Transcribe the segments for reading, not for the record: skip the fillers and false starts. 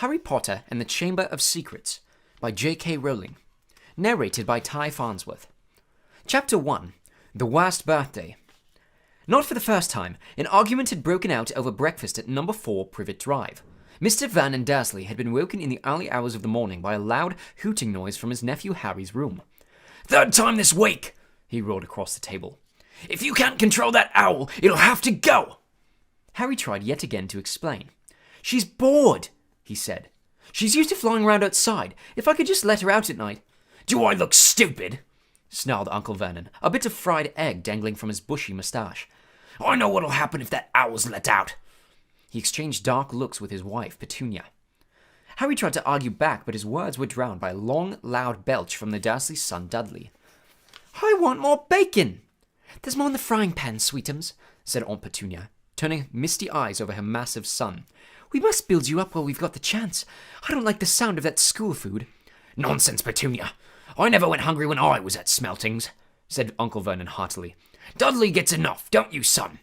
Harry Potter and the Chamber of Secrets by J.K. Rowling. Narrated by Ty Farnsworth. Chapter 1. The Worst Birthday. Not for the first time, an argument had broken out over breakfast at number 4 Privet Drive. Mr. Vernon Dursley had been woken in the early hours of the morning by a loud hooting noise from his nephew Harry's room. "Third time this week!" he roared across the table. "If you can't control that owl, it'll have to go!" Harry tried yet again to explain. "She's bored," he said. "She's used to flying around outside. If I could just let her out at night." "Do I look stupid?" snarled Uncle Vernon, a bit of fried egg dangling from his bushy moustache. "I know what'll happen if that owl's let out." He exchanged dark looks with his wife, Petunia. Harry tried to argue back, but his words were drowned by a long, loud belch from the Dursley's son, Dudley. "I want more bacon!" "There's more in the frying pan, sweetums," said Aunt Petunia, turning misty eyes over her massive son. "We must build you up while we've got the chance. I don't like the sound of that school food." "Nonsense, Petunia. I never went hungry when I was at Smeltings," said Uncle Vernon heartily. "Dudley gets enough, don't you, son?"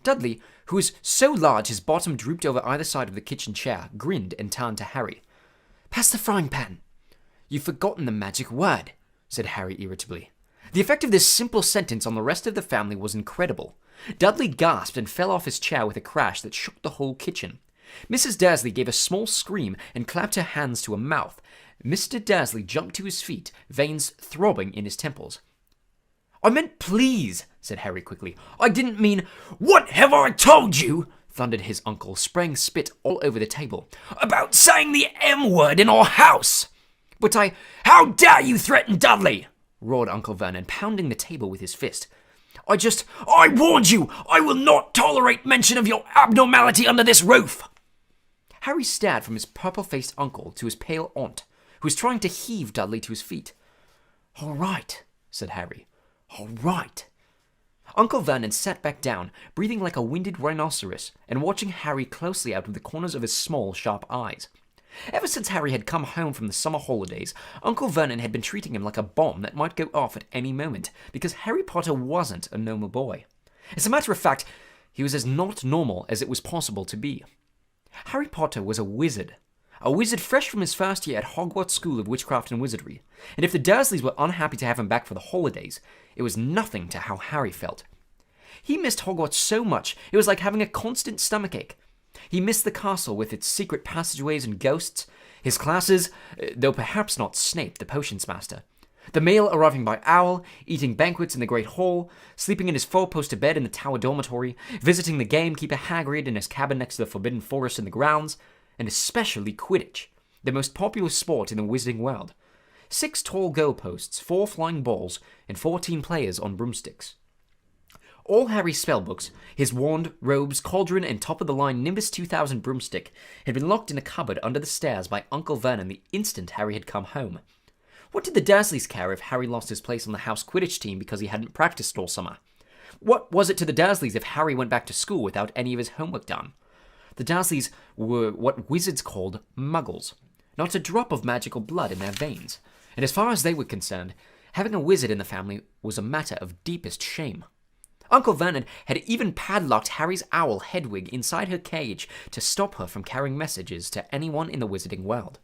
Dudley, who was so large his bottom drooped over either side of the kitchen chair, grinned and turned to Harry. "Pass the frying pan." "You've forgotten the magic word," said Harry irritably. The effect of this simple sentence on the rest of the family was incredible. Dudley gasped and fell off his chair with a crash that shook the whole kitchen. Mrs. Dursley gave a small scream and clapped her hands to her mouth. Mr. Dursley jumped to his feet, veins throbbing in his temples. "I meant please," said Harry quickly. "I didn't mean—" "What have I told you?" thundered his uncle, spraying spit all over the table. "About saying the M word in our house!" "But I—" "How dare you threaten Dudley!" roared Uncle Vernon, pounding the table with his fist. I warned you! I will not tolerate mention of your abnormality under this roof!" Harry stared from his purple-faced uncle to his pale aunt, who was trying to heave Dudley to his feet. "All right," said Harry. "All right." Uncle Vernon sat back down, breathing like a winded rhinoceros, and watching Harry closely out of the corners of his small, sharp eyes. Ever since Harry had come home from the summer holidays, Uncle Vernon had been treating him like a bomb that might go off at any moment, because Harry Potter wasn't a normal boy. As a matter of fact, he was as not normal as it was possible to be. Harry Potter was a wizard fresh from his first year at Hogwarts School of Witchcraft and Wizardry, and if the Dursleys were unhappy to have him back for the holidays, it was nothing to how Harry felt. He missed Hogwarts so much, it was like having a constant stomachache. He missed the castle with its secret passageways and ghosts, his classes, though perhaps not Snape, the potions master, the mail arriving by owl, eating banquets in the Great Hall, sleeping in his four-poster bed in the Tower Dormitory, visiting the gamekeeper Hagrid in his cabin next to the Forbidden Forest in the grounds, and especially Quidditch, the most popular sport in the wizarding world. 6 tall goalposts, 4 flying balls, and 14 players on broomsticks. All Harry's spellbooks, his wand, robes, cauldron, and top-of-the-line Nimbus 2000 broomstick had been locked in a cupboard under the stairs by Uncle Vernon the instant Harry had come home. What did the Dursleys care if Harry lost his place on the house Quidditch team because he hadn't practiced all summer? What was it to the Dursleys if Harry went back to school without any of his homework done? The Dursleys were what wizards called muggles, not a drop of magical blood in their veins, and as far as they were concerned, having a wizard in the family was a matter of deepest shame. Uncle Vernon had even padlocked Harry's owl Hedwig inside her cage to stop her from carrying messages to anyone in the wizarding world.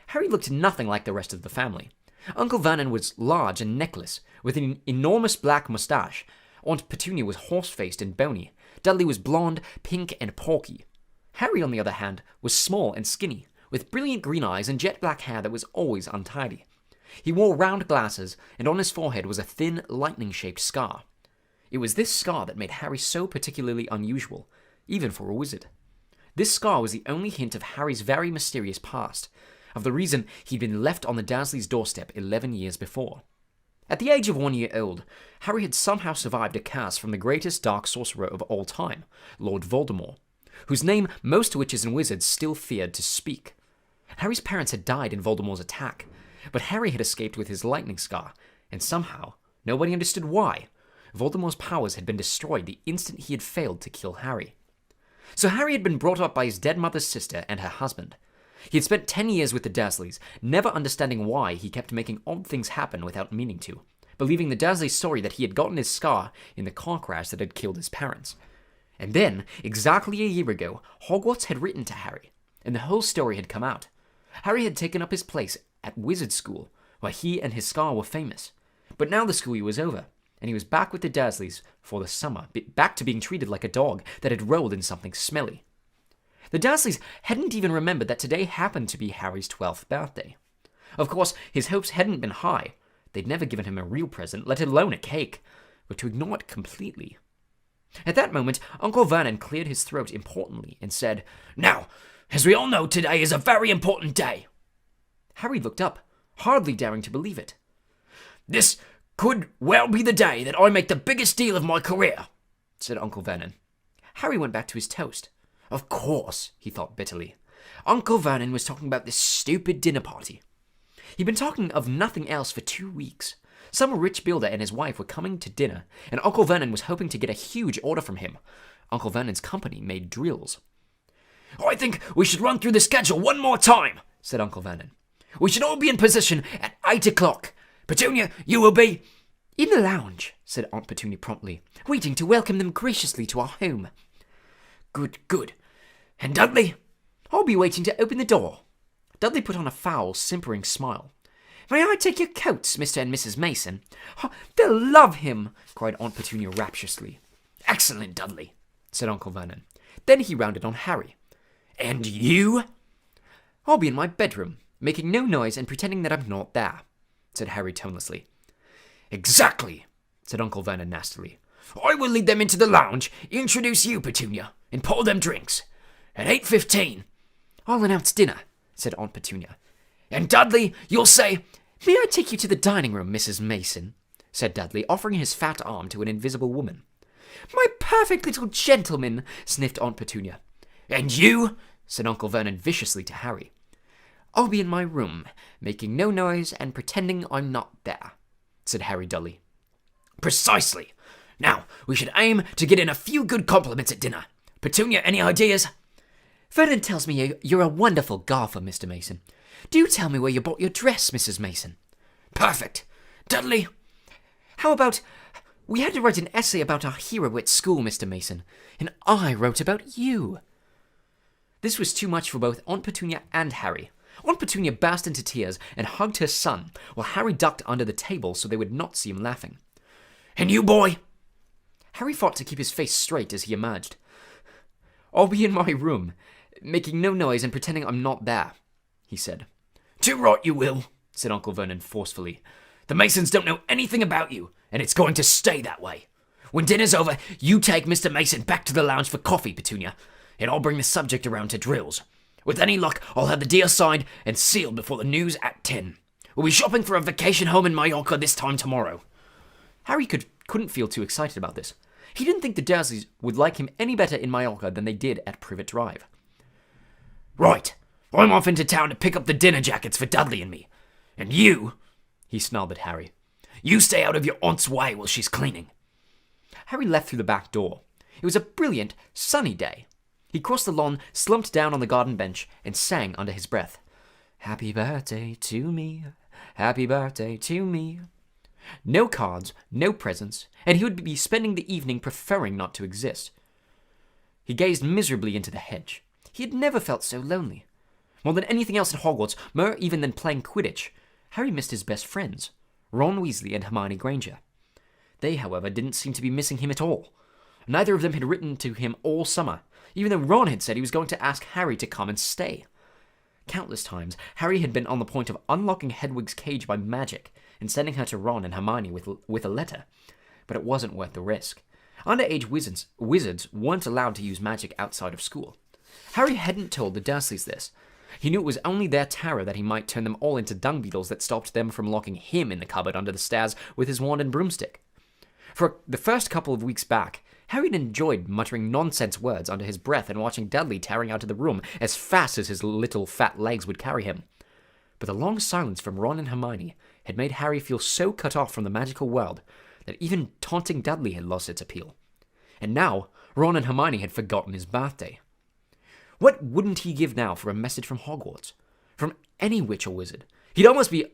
Harry looked nothing like the rest of the family. Uncle Vernon was large and necklace, with an enormous black moustache. Aunt Petunia was horse-faced and bony. Dudley was blonde, pink, and porky. Harry, on the other hand, was small and skinny, with brilliant green eyes and jet-black hair that was always untidy. He wore round glasses, and on his forehead was a thin, lightning-shaped scar. It was this scar that made Harry so particularly unusual, even for a wizard. This scar was the only hint of Harry's very mysterious past, of the reason he'd been left on the Dursleys' doorstep 11 years before. At the age of 1 year old, Harry had somehow survived a curse from the greatest dark sorcerer of all time, Lord Voldemort, whose name most witches and wizards still feared to speak. Harry's parents had died in Voldemort's attack, but Harry had escaped with his lightning scar, and somehow, nobody understood why, Voldemort's powers had been destroyed the instant he had failed to kill Harry. So Harry had been brought up by his dead mother's sister and her husband. He had spent 10 years with the Dursleys, never understanding why he kept making odd things happen without meaning to, believing the Dursley story that he had gotten his scar in the car crash that had killed his parents. And then, exactly a year ago, Hogwarts had written to Harry and the whole story had come out. Harry had taken up his place at wizard school, where he and his scar were famous. But now the school year was over, and he was back with the Dursleys for the summer, back to being treated like a dog that had rolled in something smelly. The Dursleys hadn't even remembered that today happened to be Harry's 12th birthday. Of course, his hopes hadn't been high. They'd never given him a real present, let alone a cake, but to ignore it completely. At that moment, Uncle Vernon cleared his throat importantly and said, "Now, as we all know, today is a very important day." Harry looked up, hardly daring to believe it. "This could well be the day that I make the biggest deal of my career," said Uncle Vernon. Harry went back to his toast. Of course, he thought bitterly. Uncle Vernon was talking about this stupid dinner party. He'd been talking of nothing else for 2 weeks. Some rich builder and his wife were coming to dinner, and Uncle Vernon was hoping to get a huge order from him. Uncle Vernon's company made drills. "I think we should run through the schedule one more time," said Uncle Vernon. "We should all be in position at 8 o'clock. Petunia, you will be—" "In the lounge," said Aunt Petunia promptly, "waiting to welcome them graciously to our home." Good. And Dudley?" "I'll be waiting to open the door." Dudley put on a foul, simpering smile. "May I take your coats, Mr. and Mrs. Mason?" "Oh, they'll love him," cried Aunt Petunia rapturously. "Excellent, Dudley," said Uncle Vernon. Then he rounded on Harry. "And you?" "I'll be in my bedroom, making no noise and pretending that I'm not there," said Harry tonelessly. "Exactly," said Uncle Vernon nastily. "I will lead them into the lounge, introduce you, Petunia, and pour them drinks. At 8:15... "I'll announce dinner," said Aunt Petunia. "And Dudley, you'll say—" "May I take you to the dining room, Mrs. Mason?" said Dudley, offering his fat arm to an invisible woman. "My perfect little gentleman," sniffed Aunt Petunia. "And you?" said Uncle Vernon viciously to Harry. "I'll be in my room, making no noise and pretending I'm not there," said Harry dully. "Precisely. Now, we should aim to get in a few good compliments at dinner. Petunia, any ideas?" "Vernon tells me you're a wonderful golfer, Mr. Mason. Do tell me where you bought your dress, Mrs. Mason." "Perfect. Dudley?" "How about... We had to write an essay about our hero at school, Mr. Mason, and I wrote about you." This was too much for both Aunt Petunia and Harry. Aunt Petunia burst into tears and hugged her son, while Harry ducked under the table so they would not see him laughing. "And you, boy?" Harry fought to keep his face straight as he emerged. "I'll be in my room, making no noise and pretending I'm not there," he said. "Too right you will," said Uncle Vernon forcefully. "The Masons don't know anything about you, and it's going to stay that way. When dinner's over, you take Mr. Mason back to the lounge for coffee, Petunia, and I'll bring the subject around to drills. With any luck, I'll have the deal signed and sealed before the news at 10. We'll be shopping for a vacation home in Mallorca this time tomorrow." Harry couldn't feel too excited about this. He didn't think the Dursleys would like him any better in Mallorca than they did at Privet Drive. "Right, I'm off into town to pick up the dinner jackets for Dudley and me. And you," he snarled at Harry, "you stay out of your aunt's way while she's cleaning." Harry left through the back door. It was a brilliant, sunny day. He crossed the lawn, slumped down on the garden bench, and sang under his breath, "Happy birthday to me, happy birthday to me." No cards, no presents, and he would be spending the evening preferring not to exist. He gazed miserably into the hedge. He had never felt so lonely. More than anything else at Hogwarts, more even than playing Quidditch, Harry missed his best friends, Ron Weasley and Hermione Granger. They, however, didn't seem to be missing him at all. Neither of them had written to him all summer, even though Ron had said he was going to ask Harry to come and stay. Countless times, Harry had been on the point of unlocking Hedwig's cage by magic and sending her to Ron and Hermione with a letter, but it wasn't worth the risk. Underage wizards weren't allowed to use magic outside of school. Harry hadn't told the Dursleys this. He knew it was only their terror that he might turn them all into dung beetles that stopped them from locking him in the cupboard under the stairs with his wand and broomstick. For the first couple of weeks back, Harry had enjoyed muttering nonsense words under his breath and watching Dudley tearing out of the room as fast as his little fat legs would carry him. But the long silence from Ron and Hermione had made Harry feel so cut off from the magical world that even taunting Dudley had lost its appeal. And now, Ron and Hermione had forgotten his birthday. What wouldn't he give now for a message from Hogwarts? From any witch or wizard? He'd almost be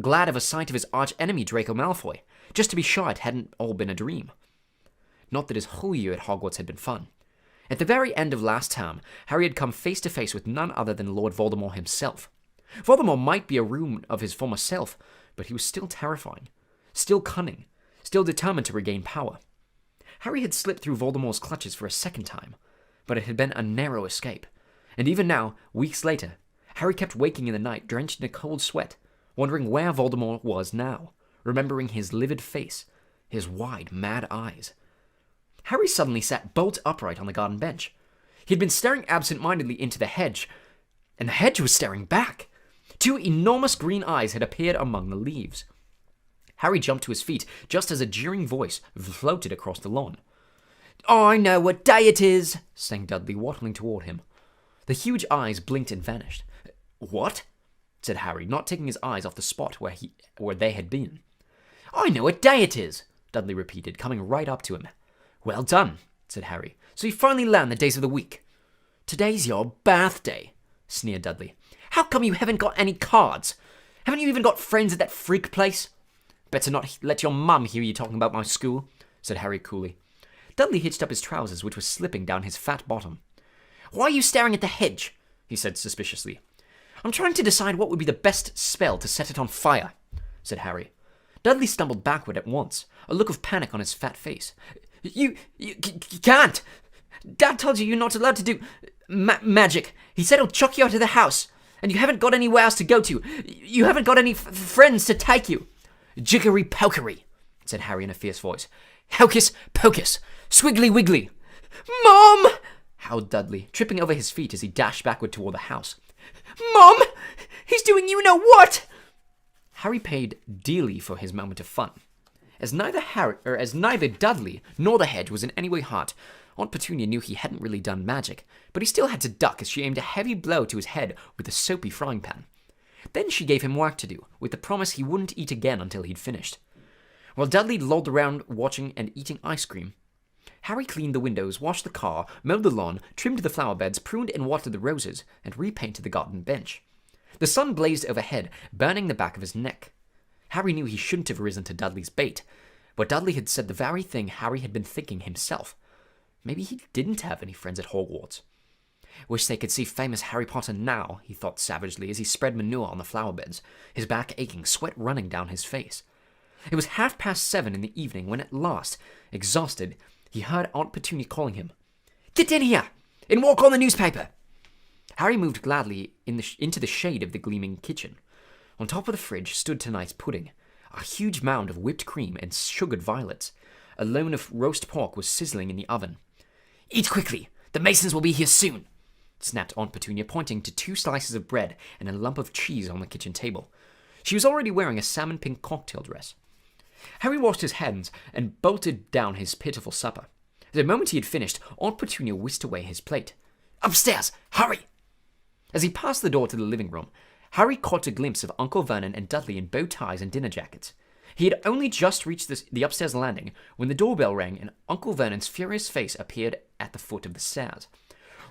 glad of a sight of his arch-enemy Draco Malfoy, just to be sure it hadn't all been a dream. Not that his whole year at Hogwarts had been fun. At the very end of last term, Harry had come face to face with none other than Lord Voldemort himself. Voldemort might be a ruin of his former self, but he was still terrifying, still cunning, still determined to regain power. Harry had slipped through Voldemort's clutches for a second time, but it had been a narrow escape. And even now, weeks later, Harry kept waking in the night drenched in a cold sweat, wondering where Voldemort was now, remembering his livid face, his wide, mad eyes. Harry suddenly sat bolt upright on the garden bench. He had been staring absent-mindedly into the hedge, and the hedge was staring back. 2 enormous green eyes had appeared among the leaves. Harry jumped to his feet just as a jeering voice floated across the lawn. "I know what day it is," sang Dudley, waddling toward him. The huge eyes blinked and vanished. "What?" said Harry, not taking his eyes off the spot where they had been. "I know what day it is," Dudley repeated, coming right up to him. "Well done," said Harry. "So you finally learned the days of the week." "Today's your birthday," sneered Dudley. "How come you haven't got any cards? Haven't you even got friends at that freak place?" "Better not let your mum hear you talking about my school," said Harry coolly. Dudley hitched up his trousers, which were slipping down his fat bottom. "Why are you staring at the hedge?" he said suspiciously. "I'm trying to decide what would be the best spell to set it on fire," said Harry. Dudley stumbled backward at once, a look of panic on his fat face. You can't! Dad told you you're not allowed to do magic. He said he'll chuck you out of the house, and you haven't got anywhere else to go to. You haven't got any friends to take you." "Jiggery-pokery," said Harry in a fierce voice. "Hocus pocus, squiggly wiggly." "Mom!" howled Dudley, tripping over his feet as he dashed backward toward the house. "Mom! He's doing you-know-what!" Harry paid dearly for his moment of fun. As neither Dudley nor the hedge was in any way hurt, Aunt Petunia knew he hadn't really done magic, but he still had to duck as she aimed a heavy blow to his head with a soapy frying pan. Then she gave him work to do, with the promise he wouldn't eat again until he'd finished. While Dudley lolled around watching and eating ice cream, Harry cleaned the windows, washed the car, mowed the lawn, trimmed the flower beds, pruned and watered the roses, and repainted the garden bench. The sun blazed overhead, burning the back of his neck. Harry knew he shouldn't have risen to Dudley's bait, but Dudley had said the very thing Harry had been thinking himself. Maybe he didn't have any friends at Hogwarts. Wish they could see famous Harry Potter now, he thought savagely as he spread manure on the flower beds, his back aching, sweat running down his face. It was 7:30 in the evening when at last, exhausted, he heard Aunt Petunia calling him. "Get in here and walk on the newspaper." Harry moved gladly into the shade of the gleaming kitchen. On top of the fridge stood tonight's pudding, a huge mound of whipped cream and sugared violets. A loin of roast pork was sizzling in the oven. "Eat quickly! The Masons will be here soon!" snapped Aunt Petunia, pointing to 2 slices of bread and a lump of cheese on the kitchen table. She was already wearing a salmon-pink cocktail dress. Harry washed his hands and bolted down his pitiful supper. The moment he had finished, Aunt Petunia whisked away his plate. "Upstairs! Hurry!" As he passed the door to the living room, Harry caught a glimpse of Uncle Vernon and Dudley in bow ties and dinner jackets. He had only just reached the upstairs landing when the doorbell rang and Uncle Vernon's furious face appeared at the foot of the stairs.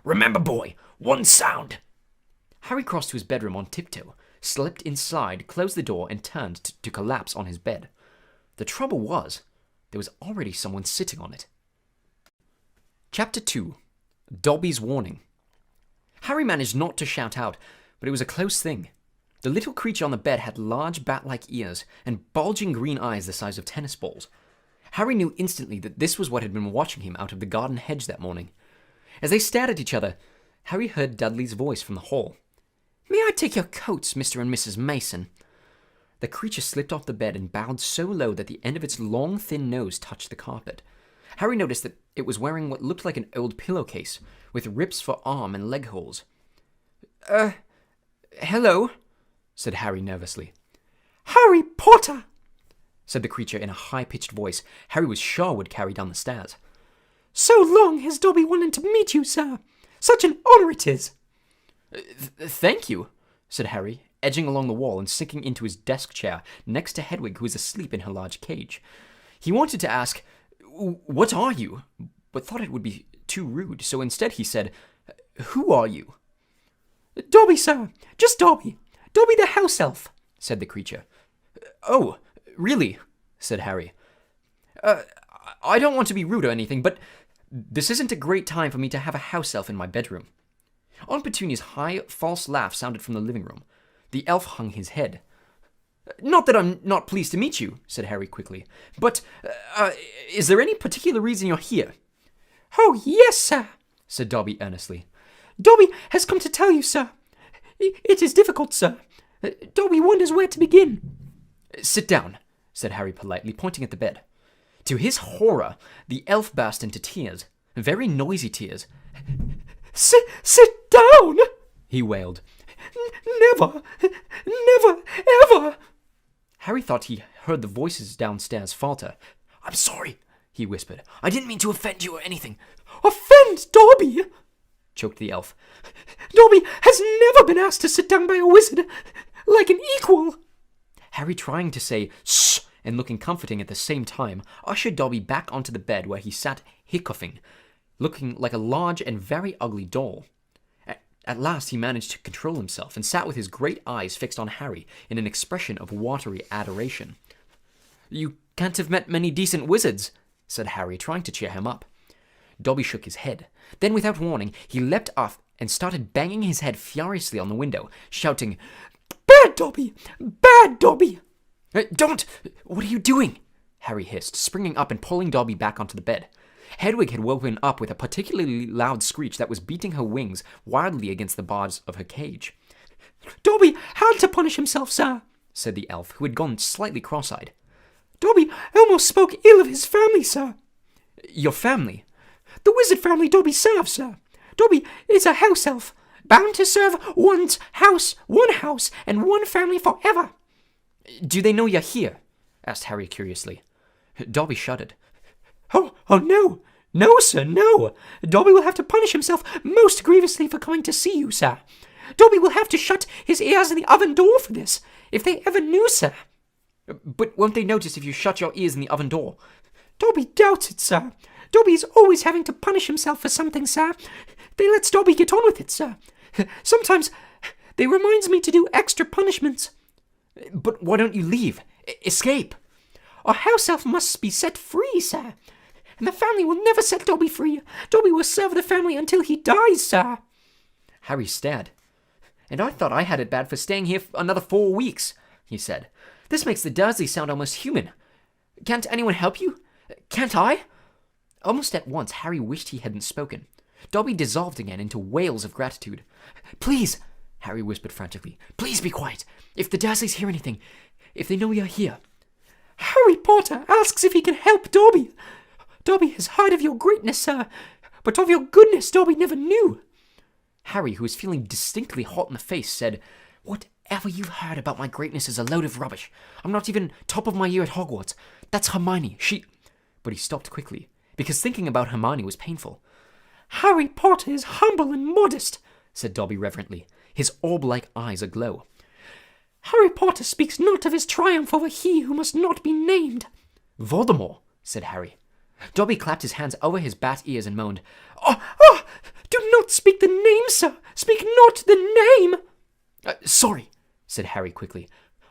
"Remember, boy, 1 sound!" Harry crossed to his bedroom on tiptoe, slipped inside, closed the door, and turned to collapse on his bed. The trouble was, there was already someone sitting on it. Chapter 2. Dobby's Warning. Harry managed not to shout out, but it was a close thing. The little creature on the bed had large bat-like ears and bulging green eyes the size of tennis balls. Harry knew instantly that this was what had been watching him out of the garden hedge that morning. As they stared at each other, Harry heard Dudley's voice from the hall. "May I take your coats, Mr. and Mrs. Mason?" The creature slipped off the bed and bowed so low that the end of its long, thin nose touched the carpet. Harry noticed that it was wearing what looked like an old pillowcase, with rips for arm and leg holes. Hello," said Harry nervously. "Harry Potter," said the creature in a high-pitched voice Harry was sure would carry down the stairs. "So long has Dobby wanted to meet you, sir. Such an honor it is." Thank you," said Harry, edging along the wall and sinking into his desk chair next to Hedwig, who was asleep in her large cage. He wanted to ask, "What are you?" but thought it would be too rude, so instead he said, "Who are you?" "Dobby, sir. Just Dobby. Dobby the house elf," said the creature. "Oh, really?" said Harry. I don't want to be rude or anything, but This isn't a great time for me to have a house elf in my bedroom. Aunt Petunia's high, false laugh sounded from the living room. The elf hung his head. Not that I'm not pleased to meet you, said Harry quickly, but is there any particular reason you're here? Oh, yes, sir, said Dobby earnestly. Dobby has come to tell you, sir. It is difficult, sir. Dobby wonders where to begin. Sit down, said Harry politely, pointing at the bed. To his horror, the elf burst into tears, very noisy tears. Sit down, he wailed. Never, ever. Harry thought he heard the voices downstairs falter. I'm sorry, he whispered. I didn't mean to offend you or anything. Offend Dobby? Choked the elf. Dobby has never been asked to sit down by a wizard like an equal. Harry, trying to say shh and looking comforting at the same time, ushered Dobby back onto the bed where he sat hiccoughing, looking like a large and very ugly doll. At last he managed to control himself and sat with his great eyes fixed on Harry in an expression of watery adoration. You can't have met many decent wizards, said Harry, trying to cheer him up. Dobby shook his head. Then, without warning, he leapt off and started banging his head furiously on the window, shouting, Bad Dobby! Bad Dobby! Don't! What are you doing? Harry hissed, springing up and pulling Dobby back onto the bed. Hedwig had woken up with a particularly loud screech that was beating her wings wildly against the bars of her cage. Dobby had to punish himself, sir, said the elf, who had gone slightly cross-eyed. Dobby almost spoke ill of his family, sir. Your family? The wizard family Dobby serves, sir. Dobby is a house elf, bound to serve one house, and one family forever. Do they know you're here? Asked Harry curiously. Dobby shuddered. Oh, no. No, sir, no. Dobby will have to punish himself most grievously for coming to see you, sir. Dobby will have to shut his ears in the oven door for this, if they ever knew, sir. But won't they notice if you shut your ears in the oven door? Dobby doubts it, sir. Dobby is always having to punish himself for something, sir. They lets Dobby get on with it, sir. Sometimes they reminds me to do extra punishments. But why don't you leave? Escape. A house elf must be set free, sir. And the family will never set Dobby free. Dobby will serve the family until he dies, sir. Harry stared. And I thought I had it bad for staying here for another 4 weeks, he said. This makes the Dursleys sound almost human. Can't anyone help you? Can't I? Almost at once, Harry wished he hadn't spoken. Dobby dissolved again into wails of gratitude. Please, Harry whispered frantically. Please be quiet. If the Dursleys hear anything, if they know we are here. Harry Potter asks if he can help Dobby. Dobby has heard of your greatness, sir, but of your goodness Dobby never knew. Harry, who was feeling distinctly hot in the face, said, Whatever you've heard about my greatness is a load of rubbish. I'm not even top of my year at Hogwarts. That's Hermione. But he stopped quickly, because thinking about Hermione was painful. Harry Potter is humble and modest, said Dobby reverently, his orb-like eyes aglow. Harry Potter speaks not of his triumph over he who must not be named. Voldemort, said Harry. Dobby clapped his hands over his bat ears and moaned, Do not speak the name, sir! Speak not the name! Sorry, said Harry quickly.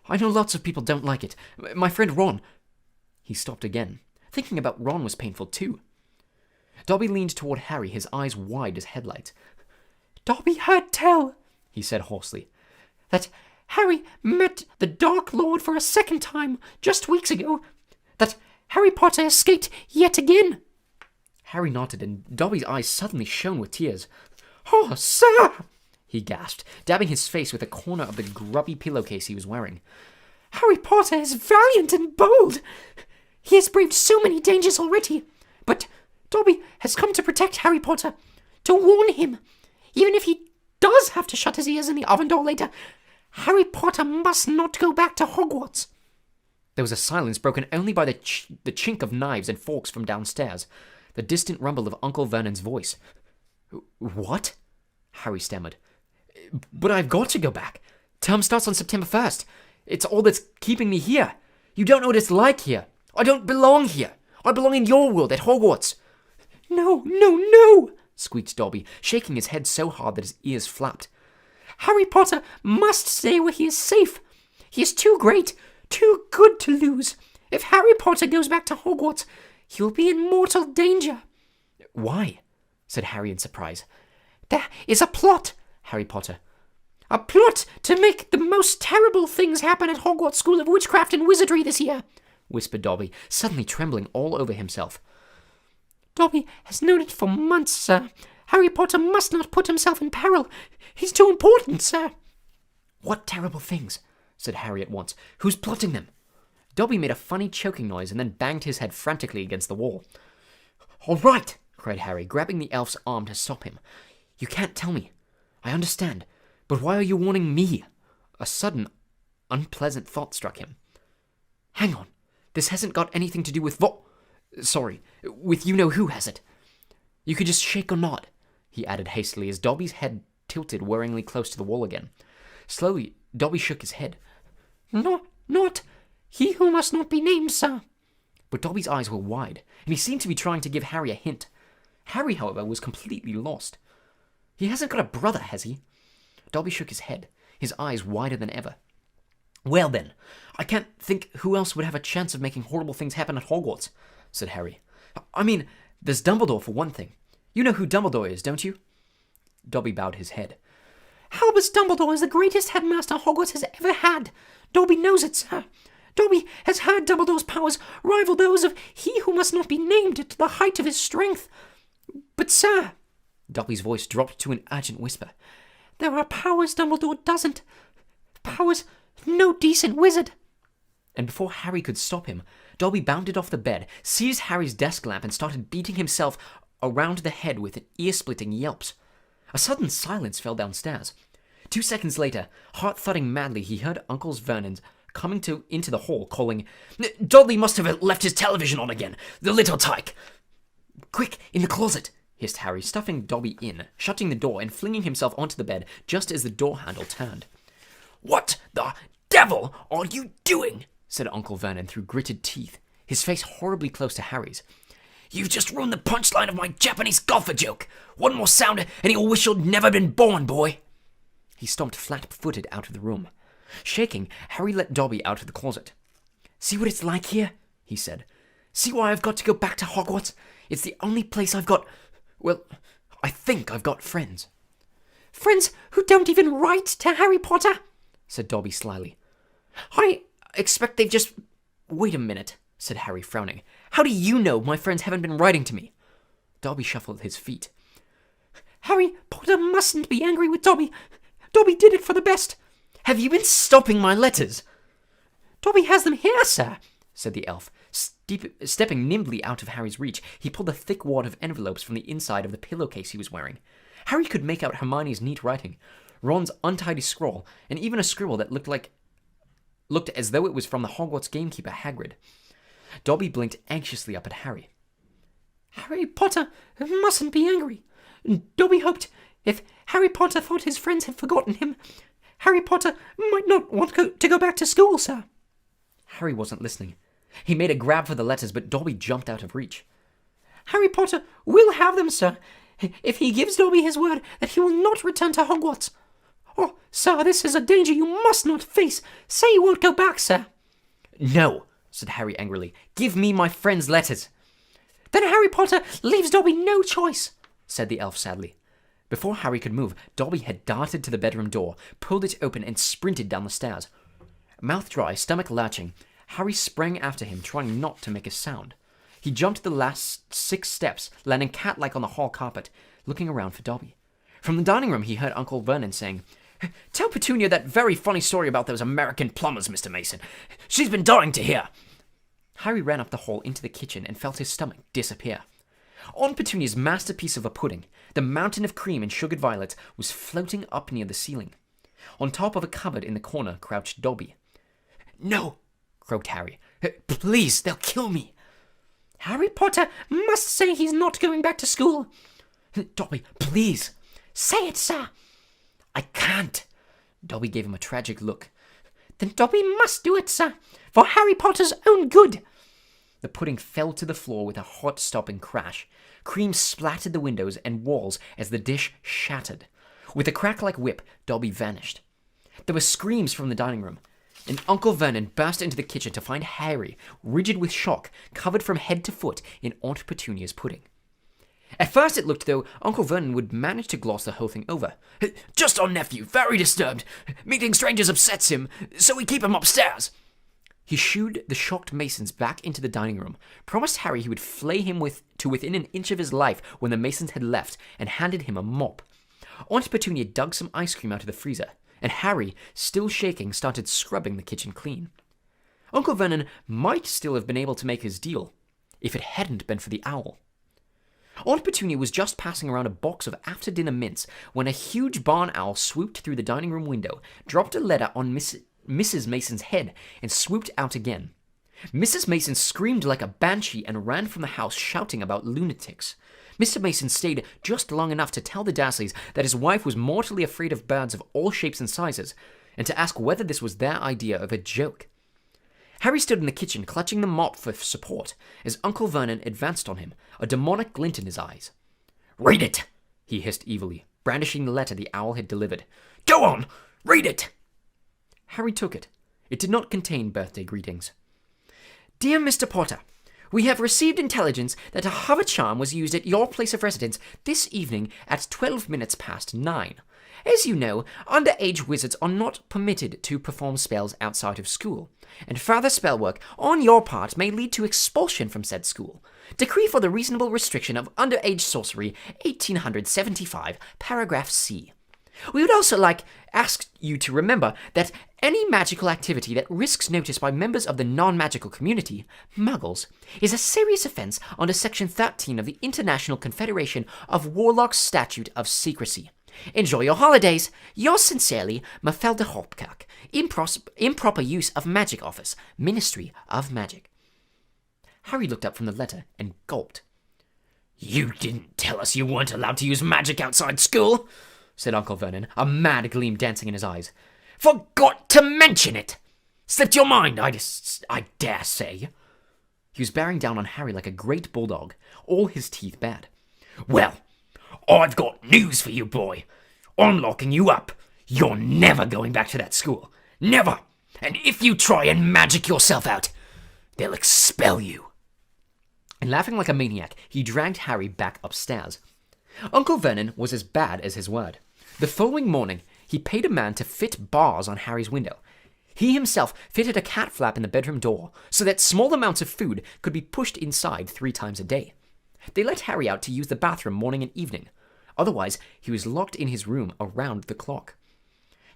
I know lots of people don't like it. My friend Ron. He stopped again. Thinking about Ron was painful too. Dobby leaned toward Harry, his eyes wide as headlights. Dobby heard tell, he said hoarsely, that Harry met the Dark Lord for a second time just weeks ago. That Harry Potter escaped yet again. Harry nodded, and Dobby's eyes suddenly shone with tears. Oh, sir, he gasped, dabbing his face with a corner of the grubby pillowcase he was wearing. Harry Potter is valiant and bold. He has braved so many dangers already. But Dobby has come to protect Harry Potter, to warn him. Even if he does have to shut his ears in the oven door later, Harry Potter must not go back to Hogwarts. There was a silence broken only by the chink of knives and forks from downstairs, the distant rumble of Uncle Vernon's voice. What? Harry stammered. But I've got to go back. Term starts on September 1st. It's all that's keeping me here. You don't know what it's like here. I don't belong here. I belong in your world at Hogwarts. No, squeaked Dobby, shaking his head so hard that his ears flapped. Harry Potter must stay where he is safe. He is too great, too good to lose. If Harry Potter goes back to Hogwarts, he will be in mortal danger. Why? Said Harry in surprise. There is a plot, Harry Potter. A plot to make the most terrible things happen at Hogwarts School of Witchcraft and Wizardry this year, whispered Dobby, suddenly trembling all over himself. Dobby has known it for months, sir. Harry Potter must not put himself in peril. He's too important, sir. What terrible things? Said Harry at once. Who's plotting them? Dobby made a funny choking noise and then banged his head frantically against the wall. All right, cried Harry, grabbing the elf's arm to stop him. You can't tell me. I understand. But why are you warning me? A sudden, unpleasant thought struck him. Hang on. This hasn't got anything to do with with you-know-who, has it? You could just shake or nod, he added hastily as Dobby's head tilted worryingly close to the wall again. Slowly, Dobby shook his head. Not he who must not be named, sir. But Dobby's eyes were wide, and he seemed to be trying to give Harry a hint. Harry, however, was completely lost. He hasn't got a brother, has he? Dobby shook his head, his eyes wider than ever. Well then, I can't think who else would have a chance of making horrible things happen at Hogwarts, said Harry. I mean, there's Dumbledore for one thing. You know who Dumbledore is, don't you? Dobby bowed his head. Albus Dumbledore is the greatest headmaster Hogwarts has ever had. Dobby knows it, sir. Dobby has heard Dumbledore's powers rival those of he who must not be named to the height of his strength. But, sir, Dobby's voice dropped to an urgent whisper. There are powers Dumbledore doesn't. Powers no decent wizard. And before Harry could stop him, Dobby bounded off the bed, seized Harry's desk lamp, and started beating himself around the head with ear-splitting yelps. A sudden silence fell downstairs. 2 seconds later, heart-thudding madly, he heard Uncle Vernon's coming into the hall, calling, Dudley must have left his television on again, the little tyke. Quick, in the closet, hissed Harry, stuffing Dobby in, shutting the door and flinging himself onto the bed just as the door handle turned. What the devil are you doing? Said Uncle Vernon through gritted teeth, his face horribly close to Harry's. You've just ruined the punchline of my Japanese golfer joke. One more sound and you'll wish you'd never been born, boy. He stomped flat-footed out of the room. Shaking, Harry let Dobby out of the closet. See what it's like here? He said. See why I've got to go back to Hogwarts? It's the only place I've got... Well, I think I've got friends. Friends who don't even write to Harry Potter? Said Dobby slyly. I expect they've just... Wait a minute, said Harry, frowning. How do you know my friends haven't been writing to me? Dobby shuffled his feet. Harry Potter mustn't be angry with Dobby. Dobby did it for the best. Have you been stopping my letters? Dobby has them here, sir, said the elf. Stepping nimbly out of Harry's reach, he pulled a thick wad of envelopes from the inside of the pillowcase he was wearing. Harry could make out Hermione's neat writing, Ron's untidy scrawl, and even a scribble that looked as though it was from the Hogwarts gamekeeper Hagrid. Dobby blinked anxiously up at Harry. Harry Potter mustn't be angry. Dobby hoped if Harry Potter thought his friends had forgotten him, Harry Potter might not want to go back to school, sir. Harry wasn't listening. He made a grab for the letters, but Dobby jumped out of reach. Harry Potter will have them, sir, if he gives Dobby his word that he will not return to Hogwarts. Oh, sir, this is a danger you must not face. Say you won't go back, sir. No, said Harry angrily. Give me my friend's letters. Then Harry Potter leaves Dobby no choice, said the elf sadly. Before Harry could move, Dobby had darted to the bedroom door, pulled it open, and sprinted down the stairs. Mouth dry, stomach lurching, Harry sprang after him, trying not to make a sound. He jumped the last 6 steps, landing cat-like on the hall carpet, looking around for Dobby. From the dining room, he heard Uncle Vernon saying, Tell Petunia that very funny story about those American plumbers, Mr. Mason. She's been dying to hear. Harry ran up the hall into the kitchen and felt his stomach disappear. On Petunia's masterpiece of a pudding, the mountain of cream and sugared violets was floating up near the ceiling. On top of a cupboard in the corner crouched Dobby. No, croaked Harry. Please, they'll kill me. Harry Potter must say he's not going back to school. Dobby, please. Say it, sir. I can't. Dobby gave him a tragic look. Then Dobby must do it, sir, for Harry Potter's own good. The pudding fell to the floor with a heart-stopping crash. Cream splattered the windows and walls as the dish shattered. With a crack like whip, Dobby vanished. There were screams from the dining room, and Uncle Vernon burst into the kitchen to find Harry, rigid with shock, covered from head to foot in Aunt Petunia's pudding. At first it looked though Uncle Vernon would manage to gloss the whole thing over. "Just our nephew, very disturbed. Meeting strangers upsets him, so we keep him upstairs." He shooed the shocked Masons back into the dining room, promised Harry he would flay him to within an inch of his life when the Masons had left, and handed him a mop. Aunt Petunia dug some ice cream out of the freezer, and Harry, still shaking, started scrubbing the kitchen clean. Uncle Vernon might still have been able to make his deal, if it hadn't been for the owl. Aunt Petunia was just passing around a box of after-dinner mints when a huge barn owl swooped through the dining room window, dropped a letter on Mrs. Mason's head, and swooped out again. Mrs. Mason screamed like a banshee and ran from the house shouting about lunatics. Mr. Mason stayed just long enough to tell the Dursleys that his wife was mortally afraid of birds of all shapes and sizes, and to ask whether this was their idea of a joke. Harry stood in the kitchen, clutching the mop for support, as Uncle Vernon advanced on him, a demonic glint in his eyes. "Read it!" he hissed evilly, brandishing the letter the owl had delivered. "Go on! Read it!" Harry took it. It did not contain birthday greetings. "Dear Mr. Potter, we have received intelligence that a hover charm was used at your place of residence this evening at 12 minutes past 9. As you know, underage wizards are not permitted to perform spells outside of school, and further spell work on your part may lead to expulsion from said school. Decree for the reasonable restriction of underage sorcery, 1875, paragraph C. We would also ask you to remember that any magical activity that risks notice by members of the non-magical community, Muggles, is a serious offense under Section 13 of the International Confederation of Warlocks Statute of Secrecy. Enjoy your holidays. Yours sincerely, Mafalda Hopkirk. Improper use of magic office, Ministry of Magic." Harry looked up from the letter and gulped. "You didn't tell us you weren't allowed to use magic outside school," said Uncle Vernon, a mad gleam dancing in his eyes. "Forgot to mention it! Slipped your mind, I dare say." He was bearing down on Harry like a great bulldog, all his teeth bared. "Well, I've got news for you, boy. I'm locking you up. You're never going back to that school. Never. And if you try and magic yourself out, they'll expel you." And laughing like a maniac, he dragged Harry back upstairs. Uncle Vernon was as bad as his word. The following morning, he paid a man to fit bars on Harry's window. He himself fitted a cat flap in the bedroom door so that small amounts of food could be pushed inside 3 times a day. They let Harry out to use the bathroom morning and evening. Otherwise, he was locked in his room around the clock.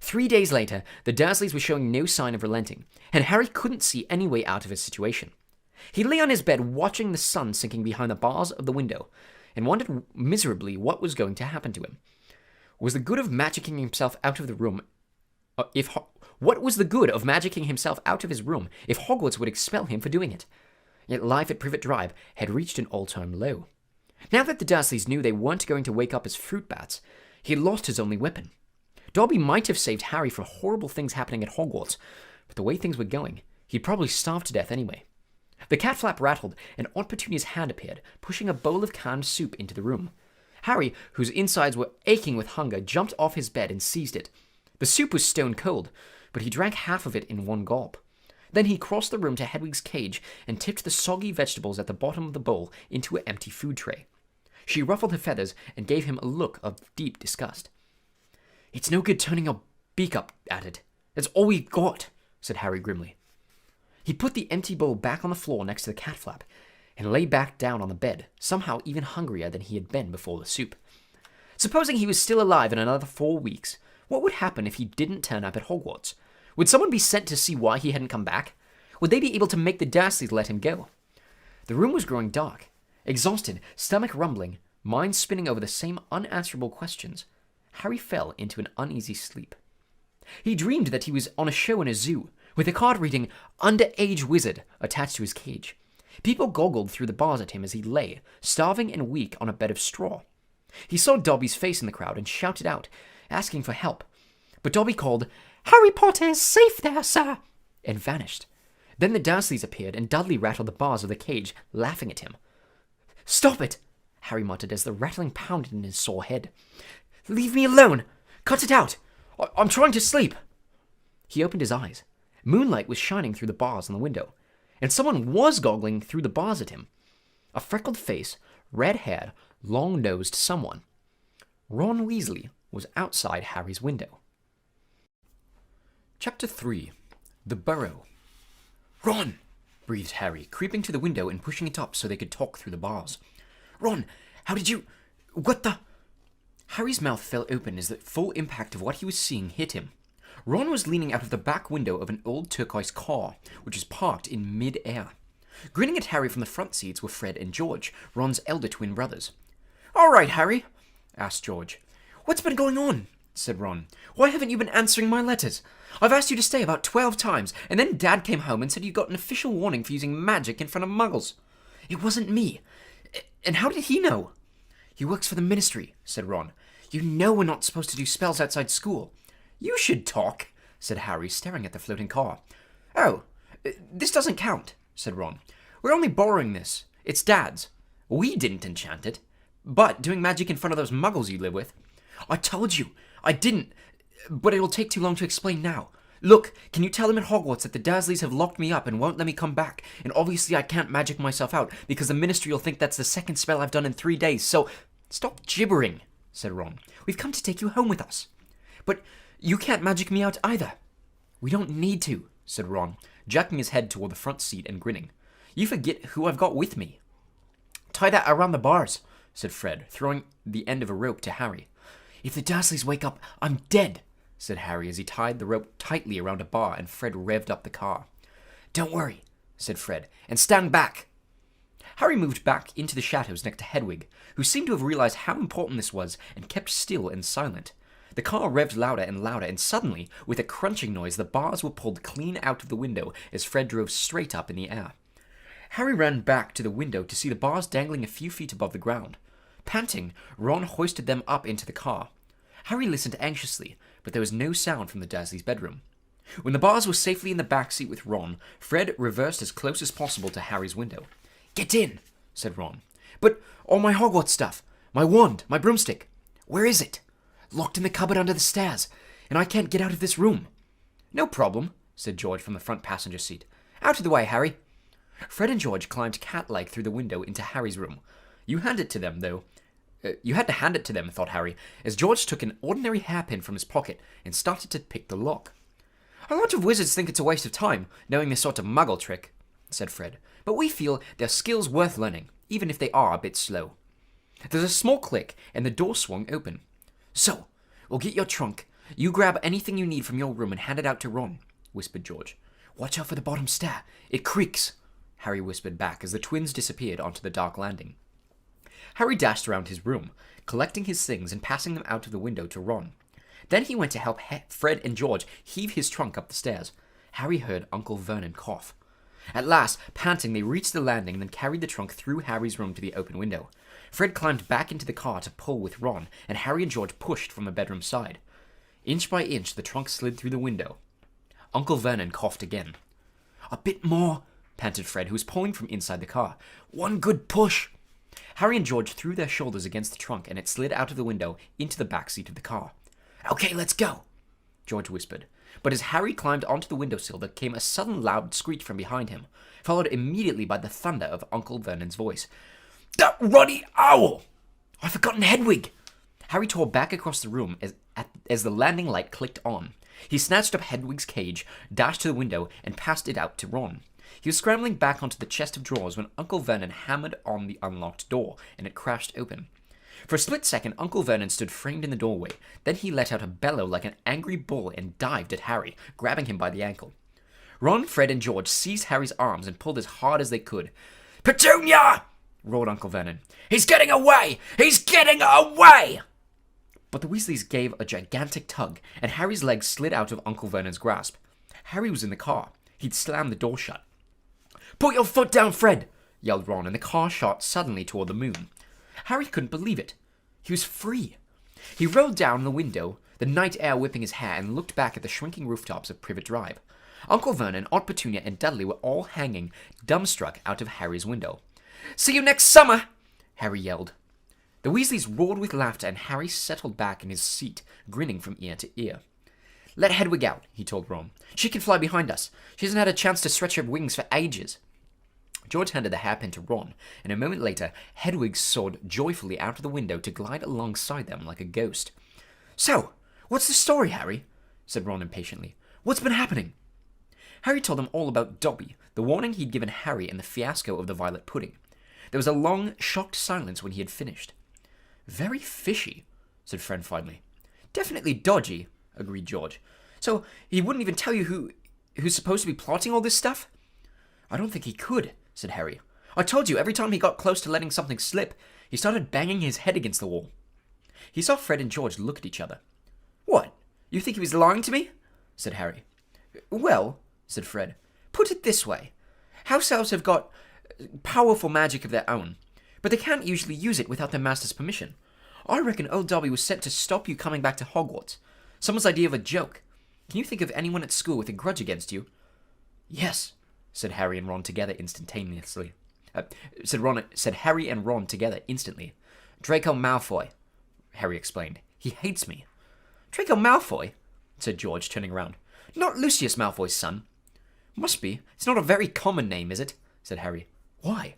3 days later, the Dursleys were showing no sign of relenting, and Harry couldn't see any way out of his situation. He lay on his bed watching the sun sinking behind the bars of the window, and wondered miserably what was going to happen to him. Was the good of magicking himself out of the room what was the good of magicking himself out of his room if Hogwarts would expel him for doing it? Yet life at Privet Drive had reached an all-time low. Now that the Dursleys knew they weren't going to wake up as fruit bats, he had lost his only weapon. Dobby might have saved Harry from horrible things happening at Hogwarts, but the way things were going, he'd probably starve to death anyway. The cat flap rattled, and Aunt Petunia's hand appeared, pushing a bowl of canned soup into the room. Harry, whose insides were aching with hunger, jumped off his bed and seized it. The soup was stone cold, but he drank half of it in one gulp. Then he crossed the room to Hedwig's cage and tipped the soggy vegetables at the bottom of the bowl into an empty food tray. She ruffled her feathers and gave him a look of deep disgust. "It's no good turning your beak up at it. That's all we've got," said Harry grimly. He put the empty bowl back on the floor next to the cat flap and lay back down on the bed, somehow even hungrier than he had been before the soup. Supposing he was still alive in another 4 weeks, what would happen if he didn't turn up at Hogwarts? Would someone be sent to see why he hadn't come back? Would they be able to make the Dursleys let him go? The room was growing dark. Exhausted, stomach rumbling, mind spinning over the same unanswerable questions, Harry fell into an uneasy sleep. He dreamed that he was on a show in a zoo, with a card reading "Underage Wizard" attached to his cage. People goggled through the bars at him as he lay, starving and weak, on a bed of straw. He saw Dobby's face in the crowd and shouted out, asking for help. But Dobby called, "Harry Potter is safe there, sir," and vanished. Then the Dursleys appeared, and Dudley rattled the bars of the cage, laughing at him. "Stop it," Harry muttered as the rattling pounded in his sore head. "Leave me alone! Cut it out! I'm trying to sleep!" He opened his eyes. Moonlight was shining through the bars on the window, and someone was goggling through the bars at him. A freckled face, red hair, long-nosed someone. Ron Weasley was outside Harry's window. Chapter 3. The Burrow. "Ron!" breathed Harry, creeping to the window and pushing it up so they could talk through the bars. "Ron, how did you... what the..." Harry's mouth fell open as the full impact of what he was seeing hit him. Ron was leaning out of the back window of an old turquoise car, which was parked in mid-air. Grinning at Harry from the front seats were Fred and George, Ron's elder twin brothers. "All right, Harry," asked George. "What's been going on?" said Ron. "Why haven't you been answering my letters? I've asked you to stay about 12 times, and then Dad came home and said you got an official warning for using magic in front of muggles. It wasn't me. And how did he know?" "He works for the Ministry," said Ron. "You know we're not supposed to do spells outside school." "You should talk," said Harry, staring at the floating car. "Oh, this doesn't count," said Ron. "We're only borrowing this. It's Dad's. We didn't enchant it. But doing magic in front of those muggles you live with..." "I told you, I didn't, but it'll take too long to explain now. Look, can you tell them at Hogwarts that the Dursleys have locked me up and won't let me come back, and obviously I can't magic myself out, because the Ministry will think that's the second spell I've done in 3 days, so..." "Stop gibbering," said Ron. "We've come to take you home with us." "But you can't magic me out either." "We don't need to," said Ron, jacking his head toward the front seat and grinning. "You forget who I've got with me." "Tie that around the bars," said Fred, throwing the end of a rope to Harry. "If the Dursleys wake up, I'm dead," said Harry as he tied the rope tightly around a bar and Fred revved up the car. "Don't worry," said Fred, "and stand back." Harry moved back into the shadows next to Hedwig, who seemed to have realized how important this was and kept still and silent. The car revved louder and louder, and suddenly, with a crunching noise, the bars were pulled clean out of the window as Fred drove straight up in the air. Harry ran back to the window to see the bars dangling a few feet above the ground. Panting, Ron hoisted them up into the car. Harry listened anxiously, but there was no sound from the Dursleys' bedroom. When the bars were safely in the back seat with Ron, Fred reversed as close as possible to Harry's window. "Get in," said Ron. "But all my Hogwarts stuff, my wand, my broomstick, where is it?" "Locked in the cupboard under the stairs, and I can't get out of this room." "No problem," said George from the front passenger seat. "Out of the way, Harry." Fred and George climbed cat-like through the window into Harry's room. You had to hand it to them, thought Harry, as George took an ordinary hairpin from his pocket and started to pick the lock. "A lot of wizards think it's a waste of time, knowing this sort of muggle trick," said Fred, "but we feel they're skills worth learning, even if they are a bit slow." There's a small click, and the door swung open. "So, we'll get your trunk. You grab anything you need from your room and hand it out to Ron," whispered George. "Watch out for the bottom stair. It creaks," Harry whispered back as the twins disappeared onto the dark landing. Harry dashed around his room, collecting his things and passing them out of the window to Ron. Then he went to help Fred and George heave his trunk up the stairs. Harry heard Uncle Vernon cough. At last, panting, they reached the landing and then carried the trunk through Harry's room to the open window. Fred climbed back into the car to pull with Ron, and Harry and George pushed from the bedroom side. Inch by inch, the trunk slid through the window. Uncle Vernon coughed again. "A bit more," panted Fred, who was pulling from inside the car. "One good push." Harry and George threw their shoulders against the trunk, and it slid out of the window into the back seat of the car. "Okay, let's go," George whispered. But as Harry climbed onto the windowsill, there came a sudden loud screech from behind him, followed immediately by the thunder of Uncle Vernon's voice. "That ruddy owl! I've forgotten Hedwig!" Harry tore back across the room as the landing light clicked on. He snatched up Hedwig's cage, dashed to the window, and passed it out to Ron. He was scrambling back onto the chest of drawers when Uncle Vernon hammered on the unlocked door, and it crashed open. For a split second, Uncle Vernon stood framed in the doorway. Then he let out a bellow like an angry bull and dived at Harry, grabbing him by the ankle. Ron, Fred, and George seized Harry's arms and pulled as hard as they could. "Petunia!" roared Uncle Vernon. "He's getting away! He's getting away!" But the Weasleys gave a gigantic tug, and Harry's legs slid out of Uncle Vernon's grasp. Harry was in the car. He'd slammed the door shut. "Put your foot down, Fred!" yelled Ron, and the car shot suddenly toward the moon. Harry couldn't believe it. He was free. He rolled down the window, the night air whipping his hair, and looked back at the shrinking rooftops of Privet Drive. Uncle Vernon, Aunt Petunia, and Dudley were all hanging, dumbstruck, out of Harry's window. "See you next summer!" Harry yelled. The Weasleys roared with laughter, and Harry settled back in his seat, grinning from ear to ear. "Let Hedwig out," he told Ron. "She can fly behind us. She hasn't had a chance to stretch her wings for ages." George handed the hairpin to Ron, and a moment later, Hedwig soared joyfully out of the window to glide alongside them like a ghost. "So, what's the story, Harry?" said Ron impatiently. "What's been happening?" Harry told them all about Dobby, the warning he'd given Harry, and the fiasco of the violet pudding. There was a long, shocked silence when he had finished. "Very fishy," said Fred finally. "Definitely dodgy," agreed George. "So he wouldn't even tell you who's supposed to be plotting all this stuff?" "I don't think he could," said Harry. "I told you, every time he got close to letting something slip, he started banging his head against the wall." He saw Fred and George look at each other. "What? You think he was lying to me?" said Harry. "Well," said Fred, "put it this way. House elves have got powerful magic of their own, but they can't usually use it without their master's permission. I reckon old Dobby was sent to stop you coming back to Hogwarts. Someone's idea of a joke. Can you think of anyone at school with a grudge against you?" "Yes," said Harry and Ron together instantaneously. Said Harry and Ron together instantly. "Draco Malfoy," Harry explained. "He hates me." "Draco Malfoy?" said George, turning around. "Not Lucius Malfoy's son?" "Must be. It's not a very common name, is it?" said Harry. "Why?"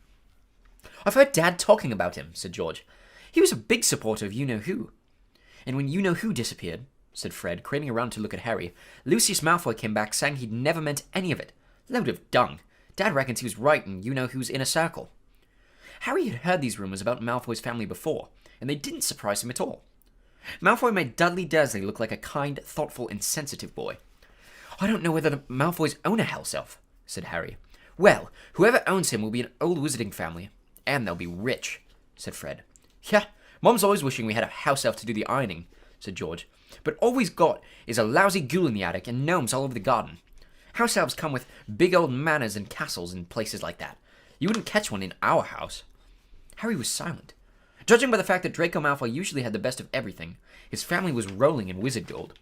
"I've heard Dad talking about him," said George. "He was a big supporter of You-Know-Who. And when You-Know-Who disappeared," said Fred, craning around to look at Harry, "Lucius Malfoy came back saying he'd never meant any of it. Load of dung. Dad reckons he was right in You-Know-Who's inner circle." Harry had heard these rumors about Malfoy's family before, and they didn't surprise him at all. Malfoy made Dudley Dursley look like a kind, thoughtful, and sensitive boy. "I don't know whether Malfoy's own a house elf," said Harry. "Well, whoever owns him will be an old wizarding family, and they'll be rich," said Fred. "Yeah, Mom's always wishing we had a house elf to do the ironing," said George. "But all we've got is a lousy ghoul in the attic and gnomes all over the garden. House elves come with big old manors and castles and places like that. You wouldn't catch one in our house." Harry was silent. Judging by the fact that Draco Malfoy usually had the best of everything, his family was rolling in wizard gold.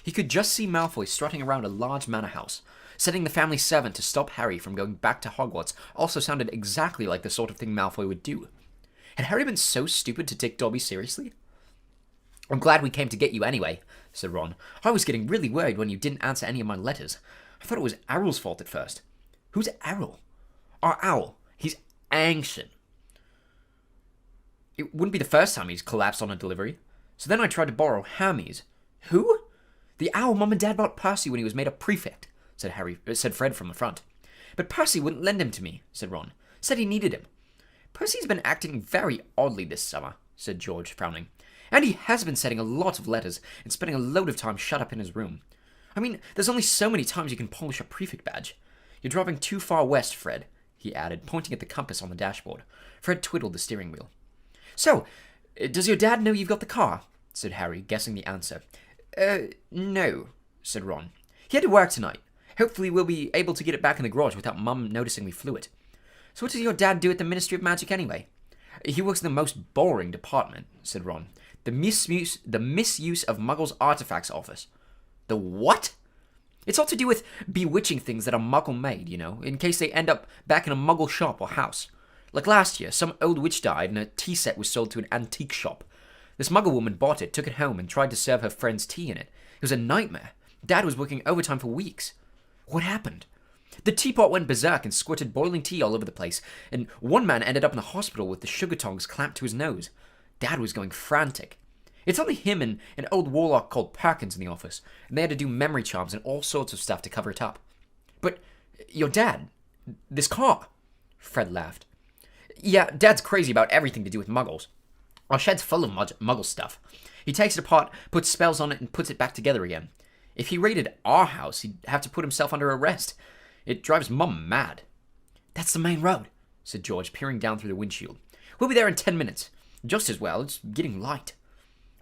He could just see Malfoy strutting around a large manor house. Setting the family servant to stop Harry from going back to Hogwarts also sounded exactly like the sort of thing Malfoy would do. Had Harry been so stupid to take Dobby seriously? "I'm glad we came to get you anyway," said Ron. "I was getting really worried when you didn't answer any of my letters. I thought it was Errol's fault at first." "Who's Errol?" "Our owl. He's ancient. It wouldn't be the first time he's collapsed on a delivery. So then I tried to borrow Hermes." "Who?" "The owl Mum and Dad bought Percy when he was made a prefect," said Fred from the front. "But Percy wouldn't lend him to me," said Ron. "Said he needed him." "Percy's been acting very oddly this summer," said George, frowning. "And he has been sending a lot of letters and spending a load of time shut up in his room. I mean, there's only so many times you can polish a prefect badge. You're driving too far west, Fred," he added, pointing at the compass on the dashboard. Fred twiddled the steering wheel. "So, does your dad know you've got the car?" said Harry, guessing the answer. No," said Ron. "He had to work tonight. Hopefully we'll be able to get it back in the garage without Mum noticing we flew it. So what does your dad do at the Ministry of Magic anyway?" "He works in the most boring department," said Ron. The misuse of Muggles' artifacts office." "The what?" "It's all to do with bewitching things that are Muggle-made, you know, in case they end up back in a Muggle shop or house. Like last year, some old witch died and a tea set was sold to an antique shop. This Muggle woman bought it, took it home, and tried to serve her friends tea in it. It was a nightmare. Dad was working overtime for weeks." "What happened?" "The teapot went berserk and squirted boiling tea all over the place, and one man ended up in the hospital with the sugar tongs clamped to his nose. Dad was going frantic. It's only him and an old warlock called Perkins in the office, and they had to do memory charms and all sorts of stuff to cover it up." "But your dad, this car?" Fred laughed. "Yeah, Dad's crazy about everything to do with Muggles. Our shed's full of Muggle stuff. He takes it apart, puts spells on it, and puts it back together again. If he raided our house, he'd have to put himself under arrest. It drives Mum mad." "That's the main road," said George, peering down through the windshield. "We'll be there in 10 minutes. Just as well, it's getting light."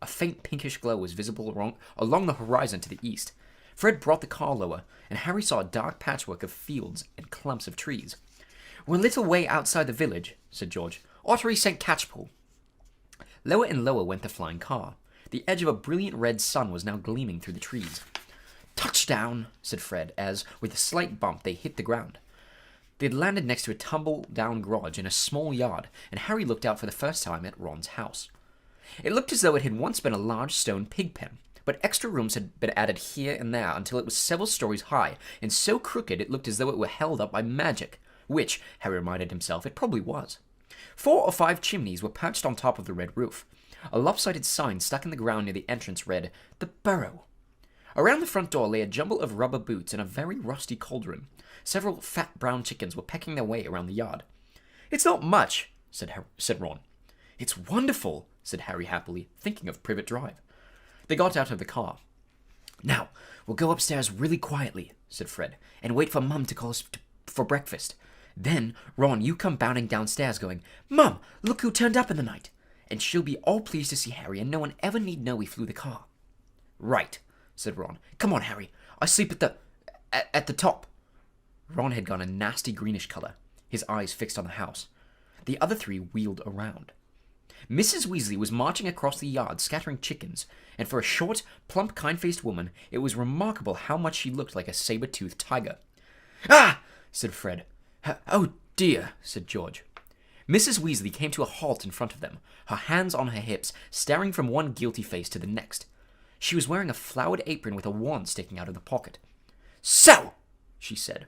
A faint pinkish glow was visible along the horizon to the east. Fred brought the car lower, and Harry saw a dark patchwork of fields and clumps of trees. "We're a little way outside the village," said George. "Ottery St. Catchpool." Lower and lower went the flying car. The edge of a brilliant red sun was now gleaming through the trees. "Touchdown," said Fred, as, with a slight bump, they hit the ground. They had landed next to a tumble-down garage in a small yard, and Harry looked out for the first time at Ron's house. It looked as though it had once been a large stone pig pen, but extra rooms had been added here and there until it was several stories high, and so crooked it looked as though it were held up by magic. which, Harry reminded himself, it probably was. 4 or 5 chimneys were perched on top of the red roof. A lopsided sign stuck in the ground near the entrance read, "The Burrow." Around the front door lay a jumble of rubber boots and a very rusty cauldron. Several fat brown chickens were pecking their way around the yard. "It's not much," said Ron. "It's wonderful," said Harry happily, thinking of Privet Drive. They got out of the car. "Now, we'll go upstairs really quietly," said Fred, "and wait for Mum to call us for breakfast. Then, Ron, you come bounding downstairs going, 'Mum, look who turned up in the night!' And she'll be all pleased to see Harry, and no one ever need know we flew the car." "Right," said Ron. "Come on, Harry. I sleep at the top." Ron had gone a nasty greenish color, his eyes fixed on the house. The other 3 wheeled around. Mrs. Weasley was marching across the yard, scattering chickens, and for a short, plump, kind-faced woman, it was remarkable how much she looked like a saber-toothed tiger. "Ah!" said Fred. "Oh, dear," said George. Mrs. Weasley came to a halt in front of them, her hands on her hips, staring from one guilty face to the next. She was wearing a flowered apron with a wand sticking out of the pocket. "So!" she said.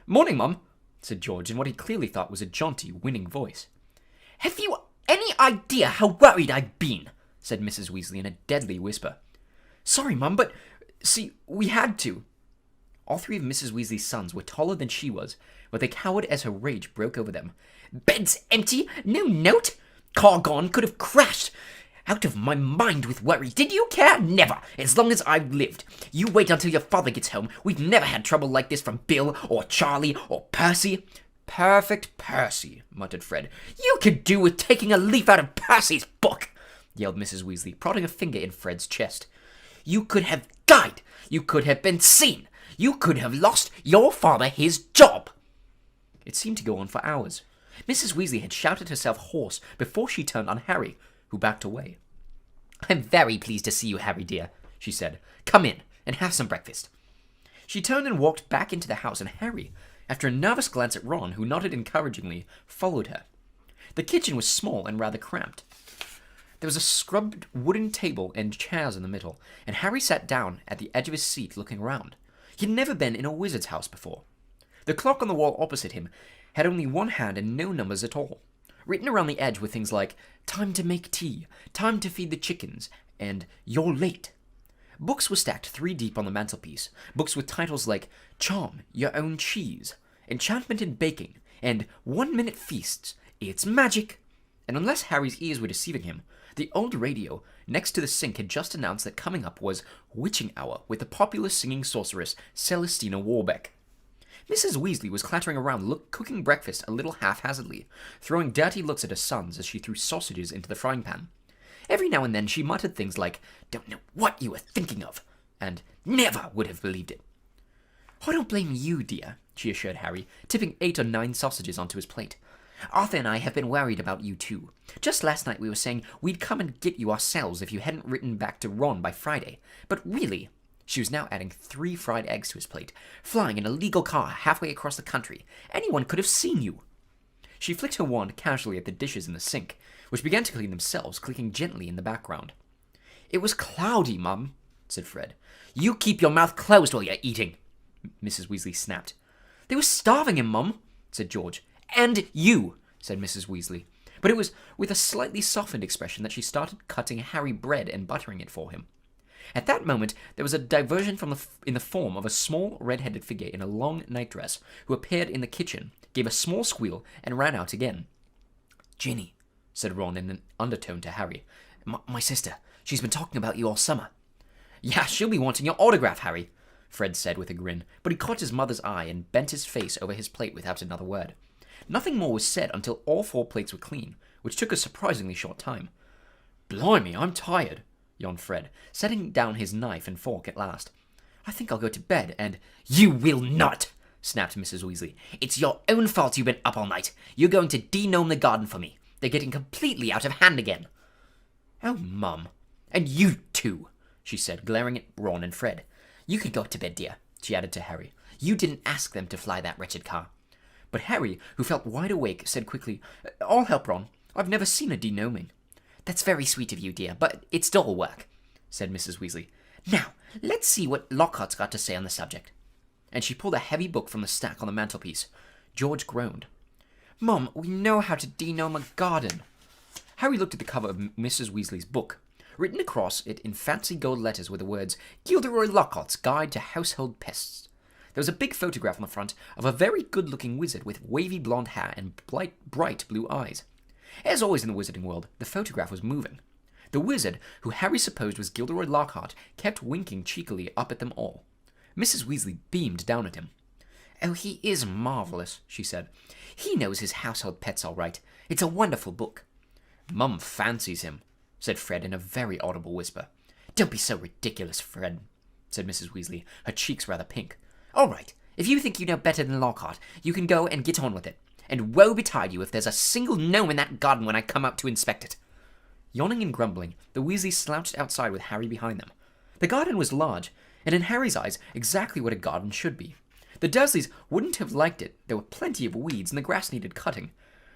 "Morning, Mum," said George in what he clearly thought was a jaunty, winning voice. "Have you any idea how worried I've been?" said Mrs. Weasley in a deadly whisper. "Sorry, Mum, but, see, we had to." All 3 of Mrs. Weasley's sons were taller than she was, but they cowered as her rage broke over them. "Bed's empty, no note, car gone, could have crashed. Out of my mind with worry. Did you care? Never, as long as I've lived. You wait until your father gets home. We've never had trouble like this from Bill, or Charlie, or Percy." "Perfect Percy," muttered Fred. "You could do with taking a leaf out of Percy's book," yelled Mrs. Weasley, prodding a finger in Fred's chest. "You could have died. You could have been seen. You could have lost your father his job." It seemed to go on for hours. Mrs. Weasley had shouted herself hoarse before she turned on Harry, who backed away. "I'm very pleased to see you, Harry dear," she said. "Come in and have some breakfast." She turned and walked back into the house, and Harry, after a nervous glance at Ron, who nodded encouragingly, followed her. The kitchen was small and rather cramped. There was a scrubbed wooden table and chairs in the middle, and Harry sat down at the edge of his seat looking round. He had never been in a wizard's house before. The clock on the wall opposite him had only 1 hand and no numbers at all. Written around the edge were things like, "Time to make tea," "Time to feed the chickens," and "You're late." Books were stacked 3 deep on the mantelpiece, books with titles like "Charm Your Own Cheese," "Enchantment in Baking," and "1-Minute Feasts, It's Magic." And unless Harry's ears were deceiving him, the old radio next to the sink had just announced that coming up was Witching Hour with the popular singing sorceress Celestina Warbeck. Mrs. Weasley was clattering around cooking breakfast a little haphazardly, throwing dirty looks at her sons as she threw sausages into the frying pan. Every now and then she muttered things like, "Don't know what you were thinking of," and "Never would have believed it." "I don't blame you, dear," she assured Harry, tipping 8 or 9 sausages onto his plate. "Arthur and I have been worried about you too. Just last night we were saying we'd come and get you ourselves if you hadn't written back to Ron by Friday. But really," she was now adding 3 fried eggs to his plate, "flying in a legal car halfway across the country, anyone could have seen you." She flicked her wand casually at the dishes in the sink, which began to clean themselves, clicking gently in the background. "It was cloudy, Mum," said Fred. "You keep your mouth closed while you're eating," Mrs. Weasley snapped. "They were starving him, Mum," said George. "And you," said Mrs. Weasley. But it was with a slightly softened expression that she started cutting Harry bread and buttering it for him. At that moment, there was a diversion in the form of a small red-headed figure in a long nightdress, who appeared in the kitchen, gave a small squeal, and ran out again. "Ginny," said Ron in an undertone to Harry. My sister. She's been talking about you all summer." "Yeah, she'll be wanting your autograph, Harry," Fred said with a grin, but he caught his mother's eye and bent his face over his plate without another word. Nothing more was said until all 4 plates were clean, which took a surprisingly short time. "Blimey, I'm tired," yawned Fred, setting down his knife and fork at last. "I think I'll go to bed and—" "You will not!" snapped Mrs. Weasley. "It's your own fault you've been up all night. You're going to de-gnome the garden for me. They're getting completely out of hand again." "Oh, Mum. And you too," she said, glaring at Ron and Fred. "You can go to bed, dear," she added to Harry. "You didn't ask them to fly that wretched car." But Harry, who felt wide awake, said quickly, "I'll help Ron. I've never seen a de-gnoming." "That's very sweet of you, dear, but it's dull work," said Mrs. Weasley. "Now, let's see what Lockhart's got to say on the subject." And she pulled a heavy book from the stack on the mantelpiece. George groaned. Mum, we know how to denome a garden. Harry looked at the cover of Mrs. Weasley's book. Written across it in fancy gold letters were the words, Gilderoy Lockhart's Guide to Household Pests. There was a big photograph on the front of a very good-looking wizard with wavy blonde hair and bright blue eyes. As always in the wizarding world, the photograph was moving. The wizard, who Harry supposed was Gilderoy Lockhart, kept winking cheekily up at them all. Mrs. Weasley beamed down at him. Oh, he is marvellous, she said. He knows his household pets all right. It's a wonderful book. Mum fancies him, said Fred in a very audible whisper. Don't be so ridiculous, Fred, said Mrs. Weasley, her cheeks rather pink. All right, if you think you know better than Lockhart, you can go and get on with it. And woe betide you if there's a single gnome in that garden when I come out to inspect it. Yawning and grumbling, the Weasleys slouched outside with Harry behind them. The garden was large, and in Harry's eyes, exactly what a garden should be. The Dursleys wouldn't have liked it. There were plenty of weeds, and the grass needed cutting.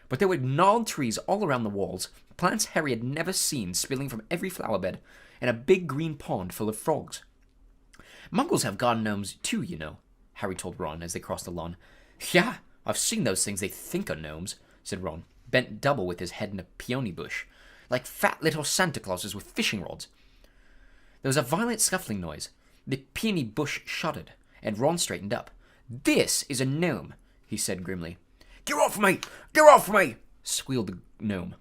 But there were gnarled trees all around the walls, plants Harry had never seen spilling from every flower bed, and a big green pond full of frogs. Muggles have garden gnomes too, you know, Harry told Ron as they crossed the lawn. Yeah, I've seen those things they think are gnomes, said Ron, bent double with his head in a peony bush, like fat little Santa Clauses with fishing rods. There was a violent scuffling noise. The peony bush shuddered, and Ron straightened up. This is a gnome, he said grimly. Get off me! Get off me! Squealed the gnome.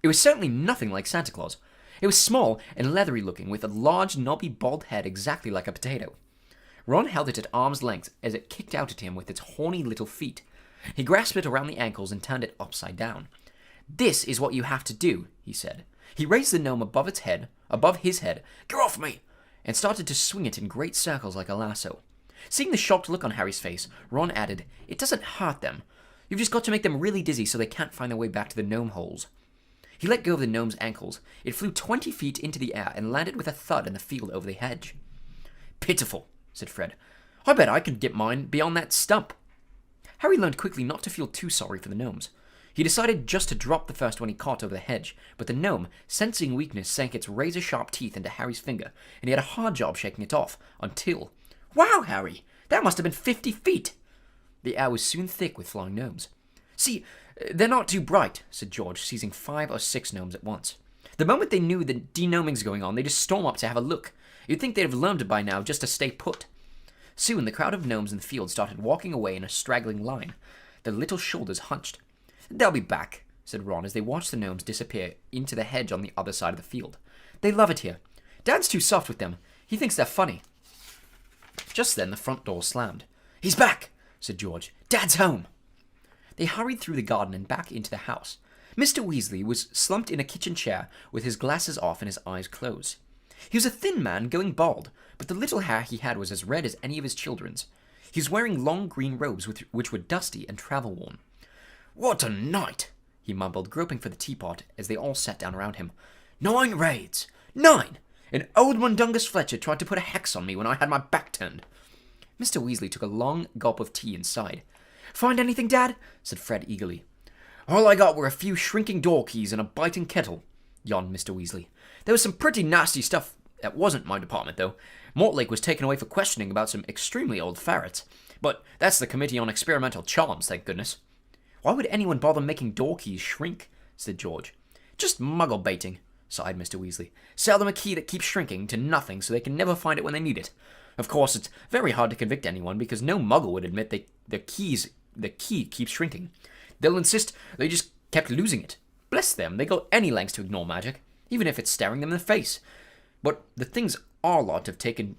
It was certainly nothing like Santa Claus. It was small and leathery looking, with a large, knobby, bald head exactly like a potato. Ron held it at arm's length as it kicked out at him with its horny little feet. He grasped it around the ankles and turned it upside down. This is what you have to do, he said. He raised the gnome above his head, get off me, and started to swing it in great circles like a lasso. Seeing the shocked look on Harry's face, Ron added, It doesn't hurt them. You've just got to make them really dizzy so they can't find their way back to the gnome holes. He let go of the gnome's ankles. It flew 20 feet into the air and landed with a thud in the field over the hedge. Pitiful, said Fred. I bet I could get mine beyond that stump. Harry learned quickly not to feel too sorry for the gnomes. He decided just to drop the first one he caught over the hedge, but the gnome, sensing weakness, sank its razor-sharp teeth into Harry's finger, and he had a hard job shaking it off, until... Wow, Harry! That must have been 50 feet! The air was soon thick with flying gnomes. See, they're not too bright, said George, seizing 5 or 6 gnomes at once. The moment they knew the denoming's going on, they just storm up to have a look. You'd think they'd have learned it by now just to stay put. Soon the crowd of gnomes in the field started walking away in a straggling line, their little shoulders hunched. They'll be back, said Ron as they watched the gnomes disappear into the hedge on the other side of the field. They love it here. Dad's too soft with them. He thinks they're funny. Just then the front door slammed. He's back, said George. Dad's home. They hurried through the garden and back into the house. Mr. Weasley was slumped in a kitchen chair with his glasses off and his eyes closed. He was a thin man going bald, but the little hair he had was as red as any of his children's. He was wearing long green robes which were dusty and travel-worn. What a night, he mumbled, groping for the teapot as they all sat down around him. 9 raids! 9! And old Mundungus Fletcher tried to put a hex on me when I had my back turned. Mr. Weasley took a long gulp of tea and sighed. Find anything, Dad? Said Fred eagerly. All I got were a few shrinking door keys and a biting kettle, yawned Mr. Weasley. There was some pretty nasty stuff that wasn't my department, though. Mortlake was taken away for questioning about some extremely old ferrets. But that's the Committee on Experimental Charms, thank goodness. Why would anyone bother making door keys shrink? Said George. Just muggle baiting, sighed Mr. Weasley. Sell them a key that keeps shrinking to nothing so they can never find it when they need it. Of course, it's very hard to convict anyone because no muggle would admit the key keeps shrinking. They'll insist they just kept losing it. Bless them, they go any lengths to ignore magic, even if it's staring them in the face. But the things our lot have taken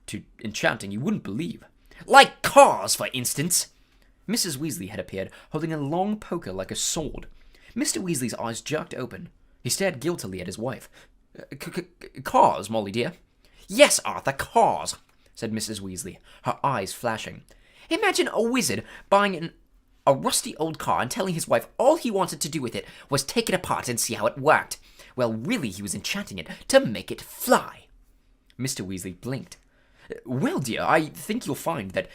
to enchanting you wouldn't believe. Like cars, for instance. Mrs. Weasley had appeared, holding a long poker like a sword. Mr. Weasley's eyes jerked open. He stared guiltily at his wife. Cars, Molly dear? Yes, Arthur, cars, said Mrs. Weasley, her eyes flashing. Imagine a wizard buying a rusty old car and telling his wife all he wanted to do with it was take it apart and see how it worked. Well, really, he was enchanting it to make it fly. Mr. Weasley blinked. Well, dear, I think you'll find that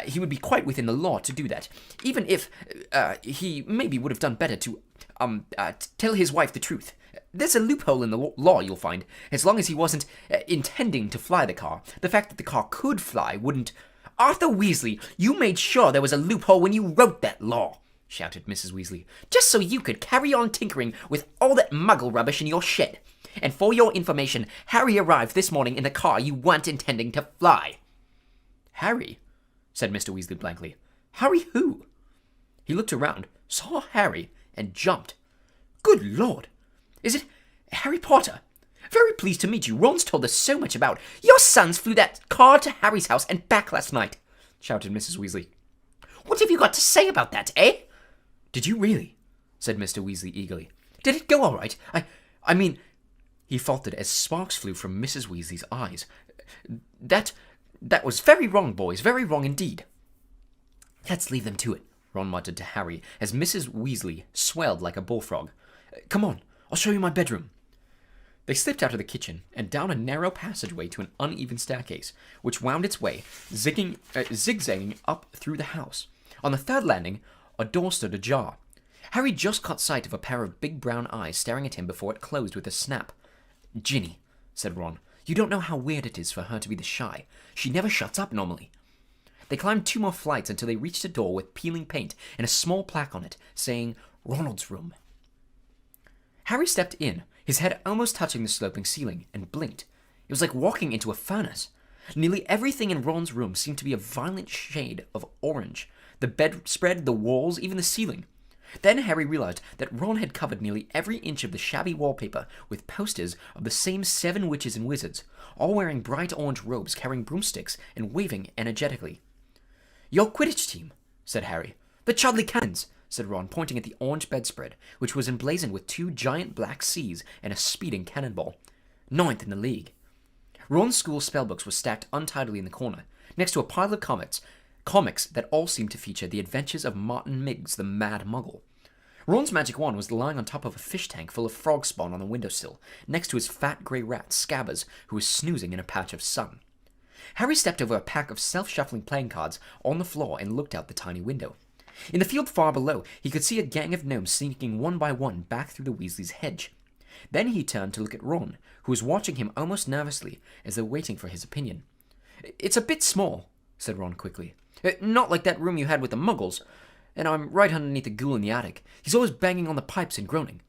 he would be quite within the law to do that, even if he maybe would have done better to tell his wife the truth. There's a loophole in the law, you'll find. As long as he wasn't intending to fly the car, the fact that the car could fly wouldn't Arthur Weasley, you made sure there was a loophole when you wrote that law, shouted Mrs. Weasley, just so you could carry on tinkering with all that muggle rubbish in your shed. And for your information, Harry arrived this morning in the car you weren't intending to fly. Harry? Said Mr. Weasley blankly. Harry who? He looked around, saw Harry, and jumped. Good Lord! Is it Harry Potter? Very pleased to meet you. Ron's told us so much about. Your sons flew that car to Harry's house and back last night, shouted Mrs. Weasley. What have you got to say about that, eh? Did you really? Said Mr. Weasley eagerly. Did it go all right? I mean... He faltered as sparks flew from Mrs. Weasley's eyes. That was very wrong, boys, very wrong indeed. Let's leave them to it, Ron muttered to Harry as Mrs. Weasley swelled like a bullfrog. Come on, I'll show you my bedroom. They slipped out of the kitchen and down a narrow passageway to an uneven staircase, which wound its way, zigzagging up through the house. On the third landing, a door stood ajar. Harry just caught sight of a pair of big brown eyes staring at him before it closed with a snap. Ginny, said Ron, you don't know how weird it is for her to be this shy. She never shuts up normally. They climbed 2 more flights until they reached a door with peeling paint and a small plaque on it saying, Ronald's room. Harry stepped in, his head almost touching the sloping ceiling, and blinked. It was like walking into a furnace. Nearly everything in Ron's room seemed to be a violent shade of orange. The bedspread, the walls, even the ceiling. Then Harry realized that Ron had covered nearly every inch of the shabby wallpaper with posters of the same 7 witches and wizards, all wearing bright orange robes, carrying broomsticks, and waving energetically. Your Quidditch team, said Harry. The Chudley Cannons, said Ron, pointing at the orange bedspread, which was emblazoned with 2 giant black C's and a speeding cannonball. 9th in the league. Ron's school spellbooks were stacked untidily in the corner, next to a pile of comics that all seemed to feature the adventures of Martin Miggs, the Mad Muggle. Ron's magic wand was lying on top of a fish tank full of frog spawn on the windowsill, next to his fat grey rat, Scabbers, who was snoozing in a patch of sun. Harry stepped over a pack of self-shuffling playing cards on the floor and looked out the tiny window. In the field far below, he could see a gang of gnomes sneaking one by one back through the Weasley's hedge. Then he turned to look at Ron, who was watching him almost nervously as though waiting for his opinion. It's a bit small, said Ron quickly. Not like that room you had with the Muggles. And I'm right underneath the ghoul in the attic. He's always banging on the pipes and groaning.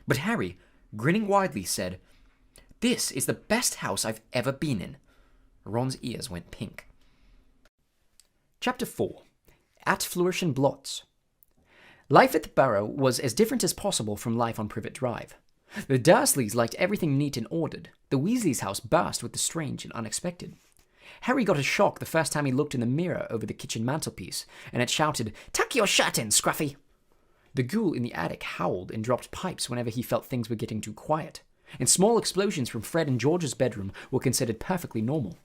But Harry, grinning widely, said, This is the best house I've ever been in. Ron's ears went pink. Chapter 4. At Flourish and Blots. Life at the Burrow was as different as possible from life on Privet Drive. The Dursleys liked everything neat and ordered. The Weasleys' house burst with the strange and unexpected. Harry got a shock the first time he looked in the mirror over the kitchen mantelpiece, and it shouted, Tuck your shirt in, Scruffy! The ghoul in the attic howled and dropped pipes whenever he felt things were getting too quiet, and small explosions from Fred and George's bedroom were considered perfectly normal.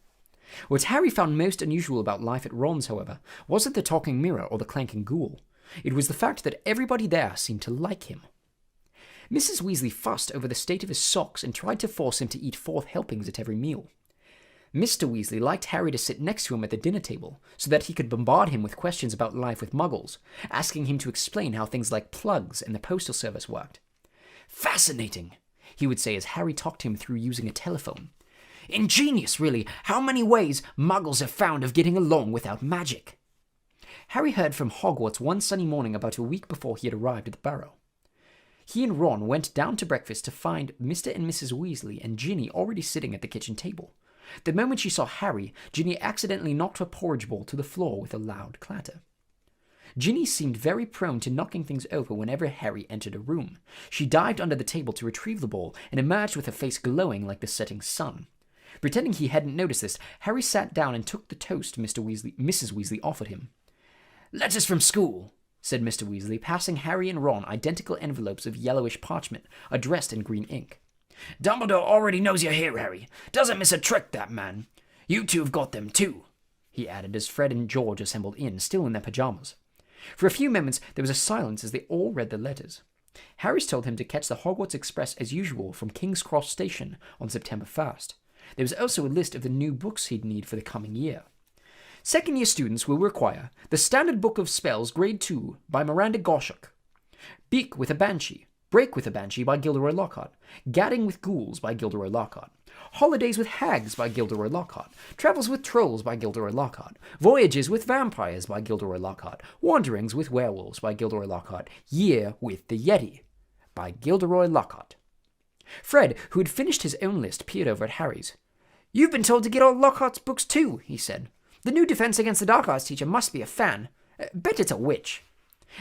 What Harry found most unusual about life at Ron's, however, wasn't the talking mirror or the clanking ghoul. It was the fact that everybody there seemed to like him. Mrs. Weasley fussed over the state of his socks and tried to force him to eat 4 helpings at every meal. Mr. Weasley liked Harry to sit next to him at the dinner table so that he could bombard him with questions about life with Muggles, asking him to explain how things like plugs and the postal service worked. Fascinating, he would say as Harry talked him through using a telephone. Ingenious, really, how many ways Muggles have found of getting along without magic. Harry heard from Hogwarts one sunny morning about a week before he had arrived at the Burrow. He and Ron went down to breakfast to find Mr. and Mrs. Weasley and Ginny already sitting at the kitchen table. The moment she saw Harry, Ginny accidentally knocked her porridge bowl to the floor with a loud clatter. Ginny seemed very prone to knocking things over whenever Harry entered a room. She dived under the table to retrieve the bowl and emerged with her face glowing like the setting sun. Pretending he hadn't noticed this, Harry sat down and took the toast Mrs. Weasley offered him. Letters from school, said Mr. Weasley, passing Harry and Ron identical envelopes of yellowish parchment, addressed in green ink. Dumbledore already knows you're here, Harry. Doesn't miss a trick, that man. You 2 have got them too, he added as Fred and George assembled in, still in their pajamas. For a few moments there was a silence as they all read the letters. Harris told him to catch the Hogwarts Express as usual from King's Cross Station on September 1st. There was also a list of the new books he'd need for the coming year. Second-year students will require the Standard Book of Spells Grade 2 by Miranda Goshawk, Beak with a Banshee, Break with a Banshee by Gilderoy Lockhart, Gadding with Ghouls by Gilderoy Lockhart, Holidays with Hags by Gilderoy Lockhart, Travels with Trolls by Gilderoy Lockhart, Voyages with Vampires by Gilderoy Lockhart, Wanderings with Werewolves by Gilderoy Lockhart, Year with the Yeti by Gilderoy Lockhart. Fred, who had finished his own list, peered over at Harry's. "You've been told to get all Lockhart's books too," he said. "The new Defense Against the Dark Arts teacher must be a fan. Bet it's a witch."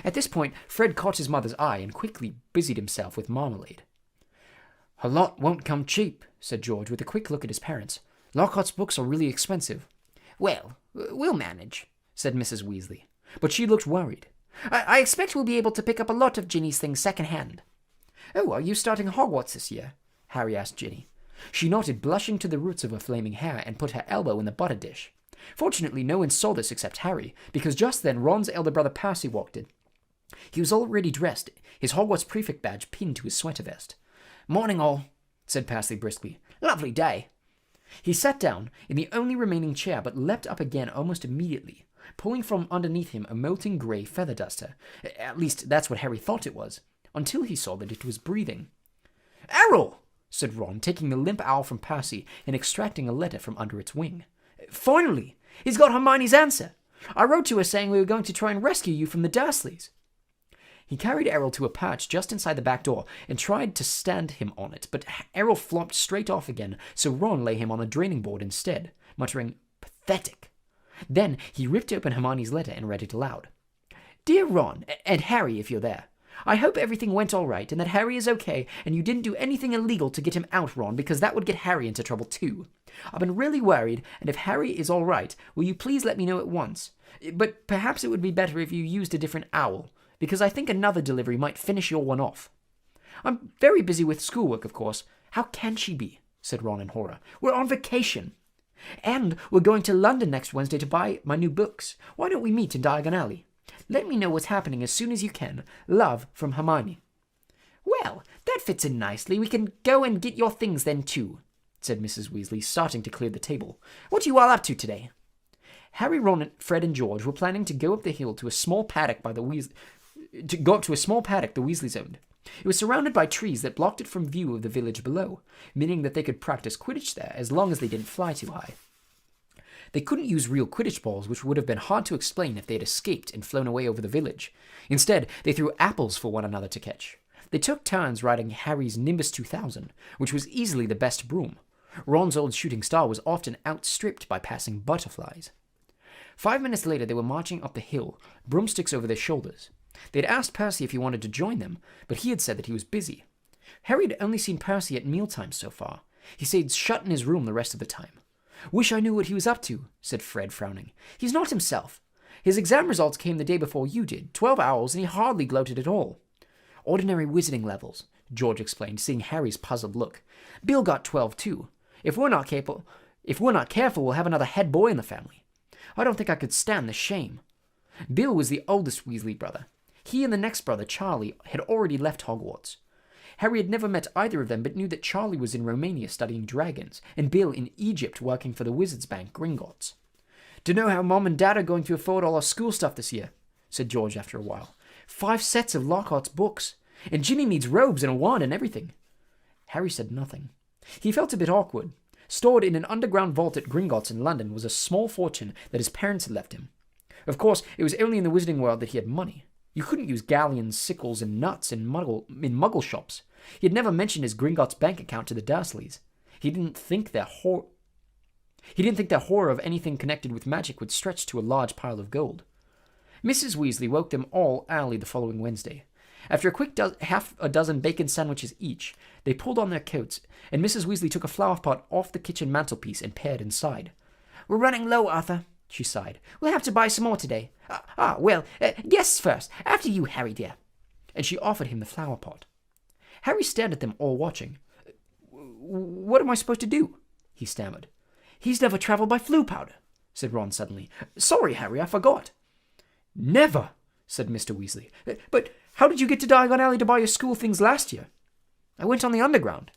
At this point, Fred caught his mother's eye and quickly busied himself with marmalade. "A lot won't come cheap," said George with a quick look at his parents. "Lockhart's books are really expensive." "Well, we'll manage," said Mrs. Weasley. But she looked worried. I expect we'll be able to pick up a lot of Ginny's things second-hand." "Oh, are you starting Hogwarts this year?" Harry asked Ginny. She nodded, blushing to the roots of her flaming hair, and put her elbow in the butter dish. Fortunately, no one saw this except Harry, because just then Ron's elder brother Percy walked in. He was already dressed, his Hogwarts prefect badge pinned to his sweater vest. "Morning, all," said Percy briskly. "Lovely day." He sat down in the only remaining chair, but leapt up again almost immediately, pulling from underneath him a molten grey feather duster. At least, that's what Harry thought it was, until he saw that it was breathing. "Errol!" said Ron, taking the limp owl from Percy and extracting a letter from under its wing. "Finally! He's got Hermione's answer! I wrote to her saying we were going to try and rescue you from the Dursleys." He carried Errol to a perch just inside the back door and tried to stand him on it, but Errol flopped straight off again, so Ron lay him on a draining board instead, muttering, "Pathetic." Then he ripped open Hermione's letter and read it aloud. "Dear Ron, and Harry if you're there, I hope everything went all right and that Harry is okay and you didn't do anything illegal to get him out, Ron, because that would get Harry into trouble too. I've been really worried, and if Harry is all right, will you please let me know at once? But perhaps it would be better if you used a different owl, because I think another delivery might finish your one off. I'm very busy with schoolwork, of course." "How can she be?" said Ron in horror. "We're on vacation. And we're going to London next Wednesday to buy my new books. Why don't we meet in Diagon Alley? Let me know what's happening as soon as you can. Love, from Hermione." "Well, that fits in nicely. We can go and get your things then too," said Mrs. Weasley, starting to clear the table. "What are you all up to today?" Harry, Ron, Fred, and George were planning to go up the hill to a small paddock the Weasleys owned. It was surrounded by trees that blocked it from view of the village below, meaning that they could practice Quidditch there as long as they didn't fly too high. They couldn't use real Quidditch balls, which would have been hard to explain if they had escaped and flown away over the village. Instead, they threw apples for one another to catch. They took turns riding Harry's Nimbus 2000, which was easily the best broom. Ron's old shooting star was often outstripped by passing butterflies. 5 minutes later, they were marching up the hill, broomsticks over their shoulders. They'd asked Percy if he wanted to join them, but he had said that he was busy. Harry had only seen Percy at mealtimes so far. He stayed shut in his room the rest of the time. "Wish I knew what he was up to," said Fred, frowning. "He's not himself. His exam results came the day before you did, 12 hours, and he hardly gloated at all." "Ordinary wizarding levels," George explained, seeing Harry's puzzled look. "Bill got 12 too. If we're not careful, we'll have another head boy in the family. I don't think I could stand the shame." Bill was the oldest Weasley brother. He and the next brother, Charlie, had already left Hogwarts. Harry had never met either of them, but knew that Charlie was in Romania studying dragons, and Bill in Egypt working for the Wizards' Bank, Gringotts. "Dunno how Mom and Dad are going to afford all our school stuff this year," said George after a while. 5 sets of Lockhart's books, and Ginny needs robes and a wand and everything." Harry said nothing. He felt a bit awkward. Stored in an underground vault at Gringotts in London was a small fortune that his parents had left him. Of course, it was only in the wizarding world that he had money. You couldn't use galleons, sickles, and nuts in muggle shops. He had never mentioned his Gringotts bank account to the Dursleys. He didn't think their horror of anything connected with magic would stretch to a large pile of gold. Mrs. Weasley woke them all early the following Wednesday. After a quick half a dozen bacon sandwiches each, they pulled on their coats, and Mrs. Weasley took a flower pot off the kitchen mantelpiece and peered inside. "We're running low, Arthur," she sighed. "We'll have to buy some more today. Guests first. After you, Harry, dear." And she offered him the flower pot. Harry stared at them all watching. "What am I supposed to do?" he stammered. "He's never travelled by Floo powder," said Ron suddenly. "Sorry, Harry, I forgot." "Never," said Mr. Weasley. "But how did you get to Diagon Alley to buy your school things last year?" "I went on the underground."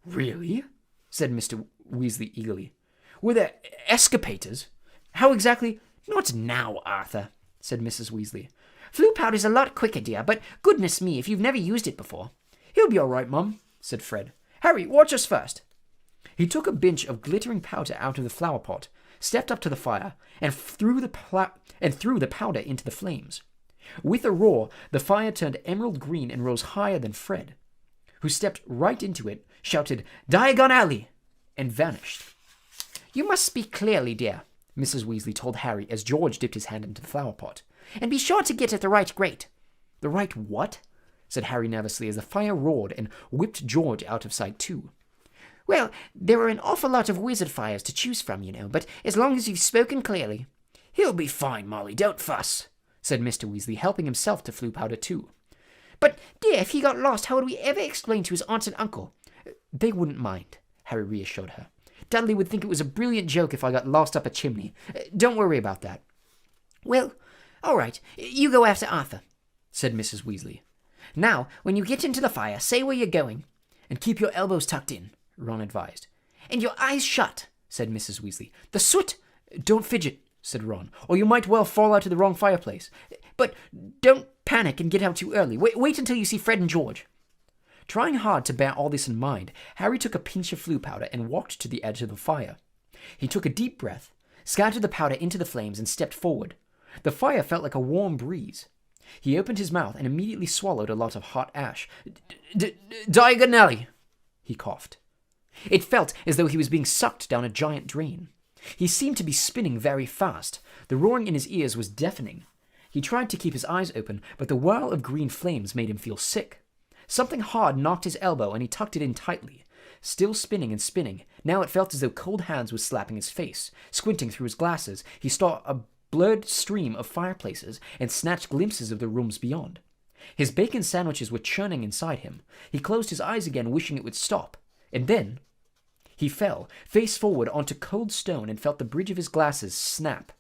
"Really?" said Mr. Weasley eagerly. "Were there escapators? How exactly—" "Not now, Arthur," said Mrs. Weasley. "Floo powder's a lot quicker, dear, but goodness me, if you've never used it before." "He'll be all right, Mum," said Fred. "Harry, watch us first." He took a pinch of glittering powder out of the flower pot, stepped up to the fire, and threw the powder into the flames. With a roar, the fire turned emerald green and rose higher than Fred, who stepped right into it, shouted, "Diagon Alley!" and vanished. "You must speak clearly, dear," Mrs. Weasley told Harry as George dipped his hand into the flower pot. "And be sure to get at the right grate." "The right what?" said Harry nervously as the fire roared and whipped George out of sight too. "Well, there are an awful lot of wizard fires to choose from, you know, but as long as you've spoken clearly." "He'll be fine, Molly, don't fuss," said Mr. Weasley, helping himself to Floo powder too. "But, dear, if he got lost, how would we ever explain to his aunt and uncle?" "They wouldn't mind," Harry reassured her. "Dudley would think it was a brilliant joke if I got lost up a chimney. Don't worry about that." "Well, all right, you go after Arthur," said Mrs. Weasley. "Now, when you get into the fire, say where you're going." "And keep your elbows tucked in," Ron advised. "And your eyes shut," said Mrs. Weasley. "The soot—" "Don't fidget," said Ron, "or you might well fall out of the wrong fireplace." "But don't panic and get out too early. Wait until you see Fred and George." Trying hard to bear all this in mind, Harry took a pinch of Floo powder and walked to the edge of the fire. He took a deep breath, scattered the powder into the flames, and stepped forward. The fire felt like a warm breeze. He opened his mouth and immediately swallowed a lot of hot ash. "Diagon Alley," he coughed. It felt as though he was being sucked down a giant drain. He seemed to be spinning very fast. The roaring in his ears was deafening. He tried to keep his eyes open, but the whirl of green flames made him feel sick. Something hard knocked his elbow, and he tucked it in tightly. Still spinning and spinning, now it felt as though cold hands were slapping his face. Squinting through his glasses, he saw a blurred stream of fireplaces and snatched glimpses of the rooms beyond. His bacon sandwiches were churning inside him. He closed his eyes again, wishing it would stop. And then he fell, face forward, onto cold stone and felt the bridge of his glasses snap.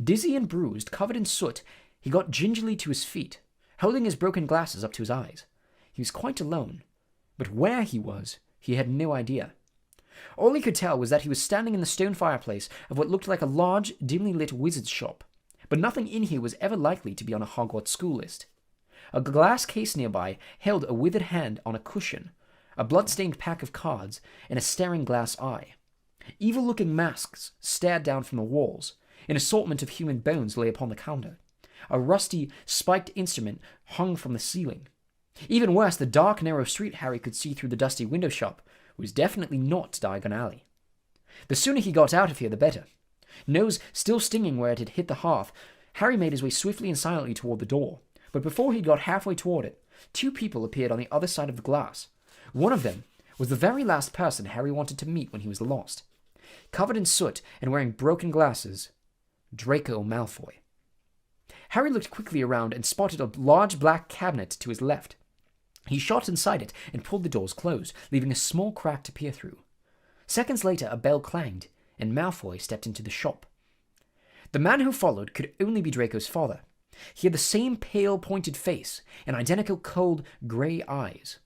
Dizzy and bruised, covered in soot, he got gingerly to his feet, holding his broken glasses up to his eyes. He was quite alone, but where he was, he had no idea. All he could tell was that he was standing in the stone fireplace of what looked like a large, dimly lit wizard's shop, but nothing in here was ever likely to be on a Hogwarts school list. A glass case nearby held a withered hand on a cushion, a blood-stained pack of cards, and a staring glass eye. Evil-looking masks stared down from the walls. An assortment of human bones lay upon the counter. A rusty, spiked instrument hung from the ceiling. Even worse, the dark, narrow street Harry could see through the dusty window shop was definitely not Diagon Alley. The sooner he got out of here, the better. Nose still stinging where it had hit the hearth, Harry made his way swiftly and silently toward the door. But before he got halfway toward it, two people appeared on the other side of the glass. One of them was the very last person Harry wanted to meet when he was lost. Covered in soot and wearing broken glasses, Draco Malfoy. Harry looked quickly around and spotted a large black cabinet to his left. He shot inside it and pulled the doors closed, leaving a small crack to peer through. Seconds later, a bell clanged, and Malfoy stepped into the shop. The man who followed could only be Draco's father. He had the same pale, pointed face and identical cold, grey eyes.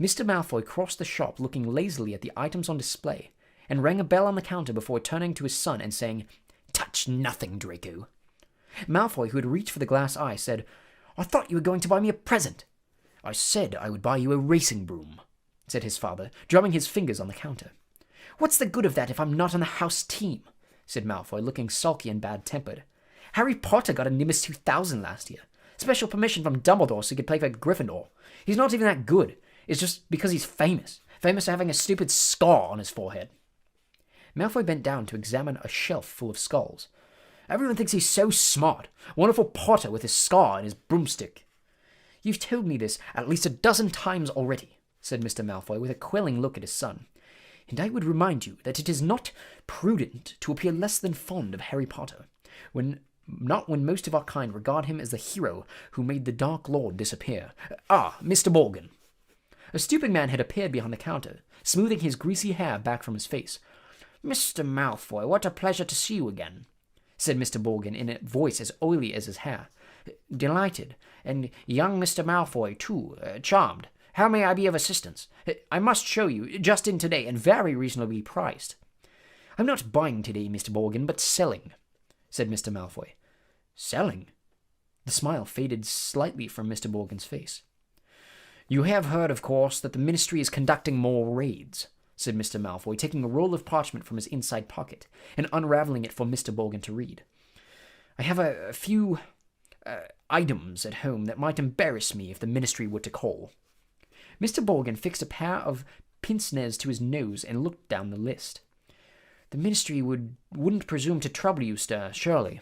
Mr. Malfoy crossed the shop, looking lazily at the items on display, and rang a bell on the counter before turning to his son and saying, "Touch nothing, Draco." Malfoy, who had reached for the glass eye, said, "I thought you were going to buy me a present." "I said I would buy you a racing broom," said his father, drumming his fingers on the counter. "What's the good of that if I'm not on the house team?" said Malfoy, looking sulky and bad-tempered. "Harry Potter got a Nimbus 2000 last year. Special permission from Dumbledore so he could play for Gryffindor. He's not even that good. It's just because he's famous. Famous for having a stupid scar on his forehead." Malfoy bent down to examine a shelf full of skulls. "Everyone thinks he's so smart. Wonderful Potter with his scar and his broomstick." "You've told me this at least a dozen times already," said Mr. Malfoy with a quelling look at his son. "And I would remind you that it is not prudent to appear less than fond of Harry Potter, not when most of our kind regard him as the hero who made the Dark Lord disappear. Ah, Mr. Morgan." A stooping man had appeared behind the counter, smoothing his greasy hair back from his face. "Mr. Malfoy, what a pleasure to see you again," said Mr. Morgan in a voice as oily as his hair. "Delighted. And young Mr. Malfoy, too. Charmed. How may I be of assistance? I must show you, just in today, and very reasonably priced." "I'm not buying today, Mr. Morgan, but selling," said Mr. Malfoy. "Selling?" The smile faded slightly from Mr. Morgan's face. "You have heard, of course, that the Ministry is conducting more raids," said Mr. Malfoy, taking a roll of parchment from his inside pocket and unraveling it for Mr. Borgin to read. "I have a few items at home that might embarrass me if the Ministry were to call." Mr. Borgin fixed a pair of pince-nez to his nose and looked down the list. "The Ministry wouldn't presume to trouble you, sir, surely?"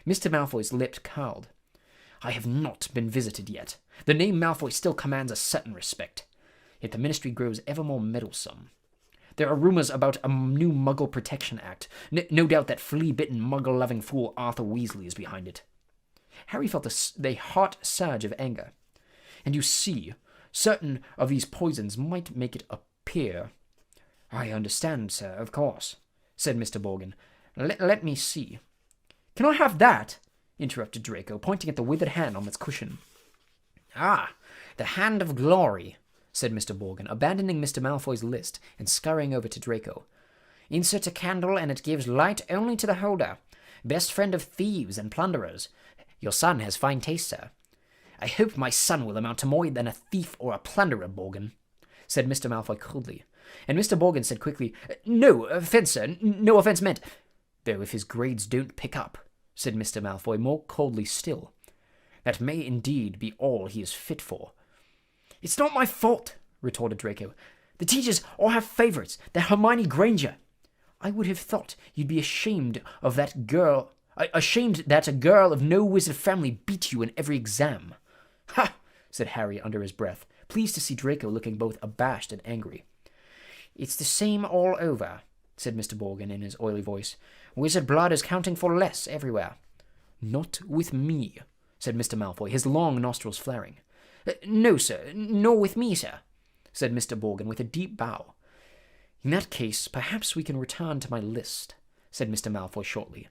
Mr. Malfoy's lips curled. "I have not been visited yet. The name Malfoy still commands a certain respect. Yet the Ministry grows ever more meddlesome. There are rumors about a new Muggle Protection Act. No doubt that flea-bitten, Muggle-loving fool Arthur Weasley is behind it." Harry felt a hot surge of anger. "And you see, certain of these poisons might make it appear—" "I understand, sir, of course," said Mr. Borgin. Let me see." "Can I have that?" interrupted Draco, pointing at the withered hand on its cushion. "Ah, the Hand of Glory," said Mr. Borgin, abandoning Mr. Malfoy's list and scurrying over to Draco. "Insert a candle and it gives light only to the holder. Best friend of thieves and plunderers. Your son has fine taste, sir." "I hope my son will amount to more than a thief or a plunderer, Borgin," said Mr. Malfoy coldly. And Mr. Borgin said quickly, "No offence, sir. No offence meant." "Though if his grades don't pick up," said Mr. Malfoy more coldly still, "that may indeed be all he is fit for." "It's not my fault," retorted Draco. "The teachers all have favourites. They're Hermione Granger. I would have thought you'd be ashamed of that girl. Ashamed that a girl of no wizard family beat you in every exam." "Ha!" said Harry under his breath, pleased to see Draco looking both abashed and angry. "It's the same all over," said Mr. Borgin in his oily voice. "Wizard blood is counting for less everywhere." "Not with me," said Mr. Malfoy, his long nostrils flaring. "No, sir, nor with me, sir," said Mr. Borgin with a deep bow. "In that case, perhaps we can return to my list," said Mr. Malfoy shortly.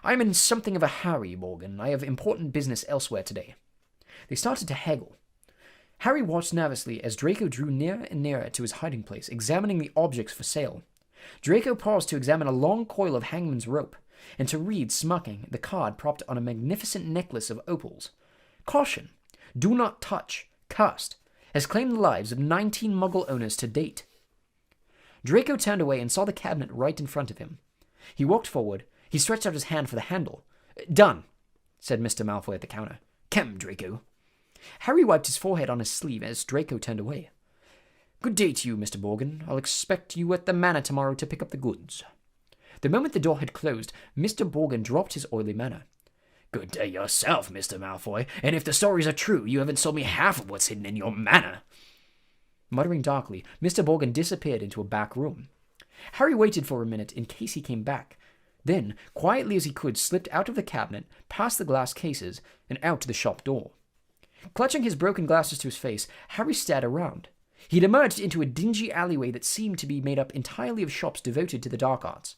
"I am in something of a hurry, Borgin. I have important business elsewhere today." They started to haggle. Harry watched nervously as Draco drew nearer and nearer to his hiding place, examining the objects for sale. Draco paused to examine a long coil of hangman's rope, and to read, smirking, the card propped on a magnificent necklace of opals. "Caution! Do not touch. Cursed. Has claimed the lives of 19 Muggle owners to date." Draco turned away and saw the cabinet right in front of him. He walked forward. He stretched out his hand for the handle. "Done," said Mr. Malfoy at the counter. "Come, Draco." Harry wiped his forehead on his sleeve as Draco turned away. "Good day to you, Mr. Borgin. I'll expect you at the manor tomorrow to pick up the goods." The moment the door had closed, Mr. Borgin dropped his oily manner. "Good day yourself, Mr. Malfoy, and if the stories are true, you haven't sold me half of what's hidden in your manor." Muttering darkly, Mr. Borgin disappeared into a back room. Harry waited for a minute in case he came back, then, quietly as he could, slipped out of the cabinet, past the glass cases, and out to the shop door. Clutching his broken glasses to his face, Harry stared around. He had emerged into a dingy alleyway that seemed to be made up entirely of shops devoted to the dark arts.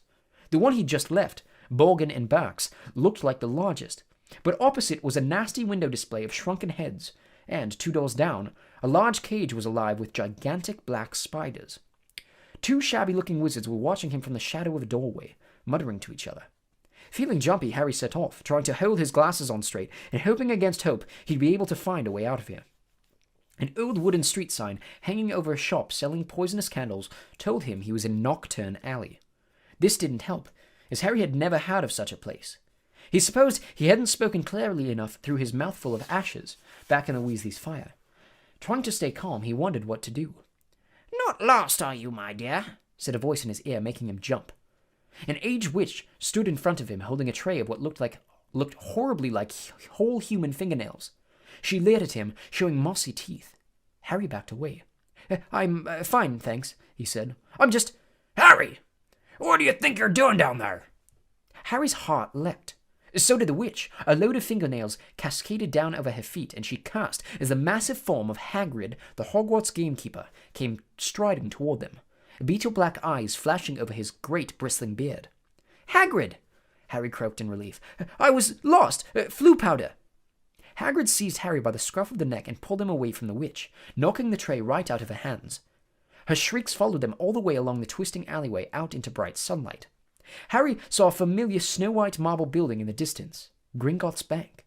The one he'd just left, Borgin and Burke's, looked like the largest, but opposite was a nasty window display of shrunken heads, and, 2 doors down, a large cage was alive with gigantic black spiders. 2 shabby-looking wizards were watching him from the shadow of a doorway, muttering to each other. Feeling jumpy, Harry set off, trying to hold his glasses on straight, and hoping against hope he'd be able to find a way out of here. An old wooden street sign hanging over a shop selling poisonous candles told him he was in Knockturn Alley. This didn't help, as Harry had never heard of such a place. He supposed he hadn't spoken clearly enough through his mouthful of ashes back in the Weasley's fire. Trying to stay calm, he wondered what to do. "Not lost, are you, my dear?" said a voice in his ear, making him jump. An aged witch stood in front of him, holding a tray of what looked horribly like whole human fingernails. She leered at him, showing mossy teeth. Harry backed away. I'm fine, thanks," he said. "I'm just—" "Harry! What do you think you're doing down there?" Harry's heart leapt. So did the witch. A load of fingernails cascaded down over her feet, and she cursed as the massive form of Hagrid, the Hogwarts gamekeeper, came striding toward them, beetle-black eyes flashing over his great bristling beard. "Hagrid!" Harry croaked in relief. "I was lost! Flu powder!" Hagrid seized Harry by the scruff of the neck and pulled him away from the witch, knocking the tray right out of her hands. Her shrieks followed them all the way along the twisting alleyway out into bright sunlight. Harry saw a familiar snow-white marble building in the distance, Gringotts Bank.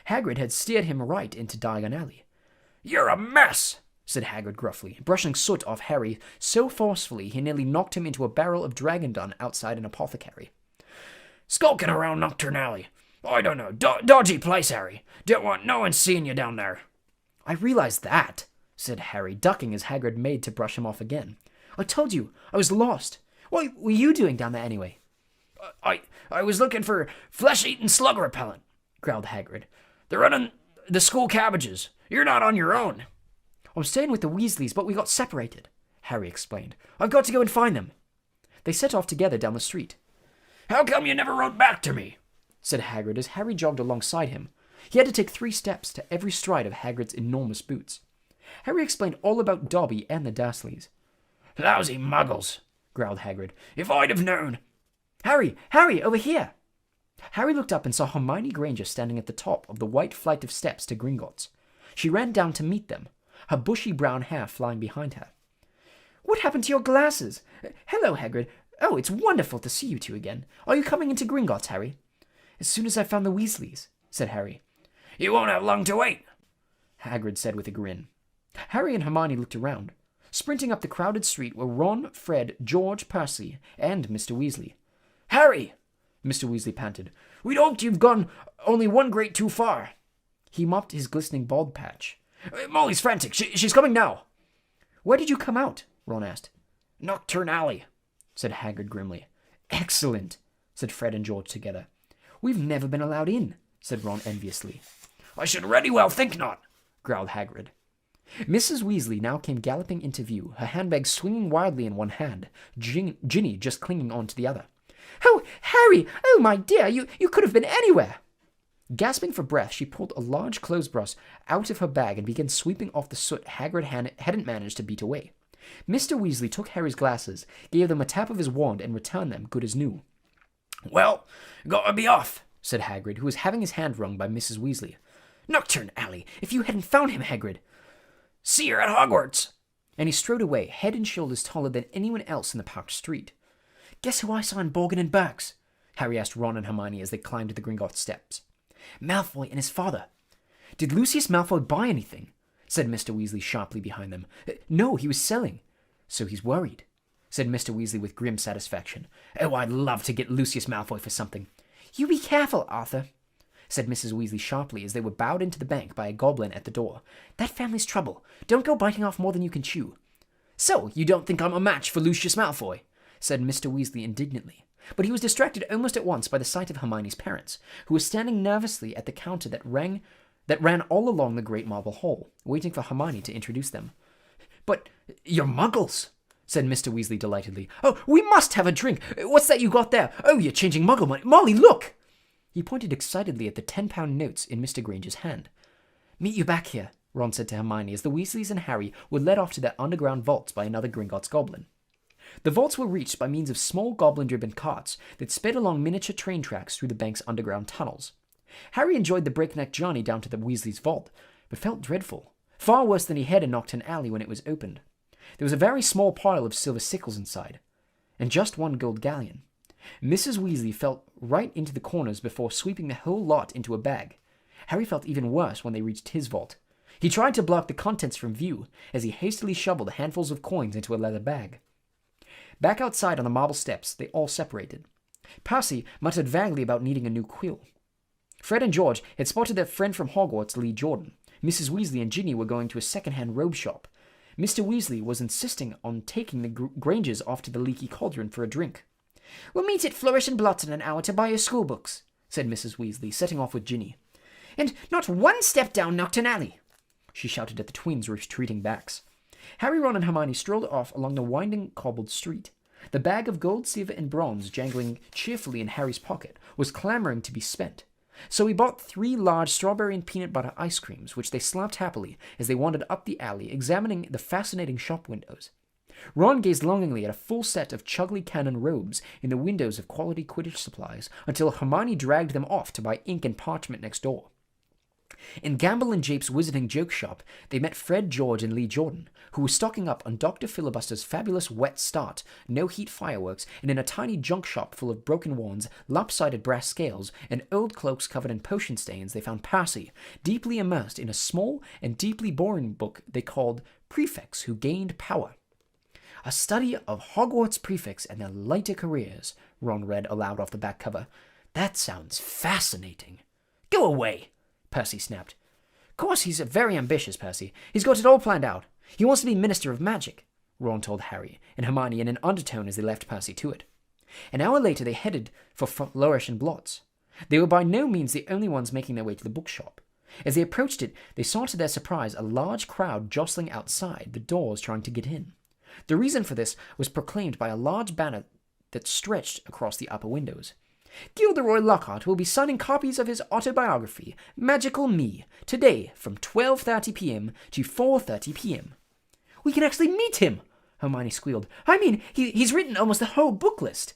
Hagrid had steered him right into Diagon Alley. "You're a mess!" said Hagrid gruffly, brushing soot off Harry so forcefully he nearly knocked him into a barrel of dragon dung outside an apothecary. Skulking around Nocturne Alley. I don't know. Dodgy place, Harry. Don't want no one seeing you down there. I realize that, said Harry, ducking as Hagrid made to brush him off again. I told you, I was lost. What were you doing down there anyway? I was looking for flesh-eating slug repellent, growled Hagrid. They're running the school cabbages. You're not on your own. I'm staying with the Weasleys, but we got separated, Harry explained. I've got to go and find them. They set off together down the street. How come you never wrote back to me? Said Hagrid as Harry jogged alongside him. He had to take 3 steps to every stride of Hagrid's enormous boots. Harry explained all about Dobby and the Dursleys. Lousy muggles, growled Hagrid. If I'd have known. Harry, over here! Harry looked up and saw Hermione Granger standing at the top of the white flight of steps to Gringotts. She ran down to meet them, her bushy brown hair flying behind her. What happened to your glasses? Hello, Hagrid. Oh, it's wonderful to see you two again. Are you coming into Gringotts, Harry? As soon as I've found the Weasleys, said Harry. You won't have long to wait, Hagrid said with a grin. Harry and Hermione looked around. Sprinting up the crowded street were Ron, Fred, George, Percy, and Mr. Weasley. Harry, Mr. Weasley panted. We'd hoped you've gone only one grade too far. He mopped his glistening bald patch. Molly's frantic. She's coming now. Where did you come out? Ron asked. Nocturne Alley, said Hagrid grimly. Excellent, said Fred and George together. We've never been allowed in, said Ron enviously. I should ready well think not, growled Hagrid. Mrs. Weasley now came galloping into view, her handbag swinging wildly in one hand, Ginny just clinging on to the other. Oh, Harry! Oh, my dear, you could have been anywhere! Gasping for breath, she pulled a large clothesbrush out of her bag and began sweeping off the soot Hagrid hadn't managed to beat away. Mr. Weasley took Harry's glasses, gave them a tap of his wand, and returned them good as new. Well, gotta be off, said Hagrid, who was having his hand wrung by Mrs. Weasley. Nocturne Alley, if you hadn't found him, Hagrid. See you at Hogwarts. And he strode away, head and shoulders taller than anyone else in the parked street. Guess who I saw in Borgin and Burke's? Harry asked Ron and Hermione as they climbed the Gringotts steps. Malfoy and his father. Did Lucius Malfoy buy anything? Said Mr. Weasley sharply behind them. No, he was selling. So he's worried, said Mr. Weasley with grim satisfaction. Oh, I'd love to get Lucius Malfoy for something. You be careful, Arthur, said Mrs. Weasley sharply as they were bowed into the bank by a goblin at the door. That family's trouble. Don't go biting off more than you can chew. So, you don't think I'm a match for Lucius Malfoy? Said Mr. Weasley indignantly. But he was distracted almost at once by the sight of Hermione's parents, who were standing nervously at the counter that ran all along the great marble hall, waiting for Hermione to introduce them. But you're muggles, said Mr. Weasley delightedly. Oh, we must have a drink. What's that you got there? Oh, you're changing muggle money. Molly, look! He pointed excitedly at the 10-pound notes in Mr. Granger's hand. Meet you back here, Ron said to Hermione as the Weasleys and Harry were led off to their underground vaults by another Gringotts goblin. The vaults were reached by means of small goblin-driven carts that sped along miniature train tracks through the bank's underground tunnels. Harry enjoyed the breakneck journey down to the Weasleys' vault, but felt dreadful, far worse than he had in Nocturne Alley when it was opened. There was a very small pile of silver sickles inside, and just one gold galleon. Mrs. Weasley felt right into the corners before sweeping the whole lot into a bag. Harry felt even worse when they reached his vault. He tried to block the contents from view as he hastily shoveled handfuls of coins into a leather bag. Back outside on the marble steps, they all separated. Percy muttered vaguely about needing a new quill. Fred and George had spotted their friend from Hogwarts, Lee Jordan. Mrs. Weasley and Ginny were going to a second-hand robe shop. Mr. Weasley was insisting on taking the Grangers off to the Leaky Cauldron for a drink. We'll meet at Flourish and Blot in an hour to buy your schoolbooks, said Mrs. Weasley, setting off with Ginny. And not one step down Nocturne Alley, she shouted at the twins' retreating backs. Harry, Ron, and Hermione strolled off along the winding cobbled street. The bag of gold, silver, and bronze jangling cheerfully in Harry's pocket was clamoring to be spent. So he bought 3 large strawberry and peanut butter ice creams, which they slapped happily as they wandered up the alley, examining the fascinating shop windows. Ron gazed longingly at a full set of Chuggly Cannon robes in the windows of Quality Quidditch Supplies, until Hermione dragged them off to buy ink and parchment next door. In Gamble and Jape's Wizarding Joke Shop, they met Fred, George, and Lee Jordan, who were stocking up on Dr. Filibuster's fabulous wet start, no-heat fireworks, and in a tiny junk shop full of broken wands, lopsided brass scales, and old cloaks covered in potion stains, they found Percy, deeply immersed in a small and deeply boring book they called prefects who gained power. A study of Hogwarts prefects and their later careers, Ron read aloud off the back cover. That sounds fascinating. Go away, Percy snapped. Of course, he's very ambitious, Percy. He's got it all planned out. He wants to be Minister of Magic, Ron told Harry and Hermione in an undertone as they left Percy to it. An hour later, they headed for Flourish and Blotts. They were by no means the only ones making their way to the bookshop. As they approached it, they saw to their surprise a large crowd jostling outside the doors trying to get in. The reason for this was proclaimed by a large banner that stretched across the upper windows. Gilderoy Lockhart will be signing copies of his autobiography, Magical Me, today from 12:30 p.m. to 4:30 p.m. We can actually meet him, Hermione squealed. I mean, he's written almost the whole book list.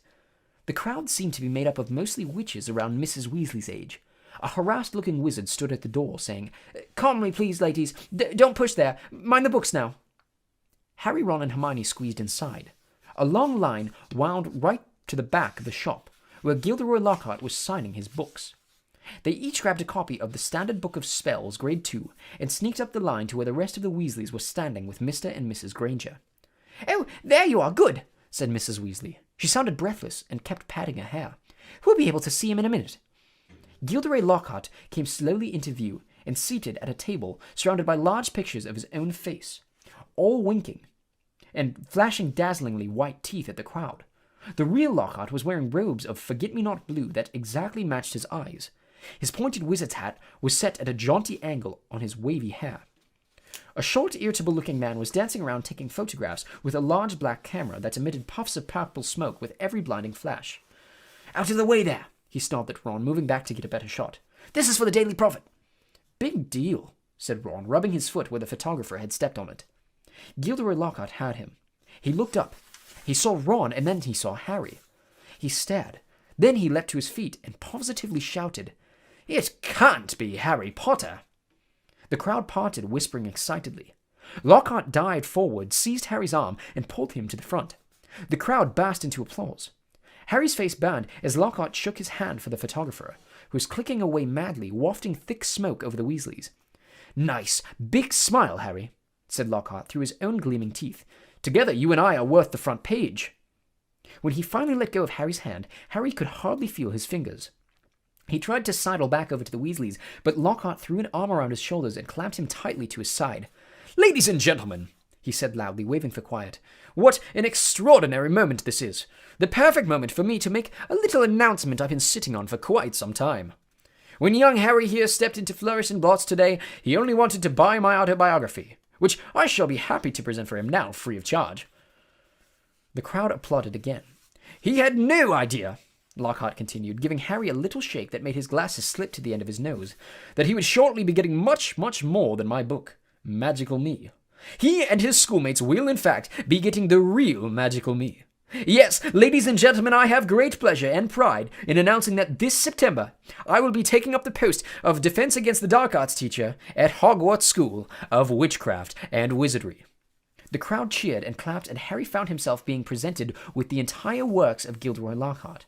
The crowd seemed to be made up of mostly witches around Mrs. Weasley's age. A harassed-looking wizard stood at the door, saying, Calmly, please, ladies. Don't push there. Mind the books now. Harry, Ron, and Hermione squeezed inside. A long line wound right to the back of the shop, where Gilderoy Lockhart was signing his books. They each grabbed a copy of the Standard Book of Spells, Grade 2, and sneaked up the line to where the rest of the Weasleys were standing with Mr. and Mrs. Granger. Oh, there you are, good, said Mrs. Weasley. She sounded breathless and kept patting her hair. We'll be able to see him in a minute. Gilderoy Lockhart came slowly into view and seated at a table surrounded by large pictures of his own face, all winking and flashing dazzlingly white teeth at the crowd. The real Lockhart was wearing robes of forget-me-not blue that exactly matched his eyes. His pointed wizard's hat was set at a jaunty angle on his wavy hair. A short, irritable-looking man was dancing around taking photographs with a large black camera that emitted puffs of purple smoke with every blinding flash. Out of the way there, he snarled at Ron, moving back to get a better shot. This is for the Daily Prophet. Big deal, said Ron, rubbing his foot where the photographer had stepped on it. Gilderoy Lockhart heard him. He looked up. He saw Ron, and then he saw Harry. He stared. Then he leapt to his feet and positively shouted, It can't be Harry Potter. The crowd parted, whispering excitedly. Lockhart dived forward, seized Harry's arm, and pulled him to the front. The crowd burst into applause. Harry's face burned as Lockhart shook his hand for the photographer, who was clicking away madly, wafting thick smoke over the Weasleys. Nice, big smile, Harry, said Lockhart through his own gleaming teeth. Together, you and I are worth the front page. When he finally let go of Harry's hand, Harry could hardly feel his fingers. He tried to sidle back over to the Weasleys, but Lockhart threw an arm around his shoulders and clamped him tightly to his side. Ladies and gentlemen, he said loudly, waving for quiet, what an extraordinary moment this is. The perfect moment for me to make a little announcement I've been sitting on for quite some time. When young Harry here stepped into Flourish and Blotts today, he only wanted to buy my autobiography, which I shall be happy to present for him now, free of charge. The crowd applauded again. He had no idea, Lockhart continued, giving Harry a little shake that made his glasses slip to the end of his nose, that he would shortly be getting much, much more than my book, Magical Me. He and his schoolmates will, in fact, be getting the real Magical Me. Yes, ladies and gentlemen, I have great pleasure and pride in announcing that this September I will be taking up the post of Defense Against the Dark Arts teacher at Hogwarts School of Witchcraft and Wizardry. The crowd cheered and clapped, and Harry found himself being presented with the entire works of Gilderoy Lockhart.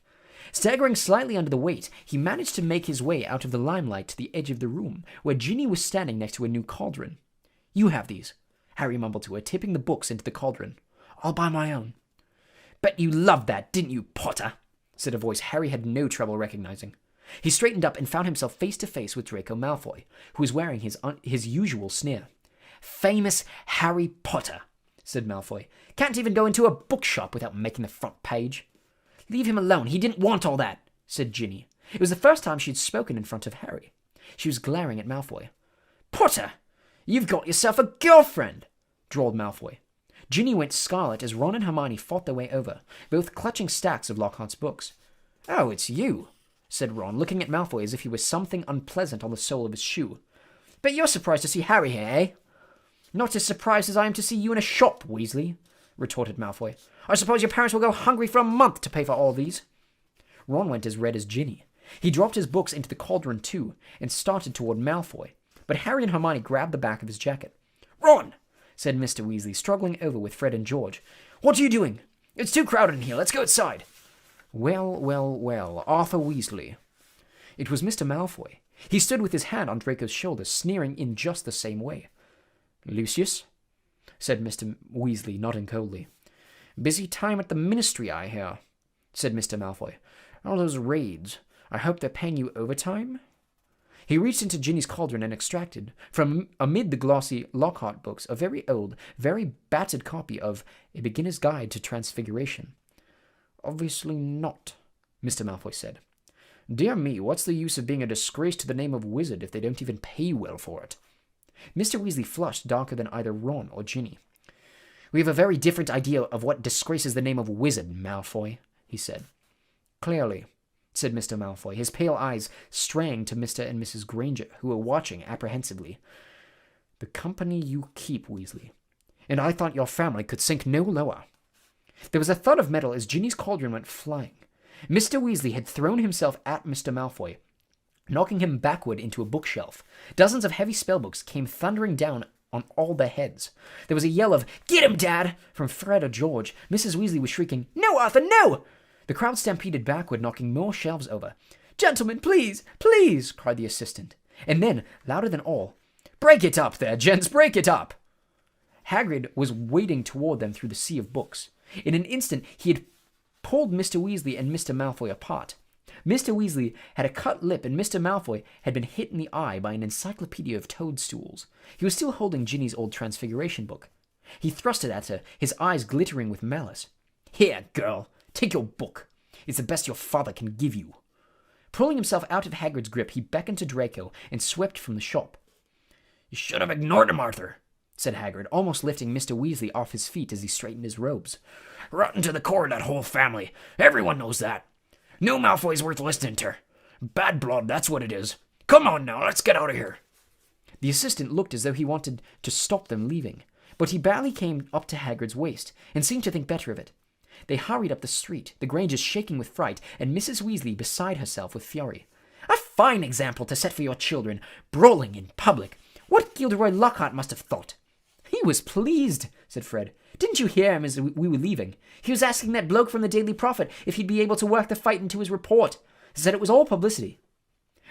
Staggering slightly under the weight, he managed to make his way out of the limelight to the edge of the room, where Ginny was standing next to a new cauldron. You have these, Harry mumbled to her, tipping the books into the cauldron. I'll buy my own. Bet you loved that, didn't you, Potter? Said a voice Harry had no trouble recognizing. He straightened up and found himself face to face with Draco Malfoy, who was wearing his usual sneer. Famous Harry Potter, said Malfoy. Can't even go into a bookshop without making the front page. Leave him alone, he didn't want all that, said Ginny. It was the first time she'd spoken in front of Harry. She was glaring at Malfoy. Potter, you've got yourself a girlfriend, drawled Malfoy. Ginny went scarlet as Ron and Hermione fought their way over, both clutching stacks of Lockhart's books. Oh, it's you, said Ron, looking at Malfoy as if he was something unpleasant on the sole of his shoe. Bet you're surprised to see Harry here, eh? Not as surprised as I am to see you in a shop, Weasley, retorted Malfoy. I suppose your parents will go hungry for a month to pay for all these. Ron went as red as Ginny. He dropped his books into the cauldron too, and started toward Malfoy, but Harry and Hermione grabbed the back of his jacket. Ron, said Mr. Weasley, struggling over with Fred and George. What are you doing? It's too crowded in here. Let's go outside. Well, Arthur Weasley. It was Mr. Malfoy. He stood with his hand on Draco's shoulder, sneering in just the same way. Lucius? said Mr. Weasley, nodding coldly. Busy time at the ministry, I hear, said Mr. Malfoy. All those raids. I hope they're paying you overtime? He reached into Ginny's cauldron and extracted, from amid the glossy Lockhart books, a very old, very battered copy of A Beginner's Guide to Transfiguration. Obviously not, Mr. Malfoy said. Dear me, what's the use of being a disgrace to the name of wizard if they don't even pay well for it? Mr. Weasley flushed darker than either Ron or Ginny. We have a very different idea of what disgraces the name of wizard, Malfoy, he said. Clearly, said Mr. Malfoy, his pale eyes straying to Mr. and Mrs. Granger, who were watching apprehensively. The company you keep, Weasley. And I thought your family could sink no lower. There was a thud of metal as Ginny's cauldron went flying. Mr. Weasley had thrown himself at Mr. Malfoy, knocking him backward into a bookshelf. Dozens of heavy spellbooks came thundering down on all their heads. There was a yell of, "Get him, Dad!" from Fred or George. Mrs. Weasley was shrieking, "No, Arthur, no!" The crowd stampeded backward, knocking more shelves over. "Gentlemen, please, please!" cried the assistant. And then, louder than all, "Break it up there, gents, break it up!" Hagrid was wading toward them through the sea of books. In an instant, he had pulled Mr. Weasley and Mr. Malfoy apart. Mr. Weasley had a cut lip, and Mr. Malfoy had been hit in the eye by an encyclopedia of toadstools. He was still holding Ginny's old Transfiguration book. He thrust it at her, his eyes glittering with malice. "Here, girl, take your book. It's the best your father can give you." Pulling himself out of Hagrid's grip, he beckoned to Draco and swept from the shop. "You should have ignored him, Arthur," said Hagrid, almost lifting Mr. Weasley off his feet as he straightened his robes. "Rotten to the core, that whole family. Everyone knows that. No Malfoy's worth listening to. Bad blood, that's what it is. Come on now, let's get out of here." The assistant looked as though he wanted to stop them leaving, but he barely came up to Hagrid's waist and seemed to think better of it. They hurried up the street, the Grangers shaking with fright, and Mrs. Weasley beside herself with fury. "A fine example to set for your children, brawling in public. What Gilderoy Lockhart must have thought." "He was pleased," said Fred. "Didn't you hear him as we were leaving? He was asking that bloke from the Daily Prophet if he'd be able to work the fight into his report. He said it was all publicity."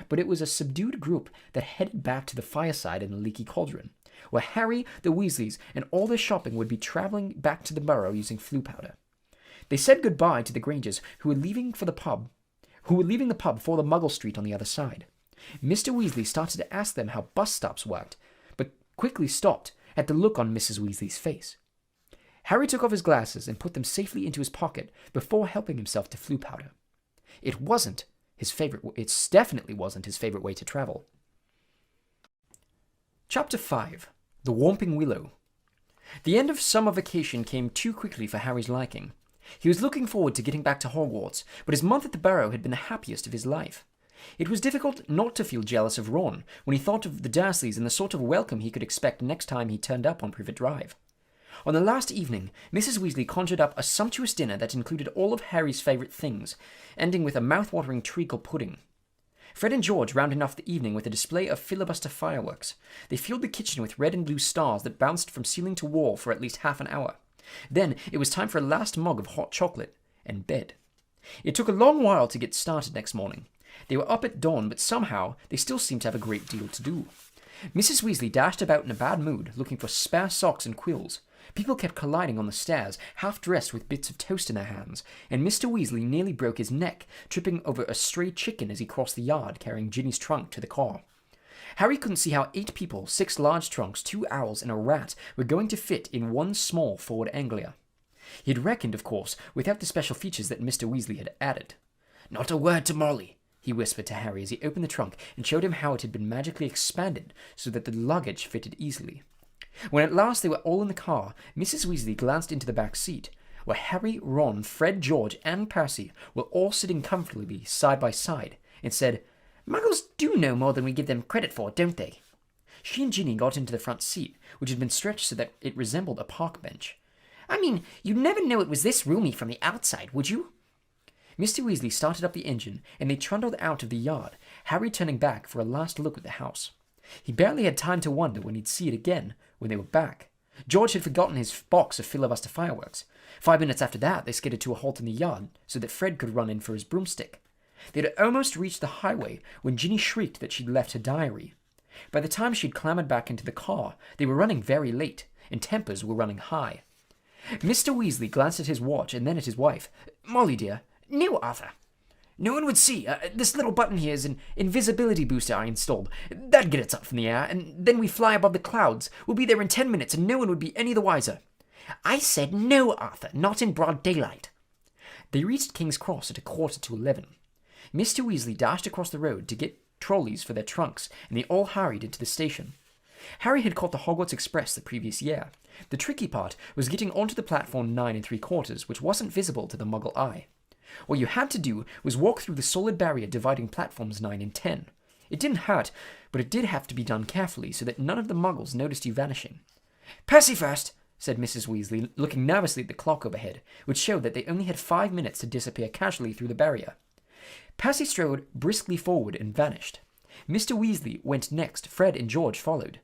But it was a subdued group that headed back to the fireside in the Leaky Cauldron, where Harry, the Weasleys, and all their shopping would be travelling back to the Burrow using Floo powder. They said goodbye to the Grangers, who were leaving the pub for the Muggle Street on the other side. Mr. Weasley started to ask them how bus stops worked, but quickly stopped at the look on Mrs. Weasley's face. Harry took off his glasses and put them safely into his pocket before helping himself to Floo powder. It definitely wasn't his favorite way to travel. Chapter 5. The Whomping Willow. The end of summer vacation came too quickly for Harry's liking. He was looking forward to getting back to Hogwarts, but his month at the Burrow had been the happiest of his life. It was difficult not to feel jealous of Ron when he thought of the Dursleys and the sort of welcome he could expect next time he turned up on Privet Drive. On the last evening, Mrs. Weasley conjured up a sumptuous dinner that included all of Harry's favourite things, ending with a mouth-watering treacle pudding. Fred and George rounded off the evening with a display of filibuster fireworks. They filled the kitchen with red and blue stars that bounced from ceiling to wall for at least half an hour. Then it was time for a last mug of hot chocolate and bed. It took a long while to get started next morning. They were up at dawn, but somehow they still seemed to have a great deal to do. Mrs. Weasley dashed about in a bad mood, looking for spare socks and quills. People kept colliding on the stairs, half-dressed with bits of toast in their hands, and Mr. Weasley nearly broke his neck, tripping over a stray chicken as he crossed the yard, carrying Ginny's trunk to the car. Harry couldn't see how 8 people, 6 large trunks, 2 owls, and a rat were going to fit in one small forward anglia. He had reckoned, of course, without the special features that Mr. Weasley had added. "Not a word to Molly," he whispered to Harry as he opened the trunk and showed him how it had been magically expanded so that the luggage fitted easily. When at last they were all in the car, Mrs. Weasley glanced into the back seat, where Harry, Ron, Fred, George, and Percy were all sitting comfortably side by side, and said, "Muggles do know more than we give them credit for, don't they?" She and Ginny got into the front seat, which had been stretched so that it resembled a park bench. "I mean, you'd never know it was this roomy from the outside, would you?" Mr. Weasley started up the engine, and they trundled out of the yard, Harry turning back for a last look at the house. He barely had time to wonder when he'd see it again when they were back. George had forgotten his box of filibuster fireworks. 5 minutes after that, they skidded to a halt in the yard so that Fred could run in for his broomstick. They had almost reached the highway when Ginny shrieked that she'd left her diary. By the time she'd clambered back into the car, they were running very late, and tempers were running high. Mr. Weasley glanced at his watch and then at his wife. "Molly, dear." "No, Arthur." "No one would see. This little button here is an invisibility booster I installed. That'd get us up from the air, and then we fly above the clouds. We'll be there in 10 minutes, and no one would be any the wiser." "I said no, Arthur, not in broad daylight." They reached King's Cross at 11:15. Mr. Weasley dashed across the road to get trolleys for their trunks, and they all hurried into the station. Harry had caught the Hogwarts Express the previous year. The tricky part was getting onto the platform 9 3/4, which wasn't visible to the Muggle eye. What you had to do was walk through the solid barrier dividing platforms 9 and 10. It didn't hurt, but it did have to be done carefully so that none of the Muggles noticed you vanishing. "Percy first," said Mrs. Weasley, looking nervously at the clock overhead, which showed that they only had 5 minutes to disappear casually through the barrier. Percy strode briskly forward and vanished. Mr. Weasley went next. Fred and George followed.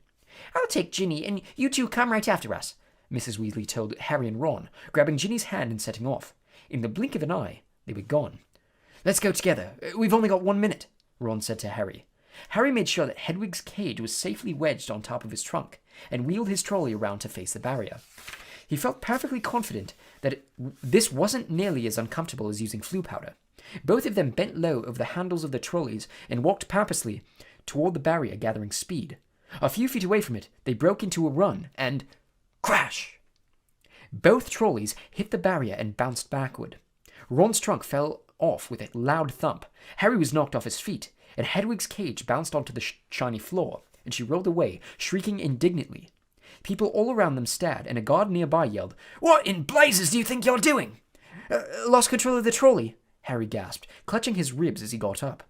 "I'll take Ginny, and you two come right after us," Mrs. Weasley told Harry and Ron, grabbing Ginny's hand and setting off. In the blink of an eye, they were gone. "Let's go together. We've only got 1 minute," Ron said to Harry. Harry made sure that Hedwig's cage was safely wedged on top of his trunk and wheeled his trolley around to face the barrier. He felt perfectly confident that this wasn't nearly as uncomfortable as using Floo powder. Both of them bent low over the handles of the trolleys and walked purposely toward the barrier, gathering speed. A few feet away from it, they broke into a run, and crash! Both trolleys hit the barrier and bounced backward. Ron's trunk fell off with a loud thump. Harry was knocked off his feet, and Hedwig's cage bounced onto the shiny floor, and she rolled away, shrieking indignantly. People all around them stared, and a guard nearby yelled, "What in blazes do you think you're doing?" Lost control of the trolley," Harry gasped, clutching his ribs as he got up.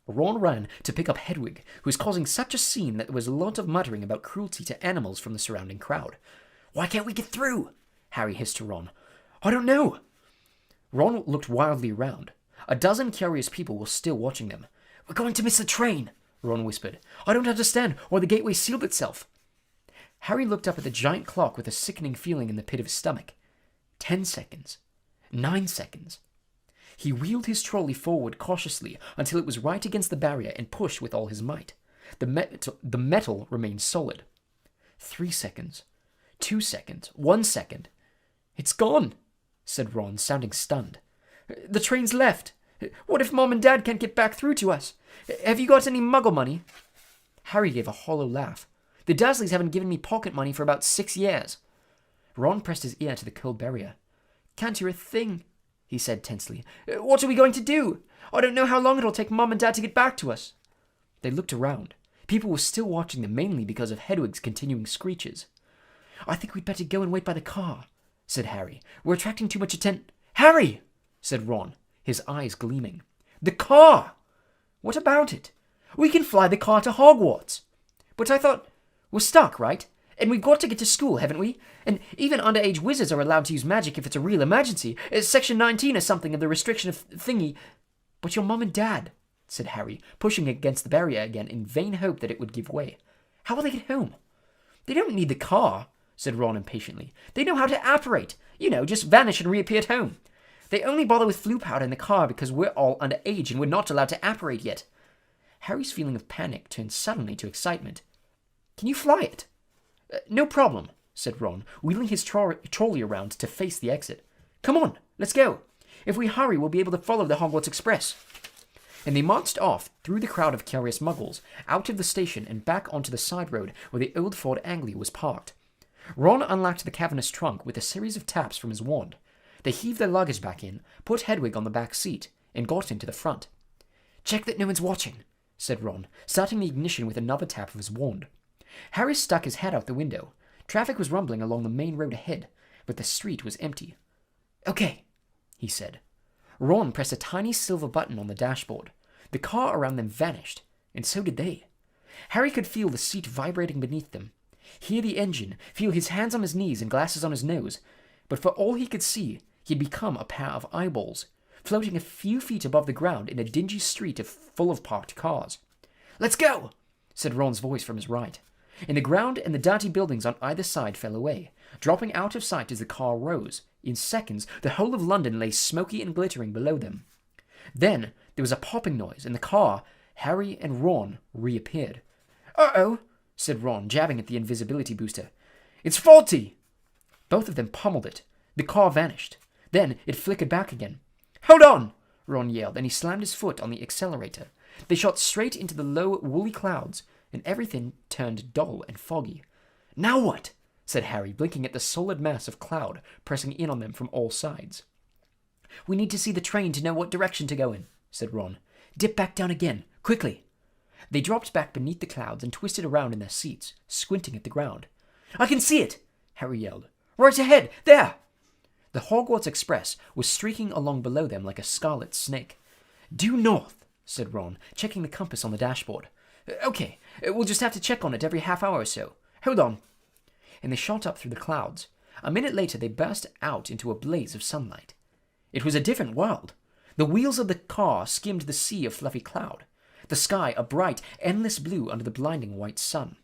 Ron ran to pick up Hedwig, who was causing such a scene that there was a lot of muttering about cruelty to animals from the surrounding crowd. "Why can't we get through?" Harry hissed to Ron. "I don't know." Ron looked wildly around. A dozen curious people were still watching them. "We're going to miss the train," Ron whispered. "I don't understand why the gateway sealed itself." Harry looked up at the giant clock with a sickening feeling in the pit of his stomach. 10 seconds. 9 seconds. He wheeled his trolley forward cautiously until it was right against the barrier and pushed with all his might. The metal remained solid. 3 seconds. 2 seconds. 1 second. "It's gone," said Ron, sounding stunned. "The train's left. What if Mom and Dad can't get back through to us? Have you got any Muggle money?" Harry gave a hollow laugh. "The Dursleys haven't given me pocket money for about 6 years." Ron pressed his ear to the cold barrier. "Can't hear a thing," he said tensely. "What are we going to do? I don't know how long it'll take Mom and Dad to get back to us." They looked around. People were still watching them, mainly because of Hedwig's continuing screeches. "I think we'd better go and wait by the car," said Harry. "We're attracting too much attention." "Harry!" said Ron, his eyes gleaming. "The car! What about it? We can fly the car to Hogwarts." "But I thought... We're stuck, right? And we've got to get to school, haven't we? And even underage wizards are allowed to use magic if it's a real emergency. Section 19 or something of the restriction of thingy." "But your mum and dad," said Harry, pushing against the barrier again in vain hope that it would give way. "How will they get home?" "They don't need the car," said Ron impatiently. "They know how to apparate. Just vanish and reappear at home. They only bother with Floo powder in the car because we're all underage and we're not allowed to apparate yet." Harry's feeling of panic turned suddenly to excitement. "Can you fly it?" "No problem," said Ron, wheeling his trolley around to face the exit. "Come on, let's go. If we hurry, we'll be able to follow the Hogwarts Express." And they marched off through the crowd of curious Muggles, out of the station and back onto the side road where the old Ford Anglia was parked. Ron unlocked the cavernous trunk with a series of taps from his wand. They heaved their luggage back in, put Hedwig on the back seat, and got into the front. "Check that no one's watching," said Ron, starting the ignition with another tap of his wand. Harry stuck his head out the window. Traffic was rumbling along the main road ahead, but the street was empty. "Okay," he said. Ron pressed a tiny silver button on the dashboard. The car around them vanished, and so did they. Harry could feel the seat vibrating beneath them, hear the engine, feel his hands on his knees and glasses on his nose, but for all he could see, he had become a pair of eyeballs, floating a few feet above the ground in a dingy street full of parked cars. "Let's go," said Ron's voice from his right. And the ground and the dirty buildings on either side fell away, dropping out of sight as the car rose. In seconds, the whole of London lay smoky and glittering below them. Then there was a popping noise, and the car, Harry and Ron, reappeared. "Uh-oh," said Ron, jabbing at the invisibility booster. It's faulty! Both of them pummeled it. The car vanished. Then it flickered back again. Hold on! Ron yelled, and he slammed his foot on the accelerator. They shot straight into the low, woolly clouds, and everything turned dull and foggy. Now what? Said Harry, blinking at the solid mass of cloud pressing in on them from all sides. We need to see the train to know what direction to go in, said Ron. Dip back down again, quickly. They dropped back beneath the clouds and twisted around in their seats, squinting at the ground. I can see it! Harry yelled. Right ahead! There! The Hogwarts Express was streaking along below them like a scarlet snake. Due north, said Ron, checking the compass on the dashboard. Okay, we'll just have to check on it every half hour or so. Hold on. And they shot up through the clouds. A minute later, they burst out into a blaze of sunlight. It was a different world. The wheels of the car skimmed the sea of fluffy cloud. The sky a bright, endless blue under the blinding white sun.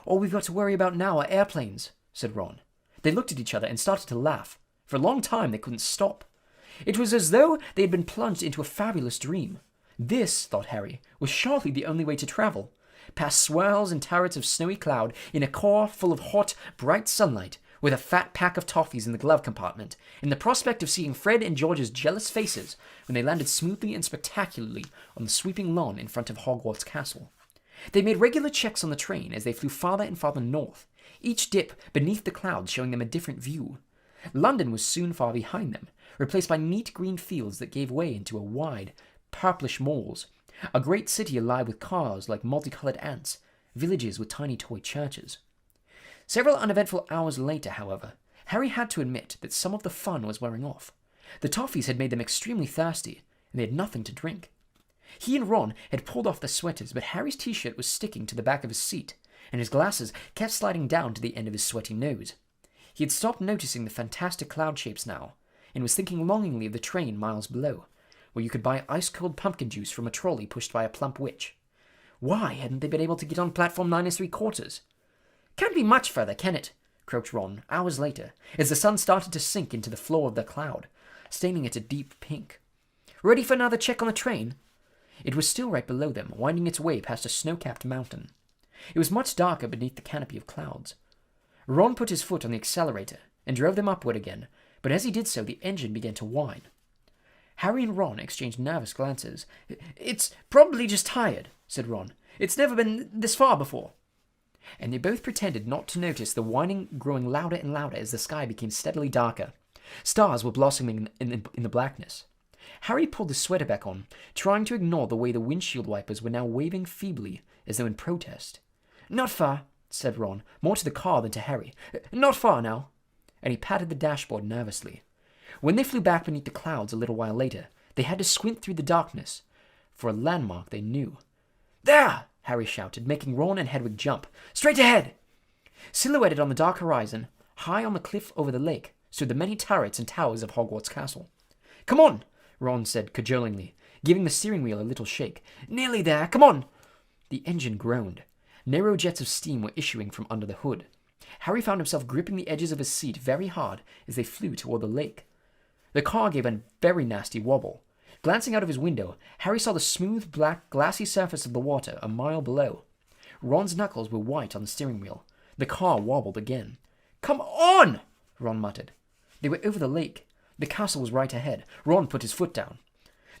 All we've got to worry about now are airplanes, said Ron. They looked at each other and started to laugh. For a long time, they couldn't stop. It was as though they had been plunged into a fabulous dream. This, thought Harry, was surely the only way to travel. Past swirls and turrets of snowy cloud, in a car full of hot, bright sunlight, with a fat pack of toffees in the glove compartment, and the prospect of seeing Fred and George's jealous faces when they landed smoothly and spectacularly on the sweeping lawn in front of Hogwarts Castle. They made regular checks on the train as they flew farther and farther north, each dip beneath the clouds showing them a different view. London was soon far behind them, replaced by neat green fields that gave way into a wide, purplish malls, a great city alive with cars like multicolored ants, villages with tiny toy churches. Several uneventful hours later, however, Harry had to admit that some of the fun was wearing off. The toffees had made them extremely thirsty, and they had nothing to drink. He and Ron had pulled off their sweaters, but Harry's t-shirt was sticking to the back of his seat, and his glasses kept sliding down to the end of his sweaty nose. He had stopped noticing the fantastic cloud shapes now, and was thinking longingly of the train miles below, where you could buy ice-cold pumpkin juice from a trolley pushed by a plump witch. Why hadn't they been able to get on platform 9 3/4? Can't be much further, can it? Croaked Ron, hours later, as the sun started to sink into the floor of the cloud, staining it a deep pink. Ready for another check on the train? It was still right below them, winding its way past a snow-capped mountain. It was much darker beneath the canopy of clouds. Ron put his foot on the accelerator and drove them upward again, but as he did so, the engine began to whine. Harry and Ron exchanged nervous glances. It's probably just tired, said Ron. It's never been this far before. And they both pretended not to notice the whining growing louder and louder as the sky became steadily darker. Stars were blossoming in the blackness. Harry pulled his sweater back on, trying to ignore the way the windshield wipers were now waving feebly, as though in protest. Not far, said Ron, more to the car than to Harry. Not far now. And he patted the dashboard nervously. When they flew back beneath the clouds a little while later, they had to squint through the darkness for a landmark they knew. There! Harry shouted, making Ron and Hedwig jump. Straight ahead! Silhouetted on the dark horizon, high on the cliff over the lake, stood the many turrets and towers of Hogwarts Castle. Come on, Ron said cajolingly, giving the steering wheel a little shake. Nearly there, come on! The engine groaned. Narrow jets of steam were issuing from under the hood. Harry found himself gripping the edges of his seat very hard as they flew toward the lake. The car gave a very nasty wobble. Glancing out of his window, Harry saw the smooth, black, glassy surface of the water a mile below. Ron's knuckles were white on the steering wheel. The car wobbled again. Come on! Ron muttered. They were over the lake. The castle was right ahead. Ron put his foot down.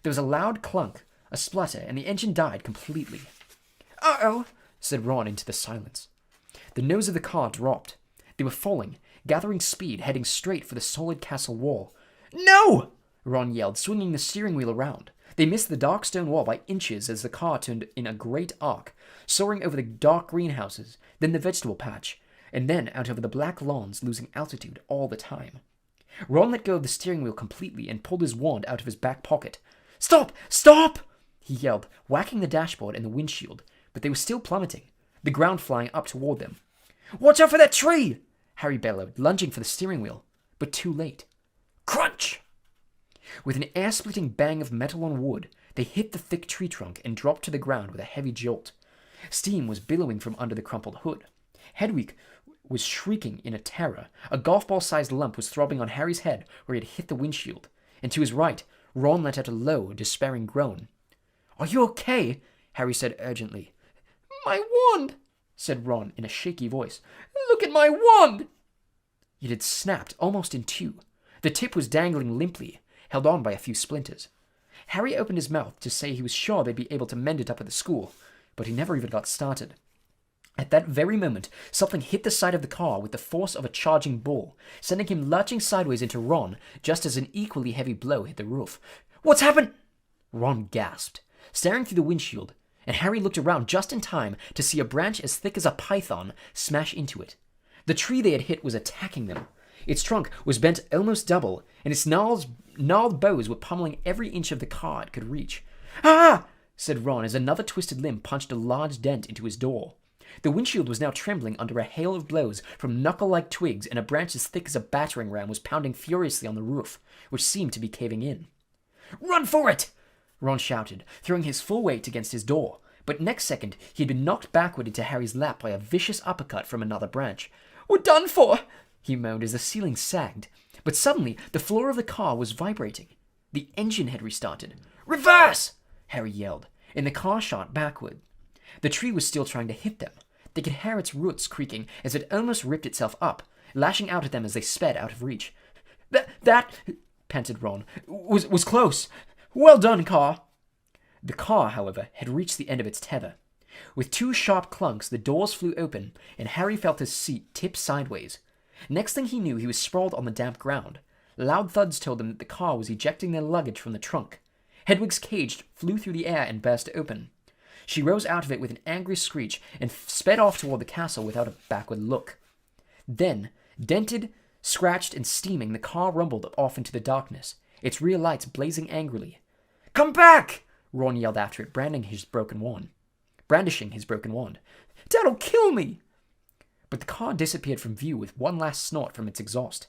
There was a loud clunk, a splutter, and the engine died completely. Uh-oh, said Ron into the silence. The nose of the car dropped. They were falling, gathering speed, heading straight for the solid castle wall. No! Ron yelled, swinging the steering wheel around. They missed the dark stone wall by inches as the car turned in a great arc, soaring over the dark greenhouses, then the vegetable patch, and then out over the black lawns, losing altitude all the time. Ron let go of the steering wheel completely and pulled his wand out of his back pocket. Stop! Stop! He yelled, whacking the dashboard and the windshield, but they were still plummeting, the ground flying up toward them. Watch out for that tree! Harry bellowed, lunging for the steering wheel, but too late. Crunch! With an air-splitting bang of metal on wood, they hit the thick tree trunk and dropped to the ground with a heavy jolt. Steam was billowing from under the crumpled hood. Hedwig was shrieking in a terror. A golf ball-sized lump was throbbing on Harry's head where he had hit the windshield, and to his right, Ron let out a low, despairing groan. Are you okay? Harry said urgently. My wand! said Ron in a shaky voice. "Look at my wand!" It had snapped almost in two. The tip was dangling limply, held on by a few splinters. Harry opened his mouth to say he was sure they'd be able to mend it up at the school, but he never even got started. At that very moment, something hit the side of the car with the force of a charging bull, sending him lurching sideways into Ron just as an equally heavy blow hit the roof. "What's happened?" Ron gasped, staring through the windshield, and Harry looked around just in time to see a branch as thick as a python smash into it. The tree they had hit was attacking them. Its trunk was bent almost double, and its gnarled boughs were pummeling every inch of the car it could reach. "Ah!" said Ron as another twisted limb punched a large dent into his door. The windshield was now trembling under a hail of blows from knuckle-like twigs, and a branch as thick as a battering ram was pounding furiously on the roof, which seemed to be caving in. "Run for it!" Ron shouted, throwing his full weight against his door, but next second he had been knocked backward into Harry's lap by a vicious uppercut from another branch. "We're done for!" he moaned as the ceiling sagged, but suddenly the floor of the car was vibrating. The engine had restarted. "Reverse!" Harry yelled, and the car shot backward. The tree was still trying to hit them. They could hear its roots creaking as it almost ripped itself up, lashing out at them as they sped out of reach. That panted Ron, was close. Well done, car." The car, however, had reached the end of its tether. With two sharp clunks, the doors flew open, and Harry felt his seat tip sideways. Next thing he knew, he was sprawled on the damp ground. Loud thuds told them that the car was ejecting their luggage from the trunk. Hedwig's cage flew through the air and burst open. She rose out of it with an angry screech and sped off toward the castle without a backward look. Then, dented, scratched, and steaming, the car rumbled off into the darkness, its rear lights blazing angrily. "Come back!" Ron yelled after it, brandishing his broken wand. "Dad'll kill me!" But the car disappeared from view with one last snort from its exhaust.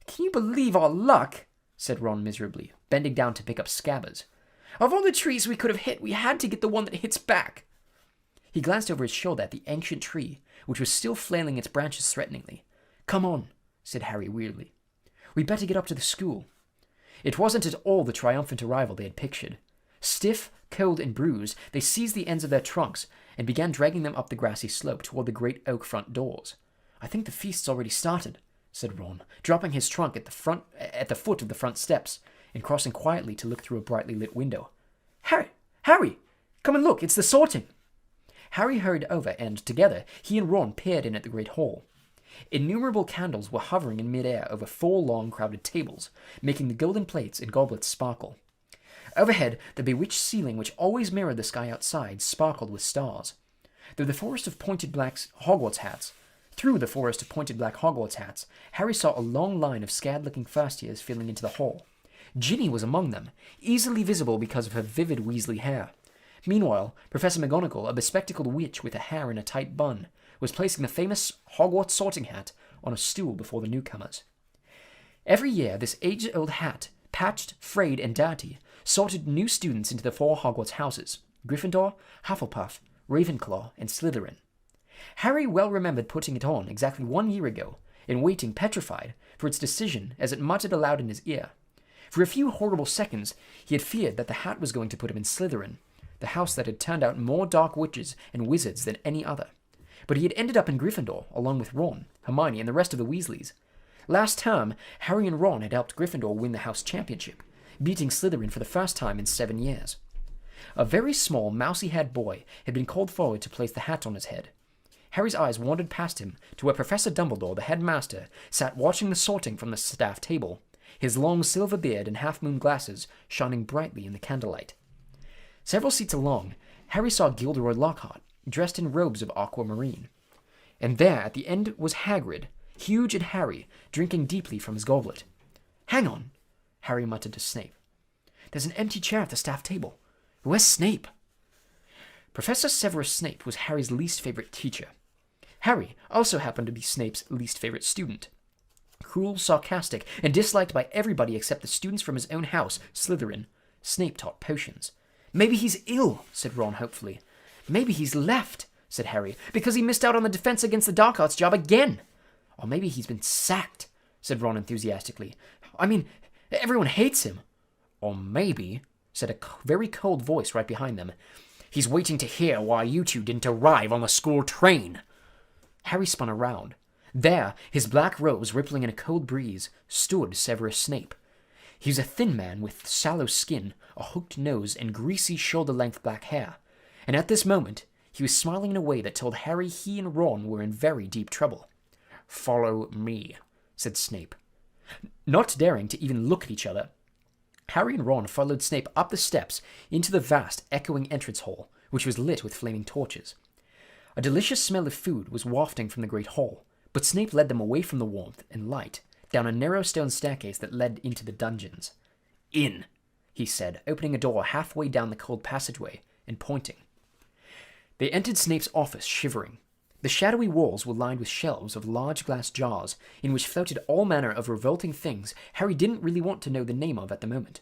"Can you believe our luck?" said Ron miserably, bending down to pick up Scabbers. "Of all the trees we could have hit, we had to get the one that hits back." He glanced over his shoulder at the ancient tree, which was still flailing its branches threateningly. "Come on," said Harry weirdly. "We'd better get up to the school." It wasn't at all the triumphant arrival they had pictured. Stiff, cold, and bruised, they seized the ends of their trunks and began dragging them up the grassy slope toward the great oak front doors. "I think the feast's already started," said Ron, dropping his trunk at the foot of the front steps and crossing quietly to look through a brightly lit window. Harry! Come and look, it's the sorting!" Harry hurried over, and, together, he and Ron peered in at the great hall. Innumerable candles were hovering in mid-air over 4 long, crowded tables, making the golden plates and goblets sparkle. Overhead, the bewitched ceiling, which always mirrored the sky outside, sparkled with stars. Through the forest of pointed black Hogwarts hats, Harry saw a long line of scared-looking first-years filing into the hall. Ginny was among them, easily visible because of her vivid Weasley hair. Meanwhile, Professor McGonagall, a bespectacled witch with a hair in a tight bun, was placing the famous Hogwarts sorting hat on a stool before the newcomers. Every year, this age-old hat, patched, frayed, and dirty, sorted new students into the 4 Hogwarts houses: Gryffindor, Hufflepuff, Ravenclaw, and Slytherin. Harry well remembered putting it on exactly 1 year ago, and waiting petrified for its decision as it muttered aloud in his ear. For a few horrible seconds, he had feared that the hat was going to put him in Slytherin, the house that had turned out more dark witches and wizards than any other. But he had ended up in Gryffindor, along with Ron, Hermione, and the rest of the Weasleys. Last term, Harry and Ron had helped Gryffindor win the house championship, beating Slytherin for the first time in 7 years. A very small, mousy-haired boy had been called forward to place the hat on his head. Harry's eyes wandered past him to where Professor Dumbledore, the headmaster, sat watching the sorting from the staff table, his long silver beard and half-moon glasses shining brightly in the candlelight. Several seats along, Harry saw Gilderoy Lockhart, dressed in robes of aquamarine. And there, at the end, was Hagrid, huge and hairy, drinking deeply from his goblet. "Hang on," Harry muttered to Snape. "There's an empty chair at the staff table. Where's Snape?" Professor Severus Snape was Harry's least favorite teacher. Harry also happened to be Snape's least favorite student. Cruel, sarcastic, and disliked by everybody except the students from his own house, Slytherin, Snape taught potions. "Maybe he's ill," said Ron hopefully. "Maybe he's left," said Harry, "because he missed out on the defense against the Dark Arts job again. Or maybe he's been sacked," said Ron enthusiastically. "I mean, everyone hates him." "Or maybe," said a very cold voice right behind them, He's waiting to hear why you two didn't arrive on the school train." Harry spun around. There, his black robes rippling in a cold breeze, stood Severus Snape. He was a thin man with sallow skin, a hooked nose, and greasy shoulder-length black hair. And at this moment, he was smiling in a way that told Harry he and Ron were in very deep trouble. "Follow me," said Snape. Not daring to even look at each other, Harry and Ron followed Snape up the steps into the vast, echoing entrance hall, which was lit with flaming torches. A delicious smell of food was wafting from the great hall, but Snape led them away from the warmth and light, down a narrow stone staircase that led into the dungeons. "In," he said, opening a door halfway down the cold passageway and pointing. They entered Snape's office, shivering. The shadowy walls were lined with shelves of large glass jars in which floated all manner of revolting things Harry didn't really want to know the name of at the moment.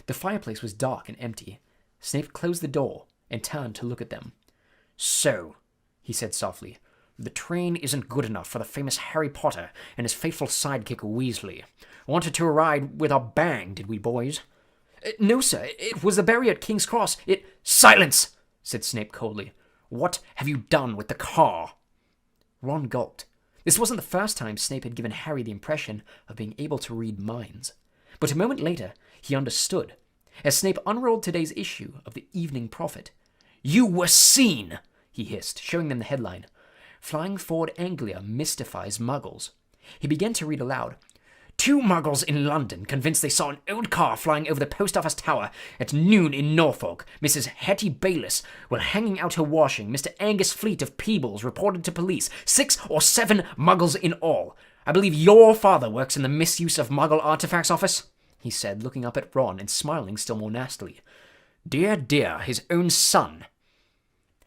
The fireplace was dark and empty. Snape closed the door and turned to look at them. "So," he said softly, "the train isn't good enough for the famous Harry Potter and his faithful sidekick Weasley. Wanted to ride with a bang, did we, boys?" No, sir. It was the barrier at King's Cross. "Silence!" said Snape coldly. "What have you done with the car?" Ron gulped. This wasn't the first time Snape had given Harry the impression of being able to read minds. But a moment later, he understood, as Snape unrolled today's issue of the Evening Prophet. "You were seen!" he hissed, showing them the headline. Flying Forward Anglia mystifies Muggles. He began to read aloud. "Two Muggles in London convinced they saw an old car flying over the post office tower at noon in Norfolk. Mrs. Hetty Bayliss, while hanging out her washing. Mr. Angus Fleet of Peebles reported to police. 6 or 7 Muggles in all. I believe your father works in the misuse of Muggle artifacts office," he said, looking up at Ron and smiling still more nastily. "Dear, dear, his own son."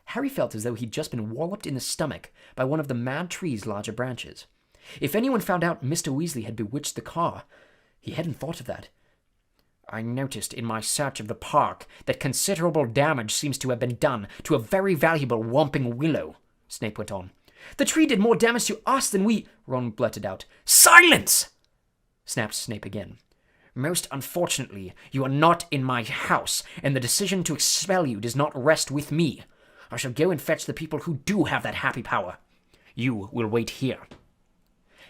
Harry felt as though he'd just been walloped in the stomach by one of the mad tree's larger branches. If anyone found out Mr. Weasley had bewitched the car, he hadn't thought of that. "I noticed in my search of the park that considerable damage seems to have been done to a very valuable Whomping Willow," Snape went on. "The tree did more damage to us than we—" Ron blurted out. "Silence!" snapped Snape again. "Most unfortunately, you are not in my house, and the decision to expel you does not rest with me. I shall go and fetch the people who do have that happy power. You will wait here."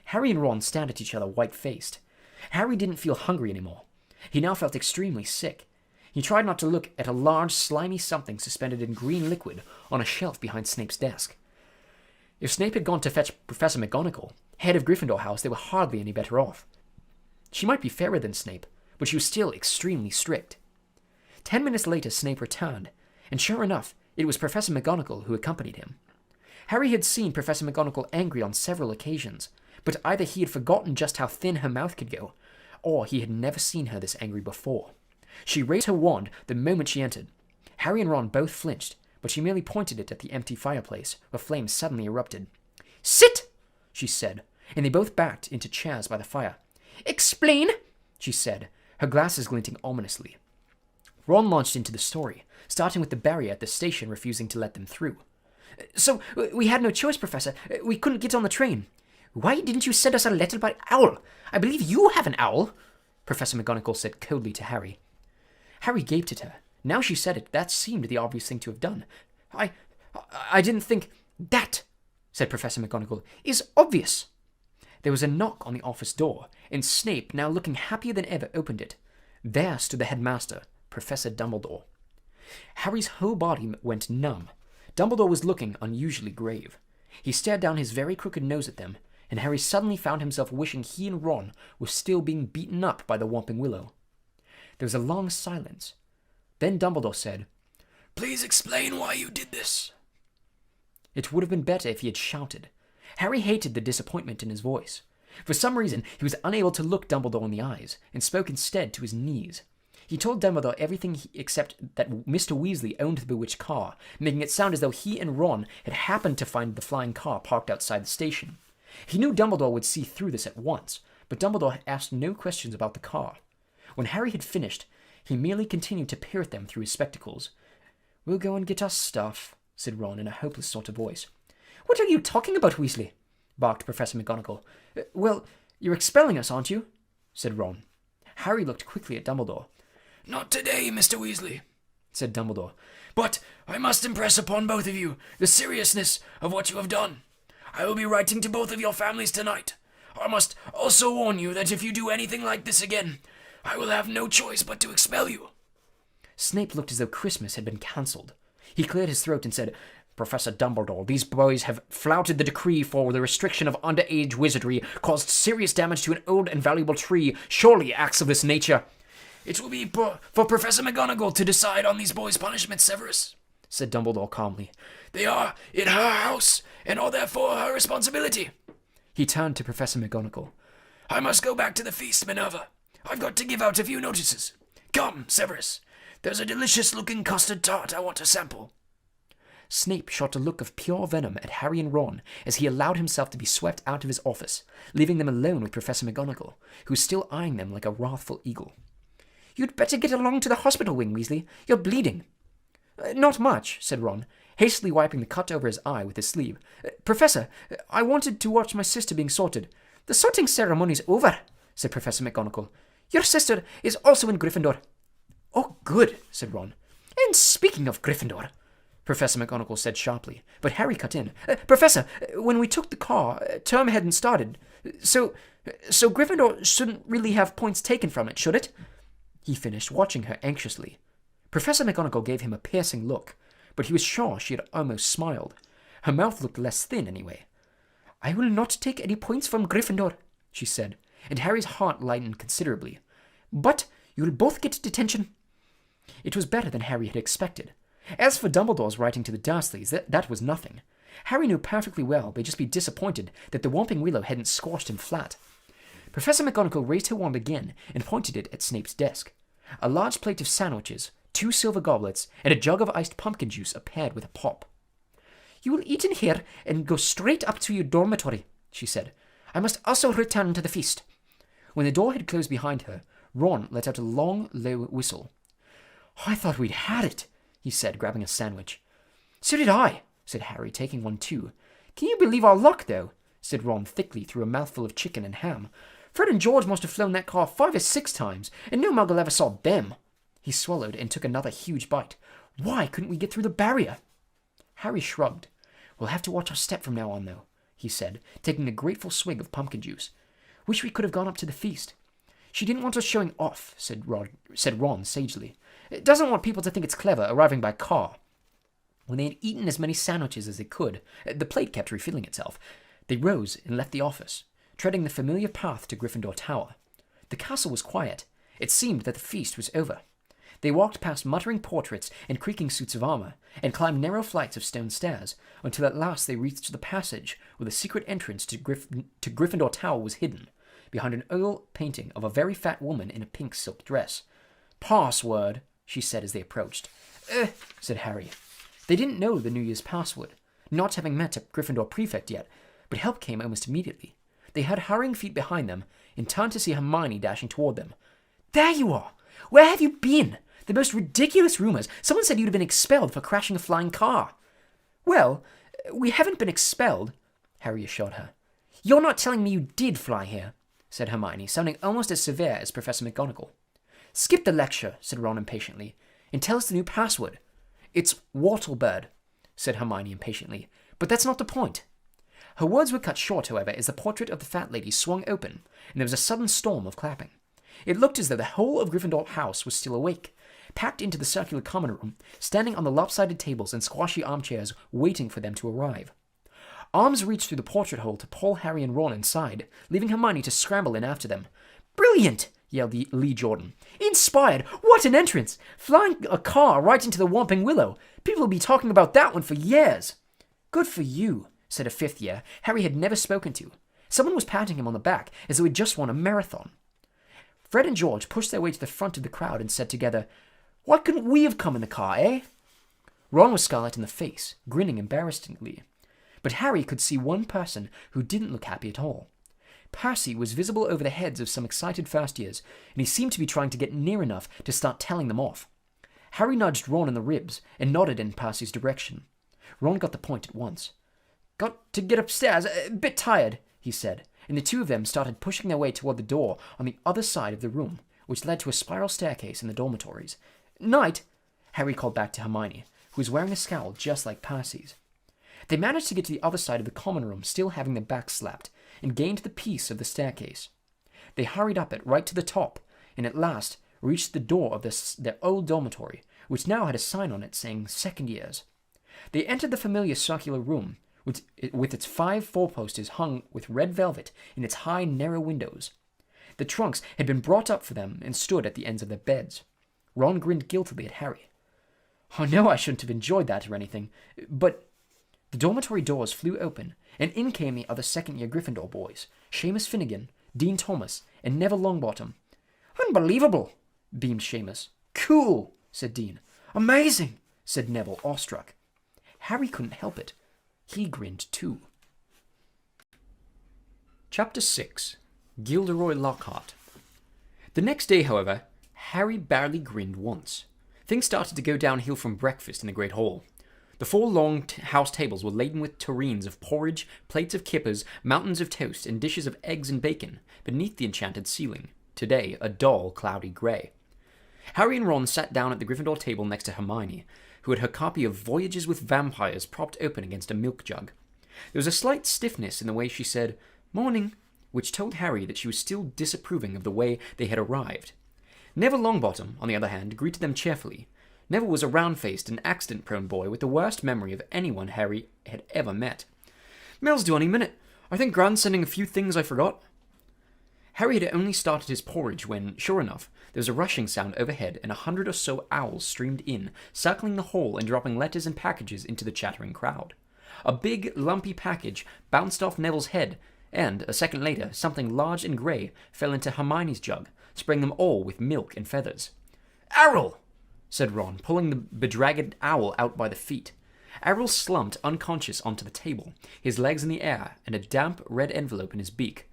Harry and Ron stared at each other white-faced. Harry didn't feel hungry anymore. He now felt extremely sick. He tried not to look at a large, slimy something suspended in green liquid on a shelf behind Snape's desk. If Snape had gone to fetch Professor McGonagall, head of Gryffindor House, they were hardly any better off. She might be fairer than Snape, but she was still extremely strict. 10 minutes later, Snape returned, and sure enough, it was Professor McGonagall who accompanied him. Harry had seen Professor McGonagall angry on several occasions, but either he had forgotten just how thin her mouth could go, or he had never seen her this angry before. She raised her wand the moment she entered. Harry and Ron both flinched, but she merely pointed it at the empty fireplace, where flames suddenly erupted. "Sit!" she said, and they both backed into chairs by the fire. "Explain," she said, her glasses glinting ominously. Ron launched into the story, starting with the barrier at the station refusing to let them through. "So, we had no choice, Professor. We couldn't get on the train." "Why didn't you send us a letter by owl? I believe you have an owl," Professor McGonagall said coldly to Harry. Harry gaped at her. Now she said it, that seemed the obvious thing to have done. I didn't think... "That," said Professor McGonagall, "is obvious." There was a knock on the office door, and Snape, now looking happier than ever, opened it. There stood the headmaster, Professor Dumbledore. Harry's whole body went numb. Dumbledore was looking unusually grave. He stared down his very crooked nose at them, and Harry suddenly found himself wishing he and Ron were still being beaten up by the Whomping Willow. There was a long silence. Then Dumbledore said, "Please explain why you did this." It would have been better if he had shouted. Harry hated the disappointment in his voice. For some reason, he was unable to look Dumbledore in the eyes, and spoke instead to his knees. He told Dumbledore everything except that Mr. Weasley owned the bewitched car, making it sound as though he and Ron had happened to find the flying car parked outside the station. He knew Dumbledore would see through this at once, but Dumbledore asked no questions about the car. When Harry had finished, he merely continued to peer at them through his spectacles. "We'll go and get our stuff," said Ron in a hopeless sort of voice. "What are you talking about, Weasley?" barked Professor McGonagall. Well, you're expelling us, aren't you?" said Ron. Harry looked quickly at Dumbledore. "Not today, Mr. Weasley." said Dumbledore. "But I must impress upon both of you the seriousness of what you have done. I will be writing to both of your families tonight. I must also warn you that if you do anything like this again, I will have no choice but to expel you." Snape looked as though Christmas had been cancelled. He cleared his throat and said, "Professor Dumbledore, these boys have flouted the decree for the restriction of underage wizardry, caused serious damage to an old and valuable tree. Surely acts of this nature—" "It will be for Professor McGonagall to decide on these boys' punishments, Severus," said Dumbledore calmly. "They are in her house, and are therefore her responsibility." He turned to Professor McGonagall. "I must go back to the feast, Minerva. I've got to give out a few notices. Come, Severus. There's a delicious-looking custard tart I want to sample." Snape shot a look of pure venom at Harry and Ron as he allowed himself to be swept out of his office, leaving them alone with Professor McGonagall, who was still eyeing them like a wrathful eagle. "You'd better get along to the hospital wing, Weasley. You're bleeding." Not much," said Ron, hastily wiping the cut over his eye with his sleeve. "Professor, I wanted to watch my sister being sorted." "The sorting ceremony's over," said Professor McGonagall. "Your sister is also in Gryffindor." "Oh, good," said Ron. "And speaking of Gryffindor," Professor McGonagall said sharply, but Harry cut in. "Professor, when we took the car, term hadn't started. So Gryffindor shouldn't really have points taken from it, should it?" he finished, watching her anxiously. Professor McGonagall gave him a piercing look, but he was sure she had almost smiled. Her mouth looked less thin, anyway. "I will not take any points from Gryffindor," she said, and Harry's heart lightened considerably. "But you'll both get detention." It was better than Harry had expected. As for Dumbledore's writing to the Dursleys, that was nothing. Harry knew perfectly well they'd just be disappointed that the Whomping Willow hadn't squashed him flat. Professor McGonagall raised her wand again and pointed it at Snape's desk. A large plate of sandwiches, 2 silver goblets, and a jug of iced pumpkin juice appeared with a pop. "You will eat in here and go straight up to your dormitory," she said. "I must also return to the feast." When the door had closed behind her, Ron let out a long, low whistle. "I thought we'd had it," he said, grabbing a sandwich. "So did I," said Harry, taking one too. "Can you believe our luck, though?" said Ron thickly through a mouthful of chicken and ham. "Fred and George must have flown that car 5 or 6 times, and no muggle ever saw them." He swallowed and took another huge bite. "Why couldn't we get through the barrier?" Harry shrugged. "We'll have to watch our step from now on, though," he said, taking a grateful swig of pumpkin juice. "Wish we could have gone up to the feast." "She didn't want us showing off," said Ron sagely. "It doesn't want people to think it's clever arriving by car." When they had eaten as many sandwiches as they could, the plate kept refilling itself. They rose and left the office, treading the familiar path to Gryffindor Tower. The castle was quiet. It seemed that the feast was over. They walked past muttering portraits and creaking suits of armor, and climbed narrow flights of stone stairs, until at last they reached the passage where the secret entrance to Gryffindor Tower was hidden, behind an oil painting of a very fat woman in a pink silk dress. "Password," she said as they approached. Said Harry. They didn't know the New Year's password, not having met a Gryffindor prefect yet, but help came almost immediately. They heard hurrying feet behind them, and turned to see Hermione dashing toward them. "There you are! Where have you been? The most ridiculous rumors. Someone said you'd have been expelled for crashing a flying car." "Well, we haven't been expelled," Harry assured her. "You're not telling me you did fly here?" said Hermione, sounding almost as severe as Professor McGonagall. "Skip the lecture," said Ron impatiently, "and tell us the new password." "It's Whortlebird," said Hermione impatiently, "but that's not the point." Her words were cut short, however, as the portrait of the fat lady swung open, and there was a sudden storm of clapping. It looked as though the whole of Gryffindor House was still awake, packed into the circular common room, standing on the lopsided tables and squashy armchairs, waiting for them to arrive. Arms reached through the portrait hole to pull Harry and Ron inside, leaving Hermione to scramble in after them. "Brilliant!" yelled Lee Jordan. "Inspired! What an entrance! Flying a car right into the Whomping Willow! People will be talking about that one for years." "Good for you," said a 5th year Harry had never spoken to. Someone was patting him on the back as though he'd just won a marathon. Fred and George pushed their way to the front of the crowd and said together, "Why couldn't we have come in the car, eh?" Ron was scarlet in the face, grinning embarrassedly. But Harry could see one person who didn't look happy at all. Percy was visible over the heads of some excited first years, and he seemed to be trying to get near enough to start telling them off. Harry nudged Ron in the ribs and nodded in Percy's direction. Ron got the point at once. "Got to get upstairs, a bit tired," he said, and the two of them started pushing their way toward the door on the other side of the room, which led to a spiral staircase in the dormitories. "Night." Harry called back to Hermione, who was wearing a scowl just like Percy's. They managed to get to the other side of the common room, still having their backs slapped, and gained the piece of the staircase. They hurried up it right to the top, and at last reached the door of their old dormitory, which now had a sign on it saying second years. They entered the familiar circular room, with its 5 four-posters hung with red velvet and its high, narrow windows. The trunks had been brought up for them and stood at the ends of their beds. Ron grinned guiltily at Harry. "I know I shouldn't have enjoyed that or anything, but..." The dormitory doors flew open, and in came the other second-year Gryffindor boys, Seamus Finnegan, Dean Thomas, and Neville Longbottom. "Unbelievable!" beamed Seamus. "Cool!" said Dean. "Amazing!" said Neville, awestruck. Harry couldn't help it. He grinned too. Chapter 6. Gilderoy Lockhart. The next day, however, Harry barely grinned once. Things started to go downhill from breakfast in the Great Hall. The 4 long house tables were laden with tureens of porridge, plates of kippers, mountains of toast, and dishes of eggs and bacon beneath the enchanted ceiling, today a dull, cloudy grey. Harry and Ron sat down at the Gryffindor table next to Hermione, who had her copy of Voyages with Vampires propped open against a milk jug. There was a slight stiffness in the way she said, "Morning," which told Harry that she was still disapproving of the way they had arrived. Neville Longbottom, on the other hand, greeted them cheerfully. Neville was a round-faced and accident-prone boy with the worst memory of anyone Harry had ever met. "Mail's due any minute. I think Grant's sending a few things I forgot." Harry had only started his porridge when, sure enough, there was a rushing sound overhead and 100 or so owls streamed in, circling the hall and dropping letters and packages into the chattering crowd. A big, lumpy package bounced off Neville's head, and, a second later, something large and grey fell into Hermione's jug, spraying them all with milk and feathers. "Errol!" said Ron, pulling the bedraggled owl out by the feet. Errol slumped unconscious onto the table, his legs in the air, and a damp red envelope in his beak.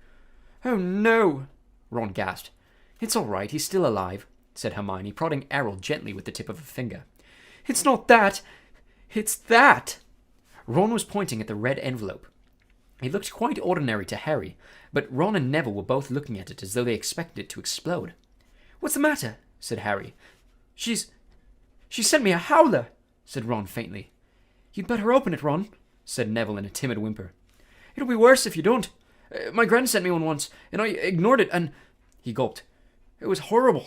"Oh no!" Ron gasped. "It's all right, he's still alive," said Hermione, prodding Errol gently with the tip of a finger. "It's not that! It's that!" Ron was pointing at the red envelope. It looked quite ordinary to Harry, but Ron and Neville were both looking at it as though they expected it to explode. "What's the matter?" said Harry. She sent me a howler," said Ron faintly. "You'd better open it, Ron," said Neville in a timid whimper. "It'll be worse if you don't. My gran sent me one once, and I ignored it, and..." He gulped. "It was horrible."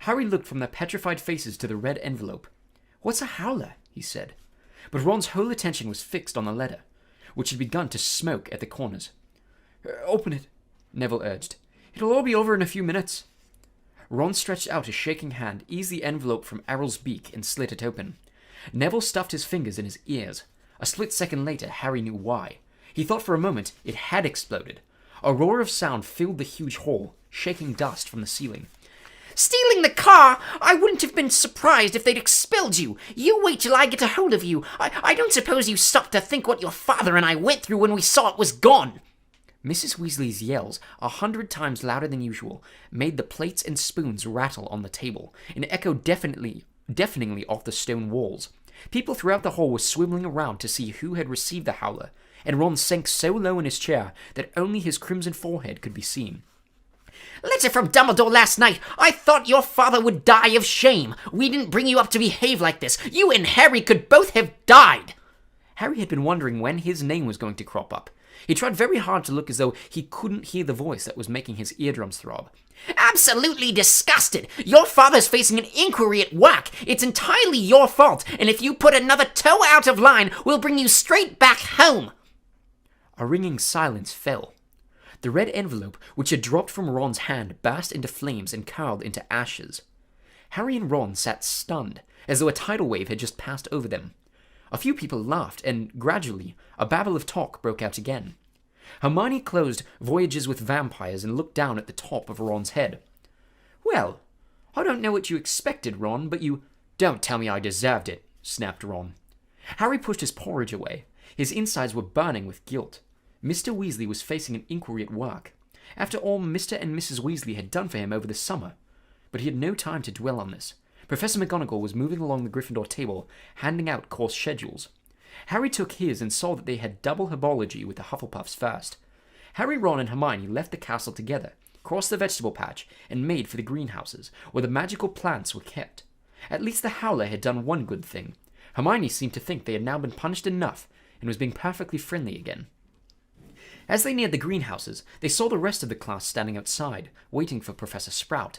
Harry looked from their petrified faces to the red envelope. "What's a howler?" he said. But Ron's whole attention was fixed on the letter, which had begun to smoke at the corners. "Open it," Neville urged. "It'll all be over in a few minutes." Ron stretched out a shaking hand, eased the envelope from Errol's beak, and slit it open. Neville stuffed his fingers in his ears. A split second later, Harry knew why. He thought for a moment it had exploded. A roar of sound filled the huge hall, shaking dust from the ceiling. "Stealing the car? I wouldn't have been surprised if they'd expelled you. You wait till I get a hold of you. I don't suppose you stopped to think what your father and I went through when we saw it was gone." Mrs. Weasley's yells, 100 times louder than usual, made the plates and spoons rattle on the table and echo deafeningly off the stone walls. People throughout the hall were swiveling around to see who had received the howler, and Ron sank so low in his chair that only his crimson forehead could be seen. "Letter from Dumbledore last night. I thought your father would die of shame. We didn't bring you up to behave like this. You and Harry could both have died." Harry had been wondering when his name was going to crop up. He tried very hard to look as though he couldn't hear the voice that was making his eardrums throb. "Absolutely disgusted. Your father's facing an inquiry at work. It's entirely your fault, and if you put another toe out of line, we'll bring you straight back home." A ringing silence fell. The red envelope, which had dropped from Ron's hand, burst into flames and curled into ashes. Harry and Ron sat stunned, as though a tidal wave had just passed over them. A few people laughed, and gradually, a babble of talk broke out again. Hermione closed Voyages with Vampires and looked down at the top of Ron's head. "Well, I don't know what you expected, Ron, but you..." "Don't tell me I deserved it," snapped Ron. Harry pushed his porridge away. His insides were burning with guilt. Mr. Weasley was facing an inquiry at work. After all Mr. and Mrs. Weasley had done for him over the summer. But he had no time to dwell on this. Professor McGonagall was moving along the Gryffindor table, handing out course schedules. Harry took his and saw that they had double herbology with the Hufflepuffs first. Harry, Ron, and Hermione left the castle together, crossed the vegetable patch, and made for the greenhouses, where the magical plants were kept. At least the Howler had done one good thing. Hermione seemed to think they had now been punished enough and was being perfectly friendly again. As they neared the greenhouses, they saw the rest of the class standing outside, waiting for Professor Sprout.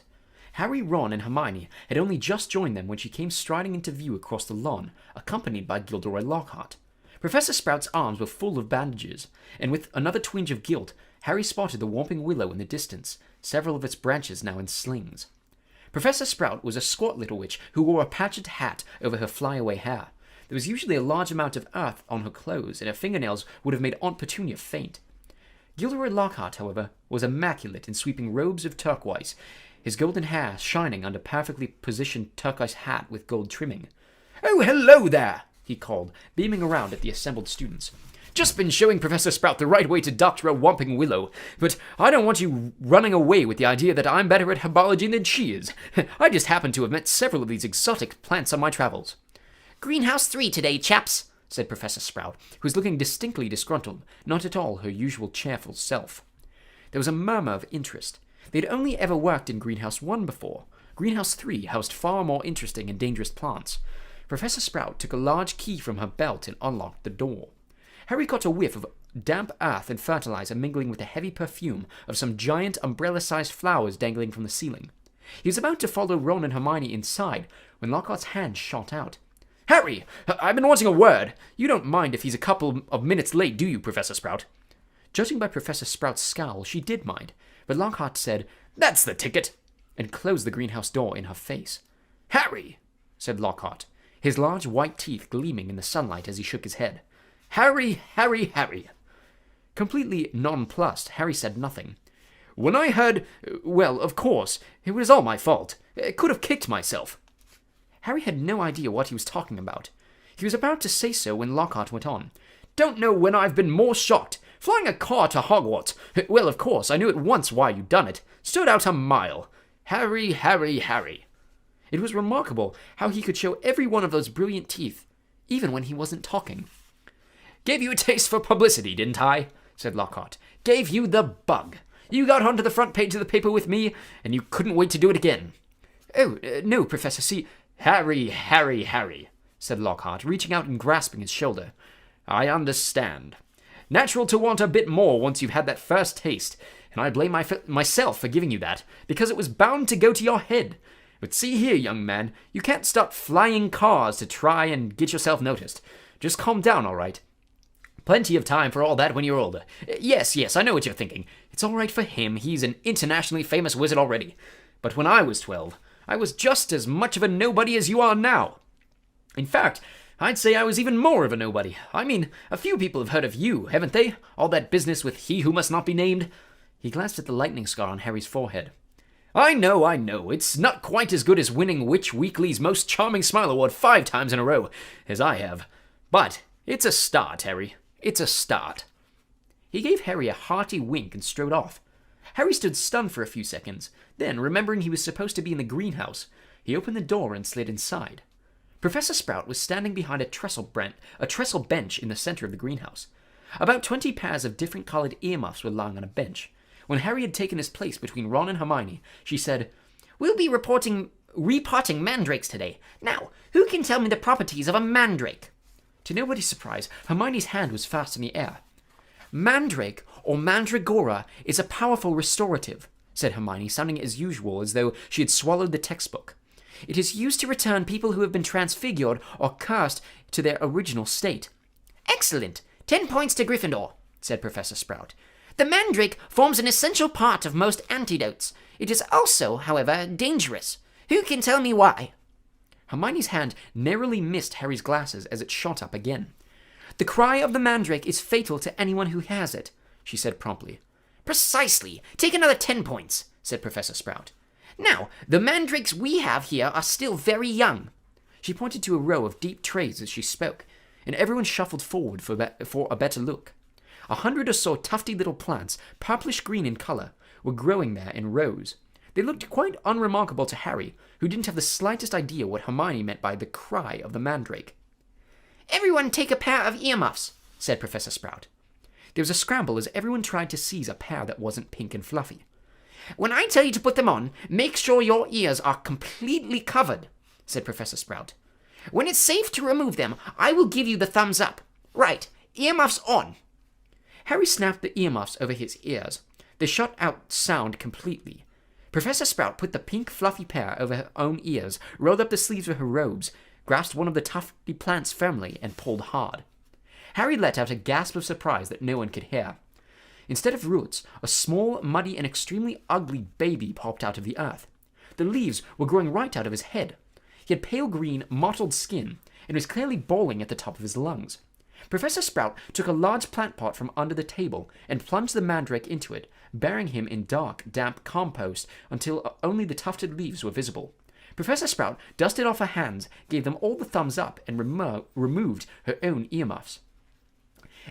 Harry, Ron, and Hermione had only just joined them when she came striding into view across the lawn, accompanied by Gilderoy Lockhart. Professor Sprout's arms were full of bandages, and with another twinge of guilt, Harry spotted the Whomping Willow in the distance, several of its branches now in slings. Professor Sprout was a squat little witch who wore a patched hat over her flyaway hair. There was usually a large amount of earth on her clothes, and her fingernails would have made Aunt Petunia faint. Gilderoy Lockhart, however, was immaculate in sweeping robes of turquoise, his golden hair shining under perfectly positioned turquoise hat with gold trimming. "Oh, hello there!" he called, beaming around at the assembled students. "Just been showing Professor Sprout the right way to doctor a Whomping Willow, but I don't want you running away with the idea that I'm better at herbology than she is. I just happen to have met several of these exotic plants on my travels." "Greenhouse 3 today, chaps," said Professor Sprout, who was looking distinctly disgruntled, not at all her usual cheerful self. There was a murmur of interest. They had only ever worked in Greenhouse 1 before. Greenhouse 3 housed far more interesting and dangerous plants. Professor Sprout took a large key from her belt and unlocked the door. Harry caught a whiff of damp earth and fertilizer mingling with the heavy perfume of some giant umbrella-sized flowers dangling from the ceiling. He was about to follow Ron and Hermione inside when Lockhart's hand shot out. "Harry, I've been wanting a word. You don't mind if he's a couple of minutes late, do you, Professor Sprout?" Judging by Professor Sprout's scowl, she did mind, but Lockhart said, "That's the ticket," and closed the greenhouse door in her face. "Harry," said Lockhart, his large white teeth gleaming in the sunlight as he shook his head. "Harry, Harry, Harry." Completely nonplussed, Harry said nothing. "When I heard... well, of course, it was all my fault. I could have kicked myself." Harry had no idea what he was talking about. He was about to say so when Lockhart went on. "Don't know when I've been more shocked. Flying a car to Hogwarts. Well, of course, I knew at once why you'd done it. Stood out a mile. Harry, Harry, Harry." It was remarkable how he could show every one of those brilliant teeth, even when he wasn't talking. "Gave you a taste for publicity, didn't I?" said Lockhart. "Gave you the bug. You got onto the front page of the paper with me, and you couldn't wait to do it again." "Oh, no, Professor, see..." "Harry, Harry, Harry," said Lockhart, reaching out and grasping his shoulder. "I understand. Natural to want a bit more once you've had that first taste, and I blame myself for giving you that, because it was bound to go to your head. But see here, young man, you can't start flying cars to try and get yourself noticed. Just calm down, all right? Plenty of time for all that when you're older. Yes, I know what you're thinking. It's all right for him. He's an internationally famous wizard already. But when I was 12, I was just as much of a nobody as you are now. In fact, I'd say I was even more of a nobody. I mean, a few people have heard of you, haven't they? All that business with He Who Must Not Be Named." He glanced at the lightning scar on Harry's forehead. I know. It's not quite as good as winning Witch Weekly's Most Charming Smile Award 5 times in a row, as I have. But it's a start, Harry. It's a start." He gave Harry a hearty wink and strode off. Harry stood stunned for a few seconds. Then, remembering he was supposed to be in the greenhouse, he opened the door and slid inside. Professor Sprout was standing behind a trestle bench in the center of the greenhouse. About 20 pairs of different-colored earmuffs were lying on a bench. When Harry had taken his place between Ron and Hermione, she said, "We'll be repotting mandrakes today. Now, who can tell me the properties of a mandrake?" To nobody's surprise, Hermione's hand was fast in the air. "Mandrake, or mandragora, is a powerful restorative," said Hermione, sounding as usual as though she had swallowed the textbook. "It is used to return people who have been transfigured or cursed to their original state." "Excellent! 10 points to Gryffindor," said Professor Sprout. "The mandrake forms an essential part of most antidotes. It is also, however, dangerous. Who can tell me why?" Hermione's hand narrowly missed Harry's glasses as it shot up again. "The cry of the mandrake is fatal to anyone who has it," she said promptly. "Precisely. Take another 10 points," said Professor Sprout. "Now, the mandrakes we have here are still very young." She pointed to a row of deep trays as she spoke, and everyone shuffled forward for a better look. 100 or so tufty little plants, purplish-green in color, were growing there in rows. They looked quite unremarkable to Harry, who didn't have the slightest idea what Hermione meant by the cry of the mandrake. "Everyone take a pair of earmuffs," said Professor Sprout. There was a scramble as everyone tried to seize a pair that wasn't pink and fluffy. "When I tell you to put them on, make sure your ears are completely covered." said Professor Sprout. "When it's safe to remove them, I will give you the thumbs up. Right, earmuffs on." Harry snapped the earmuffs over his ears. They shut out sound completely. Professor Sprout put the pink fluffy pair over her own ears, rolled up the sleeves of her robes, grasped one of the tufty plants firmly, and pulled hard. Harry let out a gasp of surprise that no one could hear. Instead of roots, a small, muddy, and extremely ugly baby popped out of the earth. The leaves were growing right out of his head. He had pale green, mottled skin, and was clearly bawling at the top of his lungs. Professor Sprout took a large plant pot from under the table and plunged the mandrake into it, burying him in dark, damp compost until only the tufted leaves were visible. Professor Sprout dusted off her hands, gave them all the thumbs up, and removed her own earmuffs.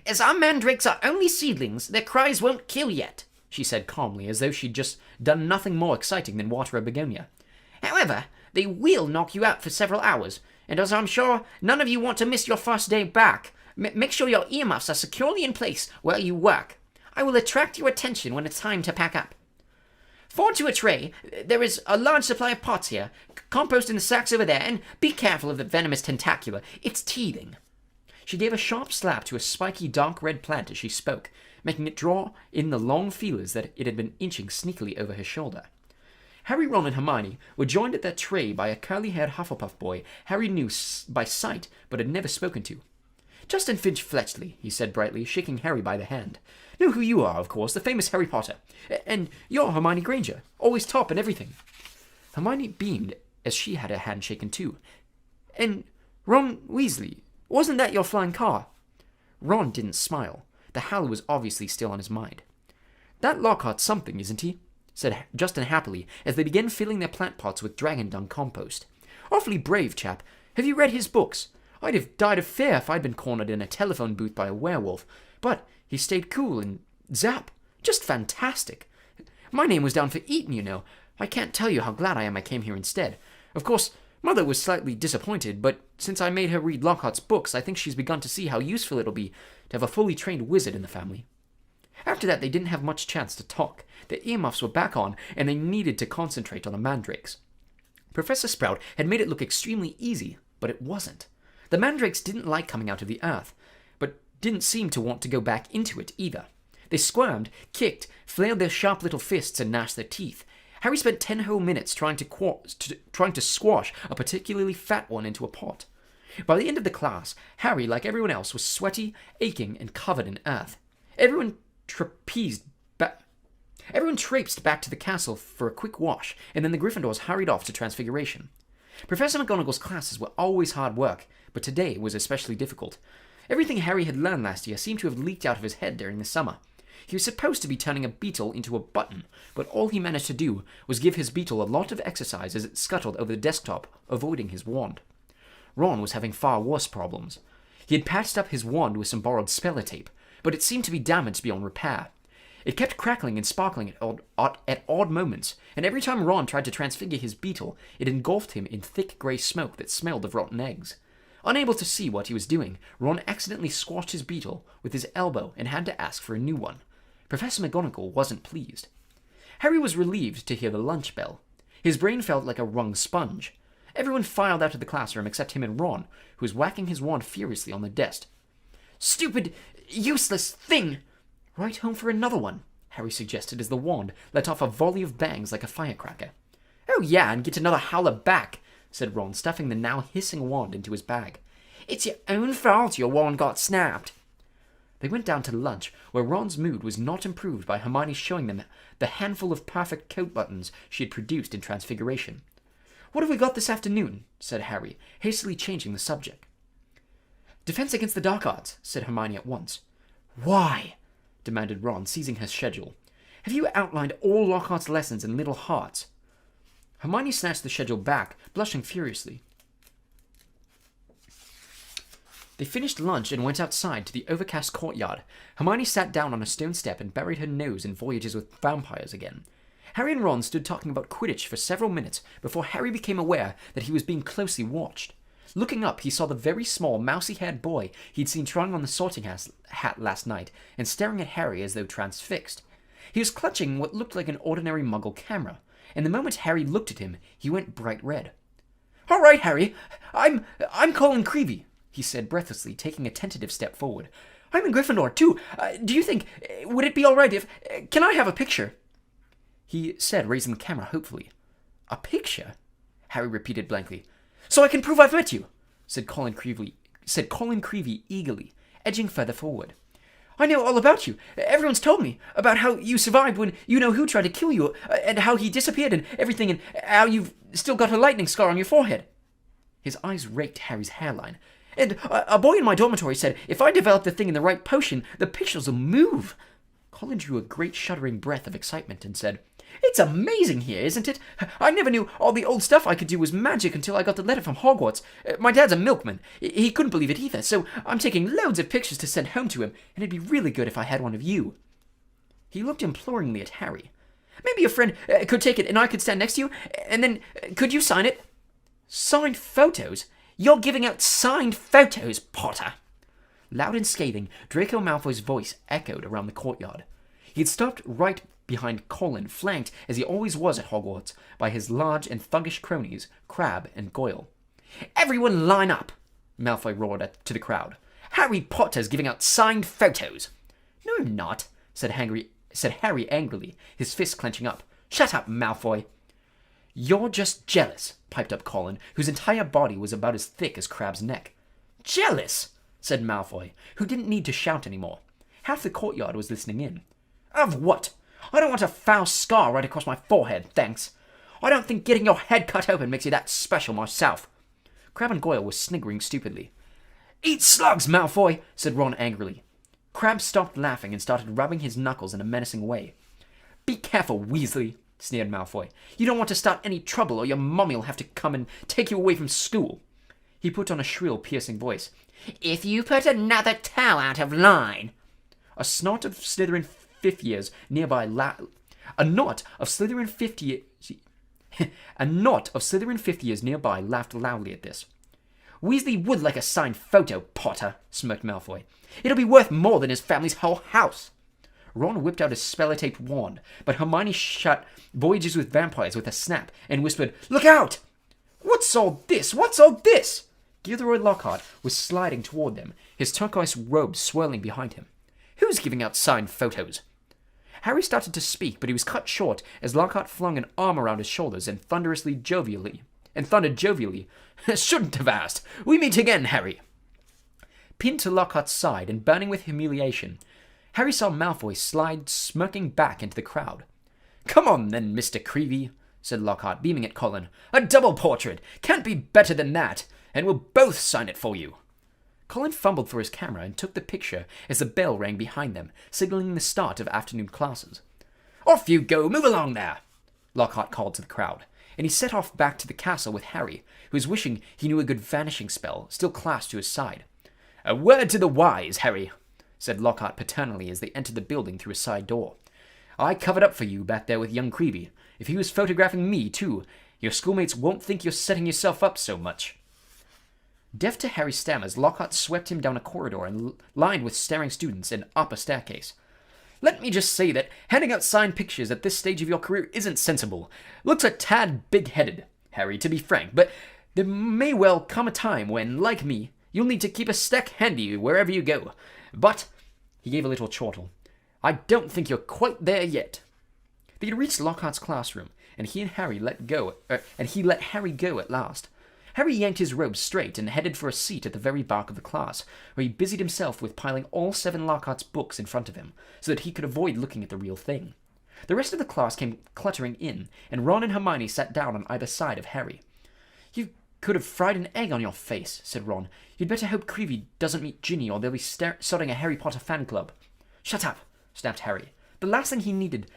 "As our mandrakes are only seedlings, their cries won't kill yet," she said calmly, as though she'd just done nothing more exciting than water a begonia. "However, they will knock you out for several hours, and as I'm sure none of you want to miss your first day back, make sure your earmuffs are securely in place while you work. I will attract your attention when it's time to pack up. Forward to a tray. There is a large supply of pots here. Compost in the sacks over there, and be careful of the venomous tentacula. It's teething." She gave a sharp slap to a spiky dark red plant as she spoke, making it draw in the long feelers that it had been inching sneakily over her shoulder. Harry, Ron, and Hermione were joined at their tray by a curly-haired Hufflepuff boy Harry knew by sight but had never spoken to. "Justin Finch Fletchley," he said brightly, shaking Harry by the hand. "Know who you are, of course, the famous Harry Potter. And you're Hermione Granger, always top and everything." Hermione beamed as she had her hand shaken too. "And Ron Weasley, wasn't that your flying car?" Ron didn't smile. The howl was obviously still on his mind. "That Lockhart's something, isn't he?" said Justin happily, as they began filling their plant pots with dragon dung compost. "Awfully brave chap. Have you read his books? I'd have died of fear if I'd been cornered in a telephone booth by a werewolf. But he stayed cool and zap. Just fantastic. My name was down for Eton, you know. I can't tell you how glad I am I came here instead. Of course, Mother was slightly disappointed, but since I made her read Lockhart's books, I think she's begun to see how useful it'll be to have a fully trained wizard in the family." After that, they didn't have much chance to talk. Their earmuffs were back on, and they needed to concentrate on the mandrakes. Professor Sprout had made it look extremely easy, but it wasn't. The mandrakes didn't like coming out of the earth, but didn't seem to want to go back into it either. They squirmed, kicked, flailed their sharp little fists, and gnashed their teeth. Harry spent 10 whole minutes trying to squash a particularly fat one into a pot. By the end of the class, Harry, like everyone else, was sweaty, aching, and covered in earth. Everyone traipsed back to the castle for a quick wash, and then the Gryffindors hurried off to Transfiguration. Professor McGonagall's classes were always hard work, but today was especially difficult. Everything Harry had learned last year seemed to have leaked out of his head during the summer. He was supposed to be turning a beetle into a button, but all he managed to do was give his beetle a lot of exercise as it scuttled over the desktop, avoiding his wand. Ron was having far worse problems. He had patched up his wand with some borrowed speller tape, but it seemed to be damaged beyond repair. It kept crackling and sparkling at odd moments, and every time Ron tried to transfigure his beetle, it engulfed him in thick grey smoke that smelled of rotten eggs. Unable to see what he was doing, Ron accidentally squashed his beetle with his elbow and had to ask for a new one. Professor McGonagall wasn't pleased. Harry was relieved to hear the lunch bell. His brain felt like a wrung sponge. Everyone filed out of the classroom except him and Ron, who was whacking his wand furiously on the desk. "Stupid, useless thing!" "Right home for another one," Harry suggested as the wand let off a volley of bangs like a firecracker. "Oh yeah, and get another howler back," said Ron, stuffing the now hissing wand into his bag. "It's your own fault your wand got snapped." They went down to lunch, where Ron's mood was not improved by Hermione showing them the handful of perfect coat buttons she had produced in Transfiguration. "What have we got this afternoon?" said Harry, hastily changing the subject. "Defense against the dark arts," said Hermione at once. "Why?" demanded Ron, seizing her schedule. "Have you outlined all Lockhart's lessons in little hearts?" Hermione snatched the schedule back, blushing furiously. They finished lunch and went outside to the overcast courtyard. Hermione sat down on a stone step and buried her nose in Voyages with Vampires again. Harry and Ron stood talking about Quidditch for several minutes before Harry became aware that he was being closely watched. Looking up, he saw the very small, mousy-haired boy he'd seen trying on the sorting hat last night and staring at Harry as though transfixed. He was clutching what looked like an ordinary Muggle camera, and the moment Harry looked at him, he went bright red. All right, Harry. I'm Colin Creevy, he said breathlessly, taking a tentative step forward. I'm in Gryffindor, too. Do you think... would it be all right if... can I have a picture? He said, raising the camera hopefully. A picture? Harry repeated blankly. So I can prove I've met you, said Colin Creevy eagerly, edging further forward. I know all about you. Everyone's told me about how you survived when you-know-who tried to kill you, and how he disappeared and everything, and how you've still got a lightning scar on your forehead. His eyes raked Harry's hairline. And a boy in my dormitory said if I develop the thing in the right potion, the pictures will move. Colin drew a great shuddering breath of excitement and said, It's amazing here, isn't it? I never knew all the old stuff I could do was magic until I got the letter from Hogwarts. My dad's a milkman. He couldn't believe it either, so I'm taking loads of pictures to send home to him, and it'd be really good if I had one of you. He looked imploringly at Harry. Maybe your friend could take it and I could stand next to you, and then could you sign it? Signed photos? You're giving out signed photos, Potter! Loud and scathing, Draco Malfoy's voice echoed around the courtyard. He had stopped right behind Colin, flanked, as he always was at Hogwarts, by his large and thuggish cronies, Crabbe and Goyle. Everyone line up! Malfoy roared to the crowd. Harry Potter's giving out signed photos! No, I'm not, said Harry angrily, his fist clenching up. Shut up, Malfoy! You're just jealous, piped up Colin, whose entire body was about as thick as Crabbe's neck. Jealous? Said Malfoy, who didn't need to shout anymore. Half the courtyard was listening in. Of what? I don't want a foul scar right across my forehead, thanks. I don't think getting your head cut open makes you that special myself. Crabbe and Goyle were sniggering stupidly. Eat slugs, Malfoy, said Ron angrily. Crabbe stopped laughing and started rubbing his knuckles in a menacing way. Be careful, Weasley, sneered Malfoy. You don't want to start any trouble or your mummy'll have to come and take you away from school. He put on a shrill, piercing voice. If you put another toe out of line. A knot of Slytherin fifth years nearby laughed loudly at this. Weasley would like a signed photo, Potter, smirked Malfoy. It'll be worth more than his family's whole house. Ron whipped out his spellotaped wand, but Hermione shut Voyages with Vampires with a snap and whispered, Look out! What's all this? What's all this? Gilderoy Lockhart was sliding toward them, his turquoise robe swirling behind him. Who's giving out signed photos? Harry started to speak, but he was cut short as Lockhart flung an arm around his shoulders and thundered jovially. Shouldn't have asked. We meet again, Harry. Pinned to Lockhart's side and burning with humiliation, Harry saw Malfoy slide smirking back into the crowd. Come on then, Mr. Creevy, said Lockhart, beaming at Colin. A double portrait! Can't be better than that! And we'll both sign it for you. Colin fumbled for his camera and took the picture as the bell rang behind them, signaling the start of afternoon classes. Off you go! Move along there! Lockhart called to the crowd, and he set off back to the castle with Harry, who was wishing he knew a good vanishing spell still clasped to his side. A word to the wise, Harry, said Lockhart paternally as they entered the building through a side door. I covered up for you back there with young Creevy. If he was photographing me, too, your schoolmates won't think you're setting yourself up so much. Deaf to Harry's stammers, Lockhart swept him down a corridor and lined with staring students and up a staircase. Let me just say that handing out signed pictures at this stage of your career isn't sensible. Looks a tad big-headed, Harry, to be frank, but there may well come a time when, like me, you'll need to keep a stack handy wherever you go. But, he gave a little chortle, I don't think you're quite there yet. They had reached Lockhart's classroom, and he let Harry go at last. Harry yanked his robe straight and headed for a seat at the very back of the class, where he busied himself with piling all 7 Lockhart's books in front of him, so that he could avoid looking at the real thing. The rest of the class came cluttering in, and Ron and Hermione sat down on either side of Harry. You could have fried an egg on your face, said Ron. You'd better hope Creevy doesn't meet Ginny, or they'll be starting a Harry Potter fan club. Shut up, snapped Harry. The last thing he needed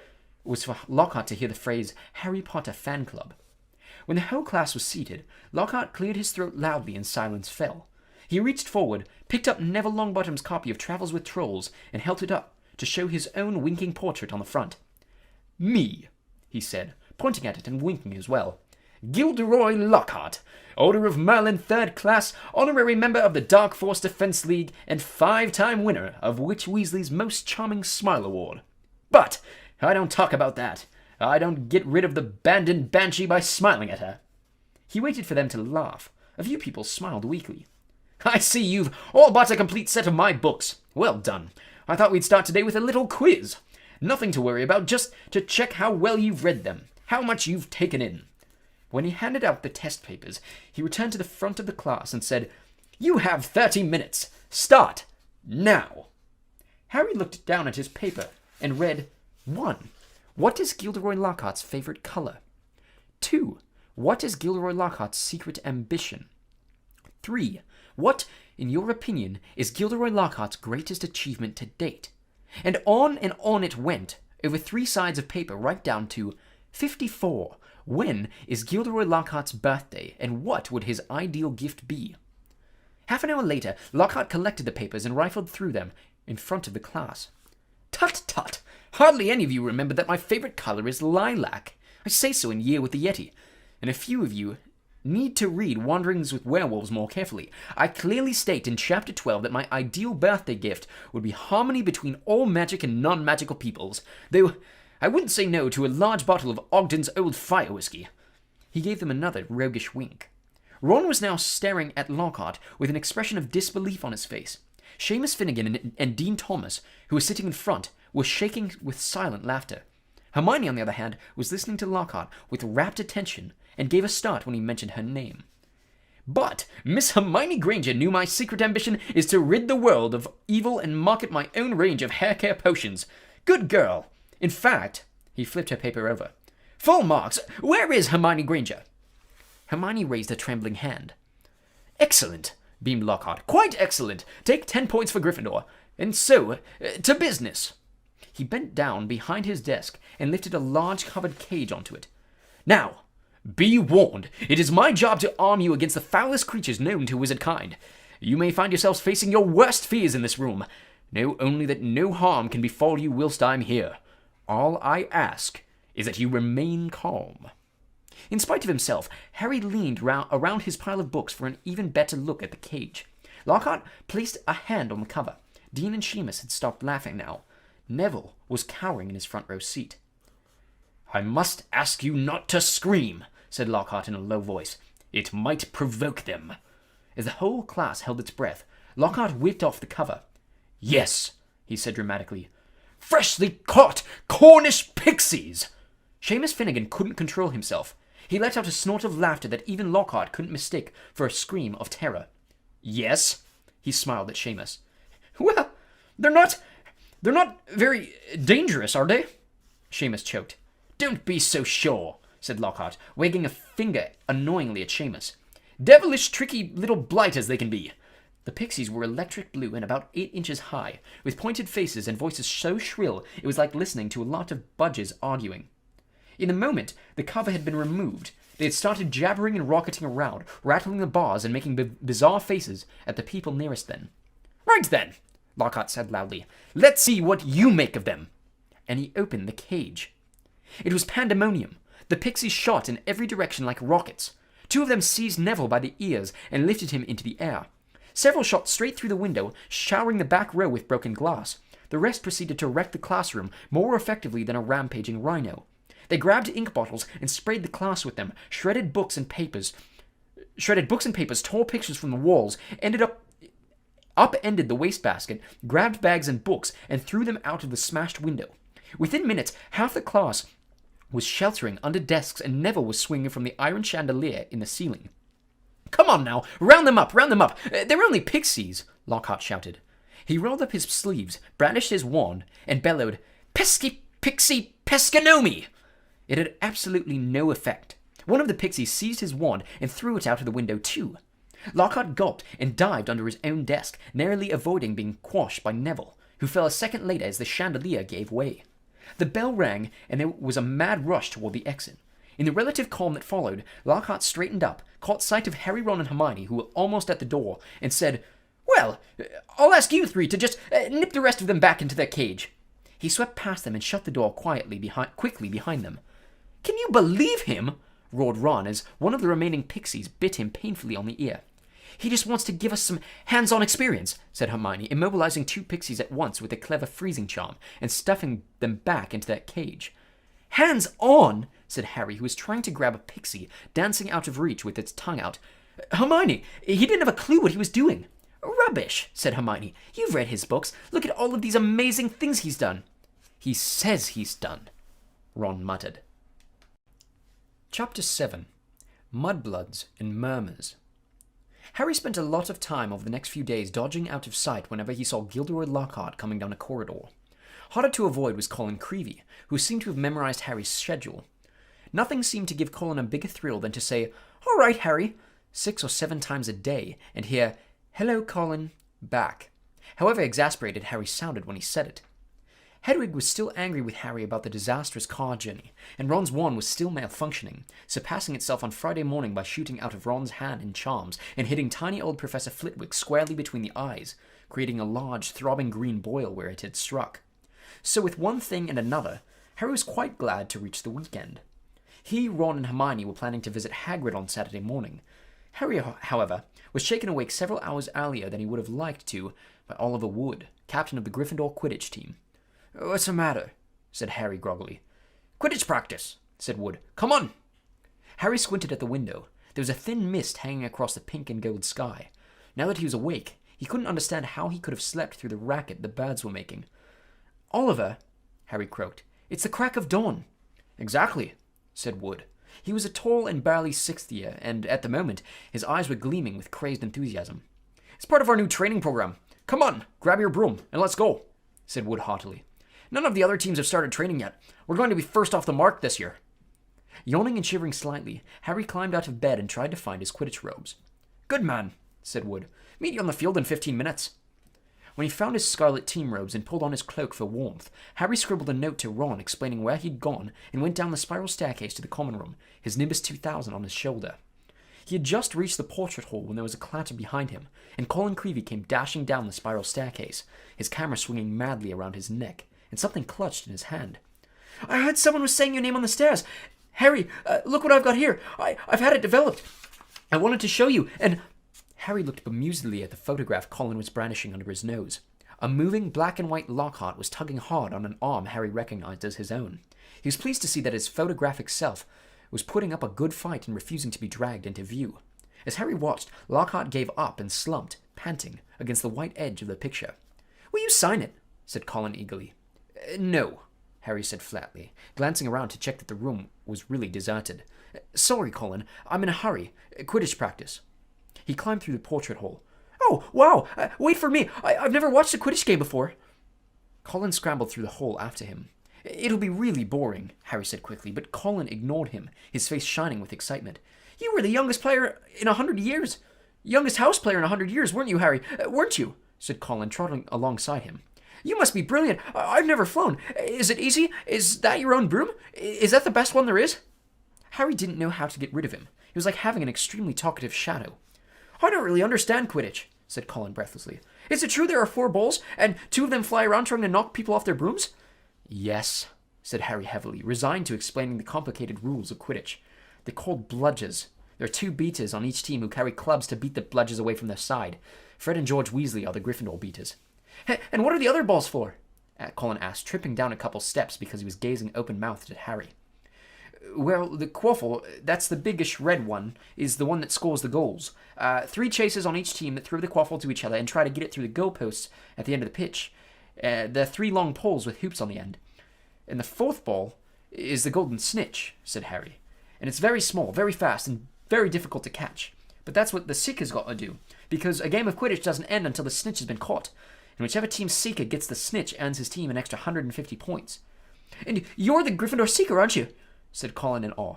was for Lockhart to hear the phrase Harry Potter fan club. When the whole class was seated, Lockhart cleared his throat loudly and silence fell. He reached forward, picked up Neville Longbottom's copy of Travels with Trolls, and held it up to show his own winking portrait on the front. Me, he said, pointing at it and winking as well. Gilderoy Lockhart, Order of Merlin 3rd Class, honorary member of the Dark Force Defense League, and 5-time winner of Witch Weasley's Most Charming Smile Award. But I don't talk about that. I don't get rid of the abandoned banshee by smiling at her. He waited for them to laugh. A few people smiled weakly. I see you've all bought a complete set of my books. Well done. I thought we'd start today with a little quiz. Nothing to worry about, just to check how well you've read them, how much you've taken in. When he handed out the test papers, he returned to the front of the class and said, You have 30 minutes. Start now. Harry looked down at his paper and read, 1. What is Gilderoy Lockhart's favorite color? 2. What is Gilderoy Lockhart's secret ambition? 3. What, in your opinion, is Gilderoy Lockhart's greatest achievement to date? And on it went, over 3 sides of paper, right down to 54. When is Gilderoy Lockhart's birthday, and what would his ideal gift be? Half an hour later, Lockhart collected the papers and rifled through them in front of the class. Tut tut! Hardly any of you remember that my favorite color is lilac. I say so in Year with the Yeti, and a few of you need to read Wanderings with Werewolves more carefully. I clearly state in Chapter 12 that my ideal birthday gift would be harmony between all magic and non-magical peoples, though I wouldn't say no to a large bottle of Ogden's Old Fire Whiskey. He gave them another roguish wink. Ron was now staring at Lockhart with an expression of disbelief on his face. Seamus Finnegan and Dean Thomas, who were sitting in front, were shaking with silent laughter. Hermione, on the other hand, was listening to Lockhart with rapt attention and gave a start when he mentioned her name. But Miss Hermione Granger knew my secret ambition is to rid the world of evil and market my own range of hair care potions. Good girl. In fact, he flipped her paper over. Full marks. Where is Hermione Granger? Hermione raised a trembling hand. Excellent, beamed Lockhart. Quite excellent. Take 10 points for Gryffindor. And so, to business. He bent down behind his desk and lifted a large covered cage onto it. Now, be warned. It is my job to arm you against the foulest creatures known to wizard kind. You may find yourselves facing your worst fears in this room. Know only that no harm can befall you whilst I'm here. All I ask is that you remain calm. In spite of himself, Harry leaned around his pile of books for an even better look at the cage. Lockhart placed a hand on the cover. Dean and Seamus had stopped laughing now. Neville was cowering in his front row seat. I must ask you not to scream, said Lockhart in a low voice. It might provoke them. As the whole class held its breath, Lockhart whipped off the cover. Yes, he said dramatically. Freshly caught Cornish pixies! Seamus Finnegan couldn't control himself. He let out a snort of laughter that even Lockhart couldn't mistake for a scream of terror. Yes? He smiled at Seamus. Well, they're not very dangerous, are they? Seamus choked. Don't be so sure, said Lockhart, wagging a finger annoyingly at Seamus. Devilish tricky little blighters they can be. The pixies were electric blue and about 8 inches high, with pointed faces and voices so shrill it was like listening to a lot of budges arguing. In a moment, the cover had been removed. They had started jabbering and rocketing around, rattling the bars and making bizarre faces at the people nearest them. Right then, Lockhart said loudly. Let's see what you make of them. And he opened the cage. It was pandemonium. The pixies shot in every direction like rockets. 2 of them seized Neville by the ears and lifted him into the air. Several shot straight through the window, showering the back row with broken glass. The rest proceeded to wreck the classroom more effectively than a rampaging rhino. They grabbed ink bottles and sprayed the class with them, shredded books and papers, tore pictures from the walls, upended the wastebasket, grabbed bags and books, and threw them out of the smashed window. Within minutes, half the class was sheltering under desks and Neville was swinging from the iron chandelier in the ceiling. Come on now, round them up, round them up. They're only pixies, Lockhart shouted. He rolled up his sleeves, brandished his wand, and bellowed, Pesky pixie pescanomi! It had absolutely no effect. One of the pixies seized his wand and threw it out of the window too. Lockhart gulped and dived under his own desk, narrowly avoiding being quashed by Neville, who fell a second later as the chandelier gave way. The bell rang, and there was a mad rush toward the exit. In the relative calm that followed, Lockhart straightened up, caught sight of Harry, Ron, and Hermione, who were almost at the door, and said, Well, I'll ask you 3 to just nip the rest of them back into their cage. He swept past them and shut the door quickly behind them. Can you believe him? Roared Ron as one of the remaining pixies bit him painfully on the ear. He just wants to give us some hands-on experience, said Hermione, immobilizing 2 pixies at once with a clever freezing charm and stuffing them back into their cage. Hands on, said Harry, who was trying to grab a pixie, dancing out of reach with its tongue out. Hermione, he didn't have a clue what he was doing. Rubbish, said Hermione. You've read his books. Look at all of these amazing things he's done. He says he's done, Ron muttered. Chapter 7. Mudbloods and Murmurs. Harry spent a lot of time over the next few days dodging out of sight whenever he saw Gilderoy Lockhart coming down a corridor. Harder to avoid was Colin Creevey, who seemed to have memorized Harry's schedule. Nothing seemed to give Colin a bigger thrill than to say, "All right, Harry," 6 or 7 times a day, and hear, "Hello, Colin," back. However exasperated Harry sounded when he said it. Hedwig was still angry with Harry about the disastrous car journey, and Ron's wand was still malfunctioning, surpassing itself on Friday morning by shooting out of Ron's hand in charms and hitting tiny old Professor Flitwick squarely between the eyes, creating a large, throbbing green boil where it had struck. So with one thing and another, Harry was quite glad to reach the weekend. He, Ron, and Hermione were planning to visit Hagrid on Saturday morning. Harry, however, was shaken awake several hours earlier than he would have liked to by Oliver Wood, captain of the Gryffindor Quidditch team. "What's the matter?" said Harry groggily. "Quidditch practice," said Wood. "Come on." Harry squinted at the window. There was a thin mist hanging across the pink and gold sky. Now that he was awake, he couldn't understand how he could have slept through the racket the birds were making. "Oliver," Harry croaked, "it's the crack of dawn." "Exactly," said Wood. He was a tall and barely 6th year, and at the moment, his eyes were gleaming with crazed enthusiasm. "It's part of our new training program. Come on, grab your broom, and let's go," said Wood heartily. "None of the other teams have started training yet. We're going to be first off the mark this year." Yawning and shivering slightly, Harry climbed out of bed and tried to find his Quidditch robes. "Good man," said Wood. "Meet you on the field in 15 minutes. When he found his scarlet team robes and pulled on his cloak for warmth, Harry scribbled a note to Ron explaining where he'd gone and went down the spiral staircase to the common room, his Nimbus 2000 on his shoulder. He had just reached the portrait hall when there was a clatter behind him, and Colin Creevey came dashing down the spiral staircase, his camera swinging madly around his neck, and something clutched in his hand. "I heard someone was saying your name on the stairs. Harry, look what I've got here. I've had it developed. I wanted to show you, and..." Harry looked bemusedly at the photograph Colin was brandishing under his nose. A moving black and white Lockhart was tugging hard on an arm Harry recognized as his own. He was pleased to see that his photographic self was putting up a good fight and refusing to be dragged into view. As Harry watched, Lockhart gave up and slumped, panting, against the white edge of the picture. "Will you sign it?" said Colin eagerly. "No," Harry said flatly, glancing around to check that the room was really deserted. "Sorry, Colin. I'm in a hurry. Quidditch practice." He climbed through the portrait hole. "Oh, wow! Wait for me! I've never watched a Quidditch game before!" Colin scrambled through the hole after him. "It'll be really boring," Harry said quickly, but Colin ignored him, his face shining with excitement. "You were the youngest player in 100 years. Youngest house player in 100 years, weren't you, Harry? Weren't you?" said Colin, trotting alongside him. "You must be brilliant. I've never flown. Is it easy? Is that your own broom? Is that the best one there is?" Harry didn't know how to get rid of him. It was like having an extremely talkative shadow. "I don't really understand Quidditch," said Colin breathlessly. "Is it true there are 4 balls, and 2 of them fly around trying to knock people off their brooms?" "Yes," said Harry heavily, resigned to explaining the complicated rules of Quidditch. "They're called bludgers. There are 2 beaters on each team who carry clubs to beat the bludgers away from their side. Fred and George Weasley are the Gryffindor beaters." "And what are the other balls for?" Colin asked, tripping down a couple steps because he was gazing open-mouthed at Harry. "Well, the quaffle, that's the biggish red one, is the one that scores the goals. 3 chasers on each team that throw the quaffle to each other and try to get it through the goalposts at the end of the pitch. There are 3 long poles with hoops on the end. And the 4th ball is the golden snitch," said Harry. "And it's very small, very fast, and very difficult to catch. But that's what the seeker's got to do, because a game of Quidditch doesn't end until the snitch has been caught. And whichever team's seeker gets the snitch earns his team an extra 150 points. "And you're the Gryffindor seeker, aren't you?" said Colin in awe.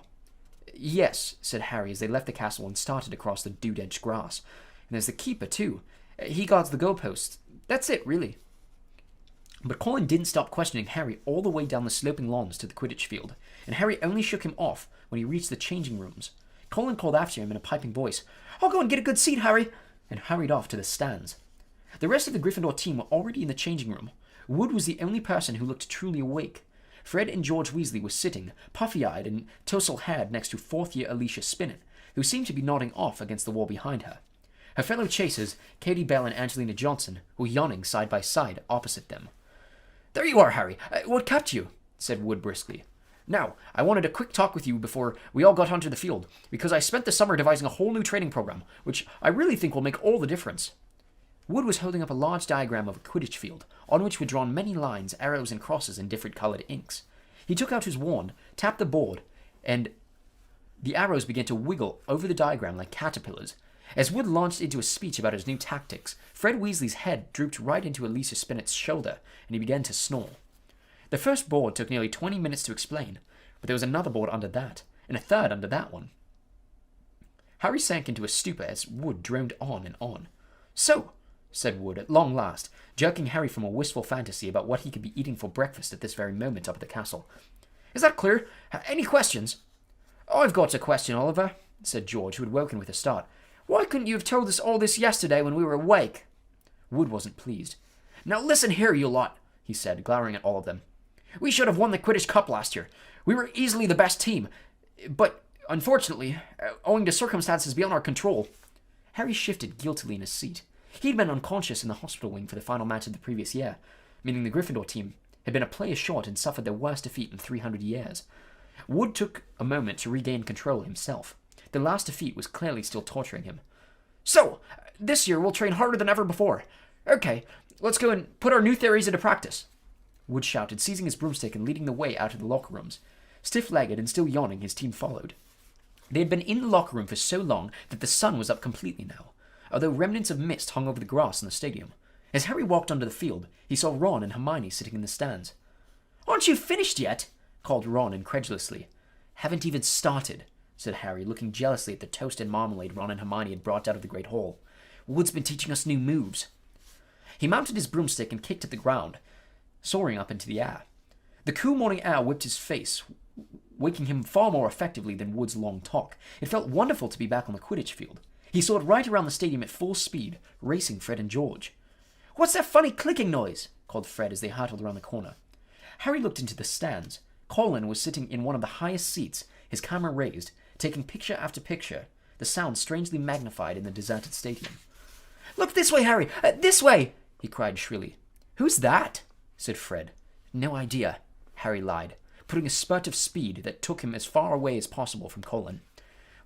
"Yes," said Harry as they left the castle and started across the dew-edged grass. "And there's the keeper, too. He guards the goalposts. That's it, really." But Colin didn't stop questioning Harry all the way down the sloping lawns to the Quidditch field, and Harry only shook him off when he reached the changing rooms. Colin called after him in a piping voice, "I'll go and get a good seat, Harry," and hurried off to the stands. The rest of the Gryffindor team were already in the changing room. Wood was the only person who looked truly awake. Fred and George Weasley were sitting, puffy-eyed and tousle-haired next to 4th-year Alicia Spinnet, who seemed to be nodding off against the wall behind her. Her fellow chasers, Katie Bell and Angelina Johnson, were yawning side by side opposite them. "There you are, Harry. What kept you?" said Wood briskly. Now, I wanted a quick talk with you before we all got onto the field, because I spent the summer devising a whole new training program, which I really think will make all the difference. Wood was holding up a large diagram of a Quidditch field, on which were drawn many lines, arrows, and crosses in different coloured inks. He took out his wand, tapped the board, and the arrows began to wiggle over the diagram like caterpillars. As Wood launched into a speech about his new tactics, Fred Weasley's head drooped right into Alicia Spinnet's shoulder, and he began to snore. The first board took nearly 20 minutes to explain, but there was another board under that, and a third under that one. Harry sank into a stupor as Wood droned on and on. "So," said Wood at long last, jerking Harry from a wistful fantasy about what he could be eating for breakfast at this very moment up at the castle. "Is that clear? Any questions?" "I've got a question, Oliver," said George, who had woken with a start. "Why couldn't you have told us all this yesterday when we were awake?" Wood wasn't pleased. "Now listen here, you lot," he said, glowering at all of them. "We should have won the Quidditch Cup last year. We were easily the best team. But, unfortunately, owing to circumstances beyond our control..." Harry shifted guiltily in his seat. He'd been unconscious in the hospital wing for the final match of the previous year, meaning the Gryffindor team had been a player short and suffered their worst defeat in 300 years. Wood took a moment to regain control himself. The last defeat was clearly still torturing him. "So, this year we'll train harder than ever before. Okay, let's go and put our new theories into practice," Wood shouted, seizing his broomstick and leading the way out of the locker rooms. Stiff-legged and still yawning, his team followed. They had been in the locker room for so long that the sun was up completely now, although remnants of mist hung over the grass in the stadium. As Harry walked onto the field, he saw Ron and Hermione sitting in the stands. "Aren't you finished yet?" called Ron incredulously. "Haven't even started," said Harry, looking jealously at the toast and marmalade Ron and Hermione had brought out of the Great Hall. "Wood's been teaching us new moves." He mounted his broomstick and kicked at the ground, soaring up into the air. The cool morning air whipped his face, waking him far more effectively than Wood's long talk. It felt wonderful to be back on the Quidditch field. He soared right around the stadium at full speed, racing Fred and George. "What's that funny clicking noise?" called Fred as they hurtled around the corner. Harry looked into the stands. Colin was sitting in one of the highest seats, his camera raised, taking picture after picture, the sound strangely magnified in the deserted stadium. "Look this way, Harry! This way!" he cried shrilly. "Who's that?" said Fred. "No idea," Harry lied, putting a spurt of speed that took him as far away as possible from Colin.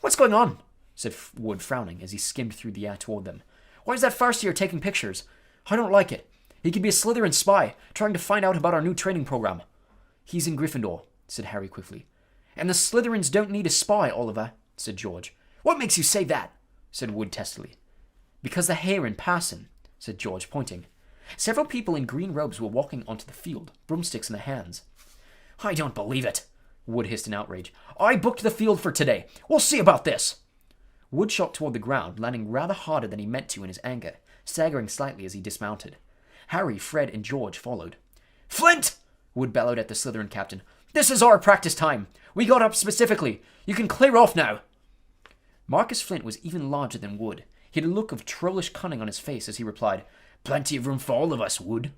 "What's going on?" said Wood, frowning as he skimmed through the air toward them. "Why is that first year taking pictures? I don't like it. He could be a Slytherin spy, trying to find out about our new training program." "He's in Gryffindor," said Harry quickly. "And the Slytherins don't need a spy, Oliver," said George. "What makes you say that?" said Wood testily. "Because they're here in person," said George, pointing. Several people in green robes were walking onto the field, broomsticks in their hands. "I don't believe it," Wood hissed in outrage. "I booked the field for today. We'll see about this." Wood shot toward the ground, landing rather harder than he meant to in his anger, staggering slightly as he dismounted. Harry, Fred, and George followed. "Flint!" Wood bellowed at the Slytherin captain. "This is our practice time. We got up specifically. You can clear off now." Marcus Flint was even larger than Wood. He had a look of trollish cunning on his face as he replied, "Plenty of room for all of us, Wood."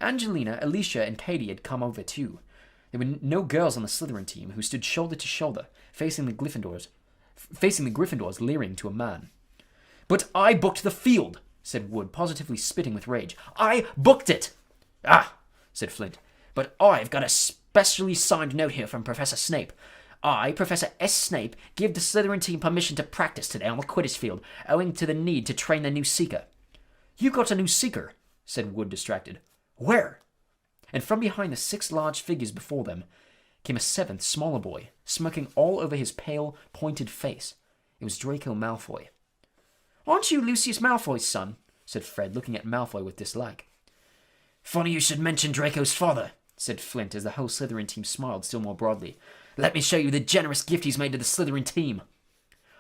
Angelina, Alicia, and Katie had come over too. There were no girls on the Slytherin team, who stood shoulder to shoulder, facing the Gryffindors, leering to a man. "But I booked the field," said Wood, positively spitting with rage. "I booked it!" "Ah," said Flint, "but I've got a specially signed note here from Professor Snape. I, Professor S. Snape, give the Slytherin team permission to practice today on the Quidditch field, owing to the need to train their new Seeker." "You got a new Seeker," said Wood, distracted. "Where?" And from behind the 6 large figures before them came a 7th, smaller boy, smirking all over his pale, pointed face. It was Draco Malfoy. "Aren't you Lucius Malfoy's son?" said Fred, looking at Malfoy with dislike. "Funny you should mention Draco's father," said Flint as the whole Slytherin team smiled still more broadly. "Let me show you the generous gift he's made to the Slytherin team."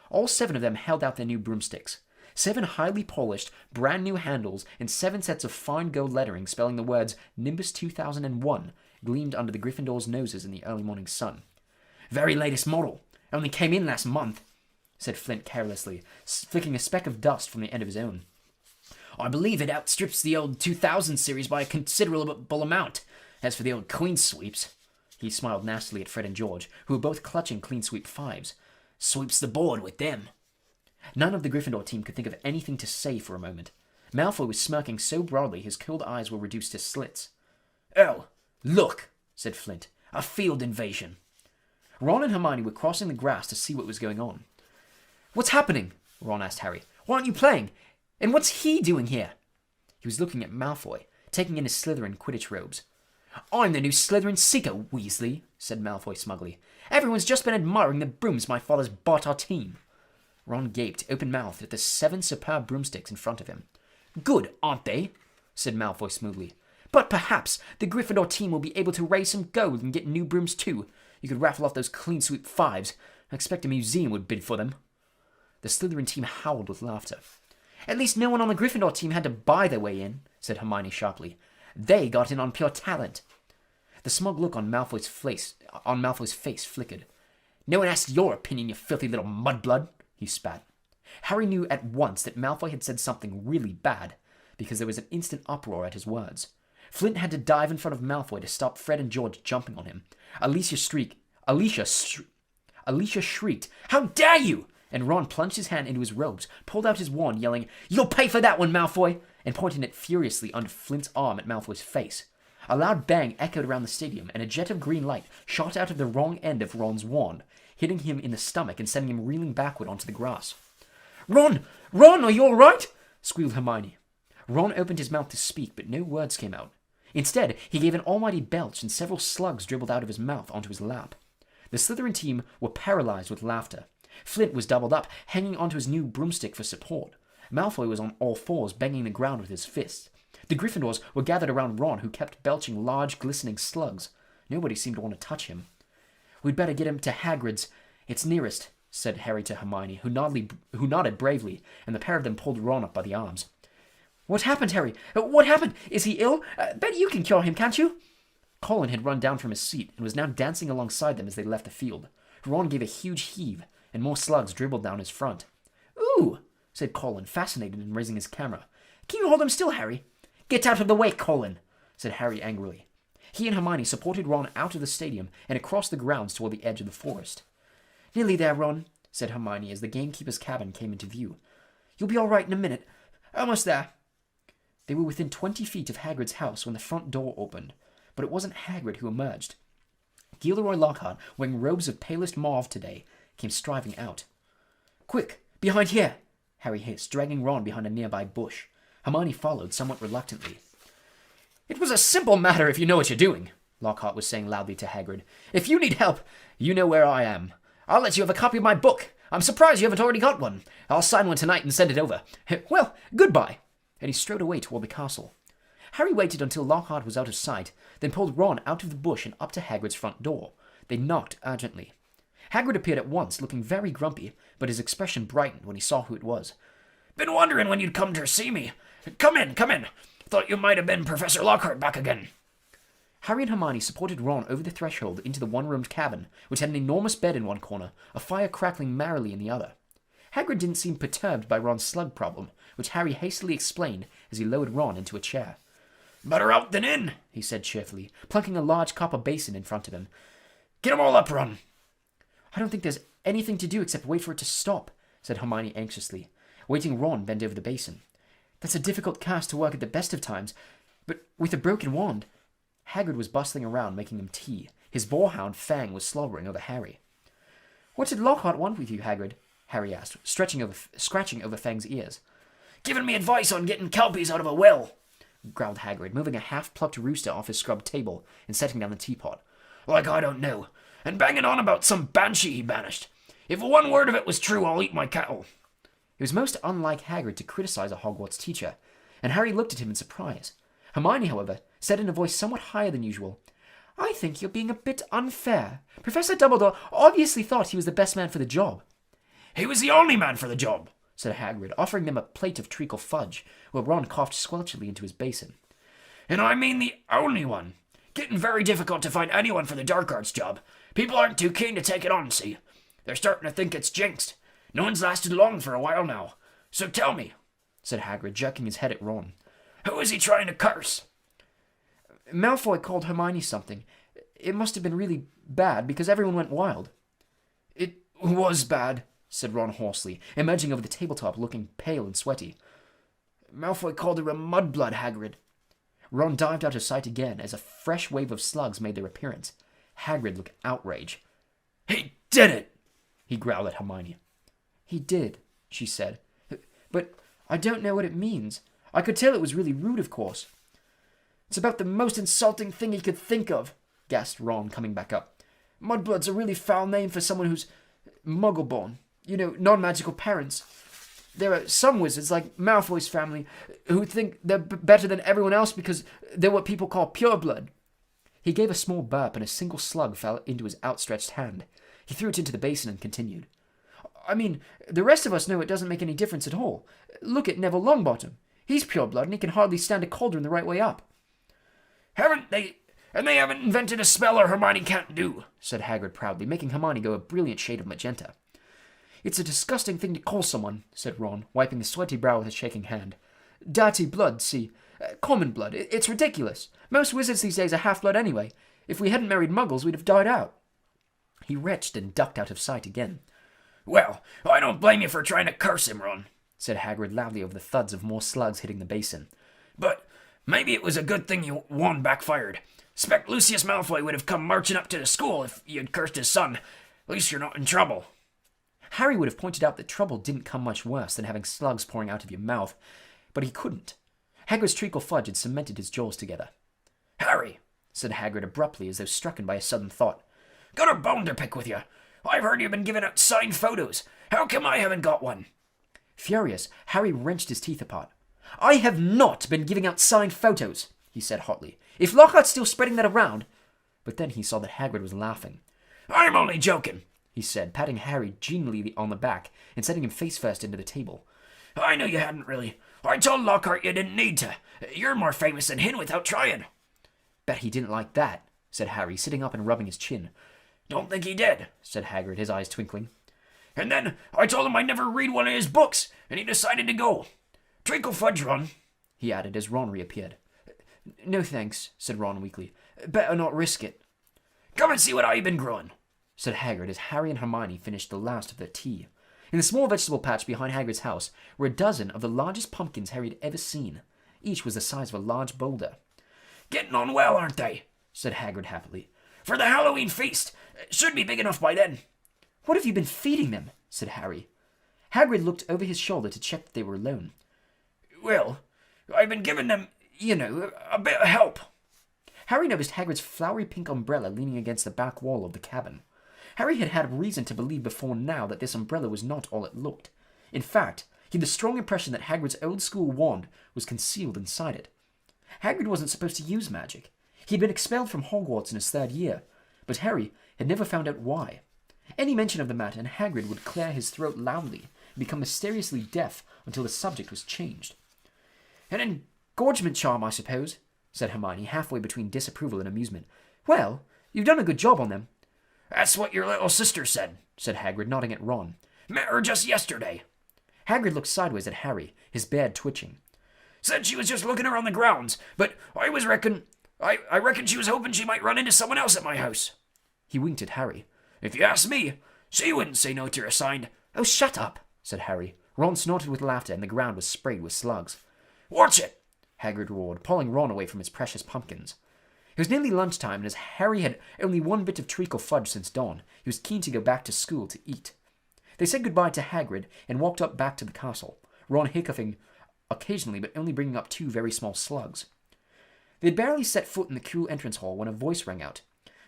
All 7 of them held out their new broomsticks. 7 highly polished, brand new handles and 7 sets of fine gold lettering spelling the words Nimbus 2001 gleamed under the Gryffindors' noses in the early morning sun. "Very latest model. Only came in last month," said Flint carelessly, flicking a speck of dust from the end of his own. "I believe it outstrips the old 2000 series by a considerable amount. As for the old Queen Sweeps," he smiled nastily at Fred and George, who were both clutching Clean Sweep 5s. "Sweeps the board with them." None of the Gryffindor team could think of anything to say for a moment. Malfoy was smirking so broadly his cold eyes were reduced to slits. "Oh, look," said Flint. A field invasion. Ron and Hermione were crossing the grass to see what was going on. "What's happening?" Ron asked Harry. "Why aren't you playing? And what's he doing here?" He was looking at Malfoy, taking in his Slytherin Quidditch robes. "I'm the new Slytherin Seeker, Weasley," said Malfoy smugly. "Everyone's just been admiring the brooms my father's bought our team." Ron gaped, open-mouthed, at the 7 superb broomsticks in front of him. "Good, aren't they?" said Malfoy smoothly. "But perhaps the Gryffindor team will be able to raise some gold and get new brooms too. You could raffle off those clean sweep 5s. I expect a museum would bid for them." The Slytherin team howled with laughter. "At least no one on the Gryffindor team had to buy their way in," said Hermione sharply. "They got in on pure talent." The smug look on Malfoy's face flickered. "No one asked your opinion, you filthy little mudblood," he spat. Harry knew at once that Malfoy had said something really bad, because there was an instant uproar at his words. Flint had to dive in front of Malfoy to stop Fred and George jumping on him. Alicia shrieked, "How dare you!" And Ron plunged his hand into his robes, pulled out his wand, yelling, "You'll pay for that one, Malfoy!" and pointing it furiously under Flint's arm at Malfoy's face. A loud bang echoed around the stadium, and a jet of green light shot out of the wrong end of Ron's wand, hitting him in the stomach and sending him reeling backward onto the grass. "Ron! Ron, are you all right?" squealed Hermione. Ron opened his mouth to speak, but no words came out. Instead, he gave an almighty belch, and several slugs dribbled out of his mouth onto his lap. The Slytherin team were paralyzed with laughter. Flint was doubled up, hanging onto his new broomstick for support. Malfoy was on all fours, banging the ground with his fists. The Gryffindors were gathered around Ron, who kept belching large, glistening slugs. Nobody seemed to want to touch him. "We'd better get him to Hagrid's. It's nearest," said Harry to Hermione, who nodded bravely, and the pair of them pulled Ron up by the arms. "What happened, Harry? What happened? Is he ill? Bet you can cure him, can't you?" Colin had run down from his seat and was now dancing alongside them as they left the field. Ron gave a huge heave, and more slugs dribbled down his front. "Ooh," said Colin, fascinated and raising his camera. "Can you hold him still, Harry?" "Get out of the way, Colin," said Harry angrily. He and Hermione supported Ron out of the stadium and across the grounds toward the edge of the forest. "Nearly there, Ron," said Hermione as the gamekeeper's cabin came into view. "You'll be all right in a minute. Almost there." They were within 20 feet of Hagrid's house when the front door opened, but it wasn't Hagrid who emerged. Gilderoy Lockhart, wearing robes of palest mauve today, came striving out. "Quick, behind here!" Harry hissed, dragging Ron behind a nearby bush. Hermione followed, somewhat reluctantly. "It was a simple matter if you know what you're doing," Lockhart was saying loudly to Hagrid. "If you need help, you know where I am. I'll let you have a copy of my book. I'm surprised you haven't already got one. I'll sign one tonight and send it over. Well, goodbye." And he strode away toward the castle. Harry waited until Lockhart was out of sight, then pulled Ron out of the bush and up to Hagrid's front door. They knocked urgently. Hagrid appeared at once, looking very grumpy, but his expression brightened when he saw who it was. "Been wondering when you'd come to see me. Come in, come in. Thought you might have been Professor Lockhart back again." Harry and Hermione supported Ron over the threshold into the one-roomed cabin, which had an enormous bed in one corner, a fire crackling merrily in the other. Hagrid didn't seem perturbed by Ron's slug problem, which Harry hastily explained as he lowered Ron into a chair. "Better out than in," he said cheerfully, plunking a large copper basin in front of him. "Get 'em all up, Ron." "I don't think there's anything to do except wait for it to stop," said Hermione anxiously. Waiting, Ron bent over the basin. "That's a difficult cast to work at the best of times, but with a broken wand." Hagrid was bustling around, making him tea. His boarhound, Fang, was slobbering over Harry. "What did Lockhart want with you, Hagrid?" Harry asked, scratching over Fang's ears. "Giving me advice on getting kelpies out of a well," growled Hagrid, moving a half-plucked rooster off his scrubbed table and setting down the teapot. "Like I don't know. And banging on about some banshee he banished. If one word of it was true, I'll eat my cattle." It was most unlike Hagrid to criticize a Hogwarts teacher, and Harry looked at him in surprise. Hermione, however, said in a voice somewhat higher than usual, "I think you're being a bit unfair. Professor Dumbledore obviously thought he was the best man for the job." "He was the only man for the job," said Hagrid, offering them a plate of treacle fudge, while Ron coughed squelchily into his basin. "And I mean the only one. Getting very difficult to find anyone for the dark arts job. People aren't too keen to take it on, see? They're starting to think it's jinxed. No one's lasted long for a while now. So tell me," said Hagrid, jerking his head at Ron, "who is he trying to curse?" "Malfoy called Hermione something. It must have been really bad, because everyone went wild." "It was bad," said Ron hoarsely, emerging over the tabletop looking pale and sweaty. "Malfoy called her a mudblood, Hagrid." Ron dived out of sight again as a fresh wave of slugs made their appearance. Hagrid looked outraged. He did it! He growled at Hermione. He did, she said. But I don't know what it means. I could tell it was really rude, of course. It's about the most insulting thing he could think of, gasped Ron, coming back up. Mudblood's a really foul name for someone who's muggle-born. You know, non-magical parents. There are some wizards, like Malfoy's family, who think they're better than everyone else because they're what people call pureblood. He gave a small burp and a single slug fell into his outstretched hand. He threw it into the basin and continued. I mean, the rest of us know it doesn't make any difference at all. Look at Neville Longbottom. He's pureblood and he can hardly stand a cauldron the right way up. Haven't they... And they haven't invented a spell Hermione can't do, said Hagrid proudly, making Hermione go a brilliant shade of magenta. It's a disgusting thing to call someone, said Ron, wiping his sweaty brow with his shaking hand. Dirty blood, see. Common blood. It's ridiculous. Most wizards these days are half-blood anyway. If we hadn't married muggles, we'd have died out. He retched and ducked out of sight again. Well, I don't blame you for trying to curse him, Ron, said Hagrid loudly over the thuds of more slugs hitting the basin. But maybe it was a good thing your wand backfired. Expect Lucius Malfoy would have come marching up to the school if you'd cursed his son. At least you're not in trouble. Harry would have pointed out that trouble didn't come much worse than having slugs pouring out of your mouth, but he couldn't. Hagrid's treacle fudge had cemented his jaws together. Harry, said Hagrid abruptly as though struck by a sudden thought. Got a bone to pick with you. I've heard you've been giving out signed photos. How come I haven't got one? Furious, Harry wrenched his teeth apart. I have not been giving out signed photos, he said hotly. If Lockhart's still spreading that around... But then he saw that Hagrid was laughing. I'm only joking, he said, patting Harry genially on the back and setting him face first into the table. I knew you hadn't really. I told Lockhart you didn't need to. You're more famous than him without trying. Bet he didn't like that, said Harry, sitting up and rubbing his chin. Don't think he did, said Hagrid, his eyes twinkling. And then I told him I'd never read one of his books, and he decided to go. Treacle fudge, Ron, he added as Ron reappeared. No thanks, said Ron weakly. Better not risk it. Come and see what I've been growing, said Hagrid as Harry and Hermione finished the last of their tea. In the small vegetable patch behind Hagrid's house were a dozen of the largest pumpkins Harry had ever seen. Each was the size of a large boulder. Getting on well, aren't they? Said Hagrid happily. For the Halloween feast. Should be big enough by then. What have you been feeding them? Said Harry. Hagrid looked over his shoulder to check that they were alone. Well, I've been giving them, a bit of help. Harry noticed Hagrid's flowery pink umbrella leaning against the back wall of the cabin. Harry had had reason to believe before now that this umbrella was not all it looked. In fact, he had the strong impression that Hagrid's old-school wand was concealed inside it. Hagrid wasn't supposed to use magic. He had been expelled from Hogwarts in his 3rd year, but Harry had never found out why. Any mention of the matter, and Hagrid would clear his throat loudly and become mysteriously deaf until the subject was changed. An engorgement charm, I suppose, said Hermione, halfway between disapproval and amusement. Well, you've done a good job on them. That's what your little sister said Hagrid, nodding at Ron. Met her just yesterday. Hagrid looked sideways at Harry, his beard twitching. Said she was just looking around the grounds, but I reckon she was hoping she might run into someone else at my house. He winked at Harry. If you ask me, she wouldn't say no to your sign. Oh, shut up, said Harry. Ron snorted with laughter and the ground was sprayed with slugs. Watch it, Hagrid roared, pulling Ron away from his precious pumpkins. It was nearly lunchtime, and as Harry had only one bit of treacle fudge since dawn, he was keen to go back to school to eat. They said goodbye to Hagrid and walked up back to the castle, Ron hiccoughing occasionally but only bringing up 2 very small slugs. They had barely set foot in the cool entrance hall when a voice rang out.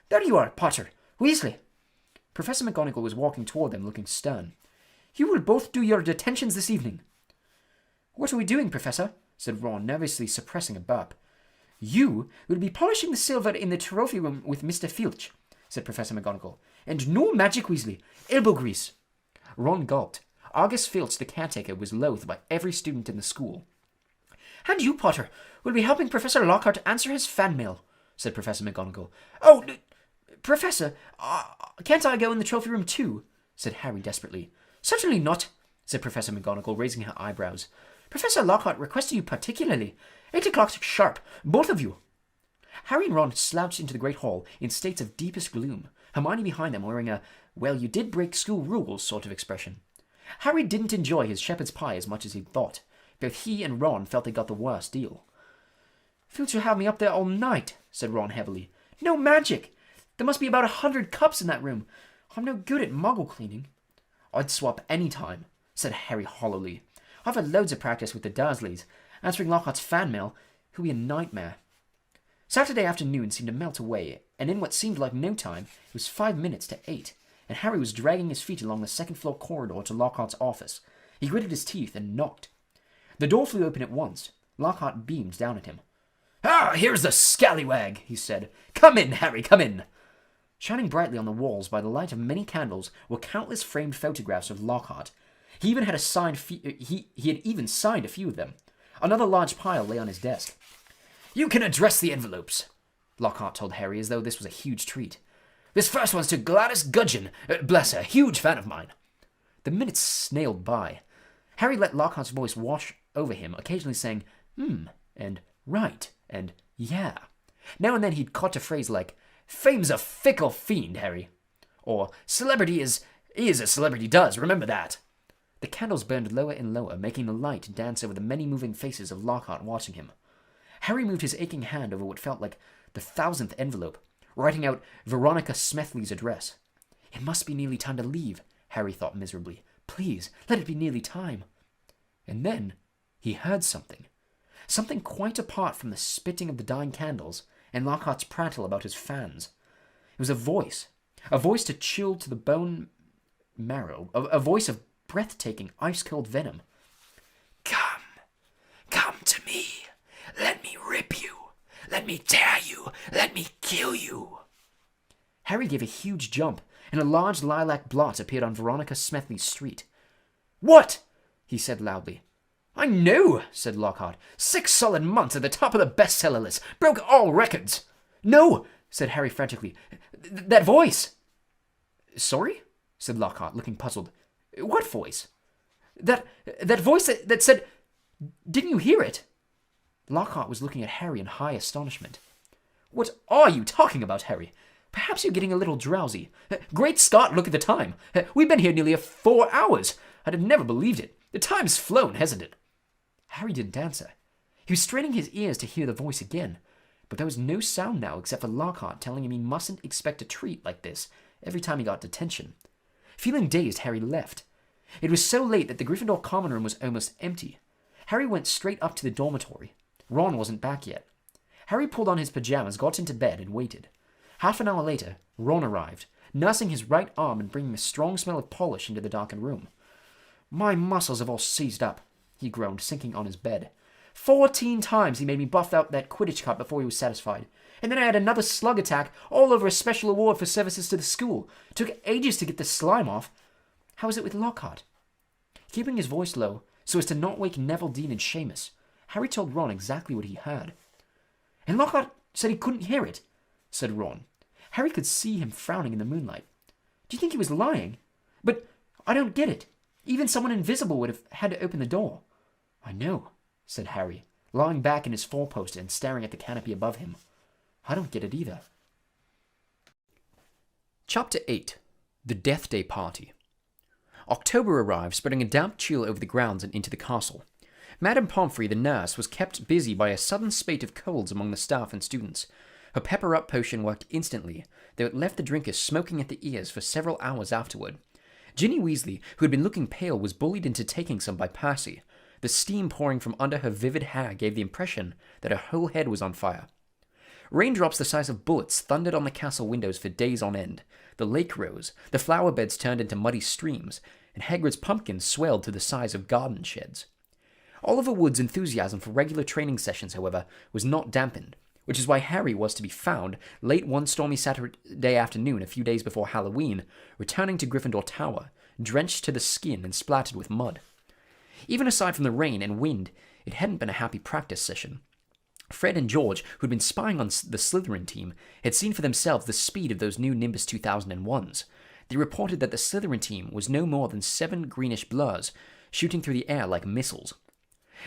There you are, Potter! Weasley! Professor McGonagall was walking toward them, looking stern. You will both do your detentions this evening. What are we doing, Professor? Said Ron, nervously suppressing a burp. You will be polishing the silver in the trophy room with Mr. Filch, said Professor McGonagall. And no magic, Weasley. Elbow grease. Ron gulped. Argus Filch, the caretaker, was loathed by every student in the school. And you, Potter, will be helping Professor Lockhart answer his fan mail, said Professor McGonagall. Oh, Professor, can't I go in the trophy room too? Said Harry desperately. Certainly not, said Professor McGonagall, raising her eyebrows. Professor Lockhart requested you particularly. 8 o'clock sharp, both of you. Harry and Ron slouched into the great hall in states of deepest gloom, Hermione behind them wearing a, well, you did break school rules sort of expression. Harry didn't enjoy his shepherd's pie as much as he'd thought. Both he and Ron felt they got the worst deal. Filch will have me up there all night, said Ron heavily. No magic! There must be about 100 cups in that room. I'm no good at muggle cleaning. I'd swap any time, said Harry hollowly. I've had loads of practice with the Dursleys. Answering Lockhart's fan mail, who'll be a nightmare. Saturday afternoon seemed to melt away, and in what seemed like no time, it was 5 minutes to 8, and Harry was dragging his feet along the second-floor corridor to Lockhart's office. He gritted his teeth and knocked. The door flew open at once. Lockhart beamed down at him. "Ah, here's the scallywag," he said. "Come in, Harry, come in." Shining brightly on the walls by the light of many candles were countless framed photographs of Lockhart. He even had he had even signed a few of them. Another large pile lay on his desk. "You can address the envelopes," Lockhart told Harry as though this was a huge treat. "This first one's to Gladys Gudgeon. Bless her, huge fan of mine." The minutes snailed by. Harry let Lockhart's voice wash over him, occasionally saying, and right, and yeah. Now and then he'd caught a phrase like, "Fame's a fickle fiend, Harry." Or, "Celebrity is as celebrity does, remember that." The candles burned lower and lower, making the light dance over the many moving faces of Lockhart watching him. Harry moved his aching hand over what felt like the 1,000th envelope, writing out Veronica Smethly's address. It must be nearly time to leave, Harry thought miserably. Please, let it be nearly time. And then he heard something. Something quite apart from the spitting of the dying candles and Lockhart's prattle about his fans. It was a voice to chill to the bone marrow, a voice of breathtaking, ice-cold venom. Come to me. Let me rip you. Let me tear you. Let me kill you." Harry gave a huge jump, and a large lilac blot appeared on Veronica Smethly's street. "What?" he said loudly. "I know," said Lockhart. 6 solid months at the top of the bestseller list. Broke all records." "No," said Harry frantically. "That voice." "Sorry?" said Lockhart, looking puzzled. "What voice?" That voice that said... Didn't you hear it?" Lockhart was looking at Harry in high astonishment. "What are you talking about, Harry? Perhaps you're getting a little drowsy. Great Scott, look at the time. We've been here nearly 4 hours. I'd have never believed it. The time's flown, hasn't it?" Harry didn't answer. He was straining his ears to hear the voice again, but there was no sound now except for Lockhart telling him he mustn't expect a treat like this every time he got detention. Feeling dazed, Harry left. It was so late that the Gryffindor common room was almost empty. Harry went straight up to the dormitory. Ron wasn't back yet. Harry pulled on his pajamas, got into bed, and waited. Half an hour later, Ron arrived, nursing his right arm and bringing a strong smell of polish into the darkened room. "My muscles have all seized up," he groaned, sinking on his bed. 14 times he made me buff out that Quidditch cup before he was satisfied. And then I had another slug attack, all over a special award for services to the school. Took ages to get the slime off. How is it with Lockhart? Keeping his voice low, so as to not wake Neville, Dean, and Seamus, Harry told Ron exactly what he heard. "And Lockhart said he couldn't hear it," said Ron. Harry could see him frowning in the moonlight. "Do you think he was lying? But I don't get it. Even someone invisible would have had to open the door." "I know," said Harry, lying back in his four-poster and staring at the canopy above him. "I don't get it either." Chapter 8. The Death Day Party. October arrived, spreading a damp chill over the grounds and into the castle. Madame Pomfrey, the nurse, was kept busy by a sudden spate of colds among the staff and students. Her pepper-up potion worked instantly, though it left the drinkers smoking at the ears for several hours afterward. Ginny Weasley, who had been looking pale, was bullied into taking some by Percy. The steam pouring from under her vivid hair gave the impression that her whole head was on fire. Raindrops the size of bullets thundered on the castle windows for days on end. The lake rose, the flower beds turned into muddy streams, and Hagrid's pumpkins swelled to the size of garden sheds. Oliver Wood's enthusiasm for regular training sessions, however, was not dampened, which is why Harry was to be found late one stormy Saturday afternoon a few days before Halloween, returning to Gryffindor Tower, drenched to the skin and splattered with mud. Even aside from the rain and wind, it hadn't been a happy practice session. Fred and George, who'd been spying on the Slytherin team, had seen for themselves the speed of those new Nimbus 2001s. They reported that the Slytherin team was no more than 7 greenish blurs, shooting through the air like missiles.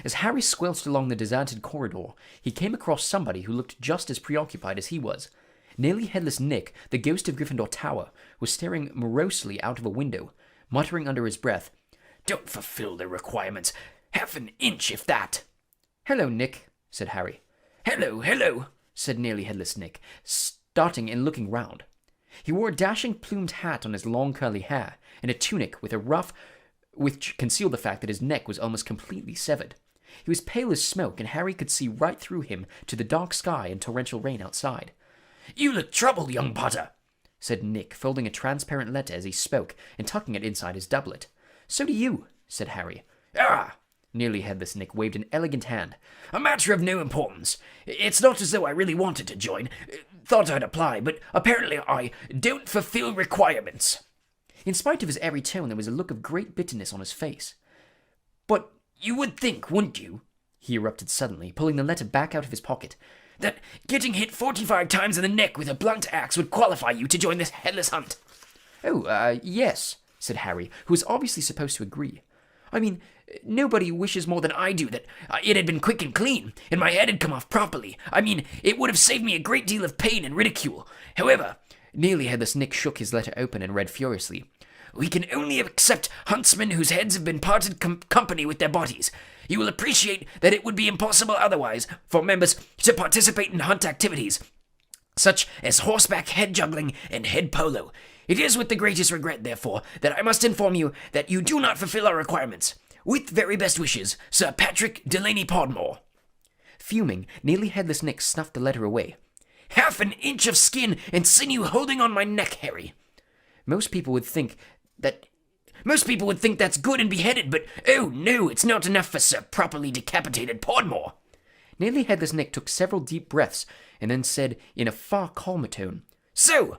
As Harry squelched along the deserted corridor, he came across somebody who looked just as preoccupied as he was. Nearly headless Nick, the ghost of Gryffindor Tower, was staring morosely out of a window, muttering under his breath, "Don't fulfill the requirements. Half an inch, if that." "Hello, Nick," said Harry. Hello, hello, said nearly headless Nick, starting and looking round. He wore a dashing plumed hat on his long curly hair, and a tunic with a ruff which concealed the fact that his neck was almost completely severed. He was pale as smoke, and Harry could see right through him to the dark sky and torrential rain outside. "You look troubled, young Potter," said Nick, folding a transparent letter as he spoke and tucking it inside his doublet. "So do you," said Harry. "Ah!" Nearly Headless Nick waved an elegant hand. "A matter of no importance. It's not as though I really wanted to join. Thought I'd apply, but apparently I don't fulfill requirements." In spite of his airy tone, there was a look of great bitterness on his face. "But you would think, wouldn't you," he erupted suddenly, pulling the letter back out of his pocket, "that getting hit 45 times in the neck with a blunt axe would qualify you to join this headless hunt?" "Oh, yes," said Harry, who was obviously supposed to agree. "I mean, nobody wishes more than I do that it had been quick and clean, and my head had come off properly. I mean, it would have saved me a great deal of pain and ridicule. However," Nearly Headless Nick shook his letter open and read furiously, "we can only accept huntsmen whose heads have been parted company with their bodies. You will appreciate that it would be impossible otherwise for members to participate in hunt activities, such as horseback head juggling and head polo. It is with the greatest regret, therefore, that I must inform you that you do not fulfill our requirements. With very best wishes, Sir Patrick Delaney Podmore." Fuming, Nearly Headless Nick snuffed the letter away. "Half an inch of skin and sinew holding on my neck, Harry. Most people would think that's good and beheaded, but oh no, it's not enough for Sir Properly Decapitated Podmore." Nearly Headless Nick took several deep breaths and then said in a far calmer tone, "So,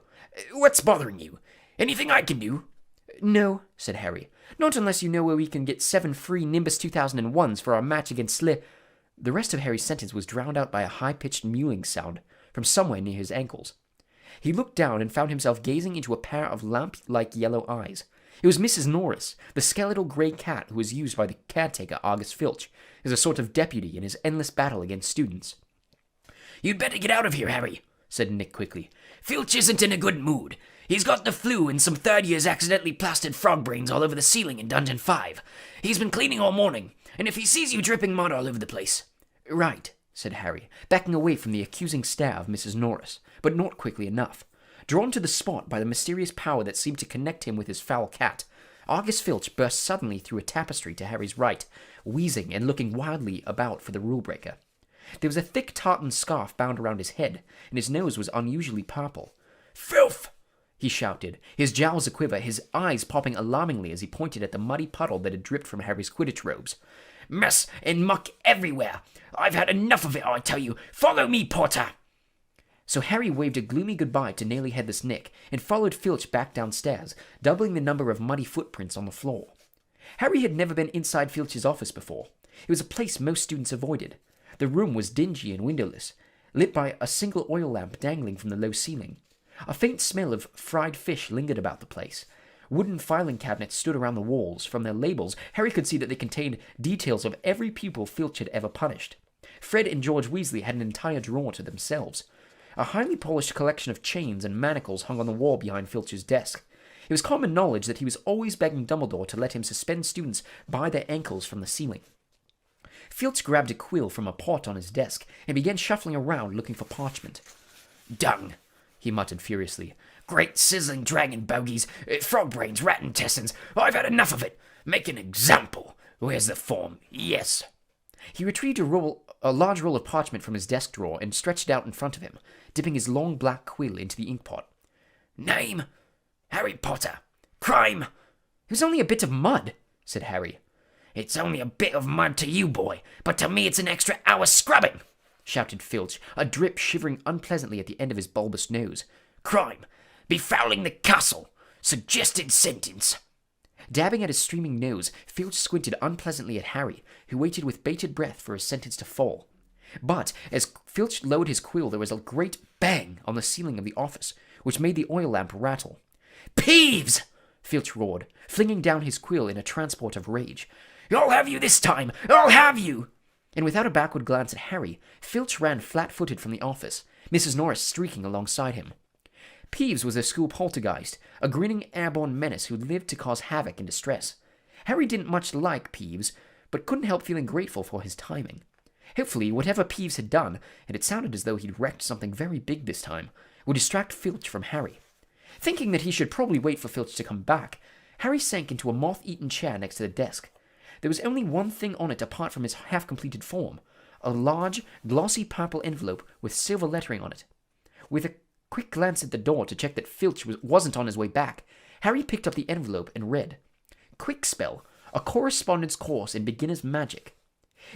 what's bothering you? Anything I can do?" "No," said Harry. "Not unless you know where we can get 7 free Nimbus 2001s for our match against The rest of Harry's sentence was drowned out by a high-pitched mewing sound from somewhere near his ankles. He looked down and found himself gazing into a pair of lamp-like yellow eyes. It was Mrs. Norris, the skeletal grey cat who was used by the caretaker Argus Filch as a sort of deputy in his endless battle against students. "You'd better get out of here, Harry," said Nick quickly. "Filch isn't in a good mood. He's got the flu, and some third years accidentally plastered frog brains all over the ceiling in Dungeon 5. He's been cleaning all morning, and if he sees you dripping mud all over the place—" "Right," said Harry, backing away from the accusing stare of Mrs. Norris, but not quickly enough. Drawn to the spot by the mysterious power that seemed to connect him with his foul cat, Argus Filch burst suddenly through a tapestry to Harry's right, wheezing and looking wildly about for the rule-breaker. There was a thick tartan scarf bound around his head, and his nose was unusually purple. "Filth!" he shouted, his jowls a-quiver, his eyes popping alarmingly as he pointed at the muddy puddle that had dripped from Harry's Quidditch robes. "Mess and muck everywhere. I've had enough of it, I tell you. Follow me, Potter." So Harry waved a gloomy goodbye to Nearly Headless Nick and followed Filch back downstairs, doubling the number of muddy footprints on the floor. Harry had never been inside Filch's office before. It was a place most students avoided. The room was dingy and windowless, lit by a single oil lamp dangling from the low ceiling. A faint smell of fried fish lingered about the place. Wooden filing cabinets stood around the walls. From their labels, Harry could see that they contained details of every pupil Filch had ever punished. Fred and George Weasley had an entire drawer to themselves. A highly polished collection of chains and manacles hung on the wall behind Filch's desk. It was common knowledge that he was always begging Dumbledore to let him suspend students by their ankles from the ceiling. Filch grabbed a quill from a pot on his desk and began shuffling around looking for parchment. "Dung," he muttered furiously. "Great sizzling dragon bogies, frog brains, rat intestines. I've had enough of it. Make an example. Where's the form? Yes." He retrieved a large roll of parchment from his desk drawer and stretched it out in front of him, dipping his long black quill into the inkpot. "Name? Harry Potter. Crime?" "It was only a bit of mud," said Harry. "It's only a bit of mud to you, boy, but to me it's an extra hour scrubbing," shouted Filch, a drip shivering unpleasantly at the end of his bulbous nose. "Crime. Befouling the castle. Suggested sentence." Dabbing at his streaming nose, Filch squinted unpleasantly at Harry, who waited with bated breath for his sentence to fall. But as Filch lowered his quill, there was a great bang on the ceiling of the office, which made the oil lamp rattle. "Peeves!" Filch roared, flinging down his quill in a transport of rage. "I'll have you this time! I'll have you!" And without a backward glance at Harry, Filch ran flat-footed from the office, Mrs. Norris streaking alongside him. Peeves was a school poltergeist, a grinning airborne menace who lived to cause havoc and distress. Harry didn't much like Peeves, but couldn't help feeling grateful for his timing. Hopefully, whatever Peeves had done, and it sounded as though he'd wrecked something very big this time, would distract Filch from Harry. Thinking that he should probably wait for Filch to come back, Harry sank into a moth-eaten chair next to the desk. There was only one thing on it apart from his half-completed form, a large, glossy purple envelope with silver lettering on it. With a quick glance at the door to check that Filch wasn't on his way back, Harry picked up the envelope and read, Quickspell, a correspondence course in beginner's magic.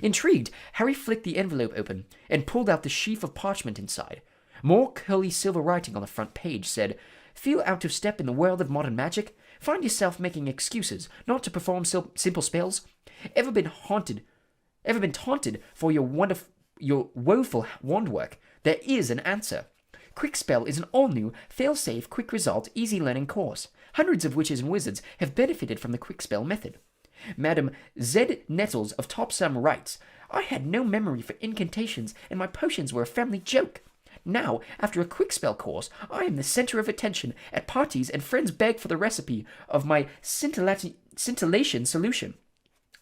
Intrigued, Harry flicked the envelope open and pulled out the sheaf of parchment inside. More curly silver writing on the front page said, Feel out of step in the world of modern magic? Find yourself making excuses not to perform simple spells? Ever been taunted for your woeful wand work? There is an answer. Quickspell is an all-new, fail-safe, quick-result, easy-learning course. Hundreds of witches and wizards have benefited from the Quickspell method. Madam Z. Nettles of Topsum writes, I had no memory for incantations, and my potions were a family joke. Now, after a Quickspell course, I am the center of attention at parties, and friends beg for the recipe of my scintillation solution.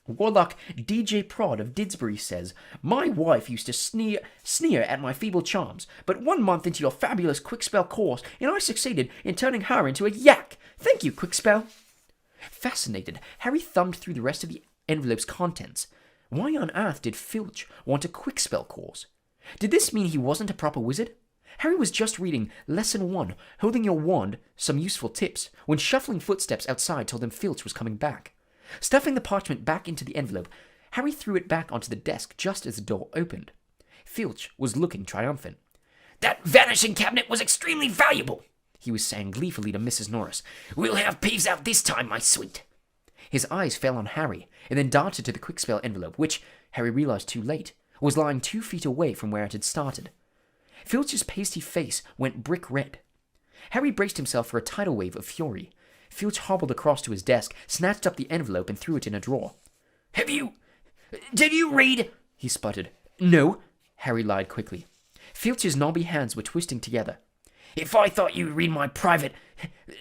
Warlock DJ Prod of Didsbury says, My wife used to sneer at my feeble charms, but 1 month into your fabulous Quickspell course, and I succeeded in turning her into a yak. Thank you, Quickspell. Fascinated, Harry thumbed through the rest of the envelope's contents. Why on earth did Filch want a Quickspell course? Did this mean he wasn't a proper wizard? Harry was just reading Lesson 1, Holding Your Wand, Some Useful Tips, when shuffling footsteps outside told him Filch was coming back. Stuffing the parchment back into the envelope, Harry threw it back onto the desk just as the door opened. Filch was looking triumphant. That vanishing cabinet was extremely valuable, he was saying gleefully to Mrs. Norris. We'll have Peeves out this time, my sweet. His eyes fell on Harry, and then darted to the Quickspell envelope, which, Harry realized too late, was lying 2 feet away from where it had started. Filch's pasty face went brick red. Harry braced himself for a tidal wave of fury. Filch hobbled across to his desk, snatched up the envelope, and threw it in a drawer. Did you read? He sputtered. No, Harry lied quickly. Filch's knobby hands were twisting together. If I thought you'd read my private...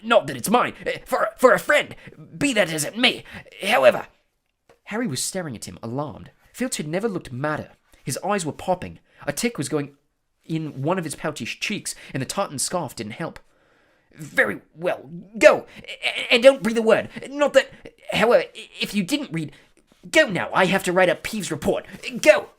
Not that it's mine. For a friend. Be that as it may. However... Harry was staring at him, alarmed. Filch had never looked madder. His eyes were popping. A tick was going in one of his pouchy cheeks, and the tartan scarf didn't help. Very well. Go. And don't breathe a word. Not that... However, if you didn't read... Go now. I have to write a Peeves report. Go.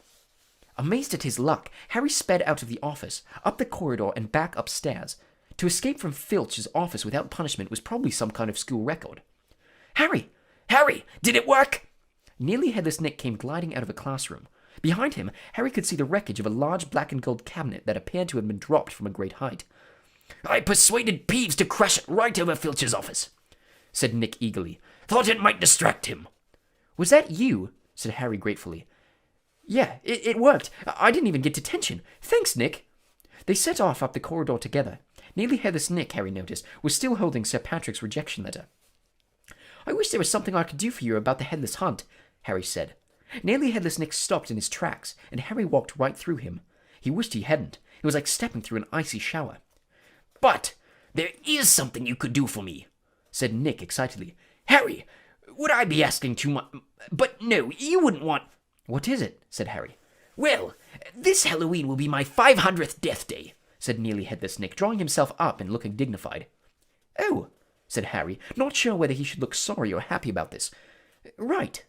Amazed at his luck, Harry sped out of the office, up the corridor, and back upstairs. To escape from Filch's office without punishment was probably some kind of school record. Harry! Did it work? Nearly Headless Nick came gliding out of a classroom. Behind him, Harry could see the wreckage of a large black and gold cabinet that appeared to have been dropped from a great height. I persuaded Peeves to crash it right over Filch's office, said Nick eagerly. Thought it might distract him. Was that you? Said Harry gratefully. Yeah, it worked. I didn't even get detention. Thanks, Nick. They set off up the corridor together. Nearly Headless Nick, Harry noticed, was still holding Sir Patrick's rejection letter. I wish there was something I could do for you about the Headless Hunt, Harry said. Nearly Headless Nick stopped in his tracks, and Harry walked right through him. He wished he hadn't. It was like stepping through an icy shower. But there is something you could do for me, said Nick excitedly. Harry, would I be asking too much? But no, you wouldn't want... What is it? Said Harry. Well, this Halloween will be my 500th death day, said Nearly Headless Nick, drawing himself up and looking dignified. Oh, said Harry, not sure whether he should look sorry or happy about this. Right.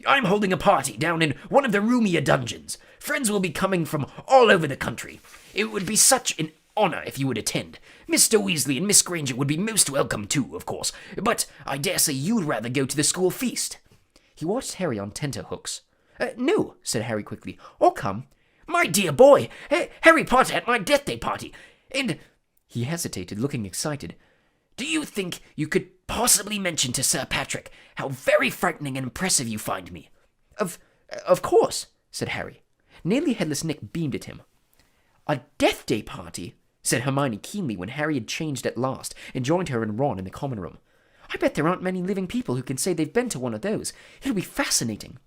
I'm holding a party down in one of the roomier dungeons. Friends will be coming from all over the country. It would be such an honor if you would attend. Mr. Weasley and Miss Granger would be most welcome too, of course, but I dare say you'd rather go to the school feast. He watched Harry on tenterhooks. No, said Harry quickly. I'll come. My dear boy, Harry Potter at my death day party. And... He hesitated, looking excited. Do you think you could possibly mention to Sir Patrick how very frightening and impressive you find me? Of course, said Harry. Nearly Headless Nick beamed at him. A death day party? Said Hermione keenly when Harry had changed at last and joined her and Ron in the common room. I bet there aren't many living people who can say they've been to one of those. It'll be fascinating.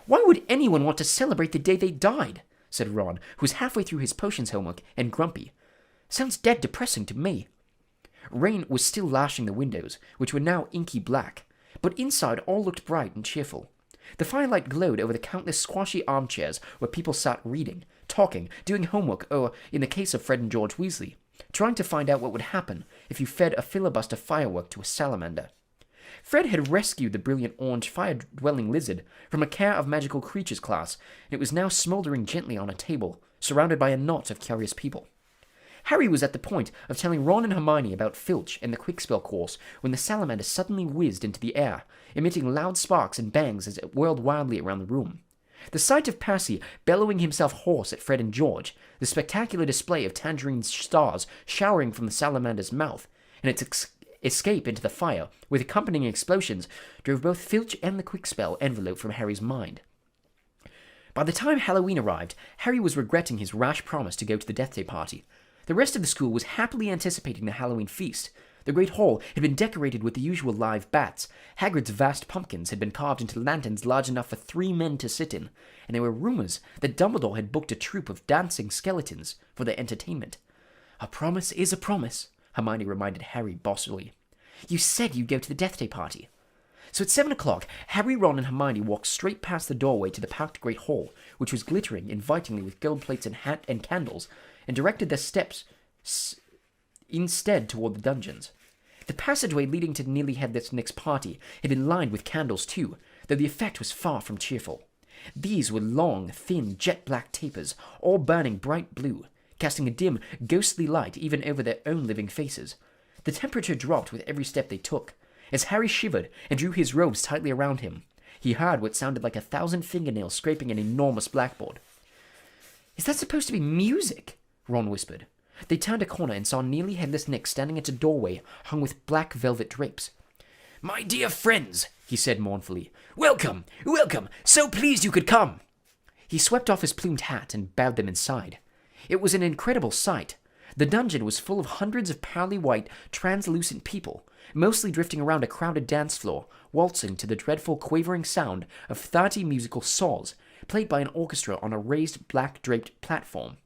Why would anyone want to celebrate the day they died? Said Ron, who was halfway through his potions homework and grumpy. Sounds dead depressing to me. Rain was still lashing the windows, which were now inky black, but inside all looked bright and cheerful. The firelight glowed over the countless squashy armchairs where people sat reading, talking, doing homework, or, in the case of Fred and George Weasley, trying to find out what would happen if you fed a filibuster firework to a salamander. Fred had rescued the brilliant orange fire-dwelling lizard from a Care of Magical Creatures class, and it was now smoldering gently on a table, surrounded by a knot of curious people. Harry was at the point of telling Ron and Hermione about Filch and the Quickspell course when the salamander suddenly whizzed into the air, emitting loud sparks and bangs as it whirled wildly around the room. The sight of Percy bellowing himself hoarse at Fred and George, the spectacular display of tangerine stars showering from the salamander's mouth, and its escape into the fire, with accompanying explosions, drove both Filch and the Quickspell envelope from Harry's mind. By the time Halloween arrived, Harry was regretting his rash promise to go to the Death Day party. The rest of the school was happily anticipating the Halloween feast. The great hall had been decorated with the usual live bats. Hagrid's vast pumpkins had been carved into lanterns large enough for 3 men to sit in, and there were rumors that Dumbledore had booked a troupe of dancing skeletons for their entertainment. "A promise is a promise," Hermione reminded Harry bossily. "You said you'd go to the Death Day party." So at 7 o'clock, Harry, Ron, and Hermione walked straight past the doorway to the packed great hall, which was glittering invitingly with gold plates and candles, and directed their steps instead toward the dungeons. The passageway leading to Nearly Headless Nick's party had been lined with candles too, though the effect was far from cheerful. These were long, thin, jet-black tapers, all burning bright blue, casting a dim, ghostly light even over their own living faces. The temperature dropped with every step they took. As Harry shivered and drew his robes tightly around him, he heard what sounded like 1,000 fingernails scraping an enormous blackboard. "Is that supposed to be music?" Ron whispered. They turned a corner and saw Nearly Headless Nick standing at a doorway hung with black velvet drapes. "My dear friends," he said mournfully, "welcome, welcome, so pleased you could come." He swept off his plumed hat and bowed them inside. It was an incredible sight. The dungeon was full of hundreds of pearly white, translucent people, mostly drifting around a crowded dance floor, waltzing to the dreadful quavering sound of 30 musical saws, played by an orchestra on a raised black-draped platform.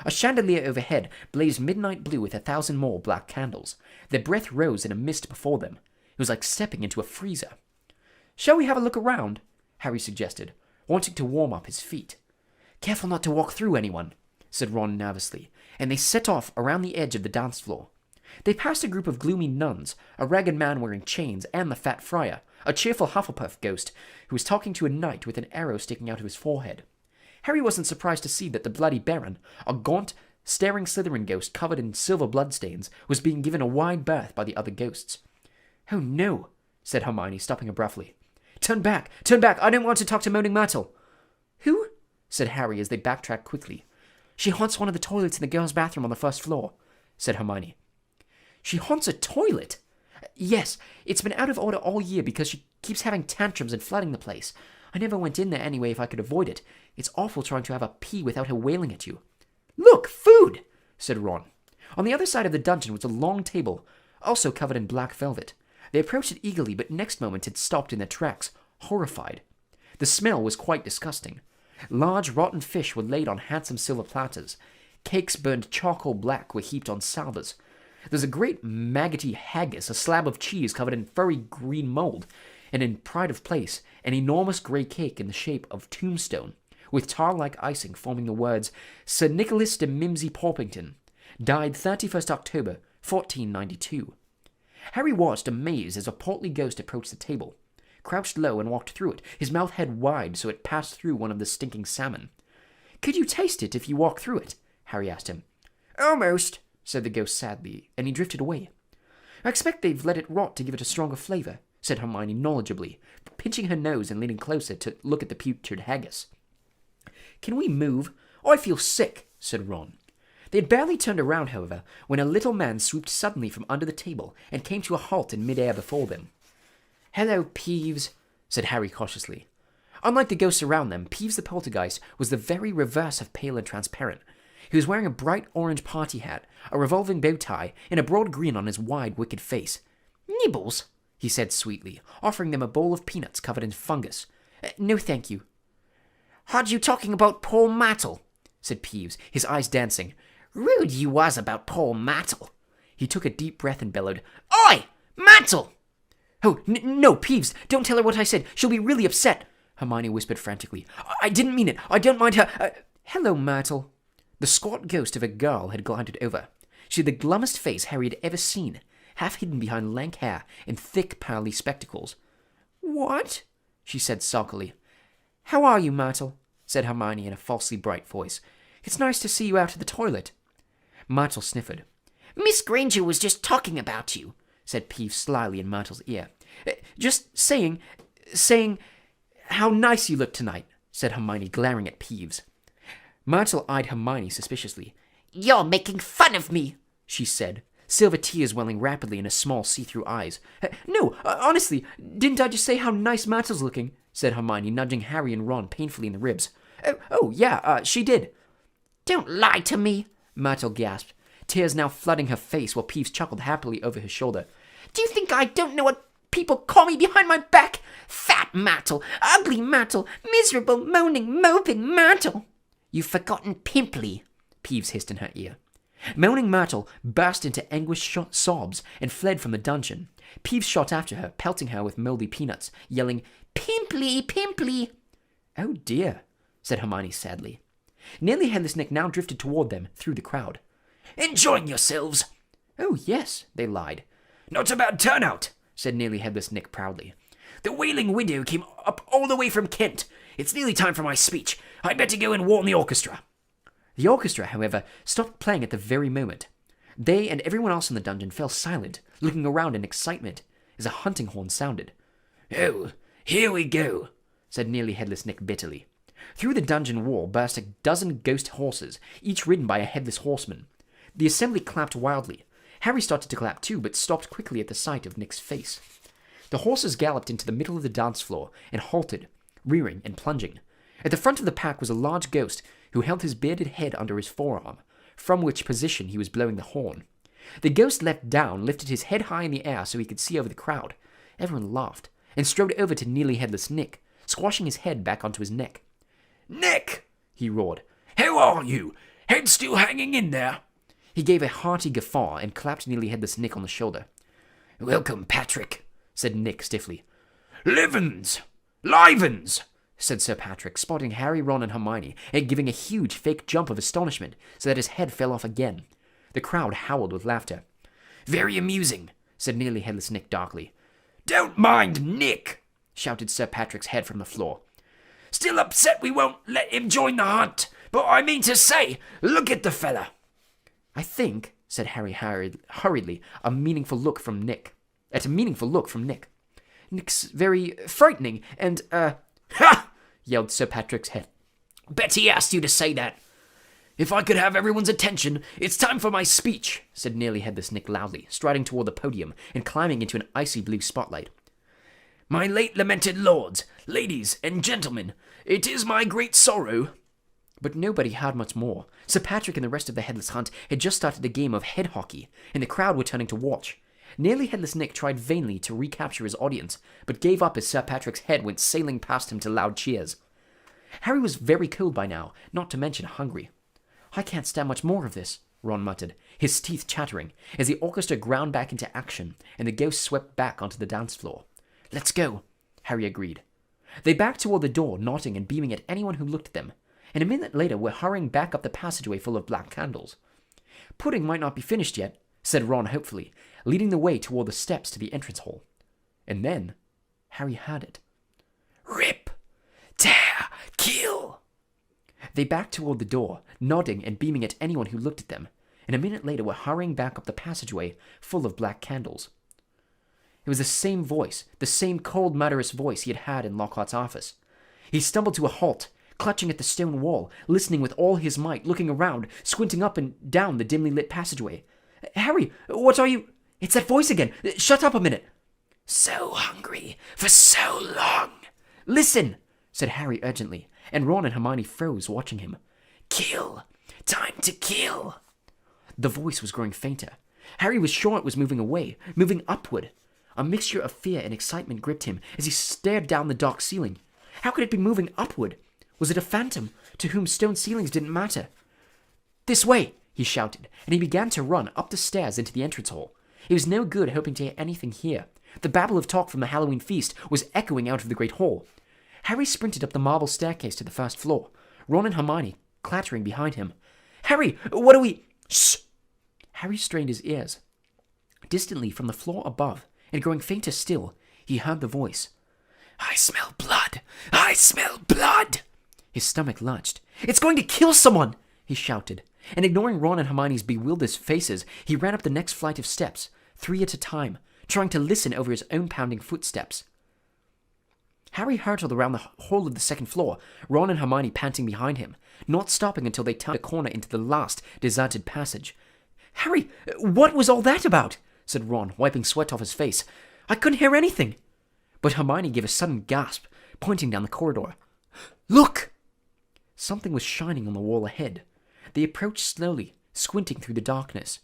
A chandelier overhead blazed midnight blue with 1,000 more black candles. Their breath rose in a mist before them. It was like stepping into a freezer. "Shall we have a look around?" Harry suggested, wanting to warm up his feet. "Careful not to walk through anyone," said Ron nervously, and they set off around the edge of the dance floor. They passed a group of gloomy nuns, a ragged man wearing chains, and the fat friar, a cheerful Hufflepuff ghost who was talking to a knight with an arrow sticking out of his forehead. Harry wasn't surprised to see that the Bloody Baron, a gaunt, staring Slytherin ghost covered in silver bloodstains, was being given a wide berth by the other ghosts. "Oh no," said Hermione, stopping abruptly. Turn back! I don't want to talk to Moaning Myrtle." "Who?" said Harry as they backtracked quickly. "She haunts one of the toilets in the girls' bathroom on the first floor," said Hermione. "She haunts a toilet?" "Yes, it's been out of order all year because she keeps having tantrums and flooding the place. I never went in there anyway if I could avoid it. It's awful trying to have a pee without her wailing at you." "Look, food!" said Ron. On the other side of the dungeon was a long table, also covered in black velvet. They approached it eagerly, but next moment had stopped in their tracks, horrified. The smell was quite disgusting. Large rotten fish were laid on handsome silver platters. Cakes burned charcoal black were heaped on salvers. There was a great maggoty haggis, a slab of cheese covered in furry green mold, and in pride of place, an enormous grey cake in the shape of tombstone, with tar-like icing forming the words, "Sir Nicholas de Mimsy Porpington, died 31st October, 1492. Harry watched amazed as a portly ghost approached the table, crouched low and walked through it, his mouth head wide so it passed through one of the stinking salmon. "Could you taste it if you walk through it?" Harry asked him. "Almost," said the ghost sadly, and he drifted away. "I expect they've let it rot to give it a stronger flavour," said Hermione knowledgeably, pinching her nose and leaning closer to look at the putrid haggis. "Can we move? I feel sick," said Ron. They had barely turned around, however, when a little man swooped suddenly from under the table and came to a halt in midair before them. "Hello, Peeves," said Harry cautiously. Unlike the ghosts around them, Peeves the poltergeist was the very reverse of pale and transparent. He was wearing a bright orange party hat, a revolving bow tie, and a broad grin on his wide, wicked face. "Nibbles," he said sweetly, offering them a bowl of peanuts covered in fungus. "No, thank you." "Heard you talking about Paul Mattel," said Peeves, his eyes dancing. "Rude you was about Paul Mattel." He took a deep breath and bellowed, "Oi, Mattel!" "Oh, no, Peeves, don't tell her what I said. She'll be really upset," Hermione whispered frantically. "I didn't mean it. I don't mind her. Hello, Myrtle." The squat ghost of a girl had glided over. She had the glummest face Harry had ever seen, half hidden behind lank hair and thick, pearly spectacles. "What?" she said sulkily. "How are you, Myrtle?" said Hermione in a falsely bright voice. "It's nice to see you out of the toilet." Myrtle sniffed. "Miss Granger was just talking about you," said Peeves slyly in Myrtle's ear. "Just saying how nice you look tonight," said Hermione, glaring at Peeves. Myrtle eyed Hermione suspiciously. "You're making fun of me," she said, silver tears welling rapidly in her small see-through eyes. "No, honestly, didn't I just say how nice Myrtle's looking?" said Hermione, nudging Harry and Ron painfully in the ribs. Yeah, she did." "Don't lie to me," Myrtle gasped, tears now flooding her face while Peeves chuckled happily over his shoulder. "Do you think I don't know what people call me behind my back? Fat Myrtle, ugly Myrtle, miserable, moaning, moping Myrtle." "You've forgotten Pimply," Peeves hissed in her ear. Moaning Myrtle burst into anguished sobs and fled from the dungeon. Peeves shot after her, pelting her with moldy peanuts, yelling, "Pimply, Pimply!" "Oh dear," said Hermione sadly. Nearly Headless Nick now drifted toward them through the crowd. "Enjoying yourselves?" "Oh yes," they lied. "Not a bad turnout," said Nearly Headless Nick proudly. "The Wailing Widow came up all the way from Kent. It's nearly time for my speech. I'd better go and warn the orchestra." The orchestra, however, stopped playing at the very moment. They and everyone else in the dungeon fell silent, looking around in excitement, as a hunting horn sounded. "Oh, here we go," said Nearly Headless Nick bitterly. Through the dungeon wall burst a dozen ghost horses, each ridden by a headless horseman. The assembly clapped wildly. Harry started to clap too, but stopped quickly at the sight of Nick's face. The horses galloped into the middle of the dance floor and halted, rearing and plunging. At the front of the pack was a large ghost who held his bearded head under his forearm, from which position he was blowing the horn. The ghost leapt down, lifted his head high in the air so he could see over the crowd. Everyone laughed, and strode over to Nearly Headless Nick, squashing his head back onto his neck. "Nick!" he roared. "How are you? Head still hanging in there?" He gave a hearty guffaw and clapped Nearly Headless Nick on the shoulder. "Welcome, Patrick," said Nick stiffly. "Livens! Livens!" said Sir Patrick, spotting Harry, Ron, and Hermione, and giving a huge fake jump of astonishment so that his head fell off again. The crowd howled with laughter. "Very amusing," said Nearly Headless Nick darkly. "Don't mind Nick," shouted Sir Patrick's head from the floor. "Still upset we won't let him join the hunt, but I mean to say, look at the fella." "I think," said Harry hurriedly, at a meaningful look from Nick. "Nick's very frightening, and, "Ha!" yelled Sir Patrick's head. "Bet he asked you to say that. If I could have everyone's attention, it's time for my speech," said Nearly Headless Nick loudly, striding toward the podium and climbing into an icy blue spotlight. "My late lamented lords, ladies, and gentlemen, it is my great sorrow." But nobody heard much more. Sir Patrick and the rest of the Headless Hunt had just started a game of head hockey, and the crowd were turning to watch. Nearly Headless Nick tried vainly to recapture his audience, but gave up as Sir Patrick's head went sailing past him to loud cheers. Harry was very cold by now, not to mention hungry. "I can't stand much more of this," Ron muttered, his teeth chattering, as the orchestra ground back into action and the ghost swept back onto the dance floor. "Let's go," Harry agreed. They backed toward the door, nodding and beaming at anyone who looked at them, and a minute later were hurrying back up the passageway full of black candles. "Pudding might not be finished yet," said Ron hopefully, leading the way toward the steps to the entrance hall. And then Harry heard it. "Rip! Tear! Kill!" They backed toward the door, nodding and beaming at anyone who looked at them, and a minute later were hurrying back up the passageway full of black candles. It was the same voice, the same cold, murderous voice he had had in Lockhart's office. He stumbled to a halt, clutching at the stone wall, listening with all his might, looking around, squinting up and down the dimly lit passageway. "Harry, what are you—" "It's that voice again! Shut up a minute!" "So hungry for so long." "Listen!" said Harry urgently, and Ron and Hermione froze, watching him. "Kill! Time to kill!" The voice was growing fainter. Harry was sure it was moving away, moving upward. A mixture of fear and excitement gripped him as he stared down the dark ceiling. How could it be moving upward? Was it a phantom to whom stone ceilings didn't matter? "This way!" he shouted, and he began to run up the stairs into the entrance hall. It was no good hoping to hear anything here. The babble of talk from the Halloween feast was echoing out of the great hall. Harry sprinted up the marble staircase to the first floor, Ron and Hermione clattering behind him. "Harry, what are we—" "Shh!" Harry strained his ears. Distantly from the floor above, and growing fainter still, he heard the voice. I smell blood! I smell blood! His stomach lurched. "It's going to kill someone!" he shouted, and ignoring Ron and Hermione's bewildered faces, he ran up the next flight of steps, 3 at a time, trying to listen over his own pounding footsteps. Harry hurtled around the whole of the second floor, Ron and Hermione panting behind him, not stopping until they turned a corner into the last deserted passage. "Harry, what was all that about?" said Ron, wiping sweat off his face. "I couldn't hear anything." But Hermione gave a sudden gasp, pointing down the corridor. "Look!" Something was shining on the wall ahead. They approached slowly, squinting through the darkness.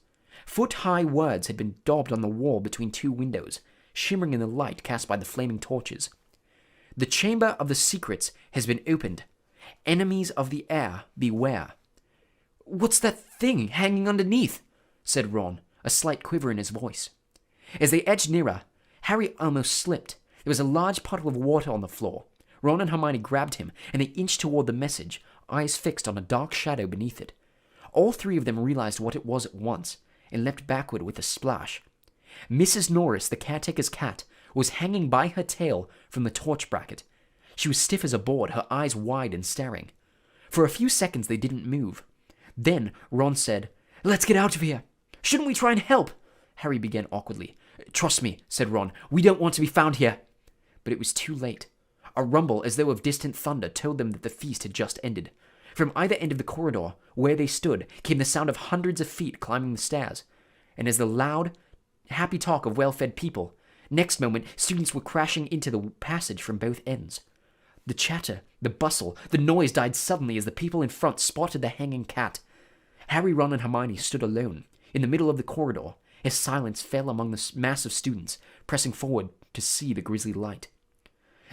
Foot-high words had been daubed on the wall between 2 windows, shimmering in the light cast by the flaming torches. "The Chamber of the Secrets has been opened. Enemies of the air, beware." "What's that thing hanging underneath?" said Ron, a slight quiver in his voice. As they edged nearer, Harry almost slipped. There was a large puddle of water on the floor. Ron and Hermione grabbed him, and they inched toward the message, eyes fixed on a dark shadow beneath it. All 3 of them realized what it was at once, and leapt backward with a splash. Mrs. Norris, the caretaker's cat, was hanging by her tail from the torch bracket. She was stiff as a board, her eyes wide and staring. For a few seconds they didn't move. Then Ron said, "Let's get out of here." "Shouldn't we try and help?" Harry began awkwardly. "Trust me," said Ron, "we don't want to be found here." But it was too late. A rumble as though of distant thunder told them that the feast had just ended. From either end of the corridor, where they stood, came the sound of hundreds of feet climbing the stairs. And as the loud, happy talk of well-fed people, next moment students were crashing into the passage from both ends. The chatter, the bustle, the noise died suddenly as the people in front spotted the hanging cat. Harry, Ron, and Hermione stood alone, in the middle of the corridor, as silence fell among the mass of students, pressing forward to see the grisly light.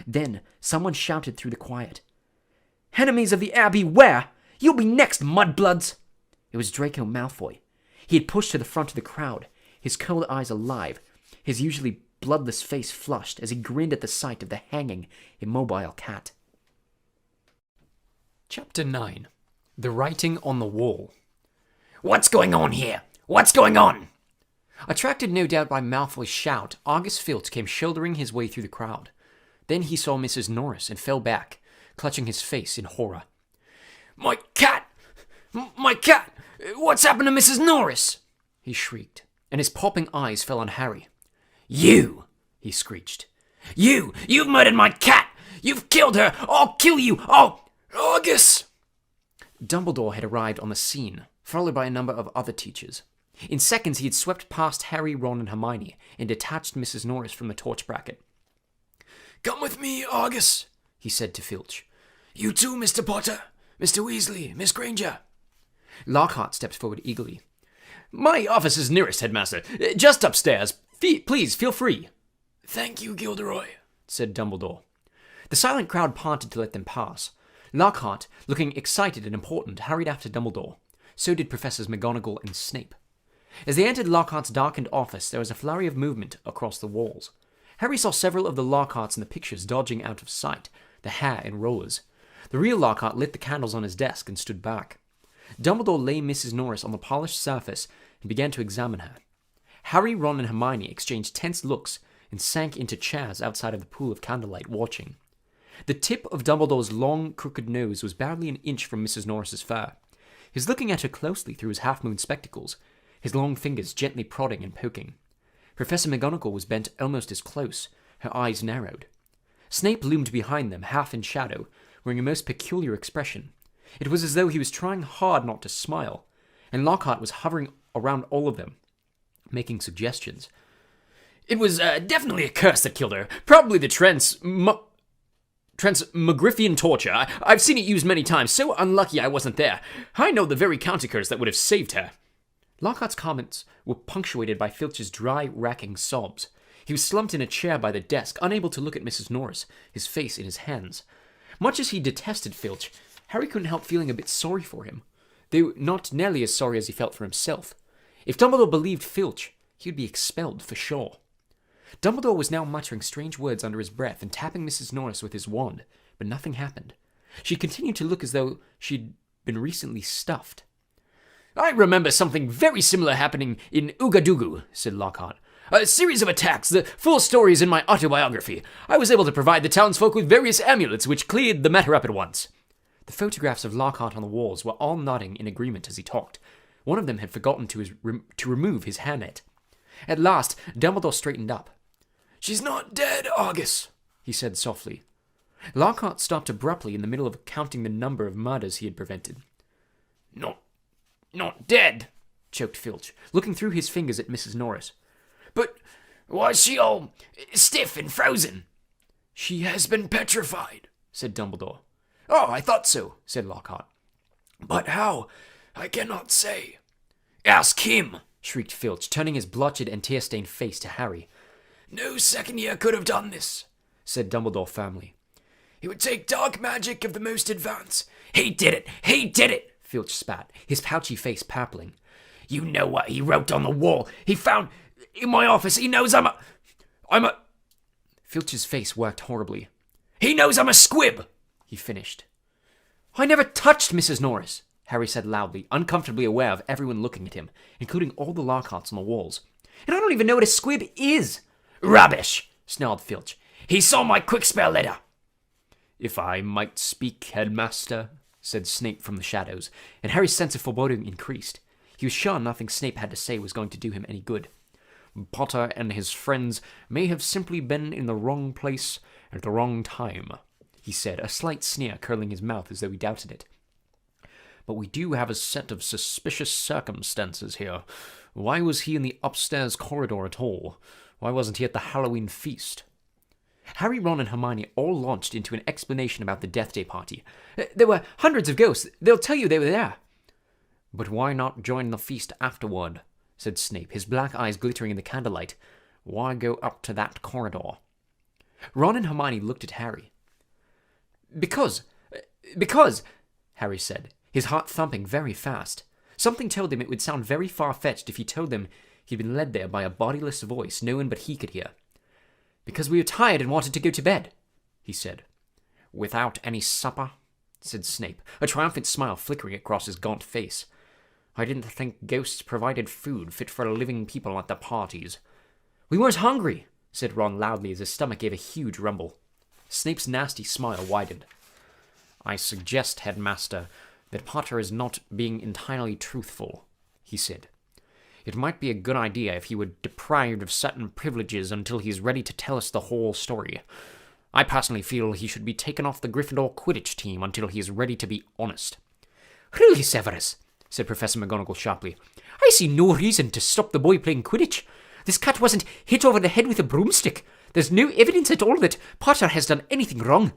Then someone shouted through the quiet, "Enemies of the air, beware! You'll be next, mudbloods!" It was Draco Malfoy. He had pushed to the front of the crowd, his cold eyes alive, his usually bloodless face flushed as he grinned at the sight of the hanging, immobile cat. Chapter 9. The Writing on the Wall. What's going on here? What's going on? Attracted no doubt by Malfoy's shout, Argus Filch came shouldering his way through the crowd. Then he saw Mrs. Norris and fell back, clutching his face in horror. My cat! My cat! What's happened to Mrs. Norris? He shrieked, and his popping eyes fell on Harry. You! He screeched. You've murdered my cat! You've killed her! I'll kill you! Argus! Dumbledore had arrived on the scene, followed by a number of other teachers. In seconds he had swept past Harry, Ron, and Hermione, and detached Mrs. Norris from the torch bracket. "Come with me, Argus," he said to Filch. "You too, Mr. Potter, Mr. Weasley, Miss Granger." Lockhart stepped forward eagerly. "My office is nearest, Headmaster. Just upstairs. Please, feel free." "Thank you, Gilderoy," said Dumbledore. The silent crowd parted to let them pass. Lockhart, looking excited and important, hurried after Dumbledore. So did Professors McGonagall and Snape. As they entered Lockhart's darkened office, there was a flurry of movement across the walls. Harry saw several of the Lockharts in the pictures dodging out of sight, the hair in rollers. The real Lockhart lit the candles on his desk and stood back. Dumbledore lay Mrs. Norris on the polished surface and began to examine her. Harry, Ron, and Hermione exchanged tense looks and sank into chairs outside of the pool of candlelight, watching. The tip of Dumbledore's long, crooked nose was barely an inch from Mrs. Norris's fur. He was looking at her closely through his half-moon spectacles, his long fingers gently prodding and poking. Professor McGonagall was bent almost as close, her eyes narrowed. Snape loomed behind them, half in shadow, wearing a most peculiar expression. It was as though he was trying hard not to smile, and Lockhart was hovering around all of them, making suggestions. "It was definitely a curse that killed her. Probably the Transmogrifian torture. I've seen it used many times. So unlucky I wasn't there. I know the very counter curse that would have saved her." Lockhart's comments were punctuated by Filch's dry, racking sobs. He was slumped in a chair by the desk, unable to look at Mrs. Norris, his face in his hands. Much as he detested Filch, Harry couldn't help feeling a bit sorry for him, though not nearly as sorry as he felt for himself. If Dumbledore believed Filch, he would be expelled for sure. Dumbledore was now muttering strange words under his breath and tapping Mrs. Norris with his wand, but nothing happened. She continued to look as though she'd been recently stuffed. I remember something very similar happening in Ouagadougou, said Lockhart. A series of attacks. The full story is in my autobiography. I was able to provide the townsfolk with various amulets which cleared the matter up at once. The photographs of Lockhart on the walls were all nodding in agreement as he talked. One of them had forgotten to remove his hairnet. At last, Dumbledore straightened up. She's not dead, Argus, he said softly. Lockhart stopped abruptly in the middle of counting the number of murders he had prevented. Not dead, choked Filch, looking through his fingers at Mrs. Norris. But why is she all stiff and frozen? She has been petrified, said Dumbledore. Oh, I thought so, said Lockhart. But how? I cannot say. Ask him, shrieked Filch, turning his blotched and tear-stained face to Harry. No second year could have done this, said Dumbledore firmly. It would take dark magic of the most advanced. He did it, Filch spat, his pouchy face pappling. You know what he wrote on the wall. He found in my office. He knows I'm a... Filch's face worked horribly. He knows I'm a squib, he finished. I never touched Mrs. Norris, Harry said loudly, uncomfortably aware of everyone looking at him, including all the Lockharts on the walls. And I don't even know what a squib is. Rubbish, snarled Filch. He saw my quickspell letter. If I might speak, headmaster, said Snape from the shadows, and Harry's sense of foreboding increased. He was sure nothing Snape had to say was going to do him any good. Potter and his friends may have simply been in the wrong place at the wrong time, he said, a slight sneer curling his mouth as though he doubted it. But we do have a set of suspicious circumstances here. Why was he in the upstairs corridor at all? Why wasn't he at the Halloween feast? Harry, Ron, and Hermione all launched into an explanation about the Death Day party. There were hundreds of ghosts. They'll tell you they were there. But why not join the feast afterward? Said Snape, his black eyes glittering in the candlelight. Why go up to that corridor? Ron and Hermione looked at Harry. Because, Harry said, his heart thumping very fast. Something told him it would sound very far-fetched if he told them he'd been led there by a bodiless voice no one but he could hear. Because we were tired and wanted to go to bed, he said. Without any supper? Said Snape, a triumphant smile flickering across his gaunt face. I didn't think ghosts provided food fit for living people at the parties. We weren't hungry, said Ron loudly as his stomach gave a huge rumble. Snape's nasty smile widened. I suggest, headmaster, that Potter is not being entirely truthful, he said. It might be a good idea if he were deprived of certain privileges until he's ready to tell us the whole story. I personally feel he should be taken off the Gryffindor Quidditch team until he is ready to be honest. Really, Severus, said Professor McGonagall sharply. I see no reason to stop the boy playing Quidditch. This cat wasn't hit over the head with a broomstick. There's no evidence at all that Potter has done anything wrong.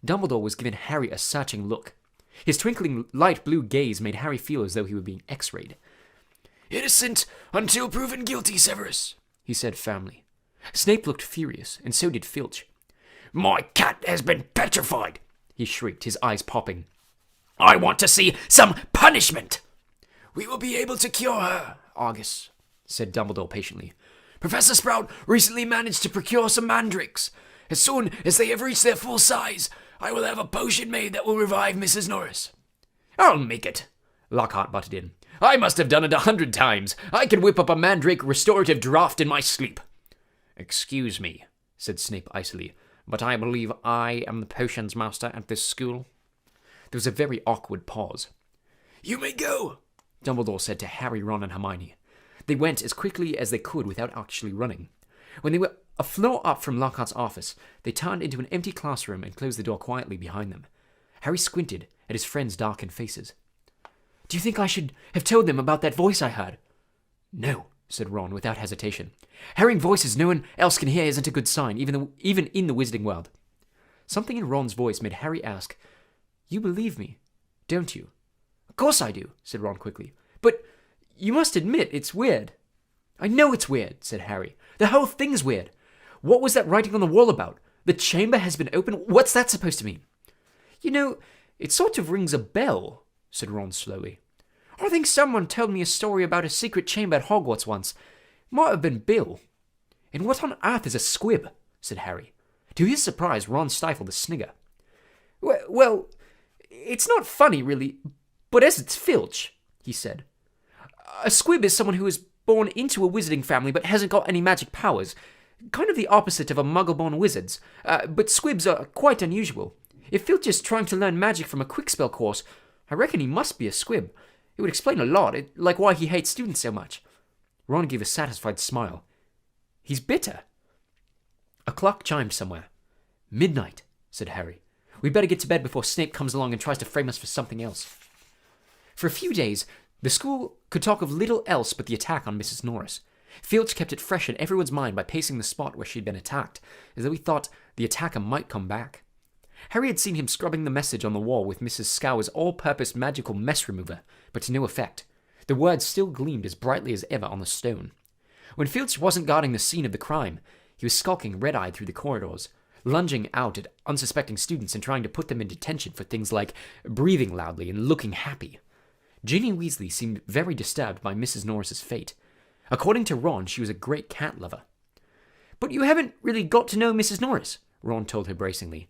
Dumbledore was giving Harry a searching look. His twinkling light blue gaze made Harry feel as though he were being x-rayed. Innocent until proven guilty, Severus, he said firmly. Snape looked furious, and so did Filch. My cat has been petrified, he shrieked, his eyes popping. I want to see some punishment. We will be able to cure her, Argus, said Dumbledore patiently. Professor Sprout recently managed to procure some mandrakes. As soon as they have reached their full size, I will have a potion made that will revive Mrs. Norris. I'll make it, Lockhart butted in. I must have done it 100 times. I can whip up a mandrake restorative draught in my sleep. Excuse me, said Snape icily, but I believe I am the potions master at this school. There was a very awkward pause. You may go, Dumbledore said to Harry, Ron, and Hermione. They went as quickly as they could without actually running. When they were a floor up from Lockhart's office, they turned into an empty classroom and closed the door quietly behind them. Harry squinted at his friends' darkened faces. Do you think I should have told them about that voice I heard? No, said Ron without hesitation. Hearing voices no one else can hear isn't a good sign, even in the Wizarding world. Something in Ron's voice made Harry ask, You believe me, don't you? Of course I do, said Ron quickly. But you must admit it's weird. I know it's weird, said Harry. The whole thing's weird. What was that writing on the wall about? The chamber has been opened? What's that supposed to mean? You know, it sort of rings a bell, said Ron slowly. I think someone told me a story about a secret chamber at Hogwarts once. Might have been Bill. And what on earth is a squib? Said Harry. To his surprise, Ron stifled a snigger. Well, it's not funny, really, but as it's Filch, he said. A squib is someone who is born into a wizarding family but hasn't got any magic powers. Kind of the opposite of a muggle-born wizards. But squibs are quite unusual. If Filch is trying to learn magic from a quick-spell course, I reckon he must be a squib. It would explain a lot, like why he hates students so much. Ron gave a satisfied smile. He's bitter. A clock chimed somewhere. Midnight, said Harry. We'd better get to bed before Snape comes along and tries to frame us for something else. For a few days, the school could talk of little else but the attack on Mrs. Norris. Filch kept it fresh in everyone's mind by pacing the spot where she'd been attacked, as though he thought the attacker might come back. Harry had seen him scrubbing the message on the wall with Mrs. Scour's all-purpose magical mess remover, but to no effect. The words still gleamed as brightly as ever on the stone. When Filch wasn't guarding the scene of the crime, he was skulking red-eyed through the corridors, lunging out at unsuspecting students and trying to put them in detention for things like breathing loudly and looking happy. Ginny Weasley seemed very disturbed by Mrs. Norris's fate. According to Ron, she was a great cat lover. But you haven't really got to know Mrs. Norris, Ron told her bracingly.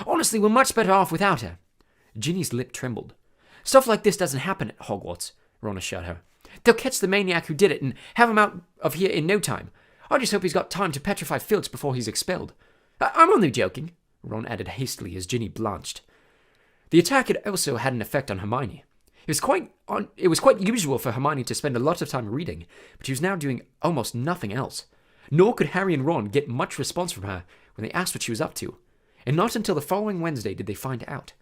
Honestly, we're much better off without her. Ginny's lip trembled. Stuff like this doesn't happen at Hogwarts, Ron assured her. They'll catch the maniac who did it and have him out of here in no time. I just hope he's got time to petrify Filch before he's expelled. I'm only joking, Ron added hastily as Ginny blanched. The attack had also had an effect on Hermione. It was quite usual for Hermione to spend a lot of time reading, but she was now doing almost nothing else. Nor could Harry and Ron get much response from her when they asked what she was up to, and not until the following Wednesday did they find out.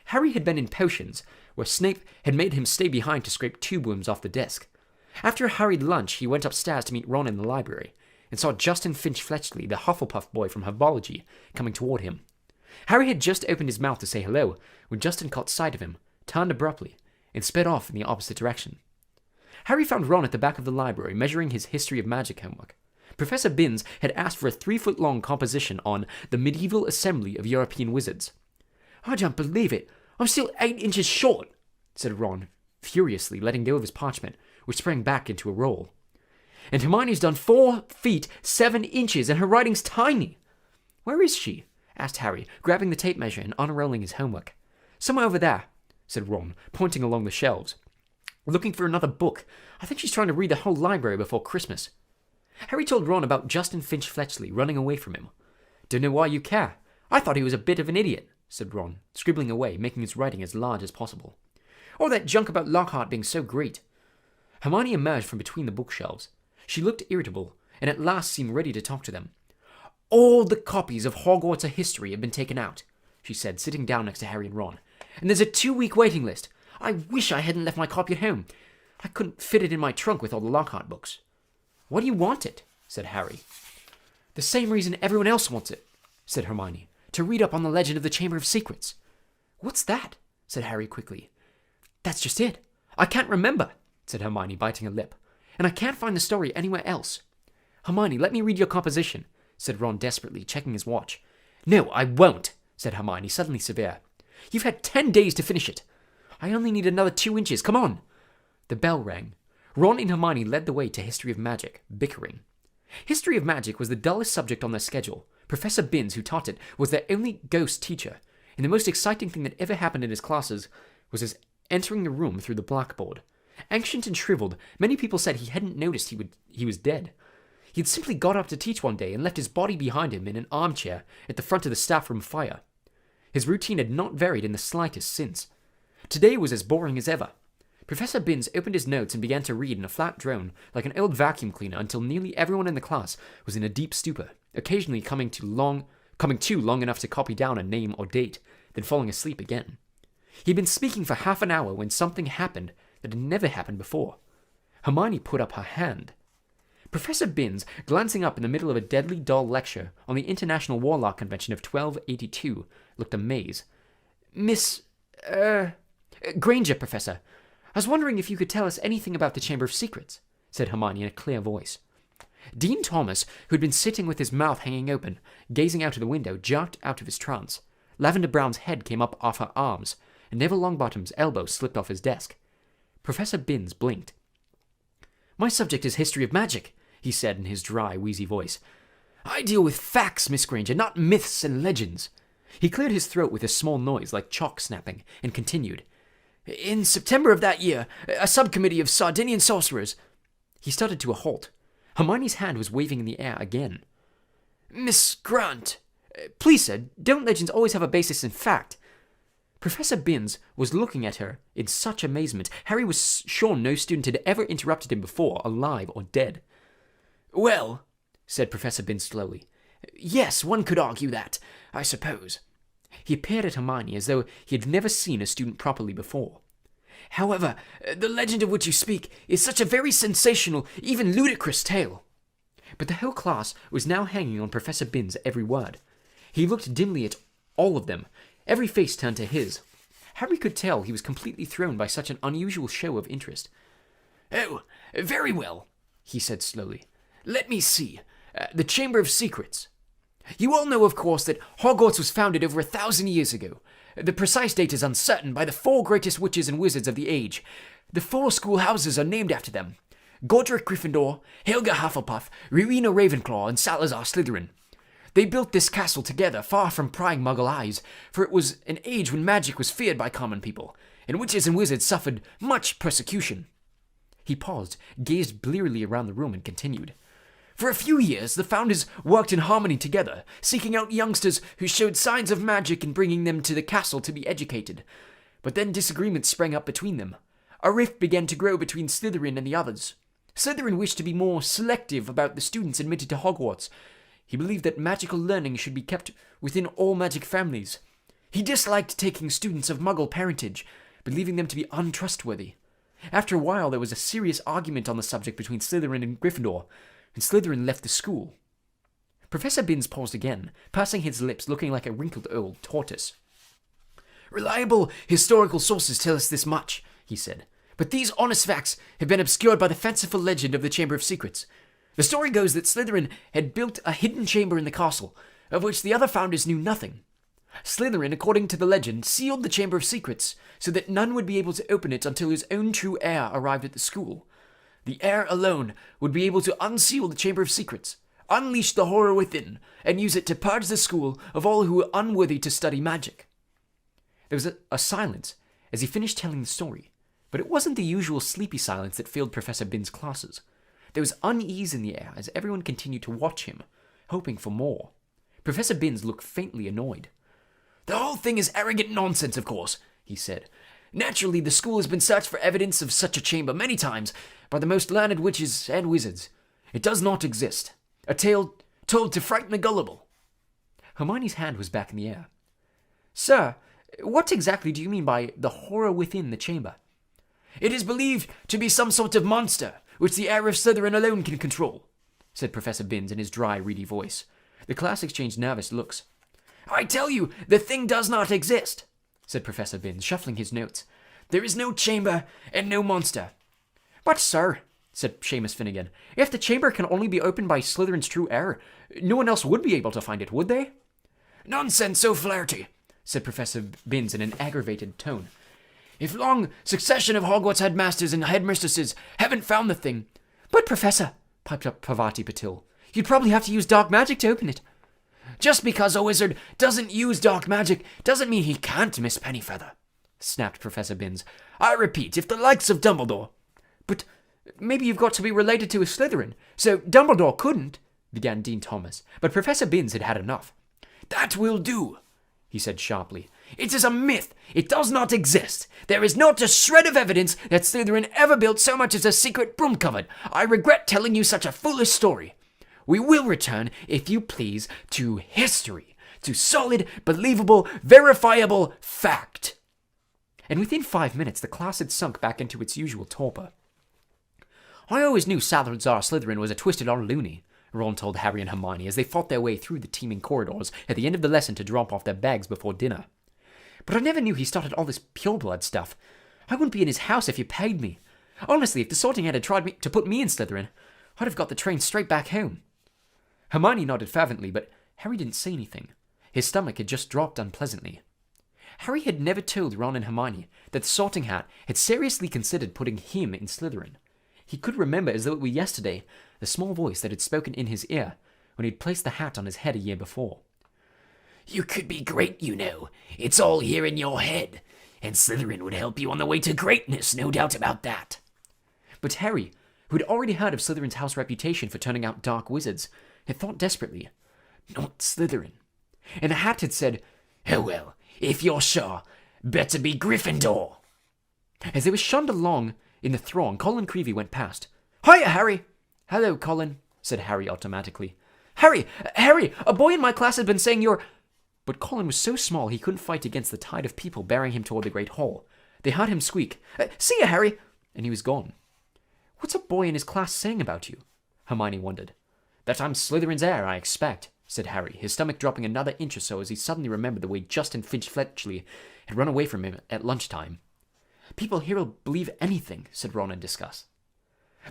Harry had been in potions, where Snape had made him stay behind to scrape tube worms off the desk. After a hurried lunch, he went upstairs to meet Ron in the library, and saw Justin Finch-Fletchley, the Hufflepuff boy from Herbology, coming toward him. Harry had just opened his mouth to say hello when Justin caught sight of him, turned abruptly, and sped off in the opposite direction. Harry found Ron at the back of the library, measuring his History of Magic homework. Professor Binns had asked for a 3-foot-long composition on the Medieval Assembly of European Wizards. I don't believe it. I'm still 8 inches short, said Ron, furiously letting go of his parchment, which sprang back into a roll. And Hermione's done 4 feet 7 inches, and her writing's tiny. Where is she? Asked Harry, grabbing the tape measure and unrolling his homework. Somewhere over there, said Ron, pointing along the shelves. Looking for another book. I think she's trying to read the whole library before Christmas. Harry told Ron about Justin Finch-Fletchley running away from him. Don't know why you care. I thought he was a bit of an idiot, said Ron, scribbling away, making his writing as large as possible. Or that junk about Lockhart being so great. Hermione emerged from between the bookshelves. She looked irritable, and at last seemed ready to talk to them. All the copies of Hogwarts history have been taken out, she said, sitting down next to Harry and Ron. And there's a 2-week waiting list. I wish I hadn't left my copy at home. I couldn't fit it in my trunk with all the Lockhart books. Why do you want it? Said Harry. The same reason everyone else wants it, said Hermione. To read up on the legend of the Chamber of Secrets. What's that? Said Harry quickly. That's just it. I can't remember, said Hermione, biting her lip. And I can't find the story anywhere else. Hermione, let me read your composition, said Ron desperately, checking his watch. No, I won't, said Hermione, suddenly severe. You've had 10 days to finish it. I only need another 2 inches. Come on. The bell rang. Ron and Hermione led the way to History of Magic, bickering. History of Magic was the dullest subject on their schedule. Professor Binns, who taught it, was their only ghost teacher, and the most exciting thing that ever happened in his classes was his entering the room through the blackboard. Ancient and shriveled, many people said he hadn't noticed he was dead. He had simply got up to teach one day and left his body behind him in an armchair at the front of the staff room fire. His routine had not varied in the slightest since. Today was as boring as ever. Professor Binns opened his notes and began to read in a flat drone like an old vacuum cleaner until nearly everyone in the class was in a deep stupor, occasionally coming too long enough to copy down a name or date, then falling asleep again. He'd been speaking for half an hour when something happened that had never happened before. Hermione put up her hand. Professor Binns, glancing up in the middle of a deadly dull lecture on the International Warlock Convention of 1282, looked amazed. Miss... Granger, Professor. I was wondering if you could tell us anything about the Chamber of Secrets, said Hermione in a clear voice. Dean Thomas, who had been sitting with his mouth hanging open, gazing out of the window, jerked out of his trance. Lavender Brown's head came up off her arms, and Neville Longbottom's elbow slipped off his desk. Professor Binns blinked. My subject is History of Magic, he said in his dry, wheezy voice. I deal with facts, Miss Granger, not myths and legends. He cleared his throat with a small noise like chalk snapping, and continued. In September of that year, a subcommittee of Sardinian sorcerers... He stuttered to a halt. Hermione's hand was waving in the air again. Miss Grant... Please, sir, don't legends always have a basis in fact? Professor Binns was looking at her in such amazement. Harry was sure no student had ever interrupted him before, alive or dead. Well, said Professor Binns slowly, yes, one could argue that, I suppose. He peered at Hermione as though he had never seen a student properly before. However, the legend of which you speak is such a very sensational, even ludicrous tale. But the whole class was now hanging on Professor Binns' every word. He looked dimly at all of them. Every face turned to his. Harry could tell he was completely thrown by such an unusual show of interest. Oh, very well, he said slowly. Let me see. The Chamber of Secrets. You all know, of course, that Hogwarts was founded over 1,000 years ago. The precise date is uncertain by the 4 greatest witches and wizards of the age. The 4 schoolhouses are named after them. Godric Gryffindor, Helga Hufflepuff, Rowena Ravenclaw, and Salazar Slytherin. They built this castle together, far from prying Muggle eyes, for it was an age when magic was feared by common people, and witches and wizards suffered much persecution. He paused, gazed blearily around the room, and continued. For a few years, the founders worked in harmony together, seeking out youngsters who showed signs of magic and bringing them to the castle to be educated. But then disagreements sprang up between them. A rift began to grow between Slytherin and the others. Slytherin wished to be more selective about the students admitted to Hogwarts. He believed that magical learning should be kept within all magic families. He disliked taking students of Muggle parentage, believing them to be untrustworthy. After a while, there was a serious argument on the subject between Slytherin and Gryffindor, and Slytherin left the school. Professor Binns paused again, pursing his lips, looking like a wrinkled old tortoise. Reliable historical sources tell us this much, he said, but these honest facts have been obscured by the fanciful legend of the Chamber of Secrets. The story goes that Slytherin had built a hidden chamber in the castle, of which the other founders knew nothing. Slytherin, according to the legend, sealed the Chamber of Secrets so that none would be able to open it until his own true heir arrived at the school. The heir alone would be able to unseal the Chamber of Secrets, unleash the horror within, and use it to purge the school of all who were unworthy to study magic. There was a silence as he finished telling the story, but it wasn't the usual sleepy silence that filled Professor Binns' classes. There was unease in the air as everyone continued to watch him, hoping for more. Professor Binns looked faintly annoyed. The whole thing is arrogant nonsense, of course, he said. Naturally, the school has been searched for evidence of such a chamber many times by the most learned witches and wizards. It does not exist. A tale told to frighten the gullible. Hermione's hand was back in the air. Sir, what exactly do you mean by the horror within the chamber? It is believed to be some sort of monster, which the heir of Slytherin alone can control, said Professor Binns in his dry, reedy voice. The class exchanged nervous looks. I tell you, the thing does not exist, said Professor Binns, shuffling his notes. There is no chamber and no monster. But, sir, said Seamus Finnegan, if the chamber can only be opened by Slytherin's true heir, no one else would be able to find it, would they? Nonsense, so Flaherty, said Professor Binns in an aggravated tone. If long succession of Hogwarts headmasters and headmistresses haven't found the thing... But, Professor, piped up Parvati Patil, you'd probably have to use dark magic to open it. Just because a wizard doesn't use dark magic doesn't mean he can't, Miss Pennyfeather, snapped Professor Binns. I repeat, if the likes of Dumbledore... But maybe you've got to be related to a Slytherin, so Dumbledore couldn't, began Dean Thomas, but Professor Binns had had enough. That will do, he said sharply. It is a myth. It does not exist. There is not a shred of evidence that Slytherin ever built so much as a secret broom cupboard. I regret telling you such a foolish story. We will return, if you please, to history, to solid, believable, verifiable fact. And within 5 minutes, the class had sunk back into its usual torpor. I always knew Salazar Slytherin was a twisted old loony, Ron told Harry and Hermione as they fought their way through the teeming corridors at the end of the lesson to drop off their bags before dinner. But I never knew he started all this pureblood stuff. I wouldn't be in his house if you paid me. Honestly, if the Sorting Hat had tried to put me in Slytherin, I'd have got the train straight back home. Hermione nodded fervently, but Harry didn't say anything. His stomach had just dropped unpleasantly. Harry had never told Ron and Hermione that the Sorting Hat had seriously considered putting him in Slytherin. He could remember as though it were yesterday the small voice that had spoken in his ear when he'd placed the hat on his head a year before. You could be great, you know. It's all here in your head. And Slytherin would help you on the way to greatness, no doubt about that. But Harry, who had already heard of Slytherin's house reputation for turning out dark wizards, had thought desperately. Not Slytherin. And the hat had said, "Oh well, if you're sure, better be Gryffindor." As they were shunned along in the throng, Colin Creevey went past. "Hiya, Harry!" "Hello, Colin," said Harry automatically. Harry! A boy in my class had been saying you're..." But Colin was so small he couldn't fight against the tide of people bearing him toward the Great Hall. They heard him squeak, "See ya, Harry!" and he was gone. "What's a boy in his class saying about you?" Hermione wondered. "That I'm Slytherin's heir, I expect," said Harry, his stomach dropping another inch or so as he suddenly remembered the way Justin Finch-Fletchley had run away from him at lunchtime. "People here will believe anything," said Ron in disgust.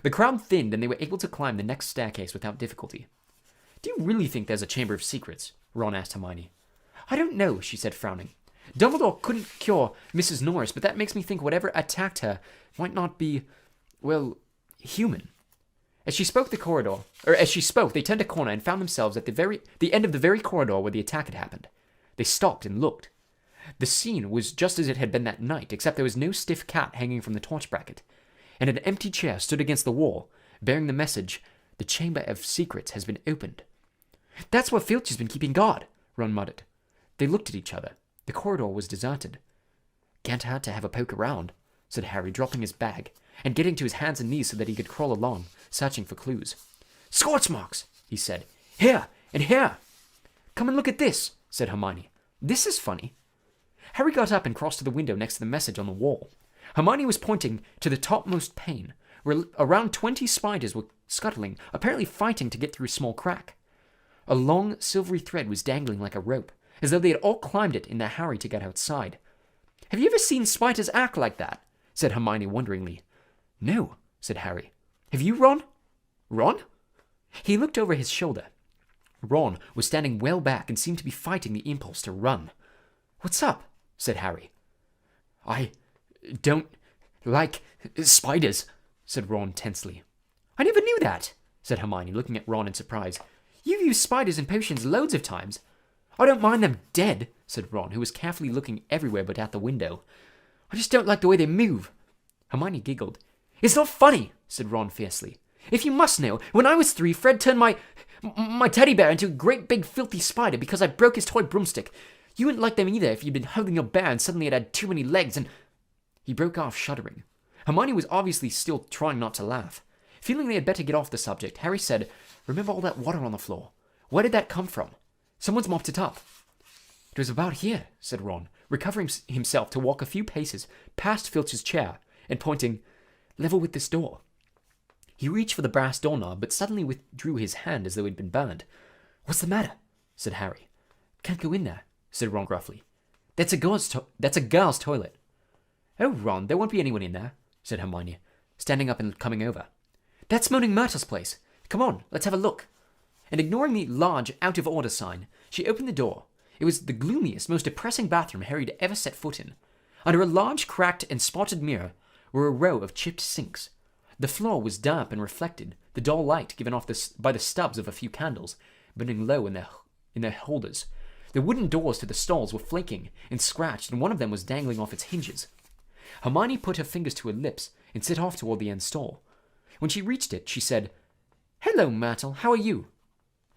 The crowd thinned and they were able to climb the next staircase without difficulty. "Do you really think there's a Chamber of Secrets?" Ron asked Hermione. "I don't know," she said, frowning. "Dumbledore couldn't cure Mrs. Norris, but that makes me think whatever attacked her might not be, well, human." As she spoke, they turned a corner and found themselves at the end of the very corridor where the attack had happened. They stopped and looked. The scene was just as it had been that night, except there was no stiff cat hanging from the torch bracket, and an empty chair stood against the wall, bearing the message, "The Chamber of Secrets has been opened." "That's where Filch has been keeping guard," Ron muttered. They looked at each other. The corridor was deserted. "Can't hurt to have a poke around," said Harry, dropping his bag and getting to his hands and knees so that he could crawl along, searching for clues. "Scorch marks," he said. "Here and here." "Come and look at this," said Hermione. "This is funny." Harry got up and crossed to the window next to the message on the wall. Hermione was pointing to the topmost pane, where around 20 spiders were scuttling, apparently fighting to get through a small crack. A long, silvery thread was dangling like a rope, as though they had all climbed it in their hurry to get outside. "Have you ever seen spiders act like that?" said Hermione wonderingly. "No," said Harry. "Have you, Ron?" "Ron?" He looked over his shoulder. Ron was standing well back and seemed to be fighting the impulse to run. "What's up?" said Harry. "I don't like spiders," said Ron tensely. "I never knew that," said Hermione, looking at Ron in surprise. "You've used spiders in potions loads of times." "I don't mind them dead," said Ron, who was carefully looking everywhere but at the window. "I just don't like the way they move." Hermione giggled. "It's not funny," said Ron fiercely. "If you must know, when I was 3, Fred turned my teddy bear into a great big filthy spider because I broke his toy broomstick. You wouldn't like them either if you'd been holding your bear and suddenly it had too many legs and..." He broke off, shuddering. Hermione was obviously still trying not to laugh. Feeling they had better get off the subject, Harry said, "Remember all that water on the floor? Where did that come from? Someone's mopped it up." "It was about here," said Ron, recovering himself to walk a few paces past Filch's chair and pointing, "Level with this door." He reached for the brass doorknob, but suddenly withdrew his hand as though he'd been burned. "What's the matter?" said Harry. "Can't go in there," said Ron gruffly. That's a girl's toilet." "Oh, Ron, there won't be anyone in there," said Hermione, standing up and coming over. "That's Moaning Myrtle's place. Come on, let's have a look." And ignoring the large out-of-order sign, she opened the door. It was the gloomiest, most depressing bathroom Harry had ever set foot in. Under a large, cracked, and spotted mirror were a row of chipped sinks. The floor was damp and reflected, the dull light given off by the stubs of a few candles, burning low in their holders. The wooden doors to the stalls were flaking and scratched, and one of them was dangling off its hinges. Hermione put her fingers to her lips and set off toward the end stall. When she reached it, she said, "Hello, Myrtle, how are you?"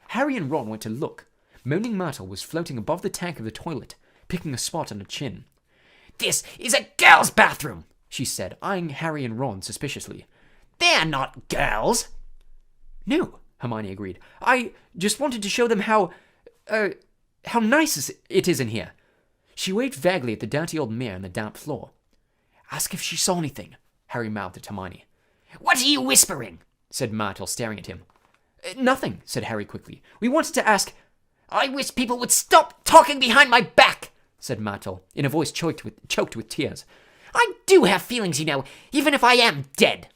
Harry and Ron went to look. Moaning Myrtle was floating above the tank of the toilet, picking a spot on her chin. "This is a girl's bathroom," she said, eyeing Harry and Ron suspiciously. "They're not girls." "No," Hermione agreed. "I just wanted to show them how nice it is in here." She waved vaguely at the dirty old mirror and the damp floor. "Ask if she saw anything," Harry mouthed at Hermione. "What are you whispering?" said Myrtle, staring at him. "Nothing," said Harry quickly. "We wanted to ask..." "I wish people would stop talking behind my back," said Myrtle, in a voice choked with tears. "I do have feelings, you know, even if I am dead."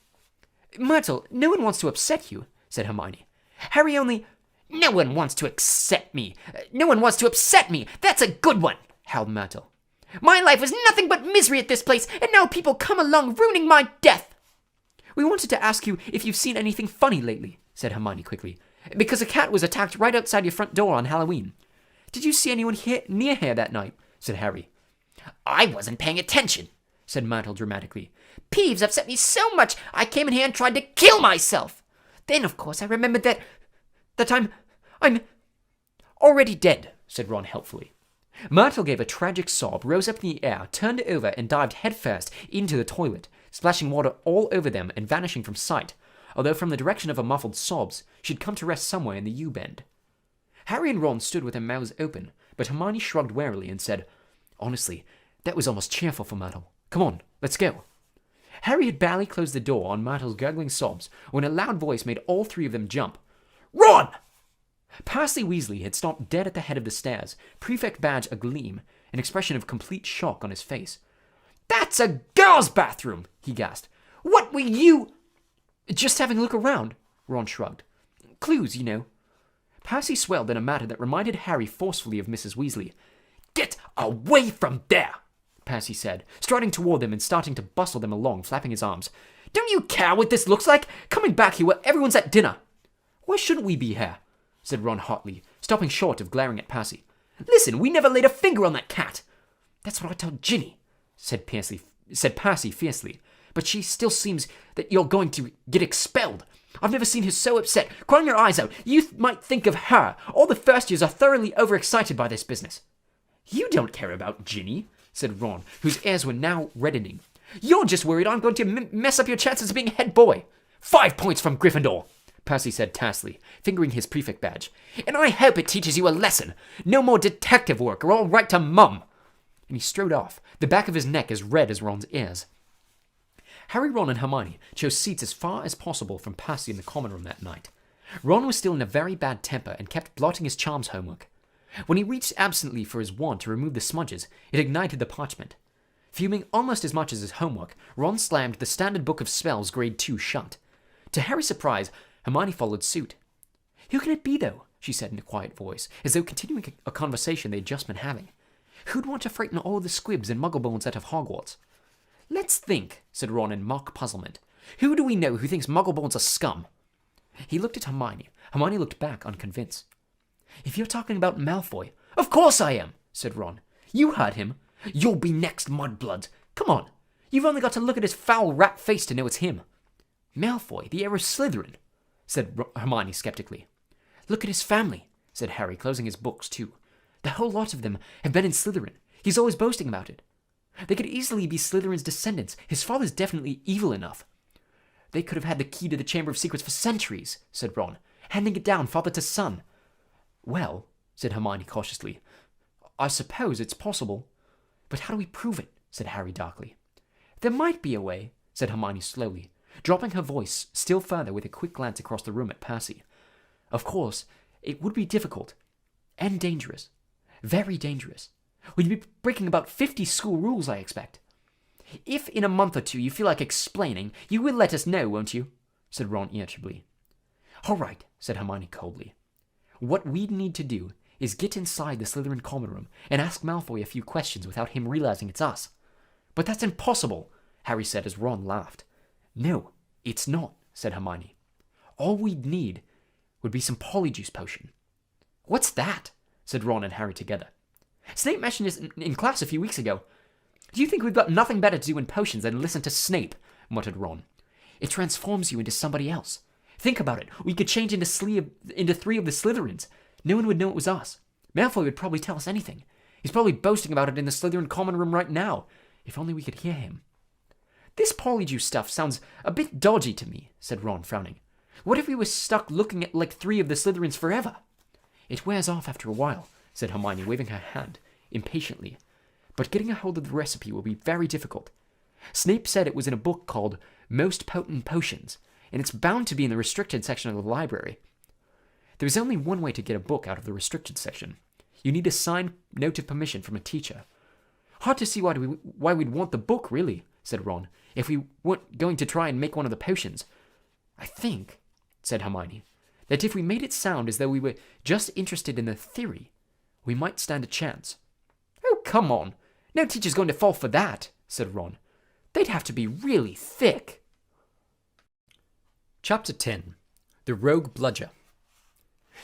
"Myrtle, no one wants to upset you," said Hermione. "Harry only..." "No one wants to accept me. No one wants to upset me. That's a good one," howled Myrtle. "My life was nothing but misery at this place, and now people come along ruining my death." "We wanted to ask you if you've seen anything funny lately," said Hermione quickly, "because a cat was attacked right outside your front door on Halloween." "Did you see anyone near here that night?" said Harry. I wasn't paying attention, said Myrtle dramatically. Peeves upset me so much I came in here and tried to kill myself. Then, of course, I remembered that I'm already dead, said Ron helpfully. Myrtle gave a tragic sob, rose up in the air, turned over, and dived headfirst into the toilet, splashing water all over them and vanishing from sight, although from the direction of her muffled sobs, she'd come to rest somewhere in the U-bend. Harry and Ron stood with their mouths open, but Hermione shrugged warily and said, Honestly, that was almost cheerful for Myrtle. Come on, let's go. Harry had barely closed the door on Myrtle's gurgling sobs when a loud voice made all three of them jump. Ron! Percy Weasley had stopped dead at the head of the stairs, prefect badge agleam, an expression of complete shock on his face. That's a girl's bathroom, he gasped. What were you... Just having a look around, Ron shrugged. Clues, you know. Percy swelled in a manner that reminded Harry forcefully of Mrs. Weasley. Get away from there, Percy said, striding toward them and starting to bustle them along, flapping his arms. Don't you care what this looks like? Coming back here where everyone's at dinner. Why shouldn't we be here? Said Ron hotly, stopping short of glaring at Percy. Listen, we never laid a finger on that cat. That's what I told Ginny, said Percy fiercely. But she still seems that you're going to get expelled. I've never seen her so upset, crying her eyes out. You might think of her. All the first years are thoroughly overexcited by this business. You don't care about Ginny, said Ron, whose ears were now reddening. You're just worried I'm going to mess up your chances of being head boy. 5 points from Gryffindor, Percy said tersely, fingering his prefect badge. And I hope it teaches you a lesson. No more detective work, or I'll write to Mum. And he strode off, the back of his neck as red as Ron's ears. Harry, Ron, and Hermione chose seats as far as possible from Percy in the common room that night. Ron was still in a very bad temper and kept blotting his charms homework. When he reached absently for his wand to remove the smudges, it ignited the parchment. Fuming almost as much as his homework, Ron slammed the Standard Book of Spells Grade 2 shut. To Harry's surprise, Hermione followed suit. Who can it be, though? She said in a quiet voice, as though continuing a conversation they'd just been having. Who'd want to frighten all the squibs and muggleborns out of Hogwarts? Let's think, said Ron in mock puzzlement. Who do we know who thinks muggleborns are scum? He looked at Hermione. Hermione looked back, unconvinced. If you're talking about Malfoy, of course I am, said Ron. You heard him. You'll be next, Mudblood. Come on. You've only got to look at his foul rat face to know it's him. Malfoy, the heir of Slytherin, said Hermione skeptically. Look at his family, said Harry, closing his books too. The whole lot of them have been in Slytherin. He's always boasting about it. They could easily be Slytherin's descendants. His father's definitely evil enough. They could have had the key to the Chamber of Secrets for centuries, said Ron, handing it down father to son. Well, said Hermione cautiously, I suppose it's possible. But how do we prove it? Said Harry darkly. There might be a way, said Hermione slowly, dropping her voice still further with a quick glance across the room at Percy. Of course, it would be difficult and dangerous. Very dangerous. We'd be breaking about 50 school rules, I expect. If in a month or two you feel like explaining, you will let us know, won't you? Said Ron irritably. All right, said Hermione coldly. What we'd need to do is get inside the Slytherin common room and ask Malfoy a few questions without him realizing it's us. But that's impossible, Harry said as Ron laughed. No, it's not, said Hermione. All we'd need would be some Polyjuice potion. What's that? Said Ron and Harry together. Snape mentioned this in class a few weeks ago. Do you think we've got nothing better to do in potions than listen to Snape? Muttered Ron. It transforms you into somebody else. Think about it. We could change into 3 of the Slytherins. No one would know it was us. Malfoy would probably tell us anything. He's probably boasting about it in the Slytherin common room right now. If only we could hear him. This Polyjuice stuff sounds a bit dodgy to me, said Ron, frowning. What if we were stuck looking at like 3 of the Slytherins forever? It wears off after a while, said Hermione, waving her hand impatiently. But getting a hold of the recipe will be very difficult. Snape said it was in a book called Most Potent Potions, and it's bound to be in the restricted section of the library. There's only one way to get a book out of the restricted section. You need a signed note of permission from a teacher. Hard to see why we'd want the book, really, said Ron, if we weren't going to try and make one of the potions. I think, said Hermione, that if we made it sound as though we were just interested in the theory, we might stand a chance. Oh, come on. No teacher's going to fall for that, said Ron. They'd have to be really thick. Chapter 10. The Rogue Bludger.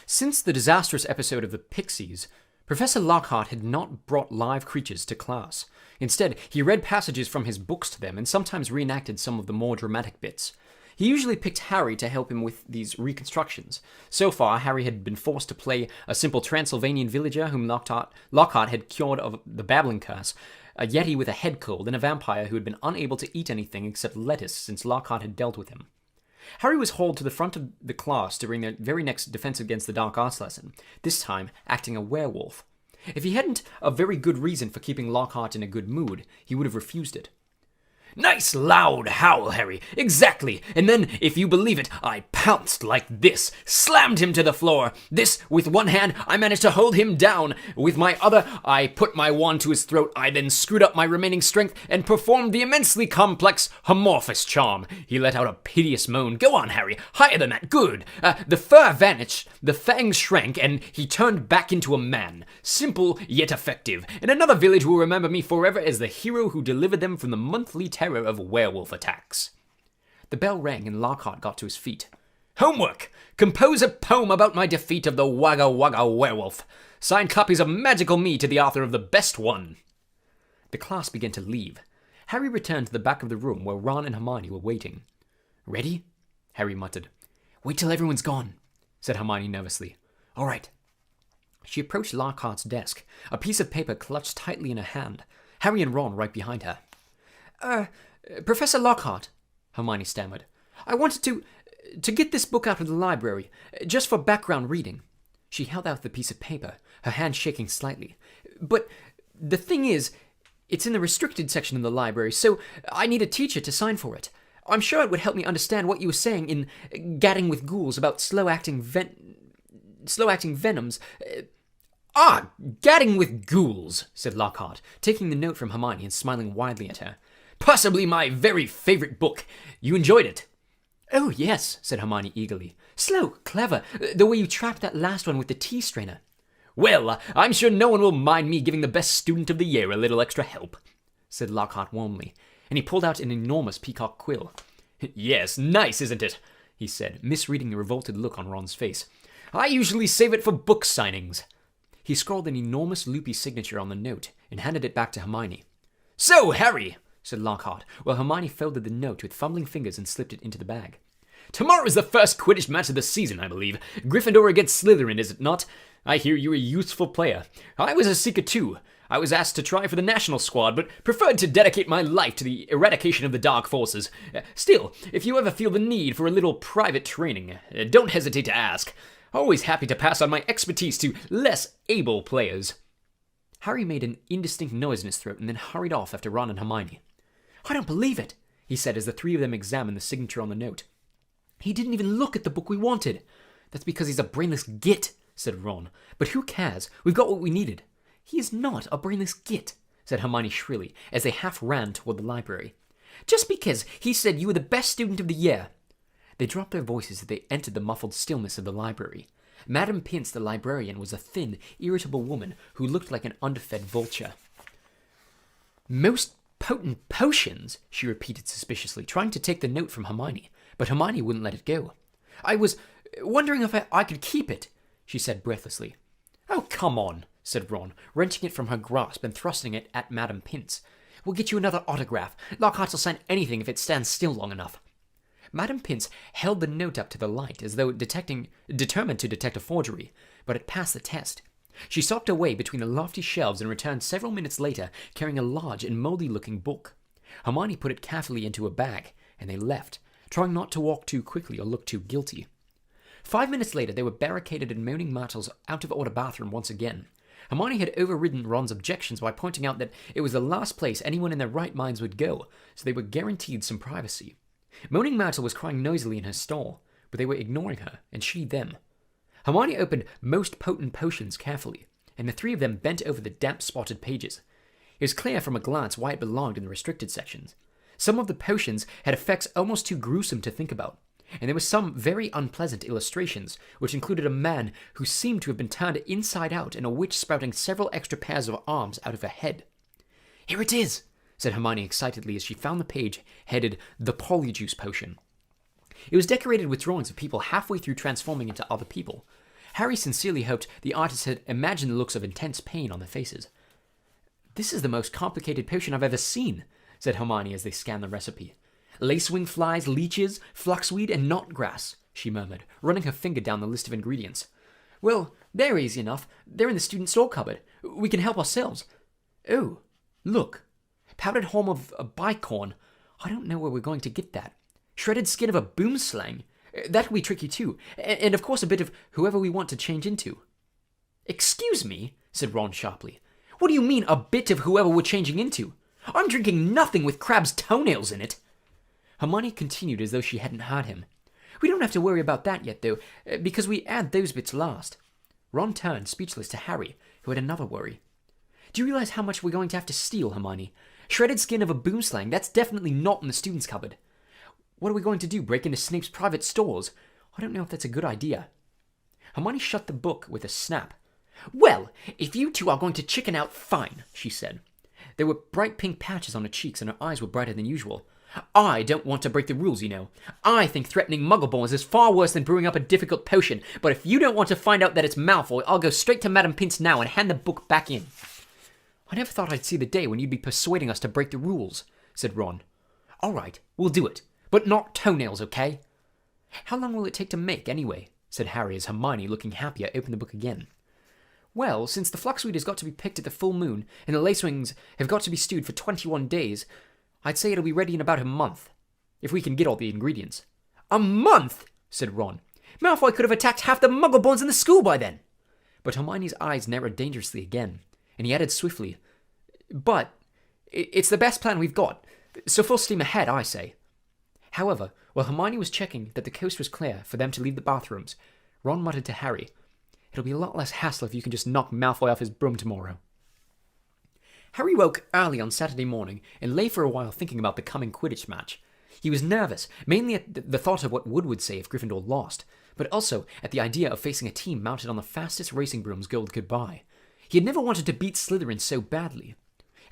Since the disastrous episode of the Pixies, Professor Lockhart had not brought live creatures to class. Instead, he read passages from his books to them and sometimes reenacted some of the more dramatic bits. He usually picked Harry to help him with these reconstructions. So far, Harry had been forced to play a simple Transylvanian villager whom Lockhart had cured of the babbling curse, a yeti with a head cold, and a vampire who had been unable to eat anything except lettuce since Lockhart had dealt with him. Harry was hauled to the front of the class during their very next Defense Against the Dark Arts lesson, this time acting a werewolf. If he hadn't a very good reason for keeping Lockhart in a good mood, he would have refused it. Nice loud howl, Harry. Exactly. And then, if you believe it, I pounced like this, slammed him to the floor. This, with one hand, I managed to hold him down. With my other, I put my wand to his throat. I then screwed up my remaining strength and performed the immensely complex Homorphous charm. He let out a piteous moan. Go on, Harry. Higher than that. Good. The fur vanished, the fangs shrank, and he turned back into a man. Simple, yet effective. And another village will remember me forever as the hero who delivered them from the monthly terror of werewolf attacks. The bell rang and Lockhart got to his feet. Homework! Compose a poem about my defeat of the Wagga Wagga werewolf. Signed copies of Magical Me to the author of the best one. The class began to leave. Harry returned to the back of the room where Ron and Hermione were waiting. Ready? Harry muttered. Wait till everyone's gone, said Hermione nervously. All right. She approached Lockhart's desk, a piece of paper clutched tightly in her hand, Harry and Ron right behind her. Professor Lockhart, Hermione stammered. I wanted to get this book out of the library, just for background reading. She held out the piece of paper, her hand shaking slightly. But the thing is, it's in the restricted section of the library, so I need a teacher to sign for it. I'm sure it would help me understand what you were saying in Gadding with Ghouls about slow-acting venoms. Gadding with Ghouls, said Lockhart, taking the note from Hermione and smiling widely at her. Possibly my very favorite book. You enjoyed it? Oh, yes, said Hermione eagerly. Slow, clever, the way you trapped that last one with the tea strainer. Well, I'm sure no one will mind me giving the best student of the year a little extra help, said Lockhart warmly, and he pulled out an enormous peacock quill. Yes, nice, isn't it? He said, misreading the revolted look on Ron's face. I usually save it for book signings. He scrawled an enormous loopy signature on the note and handed it back to Hermione. So, Harry, said Lockhart, while Hermione folded the note with fumbling fingers and slipped it into the bag. Tomorrow is the first Quidditch match of the season, I believe. Gryffindor against Slytherin, is it not? I hear you're a useful player. I was a seeker too. I was asked to try for the national squad, but preferred to dedicate my life to the eradication of the dark forces. Still, if you ever feel the need for a little private training, don't hesitate to ask. Always happy to pass on my expertise to less able players. Harry made an indistinct noise in his throat and then hurried off after Ron and Hermione. I don't believe it, he said as the three of them examined the signature on the note. He didn't even look at the book we wanted. That's because he's a brainless git, said Ron. But who cares? We've got what we needed. He is not a brainless git, said Hermione shrilly as they half ran toward the library. Just because he said you were the best student of the year. They dropped their voices as they entered the muffled stillness of the library. Madame Pince, the librarian, was a thin, irritable woman who looked like an underfed vulture. Most potent potions, she repeated suspiciously, trying to take the note from Hermione, but Hermione wouldn't let it go. I was wondering if I could keep it, she said breathlessly. Oh, come on, said Ron, wrenching it from her grasp and thrusting it at Madame Pince. We'll get you another autograph. Lockhart will sign anything if it stands still long enough. Madame Pince held the note up to the light as though determined to detect a forgery, but it passed the test. She stalked away between the lofty shelves and returned several minutes later carrying a large and moldy-looking book. Hermione put it carefully into a bag, and they left, trying not to walk too quickly or look too guilty. 5 minutes later, they were barricaded in Moaning Myrtle's out-of-order bathroom once again. Hermione had overridden Ron's objections by pointing out that it was the last place anyone in their right minds would go, so they were guaranteed some privacy. Moaning Myrtle was crying noisily in her stall, but they were ignoring her, and she them. Hermione opened Most Potent Potions carefully, and the three of them bent over the damp-spotted pages. It was clear from a glance why it belonged in the restricted sections. Some of the potions had effects almost too gruesome to think about, and there were some very unpleasant illustrations, which included a man who seemed to have been turned inside out and a witch sprouting several extra pairs of arms out of her head. Here it is, said Hermione excitedly as she found the page headed The Polyjuice Potion. It was decorated with drawings of people halfway through transforming into other people. Harry sincerely hoped the artists had imagined the looks of intense pain on their faces. "This is the most complicated potion I've ever seen," said Hermione as they scanned the recipe. "Lacewing flies, leeches, fluxweed, and knotgrass," she murmured, running her finger down the list of ingredients. "Well, they're easy enough. They're in the student store cupboard. We can help ourselves. Oh, look. Powdered haulm of a bicorn. I don't know where we're going to get that. Shredded skin of a boomslang. That'll be tricky too. And of course a bit of whoever we want to change into." "Excuse me," said Ron sharply. "What do you mean, a bit of whoever we're changing into? I'm drinking nothing with crab's toenails in it." Hermione continued as though she hadn't heard him. "We don't have to worry about that yet, though, because we add those bits last." Ron turned, speechless, to Harry, who had another worry. "Do you realize how much we're going to have to steal, Hermione? Shredded skin of a boomslang, that's definitely not in the student's cupboard. What are we going to do, break into Snape's private stores? I don't know if that's a good idea." Hermione shut the book with a snap. "Well, if you two are going to chicken out, fine," she said. There were bright pink patches on her cheeks and her eyes were brighter than usual. "I don't want to break the rules, you know. I think threatening Muggleborns is far worse than brewing up a difficult potion, but if you don't want to find out that it's Malfoy, I'll go straight to Madame Pince now and hand the book back in." "I never thought I'd see the day when you'd be persuading us to break the rules," said Ron. "All right, we'll do it, but not toenails, okay?" "How long will it take to make, anyway?" said Harry as Hermione, looking happier, opened the book again. "Well, since the fluxweed has got to be picked at the full moon, and the lacewings have got to be stewed for 21 days, I'd say it'll be ready in about a month, if we can get all the ingredients." "A month?" said Ron. "Malfoy could have attacked half the Muggleborns in the school by then." But Hermione's eyes narrowed dangerously again, and he added swiftly, "But it's the best plan we've got, so full steam ahead, I say." However, while Hermione was checking that the coast was clear for them to leave the bathrooms, Ron muttered to Harry, "It'll be a lot less hassle if you can just knock Malfoy off his broom tomorrow." Harry woke early on Saturday morning and lay for a while thinking about the coming Quidditch match. He was nervous, mainly at the thought of what Wood would say if Gryffindor lost, but also at the idea of facing a team mounted on the fastest racing brooms gold could buy. He had never wanted to beat Slytherin so badly.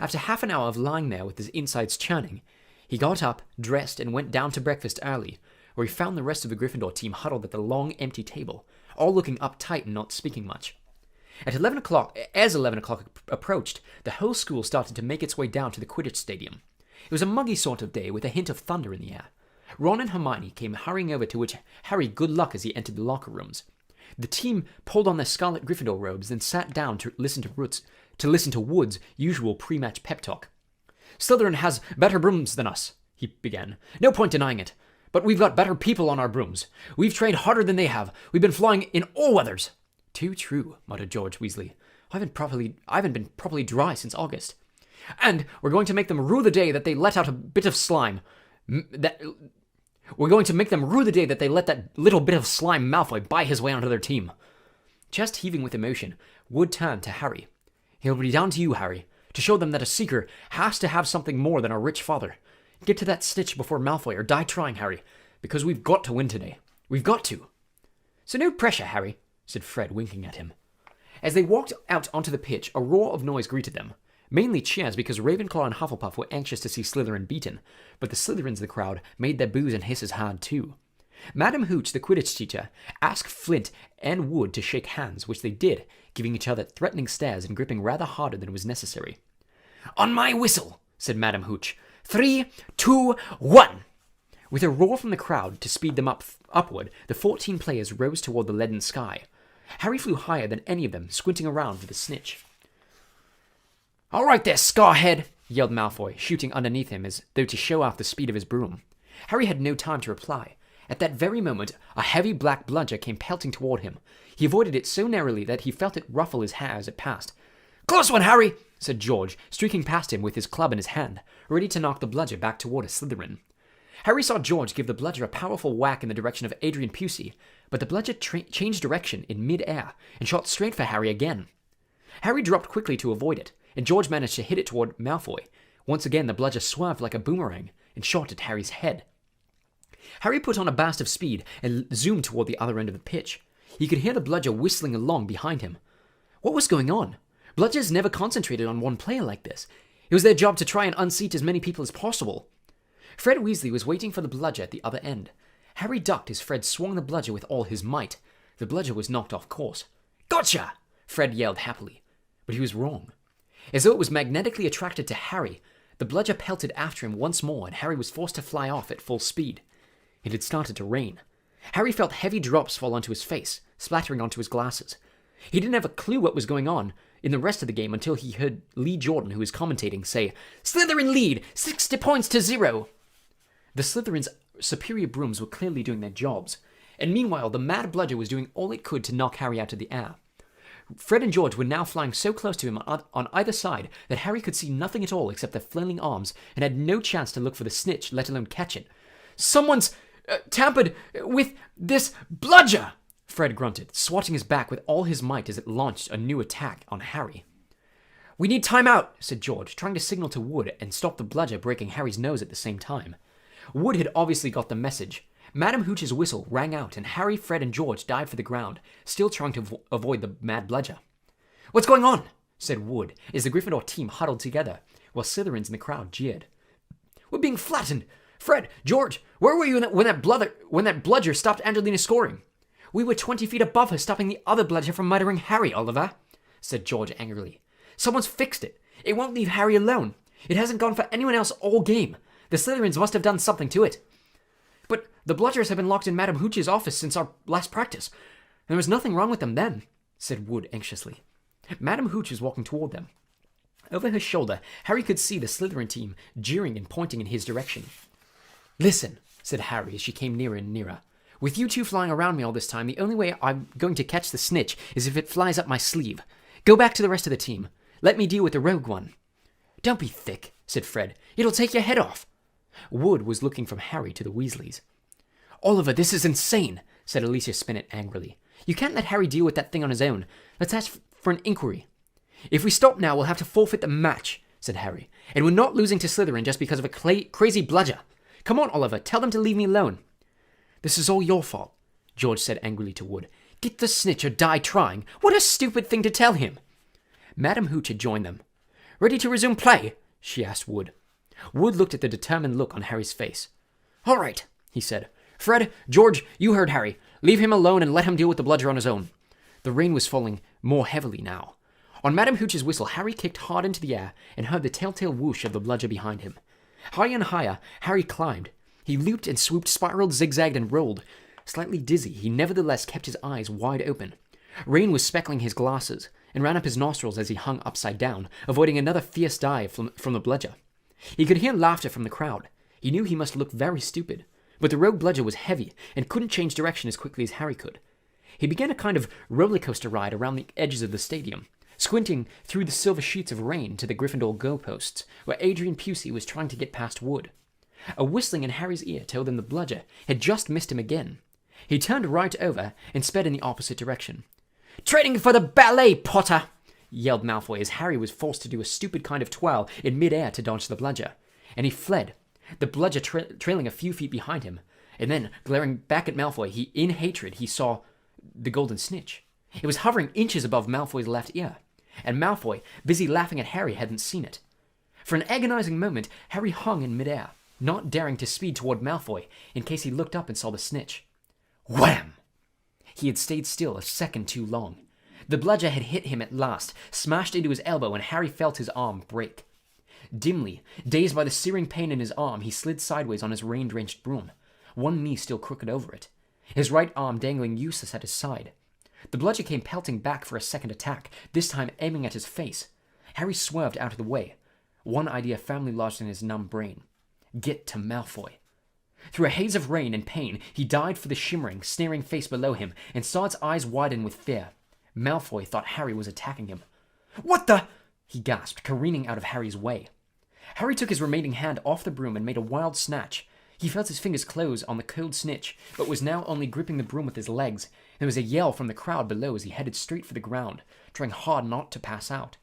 After half an hour of lying there with his insides churning, he got up, dressed, and went down to breakfast early, where he found the rest of the Gryffindor team huddled at the long, empty table, all looking uptight and not speaking much. As 11 o'clock approached, the whole school started to make its way down to the Quidditch stadium. It was a muggy sort of day with a hint of thunder in the air. Ron and Hermione came hurrying over, to wish Harry good luck as he entered the locker rooms. The team pulled on their scarlet Gryffindor robes, then sat down to listen to Wood's usual pre-match pep talk. "Slytherin has better brooms than us," he began. "No point denying it. But we've got better people on our brooms. We've trained harder than they have. We've been flying in all weathers." "Too true," muttered George Weasley. I haven't been properly dry since August." "And we're going to make them rue the day that they let out a bit of slime. We're going to make them rue the day that they let that little bit of slime Malfoy buy his way onto their team." Just heaving with emotion, Wood turned to Harry. "It'll be down to you, Harry, to show them that a Seeker has to have something more than a rich father. Get to that Snitch before Malfoy, or die trying, Harry, because we've got to win today. We've got to." "So no pressure, Harry," said Fred, winking at him. As they walked out onto the pitch, a roar of noise greeted them. Mainly cheers, because Ravenclaw and Hufflepuff were anxious to see Slytherin beaten, but the Slytherins of the crowd made their boos and hisses heard too. Madam Hooch, the Quidditch teacher, asked Flint and Wood to shake hands, which they did, giving each other threatening stares and gripping rather harder than was necessary. "On my whistle," said Madam Hooch. 3, 2, 1. With a roar from the crowd to speed them upward, the 14 players rose toward the leaden sky. Harry flew higher than any of them, squinting around for the Snitch. "All right there, Scarhead!" yelled Malfoy, shooting underneath him as though to show off the speed of his broom. Harry had no time to reply. At that very moment, a heavy black bludger came pelting toward him. He avoided it so narrowly that he felt it ruffle his hair as it passed. "Close one, Harry!" said George, streaking past him with his club in his hand, ready to knock the bludger back toward a Slytherin. Harry saw George give the bludger a powerful whack in the direction of Adrian Pusey, but the bludger changed direction in mid-air and shot straight for Harry again. Harry dropped quickly to avoid it, and George managed to hit it toward Malfoy. Once again, the bludger swerved like a boomerang and shot at Harry's head. Harry put on a burst of speed and zoomed toward the other end of the pitch. He could hear the bludger whistling along behind him. What was going on? Bludgers never concentrated on one player like this. It was their job to try and unseat as many people as possible. Fred Weasley was waiting for the bludger at the other end. Harry ducked as Fred swung the bludger with all his might. The bludger was knocked off course. "Gotcha!" Fred yelled happily. But he was wrong. As though it was magnetically attracted to Harry, the bludger pelted after him once more, and Harry was forced to fly off at full speed. It had started to rain. Harry felt heavy drops fall onto his face, splattering onto his glasses. He didn't have a clue what was going on in the rest of the game until he heard Lee Jordan, who was commentating, say, "Slytherin lead, 60 points to 0. The Slytherin's superior brooms were clearly doing their jobs, and meanwhile the mad bludger was doing all it could to knock Harry out of the air. Fred and George were now flying so close to him on either side that Harry could see nothing at all except their flailing arms and had no chance to look for the snitch, let alone catch it. "Someone's tampered with this bludger!" Fred grunted, swatting his back with all his might as it launched a new attack on Harry. "We need time out," said George, trying to signal to Wood and stop the bludger breaking Harry's nose at the same time. Wood had obviously got the message. Madam Hooch's whistle rang out, and Harry, Fred, and George dived for the ground, still trying to avoid the mad bludger. "What's going on?" said Wood, as the Gryffindor team huddled together, while Slytherins in the crowd jeered. "We're being flattened! Fred, George, where were you when that bludger stopped Angelina scoring?" "We were 20 feet above her, stopping the other bludger from murdering Harry, Oliver," said George angrily. "Someone's fixed it. It won't leave Harry alone. It hasn't gone for anyone else all game. The Slytherins must have done something to it." "But the bludgers have been locked in Madam Hooch's office since our last practice. There was nothing wrong with them then," said Wood anxiously. Madam Hooch was walking toward them. Over her shoulder, Harry could see the Slytherin team jeering and pointing in his direction. "Listen," said Harry as she came nearer and nearer. "With you two flying around me all this time, the only way I'm going to catch the snitch is if it flies up my sleeve. Go back to the rest of the team. Let me deal with the rogue one." "Don't be thick," said Fred. "It'll take your head off." Wood was looking from Harry to the Weasleys. "Oliver, this is insane," said Alicia Spinnet angrily. "You can't let Harry deal with that thing on his own. Let's ask for an inquiry." "If we stop now, we'll have to forfeit the match," said Harry. "And we're not losing to Slytherin just because of a crazy bludger. Come on, Oliver, tell them to leave me alone." "This is all your fault," George said angrily to Wood. "Get the snitch or die trying. What a stupid thing to tell him." Madam Hooch had joined them. "Ready to resume play?" she asked Wood. Wood looked at the determined look on Harry's face. "All right," he said. "Fred, George, you heard Harry. Leave him alone and let him deal with the bludger on his own." The rain was falling more heavily now. On Madam Hooch's whistle, Harry kicked hard into the air and heard the telltale whoosh of the bludger behind him. Higher and higher, Harry climbed. He looped and swooped, spiraled, zigzagged, and rolled. Slightly dizzy, he nevertheless kept his eyes wide open. Rain was speckling his glasses and ran up his nostrils as he hung upside down, avoiding another fierce dive from the bludger. He could hear laughter from the crowd. He knew he must look very stupid, but the rogue bludger was heavy and couldn't change direction as quickly as Harry could. He began a kind of roller coaster ride around the edges of the stadium, squinting through the silver sheets of rain to the Gryffindor goalposts, where Adrian Pusey was trying to get past Wood. A whistling in Harry's ear told him the bludger had just missed him again. He turned right over and sped in the opposite direction. "Training for the ballet, Potter!" yelled Malfoy as Harry was forced to do a stupid kind of twirl in mid-air to dodge the bludger. And he fled, the bludger trailing a few feet behind him. And then, glaring back at Malfoy, in hatred, he saw the golden snitch. It was hovering inches above Malfoy's left ear, and Malfoy, busy laughing at Harry, hadn't seen it. For an agonizing moment, Harry hung in mid-air, not daring to speed toward Malfoy in case he looked up and saw the snitch. Wham! He had stayed still a second too long. The bludger had hit him at last, smashed into his elbow, and Harry felt his arm break. Dimly, dazed by the searing pain in his arm, he slid sideways on his rain-drenched broom, one knee still crooked over it, his right arm dangling useless at his side. The bludger came pelting back for a second attack, this time aiming at his face. Harry swerved out of the way. One idea firmly lodged in his numb brain. Get to Malfoy. Through a haze of rain and pain, he dived for the shimmering, sneering face below him and saw its eyes widen with fear. Malfoy thought Harry was attacking him. "What the?" he gasped, careening out of Harry's way. Harry took his remaining hand off the broom and made a wild snatch. He felt his fingers close on the cold snitch, but was now only gripping the broom with his legs. There was a yell from the crowd below as he headed straight for the ground, trying hard not to pass out.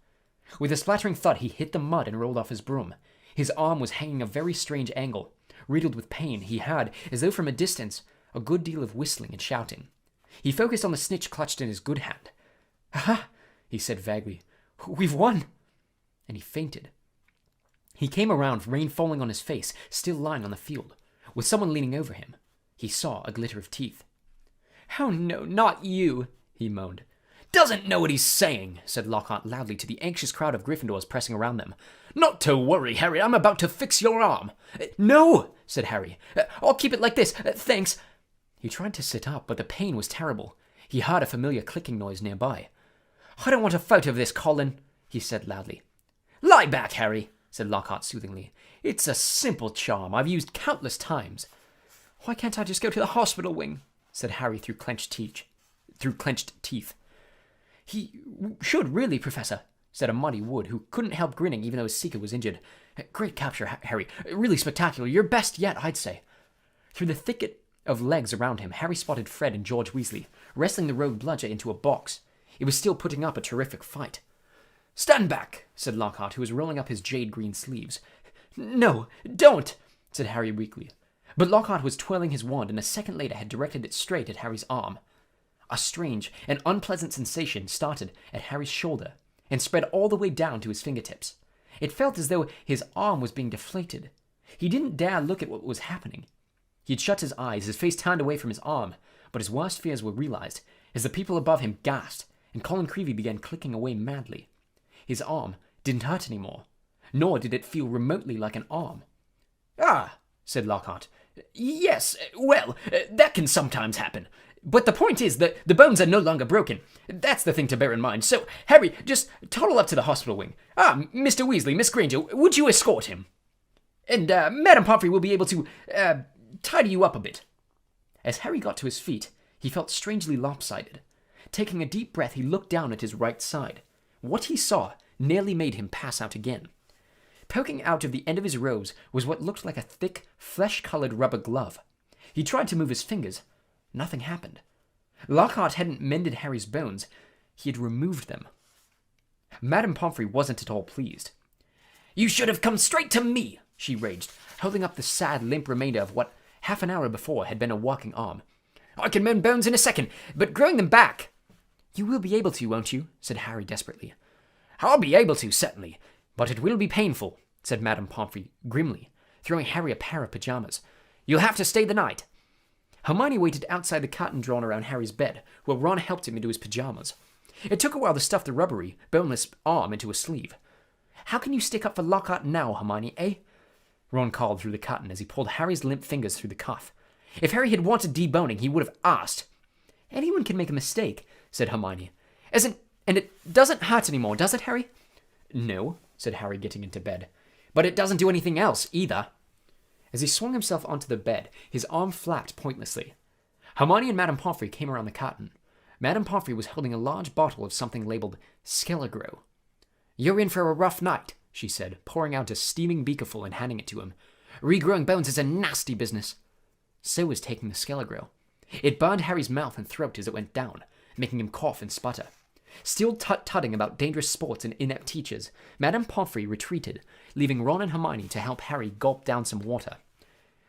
With a splattering thud, he hit the mud and rolled off his broom. His arm was hanging a very strange angle. Riddled with pain, he had, as though from a distance, a good deal of whistling and shouting. He focused on the snitch clutched in his good hand. "Ha!" he said vaguely. "We've won!" And he fainted. He came around, rain falling on his face, still lying on the field. With someone leaning over him, he saw a glitter of teeth. Oh no, not you, he moaned. Doesn't know what he's saying, said Lockhart loudly to the anxious crowd of Gryffindors pressing around them. Not to worry, Harry, I'm about to fix your arm. No, said Harry. I'll keep it like this, thanks. He tried to sit up, but the pain was terrible. He heard a familiar clicking noise nearby. I don't want a photo of this, Colin, he said loudly. Lie back, Harry, said Lockhart soothingly. It's a simple charm I've used countless times. Why can't I just go to the hospital wing? Said Harry through clenched teeth. He should really, Professor, said a muddy Wood, who couldn't help grinning even though his seeker was injured. Great capture, Harry. Really spectacular. Your best yet, I'd say. Through the thicket of legs around him, Harry spotted Fred and George Weasley, wrestling the rogue bludger into a box. It was still putting up a terrific fight. Stand back, said Lockhart, who was rolling up his jade-green sleeves. No, don't, said Harry weakly. But Lockhart was twirling his wand and a second later had directed it straight at Harry's arm. A strange and unpleasant sensation started at Harry's shoulder and spread all the way down to his fingertips. It felt as though his arm was being deflated. He didn't dare look at what was happening. He had shut his eyes, his face turned away from his arm, but his worst fears were realized as the people above him gasped and Colin Creevey began clicking away madly. His arm didn't hurt anymore, nor did it feel remotely like an arm. Ah, said Lockhart. Yes, well, that can sometimes happen. But the point is that the bones are no longer broken. That's the thing to bear in mind. So, Harry, just toddle up to the hospital wing. Mr. Weasley, Miss Granger, would you escort him? And Madame Pomfrey will be able to, tidy you up a bit. As Harry got to his feet, he felt strangely lopsided. Taking a deep breath, he looked down at his right side. What he saw nearly made him pass out again. Poking out of the end of his robes was what looked like a thick, flesh-colored rubber glove. He tried to move his fingers. Nothing happened. Lockhart hadn't mended Harry's bones. He had removed them. Madame Pomfrey wasn't at all pleased. You should have come straight to me, she raged, holding up the sad, limp remainder of what, half an hour before, had been a walking arm. I can mend bones in a second, but growing them back... You will be able to, won't you? Said Harry desperately. I'll be able to, certainly. But it will be painful, said Madame Pomfrey grimly, throwing Harry a pair of pajamas. You'll have to stay the night. Hermione waited outside the curtain drawn around Harry's bed, while Ron helped him into his pajamas. It took a while to stuff the rubbery, boneless arm into a sleeve. How can you stick up for Lockhart now, Hermione, eh? Ron called through the curtain as he pulled Harry's limp fingers through the cuff. If Harry had wanted deboning, he would have asked. Anyone can make a mistake, said Hermione. And it doesn't hurt anymore, does it, Harry? No, said Harry, getting into bed. But it doesn't do anything else, either. As he swung himself onto the bed, his arm flapped pointlessly. Hermione and Madame Pomfrey came around the curtain. Madame Pomfrey was holding a large bottle of something labeled Skelegro. You're in for a rough night, she said, pouring out a steaming beakerful and handing it to him. Regrowing bones is a nasty business. So was taking the Skelegro. It burned Harry's mouth and throat as it went down, making him cough and sputter. Still tut-tutting about dangerous sports and inept teachers, Madame Pomfrey retreated, leaving Ron and Hermione to help Harry gulp down some water.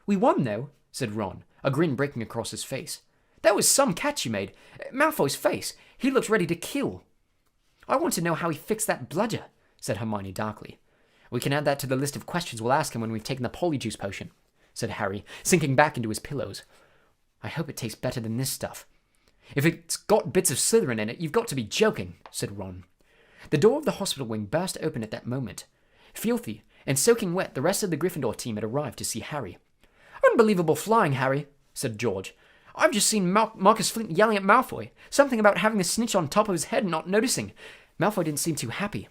We won, though, said Ron, a grin breaking across his face. That was some catch you made. Malfoy's face. He looked ready to kill. I want to know how he fixed that bludger, said Hermione darkly. We can add that to the list of questions we'll ask him when we've taken the Polyjuice potion, said Harry, sinking back into his pillows. I hope it tastes better than this stuff. If it's got bits of Slytherin in it, you've got to be joking, said Ron. The door of the hospital wing burst open at that moment. Filthy and soaking wet, the rest of the Gryffindor team had arrived to see Harry. Unbelievable flying, Harry, said George. I've just seen Marcus Flint yelling at Malfoy. Something about having a snitch on top of his head and not noticing. Malfoy didn't seem too happy.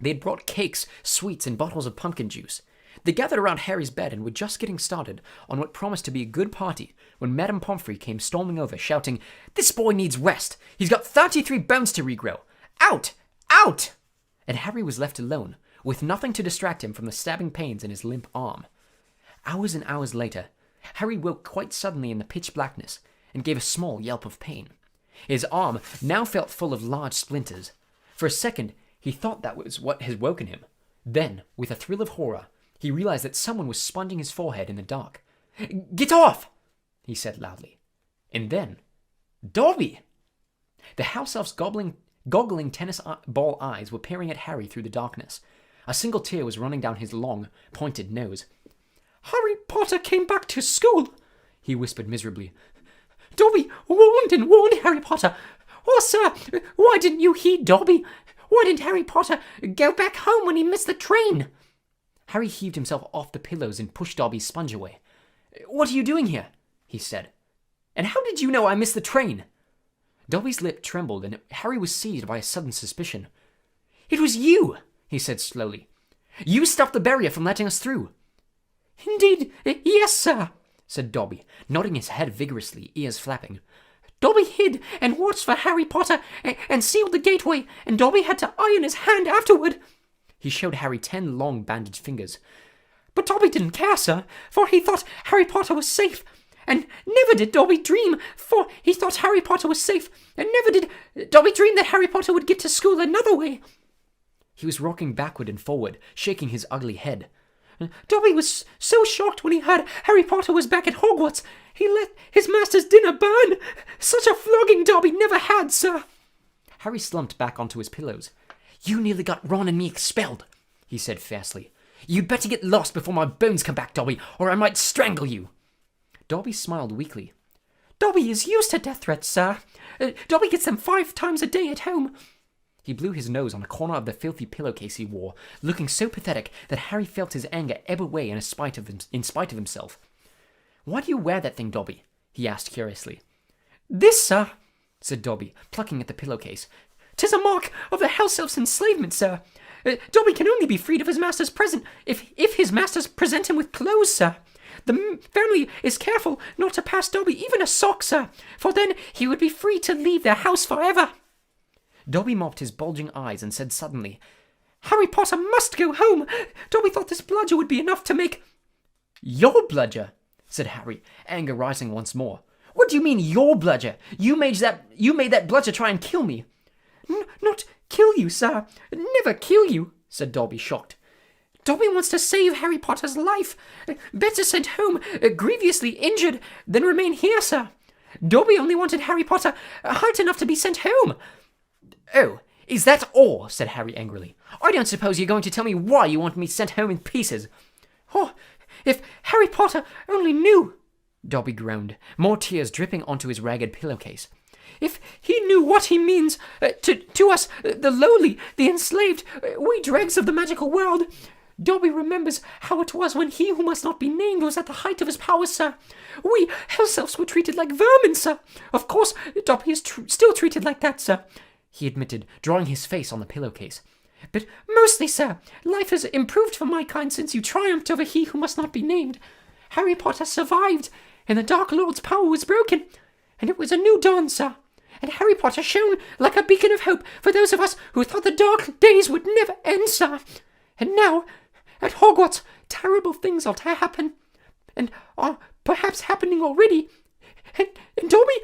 They had brought cakes, sweets, and bottles of pumpkin juice. They gathered around Harry's bed and were just getting started on what promised to be a good party when Madame Pomfrey came storming over, shouting, This boy needs rest. He's got 33 bones to regrow. Out! Out! And Harry was left alone, with nothing to distract him from the stabbing pains in his limp arm. Hours and hours later, Harry woke quite suddenly in the pitch blackness and gave a small yelp of pain. His arm now felt full of large splinters. For a second, he thought that was what had woken him. Then, with a thrill of horror, he realized that someone was sponging his forehead in the dark. Get off! He said loudly. And then, Dobby! The house elf's goggling tennis ball eyes were peering at Harry through the darkness. A single tear was running down his long, pointed nose. Harry Potter came back to school, he whispered miserably. Dobby warned and warned Harry Potter. Oh, sir, why didn't you heed Dobby? Why didn't Harry Potter go back home when he missed the train? Harry heaved himself off the pillows and pushed Dobby's sponge away. "What are you doing here?" he said. "And how did you know I missed the train?" Dobby's lip trembled, and Harry was seized by a sudden suspicion. "It was you," he said slowly. "You stopped the barrier from letting us through." "Indeed, yes, sir," said Dobby, nodding his head vigorously, ears flapping. "Dobby hid and watched for Harry Potter and sealed the gateway, and Dobby had to iron his hand afterward." He showed Harry 10 long bandaged fingers. "But Dobby didn't care, sir, for he thought Harry Potter was safe. And never did Dobby dream, for he thought Harry Potter was safe, and never did Dobby dream that Harry Potter would get to school another way." He was rocking backward and forward, shaking his ugly head. "Dobby was so shocked when he heard Harry Potter was back at Hogwarts, he let his master's dinner burn. Such a flogging Dobby never had, sir." Harry slumped back onto his pillows. "You nearly got Ron and me expelled," he said fiercely. "You'd better get lost before my bones come back, Dobby, or I might strangle you." Dobby smiled weakly. "Dobby is used to death threats, sir. Dobby gets them 5 times a day at home." He blew his nose on a corner of the filthy pillowcase he wore, looking so pathetic that Harry felt his anger ebb away in spite of himself. "Why do you wear that thing, Dobby?" he asked curiously. "This, sir," said Dobby, plucking at the pillowcase. "'Tis a mark of the House Elf's enslavement, sir. Dobby can only be freed of his master's present if his masters present him with clothes, sir. The family is careful not to pass Dobby even a sock, sir, for then he would be free to leave their house forever." Dobby mopped his bulging eyes and said suddenly, "Harry Potter must go home. Dobby thought this bludger would be enough to make—" "Your bludger?" said Harry, anger rising once more. "What do you mean, your bludger? You made that bludger try and kill me." Not kill you, sir. Never kill you," said Dobby, shocked. "Dobby wants to save Harry Potter's life. Better sent home, grievously injured, than remain here, sir. Dobby only wanted Harry Potter hurt enough to be sent home." "Oh, is that all?" said Harry angrily. "I don't suppose you're going to tell me why you want me sent home in pieces." "Oh, if Harry Potter only knew," Dobby groaned, more tears dripping onto his ragged pillowcase. "If he knew what he means to us, the lowly, the enslaved, we dregs of the magical world. Dobby remembers how it was when he who must not be named was at the height of his powers, sir. We house elves were treated like vermin, sir. Of course, Dobby is still treated like that, sir," he admitted, drawing his face on the pillowcase. "But mostly, sir, life has improved for my kind since you triumphed over he who must not be named. Harry Potter survived, and the Dark Lord's power was broken, and it was a new dawn, sir. And Harry Potter shone like a beacon of hope for those of us who thought the dark days would never end, sir. And now, at Hogwarts, terrible things are to happen, and are perhaps happening already. And Dobby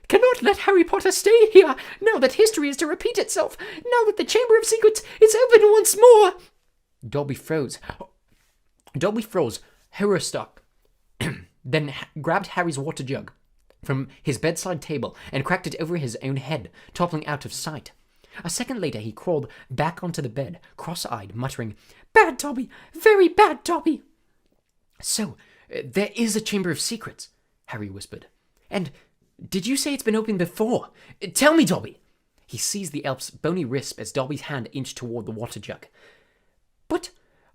cannot let Harry Potter stay here, now that history is to repeat itself, now that the Chamber of Secrets is open once more." Dobby froze, horror-struck, then grabbed Harry's water jug from his bedside table and cracked it over his own head, toppling out of sight. A second later, he crawled back onto the bed, cross-eyed, muttering, "Bad Dobby, very bad Dobby." "So, there is a Chamber of Secrets," Harry whispered. "And did you say it's been opened before? Tell me, Dobby." He seized the elf's bony wrist as Dobby's hand inched toward the water jug. "But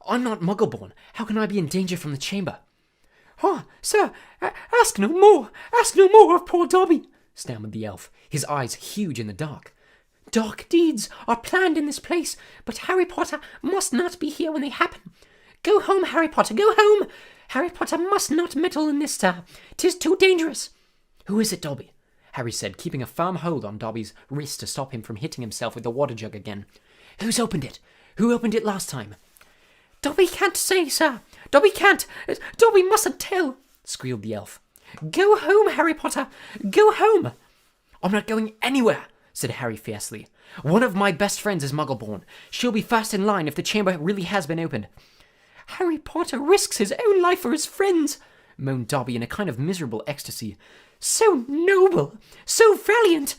I'm not Muggleborn. How can I be in danger from the chamber?" "Oh, sir, ask no more of poor Dobby," stammered the elf, his eyes huge in the dark. "Dark deeds are planned in this place, but Harry Potter must not be here when they happen. Go home, Harry Potter, go home. Harry Potter must not meddle in this, sir. 'Tis too dangerous." "Who is it, Dobby?" Harry said, keeping a firm hold on Dobby's wrist to stop him from hitting himself with the water jug again. "Who's opened it? Who opened it last time?" "Dobby can't say, sir. Dobby can't. Dobby mustn't tell," squealed the elf. "Go home, Harry Potter. Go home." "I'm not going anywhere," said Harry fiercely. "One of my best friends is Muggleborn. She'll be first in line if the chamber really has been opened." "Harry Potter risks his own life for his friends," moaned Dobby in a kind of miserable ecstasy. "So noble, so valiant.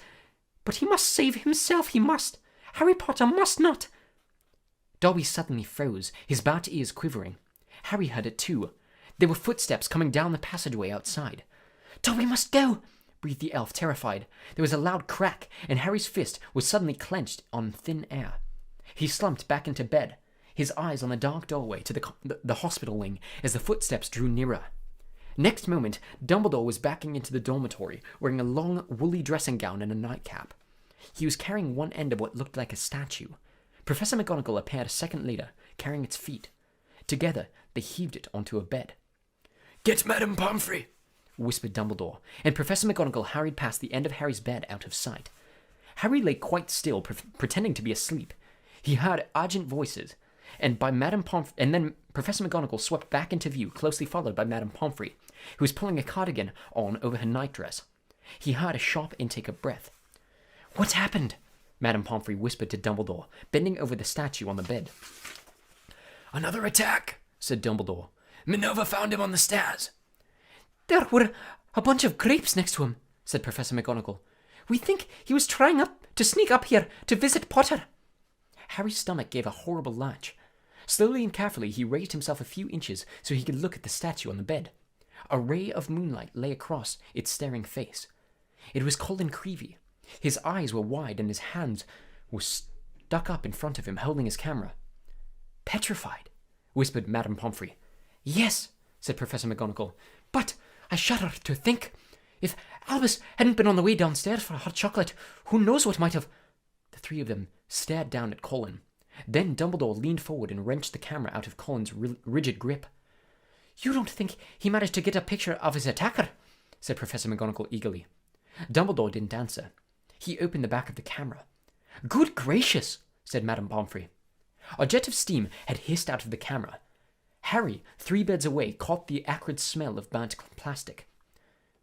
But he must save himself, he must. Harry Potter must not." Dobby suddenly froze, his bat ears quivering. Harry heard it too. There were footsteps coming down the passageway outside. "Dobby must go," breathed the elf, terrified. There was a loud crack, and Harry's fist was suddenly clenched on thin air. He slumped back into bed, his eyes on the dark doorway to the hospital wing as the footsteps drew nearer. Next moment, Dumbledore was backing into the dormitory, wearing a long, woolly dressing gown and a nightcap. He was carrying one end of what looked like a statue. Professor McGonagall appeared a second later, carrying its feet. Together, they heaved it onto a bed. Get Madame Pomfrey, whispered Dumbledore, and Professor McGonagall hurried past the end of Harry's bed out of sight. Harry lay quite still, pretending to be asleep. He heard urgent voices, and then Professor McGonagall swept back into view, closely followed by Madame Pomfrey, who was pulling a cardigan on over her nightdress. He heard a sharp intake of breath. "What's happened?" Madame Pomfrey whispered to Dumbledore, bending over the statue on the bed. Another attack, said Dumbledore. Minerva found him on the stairs. There were a bunch of grapes next to him, said Professor McGonagall. We think he was trying to sneak up here to visit Potter. Harry's stomach gave a horrible lurch. Slowly and carefully he raised himself a few inches so he could look at the statue on the bed. A ray of moonlight lay across its staring face. It was Colin Creevey. His eyes were wide and his hands were stuck up in front of him, holding his camera. "Petrified," whispered Madame Pomfrey. "Yes," said Professor McGonagall, "but I shudder to think. If Albus hadn't been on the way downstairs for a hot chocolate, who knows what might have—" The three of them stared down at Colin. Then Dumbledore leaned forward and wrenched the camera out of Colin's rigid grip. "You don't think he managed to get a picture of his attacker?" said Professor McGonagall eagerly. Dumbledore didn't answer. He opened the back of the camera. "Good gracious," said Madame Pomfrey. A jet of steam had hissed out of the camera. Harry, 3 beds away, caught the acrid smell of burnt plastic.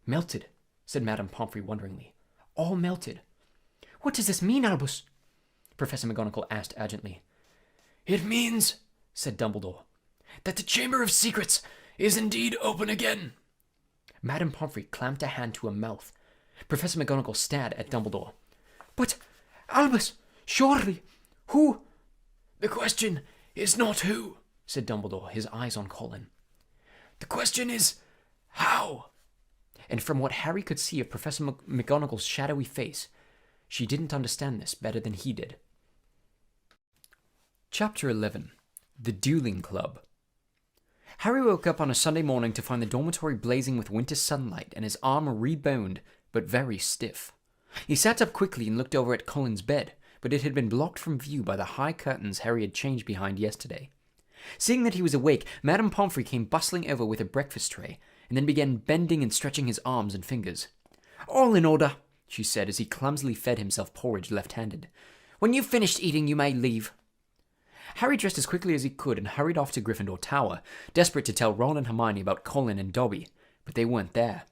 "Melted," said Madame Pomfrey wonderingly. "All melted." "What does this mean, Albus?" Professor McGonagall asked urgently. "It means," said Dumbledore, "that the Chamber of Secrets is indeed open again." Madame Pomfrey clamped a hand to her mouth. Professor McGonagall stared at Dumbledore. "But, Albus, surely, who—" "The question is not who," said Dumbledore, his eyes on Colin. "The question is how." And from what Harry could see of Professor McGonagall's shadowy face, she didn't understand this better than he did. Chapter 11. The Dueling Club. Harry woke up on a Sunday morning to find the dormitory blazing with winter sunlight and his arm reboned but very stiff. He sat up quickly and looked over at Colin's bed, but it had been blocked from view by the high curtains Harry had changed behind yesterday. Seeing that he was awake, Madame Pomfrey came bustling over with a breakfast tray, and then began bending and stretching his arms and fingers. "All in order," she said as he clumsily fed himself porridge left-handed. "When you've finished eating, you may leave." Harry dressed as quickly as he could and hurried off to Gryffindor Tower, desperate to tell Ron and Hermione about Colin and Dobby, but they weren't there.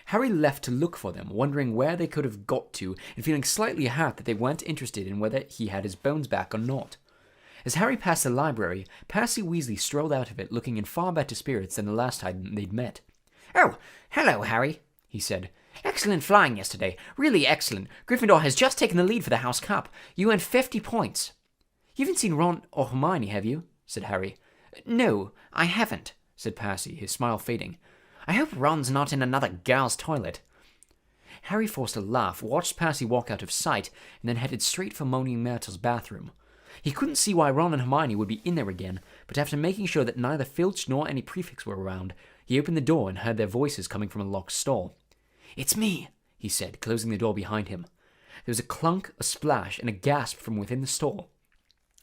Harry left to look for them, wondering where they could have got to and feeling slightly hurt that they weren't interested in whether he had his bones back or not. As Harry passed the library, Percy Weasley strolled out of it looking in far better spirits than the last time they'd met. "Oh, hello, Harry," he said. "Excellent flying yesterday. Really excellent. Gryffindor has just taken the lead for the House Cup. You earned 50 points. "You haven't seen Ron or Hermione, have you?" said Harry. "No, I haven't," said Percy, his smile fading. "I hope Ron's not in another girl's toilet." Harry forced a laugh, watched Percy walk out of sight, and then headed straight for Moaning Myrtle's bathroom. He couldn't see why Ron and Hermione would be in there again, but after making sure that neither Filch nor any prefects were around, he opened the door and heard their voices coming from a locked stall. "It's me," he said, closing the door behind him. There was a clunk, a splash, and a gasp from within the stall,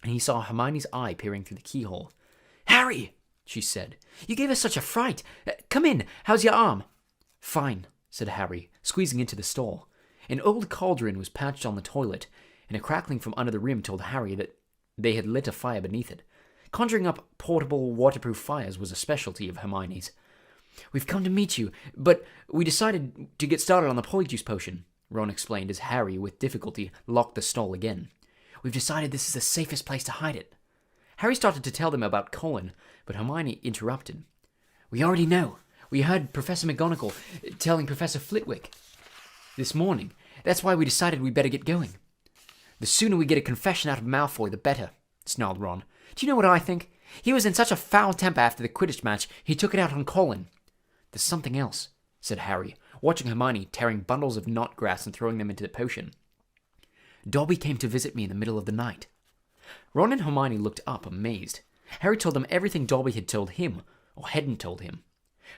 and he saw Hermione's eye peering through the keyhole. "Harry," she said, "you gave us such a fright. Come in. How's your arm?" "Fine," said Harry, squeezing into the stall. An old cauldron was perched on the toilet, and a crackling from under the rim told Harry that they had lit a fire beneath it. Conjuring up portable, waterproof fires was a specialty of Hermione's. "We've come to meet you, but we decided to get started on the Polyjuice Potion," Ron explained as Harry, with difficulty, locked the stall again. "We've decided this is the safest place to hide it." Harry started to tell them about Colin, but Hermione interrupted. "We already know. We heard Professor McGonagall telling Professor Flitwick this morning. That's why we decided we'd better get going." "The sooner we get a confession out of Malfoy, the better," snarled Ron. "Do you know what I think? He was in such a foul temper after the Quidditch match, he took it out on Colin." "There's something else," said Harry, watching Hermione tearing bundles of knot grass and throwing them into the potion. Dobby came to visit me in the middle of the night. Ron and Hermione looked up, amazed. Harry told them everything Dobby had told him, or hadn't told him.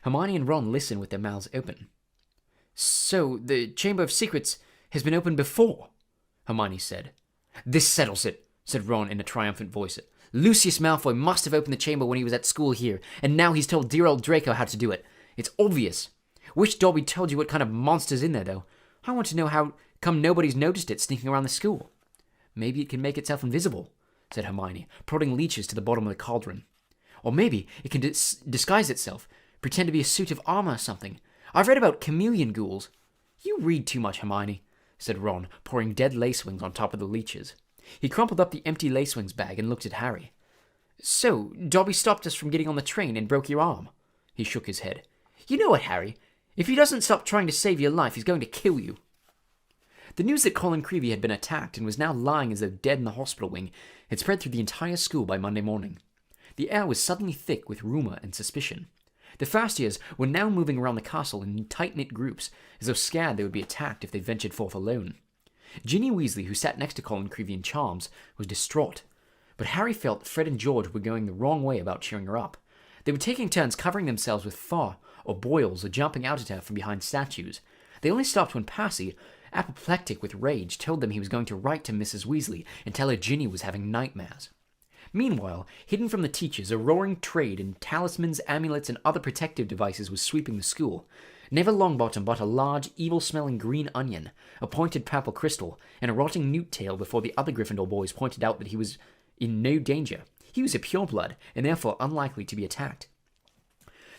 Hermione and Ron listened with their mouths open. So, the Chamber of Secrets has been opened before, Hermione said. This settles it, said Ron in a triumphant voice. Lucius Malfoy must have opened the chamber when he was at school here, and now he's told dear old Draco how to do it. It's obvious. Wish Dobby told you what kind of monster's in there, though. I want to know how come nobody's noticed it sneaking around the school. Maybe it can make itself invisible, said Hermione, prodding leeches to the bottom of the cauldron. Or maybe it can disguise itself, pretend to be a suit of armor or something. I've read about chameleon ghouls. You read too much, Hermione, said Ron, pouring dead lacewings on top of the leeches. He crumpled up the empty lacewings bag and looked at Harry. So, Dobby stopped us from getting on the train and broke your arm. He shook his head. You know what, Harry? If he doesn't stop trying to save your life, he's going to kill you. The news that Colin Creevey had been attacked and was now lying as though dead in the hospital wing had spread through the entire school by Monday morning. The air was suddenly thick with rumour and suspicion. The first years were now moving around the castle in tight-knit groups, as though scared they would be attacked if they ventured forth alone. Ginny Weasley, who sat next to Colin Creevey in charms, was distraught, but Harry felt Fred and George were going the wrong way about cheering her up. They were taking turns covering themselves with fur or boils or jumping out at her from behind statues. They only stopped when Percy, apoplectic with rage, told them he was going to write to Mrs. Weasley and tell her Ginny was having nightmares. Meanwhile, hidden from the teachers, a roaring trade in talismans, amulets, and other protective devices was sweeping the school. Neville Longbottom bought a large, evil-smelling green onion, a pointed purple crystal, and a rotting newt tail before the other Gryffindor boys pointed out that he was in no danger. He was a pureblood, and therefore unlikely to be attacked.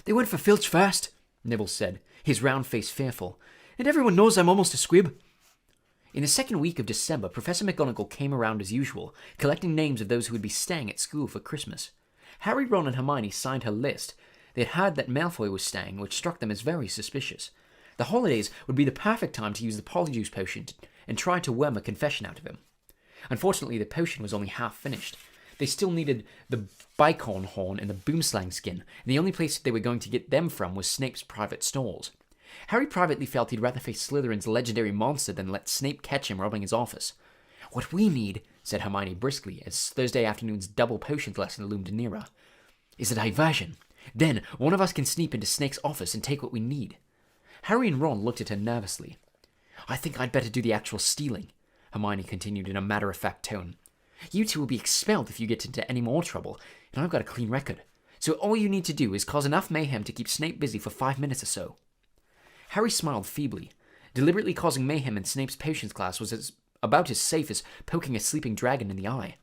They went for Filch first, Neville said, his round face fearful, and everyone knows I'm almost a squib. In the second week of December, Professor McGonagall came around as usual, collecting names of those who would be staying at school for Christmas. Harry, Ron, and Hermione signed her list. They had heard that Malfoy was staying, which struck them as very suspicious. The holidays would be the perfect time to use the Polyjuice potion and try to worm a confession out of him. Unfortunately, the potion was only half finished. They still needed the bicorn horn and the boomslang skin, and the only place they were going to get them from was Snape's private stalls. Harry privately felt he'd rather face Slytherin's legendary monster than let Snape catch him robbing his office. What we need, said Hermione briskly, as Thursday afternoon's double potions lesson loomed nearer, is a diversion. Then one of us can sneak into Snake's office and take what we need. Harry and Ron looked at her nervously. I think I'd better do the actual stealing, Hermione continued in a matter-of-fact tone. You two will be expelled if you get into any more trouble, and I've got a clean record. So all you need to do is cause enough mayhem to keep Snape busy for 5 minutes or so. Harry smiled feebly. Deliberately causing mayhem in Snape's potions class was about as safe as poking a sleeping dragon in the eye.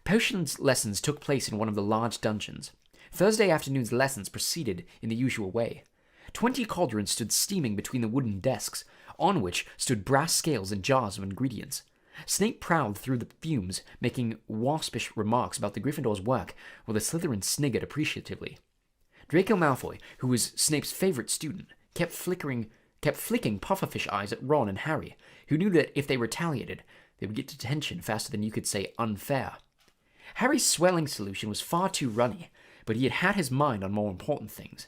Potions lessons took place in one of the large dungeons. Thursday afternoon's lessons proceeded in the usual way. 20 cauldrons stood steaming between the wooden desks, on which stood brass scales and jars of ingredients. Snape prowled through the fumes, making waspish remarks about the Gryffindor's work, while the Slytherin sniggered appreciatively. Draco Malfoy, who was Snape's favorite student, kept flicking pufferfish eyes at Ron and Harry, who knew that if they retaliated, they would get detention faster than you could say unfair. Harry's swelling solution was far too runny, but he had had his mind on more important things.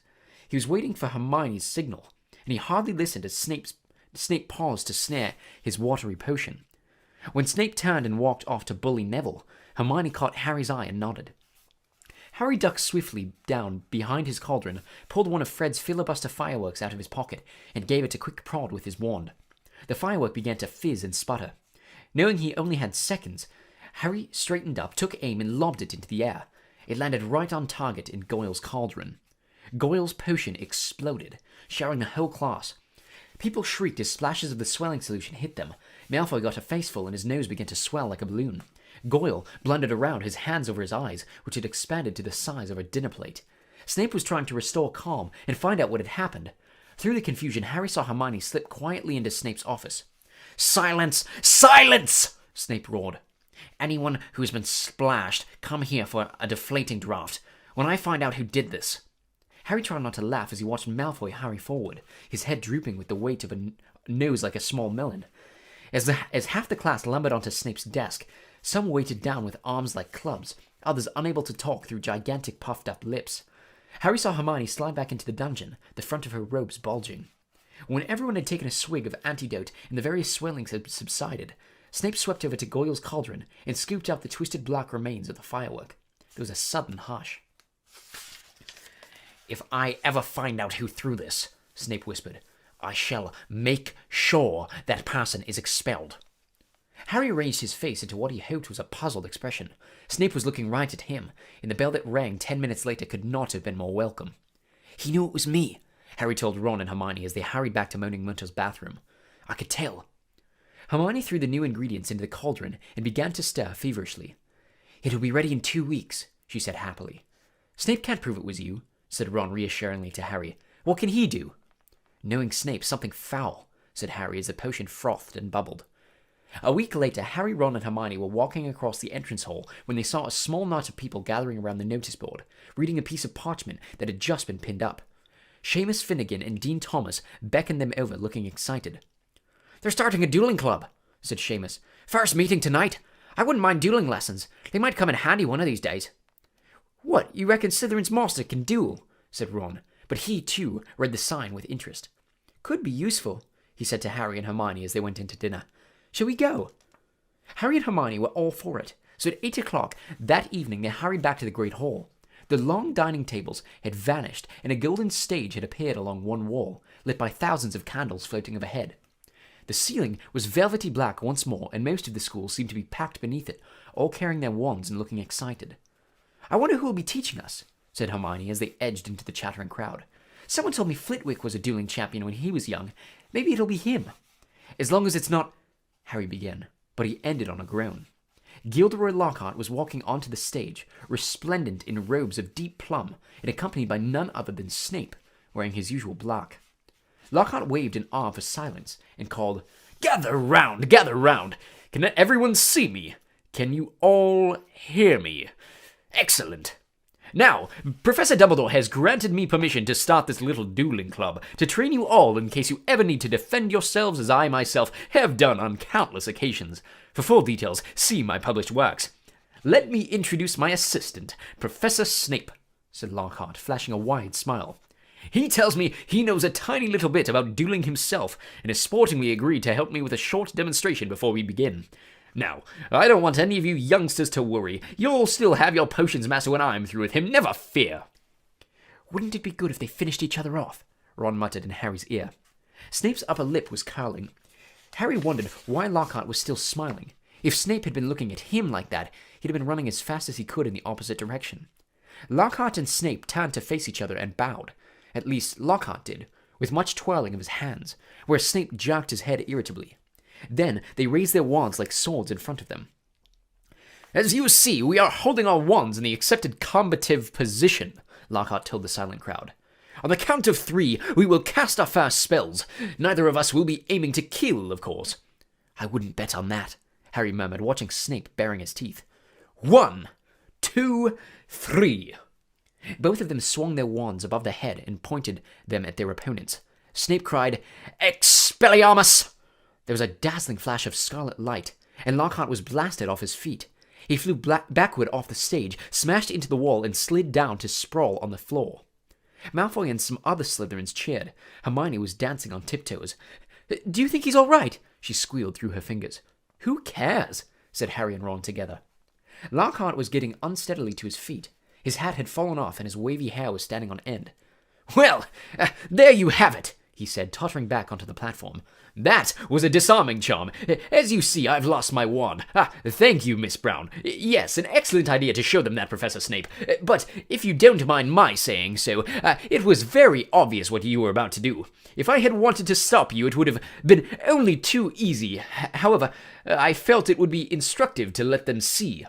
He was waiting for Hermione's signal, and he hardly listened as Snape paused to snare his watery potion. When Snape turned and walked off to bully Neville, Hermione caught Harry's eye and nodded. Harry ducked swiftly down behind his cauldron, pulled one of Fred's filibuster fireworks out of his pocket, and gave it a quick prod with his wand. The firework began to fizz and sputter. Knowing he only had seconds, Harry straightened up, took aim, and lobbed it into the air. It landed right on target in Goyle's cauldron. Goyle's potion exploded, showering the whole class. People shrieked as splashes of the swelling solution hit them. Malfoy got a faceful and his nose began to swell like a balloon. Goyle blundered around, his hands over his eyes, which had expanded to the size of a dinner plate. Snape was trying to restore calm and find out what had happened. Through the confusion, Harry saw Hermione slip quietly into Snape's office. "Silence! Silence!" Snape roared. "Anyone who has been splashed, come here for a deflating draft. When I find out who did this." Harry tried not to laugh as he watched Malfoy hurry forward, his head drooping with the weight of a nose like a small melon. As half the class lumbered onto Snape's desk, some weighted down with arms like clubs, others unable to talk through gigantic puffed-up lips. Harry saw Hermione slide back into the dungeon, the front of her robes bulging. When everyone had taken a swig of antidote and the various swellings had subsided, Snape swept over to Goyle's cauldron and scooped out the twisted black remains of the firework. There was a sudden hush. "If I ever find out who threw this," Snape whispered, "I shall make sure that person is expelled." Harry raised his face into what he hoped was a puzzled expression. Snape was looking right at him, and the bell that rang 10 minutes later could not have been more welcome. "He knew it was me," Harry told Ron and Hermione as they hurried back to Moaning Munter's bathroom. "I could tell." Hermione threw the new ingredients into the cauldron and began to stir feverishly. "It'll be ready in 2 weeks," she said happily. "Snape can't prove it was you," said Ron reassuringly to Harry. "What can he do?" "Knowing Snape, something foul," said Harry as the potion frothed and bubbled. A week later, Harry, Ron, and Hermione were walking across the entrance hall when they saw a small knot of people gathering around the notice board, reading a piece of parchment that had just been pinned up. Seamus Finnegan and Dean Thomas beckoned them over, looking excited. "They're starting a dueling club," said Seamus. "First meeting tonight. I wouldn't mind dueling lessons. They might come in handy one of these days." "What, you reckon Slytherin's master can duel?" said Ron, but he, too, read the sign with interest. "Could be useful," he said to Harry and Hermione as they went into dinner. "Shall we go?" Harry and Hermione were all for it, so at 8 o'clock that evening they hurried back to the Great Hall. The long dining tables had vanished, and a golden stage had appeared along one wall, lit by thousands of candles floating overhead. The ceiling was velvety black once more, and most of the school seemed to be packed beneath it, all carrying their wands and looking excited. "I wonder who will be teaching us," said Hermione as they edged into the chattering crowd. "Someone told me Flitwick was a dueling champion when he was young. Maybe it'll be him." "As long as it's not—" Harry began, but he ended on a groan. Gilderoy Lockhart was walking onto the stage, resplendent in robes of deep plum, and accompanied by none other than Snape, wearing his usual black. Lockhart waved an arm for silence and called, "Gather round, gather round! Can everyone see me? Can you all hear me? Excellent! Now, Professor Dumbledore has granted me permission to start this little dueling club, to train you all in case you ever need to defend yourselves as I myself have done on countless occasions. For full details, see my published works. Let me introduce my assistant, Professor Snape," said Lockhart, flashing a wide smile. "He tells me he knows a tiny little bit about dueling himself, and has sportingly agreed to help me with a short demonstration before we begin. Now, I don't want any of you youngsters to worry. You'll still have your potions master when I'm through with him, never fear." "Wouldn't it be good if they finished each other off?" Ron muttered in Harry's ear. Snape's upper lip was curling. Harry wondered why Lockhart was still smiling. If Snape had been looking at him like that, he'd have been running as fast as he could in the opposite direction. Lockhart and Snape turned to face each other and bowed. At least, Lockhart did, with much twirling of his hands, whereas Snape jerked his head irritably. Then they raised their wands like swords in front of them. "As you see, we are holding our wands in the accepted combative position," Lockhart told the silent crowd. "On the count of 3, we will cast our first spells. Neither of us will be aiming to kill, of course." "I wouldn't bet on that," Harry murmured, watching Snape baring his teeth. 1, 2, 3. Both of them swung their wands above their head and pointed them at their opponents. Snape cried, "Expelliarmus!" There was a dazzling flash of scarlet light, and Lockhart was blasted off his feet. He flew backward off the stage, smashed into the wall, and slid down to sprawl on the floor. Malfoy and some other Slytherins cheered. Hermione was dancing on tiptoes. "Do you think he's all right?" she squealed through her fingers. "Who cares?" said Harry and Ron together. Lockhart was getting unsteadily to his feet. His hat had fallen off, and his wavy hair was standing on end. "Well, there you have it," he said, tottering back onto the platform. "That was a disarming charm. As you see, I've lost my wand. Thank you, Miss Brown. Yes, an excellent idea to show them that, Professor Snape. But if you don't mind my saying so, it was very obvious what you were about to do. If I had wanted to stop you, it would have been only too easy. However, I felt it would be instructive to let them see."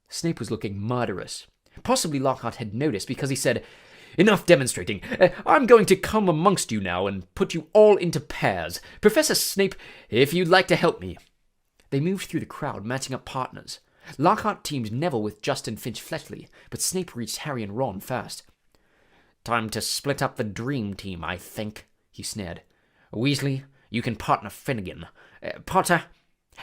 Snape was looking murderous. Possibly Lockhart had noticed, because he said, "Enough demonstrating. I'm going to come amongst you now and put you all into pairs. Professor Snape, if you'd like to help me." They moved through the crowd, matching up partners. Lockhart teamed Neville with Justin Finch-Fletchley, but Snape reached Harry and Ron first. "Time to split up the dream team, I think," he sneered. "Weasley, you can partner Finnegan. Potter—"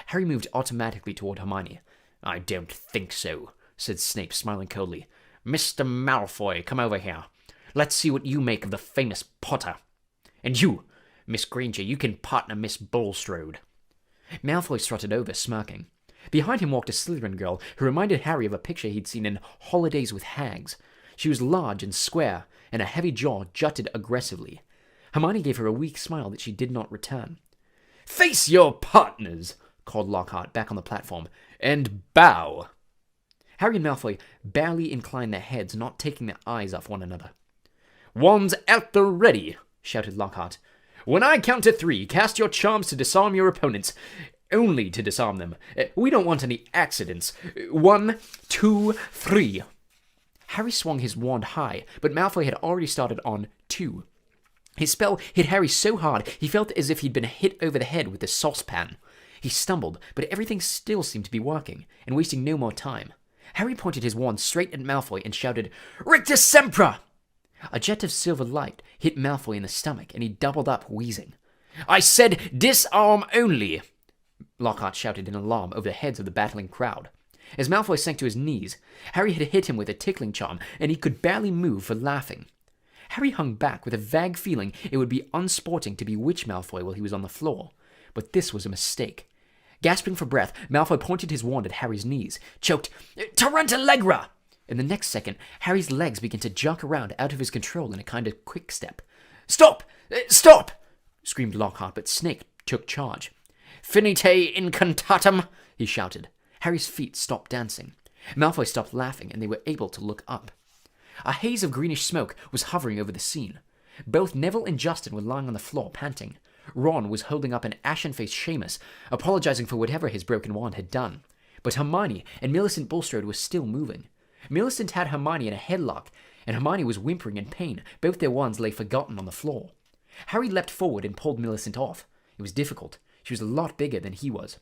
Harry moved automatically toward Hermione. "I don't think so," said Snape, smiling coldly. "Mr. Malfoy, come over here. Let's see what you make of the famous Potter. And you, Miss Granger, you can partner Miss Bulstrode. Malfoy strutted over, smirking. Behind him walked a Slytherin girl who reminded Harry of a picture he'd seen in Holidays with Hags. She was large and square, and her heavy jaw jutted aggressively. Hermione gave her a weak smile that she did not return. "Face your partners," called Lockhart back on the platform, "and bow." Harry and Malfoy barely inclined their heads, not taking their eyes off one another. "Wands at the ready," shouted Lockhart. "When I count to 3, cast your charms to disarm your opponents. Only to disarm them. We don't want any accidents. 1, 2, 3. Harry swung his wand high, but Malfoy had already started on 2. His spell hit Harry so hard he felt as if he'd been hit over the head with a saucepan. He stumbled, but everything still seemed to be working, and wasting no more time. Harry pointed his wand straight at Malfoy and shouted, "Rictus Sempra!" A jet of silver light hit Malfoy in the stomach, and he doubled up, wheezing. "I said disarm only!" Lockhart shouted in alarm over the heads of the battling crowd. As Malfoy sank to his knees, Harry had hit him with a tickling charm, and he could barely move for laughing. Harry hung back with a vague feeling it would be unsporting to bewitch Malfoy while he was on the floor. But this was a mistake. Gasping for breath, Malfoy pointed his wand at Harry's knees, choked, "Tarantallegra!" In the next second, Harry's legs began to jerk around out of his control in a kind of quick step. "Stop! Stop!" screamed Lockhart, but Snape took charge. "Finite incantatem!" he shouted. Harry's feet stopped dancing. Malfoy stopped laughing, and they were able to look up. A haze of greenish smoke was hovering over the scene. Both Neville and Justin were lying on the floor, panting. Ron was holding up an ashen-faced Seamus, apologizing for whatever his broken wand had done. But Hermione and Millicent Bulstrode were still moving. Millicent had Hermione in a headlock, and Hermione was whimpering in pain. Both their wands lay forgotten on the floor. Harry leapt forward and pulled Millicent off. It was difficult. She was a lot bigger than he was.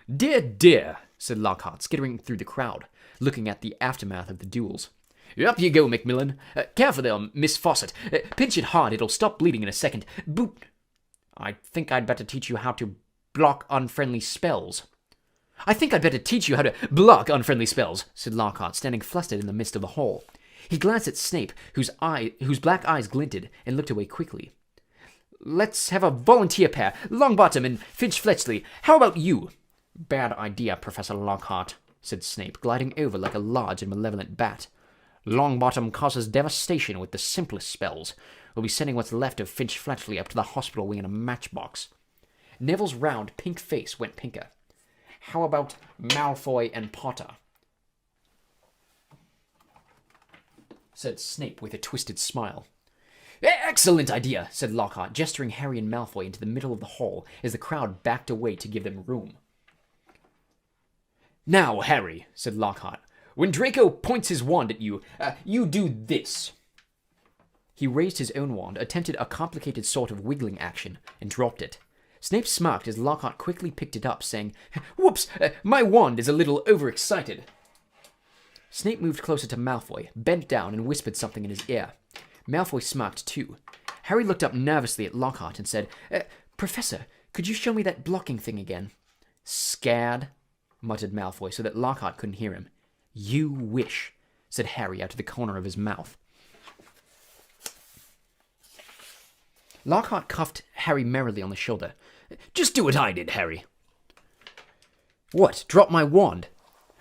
"Dear, dear," said Lockhart, skittering through the crowd, looking at the aftermath of the duels. "Up you go, Macmillan. Careful there, Miss Fawcett. Pinch it hard, it'll stop bleeding in a second. Boot." "I think I'd better teach you how to block unfriendly spells." "I think I'd better teach you how to block unfriendly spells," said Lockhart, standing flustered in the midst of the hall. He glanced at Snape, whose black eyes glinted, and looked away quickly. "Let's have a volunteer pair, Longbottom and Finch-Fletchley. How about you?" "Bad idea, Professor Lockhart," said Snape, gliding over like a large and malevolent bat. "Longbottom causes devastation with the simplest spells. We'll be sending what's left of Finch-Fletchley up to the hospital wing in a matchbox." Neville's round, pink face went pinker. "How about Malfoy and Potter?" said Snape with a twisted smile. "Excellent idea," said Lockhart, gesturing Harry and Malfoy into the middle of the hall as the crowd backed away to give them room. "Now, Harry," said Lockhart, "when Draco points his wand at you, you do this." He raised his own wand, attempted a complicated sort of wiggling action, and dropped it. Snape smirked as Lockhart quickly picked it up, saying, "Whoops, my wand is a little overexcited." Snape moved closer to Malfoy, bent down, and whispered something in his ear. Malfoy smirked too. Harry looked up nervously at Lockhart and said, "Professor, could you show me that blocking thing again?" "Scared?" muttered Malfoy so that Lockhart couldn't hear him. "You wish," said Harry out of the corner of his mouth. Lockhart cuffed Harry merrily on the shoulder. "Just do what I did, Harry." "What, drop my wand?"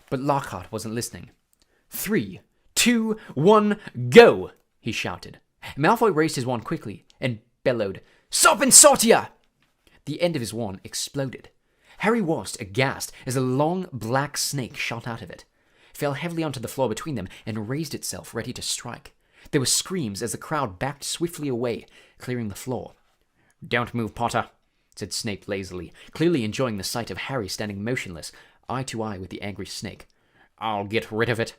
But Lockhart wasn't listening. 3, 2, 1, go! He shouted. Malfoy raised his wand quickly and bellowed, "Serpensortia!" The end of his wand exploded. Harry watched, aghast, as a long black snake shot out of it, fell heavily onto the floor between them, and raised itself, ready to strike. There were screams as the crowd backed swiftly away, clearing the floor. "Don't move, Potter," said Snape lazily, clearly enjoying the sight of Harry standing motionless, eye to eye with the angry snake. "I'll get rid of it."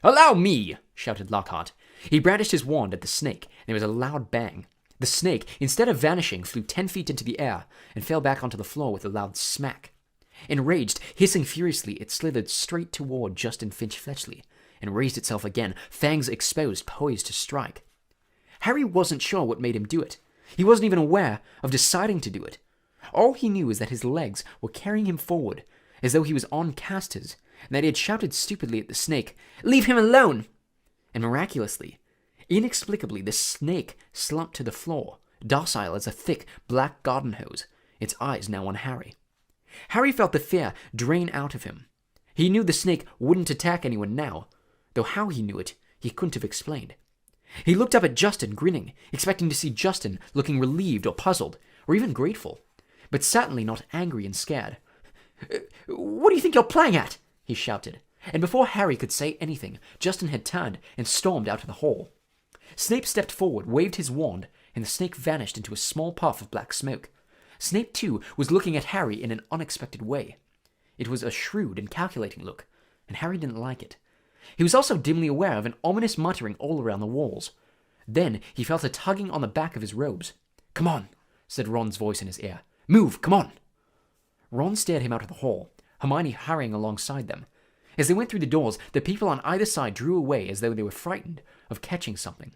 "Allow me!" shouted Lockhart. He brandished his wand at the snake, and there was a loud bang. The snake, instead of vanishing, flew 10 feet into the air and fell back onto the floor with a loud smack. Enraged, hissing furiously, it slithered straight toward Justin Finch-Fletchley and raised itself again, fangs exposed, poised to strike. Harry wasn't sure what made him do it. He wasn't even aware of deciding to do it. All he knew was that his legs were carrying him forward, as though he was on casters, and that he had shouted stupidly at the snake, "Leave him alone!" And miraculously, inexplicably, the snake slumped to the floor, docile as a thick black garden hose, its eyes now on Harry. Harry felt the fear drain out of him. He knew the snake wouldn't attack anyone now, though how he knew it, he couldn't have explained. He looked up at Justin, grinning, expecting to see Justin looking relieved or puzzled, or even grateful, but certainly not angry and scared. "What do you think you're playing at?" he shouted, and before Harry could say anything, Justin had turned and stormed out of the hall. Snape stepped forward, waved his wand, and the snake vanished into a small puff of black smoke. Snape, too, was looking at Harry in an unexpected way. It was a shrewd and calculating look, and Harry didn't like it. He was also dimly aware of an ominous muttering all around the walls. Then he felt a tugging on the back of his robes. "Come on," said Ron's voice in his ear. "Move, come on." Ron stared him out of the hall, Hermione hurrying alongside them. As they went through the doors, the people on either side drew away as though they were frightened of catching something.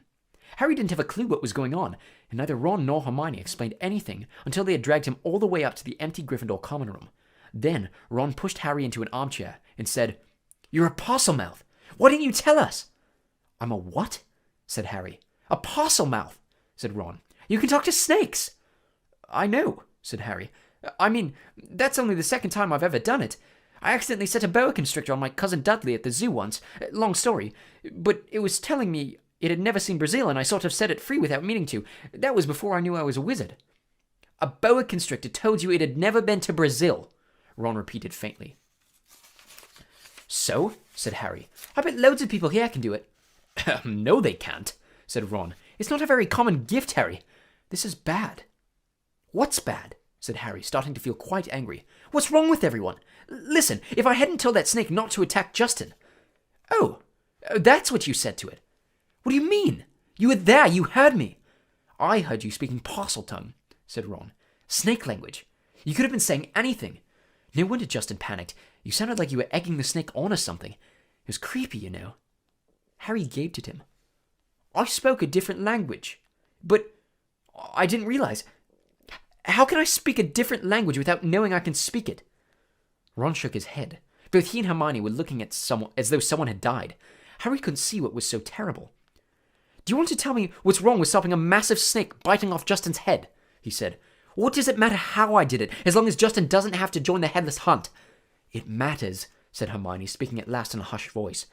Harry didn't have a clue what was going on, and neither Ron nor Hermione explained anything until they had dragged him all the way up to the empty Gryffindor common room. Then Ron pushed Harry into an armchair and said, "You're a Parselmouth! Why didn't you tell us?" "I'm a what?" said Harry. "A Parselmouth," said Ron. "You can talk to snakes." "I know," said Harry. "I mean, that's only the second time I've ever done it. I accidentally set a boa constrictor on my cousin Dudley at the zoo once. Long story. But it was telling me it had never seen Brazil, and I sort of set it free without meaning to. That was before I knew I was a wizard." "A boa constrictor told you it had never been to Brazil," Ron repeated faintly. "So?" said Harry. "I bet loads of people here can do it." "No, they can't," said Ron. "It's not a very common gift, Harry. This is bad." "What's bad?" said Harry, starting to feel quite angry. "What's wrong with everyone? Listen, if I hadn't told that snake not to attack Justin..." "Oh, that's what you said to it." "What do you mean? You were there, you heard me." "I heard you speaking Parseltongue," said Ron. "Snake language. You could have been saying anything. No wonder Justin panicked. You sounded like you were egging the snake on or something. It was creepy, you know." Harry gaped at him. "I spoke a different language. But I didn't realize. How can I speak a different language without knowing I can speak it?" Ron shook his head. Both he and Hermione were looking at someone as though someone had died. Harry couldn't see what was so terrible. "Do you want to tell me what's wrong with stopping a massive snake biting off Justin's head?" he said. "What does it matter how I did it, as long as Justin doesn't have to join the Headless Hunt?" "It matters," said Hermione, speaking at last in a hushed voice,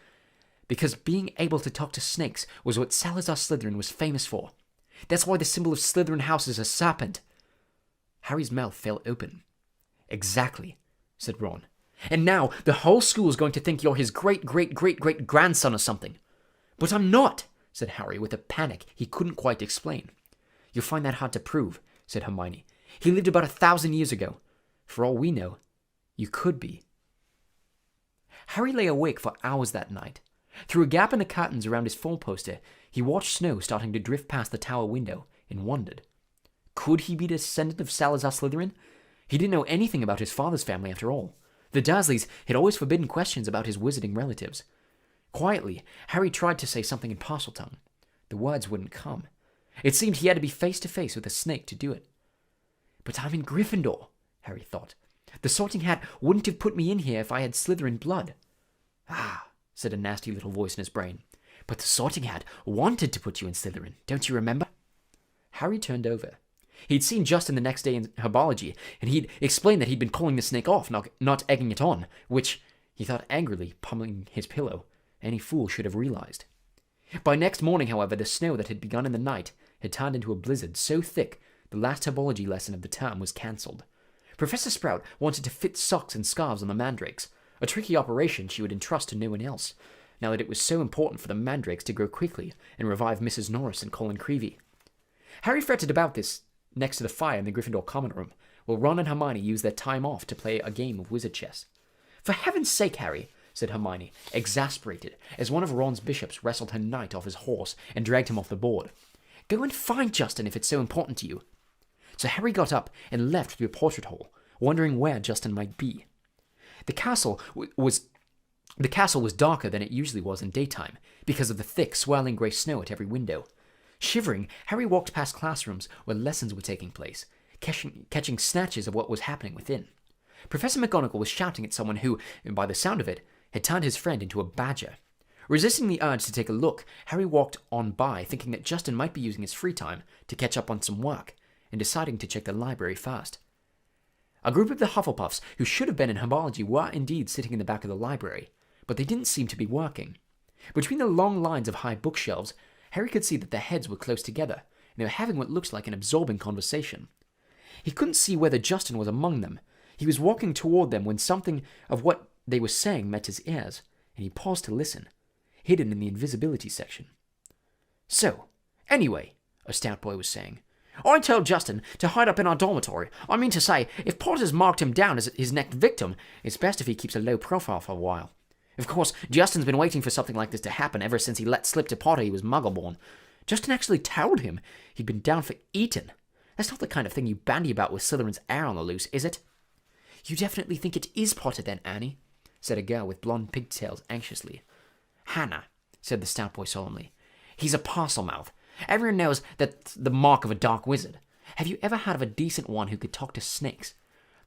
"because being able to talk to snakes was what Salazar Slytherin was famous for. That's why the symbol of Slytherin House is a serpent." Harry's mouth fell open. "Exactly," said Ron. "And now the whole school's going to think you're his great-great-great-great-grandson or something." "But I'm not," said Harry with a panic he couldn't quite explain. "You'll find that hard to prove," said Hermione. "He lived about 1,000 years ago. For all we know, you could be." Harry lay awake for hours that night. Through a gap in the curtains around his four-poster, he watched snow starting to drift past the tower window and wondered. Could he be a descendant of Salazar Slytherin? He didn't know anything about his father's family after all. The Dursleys had always forbidden questions about his wizarding relatives. Quietly, Harry tried to say something in Parseltongue. The words wouldn't come. It seemed he had to be face to face with a snake to do it. "But I'm in Gryffindor," Harry thought. "The Sorting Hat wouldn't have put me in here if I had Slytherin blood." "Ah," said a nasty little voice in his brain. "But the Sorting Hat wanted to put you in Slytherin, don't you remember?" Harry turned over. He'd seen Justin the next day in herbology, and he'd explained that he'd been calling the snake off, not egging it on, which, he thought angrily, pummeling his pillow, any fool should have realized. By next morning, however, the snow that had begun in the night had turned into a blizzard so thick the last herbology lesson of the term was cancelled. Professor Sprout wanted to fit socks and scarves on the mandrakes, a tricky operation she would entrust to no one else, now that it was so important for the mandrakes to grow quickly and revive Mrs. Norris and Colin Creevey. Harry fretted about this next to the fire in the Gryffindor common room, while Ron and Hermione used their time off to play a game of wizard chess. "For heaven's sake, Harry," said Hermione, exasperated, as one of Ron's bishops wrestled her knight off his horse and dragged him off the board. "Go and find Justin if it's so important to you." So Harry got up and left through the portrait hole, wondering where Justin might be. The castle was darker than it usually was in daytime, because of the thick, swirling grey snow at every window. Shivering, Harry walked past classrooms where lessons were taking place, catching snatches of what was happening within. Professor McGonagall was shouting at someone who, by the sound of it, had turned his friend into a badger. Resisting the urge to take a look, Harry walked on by, thinking that Justin might be using his free time to catch up on some work, and deciding to check the library first. A group of the Hufflepuffs who should have been in Herbology were indeed sitting in the back of the library, but they didn't seem to be working. Between the long lines of high bookshelves, Harry could see that their heads were close together, and they were having what looked like an absorbing conversation. He couldn't see whether Justin was among them. He was walking toward them when something of what they were saying met his ears, and he paused to listen, hidden in the invisibility section. "So, anyway," a stout boy was saying, "I told Justin to hide up in our dormitory. I mean to say, if Potter's marked him down as his next victim, it's best if he keeps a low profile for a while. Of course, Justin's been waiting for something like this to happen ever since he let slip to Potter he was Muggle-born. Justin actually told him he'd been down for Eton. That's not the kind of thing you bandy about with Slytherin's heir on the loose, is it?" "You definitely think it is Potter then, Annie?" said a girl with blonde pigtails anxiously. "Hannah," said the stout boy solemnly, "he's a Parselmouth. Everyone knows that's the mark of a dark wizard. Have you ever heard of a decent one who could talk to snakes?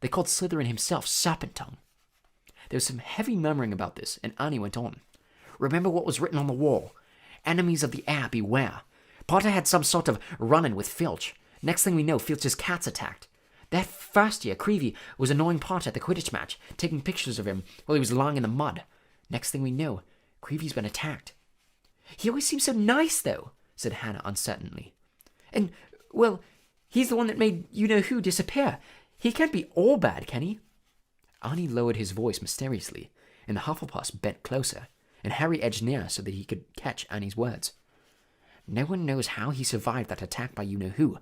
They called Slytherin himself Serpent Tongue." There was some heavy murmuring about this, and Annie went on. "Remember what was written on the wall? Enemies of the heir, beware. Potter had some sort of run-in with Filch. Next thing we know, Filch's cat's attacked. That first year, Creevy was annoying Potter at the Quidditch match, taking pictures of him while he was lying in the mud. Next thing we know, Creevy's been attacked." "He always seems so nice, though," said Hannah uncertainly. "And, well, he's the one that made you-know-who disappear. He can't be all bad, can he?" Arnie lowered his voice mysteriously, and the Hufflepuffs bent closer, and Harry edged nearer so that he could catch Annie's words. "No one knows how he survived that attack by you-know-who.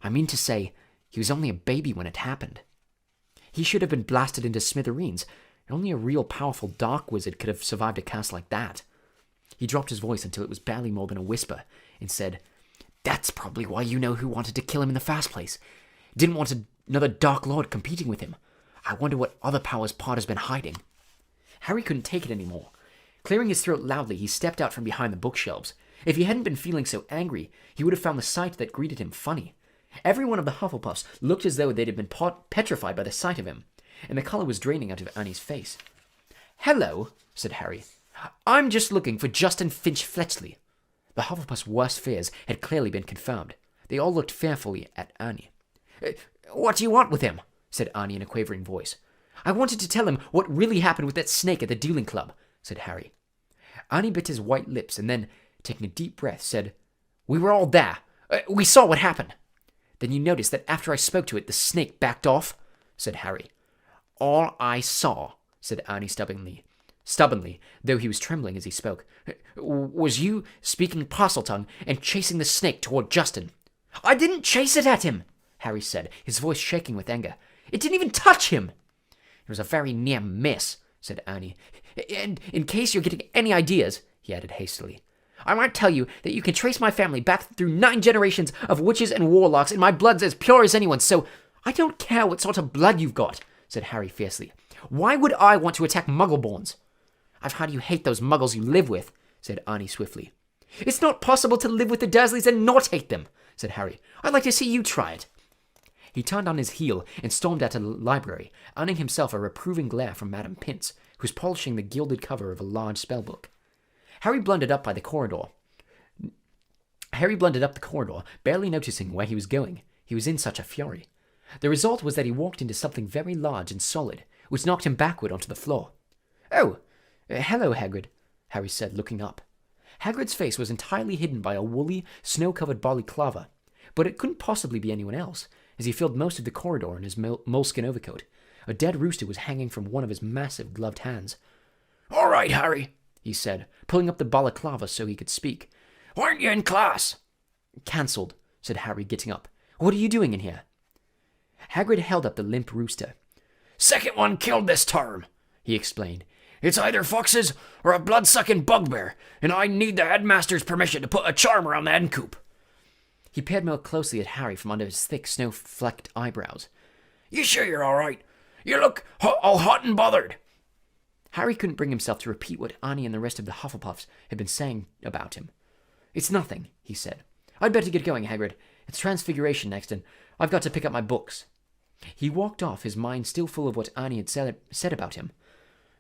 I mean to say, he was only a baby when it happened. He should have been blasted into smithereens, and only a real powerful dark wizard could have survived a curse like that." He dropped his voice until it was barely more than a whisper, and said, "That's probably why you-know-who wanted to kill him in the first place. Didn't want another Dark Lord competing with him. I wonder what other powers Potter's been hiding." Harry couldn't take it anymore. Clearing his throat loudly, he stepped out from behind the bookshelves. If he hadn't been feeling so angry, he would have found the sight that greeted him funny. Every one of the Hufflepuffs looked as though they'd have been petrified by the sight of him, and the colour was draining out of Annie's face. "Hello," said Harry. "I'm just looking for Justin Finch Fletchley." The Hufflepuffs' worst fears had clearly been confirmed. They all looked fearfully at Annie. "What do you want with him?" said Annie in a quavering voice. "I wanted to tell him what really happened with that snake at the dueling club," said Harry. Annie bit his white lips and then, taking a deep breath, said, "We were all there. We saw what happened." "Then you noticed that after I spoke to it, the snake backed off?" said Harry. "All I saw," said Annie stubbornly, though he was trembling as he spoke, "was you speaking Parseltongue and chasing the snake toward Justin." "I didn't chase it at him," Harry said, his voice shaking with anger. "It didn't even touch him." "It was a very near miss," said Annie. "And in case you're getting any ideas," he added hastily, "I might tell you that you can trace my family back through 9 generations of witches and warlocks, and my blood's as pure as anyone's, so—" "I don't care what sort of blood you've got," said Harry fiercely. "Why would I want to attack Muggleborns?" "I've heard you hate those Muggles you live with," said Annie swiftly. "It's not possible to live with the Dursleys and not hate them," said Harry. "I'd like to see you try it." He turned on his heel and stormed out of the library, earning himself a reproving glare from Madame Pince, who was polishing the gilded cover of a large spellbook. Harry blundered up the corridor, barely noticing where he was going. He was in such a fury. The result was that he walked into something very large and solid, which knocked him backward onto the floor. "Oh, hello, Hagrid," Harry said, looking up. Hagrid's face was entirely hidden by a woolly, snow-covered balaclava, but it couldn't possibly be anyone else, as he filled most of the corridor in his moleskin overcoat. A dead rooster was hanging from one of his massive gloved hands. "All right, Harry," he said, pulling up the balaclava so he could speak. "Weren't you in class?" "Cancelled," said Harry, getting up. "What are you doing in here?" Hagrid held up the limp rooster. "Second one killed this term," he explained. "It's either foxes or a blood-sucking bugbear, and I need the headmaster's permission to put a charm around the hen coop." He peered more closely at Harry from under his thick, snow-flecked eyebrows. "You sure you're all right? You look all hot and bothered." Harry couldn't bring himself to repeat what Annie and the rest of the Hufflepuffs had been saying about him. "It's nothing," he said. "I'd better get going, Hagrid. It's Transfiguration next, and I've got to pick up my books." He walked off, his mind still full of what Annie had said about him.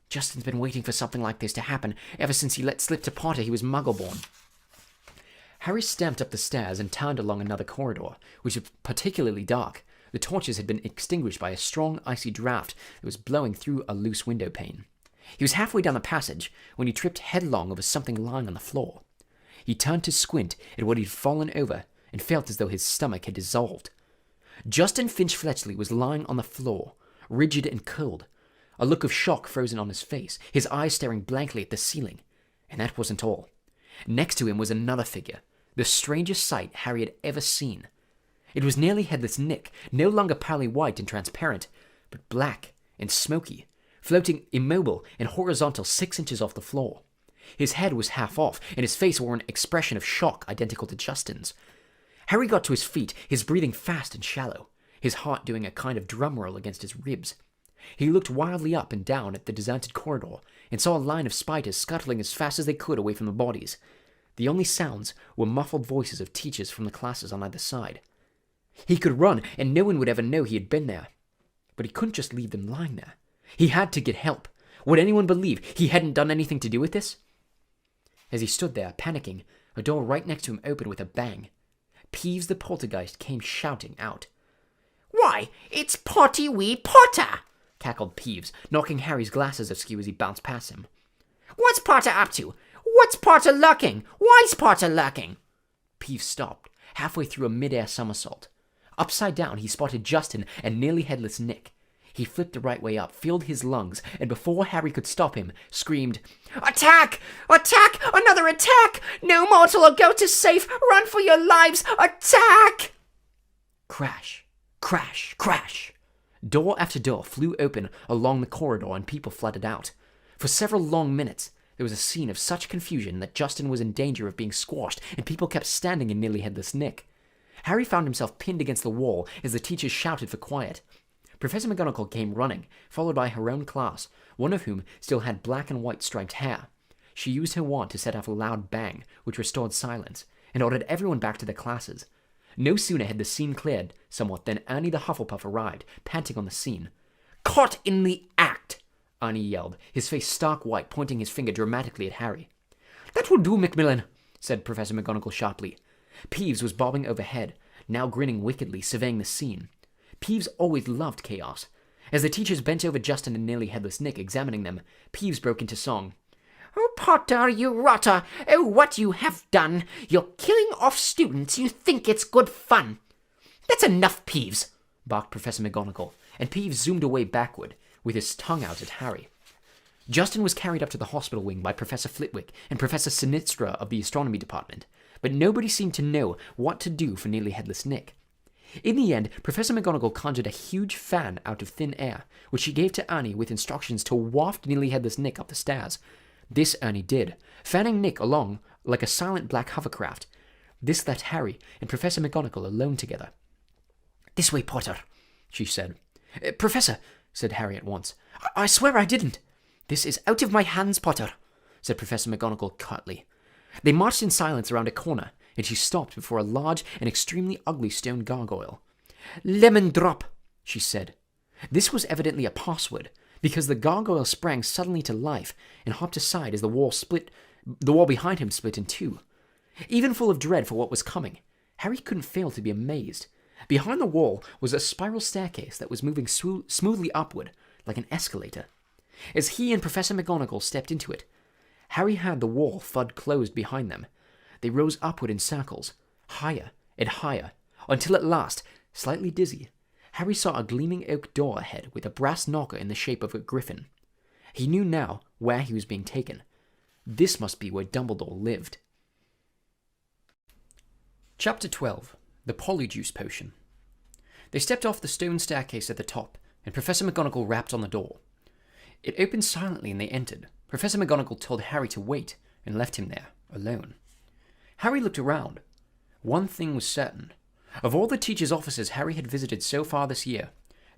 Justin's been waiting for something like this to happen ever since he let slip to Potter he was Muggle-born. Harry stamped up the stairs and turned along another corridor, which was particularly dark. The torches had been extinguished by a strong, icy draft that was blowing through a loose window pane. He was halfway down the passage when he tripped headlong over something lying on the floor. He turned to squint at what he'd fallen over and felt as though his stomach had dissolved. Justin Finch Fletchley was lying on the floor, rigid and cold, a look of shock frozen on his face, his eyes staring blankly at the ceiling. And that wasn't all. Next to him was another figure, the strangest sight Harry had ever seen. It was nearly headless Nick, no longer pearly white and transparent, but black and smoky, floating immobile and horizontal 6 inches off the floor. His head was half off, and his face wore an expression of shock identical to Justin's. Harry got to his feet, his breathing fast and shallow, his heart doing a kind of drum roll against his ribs. He looked wildly up and down at the deserted corridor, and saw a line of spiders scuttling as fast as they could away from the bodies. The only sounds were muffled voices of teachers from the classes on either side. He could run, and no one would ever know he had been there. But he couldn't just leave them lying there. He had to get help. Would anyone believe he hadn't done anything to do with this? As he stood there, panicking, a door right next to him opened with a bang. Peeves the poltergeist came shouting out. Why, it's Potty Wee Potter! Cackled Peeves, knocking Harry's glasses askew as he bounced past him. What's Potter up to? What's Potter lurking? Why's Potter lurking? Peeves stopped, halfway through a mid-air somersault. Upside down, he spotted Justin and nearly headless Nick. He flipped the right way up, filled his lungs, and before Harry could stop him, screamed, Attack! Attack! Another attack! No mortal or ghost is safe! Run for your lives! Attack! Crash, crash, crash. Door after door flew open along the corridor and people flooded out. For several long minutes, there was a scene of such confusion that Justin was in danger of being squashed and people kept standing in nearly headless Nick. Harry found himself pinned against the wall as the teachers shouted for quiet. Professor McGonagall came running, followed by her own class, one of whom still had black and white striped hair. She used her wand to set off a loud bang, which restored silence, and ordered everyone back to their classes. No sooner had the scene cleared somewhat than Ernie the Hufflepuff arrived, panting on the scene. Caught in the act! Ernie yelled, his face stark white, pointing his finger dramatically at Harry. That will do, Macmillan, said Professor McGonagall sharply. Peeves was bobbing overhead, now grinning wickedly, surveying the scene. Peeves always loved chaos. As the teachers bent over Justin and nearly headless Nick, examining them, Peeves broke into song. Oh, Potter, you rotter! Oh, what you have done! You're killing off students. You think it's good fun. That's enough, Peeves, barked Professor McGonagall, and Peeves zoomed away backward, with his tongue out at Harry. Justin was carried up to the hospital wing by Professor Flitwick and Professor Sinistra of the astronomy department, but nobody seemed to know what to do for nearly headless Nick. In the end, Professor McGonagall conjured a huge fan out of thin air, which she gave to Ernie with instructions to waft nearly headless Nick up the stairs. This Ernie did, fanning Nick along like a silent black hovercraft. This left Harry and Professor McGonagall alone together. This way, Potter, she said. Professor, said Harry at once. I swear I didn't. This is out of my hands, Potter, said Professor McGonagall curtly. They marched in silence around a corner, and she stopped before a large and extremely ugly stone gargoyle. Lemon drop, she said. This was evidently a password, because the gargoyle sprang suddenly to life and hopped aside as the wall behind him split in two. Even full of dread for what was coming, Harry couldn't fail to be amazed. Behind the wall was a spiral staircase that was moving smoothly upward, like an escalator. As he and Professor McGonagall stepped into it, Harry had the wall thud closed behind them. They rose upward in circles, higher and higher, until at last, slightly dizzy, Harry saw a gleaming oak door ahead with a brass knocker in the shape of a griffin. He knew now where he was being taken. This must be where Dumbledore lived. Chapter 12. The Polyjuice Potion. They stepped off the stone staircase at the top, and Professor McGonagall rapped on the door. It opened silently and they entered. Professor McGonagall told Harry to wait and left him there, alone. Harry looked around. One thing was certain. Of all the teachers' offices Harry had visited so far this year,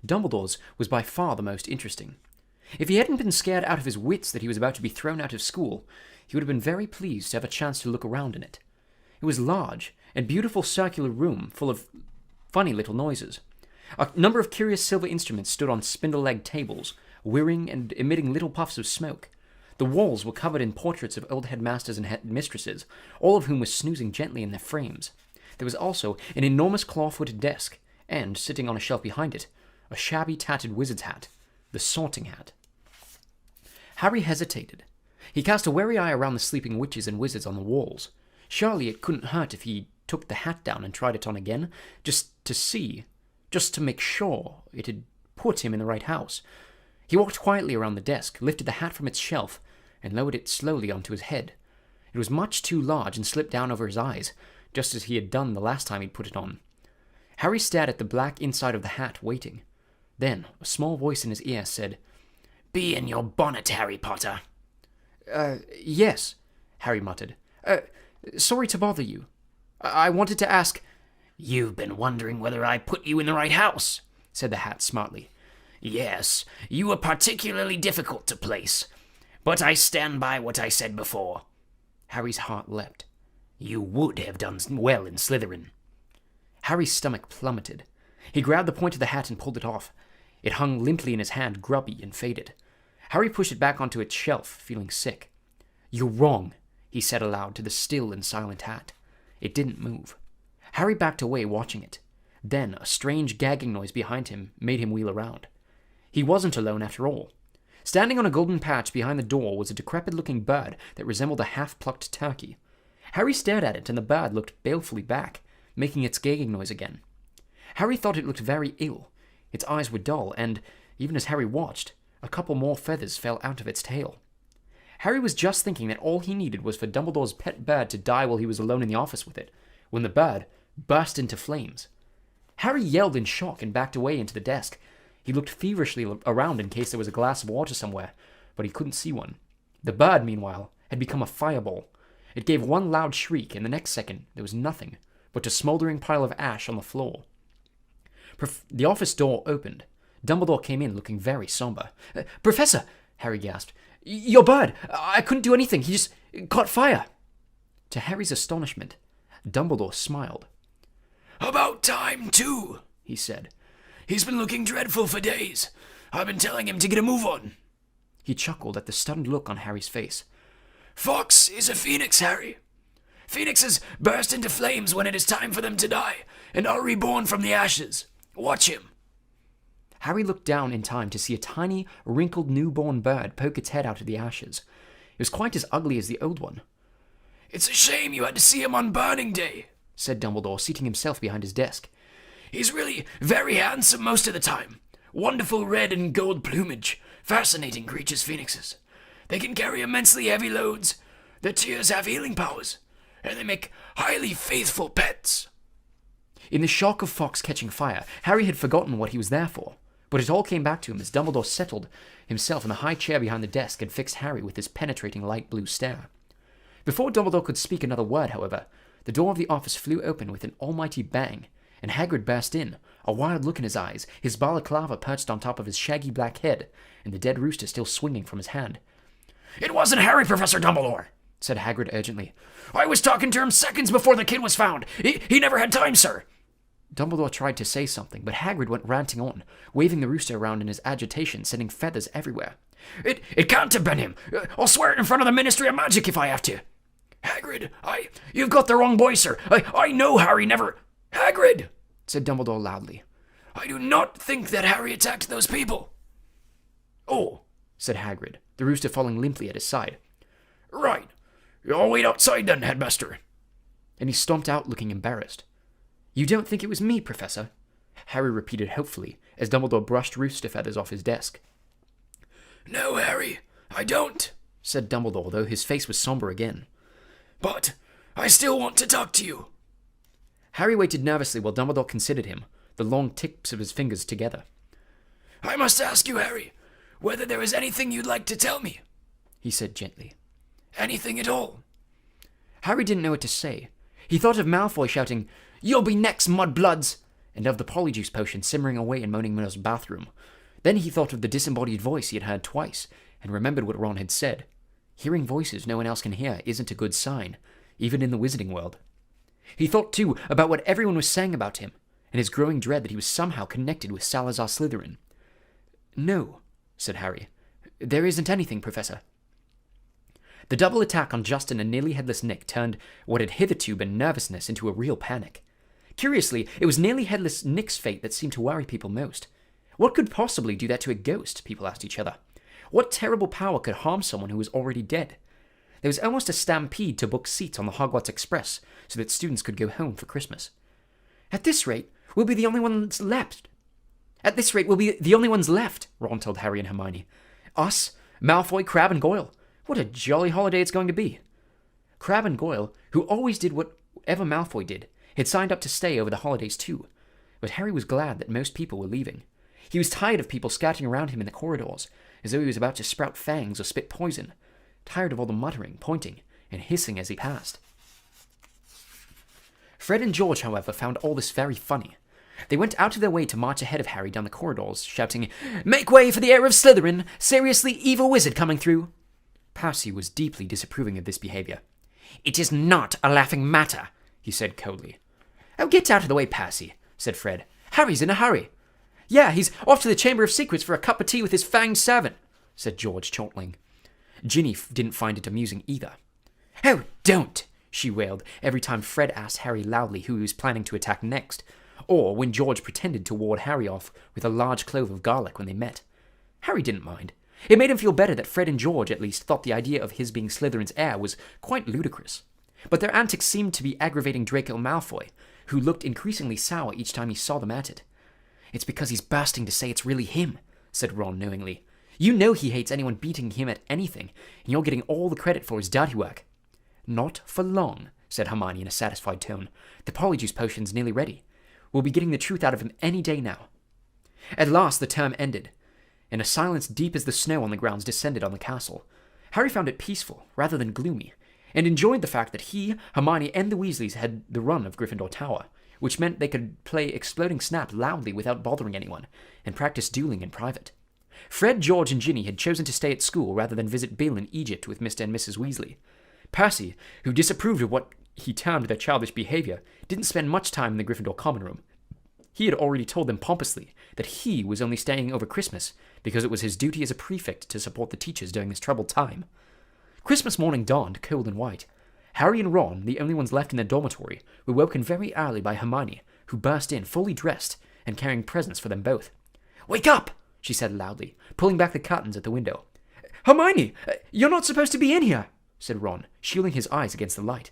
Dumbledore's was by far the most interesting. If he hadn't been scared out of his wits that he was about to be thrown out of school, he would have been very pleased to have a chance to look around in it. It was a large and beautiful circular room full of funny little noises. A number of curious silver instruments stood on spindle-legged tables, whirring and emitting little puffs of smoke. The walls were covered in portraits of old headmasters and headmistresses, all of whom were snoozing gently in their frames. There was also an enormous claw-footed desk, and, sitting on a shelf behind it, a shabby tattered wizard's hat, the sorting hat. Harry hesitated. He cast a wary eye around the sleeping witches and wizards on the walls. Surely it couldn't hurt if he took the hat down and tried it on again, just to make sure it had put him in the right house. He walked quietly around the desk, lifted the hat from its shelf, and lowered it slowly onto his head. It was much too large and slipped down over his eyes, just as he had done the last time he'd put it on. Harry stared at the black inside of the hat, waiting. Then a small voice in his ear said, "Be in your bonnet, Harry Potter." Yes, Harry muttered. Sorry to bother you. I wanted to ask—" "You've been wondering whether I put you in the right house," said the hat smartly. "Yes, you were particularly difficult to place. But I stand by what I said before." Harry's heart leapt. "You would have done well in Slytherin." Harry's stomach plummeted. He grabbed the point of the hat and pulled it off. It hung limply in his hand, grubby and faded. Harry pushed it back onto its shelf, feeling sick. "You're wrong," he said aloud to the still and silent hat. It didn't move. Harry backed away, watching it. Then a strange gagging noise behind him made him wheel around. He wasn't alone after all. Standing on a golden patch behind the door was a decrepit-looking bird that resembled a half-plucked turkey. Harry stared at it, and the bird looked balefully back, making its gagging noise again. Harry thought it looked very ill. Its eyes were dull, and, even as Harry watched, a couple more feathers fell out of its tail. Harry was just thinking that all he needed was for Dumbledore's pet bird to die while he was alone in the office with it, when the bird burst into flames. Harry yelled in shock and backed away into the desk. He looked feverishly around in case there was a glass of water somewhere, but he couldn't see one. The bird, meanwhile, had become a fireball. It gave one loud shriek, and the next second there was nothing but a smoldering pile of ash on the floor. The office door opened. Dumbledore came in looking very somber. "Professor!" Harry gasped. "Your bird! I couldn't do anything. He just caught fire." To Harry's astonishment, Dumbledore smiled. "About time, too," he said. "He's been looking dreadful for days. I've been telling him to get a move on." He chuckled at the stunned look on Harry's face. "Fawkes is a phoenix, Harry. Phoenixes burst into flames when it is time for them to die, and are reborn from the ashes. Watch him." Harry looked down in time to see a tiny, wrinkled newborn bird poke its head out of the ashes. It was quite as ugly as the old one. "It's a shame you had to see him on Burning Day," said Dumbledore, seating himself behind his desk. "He's really very handsome most of the time. Wonderful red and gold plumage. Fascinating creatures, phoenixes. They can carry immensely heavy loads. Their tears have healing powers, and they make highly faithful pets." In the shock of Fawkes catching fire, Harry had forgotten what he was there for. But it all came back to him as Dumbledore settled himself in the high chair behind the desk and fixed Harry with his penetrating light blue stare. Before Dumbledore could speak another word, however, the door of the office flew open with an almighty bang, and Hagrid burst in, a wild look in his eyes, his balaclava perched on top of his shaggy black head, and the dead rooster still swinging from his hand. "It wasn't Harry, Professor Dumbledore," said Hagrid urgently. "I was talking to him seconds before the kid was found. He never had time, sir." Dumbledore tried to say something, but Hagrid went ranting on, waving the rooster around in his agitation, sending feathers everywhere. It can't have been him. I'll swear it in front of the Ministry of Magic if I have to. Hagrid, you've got the wrong boy, sir. I know Harry never... Hagrid, said Dumbledore loudly. I do not think that Harry attacked those people. Oh, said Hagrid, the rooster falling limply at his side. Right. I'll wait outside then, Headmaster. And he stomped out looking embarrassed. You don't think it was me, Professor? Harry repeated hopefully, as Dumbledore brushed rooster feathers off his desk. No, Harry, I don't, said Dumbledore, though his face was somber again. But I still want to talk to you. Harry waited nervously while Dumbledore considered him, the long tips of his fingers together. I must ask you, Harry, whether there is anything you'd like to tell me, he said gently. Anything at all. Harry didn't know what to say. He thought of Malfoy shouting, You'll be next, mudbloods, and of the polyjuice potion simmering away in Moaning Meadow's bathroom. Then he thought of the disembodied voice he had heard twice, and remembered what Ron had said. Hearing voices no one else can hear isn't a good sign, even in the wizarding world. He thought, too, about what everyone was saying about him, and his growing dread that he was somehow connected with Salazar Slytherin. No, said Harry. "There isn't anything, Professor." The double attack on Justin and Nearly Headless Nick turned what had hitherto been nervousness into a real panic. Curiously, it was Nearly Headless Nick's fate that seemed to worry people most. What could possibly do that to a ghost, people asked each other. What terrible power could harm someone who was already dead? There was almost a stampede to book seats on the Hogwarts Express so that students could go home for Christmas. "At this rate, we'll be the only ones left. Ron told Harry and Hermione. "Us, Malfoy, Crabbe, and Goyle. What a jolly holiday it's going to be." Crabbe and Goyle, who always did whatever Malfoy did, had signed up to stay over the holidays too, but Harry was glad that most people were leaving. He was tired of people scattering around him in the corridors, as though he was about to sprout fangs or spit poison, tired of all the muttering, pointing, and hissing as he passed. Fred and George, however, found all this very funny. They went out of their way to march ahead of Harry down the corridors, shouting, "Make way for the heir of Slytherin! Seriously evil wizard coming through!" Percy was deeply disapproving of this behavior. "It is not a laughing matter," he said coldly. "Oh, get out of the way, Percy," said Fred. "Harry's in a hurry." "Yeah, he's off to the Chamber of Secrets for a cup of tea with his fanged servant," said George, chortling. Ginny didn't find it amusing either. "Oh, don't!" she wailed every time Fred asked Harry loudly who he was planning to attack next, or when George pretended to ward Harry off with a large clove of garlic when they met. Harry didn't mind. It made him feel better that Fred and George at least thought the idea of his being Slytherin's heir was quite ludicrous. But their antics seemed to be aggravating Draco Malfoy, who looked increasingly sour each time he saw them at it. "It's because he's bursting to say it's really him," said Ron knowingly. "You know he hates anyone beating him at anything, and you're getting all the credit for his dirty work." "Not for long," said Hermione in a satisfied tone. "The Polyjuice Potion's nearly ready. We'll be getting the truth out of him any day now." At last the term ended, and a silence deep as the snow on the grounds descended on the castle. Harry found it peaceful, rather than gloomy, and enjoyed the fact that he, Hermione, and the Weasleys had the run of Gryffindor Tower, which meant they could play Exploding Snap loudly without bothering anyone, and practice dueling in private. Fred, George, and Ginny had chosen to stay at school rather than visit Bill in Egypt with Mr. and Mrs. Weasley. Percy, who disapproved of what he termed their childish behavior, didn't spend much time in the Gryffindor common room. He had already told them pompously that he was only staying over Christmas because it was his duty as a prefect to support the teachers during this troubled time. Christmas morning dawned cold and white. Harry and Ron, the only ones left in their dormitory, were woken very early by Hermione, who burst in fully dressed and carrying presents for them both. "Wake up!" she said loudly, pulling back the curtains at the window. "Hermione, you're not supposed to be in here," said Ron, shielding his eyes against the light.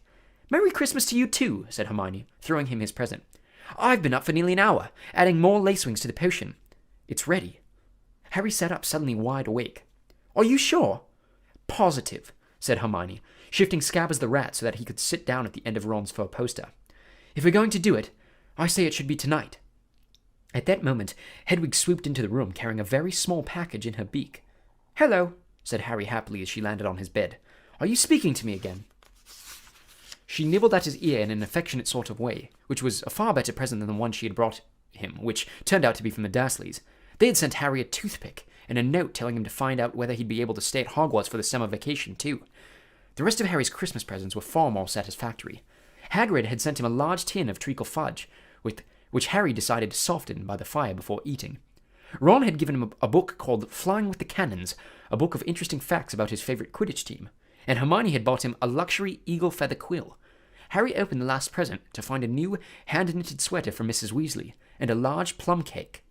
"Merry Christmas to you too," said Hermione, throwing him his present. "I've been up for nearly an hour, adding more lacewings to the potion. It's ready." Harry sat up suddenly wide awake. "Are you sure?" "Positive," said Hermione, shifting Scabbers the rat so that he could sit down at the end of Ron's fur poster. "If we're going to do it, I say it should be tonight." At that moment, Hedwig swooped into the room carrying a very small package in her beak. "Hello," said Harry happily as she landed on his bed. "Are you speaking to me again?" She nibbled at his ear in an affectionate sort of way, which was a far better present than the one she had brought him, which turned out to be from the Dursleys. They had sent Harry a toothpick and a note telling him to find out whether he'd be able to stay at Hogwarts for the summer vacation too. The rest of Harry's Christmas presents were far more satisfactory. Hagrid had sent him a large tin of treacle fudge, which Harry decided to soften by the fire before eating. Ron had given him a book called Flying with the Cannons, a book of interesting facts about his favorite Quidditch team, and Hermione had bought him a luxury eagle feather quill. Harry opened the last present to find a new hand-knitted sweater from Mrs. Weasley and a large plum cake.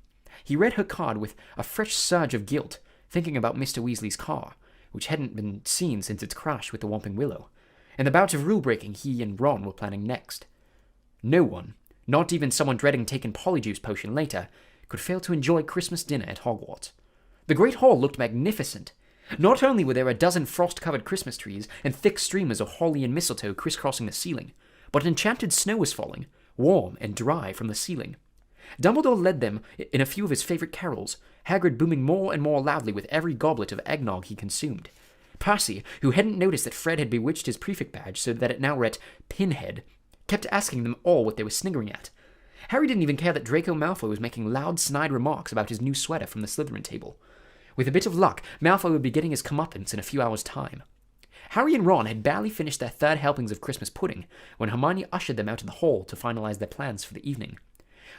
He read her card with a fresh surge of guilt, thinking about Mr. Weasley's car, which hadn't been seen since its crash with the Whomping Willow, and the bout of rule-breaking he and Ron were planning next. No one, not even someone dreading taking Polyjuice Potion later, could fail to enjoy Christmas dinner at Hogwarts. The Great Hall looked magnificent. Not only were there a dozen frost-covered Christmas trees and thick streamers of holly and mistletoe crisscrossing the ceiling, but enchanted snow was falling, warm and dry from the ceiling. Dumbledore led them in a few of his favorite carols, Hagrid booming more and more loudly with every goblet of eggnog he consumed. Percy, who hadn't noticed that Fred had bewitched his prefect badge so that it now read Pinhead, kept asking them all what they were sniggering at. Harry didn't even care that Draco Malfoy was making loud, snide remarks about his new sweater from the Slytherin table. With a bit of luck, Malfoy would be getting his comeuppance in a few hours' time. Harry and Ron had barely finished their third helpings of Christmas pudding when Hermione ushered them out in the hall to finalize their plans for the evening.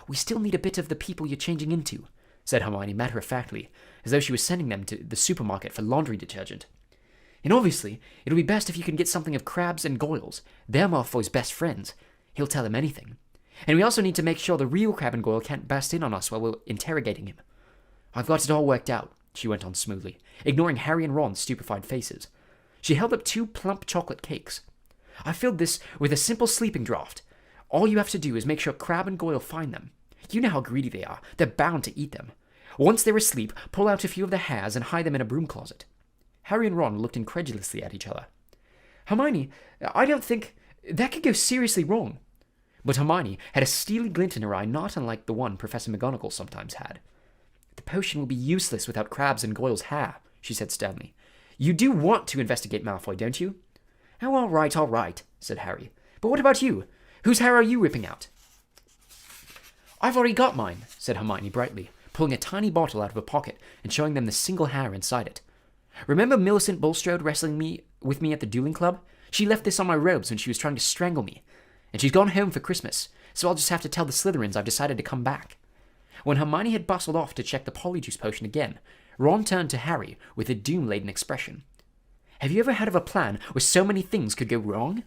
"We still need a bit of the people you're changing into," said Hermione matter-of-factly, as though she was sending them to the supermarket for laundry detergent. And obviously, it'll be best if you can get something of Crabbe's and Goyle's. They're Malfoy's best friends. He'll tell him anything. And we also need to make sure the real Crabbe and Goyle can't burst in on us while we're interrogating him. I've got it all worked out, she went on smoothly, ignoring Harry and Ron's stupefied faces. She held up 2 plump chocolate cakes. I filled this with a simple sleeping draught. All you have to do is make sure Crabbe and Goyle find them. You know how greedy they are. They're bound to eat them. Once they're asleep, pull out a few of their hairs and hide them in a broom closet. Harry and Ron looked incredulously at each other. Hermione, I don't think... that could go seriously wrong. But Hermione had a steely glint in her eye not unlike the one Professor McGonagall sometimes had. The potion will be useless without Crabbe's and Goyle's hair, she said sternly. You do want to investigate Malfoy, don't you? Oh, all right, said Harry. But what about you? Whose hair are you ripping out? I've already got mine, said Hermione brightly, pulling a tiny bottle out of her pocket and showing them the single hair inside it. Remember Millicent Bulstrode wrestling with me at the dueling club? She left this on my robes when she was trying to strangle me. And she's gone home for Christmas, so I'll just have to tell the Slytherins I've decided to come back. When Hermione had bustled off to check the Polyjuice potion again, Ron turned to Harry with a doom-laden expression. Have you ever heard of a plan where so many things could go wrong?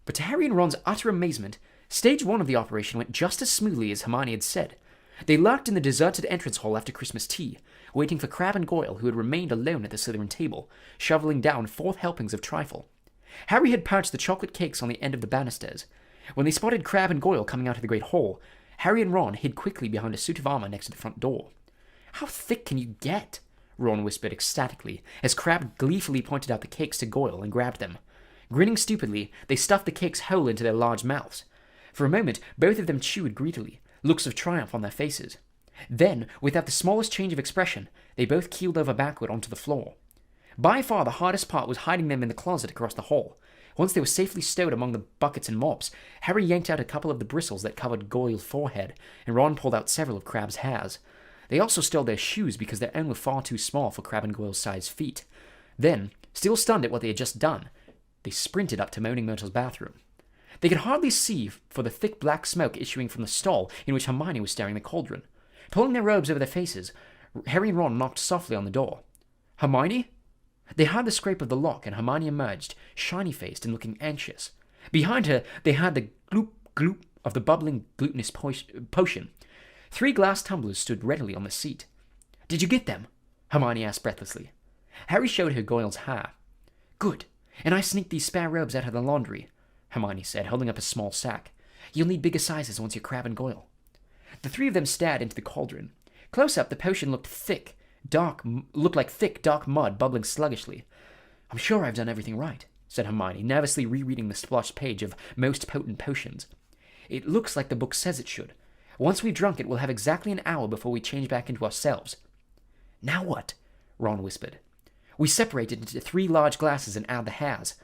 But to Harry and Ron's utter amazement, stage 1 of the operation went just as smoothly as Hermione had said. They lurked in the deserted entrance hall after Christmas tea, waiting for Crabbe and Goyle, who had remained alone at the Slytherin table, shoveling down 4 helpings of trifle. Harry had perched the chocolate cakes on the end of the banisters. When they spotted Crabbe and Goyle coming out of the great hall, Harry and Ron hid quickly behind a suit of armor next to the front door. How thick can you get? Ron whispered ecstatically, as Crabbe gleefully pointed out the cakes to Goyle and grabbed them. Grinning stupidly, they stuffed the cakes whole into their large mouths. For a moment, both of them chewed greedily, looks of triumph on their faces. Then, without the smallest change of expression, they both keeled over backward onto the floor. By far the hardest part was hiding them in the closet across the hall. Once they were safely stowed among the buckets and mops, Harry yanked out a couple of the bristles that covered Goyle's forehead, and Ron pulled out several of Crabbe's hairs. They also stole their shoes because their own were far too small for Crabbe and Goyle's size feet. Then, still stunned at what they had just done, they sprinted up to Moaning Myrtle's bathroom. They could hardly see for the thick black smoke issuing from the stall in which Hermione was stirring the cauldron. Pulling their robes over their faces, Harry and Ron knocked softly on the door. Hermione? They heard the scrape of the lock, and Hermione emerged, shiny-faced and looking anxious. Behind her, they heard the gloop-gloop of the bubbling glutinous potion. 3 glass tumblers stood readily on the seat. Did you get them? Hermione asked breathlessly. Harry showed her Goyle's hair. Good. And I sneaked these spare robes out of the laundry, Hermione said, holding up a small sack. You'll need bigger sizes once you're Crabbe and Goyle. The 3 of them stared into the cauldron. Close up, the potion looked like thick, dark mud bubbling sluggishly. I'm sure I've done everything right, said Hermione, nervously rereading the splotched page of Most Potent Potions. It looks like the book says it should. Once we've drunk it, we'll have exactly an hour before we change back into ourselves. Now what? Ron whispered. We separate it into 3 large glasses and add the hairs.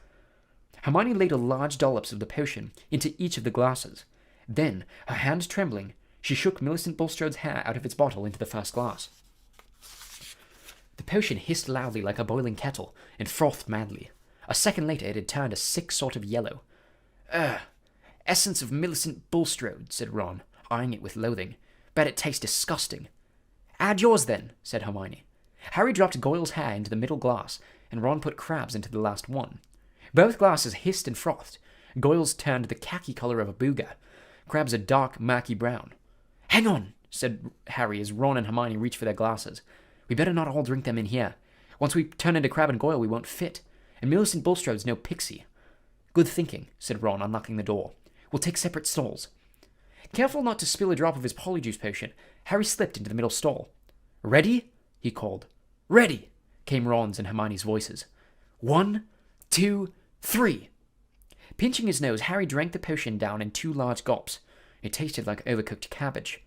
Hermione laid a large dollops of the potion into each of the glasses. Then, her hands trembling, she shook Millicent Bulstrode's hair out of its bottle into the first glass. The potion hissed loudly like a boiling kettle and frothed madly. A second later, it had turned a sick sort of yellow. Essence of Millicent Bulstrode, said Ron, eyeing it with loathing. Bet it tastes disgusting. Add yours then, said Hermione. Harry dropped Goyle's hair into the middle glass, and Ron put Crabbe's into the last one. Both glasses hissed and frothed. Goyle's turned the khaki color of a booger. Crabbe's a dark, murky brown. Hang on, said Harry as Ron and Hermione reached for their glasses. We better not all drink them in here. Once we turn into Crabbe and Goyle, we won't fit. And Millicent Bulstrode's no pixie. Good thinking, said Ron, unlocking the door. We'll take separate stalls. Careful not to spill a drop of his Polyjuice potion, Harry slipped into the middle stall. Ready? He called. Ready, came Ron's and Hermione's voices. 1, 2, 3. Pinching his nose, Harry drank the potion down in 2 large gulps. It tasted like overcooked cabbage.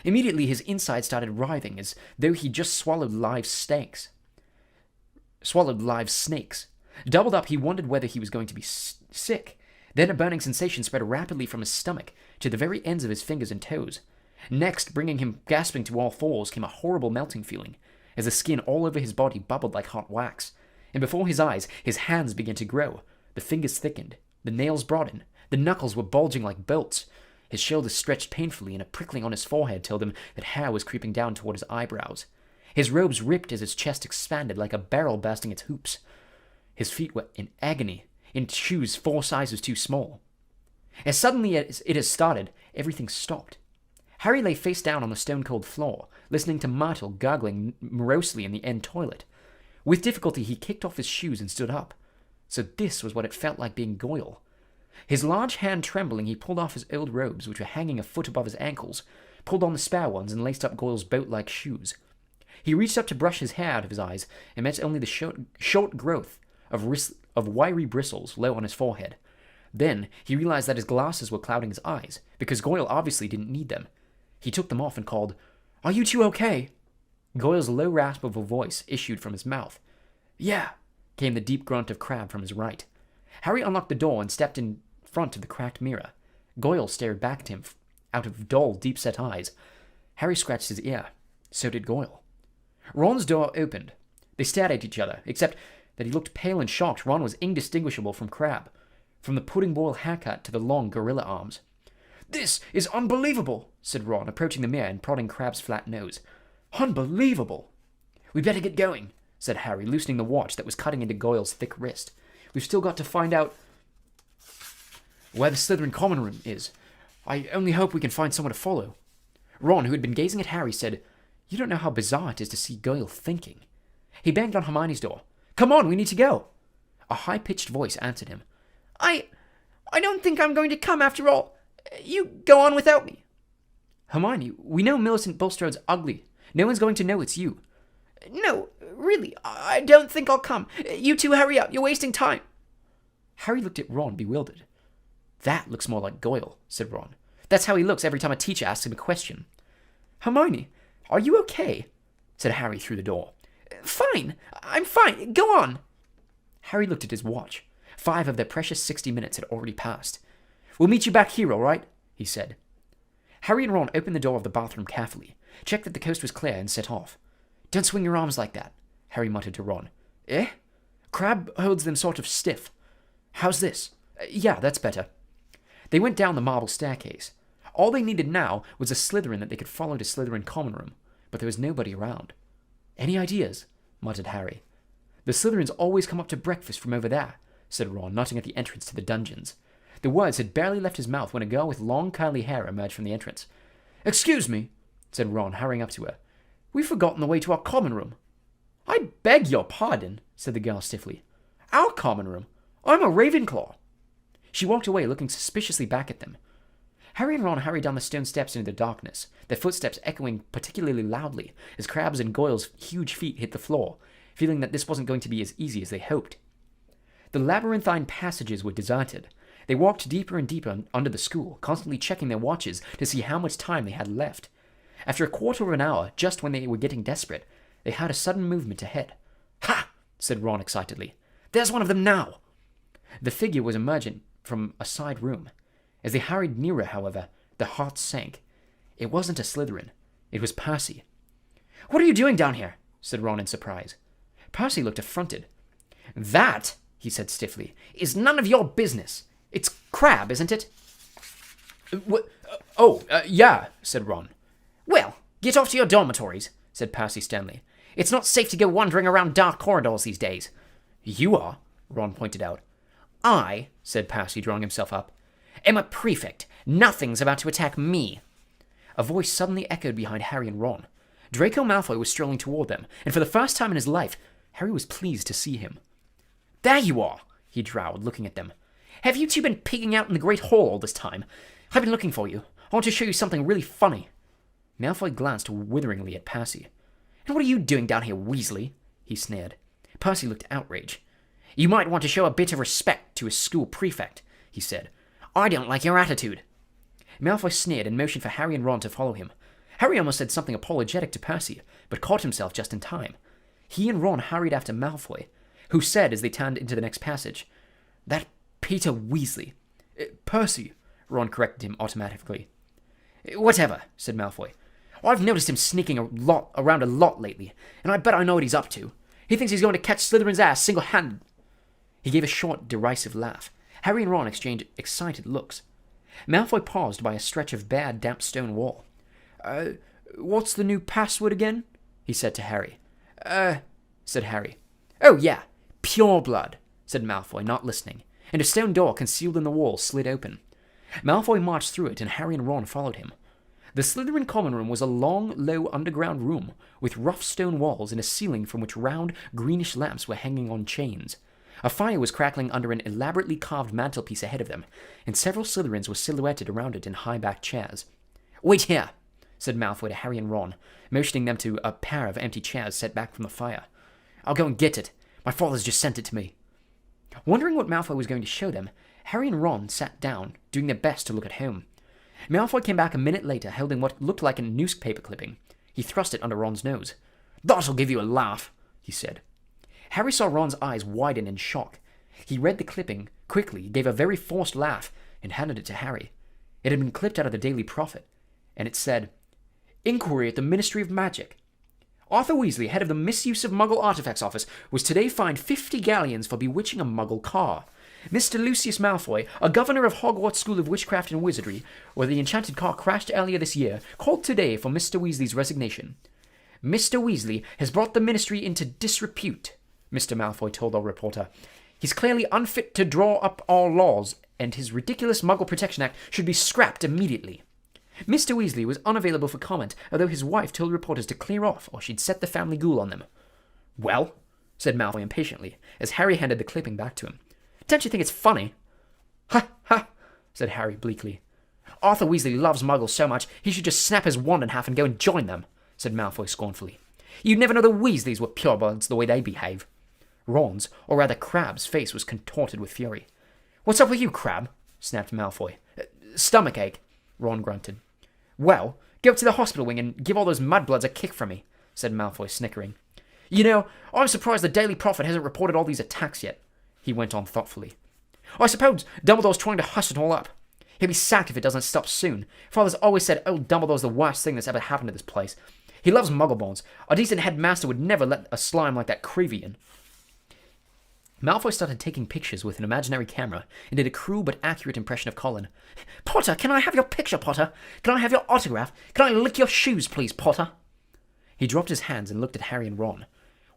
Immediately his insides started writhing as though he'd just swallowed live snakes. Doubled up, he wondered whether he was going to be sick. Then a burning sensation spread rapidly from his stomach to the very ends of his fingers and toes. Next, bringing him gasping to all fours, came a horrible melting feeling, as the skin all over his body bubbled like hot wax. And before his eyes, his hands began to grow. The fingers thickened. The nails broadened. The knuckles were bulging like bolts. His shoulders stretched painfully, and a prickling on his forehead told him that hair was creeping down toward his eyebrows. His robes ripped as his chest expanded like a barrel bursting its hoops. His feet were in agony, in shoes 4 sizes too small. As suddenly as it had started, everything stopped. Harry lay face down on the stone-cold floor, listening to Myrtle gurgling morosely in the end toilet. With difficulty, he kicked off his shoes and stood up. So this was what it felt like being Goyle. His large hand trembling, he pulled off his old robes, which were hanging a foot above his ankles, pulled on the spare ones, and laced up Goyle's boat-like shoes. He reached up to brush his hair out of his eyes, and met only the short growth of wiry bristles low on his forehead. Then he realized that his glasses were clouding his eyes, because Goyle obviously didn't need them. He took them off and called, "Are you two okay?" Goyle's low rasp of a voice issued from his mouth. "Yeah," came the deep grunt of Crabbe from his right. Harry unlocked the door and stepped in front of the cracked mirror. Goyle stared back at him out of dull, deep-set eyes. Harry scratched his ear. So did Goyle. Ron's door opened. They stared at each other, except that he looked pale and shocked. Ron was indistinguishable from Crabbe, from the pudding boil haircut to the long gorilla arms. "This is unbelievable," said Ron, approaching the mirror and prodding Crabbe's flat nose. "Unbelievable." "We'd better get going," said Harry, loosening the watch that was cutting into Goyle's thick wrist. "We've still got to find out where the Slytherin common room is. I only hope we can find someone to follow." Ron, who had been gazing at Harry, said, "You don't know how bizarre it is to see Goyle thinking." He banged on Hermione's door. "Come on, we need to go." A high-pitched voice answered him. I don't think I'm going to come after all. You go on without me." "Hermione, we know Millicent Bulstrode's ugly. No one's going to know it's you." "No, really, I don't think I'll come. You two hurry up, you're wasting time." Harry looked at Ron, bewildered. "That looks more like Goyle," said Ron. "That's how he looks every time a teacher asks him a question." "Hermione, are you okay?" said Harry through the door. "Fine, I'm fine, go on." Harry looked at his watch. 5 of their precious 60 minutes had already passed. "We'll meet you back here, all right?" he said. Harry and Ron opened the door of the bathroom carefully, checked that the coast was clear, and set off. "Don't swing your arms like that," Harry muttered to Ron. "Eh? Crabbe holds them sort of stiff. How's this? Yeah, that's better." They went down the marble staircase. All they needed now was a Slytherin that they could follow to Slytherin common room, but there was nobody around. "Any ideas?" muttered Harry. "The Slytherins always come up to breakfast from over there," said Ron, nodding at the entrance to the dungeons. The words had barely left his mouth when a girl with long curly hair emerged from the entrance. "Excuse me," said Ron, hurrying up to her. "We've forgotten the way to our common room." "I beg your pardon," said the girl stiffly. "Our common room? I'm a Ravenclaw." She walked away, looking suspiciously back at them. Harry and Ron hurried down the stone steps into the darkness, their footsteps echoing particularly loudly as Crabbe's and Goyle's huge feet hit the floor, feeling that this wasn't going to be as easy as they hoped. The labyrinthine passages were deserted. They walked deeper and deeper under the school, constantly checking their watches to see how much time they had left. After a quarter of an hour, just when they were getting desperate, they heard a sudden movement ahead. "Ha!" said Ron excitedly. "There's one of them now!" The figure was emerging from a side room. As they hurried nearer, however, their hearts sank. It wasn't a Slytherin. It was Percy. "What are you doing down here?" said Ron in surprise. Percy looked affronted. "That," he said stiffly, "is none of your business. It's Crabbe, isn't it?" Yeah, said Ron. "Well, get off to your dormitories," said Percy sternly. "It's not safe to go wandering around dark corridors these days." "You are," Ron pointed out. "I," said Percy, drawing himself up, "am a prefect. Nothing's about to attack me." A voice suddenly echoed behind Harry and Ron. Draco Malfoy was strolling toward them, and for the first time in his life, Harry was pleased to see him. "There you are," he growled, looking at them. "Have you two been pigging out in the Great Hall all this time? I've been looking for you. I want to show you something really funny." Malfoy glanced witheringly at Percy. "And what are you doing down here, Weasley?" he sneered. Percy looked outraged. "You might want to show a bit of respect to a school prefect," he said. "I don't like your attitude." Malfoy sneered and motioned for Harry and Ron to follow him. Harry almost said something apologetic to Percy, but caught himself just in time. He and Ron hurried after Malfoy, who said as they turned into the next passage, "That Peter Weasley." "Percy," Ron corrected him automatically. "Whatever," said Malfoy. "I've noticed him sneaking around a lot lately, and I bet I know what he's up to. He thinks he's going to catch Slytherin's ass single-handed." He gave a short, derisive laugh. Harry and Ron exchanged excited looks. Malfoy paused by a stretch of bare, damp stone wall. What's the new password again? He said to Harry. Said Harry. Oh, yeah, pure blood, said Malfoy, not listening, and a stone door concealed in the wall slid open. Malfoy marched through it, and Harry and Ron followed him. The Slytherin common room was a long, low underground room with rough stone walls and a ceiling from which round, greenish lamps were hanging on chains. A fire was crackling under an elaborately carved mantelpiece ahead of them, and several Slytherins were silhouetted around it in high-backed chairs. "Wait here," said Malfoy to Harry and Ron, motioning them to a pair of empty chairs set back from the fire. "I'll go and get it. My father's just sent it to me." Wondering what Malfoy was going to show them, Harry and Ron sat down, doing their best to look at home. Malfoy came back a minute later, holding what looked like a newspaper clipping. He thrust it under Ron's nose. "That'll give you a laugh," he said. Harry saw Ron's eyes widen in shock. He read the clipping quickly, gave a very forced laugh, and handed it to Harry. It had been clipped out of the Daily Prophet, and it said, "Inquiry at the Ministry of Magic. Arthur Weasley, head of the Misuse of Muggle Artifacts Office, was today fined 50 galleons for bewitching a Muggle car. Mr. Lucius Malfoy, a governor of Hogwarts School of Witchcraft and Wizardry, where the enchanted car crashed earlier this year, called today for Mr. Weasley's resignation. Mr. Weasley has brought the ministry into disrepute," Mr. Malfoy told our reporter. "He's clearly unfit to draw up our laws, and his ridiculous Muggle Protection Act should be scrapped immediately." Mr. Weasley was unavailable for comment, although his wife told reporters to clear off or she'd set the family ghoul on them. "Well," said Malfoy impatiently, as Harry handed the clipping back to him. "Don't you think it's funny?" "Ha, ha," said Harry bleakly. "Arthur Weasley loves Muggles so much, he should just snap his wand in half and go and join them," said Malfoy scornfully. "You'd never know the Weasleys were purebloods the way they behave." Ron's, or rather Crabbe's, face was contorted with fury. "What's up with you, Crabbe?" snapped Malfoy. "Stomachache," Ron grunted. "Well, go up to the hospital wing and give all those mudbloods a kick from me," said Malfoy, snickering. "You know, I'm surprised the Daily Prophet hasn't reported all these attacks yet," he went on thoughtfully. "I suppose Dumbledore's trying to hush it all up. He'll be sacked if it doesn't stop soon. Father's always said old Dumbledore's the worst thing that's ever happened to this place. He loves Muggleborns. A decent headmaster would never let a slime like that Creevy in." Malfoy started taking pictures with an imaginary camera and did a cruel but accurate impression of Colin. "Potter, can I have your picture, Potter? Can I have your autograph? Can I lick your shoes, please, Potter?" He dropped his hands and looked at Harry and Ron.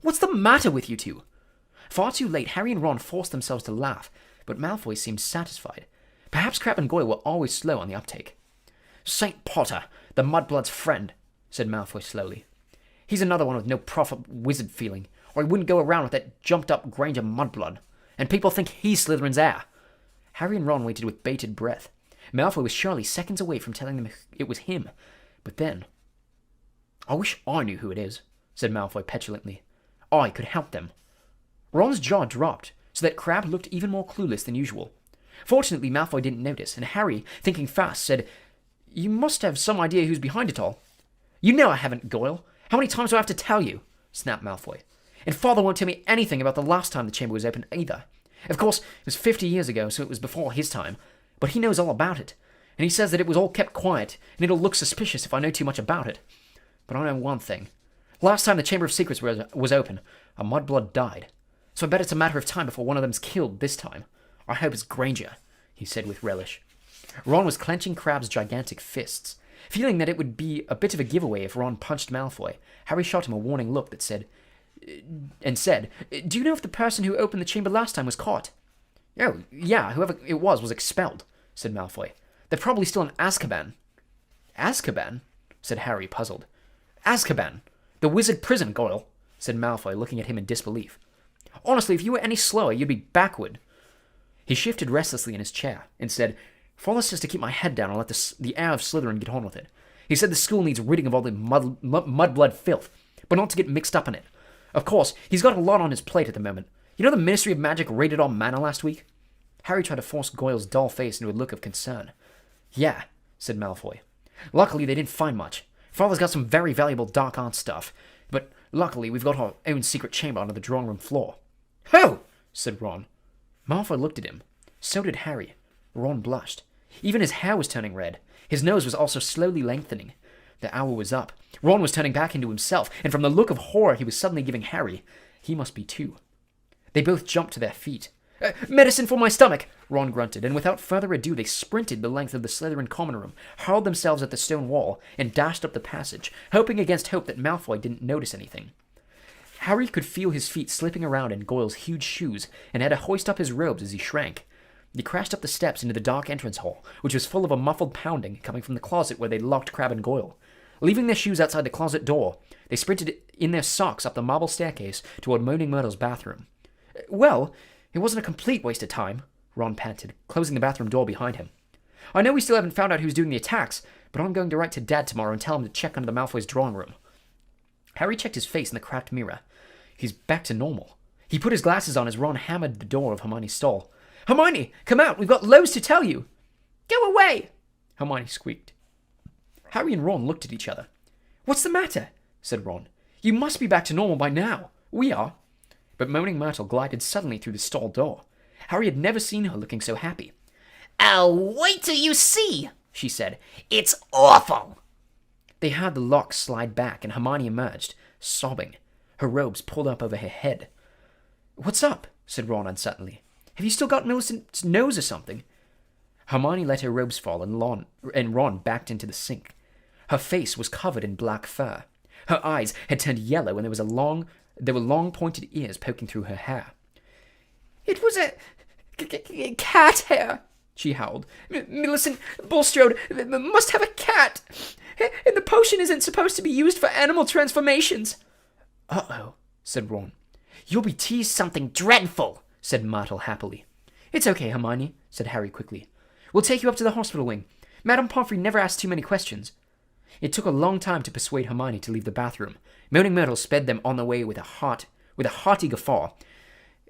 "What's the matter with you two?" Far too late, Harry and Ron forced themselves to laugh, but Malfoy seemed satisfied. Perhaps Crabbe and Goyle were always slow on the uptake. "St. Potter, the Mudblood's friend," said Malfoy slowly. "He's another one with no proper wizard feeling, or he wouldn't go around with that jumped-up Granger Mudblood. And people think he's Slytherin's heir." Harry and Ron waited with bated breath. Malfoy was surely seconds away from telling them it was him. But then... "I wish I knew who it is," said Malfoy petulantly. "I could help them." Ron's jaw dropped, so that Crabbe looked even more clueless than usual. Fortunately, Malfoy didn't notice, and Harry, thinking fast, said, "You must have some idea who's behind it all." "You know I haven't, Goyle. How many times do I have to tell you?" snapped Malfoy. "And Father won't tell me anything about the last time the chamber was opened either. Of course, it was 50 years ago, so it was before his time, but he knows all about it, and he says that it was all kept quiet, and it'll look suspicious if I know too much about it. But I know one thing. Last time the Chamber of Secrets was open, a Mudblood died, so I bet it's a matter of time before one of them's killed this time. I hope it's Granger," he said with relish. Ron was clenching Crabbe's gigantic fists. Feeling that it would be a bit of a giveaway if Ron punched Malfoy, Harry shot him a warning look that said, "Do you know if the person who opened the chamber last time was caught?" "Oh, yeah, whoever it was expelled," said Malfoy. "They're probably still in Azkaban." "Azkaban?" said Harry, puzzled. "Azkaban, the wizard prison, Goyle," said Malfoy, looking at him in disbelief. "Honestly, if you were any slower, you'd be backward." He shifted restlessly in his chair and said, "Father says to keep my head down and let the heir of Slytherin get on with it. He said the school needs ridding of all the mudblood filth, but not to get mixed up in it. Of course, he's got a lot on his plate at the moment. You know the Ministry of Magic raided our manor last week?" Harry tried to force Goyle's dull face into a look of concern. "Yeah," said Malfoy. "Luckily, they didn't find much. Father's got some very valuable dark art stuff, but luckily we've got our own secret chamber under the drawing room floor." "Ho!" said Ron. Malfoy looked at him. So did Harry. Ron blushed. Even his hair was turning red. His nose was also slowly lengthening. The hour was up. Ron was turning back into himself, and from the look of horror he was suddenly giving Harry, he must be too. They both jumped to their feet. Medicine for my stomach, Ron grunted, and without further ado they sprinted the length of the Slytherin common room, hurled themselves at the stone wall, and dashed up the passage, hoping against hope that Malfoy didn't notice anything. Harry could feel his feet slipping around in Goyle's huge shoes, and had to hoist up his robes as he shrank. They crashed up the steps into the dark entrance hall, which was full of a muffled pounding coming from the closet where they'd locked Crabbe and Goyle. Leaving their shoes outside the closet door, they sprinted in their socks up the marble staircase toward Moaning Myrtle's bathroom. Well, it wasn't a complete waste of time, Ron panted, closing the bathroom door behind him. I know we still haven't found out who's doing the attacks, but I'm going to write to Dad tomorrow and tell him to check under the Malfoy's drawing room. Harry checked his face in the cracked mirror. He's back to normal. He put his glasses on as Ron hammered the door of Hermione's stall. Hermione, come out! We've got loads to tell you! Go away! Hermione squeaked. Harry and Ron looked at each other. What's the matter? Said Ron. You must be back to normal by now. We are. But Moaning Myrtle glided suddenly through the stall door. Harry had never seen her looking so happy. Oh, wait till you see, she said. It's awful. They heard the lock slide back and Hermione emerged, sobbing, her robes pulled up over her head. What's up? Said Ron uncertainly. Have you still got Millicent's nose or something? Hermione let her robes fall and Ron backed into the sink. Her face was covered in black fur. Her eyes had turned yellow and there were long pointed ears poking through her hair. It was a cat hair, she howled. Millicent Bulstrode must have a cat. And the potion isn't supposed to be used for animal transformations. Uh-oh, said Ron. You'll be teased something dreadful, said Myrtle happily. It's okay, Hermione, said Harry quickly. We'll take you up to the hospital wing. Madame Pomfrey never asks too many questions. It took a long time to persuade Hermione to leave the bathroom. Moaning Myrtle sped them on their way with a hearty guffaw.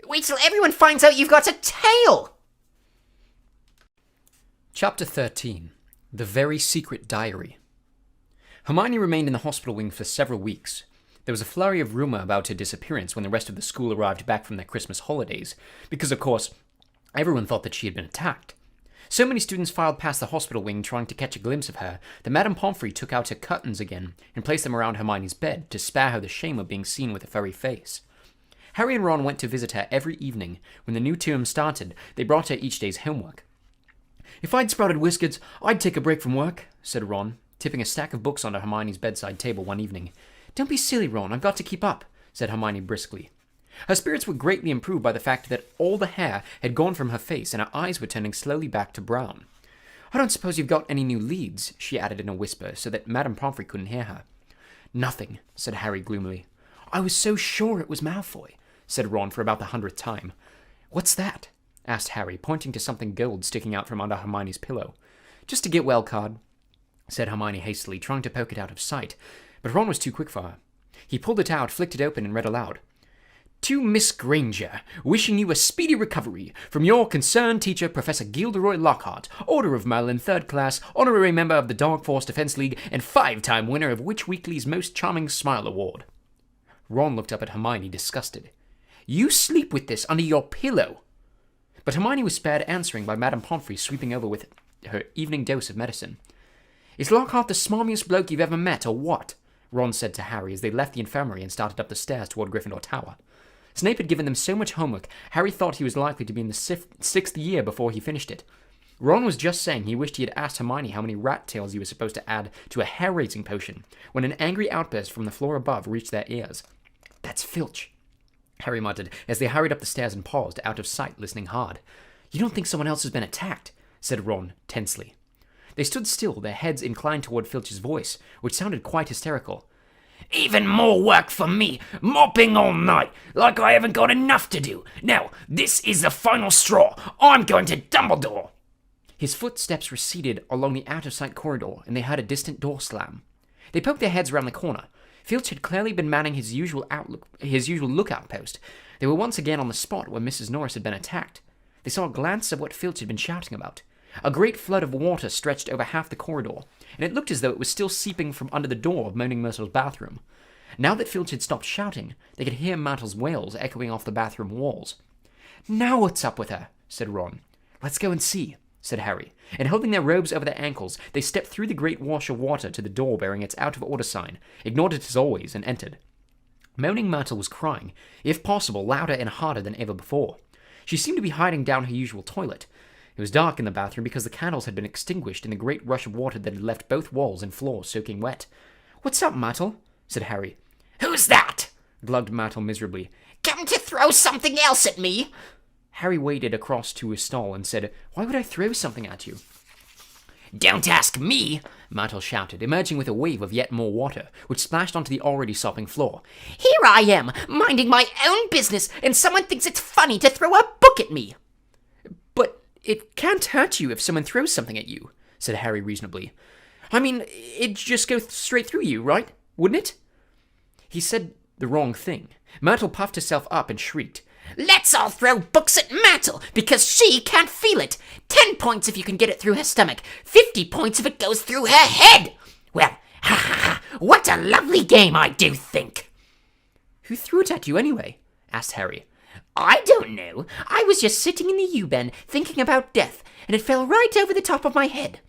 Wait till everyone finds out you've got a tail! Chapter 13. The Very Secret Diary. Hermione remained in the hospital wing for several weeks. There was a flurry of rumor about her disappearance when the rest of the school arrived back from their Christmas holidays, because, of course, everyone thought that she had been attacked. So many students filed past the hospital wing trying to catch a glimpse of her that Madame Pomfrey took out her curtains again and placed them around Hermione's bed to spare her the shame of being seen with a furry face. Harry and Ron went to visit her every evening. When the new term started, they brought her each day's homework. If I'd sprouted whiskers, I'd take a break from work, said Ron, tipping a stack of books onto Hermione's bedside table one evening. Don't be silly, Ron, I've got to keep up, said Hermione briskly. Her spirits were greatly improved by the fact that all the hair had gone from her face and her eyes were turning slowly back to brown. I don't suppose you've got any new leads, she added in a whisper so that Madame Pomfrey couldn't hear her. Nothing, said Harry gloomily. I was so sure it was Malfoy, said Ron for about the 100th time. What's that? Asked Harry, pointing to something gold sticking out from under Hermione's pillow. Just a get-well card, said Hermione hastily, trying to poke it out of sight, but Ron was too quick for her. He pulled it out, flicked it open, and read aloud. To Miss Granger, wishing you a speedy recovery from your concerned teacher, Professor Gilderoy Lockhart, Order of Merlin, 3rd class, honorary member of the Dark Force Defense League, and 5-time winner of Witch Weekly's Most Charming Smile Award. Ron looked up at Hermione, disgusted. You sleep with this under your pillow. But Hermione was spared answering by Madame Pomfrey sweeping over with her evening dose of medicine. Is Lockhart the smarmiest bloke you've ever met, or what? Ron said to Harry as they left the infirmary and started up the stairs toward Gryffindor Tower. Snape had given them so much homework, Harry thought he was likely to be in the 6th year before he finished it. Ron was just saying he wished he had asked Hermione how many rat tails he was supposed to add to a hair-raising potion, when an angry outburst from the floor above reached their ears. That's Filch, Harry muttered as they hurried up the stairs and paused, out of sight, listening hard. You don't think someone else has been attacked? Said Ron, tensely. They stood still, their heads inclined toward Filch's voice, which sounded quite hysterical. Even more work for me, mopping all night, like I haven't got enough to do. Now, this is the final straw. I'm going to Dumbledore. His footsteps receded along the out-of-sight corridor, and they heard a distant door slam. They poked their heads around the corner. Filch had clearly been manning his usual lookout post. They were once again on the spot where Mrs. Norris had been attacked. They saw a glance of what Filch had been shouting about. A great flood of water stretched over half the corridor, and it looked as though it was still seeping from under the door of Moaning Myrtle's bathroom. Now that Filch had stopped shouting, they could hear Myrtle's wails echoing off the bathroom walls. Now what's up with her? Said Ron. Let's go and see, said Harry, and holding their robes over their ankles, they stepped through the great wash of water to the door bearing its out-of-order sign, ignored it as always, and entered. Moaning Myrtle was crying, if possible louder and harder than ever before. She seemed to be hiding down her usual toilet. It was dark in the bathroom because the candles had been extinguished in the great rush of water that had left both walls and floor soaking wet. "What's up, Myrtle?" said Harry. Who's that? Glugged Myrtle miserably. Come to throw something else at me? Harry waded across to his stall and said, "Why would I throw something at you?" Don't ask me, Myrtle shouted, emerging with a wave of yet more water, which splashed onto the already sopping floor. Here I am, minding my own business, and someone thinks it's funny to throw a book at me. "But it can't hurt you if someone throws something at you," said Harry reasonably. "I mean, it'd just go straight through you, right? Wouldn't it?" He said the wrong thing. Myrtle puffed herself up and shrieked. Let's all throw books at Myrtle, because she can't feel it. 10 points if you can get it through her stomach. 50 points if it goes through her head. Well, ha ha ha, what a lovely game, I do think. "Who threw it at you anyway?" asked Harry. I don't know. I was just sitting in the U-bend thinking about death, and it fell right over the top of my head,"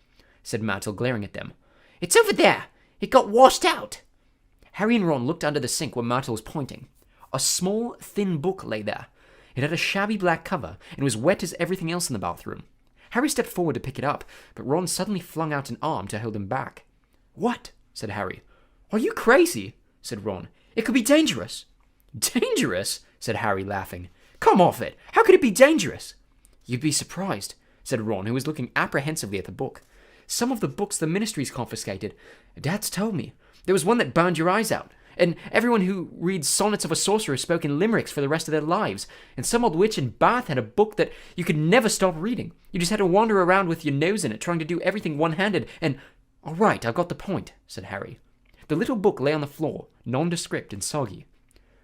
said Myrtle, glaring at them. "It's over there. It got washed out." Harry and Ron looked under the sink where Myrtle was pointing. A small, thin book lay there. It had a shabby black cover and was wet as everything else in the bathroom. Harry stepped forward to pick it up, but Ron suddenly flung out an arm to hold him back. "What?" said Harry. "Are you crazy?" said Ron. "It could be dangerous." "Dangerous?" said Harry, laughing. "Come off it. How could it be dangerous?" "You'd be surprised," said Ron, who was looking apprehensively at the book. "Some of the books the ministry's confiscated. Dad's told me. There was one that burned your eyes out. And everyone who reads Sonnets of a Sorcerer spoke in limericks for the rest of their lives. And some old witch in Bath had a book that you could never stop reading. You just had to wander around with your nose in it, trying to do everything one-handed, and—" "All right, I've got the point," said Harry. The little book lay on the floor, nondescript and soggy.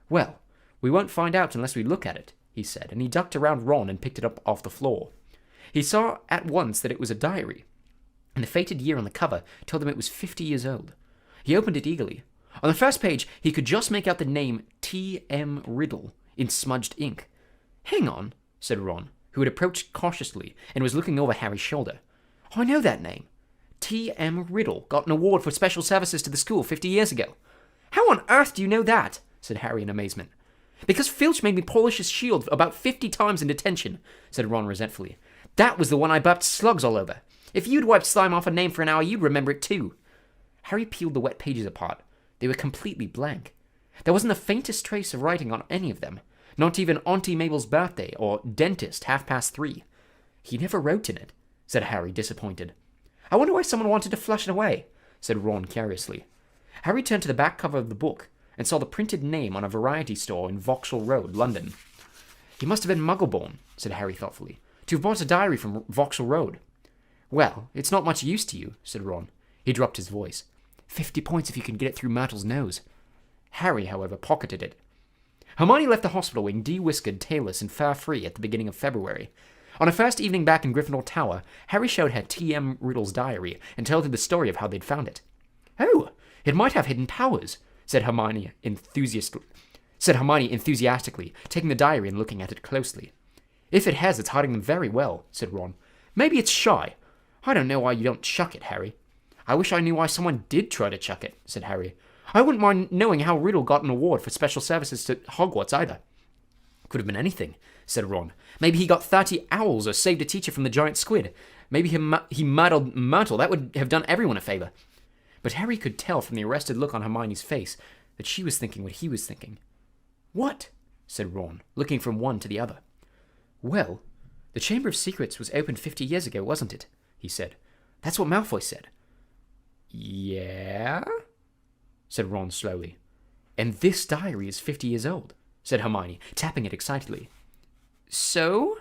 "Well, we won't find out unless we look at it," he said, and he ducked around Ron and picked it up off the floor. He saw at once that it was a diary, and the fated year on the cover told him it was 50 years old. He opened it eagerly. On the first page, he could just make out the name T.M. Riddle in smudged ink. "Hang on," said Ron, who had approached cautiously and was looking over Harry's shoulder. "I know that name. T.M. Riddle got an award for special services to the school 50 years ago." "How on earth do you know that?" said Harry in amazement. "Because Filch made me polish his shield about 50 times in detention," said Ron resentfully. "That was the one I burped slugs all over. If you'd wiped slime off a name for an hour, you'd remember it too." Harry peeled the wet pages apart. They were completely blank. There wasn't the faintest trace of writing on any of them, not even Auntie Mabel's birthday or dentist 3:30. "He never wrote in it," said Harry, disappointed. "I wonder why someone wanted to flush it away," said Ron curiously. Harry turned to the back cover of the book and saw the printed name on a variety store in Vauxhall Road, London. "He must have been Muggle-born," said Harry thoughtfully, "to have bought a diary from Vauxhall Road." "Well, it's not much use to you," said Ron. He dropped his voice. 50 points if you can get it through Myrtle's nose." Harry, however, pocketed it. Hermione left the hospital wing de-whiskered, tailless, and fur-free at the beginning of February. On her first evening back in Gryffindor Tower, Harry showed her T.M. Riddle's diary and told her the story of how they'd found it. "Oh, it might have hidden powers," said Hermione enthusiastically, taking the diary and looking at it closely. "If it has, it's hiding them very well," said Ron. "Maybe it's shy. I don't know why you don't chuck it, Harry." "I wish I knew why someone did try to chuck it," said Harry. "I wouldn't mind knowing how Riddle got an award for special services to Hogwarts either." "Could have been anything," said Ron. "Maybe he got 30 owls or saved a teacher from the giant squid. Maybe he murdered Myrtle. That would have done everyone a favor." But Harry could tell from the arrested look on Hermione's face that she was thinking what he was thinking. "What?" said Ron, looking from one to the other. "Well, the Chamber of Secrets was opened 50 years ago, wasn't it?" he said. "That's what Malfoy said." "Yeah?" said Ron slowly. "And this diary is 50 years old," said Hermione, tapping it excitedly. "So?"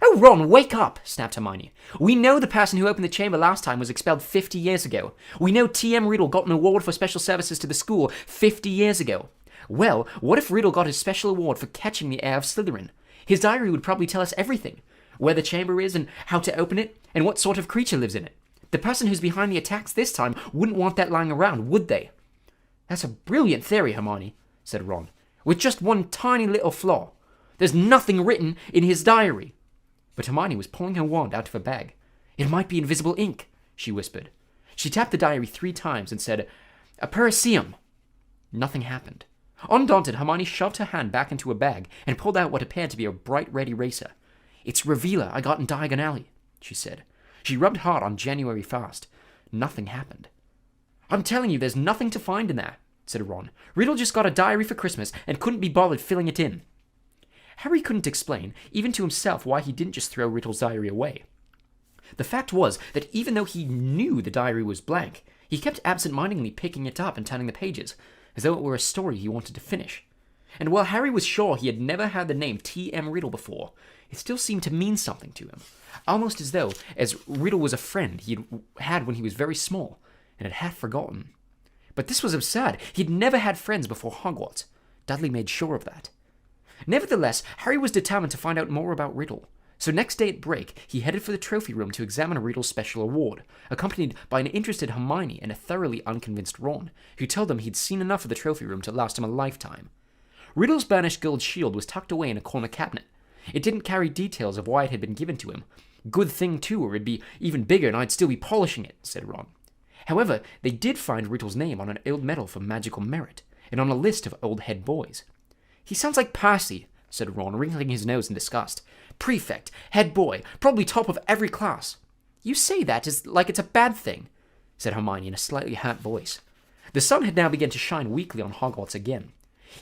"Oh, Ron, wake up!" snapped Hermione. "We know the person who opened the chamber last time was expelled 50 years ago. We know T.M. Riddle got an award for special services to the school 50 years ago. Well, what if Riddle got his special award for catching the heir of Slytherin? His diary would probably tell us everything. Where the chamber is and how to open it and what sort of creature lives in it. The person who's behind the attacks this time wouldn't want that lying around, would they?" "That's a brilliant theory, Hermione," said Ron, "with just one tiny little flaw. There's nothing written in his diary." But Hermione was pulling her wand out of her bag. "It might be invisible ink," she whispered. She tapped the diary 3 times and said, "A Periseum." Nothing happened. Undaunted, Hermione shoved her hand back into her bag and pulled out what appeared to be a bright red eraser. "It's Revealer I got in Diagon Alley," she said. She rubbed hard on January fast. Nothing happened. "I'm telling you, there's nothing to find in there," said Ron. "Riddle just got a diary for Christmas and couldn't be bothered filling it in." Harry couldn't explain, even to himself, why he didn't just throw Riddle's diary away. The fact was that even though he knew the diary was blank, he kept absent-mindedly picking it up and turning the pages, as though it were a story he wanted to finish. And while Harry was sure he had never heard the name T.M. Riddle before, it still seemed to mean something to him, almost as though Riddle was a friend he had when he was very small, and had half forgotten. But this was absurd. He'd never had friends before Hogwarts. Dudley made sure of that. Nevertheless, Harry was determined to find out more about Riddle. So next day at break, he headed for the trophy room to examine Riddle's special award, accompanied by an interested Hermione and a thoroughly unconvinced Ron, who told him he'd seen enough of the trophy room to last him a lifetime. Riddle's burnished gold shield was tucked away in a corner cabinet. It didn't carry details of why it had been given to him. "Good thing, too, or it'd be even bigger and I'd still be polishing it," said Ron. However, they did find Riddle's name on an old medal for magical merit, and on a list of old head boys. "He sounds like Percy," said Ron, wrinkling his nose in disgust. "Prefect, head boy, probably top of every class." "You say that as like it's a bad thing," said Hermione in a slightly hurt voice. The sun had now begun to shine weakly on Hogwarts again.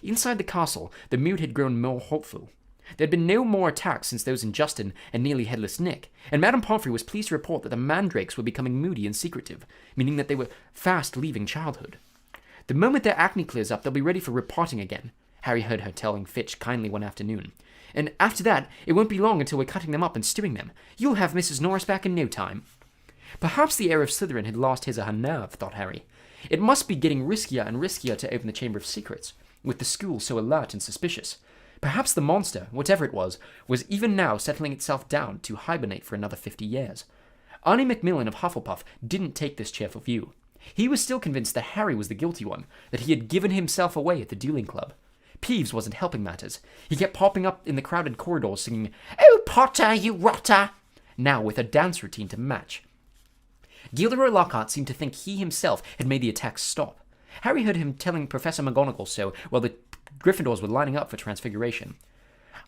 Inside the castle, the mood had grown more hopeful. There had been no more attacks since those in Justin and nearly Headless Nick, and Madame Pomfrey was pleased to report that the mandrakes were becoming moody and secretive, meaning that they were fast leaving childhood. "The moment their acne clears up, they'll be ready for repotting again," Harry heard her telling Fitch kindly one afternoon. "And after that, it won't be long until we're cutting them up and stewing them. You'll have Mrs. Norris back in no time." Perhaps the heir of Slytherin had lost his or her nerve, thought Harry. It must be getting riskier and riskier to open the Chamber of Secrets, with the school so alert and suspicious. Perhaps the monster, whatever it was even now settling itself down to hibernate for another 50 years. Arnie Macmillan of Hufflepuff didn't take this cheerful view. He was still convinced that Harry was the guilty one, that he had given himself away at the dueling club. Peeves wasn't helping matters. He kept popping up in the crowded corridors singing, "Oh, Potter, you rotter!" now with a dance routine to match. Gilderoy Lockhart seemed to think he himself had made the attacks stop. Harry heard him telling Professor McGonagall so while the Gryffindors were lining up for Transfiguration.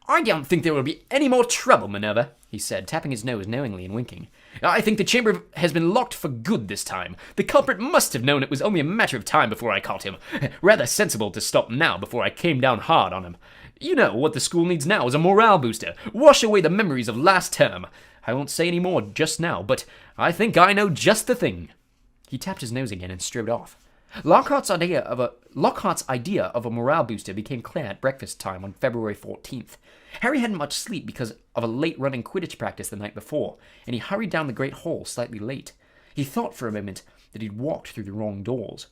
"I don't think there will be any more trouble, Minerva," he said, tapping his nose knowingly and winking. "I think the chamber has been locked for good this time. The culprit must have known it was only a matter of time before I caught him. Rather sensible to stop now before I came down hard on him. You know, what the school needs now is a morale booster. Wash away the memories of last term. I won't say any more just now, but I think I know just the thing." He tapped his nose again and strode off. Lockhart's idea of a morale booster became clear at breakfast time on February 14th. Harry hadn't much sleep because of a late-running Quidditch practice the night before, and he hurried down the Great Hall slightly late. He thought for a moment that he'd walked through the wrong doors.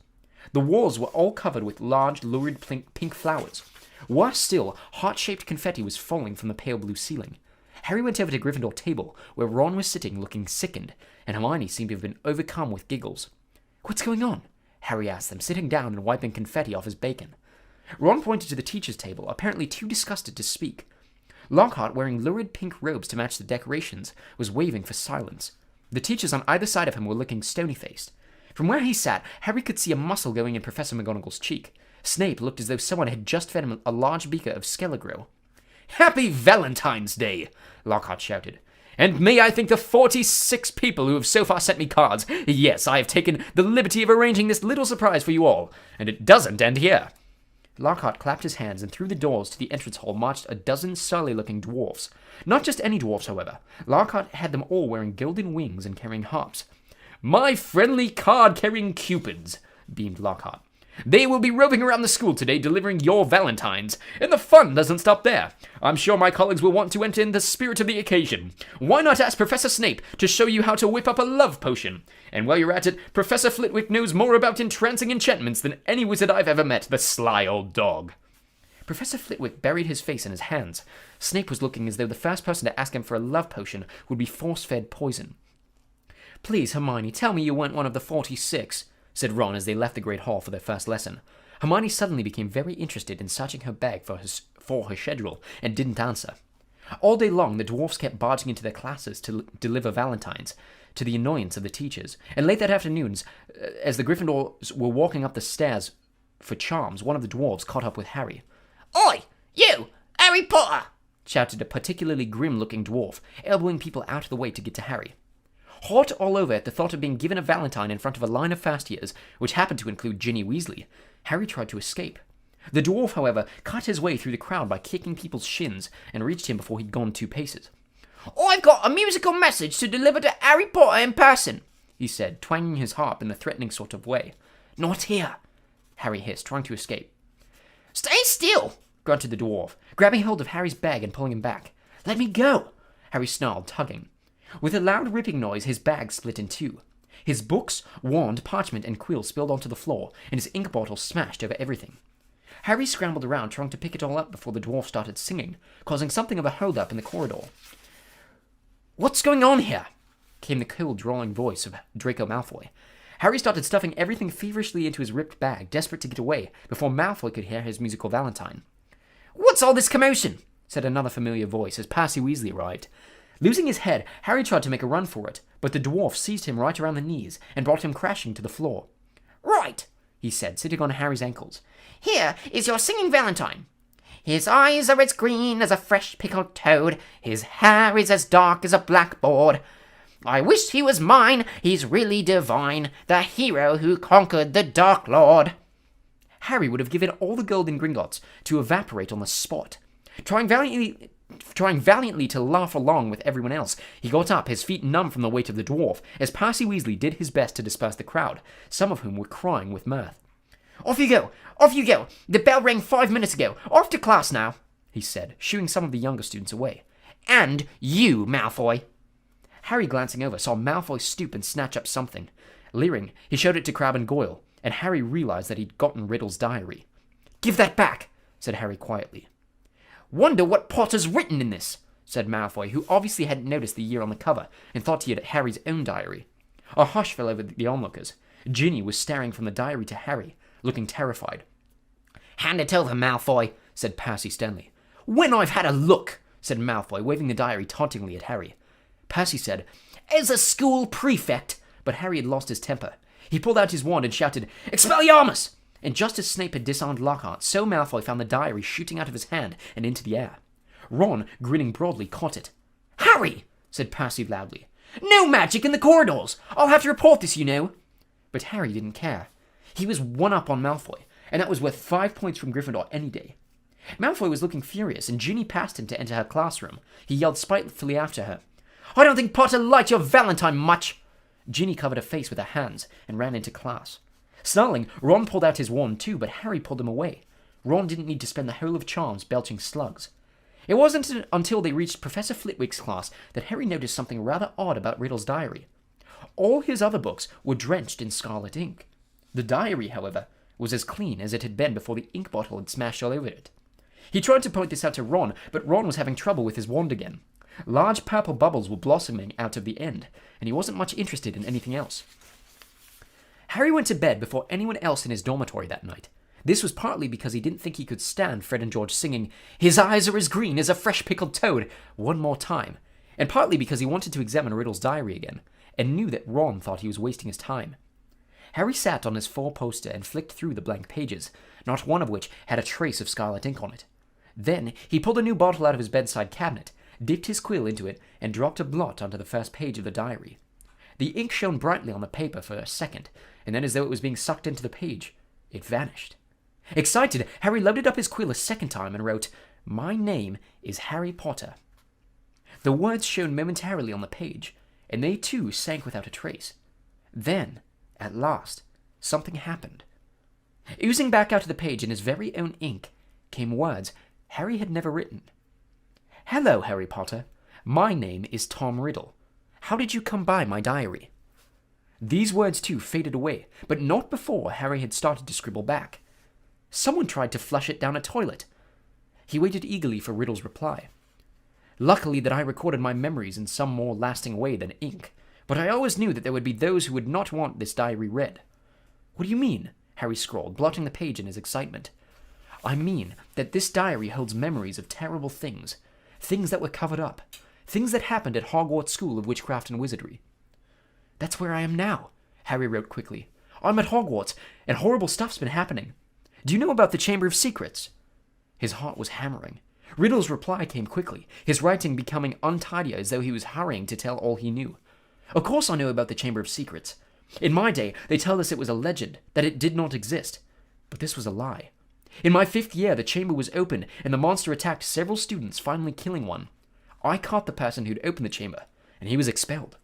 The walls were all covered with large, lurid pink flowers. Worse still, heart-shaped confetti was falling from the pale blue ceiling. Harry went over to Gryffindor table, where Ron was sitting looking sickened, and Hermione seemed to have been overcome with giggles. "What's going on?" Harry asked them, sitting down and wiping confetti off his bacon. Ron pointed to the teacher's table, apparently too disgusted to speak. Lockhart, wearing lurid pink robes to match the decorations, was waving for silence. The teachers on either side of him were looking stony-faced. From where he sat, Harry could see a muscle going in Professor McGonagall's cheek. Snape looked as though someone had just fed him a large beaker of Skelligro. "Happy Valentine's Day!" Lockhart shouted. "And may I thank the 46 people who have so far sent me cards. Yes, I have taken the liberty of arranging this little surprise for you all, and it doesn't end here." Lockhart clapped his hands, and through the doors to the entrance hall marched a dozen surly-looking dwarfs. Not just any dwarfs, however. Lockhart had them all wearing golden wings and carrying harps. "My friendly card-carrying cupids," beamed Lockhart. "They will be roving around the school today delivering your valentines, and the fun doesn't stop there. I'm sure my colleagues will want to enter in the spirit of the occasion. Why not ask Professor Snape to show you how to whip up a love potion? And while you're at it, Professor Flitwick knows more about entrancing enchantments than any wizard I've ever met, the sly old dog." Professor Flitwick buried his face in his hands. Snape was looking as though the first person to ask him for a love potion would be force-fed poison. "Please, Hermione, tell me you weren't one of the 46, said Ron as they left the Great Hall for their first lesson. Hermione suddenly became very interested in searching her bag for her schedule and didn't answer. All day long, the dwarfs kept barging into their classes to deliver valentines, to the annoyance of the teachers, and late that afternoon, as the Gryffindors were walking up the stairs for charms, one of the dwarves caught up with Harry. Oi, you, Harry Potter! Shouted a particularly grim-looking dwarf, elbowing people out of the way to get to Harry. Hot all over at the thought of being given a valentine in front of a line of first-years, which happened to include Ginny Weasley, Harry tried to escape. The dwarf, however, cut his way through the crowd by kicking people's shins and reached him before he'd gone 2 paces. I've got a musical message to deliver to Harry Potter in person, he said, twanging his harp in a threatening sort of way. Not here, Harry hissed, trying to escape. Stay still, grunted the dwarf, grabbing hold of Harry's bag and pulling him back. Let me go, Harry snarled, tugging. With a loud ripping noise, his bag split in 2. His books, wand, parchment, and quill spilled onto the floor, and his ink bottle smashed over everything. Harry scrambled around, trying to pick it all up before the dwarf started singing, causing something of a hold-up in the corridor. "What's going on here?" came the cold, drawling voice of Draco Malfoy. Harry started stuffing everything feverishly into his ripped bag, desperate to get away, before Malfoy could hear his musical valentine. "What's all this commotion?" said another familiar voice as Percy Weasley arrived. Losing his head, Harry tried to make a run for it, but the dwarf seized him right around the knees and brought him crashing to the floor. "Right," he said, sitting on Harry's ankles. "Here is your singing valentine. His eyes are as green as a fresh pickled toad. His hair is as dark as a blackboard. I wish he was mine. He's really divine. The hero who conquered the Dark Lord." Harry would have given all the golden Gringotts to evaporate on the spot. Trying valiantly to laugh along with everyone else, he got up, his feet numb from the weight of the dwarf, as Percy Weasley did his best to disperse the crowd, some of whom were crying with mirth. Off you go! Off you go! The bell rang 5 minutes ago. Off to class now," he said, shooing some of the younger students away. "And you, Malfoy." Harry, glancing over, saw Malfoy stoop and snatch up something. Leering, he showed it to Crabbe and Goyle, and Harry realized that he'd gotten Riddle's diary. "Give that back," said Harry quietly. "Wonder what Potter's written in this," said Malfoy, who obviously hadn't noticed the year on the cover and thought he had Harry's own diary. A hush fell over the onlookers. Ginny was staring from the diary to Harry, looking terrified. "Hand it over, Malfoy," said Percy sternly. "When I've had a look," said Malfoy, waving the diary tauntingly at Harry. Percy said, "As a school prefect," but Harry had lost his temper. He pulled out his wand and shouted, "Expelliarmus!" And just as Snape had disarmed Lockhart, so Malfoy found the diary shooting out of his hand and into the air. Ron, grinning broadly, caught it. "Harry!" said Percy loudly. "No magic in the corridors! I'll have to report this, you know." But Harry didn't care. He was one up on Malfoy, and that was worth 5 points from Gryffindor any day. Malfoy was looking furious, and Ginny passed him to enter her classroom. He yelled spitefully after her, "I don't think Potter liked your valentine much." Ginny covered her face with her hands and ran into class. Snarling, Ron pulled out his wand too, but Harry pulled him away. Ron didn't need to spend the whole of Charms belching slugs. It wasn't until they reached Professor Flitwick's class that Harry noticed something rather odd about Riddle's diary. All his other books were drenched in scarlet ink. The diary, however, was as clean as it had been before the ink bottle had smashed all over it. He tried to point this out to Ron, but Ron was having trouble with his wand again. Large purple bubbles were blossoming out of the end, and he wasn't much interested in anything else. Harry went to bed before anyone else in his dormitory that night. This was partly because he didn't think he could stand Fred and George singing, "His eyes are as green as a fresh pickled toad," one more time, and partly because he wanted to examine Riddle's diary again, and knew that Ron thought he was wasting his time. Harry sat on his 4-poster and flicked through the blank pages, not one of which had a trace of scarlet ink on it. Then he pulled a new bottle out of his bedside cabinet, dipped his quill into it, and dropped a blot onto the first page of the diary. The ink shone brightly on the paper for a second, and then as though it was being sucked into the page, it vanished. Excited, Harry loaded up his quill a second time and wrote, "My name is Harry Potter." The words shone momentarily on the page, and they too sank without a trace. Then, at last, something happened. Oozing back out of the page in his very own ink came words Harry had never written. "Hello, Harry Potter. My name is Tom Riddle. How did you come by my diary?" These words too faded away, but not before Harry had started to scribble back. Someone tried to flush it down a toilet. He waited eagerly for Riddle's reply. "Luckily that I recorded my memories in some more lasting way than ink, but I always knew that there would be those who would not want this diary read." "What do you mean?" Harry scrawled, blotting the page in his excitement. "I mean that this diary holds memories of terrible things, things that were covered up, things that happened at Hogwarts School of Witchcraft and Wizardry." "That's where I am now," Harry wrote quickly. "I'm at Hogwarts, and horrible stuff's been happening. Do you know about the Chamber of Secrets? His heart was hammering. Riddle's reply came quickly, his writing becoming untidy as though he was hurrying to tell all he knew. Of course I know about the Chamber of Secrets. In my day, they tell us it was a legend, that it did not exist. But this was a lie. In my 5th year, the chamber was open, and the monster attacked several students, finally killing one. I caught the person who'd opened the chamber, and he was expelled.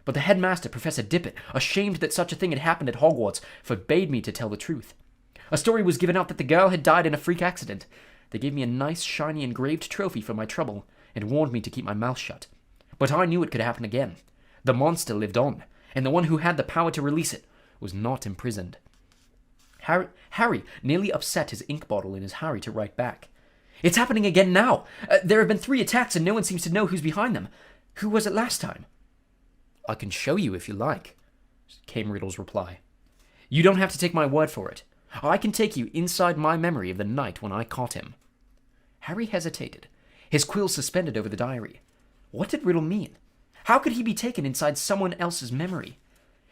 But the headmaster, Professor Dippet, ashamed that such a thing had happened at Hogwarts, forbade me to tell the truth. A story was given out that the girl had died in a freak accident. They gave me a nice, shiny, engraved trophy for my trouble, and warned me to keep my mouth shut. But I knew it could happen again. The monster lived on, and the one who had the power to release it was not imprisoned. Harry nearly upset his ink bottle in his hurry to write back. It's happening again now. There have been 3 attacks and no one seems to know who's behind them. Who was it last time? I can show you if you like, came Riddle's reply. You don't have to take my word for it. I can take you inside my memory of the night when I caught him. Harry hesitated, his quill suspended over the diary. What did Riddle mean? How could he be taken inside someone else's memory?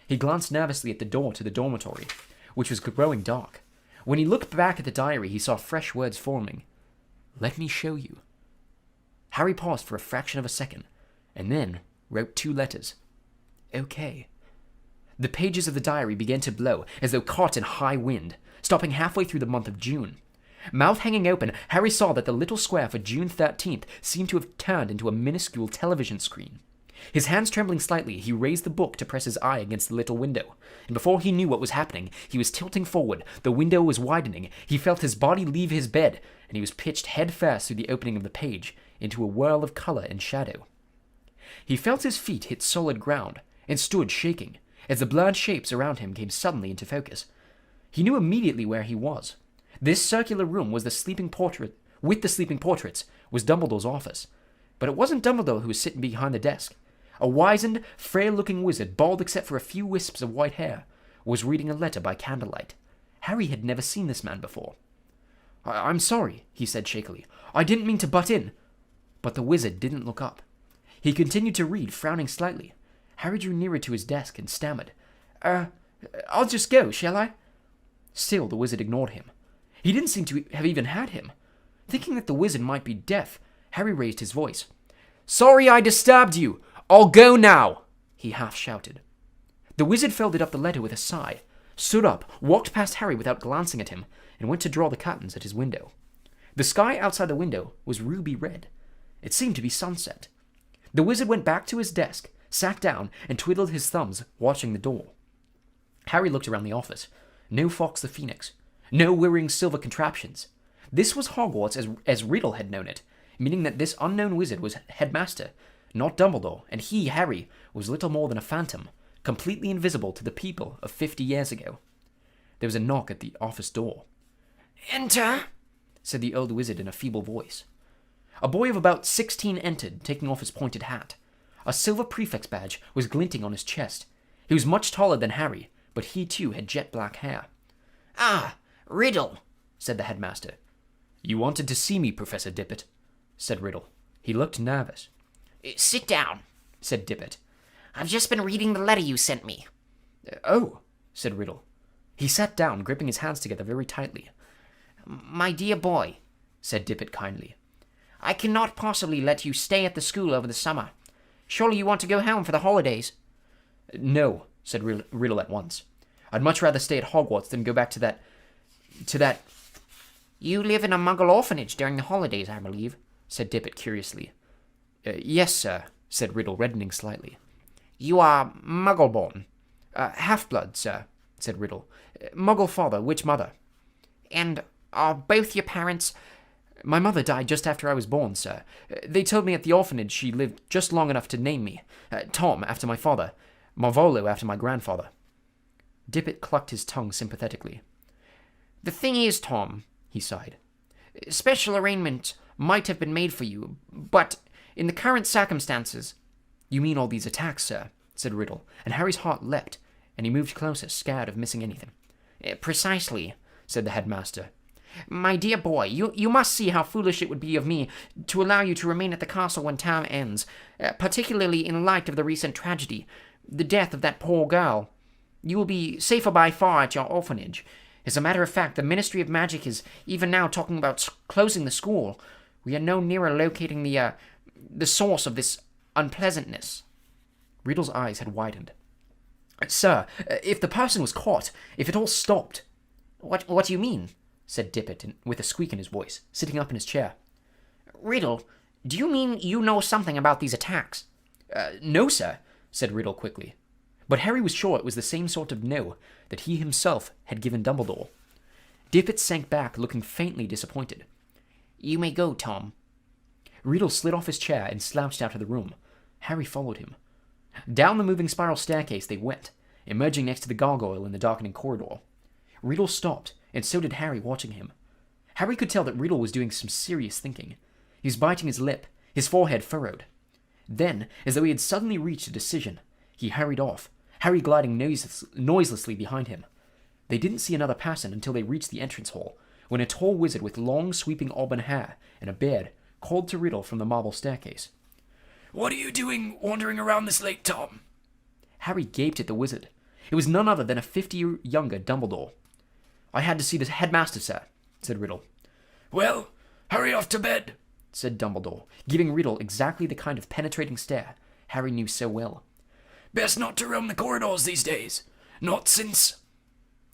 He glanced nervously at the door to the dormitory, which was growing dark. When he looked back at the diary, he saw fresh words forming. Let me show you. Harry paused for a fraction of a second, and then wrote 2 letters. Okay. The pages of the diary began to blow, as though caught in high wind, stopping halfway through the month of June. Mouth hanging open, Harry saw that the little square for June 13th seemed to have turned into a minuscule television screen. His hands trembling slightly, he raised the book to press his eye against the little window, and before he knew what was happening, he was tilting forward, the window was widening, he felt his body leave his bed, and he was pitched head-first through the opening of the page, into a whirl of color and shadow. He felt his feet hit solid ground, and stood shaking, as the blurred shapes around him came suddenly into focus. He knew immediately where he was. This circular room was the sleeping portrait, with the sleeping portraits, was Dumbledore's office. But it wasn't Dumbledore who was sitting behind the desk. A wizened, frail-looking wizard, bald except for a few wisps of white hair, was reading a letter by candlelight. Harry had never seen this man before. I'm sorry, he said shakily. I didn't mean to butt in. But the wizard didn't look up. He continued to read, frowning slightly. Harry drew nearer to his desk and stammered. I'll just go, shall I? Still, the wizard ignored him. He didn't seem to have even had him. Thinking that the wizard might be deaf, Harry raised his voice. Sorry I disturbed you. I'll go now, he half-shouted. The wizard folded up the letter with a sigh, stood up, walked past Harry without glancing at him, and went to draw the curtains at his window. The sky outside the window was ruby red. It seemed to be sunset. The wizard went back to his desk, sat down, and twiddled his thumbs, watching the door. Harry looked around the office. No Fawkes the Phoenix. No whirring silver contraptions. This was Hogwarts as Riddle had known it, meaning that this unknown wizard was headmaster, not Dumbledore, and he, Harry, was little more than a phantom, completely invisible to the people of 50 years ago. There was a knock at the office door. Enter, said the old wizard in a feeble voice. A boy of about 16 entered, taking off his pointed hat. A silver prefect's badge was glinting on his chest. He was much taller than Harry, but he too had jet black hair. Ah, Riddle, said the headmaster. You wanted to see me, Professor Dippet, said Riddle. He looked nervous. Sit down, said Dippet. I've just been reading the letter you sent me. Oh, said Riddle. He sat down, gripping his hands together very tightly. My dear boy, said Dippet kindly, I cannot possibly let you stay at the school over the summer. Surely you want to go home for the holidays? No, said Riddle at once. I'd much rather stay at Hogwarts than go back to that... You live in a Muggle orphanage during the holidays, I believe, said Dippet curiously. Yes, sir, said Riddle, reddening slightly. You are Muggle-born? Half-blood, sir, said Riddle. Muggle father, witch mother. And are both your parents... My mother died just after I was born, sir. They told me at the orphanage she lived just long enough to name me. Tom, after my father. Marvolo, after my grandfather. Dippet clucked his tongue sympathetically. The thing is, Tom, he sighed, special arrangements might have been made for you, but in the current circumstances... You mean all these attacks, sir, said Riddle, and Harry's heart leapt, and he moved closer, scared of missing anything. Precisely, said the headmaster. My dear boy, you must see how foolish it would be of me to allow you to remain at the castle when term ends, particularly in light of the recent tragedy, the death of that poor girl. You will be safer by far at your orphanage. As a matter of fact, the Ministry of Magic is even now talking about closing the school. We are no nearer locating the source of this unpleasantness." Riddle's eyes had widened. "Sir, if the person was caught, if it all stopped—" What do you mean?" said Dippet with a squeak in his voice, sitting up in his chair. Riddle, do you mean you know something about these attacks? No, sir," said Riddle quickly. But Harry was sure it was the same sort of no that he himself had given Dumbledore. Dippet sank back, looking faintly disappointed. "You may go, Tom." Riddle slid off his chair and slouched out of the room. Harry followed him. Down the moving spiral staircase they went, emerging next to the gargoyle in the darkening corridor. Riddle stopped, and so did Harry, watching him. Harry could tell that Riddle was doing some serious thinking. He was biting his lip, his forehead furrowed. Then, as though he had suddenly reached a decision, he hurried off, Harry gliding noiselessly behind him. They didn't see another person until they reached the entrance hall, when a tall wizard with long, sweeping auburn hair and a beard called to Riddle from the marble staircase. "What are you doing wandering around this late, Tom?" Harry gaped at the wizard. It was none other than a 50-year younger Dumbledore. "I had to see the headmaster, sir," said Riddle. "Well, hurry off to bed," said Dumbledore, giving Riddle exactly the kind of penetrating stare Harry knew so well. "Best not to roam the corridors these days. Not since—"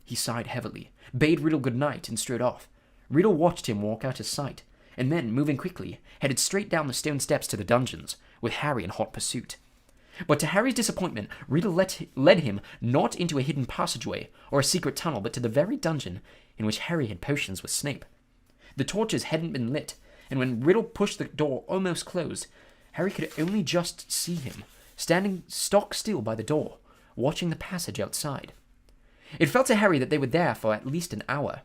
He sighed heavily, bade Riddle good night, and strode off. Riddle watched him walk out of sight, and then, moving quickly, headed straight down the stone steps to the dungeons, with Harry in hot pursuit. But to Harry's disappointment, Riddle led him not into a hidden passageway or a secret tunnel, but to the very dungeon in which Harry had potions with Snape. The torches hadn't been lit, and when Riddle pushed the door almost closed, Harry could only just see him, standing stock still by the door, watching the passage outside. It felt to Harry that they were there for at least an hour.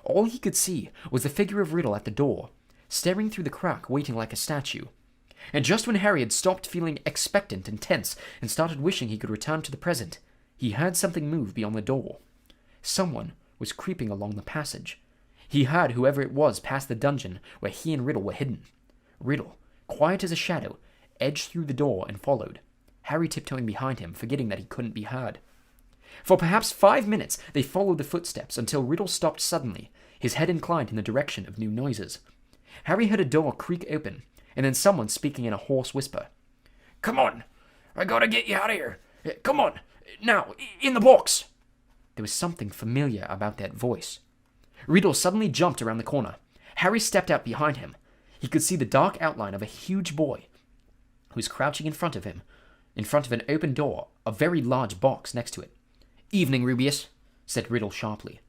All he could see was the figure of Riddle at the door, staring through the crack, waiting like a statue. And just when Harry had stopped feeling expectant and tense and started wishing he could return to the present, he heard something move beyond the door. Someone was creeping along the passage. He heard whoever it was pass the dungeon where he and Riddle were hidden. Riddle, quiet as a shadow, edged through the door and followed, Harry tiptoeing behind him, forgetting that he couldn't be heard. For perhaps 5 minutes they followed the footsteps until Riddle stopped suddenly, his head inclined in the direction of new noises. Harry heard a door creak open, and then someone speaking in a hoarse whisper. "Come on. I gotta get you out of here. Come on. Now, in the box." There was something familiar about that voice. Riddle suddenly jumped around the corner. Harry stepped out behind him. He could see the dark outline of a huge boy who was crouching in front of him, in front of an open door, a very large box next to it. "Evening, Rubeus," said Riddle sharply.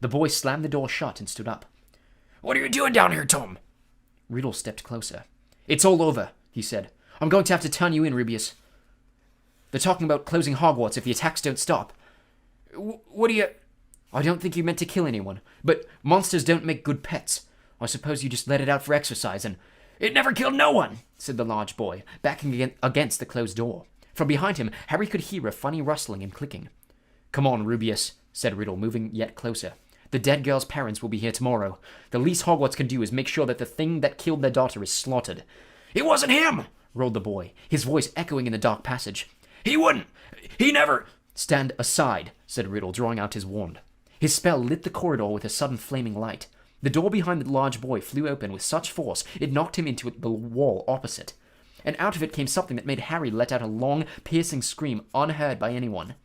The boy slammed the door shut and stood up. "What are you doing down here, Tom?" Riddle stepped closer. "It's all over," he said. "I'm going to have to turn you in, Rubeus. They're talking about closing Hogwarts if the attacks don't stop." What do you... "I don't think you meant to kill anyone, but monsters don't make good pets. I suppose you just let it out for exercise and—" "It never killed no one," said the large boy, backing against the closed door. From behind him, Harry could hear a funny rustling and clicking. "Come on, Rubeus," said Riddle, moving yet closer. "The dead girl's parents will be here tomorrow. The least Hogwarts can do is make sure that the thing that killed their daughter is slaughtered." "It wasn't him," roared the boy, his voice echoing in the dark passage. "He wouldn't. He never—" "Stand aside," said Riddle, drawing out his wand. His spell lit the corridor with a sudden flaming light. The door behind the large boy flew open with such force it knocked him into the wall opposite. And out of it came something that made Harry let out a long, piercing scream unheard by anyone.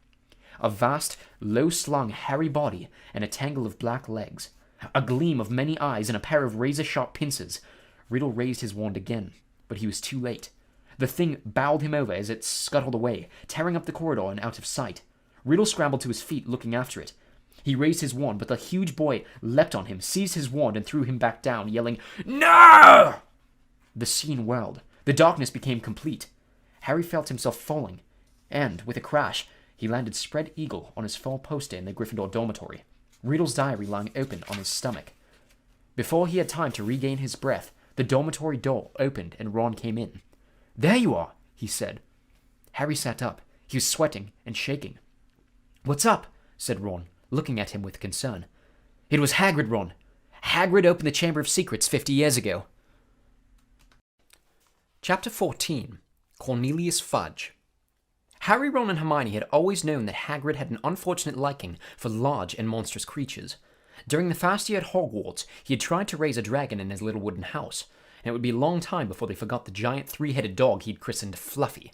A vast, low-slung, hairy body and a tangle of black legs. A gleam of many eyes and a pair of razor-sharp pincers. Riddle raised his wand again, but he was too late. The thing bowled him over as it scuttled away, tearing up the corridor and out of sight. Riddle scrambled to his feet, looking after it. He raised his wand, but the huge boy leapt on him, seized his wand, and threw him back down, yelling, "No!" The scene whirled. The darkness became complete. Harry felt himself falling, and, with a crash, he landed spread eagle on his far poster in the Gryffindor dormitory, Riddle's diary lying open on his stomach. Before he had time to regain his breath, the dormitory door opened and Ron came in. "There you are," he said. Harry sat up. He was sweating and shaking. "What's up?" said Ron, looking at him with concern. "It was Hagrid, Ron. Hagrid opened the Chamber of Secrets 50 years ago." Chapter 14. Cornelius Fudge. Harry, Ron, and Hermione had always known that Hagrid had an unfortunate liking for large and monstrous creatures. During the first year at Hogwarts, he had tried to raise a dragon in his little wooden house, and it would be a long time before they forgot the giant three-headed dog he'd christened Fluffy.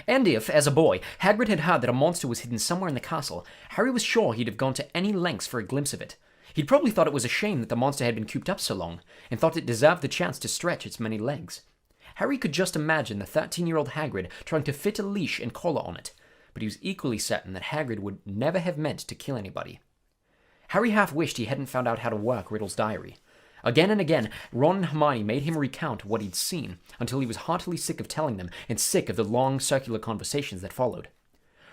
And if, as a boy, Hagrid had heard that a monster was hidden somewhere in the castle, Harry was sure he'd have gone to any lengths for a glimpse of it. He'd probably thought it was a shame that the monster had been cooped up so long, and thought it deserved the chance to stretch its many legs. Harry could just imagine the 13-year-old Hagrid trying to fit a leash and collar on it, but he was equally certain that Hagrid would never have meant to kill anybody. Harry half wished he hadn't found out how to work Riddle's diary. Again and again, Ron and Hermione made him recount what he'd seen, until he was heartily sick of telling them, and sick of the long circular conversations that followed.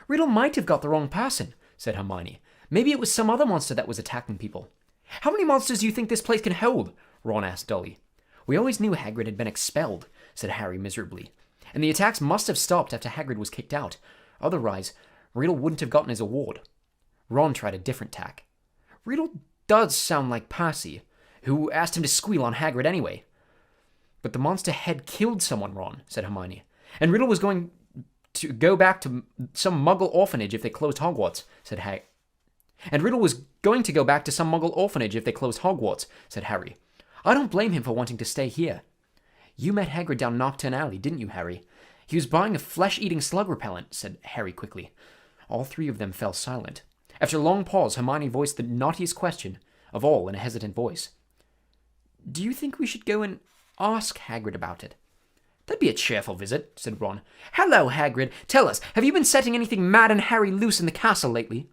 Riddle might have got the wrong person, said Hermione. Maybe it was some other monster that was attacking people. How many monsters do you think this place can hold? Ron asked dully. We always knew Hagrid had been expelled, said Harry miserably. And the attacks must have stopped after Hagrid was kicked out. Otherwise, Riddle wouldn't have gotten his award. Ron tried a different tack. Riddle does sound like Percy, who asked him to squeal on Hagrid anyway. But the monster had killed someone, Ron, said Hermione. And Riddle was going to go back to some Muggle orphanage if they closed Hogwarts, said Harry. And Riddle was going to go back to some Muggle orphanage if they closed Hogwarts, said Harry. I don't blame him for wanting to stay here. You met Hagrid down Knockturn Alley, didn't you, Harry? He was buying a flesh-eating slug repellent, said Harry quickly. All three of them fell silent. After a long pause, Hermione voiced the knottiest question of all in a hesitant voice. Do you think we should go and ask Hagrid about it? That'd be a cheerful visit, said Ron. Hello, Hagrid. Tell us, have you been setting anything mad and Harry loose in the castle lately?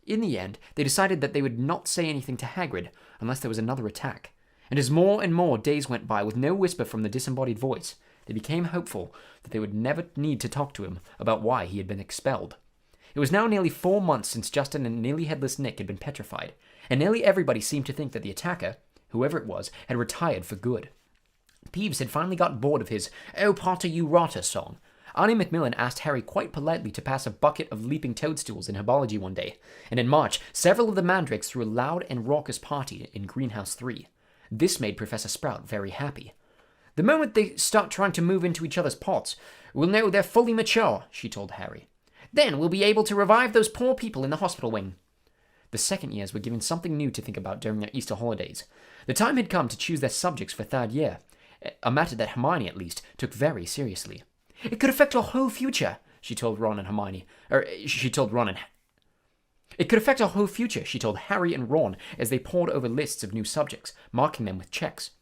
In the end, they decided that they would not say anything to Hagrid unless there was another attack. And as more and more days went by with no whisper from the disembodied voice, they became hopeful that they would never need to talk to him about why he had been expelled. It was now nearly 4 months since Justin and Nearly Headless Nick had been petrified, and nearly everybody seemed to think that the attacker, whoever it was, had retired for good. Peeves had finally got bored of his "Oh Potter, you rotter" song. Arnie Macmillan asked Harry quite politely to pass a bucket of leaping toadstools in herbology one day, and in March, several of the mandrakes threw a loud and raucous party in Greenhouse 3. This made Professor Sprout very happy. The moment they start trying to move into each other's pots, we'll know they're fully mature, she told Harry. Then we'll be able to revive those poor people in the hospital wing. The second years were given something new to think about during their Easter holidays. The time had come to choose their subjects for third year, a matter that Hermione, at least, took very seriously. It could affect our whole future, she told Ron and Hermione. It could affect our whole future, she told Harry and Ron as they pored over lists of new subjects, marking them with checks.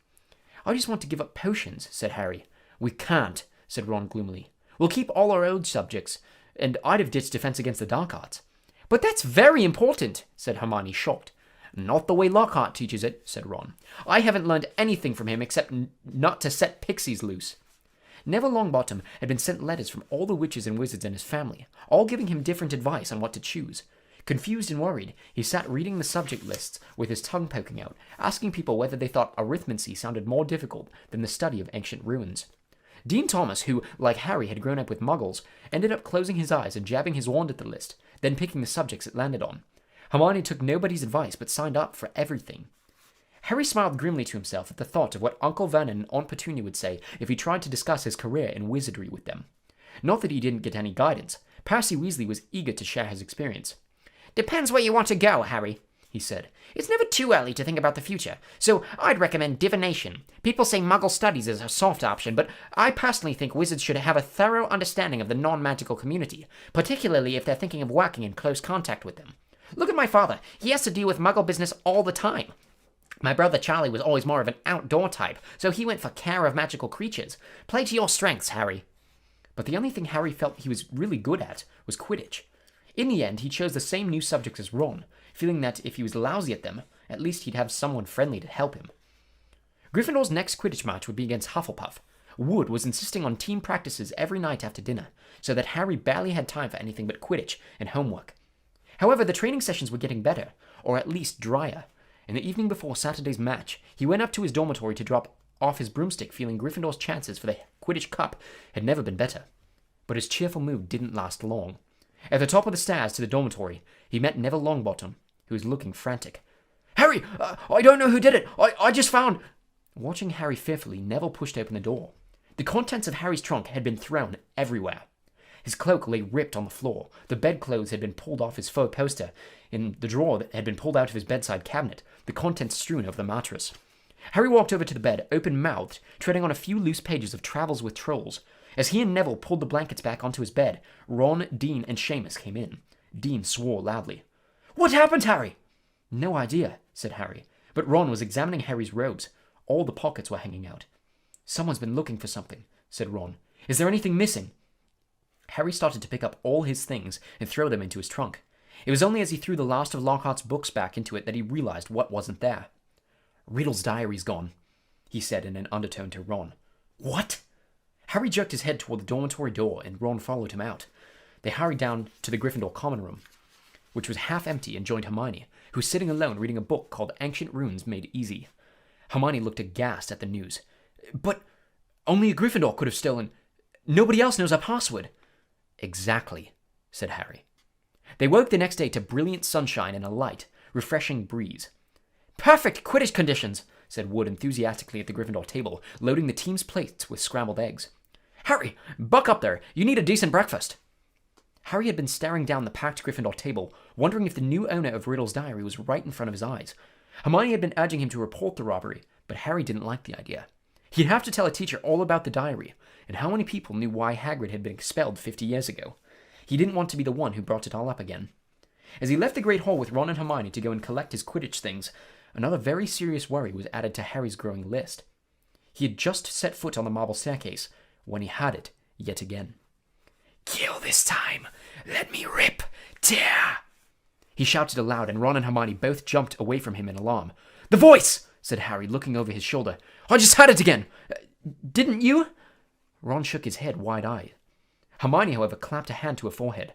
I just want to give up potions, said Harry. We can't, said Ron gloomily. We'll keep all our old subjects, and I'd have ditched Defense Against the Dark Arts. But that's very important, said Hermione, shocked. Not the way Lockhart teaches it, said Ron. I haven't learned anything from him except not to set pixies loose. Neville Longbottom had been sent letters from all the witches and wizards in his family, all giving him different advice on what to choose. Confused and worried, he sat reading the subject lists with his tongue poking out, asking people whether they thought arithmancy sounded more difficult than the study of ancient ruins. Dean Thomas, who, like Harry, had grown up with muggles, ended up closing his eyes and jabbing his wand at the list, then picking the subjects it landed on. Hermione took nobody's advice but signed up for everything. Harry smiled grimly to himself at the thought of what Uncle Vernon and Aunt Petunia would say if he tried to discuss his career in wizardry with them. Not that he didn't get any guidance. Percy Weasley was eager to share his experience. Depends where you want to go, Harry, he said. It's never too early to think about the future, so I'd recommend divination. People say Muggle studies is a soft option, but I personally think wizards should have a thorough understanding of the non-magical community, particularly if they're thinking of working in close contact with them. Look at my father. He has to deal with Muggle business all the time. My brother Charlie was always more of an outdoor type, so he went for care of magical creatures. Play to your strengths, Harry. But the only thing Harry felt he was really good at was Quidditch. In the end, he chose the same new subjects as Ron, feeling that if he was lousy at them, at least he'd have someone friendly to help him. Gryffindor's next Quidditch match would be against Hufflepuff. Wood was insisting on team practices every night after dinner, so that Harry barely had time for anything but Quidditch and homework. However, the training sessions were getting better, or at least drier. In the evening before Saturday's match, he went up to his dormitory to drop off his broomstick, feeling Gryffindor's chances for the Quidditch Cup had never been better. But his cheerful mood didn't last long. At the top of the stairs to the dormitory, he met Neville Longbottom, who was looking frantic. Harry, I don't know who did it. I just found... Watching Harry fearfully, Neville pushed open the door. The contents of Harry's trunk had been thrown everywhere. His cloak lay ripped on the floor. The bedclothes had been pulled off his fur poster in the drawer that had been pulled out of his bedside cabinet, the contents strewn over the mattress. Harry walked over to the bed, open-mouthed, treading on a few loose pages of Travels with Trolls. As he and Neville pulled the blankets back onto his bed, Ron, Dean, and Seamus came in. Dean swore loudly. "What happened, Harry?" "No idea," said Harry, but Ron was examining Harry's robes. All the pockets were hanging out. "Someone's been looking for something," said Ron. "Is there anything missing?" Harry started to pick up all his things and throw them into his trunk. It was only as he threw the last of Lockhart's books back into it that he realized what wasn't there. "Riddle's diary's gone," he said in an undertone to Ron. "What?" Harry jerked his head toward the dormitory door, and Ron followed him out. They hurried down to the Gryffindor common room, which was half empty, and joined Hermione, who was sitting alone reading a book called Ancient Runes Made Easy. Hermione looked aghast at the news. "But only a Gryffindor could have stolen. Nobody else knows our password." "Exactly," said Harry. They woke the next day to brilliant sunshine and a light, refreshing breeze. "Perfect Quidditch conditions," said Wood enthusiastically at the Gryffindor table, loading the team's plates with scrambled eggs. "Harry, buck up there. You need a decent breakfast." Harry had been staring down the packed Gryffindor table, wondering if the new owner of Riddle's diary was right in front of his eyes. Hermione had been urging him to report the robbery, but Harry didn't like the idea. He'd have to tell a teacher all about the diary, and how many people knew why Hagrid had been expelled 50 years ago. He didn't want to be the one who brought it all up again. As he left the Great Hall with Ron and Hermione to go and collect his Quidditch things, another very serious worry was added to Harry's growing list. He had just set foot on the marble staircase when he had it yet again. "Kill this time. Let me rip, tear." He shouted aloud, and Ron and Hermione both jumped away from him in alarm. "The voice!" said Harry, looking over his shoulder. "I just had it again." "Didn't you?" Ron shook his head wide-eyed. Hermione, however, clapped a hand to her forehead.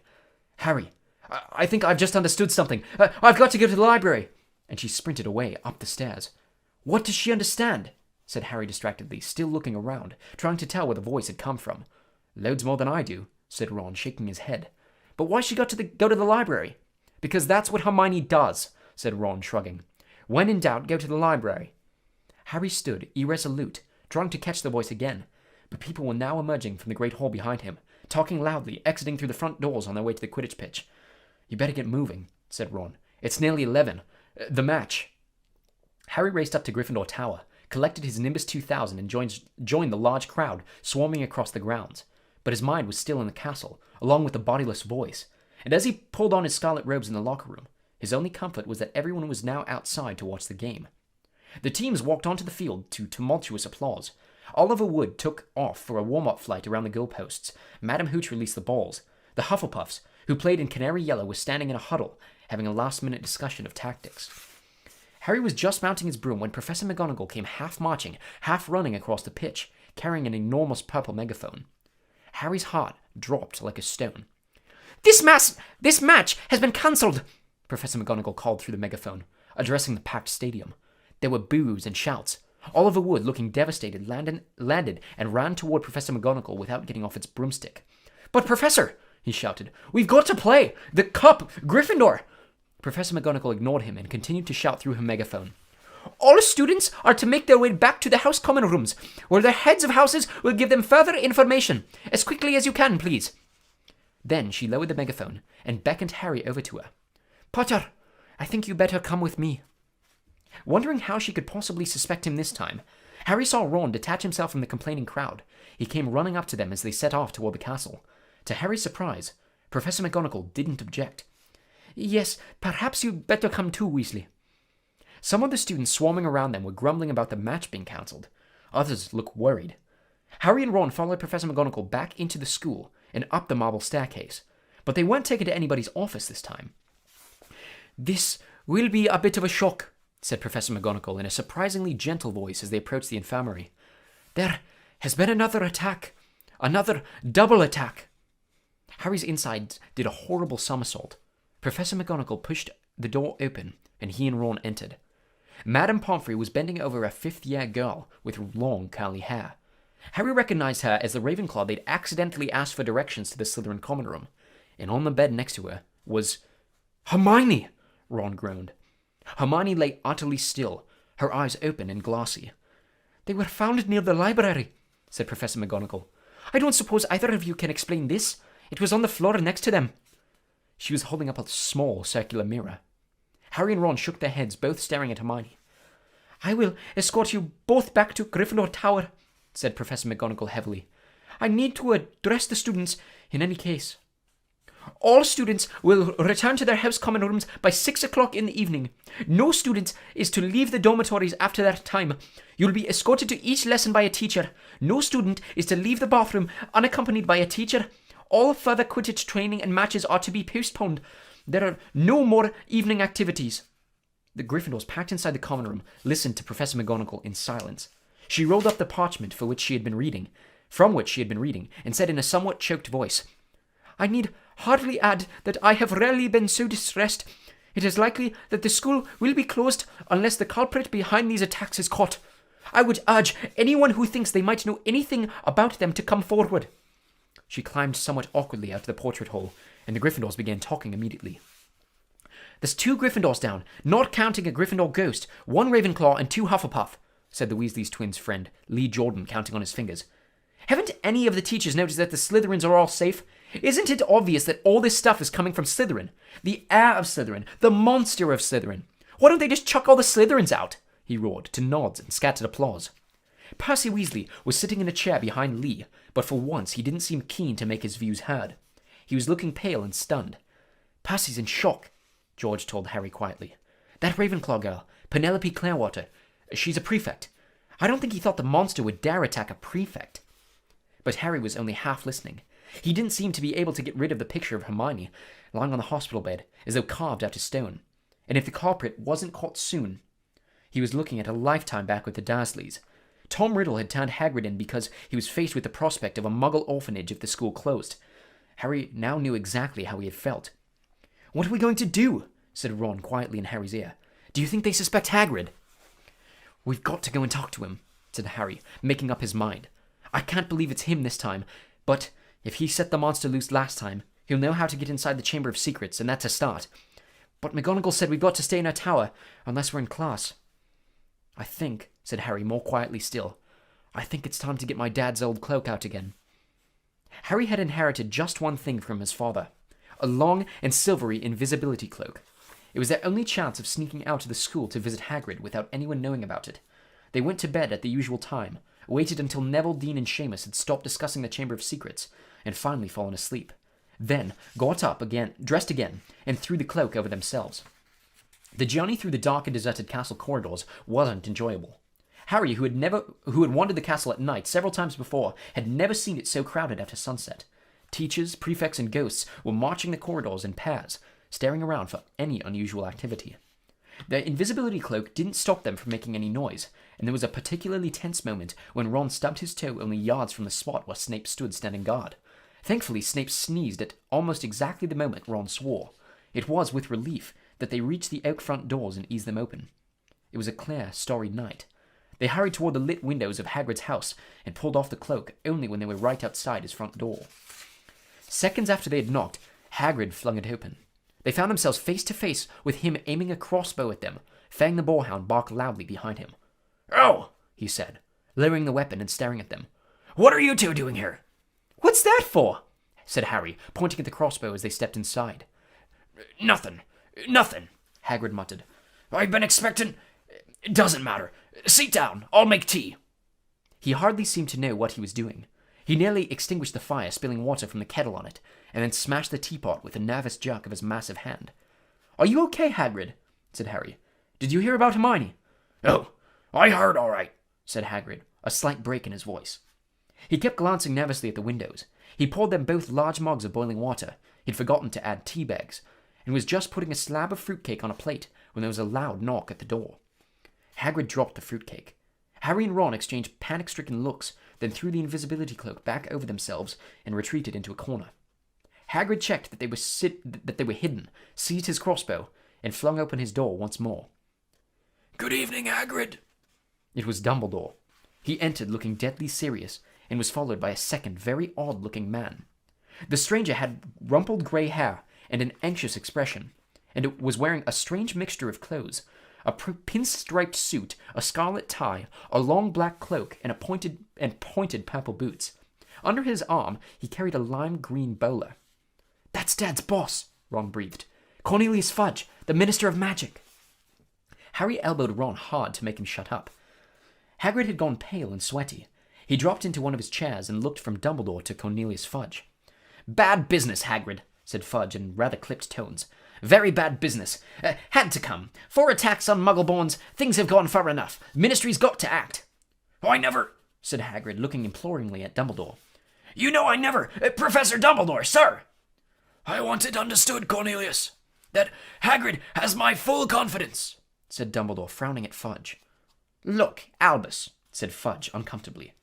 "Harry, I think I've just understood something. I've got to go to the library." And she sprinted away up the stairs. "What does she understand?" said Harry distractedly, still looking around, trying to tell where the voice had come from. "Loads more than I do," said Ron, shaking his head. "But why she got to go to the library?" "Because that's what Hermione does," said Ron, shrugging. "When in doubt, go to the library." Harry stood, irresolute, trying to catch the voice again, but people were now emerging from the Great Hall behind him, talking loudly, exiting through the front doors on their way to the Quidditch pitch. "You better get moving," said Ron. "It's nearly 11. The match." Harry raced up to Gryffindor Tower, collected his Nimbus 2000, and joined the large crowd swarming across the grounds. But his mind was still in the castle, along with the bodiless voice. And as he pulled on his scarlet robes in the locker room, his only comfort was that everyone was now outside to watch the game. The teams walked onto the field to tumultuous applause. Oliver Wood took off for a warm-up flight around the goalposts. Madam Hooch released the balls. The Hufflepuffs, who played in Canary Yellow, were standing in a huddle, having a last-minute discussion of tactics. Harry was just mounting his broom when Professor McGonagall came half-marching, half-running across the pitch, carrying an enormous purple megaphone. Harry's heart dropped like a stone. This match has been cancelled," Professor McGonagall called through the megaphone, addressing the packed stadium. There were boos and shouts. Oliver Wood, looking devastated, landed and ran toward Professor McGonagall without getting off its broomstick. "But Professor," he shouted, "we've got to play! The Cup! Gryffindor!" Professor McGonagall ignored him and continued to shout through her megaphone. "All students are to make their way back to the house common rooms, where the heads of houses will give them further information. As quickly as you can, please." Then she lowered the megaphone and beckoned Harry over to her. "Potter, I think you better come with me." Wondering how she could possibly suspect him this time, Harry saw Ron detach himself from the complaining crowd. He came running up to them as they set off toward the castle. To Harry's surprise, Professor McGonagall didn't object. "Yes, perhaps you'd better come too, Weasley." Some of the students swarming around them were grumbling about the match being cancelled. Others looked worried. Harry and Ron followed Professor McGonagall back into the school and up the marble staircase, but they weren't taken to anybody's office this time. "This will be a bit of a shock," said Professor McGonagall in a surprisingly gentle voice as they approached the infirmary. "There has been another attack. Another double attack." Harry's insides did a horrible somersault. Professor McGonagall pushed the door open, and he and Ron entered. Madame Pomfrey was bending over a fifth-year girl with long curly hair. Harry recognized her as the Ravenclaw they'd accidentally asked for directions to the Slytherin common room, and on the bed next to her was Hermione! Ron groaned. Hermione lay utterly still, her eyes open and glassy. "They were found near the library," said Professor McGonagall. "I don't suppose either of you can explain this. It was on the floor next to them. She was holding up a small circular mirror. Harry and Ron shook their heads, both staring at Hermione. I will escort you both back to Gryffindor Tower, said Professor McGonagall heavily. I need to address the students in any case. All students will return to their house common rooms by 6 o'clock in the evening. No student is to leave the dormitories after that time. You'll be escorted to each lesson by a teacher. No student is to leave the bathroom unaccompanied by a teacher. All further Quidditch training and matches are to be postponed. There are no more evening activities. The Gryffindors, packed inside the common room, listened to Professor McGonagall in silence. She rolled up the parchment from which she had been reading, and said in a somewhat choked voice, I need hardly add that I have rarely been so distressed. It is likely that the school will be closed unless the culprit behind these attacks is caught. I would urge anyone who thinks they might know anything about them to come forward. She climbed somewhat awkwardly out of the portrait hole, and the Gryffindors began talking immediately. There's 2 Gryffindors down, not counting a Gryffindor ghost, 1 Ravenclaw and 2 Hufflepuff, said the Weasley's twins' friend, Lee Jordan, counting on his fingers. Haven't any of the teachers noticed that the Slytherins are all safe? Isn't it obvious that all this stuff is coming from Slytherin? The heir of Slytherin, the monster of Slytherin. Why don't they just chuck all the Slytherins out? He roared, to nods and scattered applause. Percy Weasley was sitting in a chair behind Lee, but for once he didn't seem keen to make his views heard. He was looking pale and stunned. Percy's in shock, George told Harry quietly. That Ravenclaw girl, Penelope Clearwater, she's a prefect. I don't think he thought the monster would dare attack a prefect. But Harry was only half listening. He didn't seem to be able to get rid of the picture of Hermione lying on the hospital bed as though carved out of stone. And if the culprit wasn't caught soon, he was looking at a lifetime back with the Dursleys. Tom Riddle had turned Hagrid in because he was faced with the prospect of a Muggle orphanage if the school closed. Harry now knew exactly how he had felt. What are we going to do? Said Ron quietly in Harry's ear. Do you think they suspect Hagrid? We've got to go and talk to him, said Harry, making up his mind. I can't believe it's him this time, but if he set the monster loose last time, he'll know how to get inside the Chamber of Secrets, and that's a start. But McGonagall said we've got to stay in our tower, unless we're in class. I think, said Harry more quietly still, I think it's time to get my dad's old cloak out again. Harry had inherited just one thing from his father, a long and silvery invisibility cloak. It was their only chance of sneaking out of the school to visit Hagrid without anyone knowing about it. They went to bed at the usual time, waited until Neville, Dean, and Seamus had stopped discussing the Chamber of Secrets, and finally fallen asleep. Then got up again, dressed again, and threw the cloak over themselves. The journey through the dark and deserted castle corridors wasn't enjoyable. Harry, who had wandered the castle at night several times before, had never seen it so crowded after sunset. Teachers, prefects, and ghosts were marching the corridors in pairs, staring around for any unusual activity. Their invisibility cloak didn't stop them from making any noise, and there was a particularly tense moment when Ron stubbed his toe only yards from the spot where Snape stood standing guard. Thankfully, Snape sneezed at almost exactly the moment Ron swore. It was with relief that they reached the oak front doors and eased them open. It was a clear, starry night. They hurried toward the lit windows of Hagrid's house and pulled off the cloak only when they were right outside his front door. Seconds after they had knocked, Hagrid flung it open. They found themselves face to face with him aiming a crossbow at them. Fang the Boarhound barked loudly behind him. Oh, he said, lowering the weapon and staring at them. What are you two doing here? What's that for? Said Harry, pointing at the crossbow as they stepped inside. Nothing, Hagrid muttered. I've been expecting... It doesn't matter. Sit down, I'll make tea. He hardly seemed to know what he was doing. He nearly extinguished the fire, spilling water from the kettle on it, and then smashed the teapot with a nervous jerk of his massive hand. Are you okay, Hagrid? Said Harry. Did you hear about Hermione? Oh, I heard all right, said Hagrid, a slight break in his voice. He kept glancing nervously at the windows. He poured them both large mugs of boiling water. He'd forgotten to add tea bags, and was just putting a slab of fruitcake on a plate when there was a loud knock at the door. Hagrid dropped the fruitcake. Harry and Ron exchanged panic-stricken looks, then threw the invisibility cloak back over themselves and retreated into a corner. Hagrid checked that they were hidden, seized his crossbow, and flung open his door once more. Good evening, Hagrid. It was Dumbledore. He entered looking deadly serious and was followed by a second, very odd-looking man. The stranger had rumpled grey hair and an anxious expression, and was wearing a strange mixture of clothes, a pinstriped suit, a scarlet tie, a long black cloak, and pointed purple boots. Under his arm, he carried a lime-green bowler. "That's Dad's boss," Ron breathed. "Cornelius Fudge, the Minister of Magic." Harry elbowed Ron hard to make him shut up. Hagrid had gone pale and sweaty. He dropped into one of his chairs and looked from Dumbledore to Cornelius Fudge. "Bad business, Hagrid," said Fudge in rather clipped tones. "Very bad business. Had to come. 4 attacks on Muggleborns. Things have gone far enough. Ministry's got to act." "I never," said Hagrid, looking imploringly at Dumbledore. "You know I never, Professor Dumbledore, sir." "I want it understood, Cornelius, that Hagrid has my full confidence," said Dumbledore, frowning at Fudge. "Look, Albus," said Fudge uncomfortably.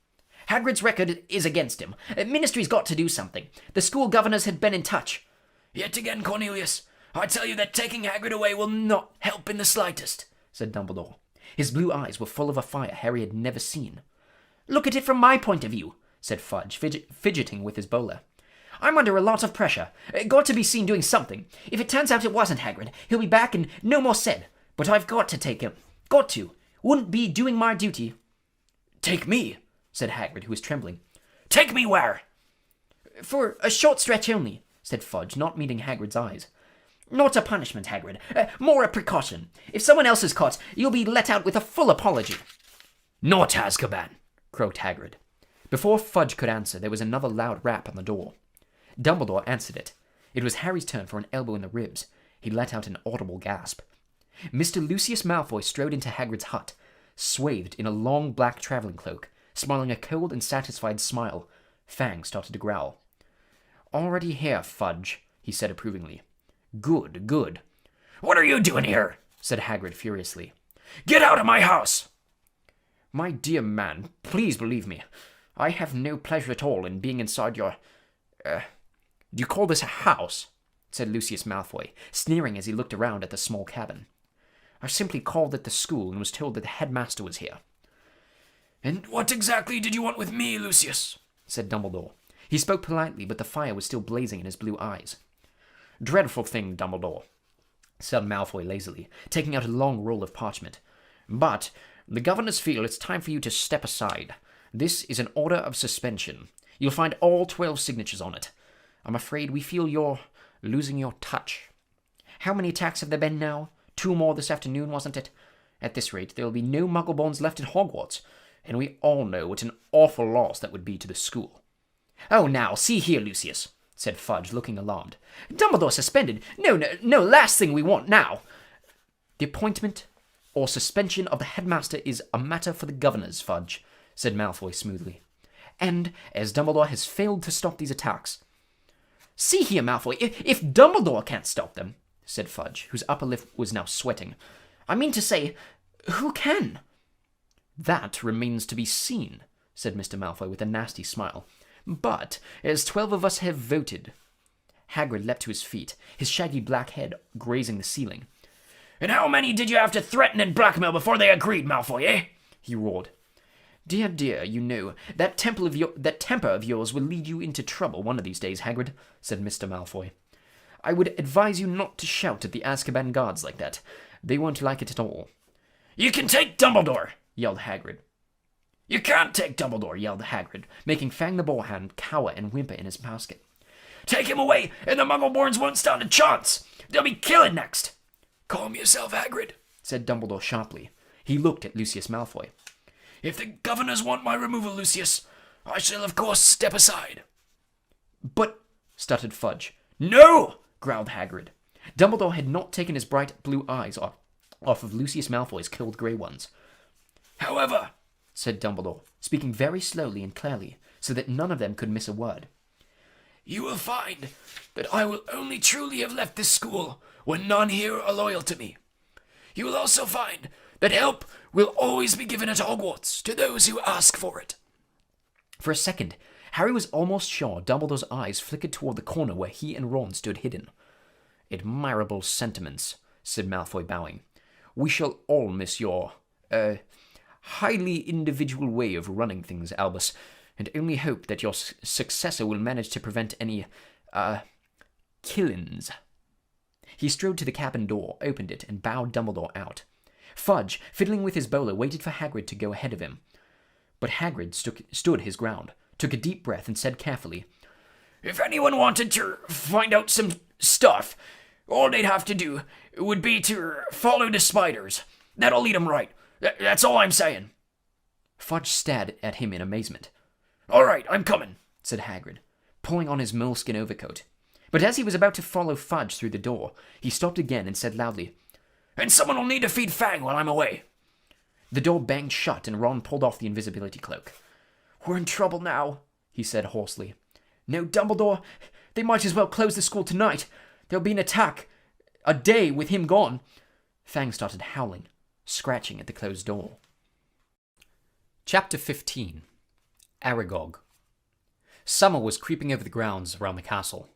"Hagrid's record is against him. Ministry's got to do something. The school governors had been in touch." "Yet again, Cornelius, I tell you that taking Hagrid away will not help in the slightest," said Dumbledore. His blue eyes were full of a fire Harry had never seen. "Look at it from my point of view," said Fudge, fidgeting with his bowler. "I'm under a lot of pressure. Got to be seen doing something. If it turns out it wasn't Hagrid, he'll be back and no more said. But I've got to take him. Got to. Wouldn't be doing my duty." "Take me," said Hagrid, who was trembling. "Take me where?" "For a short stretch only," said Fudge, not meeting Hagrid's eyes. "Not a punishment, Hagrid. More a precaution. If someone else is caught, you'll be let out with a full apology." "Not Azkaban," croaked Hagrid. Before Fudge could answer, there was another loud rap on the door. Dumbledore answered it. It was Harry's turn for an elbow in the ribs. He let out an audible gasp. Mr. Lucius Malfoy strode into Hagrid's hut, swathed in a long black travelling cloak, smiling a cold and satisfied smile. Fang started to growl. "Already here, Fudge," he said approvingly. "Good, good." "What are you doing here?" said Hagrid furiously. "Get out of my house!" "My dear man, please believe me. I have no pleasure at all in being inside your... do you call this a house?" said Lucius Malfoy, sneering as he looked around at the small cabin. "I simply called at the school and was told that the headmaster was here." "And what exactly did you want with me, Lucius?" said Dumbledore. He spoke politely, but the fire was still blazing in his blue eyes. "Dreadful thing, Dumbledore," said Malfoy lazily, taking out a long roll of parchment. "But the governors feel it's time for you to step aside. This is an order of suspension. You'll find all 12 signatures on it. I'm afraid we feel you're losing your touch. How many attacks have there been now? 2 more this afternoon, wasn't it? At this rate, there'll be no Muggleborns left at Hogwarts, and we all know what an awful loss that would be to the school." "Oh, now, see here, Lucius," said Fudge, looking alarmed. "Dumbledore suspended. No, last thing we want now." "The appointment or suspension of the headmaster is a matter for the governors, Fudge," said Malfoy smoothly. "And as Dumbledore has failed to stop these attacks..." "See here, Malfoy, if Dumbledore can't stop them," said Fudge, whose upper lip was now sweating. "I mean to say, who can?" "That remains to be seen," said Mr. Malfoy with a nasty smile. "But as 12 of us have voted..." Hagrid leapt to his feet, his shaggy black head grazing the ceiling. "And how many did you have to threaten and blackmail before they agreed, Malfoy, eh?" he roared. Dear, you know, that temper of yours will lead you into trouble one of these days, Hagrid," said Mr. Malfoy. "I would advise you not to shout at the Azkaban guards like that. They won't like it at all." "You can take Dumbledore!" yelled Hagrid. "You can't take Dumbledore!" yelled Hagrid, making Fang the Boarhound cower and whimper in his basket. "Take him away, and the Muggleborns won't stand a chance! They'll be killing next!" "Calm yourself, Hagrid," said Dumbledore sharply. He looked at Lucius Malfoy. "If the governors want my removal, Lucius, I shall of course step aside." "But..." stuttered Fudge. "No!" growled Hagrid. Dumbledore had not taken his bright blue eyes off of Lucius Malfoy's cold grey ones. "However," said Dumbledore, speaking very slowly and clearly, so that none of them could miss a word, "you will find that I will only truly have left this school when none here are loyal to me. You will also find that help will always be given at Hogwarts to those who ask for it." For a second, Harry was almost sure Dumbledore's eyes flickered toward the corner where he and Ron stood hidden. "Admirable sentiments," said Malfoy, bowing. "We shall all miss your, highly individual way of running things, Albus, and only hope that your successor will manage to prevent any, killings." He strode to the cabin door, opened it, and bowed Dumbledore out. Fudge, fiddling with his bowler, waited for Hagrid to go ahead of him. But Hagrid stood his ground, took a deep breath, and said carefully, If anyone wanted to find out some stuff, all they'd have to do would be to follow the spiders. That'll lead 'em right. That's all I'm saying. Fudge stared at him in amazement. All right, I'm coming, said Hagrid, pulling on his moleskin overcoat. But as he was about to follow Fudge through the door, he stopped again and said loudly, And someone will need to feed Fang while I'm away. The door banged shut and Ron pulled off the invisibility cloak. We're in trouble now, he said hoarsely. No, Dumbledore, they might as well close the school tonight. There'll be an attack. A day with him gone. Fang started howling, scratching at the closed door. Chapter 15. Aragog. Summer was creeping over the grounds around the castle.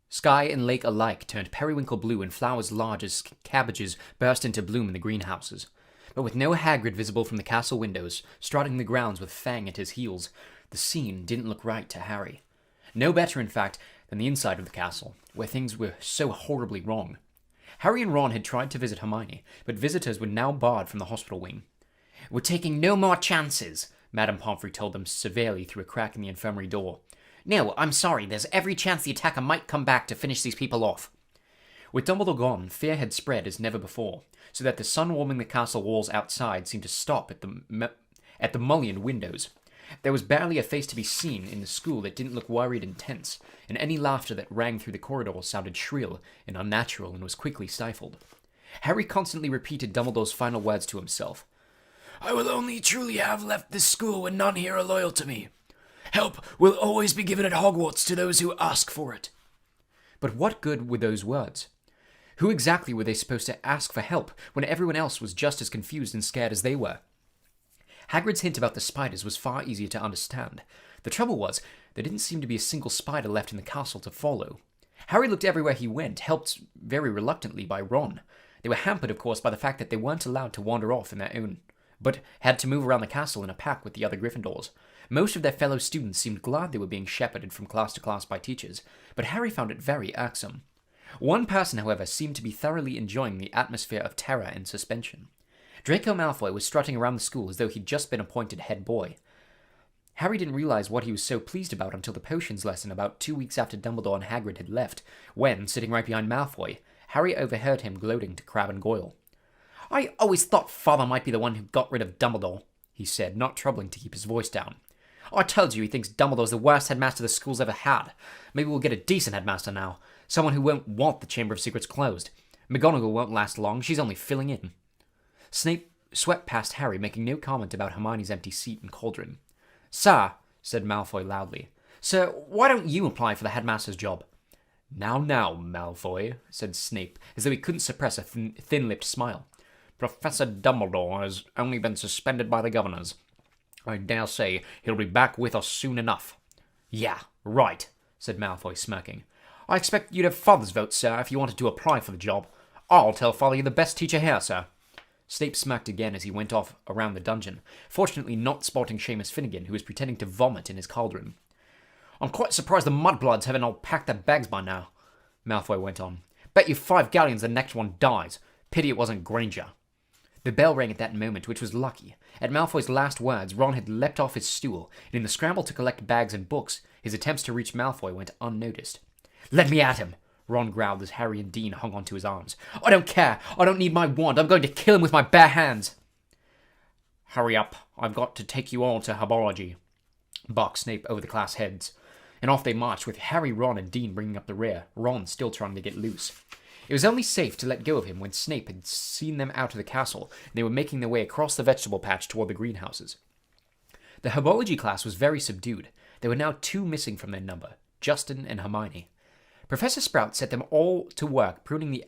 Sky and lake alike turned periwinkle blue and flowers large as cabbages burst into bloom in the greenhouses. But with no Hagrid visible from the castle windows, strutting the grounds with Fang at his heels, the scene didn't look right to Harry. No better, in fact, than the inside of the castle, where things were so horribly wrong. Harry and Ron had tried to visit Hermione, but visitors were now barred from the hospital wing. We're taking no more chances, Madame Pomfrey told them severely through a crack in the infirmary door. No, I'm sorry, there's every chance the attacker might come back to finish these people off. With Dumbledore gone, fear had spread as never before, so that the sun warming the castle walls outside seemed to stop at the mullioned windows. There was barely a face to be seen in the school that didn't look worried and tense, and any laughter that rang through the corridors sounded shrill and unnatural and was quickly stifled. Harry constantly repeated Dumbledore's final words to himself. I will only truly have left this school when none here are loyal to me. Help will always be given at Hogwarts to those who ask for it. But what good were those words? Who exactly were they supposed to ask for help when everyone else was just as confused and scared as they were? Hagrid's hint about the spiders was far easier to understand. The trouble was, there didn't seem to be a single spider left in the castle to follow. Harry looked everywhere he went, helped very reluctantly by Ron. They were hampered, of course, by the fact that they weren't allowed to wander off in their own, but had to move around the castle in a pack with the other Gryffindors. Most of their fellow students seemed glad they were being shepherded from class to class by teachers, but Harry found it very irksome. One person, however, seemed to be thoroughly enjoying the atmosphere of terror and suspension. Draco Malfoy was strutting around the school as though he'd just been appointed head boy. Harry didn't realize what he was so pleased about until the potions lesson about 2 weeks after Dumbledore and Hagrid had left, when, sitting right behind Malfoy, Harry overheard him gloating to Crabbe and Goyle. I always thought Father might be the one who got rid of Dumbledore, he said, not troubling to keep his voice down. I told you he thinks Dumbledore's the worst headmaster the school's ever had. Maybe we'll get a decent headmaster now. Someone who won't want the Chamber of Secrets closed. McGonagall won't last long, she's only filling in. Snape swept past Harry, making no comment about Hermione's empty seat in Cauldron. Sir, said Malfoy loudly. Sir, why don't you apply for the headmaster's job? Now, Malfoy, said Snape, as though he couldn't suppress a thin-lipped smile. Professor Dumbledore has only been suspended by the governors. I dare say he'll be back with us soon enough. Yeah, right, said Malfoy, smirking. I expect you'd have Father's vote, sir, if you wanted to apply for the job. I'll tell Father you're the best teacher here, sir. Snape smirked again as he went off around the dungeon, fortunately not spotting Seamus Finnegan, who was pretending to vomit in his cauldron. I'm quite surprised the Mudbloods haven't all packed their bags by now, Malfoy went on. Bet you 5 galleons the next one dies. Pity it wasn't Granger. The bell rang at that moment, which was lucky. At Malfoy's last words, Ron had leapt off his stool, and in the scramble to collect bags and books, his attempts to reach Malfoy went unnoticed. Let me at him, Ron growled as Harry and Dean hung onto his arms. I don't care. I don't need my wand. I'm going to kill him with my bare hands. Hurry up. I've got to take you all to herbology, barked Snape over the class heads. And off they marched, with Harry, Ron, and Dean bringing up the rear, Ron still trying to get loose. It was only safe to let go of him when Snape had seen them out of the castle, and they were making their way across the vegetable patch toward the greenhouses. The herbology class was very subdued. There were now 2 missing from their number, Justin and Hermione. Professor Sprout set them all to work pruning the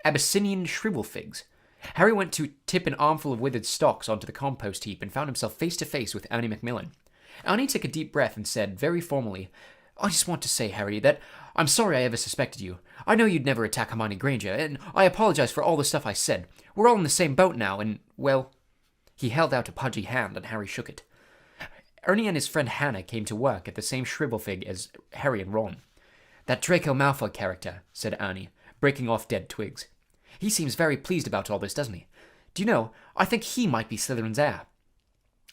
Abyssinian shrivel figs. Harry went to tip an armful of withered stalks onto the compost heap and found himself face to face with Ernie Macmillan. Ernie took a deep breath and said, very formally, I just want to say, Harry, that I'm sorry I ever suspected you. I know you'd never attack Hermione Granger, and I apologize for all the stuff I said. We're all in the same boat now, and, well... He held out a pudgy hand, and Harry shook it. Ernie and his friend Hannah came to work at the same shrivel fig as Harry and Ron. That Draco Malfoy character, said Ernie, breaking off dead twigs. He seems very pleased about all this, doesn't he? Do you know, I think he might be Slytherin's heir.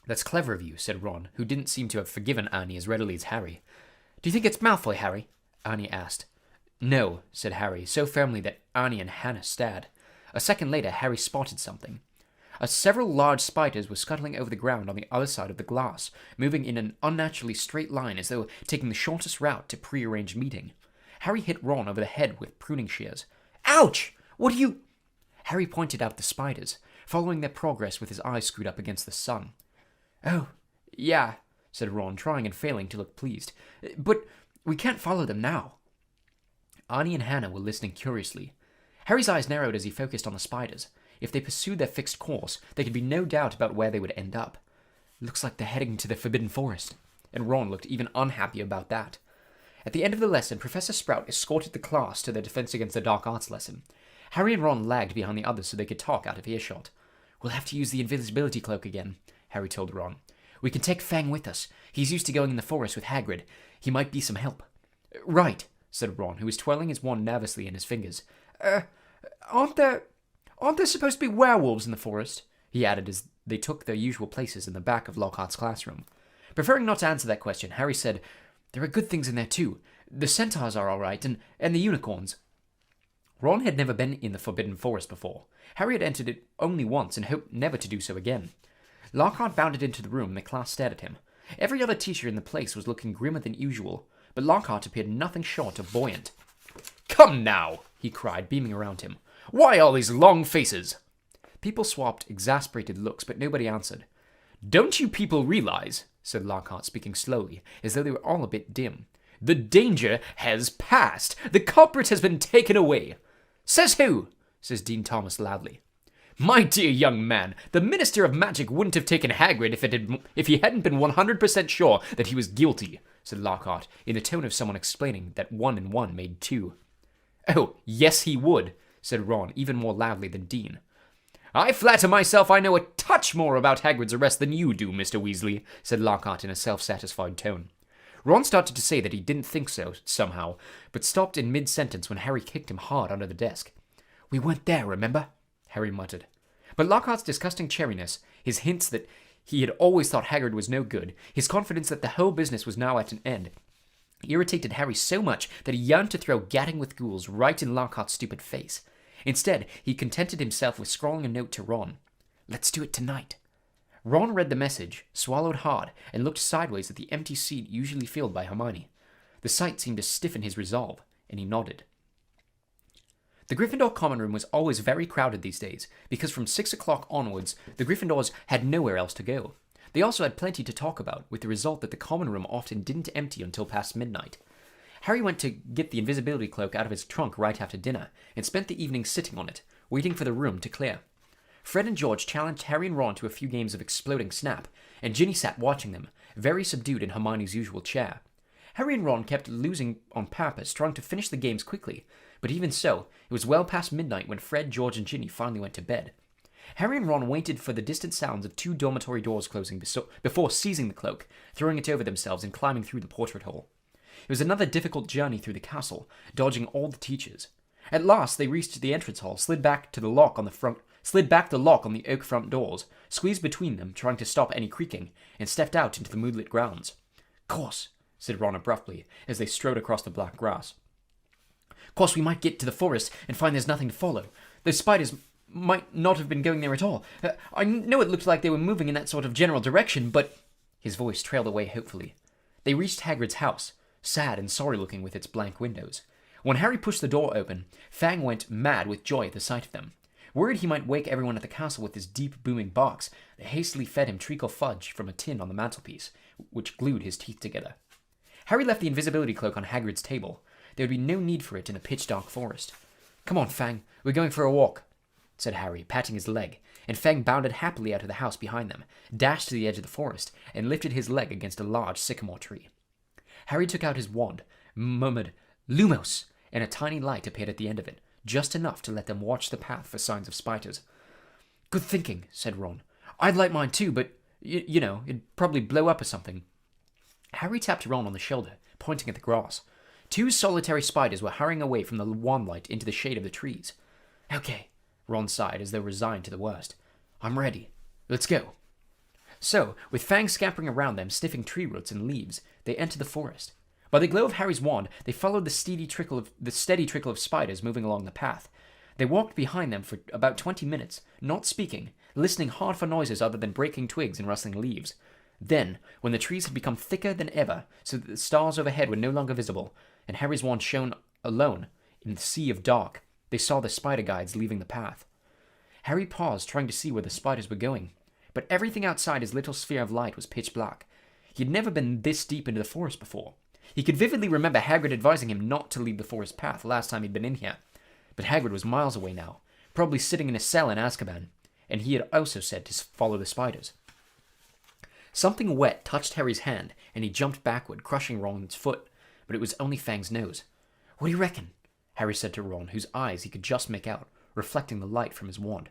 That's clever of you, said Ron, who didn't seem to have forgiven Ernie as readily as Harry. Do you think it's Malfoy, Harry? Ernie asked. No, said Harry, so firmly that Ernie and Hannah stared. A second later, Harry spotted something. Several large spiders were scuttling over the ground on the other side of the glass, moving in an unnaturally straight line as though taking the shortest route to pre-arranged meeting. Harry hit Ron over the head with pruning shears. Ouch! What are you... Harry pointed out the spiders, following their progress with his eyes screwed up against the sun. Oh, yeah, said Ron, trying and failing to look pleased. But we can't follow them now. Arnie and Hannah were listening curiously. Harry's eyes narrowed as he focused on the spiders. If they pursued their fixed course, there could be no doubt about where they would end up. Looks like they're heading to the Forbidden Forest, and Ron looked even unhappy about that. At the end of the lesson, Professor Sprout escorted the class to their Defense Against the Dark Arts lesson. Harry and Ron lagged behind the others so they could talk out of earshot. We'll have to use the invisibility cloak again, Harry told Ron. We can take Fang with us. He's used to going in the forest with Hagrid. He might be some help. Right, said Ron, who was twirling his wand nervously in his fingers. Aren't there supposed to be werewolves in the forest? He added as they took their usual places in the back of Lockhart's classroom. Preferring not to answer that question, Harry said, There are good things in there too. The centaurs are all right, and the unicorns. Ron had never been in the Forbidden Forest before. Harry had entered it only once and hoped never to do so again. Lockhart bounded into the room and the class stared at him. Every other teacher in the place was looking grimmer than usual, but Lockhart appeared nothing short of buoyant. Come now, he cried, beaming around him. Why all these long faces? People swapped exasperated looks, but nobody answered. Don't you people realize, said Lockhart, speaking slowly, as though they were all a bit dim, the danger has passed. The culprit has been taken away. Says who? Says Dean Thomas loudly. My dear young man, the Minister of Magic wouldn't have taken Hagrid if he hadn't been 100% sure that he was guilty, said Lockhart, in the tone of someone explaining that 1 and 1 made 2. Oh, yes he would, said Ron, even more loudly than Dean. I flatter myself I know a touch more about Hagrid's arrest than you do, Mr. Weasley, said Lockhart in a self-satisfied tone. Ron started to say that he didn't think so, somehow, but stopped in mid-sentence when Harry kicked him hard under the desk. We weren't there, remember? Harry muttered. But Lockhart's disgusting chariness, his hints that he had always thought Hagrid was no good, his confidence that the whole business was now at an end, irritated Harry so much that he yearned to throw Gadding with Ghouls right in Lockhart's stupid face. Instead, he contented himself with scrawling a note to Ron. Let's do it tonight. Ron read the message, swallowed hard, and looked sideways at the empty seat usually filled by Hermione. The sight seemed to stiffen his resolve, and he nodded. The Gryffindor common room was always very crowded these days, because from 6 o'clock onwards, the Gryffindors had nowhere else to go. They also had plenty to talk about, with the result that the common room often didn't empty until past midnight. Harry went to get the invisibility cloak out of his trunk right after dinner, and spent the evening sitting on it, waiting for the room to clear. Fred and George challenged Harry and Ron to a few games of Exploding Snap, and Ginny sat watching them, very subdued in Hermione's usual chair. Harry and Ron kept losing on purpose, trying to finish the games quickly, but even so, it was well past midnight when Fred, George, and Ginny finally went to bed. Harry and Ron waited for the distant sounds of 2 dormitory doors closing before seizing the cloak, throwing it over themselves, and climbing through the portrait hole. It was another difficult journey through the castle, dodging all the teachers. At last, they reached the entrance hall, slid back the lock on the oak front doors, squeezed between them, trying to stop any creaking, and stepped out into the moonlit grounds. Course, said Ron abruptly, as they strode across the black grass. Course we might get to the forest and find there's nothing to follow. Those spiders might not have been going there at all. I know it looked like they were moving in that sort of general direction, but... His voice trailed away hopefully. They reached Hagrid's house, sad and sorry-looking with its blank windows. When Harry pushed the door open, Fang went mad with joy at the sight of them. Worried he might wake everyone at the castle with his deep, booming barks, they hastily fed him treacle fudge from a tin on the mantelpiece, which glued his teeth together. Harry left the invisibility cloak on Hagrid's table. There would be no need for it in the pitch-dark forest. Come on, Fang, we're going for a walk, said Harry, patting his leg, and Fang bounded happily out of the house behind them, dashed to the edge of the forest, and lifted his leg against a large sycamore tree. Harry took out his wand, murmured, Lumos, and a tiny light appeared at the end of it, just enough to let them watch the path for signs of spiders. Good thinking, said Ron. I'd light mine too, but, you know, it'd probably blow up or something. Harry tapped Ron on the shoulder, pointing at the grass. 2 solitary spiders were hurrying away from the wand light into the shade of the trees. Okay, Ron sighed as though resigned to the worst. I'm ready. Let's go. So, with Fang scampering around them, sniffing tree roots and leaves, they entered the forest. By the glow of Harry's wand, they followed the steady trickle of spiders moving along the path. They walked behind them for about 20 minutes, not speaking, listening hard for noises other than breaking twigs and rustling leaves. Then, when the trees had become thicker than ever, so that the stars overhead were no longer visible, and Harry's wand shone alone in the sea of dark, they saw the spider guides leaving the path. Harry paused, trying to see where the spiders were going, but everything outside his little sphere of light was pitch black. He had never been this deep into the forest before. He could vividly remember Hagrid advising him not to leave the forest path last time he'd been in here, but Hagrid was miles away now, probably sitting in a cell in Azkaban, and he had also said to follow the spiders. Something wet touched Harry's hand, and he jumped backward, crushing Ron's foot, but it was only Fang's nose. "What do you reckon?" Harry said to Ron, whose eyes he could just make out, reflecting the light from his wand.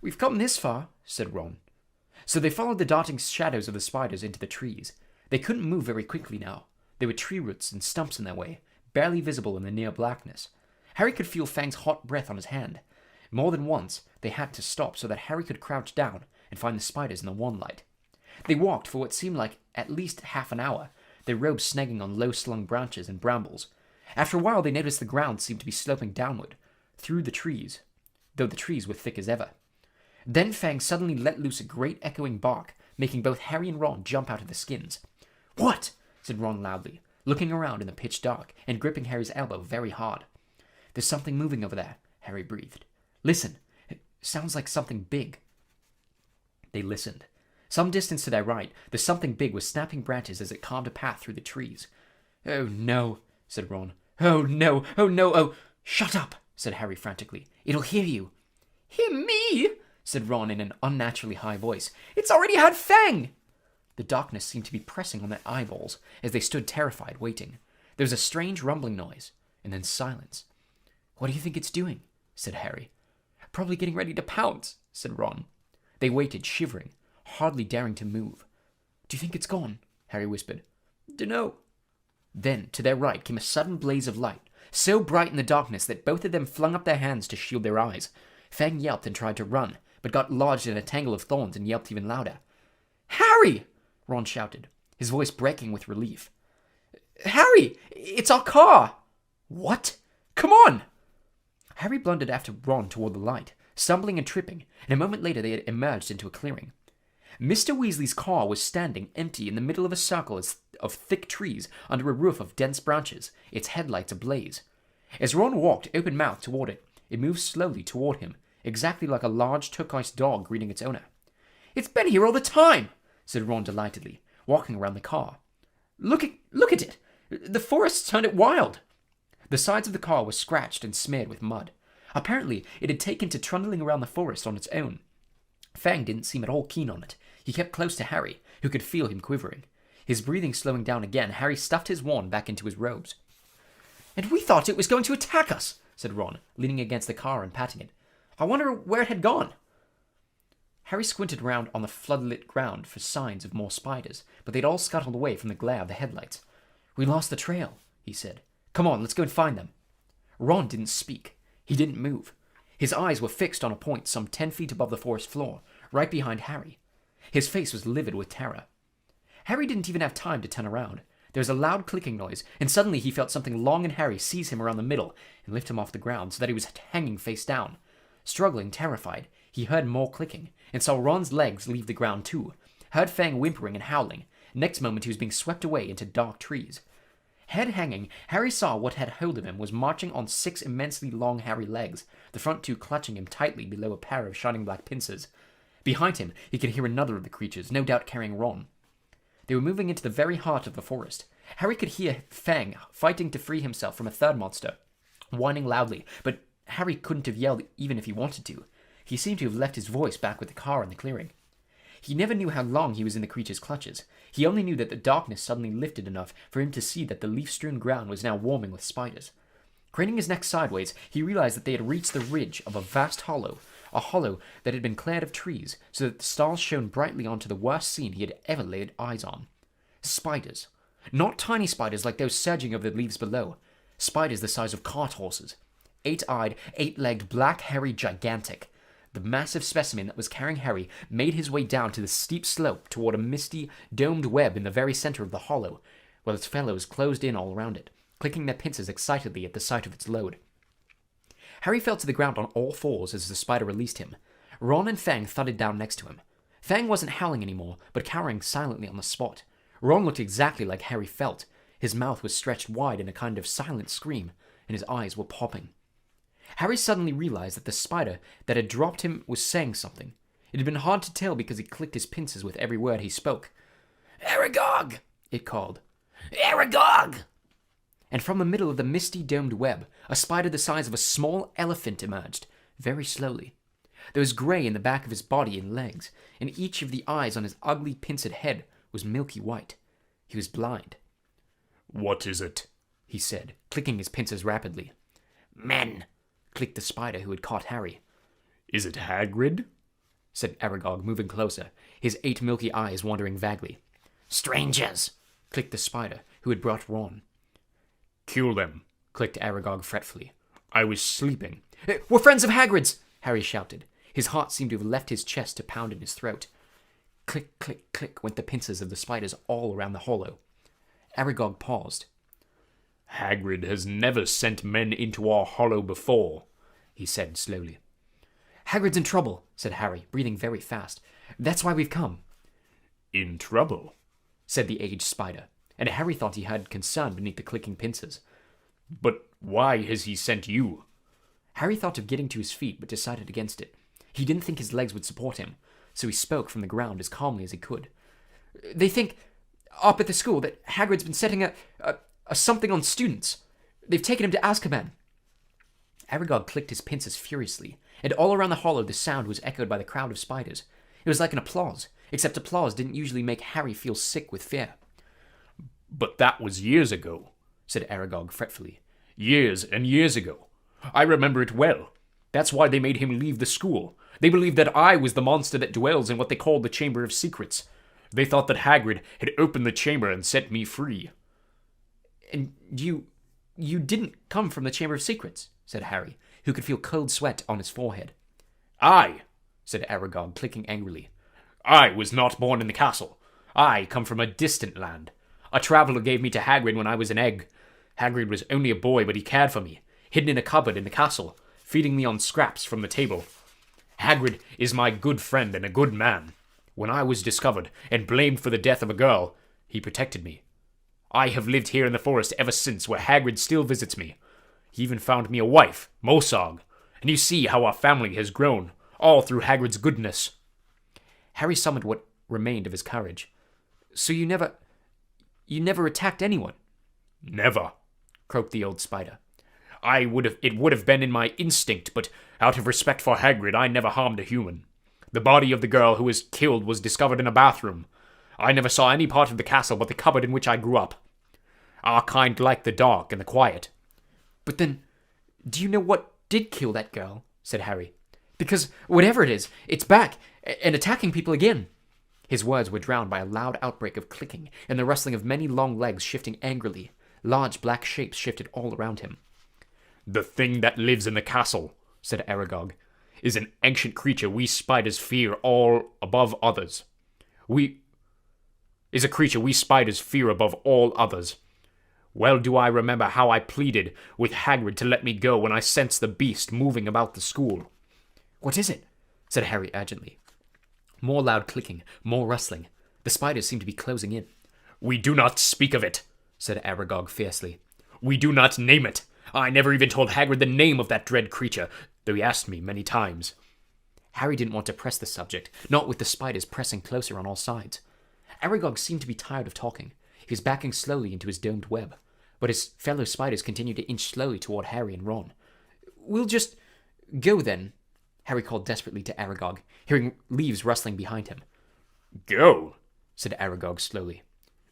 "We've come this far," said Ron. So they followed the darting shadows of the spiders into the trees. They couldn't move very quickly now. There were tree roots and stumps in their way, barely visible in the near blackness. Harry could feel Fang's hot breath on his hand. More than once, they had to stop so that Harry could crouch down and find the spiders in the wand light. They walked for what seemed like at least half an hour, their robes snagging on low-slung branches and brambles. After a while, they noticed the ground seemed to be sloping downward, through the trees, though the trees were thick as ever. Then Fang suddenly let loose a great echoing bark, making both Harry and Ron jump out of their skins. "What?" said Ron loudly, looking around in the pitch dark and gripping Harry's elbow very hard. "There's something moving over there," Harry breathed. "Listen, it sounds like something big." They listened. Some distance to their right, the something big was snapping branches as it carved a path through the trees. "Oh no," said Ron. "Oh no, oh no, oh—" "Shut up," said Harry frantically. "It'll hear you." "Hear me?" said Ron in an unnaturally high voice. "It's already had Fang!" The darkness seemed to be pressing on their eyeballs as they stood terrified, waiting. There was a strange rumbling noise, and then silence. "What do you think it's doing?" said Harry. "Probably getting ready to pounce," said Ron. They waited, shivering, hardly daring to move. "Do you think it's gone?" Harry whispered. "Dunno." Then, to their right, came a sudden blaze of light, so bright in the darkness that both of them flung up their hands to shield their eyes. Fang yelped and tried to run, but got lodged in a tangle of thorns and yelped even louder. "Harry!" Ron shouted, his voice breaking with relief. "Harry! It's our car!" "What? Come on!" Harry blundered after Ron toward the light, stumbling and tripping, and a moment later they had emerged into a clearing. Mr. Weasley's car was standing empty in the middle of a circle of thick trees under a roof of dense branches, its headlights ablaze. As Ron walked open-mouthed toward it, it moved slowly toward him, exactly like a large turquoise dog greeting its owner. "It's been here all the time," said Ron delightedly, walking around the car. Look at it! The forest turned it wild!" The sides of the car were scratched and smeared with mud. Apparently, it had taken to trundling around the forest on its own. Fang didn't seem at all keen on it. He kept close to Harry, who could feel him quivering. His breathing slowing down again, Harry stuffed his wand back into his robes. "And we thought it was going to attack us," said Ron, leaning against the car and patting it. "I wonder where it had gone." Harry squinted round on the floodlit ground for signs of more spiders, but they'd all scuttled away from the glare of the headlights. "We lost the trail," he said. "Come on, let's go and find them." Ron didn't speak. He didn't move. His eyes were fixed on a point some 10 feet above the forest floor, right behind Harry. His face was livid with terror. Harry didn't even have time to turn around. There was a loud clicking noise, and suddenly he felt something long and hairy seize him around the middle and lift him off the ground so that he was hanging face down. Struggling, terrified, he heard more clicking, and saw Ron's legs leave the ground too, heard Fang whimpering and howling. Next moment he was being swept away into dark trees. Head hanging, Harry saw what had hold of him was marching on 6 immensely long hairy legs, the front 2 clutching him tightly below a pair of shining black pincers. Behind him, he could hear another of the creatures, no doubt carrying Ron. They were moving into the very heart of the forest. Harry could hear Fang fighting to free himself from a third monster, whining loudly, but Harry couldn't have yelled even if he wanted to. He seemed to have left his voice back with the car in the clearing. He never knew how long he was in the creature's clutches. He only knew that the darkness suddenly lifted enough for him to see that the leaf-strewn ground was now warming with spiders. Craning his neck sideways, he realized that they had reached the ridge of a vast hollow, a hollow that had been cleared of trees, so that the stars shone brightly onto the worst scene he had ever laid eyes on. Spiders. Not tiny spiders like those surging over the leaves below. Spiders the size of cart horses. 8-eyed, 8-legged, black, hairy, gigantic. The massive specimen that was carrying Harry made his way down to the steep slope toward a misty, domed web in the very center of the hollow, while its fellows closed in all around it, clicking their pincers excitedly at the sight of its load. Harry fell to the ground on all fours as the spider released him. Ron and Fang thudded down next to him. Fang wasn't howling anymore, but cowering silently on the spot. Ron looked exactly like Harry felt. His mouth was stretched wide in a kind of silent scream, and his eyes were popping. Harry suddenly realized that the spider that had dropped him was saying something. It had been hard to tell because he clicked his pincers with every word he spoke. Aragog! It called. Aragog! And from the middle of the misty domed web, a spider the size of a small elephant emerged, very slowly. There was grey in the back of his body and legs, and each of the eyes on his ugly pincered head was milky white. He was blind. "What is it?" he said, clicking his pincers rapidly. Men! Clicked the spider who had caught Harry. "Is it Hagrid?" said Aragog, moving closer, his 8 milky eyes wandering vaguely. Strangers! Clicked the spider who had brought Ron. "Kill them," Clicked Aragog fretfully. "I was sleeping." We're friends of Hagrid's! Harry shouted. His heart seemed to have left his chest to pound in his throat. Click, click, click went the pincers of the spiders all around the hollow. Aragog paused. "Hagrid has never sent men into our hollow before," he said slowly. Hagrid's in trouble, said Harry, breathing very fast. That's why we've come. "In trouble?" Said the aged spider, and Harry thought he had concern beneath the clicking pincers. "But why has he sent you?" Harry thought of getting to his feet, but decided against it. He didn't think his legs would support him, so he spoke from the ground as calmly as he could. They think, up at the school, that Hagrid's been setting a something on students. They've taken him to Azkaban. Aragog clicked his pincers furiously, and all around the hollow the sound was echoed by the crowd of spiders. It was like an applause, except applause didn't usually make Harry feel sick with fear. "But that was years ago," said Aragog fretfully. "Years and years ago. I remember it well. That's why they made him leave the school. They believed that I was the monster that dwells in what they called the Chamber of Secrets. They thought that Hagrid had opened the chamber and set me free." And you didn't come from the Chamber of Secrets, said Harry, who could feel cold sweat on his forehead. "I," said Aragog, clicking angrily. "I was not born in the castle. I come from a distant land. A traveller gave me to Hagrid when I was an egg. Hagrid was only a boy, but he cared for me, hidden in a cupboard in the castle, feeding me on scraps from the table. Hagrid is my good friend and a good man. When I was discovered and blamed for the death of a girl, he protected me. I have lived here in the forest ever since, where Hagrid still visits me. He even found me a wife, Mosag, and you see how our family has grown, all through Hagrid's goodness." Harry summoned what remained of his courage. So you never attacked anyone? "Never," croaked the old spider. It would have been in my instinct, but out of respect for Hagrid, I never harmed a human. The body of the girl who was killed was discovered in a bathroom. I never saw any part of the castle but the cupboard in which I grew up. Our kind like the dark and the quiet." But then, do you know what did kill that girl? Said Harry. Because whatever it is, it's back and attacking people again. His words were drowned by a loud outbreak of clicking and the rustling of many long legs shifting angrily. Large black shapes shifted all around him. "The thing that lives in the castle," said Aragog, "is an ancient creature we spiders fear all above others. Is a creature we spiders fear above all others. Well do I remember how I pleaded with Hagrid to let me go when I sensed the beast moving about the school." "What is it?" said Harry urgently. More loud clicking, more rustling. The spiders seemed to be closing in. "We do not speak of it," said Aragog fiercely. "We do not name it. I never even told Hagrid the name of that dread creature, though he asked me many times." Harry didn't want to press the subject, not with the spiders pressing closer on all sides. Aragog seemed to be tired of talking. He was backing slowly into his domed web, but his fellow spiders continued to inch slowly toward Harry and Ron. "We'll just go then," Harry called desperately to Aragog, hearing leaves rustling behind him. "Go," said Aragog slowly.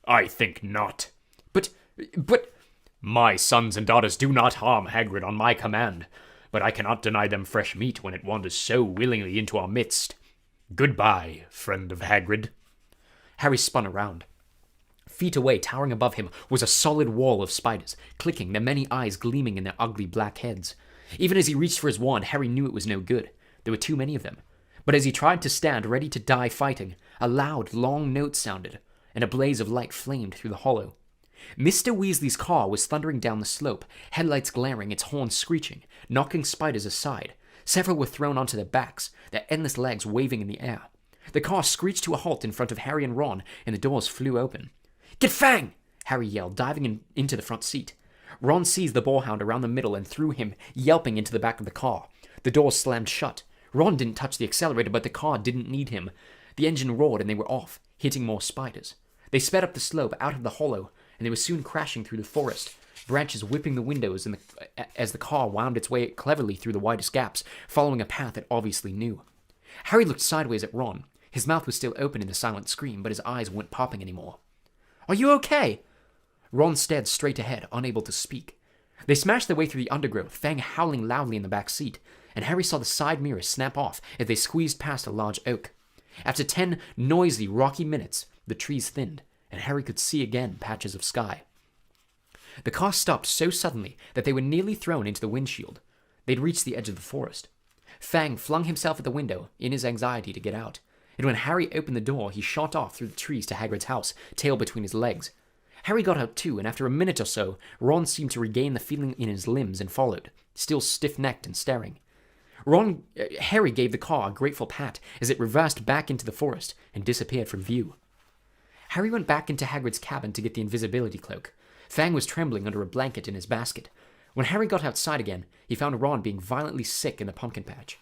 "I think not. But... My sons and daughters do not harm Hagrid on my command, but I cannot deny them fresh meat when it wanders so willingly into our midst. Goodbye, friend of Hagrid." Harry spun around. Feet away, towering above him, was a solid wall of spiders, clicking, their many eyes gleaming in their ugly black heads. Even as he reached for his wand, Harry knew it was no good. There were too many of them. But as he tried to stand ready to die fighting, a loud, long note sounded, and a blaze of light flamed through the hollow. Mr. Weasley's car was thundering down the slope, headlights glaring, its horns screeching, knocking spiders aside. Several were thrown onto their backs, their endless legs waving in the air. The car screeched to a halt in front of Harry and Ron, and the doors flew open. "Get Fang!" Harry yelled, diving into the front seat. Ron seized the boarhound around the middle and threw him, yelping, into the back of the car. The doors slammed shut. Ron didn't touch the accelerator, but the car didn't need him. The engine roared and they were off, hitting more spiders. They sped up the slope out of the hollow, and they were soon crashing through the forest, branches whipping the windows as the car wound its way cleverly through the widest gaps, following a path it obviously knew. Harry looked sideways at Ron. His mouth was still open in the silent scream, but his eyes weren't popping anymore. "Are you okay?" Ron stared straight ahead, unable to speak. They smashed their way through the undergrowth, Fang howling loudly in the back seat, and Harry saw the side mirrors snap off as they squeezed past a large oak. After 10 noisy, rocky minutes, the trees thinned, and Harry could see again patches of sky. The car stopped so suddenly that they were nearly thrown into the windshield. They'd reached the edge of the forest. Fang flung himself at the window in his anxiety to get out, and when Harry opened the door, he shot off through the trees to Hagrid's house, tail between his legs. Harry got out too, and after a minute or so, Ron seemed to regain the feeling in his limbs and followed, still stiff-necked and staring. Harry gave the car a grateful pat as it reversed back into the forest and disappeared from view. Harry went back into Hagrid's cabin to get the invisibility cloak. Fang was trembling under a blanket in his basket. When Harry got outside again, he found Ron being violently sick in the pumpkin patch.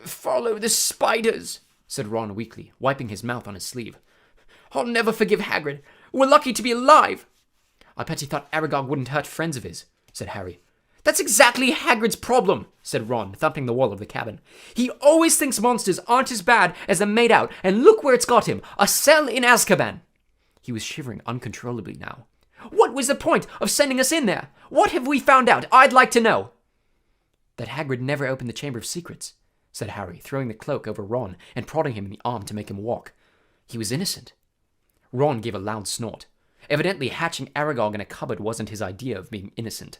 "Follow the spiders," said Ron weakly, wiping his mouth on his sleeve. "I'll never forgive Hagrid. We're lucky to be alive." "I bet he thought Aragog wouldn't hurt friends of his," said Harry. "That's exactly Hagrid's problem," said Ron, thumping the wall of the cabin. "He always thinks monsters aren't as bad as they're made out, and look where it's got him, a cell in Azkaban." He was shivering uncontrollably now. "What was the point of sending us in there? What have we found out? I'd like to know." "That Hagrid never opened the Chamber of Secrets," said Harry, throwing the cloak over Ron and prodding him in the arm to make him walk. "He was innocent." Ron gave a loud snort. Evidently, hatching Aragog in a cupboard wasn't his idea of being innocent.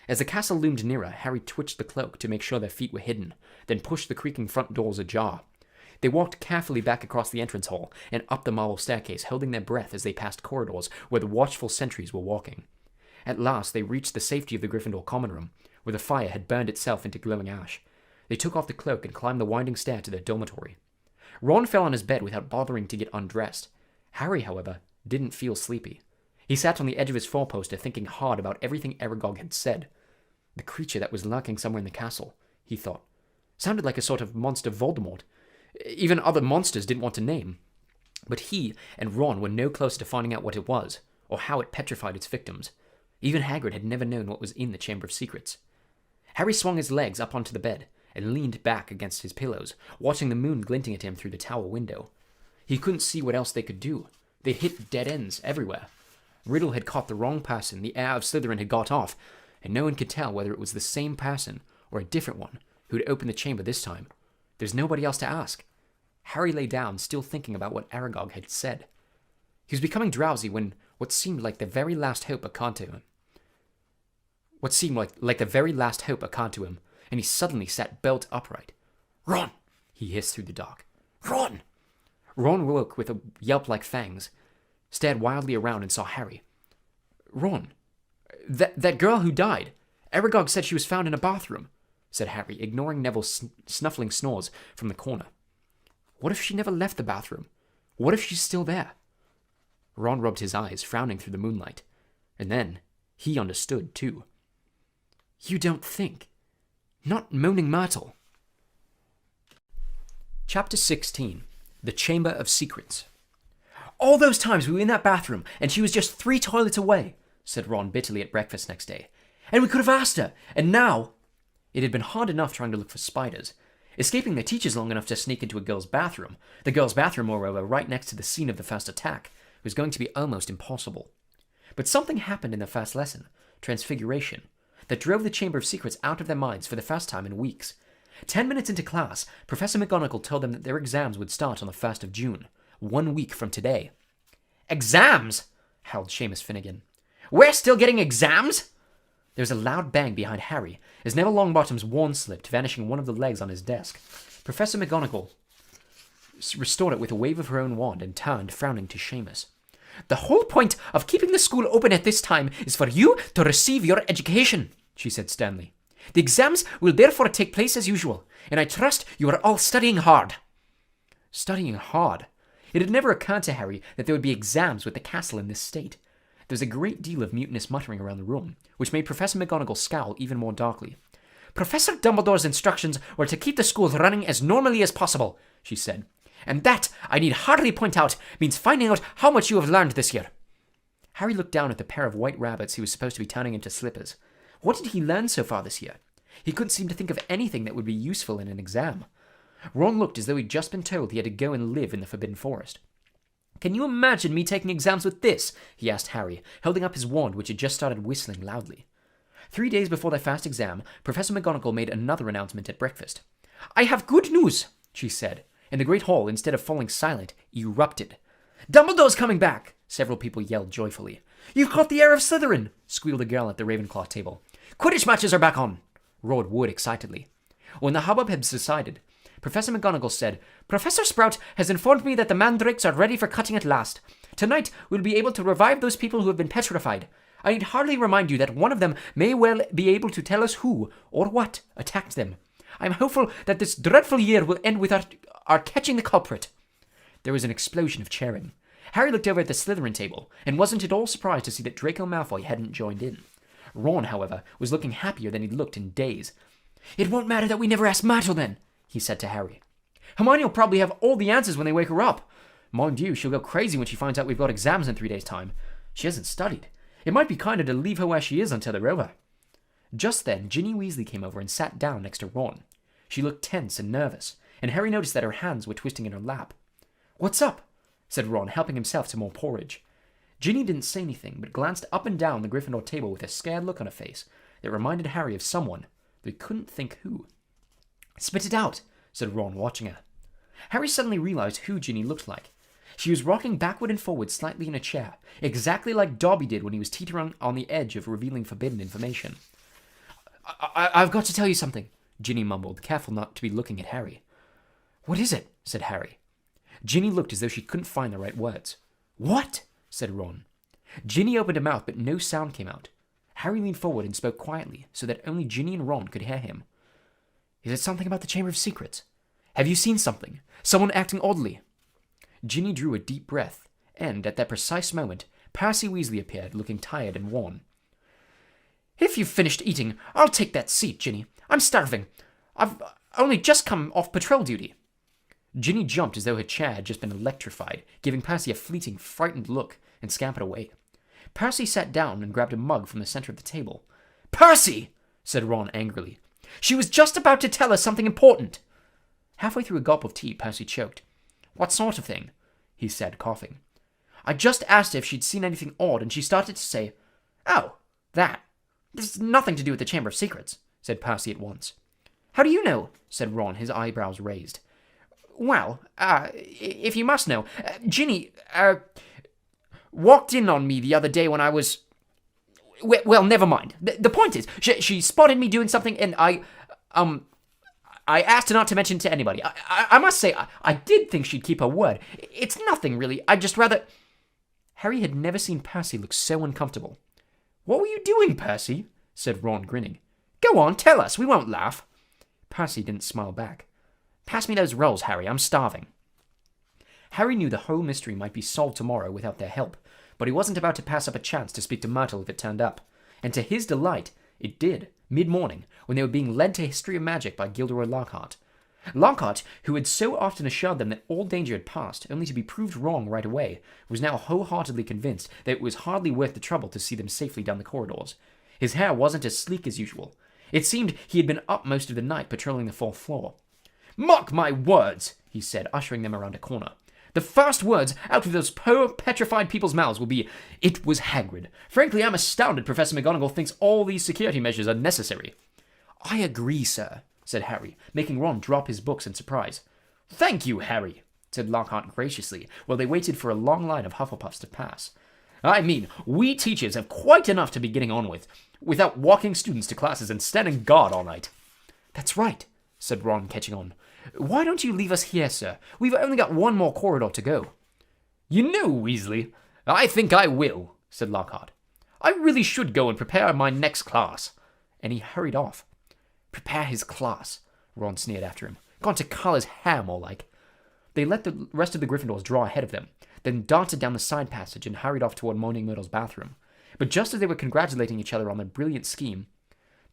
As the castle loomed nearer, Harry twitched the cloak to make sure their feet were hidden, then pushed the creaking front doors ajar. They walked carefully back across the entrance hall and up the marble staircase, holding their breath as they passed corridors where the watchful sentries were walking. At last, they reached the safety of the Gryffindor common room, where the fire had burned itself into glowing ash. They took off the cloak and climbed the winding stair to their dormitory. Ron fell on his bed without bothering to get undressed. Harry, however, didn't feel sleepy. He sat on the edge of his four-poster thinking hard about everything Aragog had said. The creature that was lurking somewhere in the castle, he thought, sounded like a sort of monster Voldemort. Even other monsters didn't want to name. But he and Ron were no closer to finding out what it was, or how it petrified its victims. Even Hagrid had never known what was in the Chamber of Secrets. Harry swung his legs up onto the bed and leaned back against his pillows, watching the moon glinting at him through the tower window. He couldn't see what else they could do. They'd hit dead ends everywhere. Riddle had caught the wrong person, the heir of Slytherin had got off, and no one could tell whether it was the same person or a different one who'd opened the chamber this time. There's nobody else to ask. Harry lay down, still thinking about what Aragog had said. He was becoming drowsy when what seemed like the very last hope occurred to him. And he suddenly sat bolt upright. "Ron!" he hissed through the dark. "Ron!" Ron woke with a yelp like fangs, stared wildly around and saw Harry. "Ron, that girl who died, Aragog said she was found in a bathroom," said Harry, ignoring Neville's snuffling snores from the corner. "What if she never left the bathroom? What if she's still there?" Ron rubbed his eyes, frowning through the moonlight. And then he understood, too. "You don't think? Not Moaning Myrtle." Chapter 16. The Chamber of Secrets. "All those times we were in that bathroom, and she was just 3 toilets away," said Ron bitterly at breakfast next day. "And we could have asked her, and now—" It had been hard enough trying to look for spiders. Escaping their teachers long enough to sneak into a girl's bathroom, the girl's bathroom, moreover, right next to the scene of the first attack, was going to be almost impossible. But something happened in the first lesson, Transfiguration, that drove the Chamber of Secrets out of their minds for the first time in weeks. 10 minutes into class, Professor McGonagall told them that their exams would start on the 1st of June, 1 week from today. "Exams?" howled Seamus Finnegan. "We're still getting exams?" There was a loud bang behind Harry as Neville Longbottom's wand slipped, vanishing one of the legs on his desk. Professor McGonagall restored it with a wave of her own wand and turned, frowning, to Seamus. The whole point of keeping the school open at this time is for you to receive your education, she said sternly. The exams will therefore take place as usual, and I trust you are all studying hard. Studying hard? It had never occurred to Harry that there would be exams with the castle in this state. There was a great deal of mutinous muttering around the room, which made Professor McGonagall scowl even more darkly. Professor Dumbledore's instructions were to keep the school running as normally as possible, she said. And that, I need hardly point out, means finding out how much you have learned this year. Harry looked down at the pair of white rabbits he was supposed to be turning into slippers. What did he learn so far this year? He couldn't seem to think of anything that would be useful in an exam. Ron looked as though he'd just been told he had to go and live in the Forbidden Forest. Can you imagine me taking exams with this? He asked Harry, holding up his wand, which had just started whistling loudly. 3 days before their first exam, Professor McGonagall made another announcement at breakfast. I have good news, she said, and the great hall, instead of falling silent, erupted. Dumbledore's coming back, several people yelled joyfully. You've caught the heir of Slytherin, squealed a girl at the Ravenclaw table. Quidditch matches are back on, roared Wood excitedly. When the hubbub had subsided, Professor McGonagall said, Professor Sprout has informed me that the mandrakes are ready for cutting at last. Tonight we'll be able to revive those people who have been petrified. I need hardly remind you that one of them may well be able to tell us who, or what, attacked them. I'm hopeful that this dreadful year will end with our catching the culprit. There was an explosion of cheering. Harry looked over at the Slytherin table, and wasn't at all surprised to see that Draco Malfoy hadn't joined in. Ron, however, was looking happier than he'd looked in days. It won't matter that we never asked Myrtle then, he said to Harry. Hermione will probably have all the answers when they wake her up. Mind you, she'll go crazy when she finds out we've got exams in 3 days' time. She hasn't studied. It might be kinder to leave her where she is until they're over. Just then, Ginny Weasley came over and sat down next to Ron. She looked tense and nervous, and Harry noticed that her hands were twisting in her lap. What's up? Said Ron, helping himself to more porridge. Ginny didn't say anything, but glanced up and down the Gryffindor table with a scared look on her face that reminded Harry of someone, though he couldn't think who. Spit it out, said Ron, watching her. Harry suddenly realized who Ginny looked like. She was rocking backward and forward slightly in a chair, exactly like Dobby did when he was teetering on the edge of revealing forbidden information. I've got to tell you something, Ginny mumbled, careful not to be looking at Harry. What is it? Said Harry. Ginny looked as though she couldn't find the right words. What? Said Ron. Ginny opened her mouth, but no sound came out. Harry leaned forward and spoke quietly, so that only Ginny and Ron could hear him. Is it something about the Chamber of Secrets? Have you seen something? Someone acting oddly? Ginny drew a deep breath, and at that precise moment, Percy Weasley appeared, looking tired and worn. If you've finished eating, I'll take that seat, Ginny. I'm starving. I've only just come off patrol duty. Ginny jumped as though her chair had just been electrified, giving Percy a fleeting, frightened look, and scampered away. Percy sat down and grabbed a mug from the center of the table. Percy! Said Ron angrily. She was just about to tell us something important. Halfway through a gulp of tea, Percy choked. What sort of thing? He said, coughing. I just asked her if she'd seen anything odd, and she started to say, Oh, that. This has nothing to do with the Chamber of Secrets, said Percy at once. How do you know? Said Ron, his eyebrows raised. Well, if you must know, Ginny, walked in on me the other day when I was... Well, never mind. The point is, she spotted me doing something, and I asked her not to mention it to anybody. I must say, I did think she'd keep her word. It's nothing, really. I'd just rather... Harry had never seen Percy look so uncomfortable. What were you doing, Percy? Said Ron, grinning. Go on, tell us. We won't laugh. Percy didn't smile back. Pass me those rolls, Harry. I'm starving. Harry knew the whole mystery might be solved tomorrow without their help, but he wasn't about to pass up a chance to speak to Myrtle if it turned up. And to his delight, it did, mid-morning, when they were being led to History of Magic by Gilderoy Lockhart. Lockhart, who had so often assured them that all danger had passed, only to be proved wrong right away, was now wholeheartedly convinced that it was hardly worth the trouble to see them safely down the corridors. His hair wasn't as sleek as usual. It seemed he had been up most of the night patrolling the 4th floor. Mark my words, he said, ushering them around a corner. The first words out of those poor petrified people's mouths will be, "It was Hagrid." Frankly, I'm astounded Professor McGonagall thinks all these security measures are necessary. I agree, sir, said Harry, making Ron drop his books in surprise. Thank you, Harry, said Lockhart graciously, while they waited for a long line of Hufflepuffs to pass. I mean, we teachers have quite enough to be getting on with, without walking students to classes and standing guard all night. That's right, said Ron, catching on. Why don't you leave us here, sir? We've only got one more corridor to go. You know, Weasley, I think I will, said Lockhart. I really should go and prepare my next class. And he hurried off. Prepare his class, Ron sneered after him. Gone to cull his hair, more like. They let the rest of the Gryffindors draw ahead of them, then darted down the side passage and hurried off toward Moaning Myrtle's bathroom. But just as they were congratulating each other on their brilliant scheme,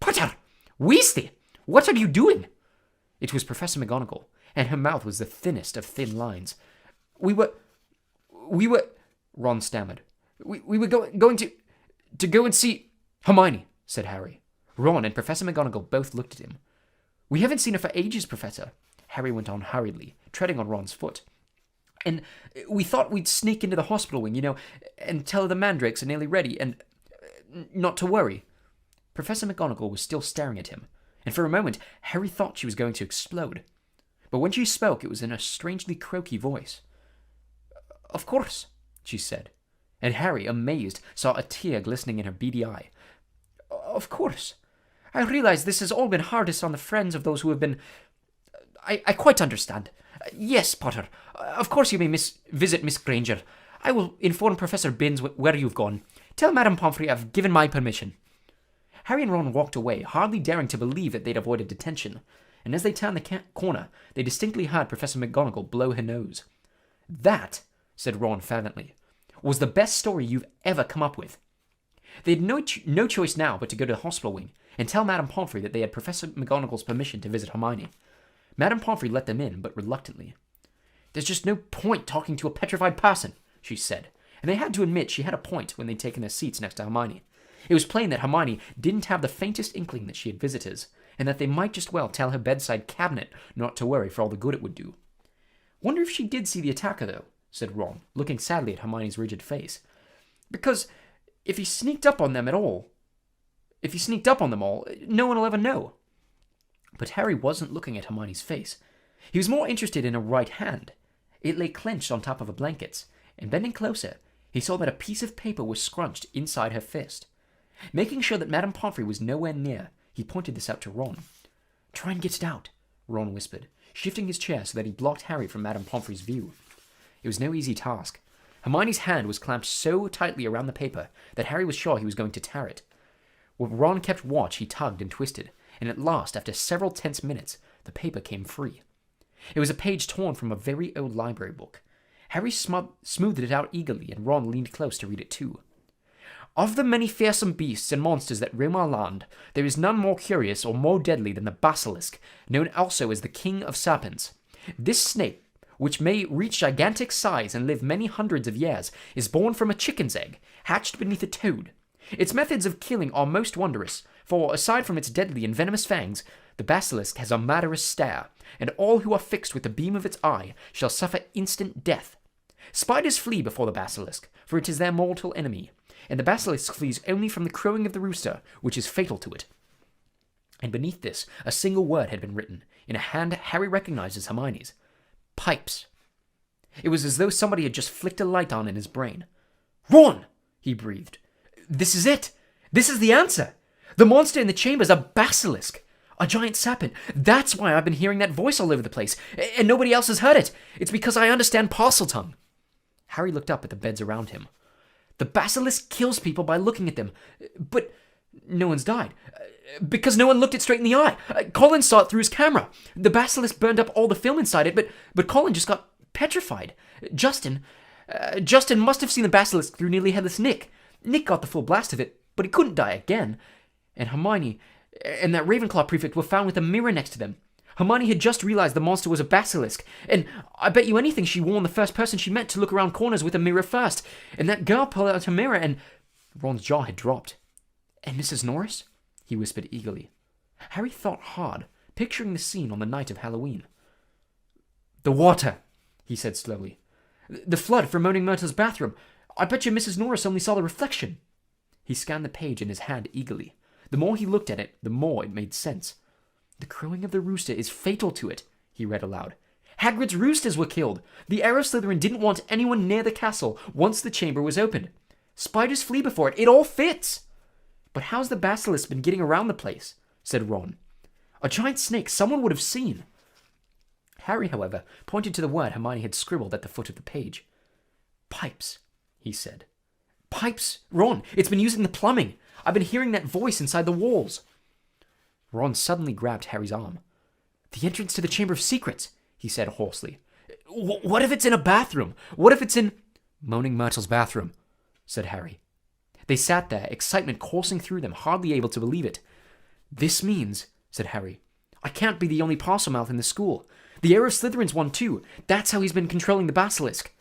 Potter! Weasley! What are you doing? It was Professor McGonagall, and her mouth was the thinnest of thin lines. We were, Ron stammered. We were going to go and see Hermione, said Harry. Ron and Professor McGonagall both looked at him. We haven't seen her for ages, Professor, Harry went on hurriedly, treading on Ron's foot. And we thought we'd sneak into the hospital wing, and tell her the mandrakes are nearly ready, and not to worry. Professor McGonagall was still staring at him, and for a moment Harry thought she was going to explode. But when she spoke, it was in a strangely croaky voice. Of course, she said, and Harry, amazed, saw a tear glistening in her beady eye. Of course. I realize this has all been hardest on the friends of those who have been... I quite understand. Yes, Potter. Of course you may visit Miss Granger. I will inform Professor Binns where you've gone. Tell Madame Pomfrey I've given my permission. Harry and Ron walked away, hardly daring to believe that they'd avoided detention, and as they turned the corner, they distinctly heard Professor McGonagall blow her nose. That, said Ron fervently, was the best story you've ever come up with. They had no choice now but to go to the hospital wing and tell Madame Pomfrey that they had Professor McGonagall's permission to visit Hermione. Madame Pomfrey let them in, but reluctantly. There's just no point talking to a petrified person, she said, and they had to admit she had a point when they'd taken their seats next to Hermione. It was plain that Hermione didn't have the faintest inkling that she had visitors, and that they might just well tell her bedside cabinet not to worry for all the good it would do. Wonder if she did see the attacker, though, said Ron, looking sadly at Hermione's rigid face. Because if he sneaked up on them all, no one will ever know. But Harry wasn't looking at Hermione's face. He was more interested in her right hand. It lay clenched on top of her blankets, and bending closer, he saw that a piece of paper was scrunched inside her fist. Making sure that Madame Pomfrey was nowhere near, he pointed this out to Ron. Try and get it out, Ron whispered, shifting his chair so that he blocked Harry from Madame Pomfrey's view. It was no easy task. Hermione's hand was clamped so tightly around the paper that Harry was sure he was going to tear it. While Ron kept watch, he tugged and twisted, and at last, after several tense minutes, the paper came free. It was a page torn from a very old library book. Harry smoothed it out eagerly, and Ron leaned close to read it too. Of the many fearsome beasts and monsters that roam our land, there is none more curious or more deadly than the basilisk, known also as the King of Serpents. This snake, which may reach gigantic size and live many hundreds of years, is born from a chicken's egg, hatched beneath a toad. Its methods of killing are most wondrous, for aside from its deadly and venomous fangs, the basilisk has a murderous stare, and all who are fixed with the beam of its eye shall suffer instant death. Spiders flee before the basilisk, for it is their mortal enemy, and the basilisk flees only from the crowing of the rooster, which is fatal to it. And beneath this, a single word had been written, in a hand Harry recognized as Hermione's. Pipes. It was as though somebody had just flicked a light on in his brain. Ron! He breathed. This is it! This is the answer! The monster in the chamber is a basilisk! A giant serpent. That's why I've been hearing that voice all over the place, and nobody else has heard it. It's because I understand Parseltongue. Harry looked up at the beds around him. The basilisk kills people by looking at them, but no one's died. Because no one looked it straight in the eye. Colin saw it through his camera. The basilisk burned up all the film inside it, but Colin just got petrified. Justin must have seen the basilisk through Nearly Headless Nick. Nick got the full blast of it, but he couldn't die again. And Hermione and that Ravenclaw prefect were found with a mirror next to them. Hermione had just realized the monster was a basilisk, and I bet you anything she warned the first person she met to look around corners with a mirror first, and that girl pulled out her mirror and... Ron's jaw had dropped. And Mrs. Norris? He whispered eagerly. Harry thought hard, picturing the scene on the night of Halloween. The water, he said slowly. The flood from Moaning Myrtle's bathroom. I bet you Mrs. Norris only saw the reflection. He scanned the page in his hand eagerly. The more he looked at it, the more it made sense. The crowing of the rooster is fatal to it, he read aloud. Hagrid's roosters were killed. The Arrow Slytherin didn't want anyone near the castle once the chamber was opened. Spiders flee before it. It all fits. But how's the basilisk been getting around the place? Said Ron. A giant snake someone would have seen. Harry, however, pointed to the word Hermione had scribbled at the foot of the page. Pipes, he said. Pipes? Ron, it's been using the plumbing. I've been hearing that voice inside the walls. Ron suddenly grabbed Harry's arm. The entrance to the Chamber of Secrets, he said hoarsely. What if it's in a bathroom? What if it's in... Moaning Myrtle's bathroom, said Harry. They sat there, excitement coursing through them, hardly able to believe it. This means, said Harry, I can't be the only Parselmouth in the school. The heir of Slytherin's one too. That's how he's been controlling the basilisk.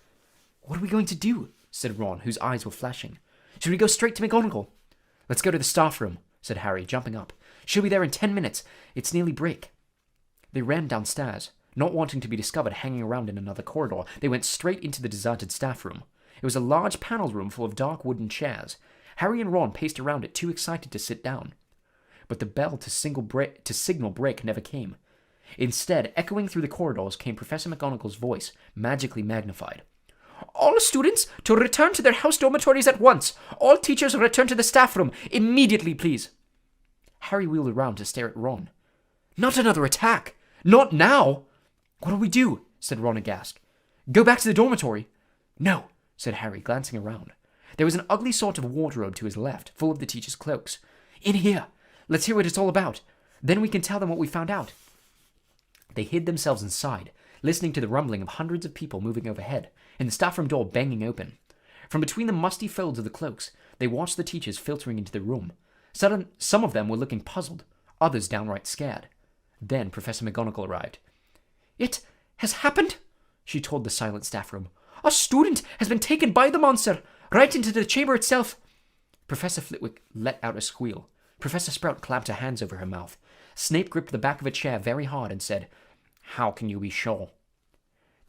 What are we going to do? Said Ron, whose eyes were flashing. Should we go straight to McGonagall? Let's go to the staff room, said Harry, jumping up. She'll be there in 10 minutes. It's nearly break. They ran downstairs. Not wanting to be discovered hanging around in another corridor, they went straight into the deserted staff room. It was a large panelled room full of dark wooden chairs. Harry and Ron paced around it, too excited to sit down. But the bell to signal break never came. Instead, echoing through the corridors came Professor McGonagall's voice, magically magnified. All students to return to their house dormitories at once. All teachers return to the staff room. Immediately, please. Harry wheeled around to stare at Ron. Not another attack. Not now. What'll we do? Said Ron aghast. Go back to the dormitory. No, said Harry, glancing around. There was an ugly sort of wardrobe to his left, full of the teachers' cloaks. In here. Let's hear what it's all about. Then we can tell them what we found out. They hid themselves inside, listening to the rumbling of hundreds of people moving overhead, and the staff room door banging open. From between the musty folds of the cloaks, they watched the teachers filtering into the room. Some of them were looking puzzled, others downright scared. Then Professor McGonagall arrived. It has happened, she told the silent staff room. A student has been taken by the monster, right into the chamber itself. Professor Flitwick let out a squeal. Professor Sprout clapped her hands over her mouth. Snape gripped the back of a chair very hard and said, How can you be sure?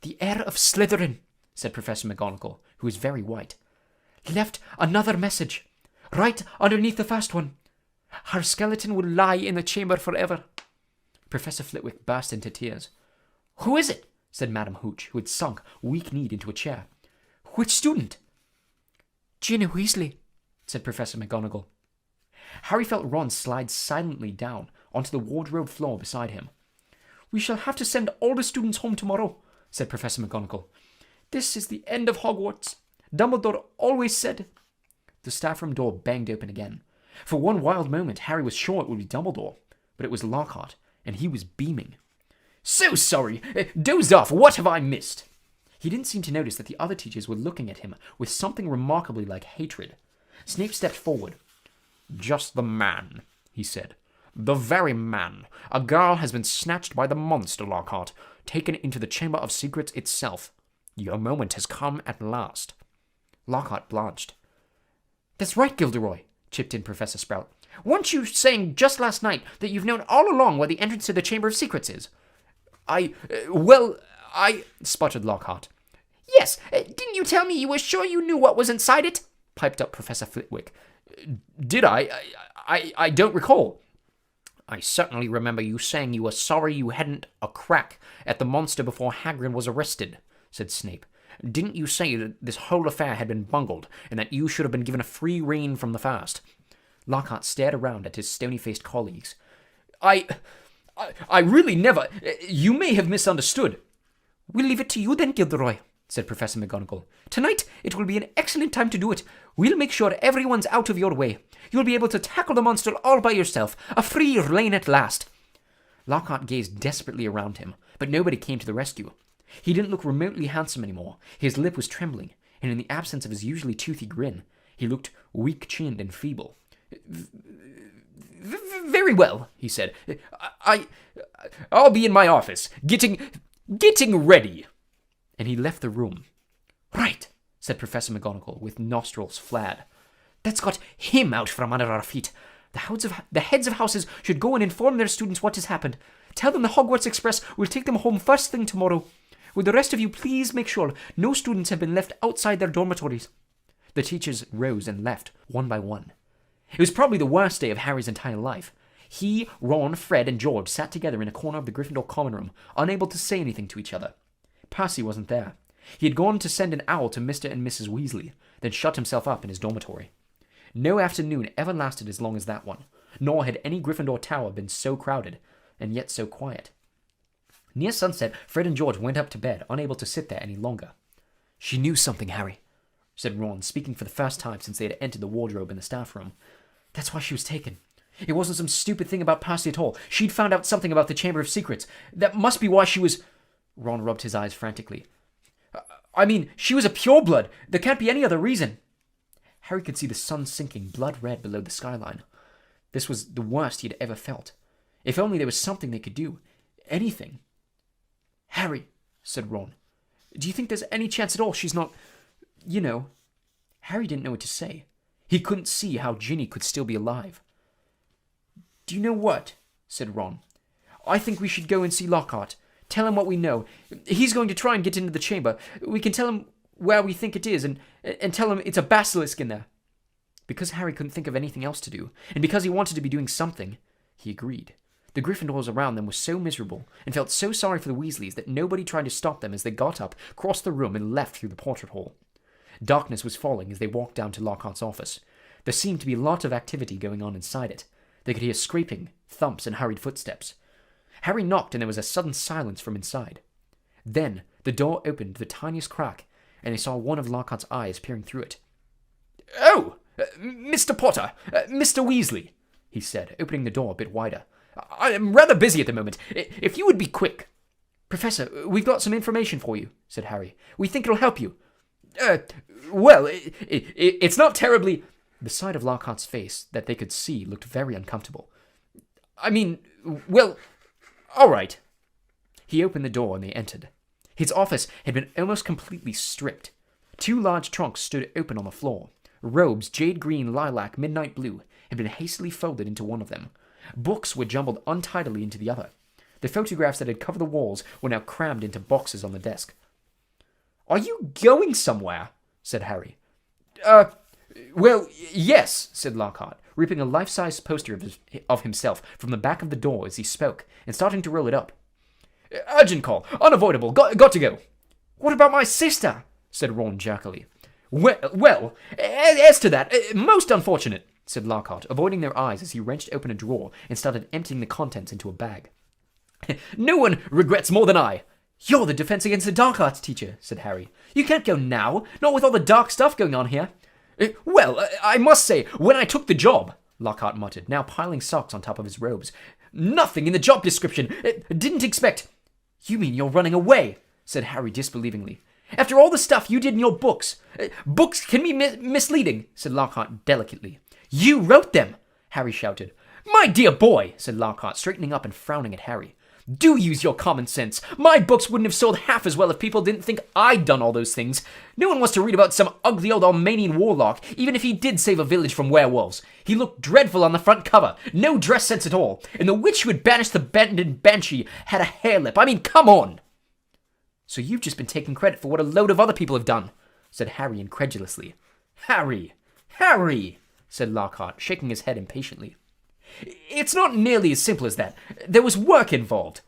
The heir of Slytherin, said Professor McGonagall, who was very white, left another message, right underneath the first one. Her skeleton will lie in the chamber forever. Professor Flitwick burst into tears. Who is it? Said Madame Hooch, who had sunk, weak-kneed, into a chair. Which student? Ginny Weasley, said Professor McGonagall. Harry felt Ron slide silently down onto the wardrobe floor beside him. We shall have to send all the students home tomorrow, said Professor McGonagall. This is the end of Hogwarts. Dumbledore always said... The staff room door banged open again. For one wild moment, Harry was sure it would be Dumbledore, but it was Lockhart, and he was beaming. So sorry. Dozed off. What have I missed? He didn't seem to notice that the other teachers were looking at him with something remarkably like hatred. Snape stepped forward. Just the man, he said. The very man. A girl has been snatched by the monster, Lockhart, taken into the Chamber of Secrets itself. Your moment has come at last. Lockhart blanched. That's right, Gilderoy, chipped in Professor Sprout. Weren't you saying just last night that you've known all along where the entrance to the Chamber of Secrets is? I sputtered Lockhart. Yes, didn't you tell me you were sure you knew what was inside it? Piped up Professor Flitwick. Did I? I don't recall. I certainly remember you saying you were sorry you hadn't a crack at the monster before Hagrid was arrested, said Snape. Didn't you say that this whole affair had been bungled, and that you should have been given a free rein from the first? Lockhart stared around at his stony-faced colleagues. I really never... You may have misunderstood. We'll leave it to you then, Gilderoy, said Professor McGonagall. Tonight it will be an excellent time to do it. We'll make sure everyone's out of your way. You'll be able to tackle the monster all by yourself. A free rein at last. Lockhart gazed desperately around him, but nobody came to the rescue. He didn't look remotely handsome anymore. His lip was trembling, and in the absence of his usually toothy grin, he looked weak-chinned and feeble. Very well, he said. I'll be in my office, getting ready. And he left the room. Right, said Professor McGonagall, with nostrils flared. That's got him out from under our feet. The heads of houses should go and inform their students what has happened. Tell them the Hogwarts Express will take them home first thing tomorrow. Would the rest of you please make sure no students have been left outside their dormitories? The teachers rose and left, one by one. It was probably the worst day of Harry's entire life. He, Ron, Fred, and George sat together in a corner of the Gryffindor common room, unable to say anything to each other. Percy wasn't there. He had gone to send an owl to Mr. and Mrs. Weasley. then shut himself up in his dormitory. No afternoon ever lasted as long as that one, nor had any Gryffindor tower been so crowded, and yet so quiet. Near sunset, Fred and George went up to bed, unable to sit there any longer. She knew something, Harry, said Ron, speaking for the first time since they had entered the wardrobe in the staff room. That's why she was taken. It wasn't some stupid thing about Percy at all. She'd found out something about the Chamber of Secrets. That must be why she was... Ron rubbed his eyes frantically. I mean, she was a pureblood. There can't be any other reason. Harry could see the sun sinking blood red below the skyline. This was the worst he had ever felt. If only there was something they could do. Anything. Harry, said Ron, do you think there's any chance at all she's not... Harry didn't know what to say. He couldn't see how Ginny could still be alive. Do you know what? Said Ron. I think we should go and see Lockhart. Tell him what we know. He's going to try and get into the chamber. We can tell him where we think it is and tell him it's a basilisk in there. Because Harry couldn't think of anything else to do, and because he wanted to be doing something, he agreed. The Gryffindors around them were so miserable and felt so sorry for the Weasleys that nobody tried to stop them as they got up, crossed the room, and left through the portrait hall. Darkness was falling as they walked down to Lockhart's office. There seemed to be a lot of activity going on inside it. They could hear scraping, thumps, and hurried footsteps. Harry knocked and there was a sudden silence from inside. Then the door opened the tiniest crack, and they saw one of Lockhart's eyes peering through it. "Oh, Mr. Potter, Mr. Weasley," he said, opening the door a bit wider. "I am rather busy at the moment. If you would be quick." "Professor, we've got some information for you," said Harry. "We think it'll help you." Well, it's not terribly..." The side of Lockhart's face that they could see looked very uncomfortable. "I mean, well, all right." He opened the door and they entered. His office had been almost completely stripped. 2 large trunks stood open on the floor. Robes, jade green, lilac, midnight blue, had been hastily folded into one of them. Books were jumbled untidily into the other. The photographs that had covered the walls were now crammed into boxes on the desk. "Are you going somewhere?" said Harry. Well, yes," said Lockhart, ripping a life-size poster of himself from the back of the door as he spoke, and starting to roll it up. "Urgent call. Unavoidable. Got to go." "What about my sister?" said Ron jerkily. Well, as to that, most unfortunate," said Lockhart, avoiding their eyes as he wrenched open a drawer and started emptying the contents into a bag. "No one regrets more than I." "You're the Defense Against the Dark Arts teacher," said Harry. "You can't go now, not with all the dark stuff going on here." Well, I must say, when I took the job," Lockhart muttered, now piling socks on top of his robes, "nothing in the job description. Didn't expect..." "You mean you're running away?" said Harry disbelievingly. "After all the stuff you did in your books." "Books can be misleading," said Lockhart delicately. "You wrote them," Harry shouted. "My dear boy," said Lockhart, straightening up and frowning at Harry. "Do use your common sense. My books wouldn't have sold half as well if people didn't think I'd done all those things. No one wants to read about some ugly old Armenian warlock, even if he did save a village from werewolves. He looked dreadful on the front cover, no dress sense at all, and the witch who had banished the abandoned banshee had a hair lip. I mean, come on!" "So you've just been taking credit for what a load of other people have done," said Harry incredulously. Harry, said Lockhart, shaking his head impatiently. "It's not nearly as simple as that. There was work involved.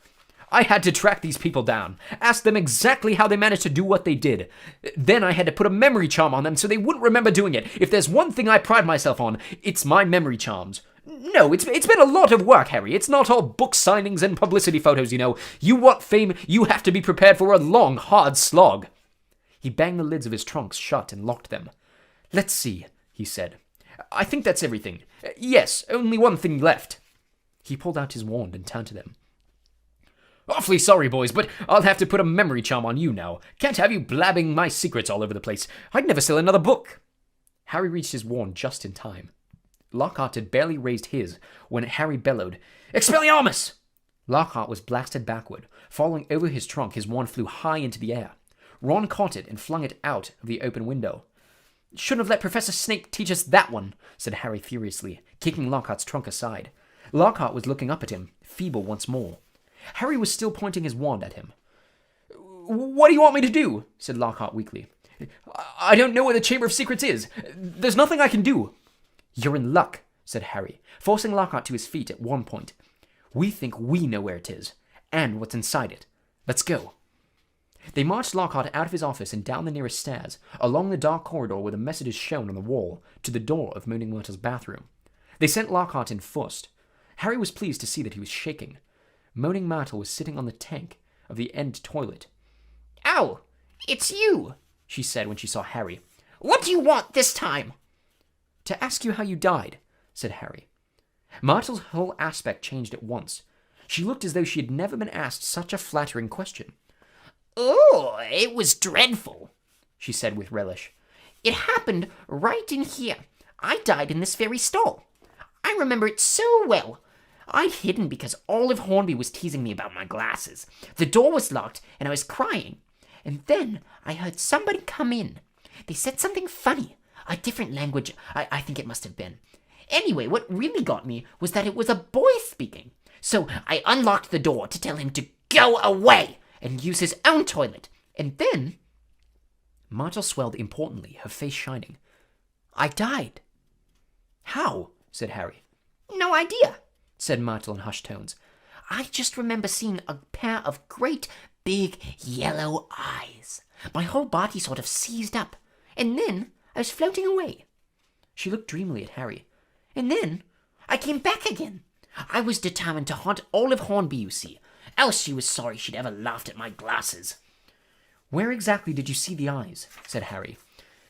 I had to track these people down, ask them exactly how they managed to do what they did. Then I had to put a memory charm on them so they wouldn't remember doing it. If there's one thing I pride myself on, it's my memory charms. No, it's been a lot of work, Harry. It's not all book signings and publicity photos, you know. You want fame, you have to be prepared for a long, hard slog." He banged the lids of his trunks shut and locked them. "Let's see," he said. "I think that's everything. Yes, only one thing left." He pulled out his wand and turned to them. "Awfully sorry, boys, but I'll have to put a memory charm on you now. Can't have you blabbing my secrets all over the place. I'd never sell another book." Harry reached his wand just in time. Lockhart had barely raised his when Harry bellowed, "Expelliarmus!" Lockhart was blasted backward. Falling over his trunk, his wand flew high into the air. Ron caught it and flung it out of the open window. "Shouldn't have let Professor Snape teach us that one," said Harry furiously, kicking Lockhart's trunk aside. Lockhart was looking up at him, feeble once more. Harry was still pointing his wand at him. "What do you want me to do?" said Lockhart weakly. "I don't know where the Chamber of Secrets is. There's nothing I can do." "You're in luck," said Harry, forcing Lockhart to his feet at one point. "We think we know where it is, and what's inside it. Let's go." They marched Lockhart out of his office and down the nearest stairs, along the dark corridor where the messages shone on the wall, to the door of Moaning Myrtle's bathroom. They sent Lockhart in first. Harry was pleased to see that he was shaking. Moaning Myrtle was sitting on the tank of the end toilet. "Oh, it's you," she said when she saw Harry. "What do you want this time?" "To ask you how you died," said Harry. Myrtle's whole aspect changed at once. She looked as though she had never been asked such a flattering question. "Oh, it was dreadful," she said with relish. "It happened right in here. I died in this very stall. I remember it so well. I'd hidden because Olive Hornby was teasing me about my glasses. The door was locked, and I was crying. And then I heard somebody come in. They said something funny, a different language, I think it must have been. Anyway, what really got me was that it was a boy speaking. So I unlocked the door to tell him to go away and use his own toilet. And then..." Myrtle swelled importantly, her face shining. "I died." "How?" said Harry. "No idea," said Myrtle in hushed tones. "I just remember seeing a pair of great big yellow eyes. My whole body sort of seized up. And then I was floating away. She looked dreamily at Harry. And then I came back again. I was determined to haunt Olive Hornby, you see. Else she was sorry she'd ever laughed at my glasses." "Where exactly did you see the eyes?" said Harry.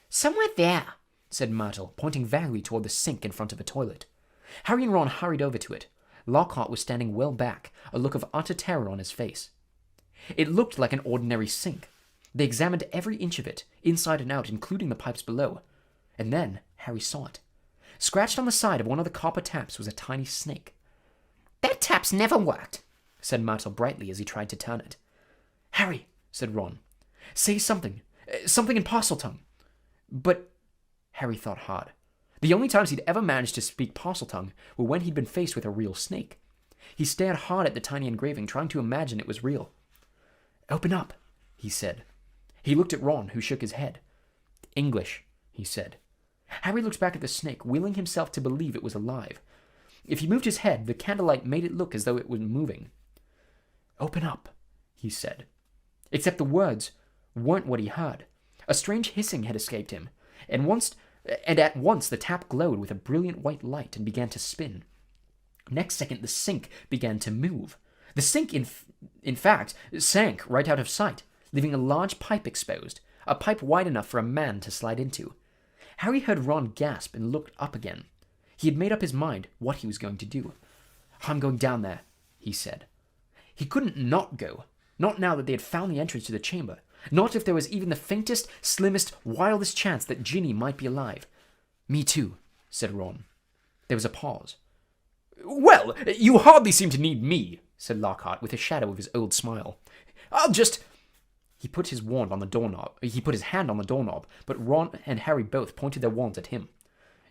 "Somewhere there," said Myrtle, pointing vaguely toward the sink in front of the toilet. Harry and Ron hurried over to it. Lockhart was standing well back, a look of utter terror on his face. It looked like an ordinary sink. They examined every inch of it, inside and out, including the pipes below. And then Harry saw it. Scratched on the side of one of the copper taps was a tiny snake. "That tap's never worked," said Myrtle brightly as he tried to turn it. "Harry," said Ron, "say something. Something in Parseltongue." But Harry thought hard. The only times he'd ever managed to speak Parseltongue were when he'd been faced with a real snake. He stared hard at the tiny engraving, trying to imagine it was real. "Open up," he said. He looked at Ron, who shook his head. "English," he said. Harry looked back at the snake, willing himself to believe it was alive. If he moved his head, the candlelight made it look as though it was moving. "Open up," he said. Except the words weren't what he heard. A strange hissing had escaped him, and at once the tap glowed with a brilliant white light and began to spin. Next second, the sink began to move. The sink, in fact, sank right out of sight, leaving a large pipe exposed, a pipe wide enough for a man to slide into. Harry heard Ron gasp and looked up again. He had made up his mind what he was going to do. "I'm going down there," he said. He couldn't not go, not now that they had found the entrance to the chamber, not if there was even the faintest, slimmest, wildest chance that Ginny might be alive. "Me too," said Ron. There was a pause. "Well, you hardly seem to need me," said Lockhart with a shadow of his old smile. "I'll just..." He put his hand on the doorknob, but Ron and Harry both pointed their wands at him.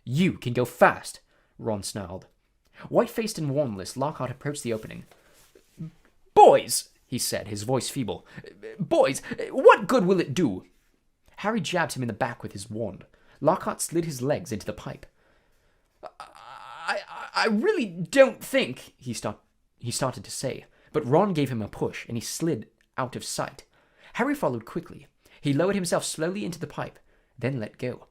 "You can go fast," Ron snarled. White-faced and warmless, Lockhart approached the opening. "Boys," he said, his voice feeble. "Boys, what good will it do?" Harry jabbed him in the back with his wand. Lockhart slid his legs into the pipe. I really don't think," he started to say, but Ron gave him a push, and he slid out of sight. Harry followed quickly. He lowered himself slowly into the pipe, then let go.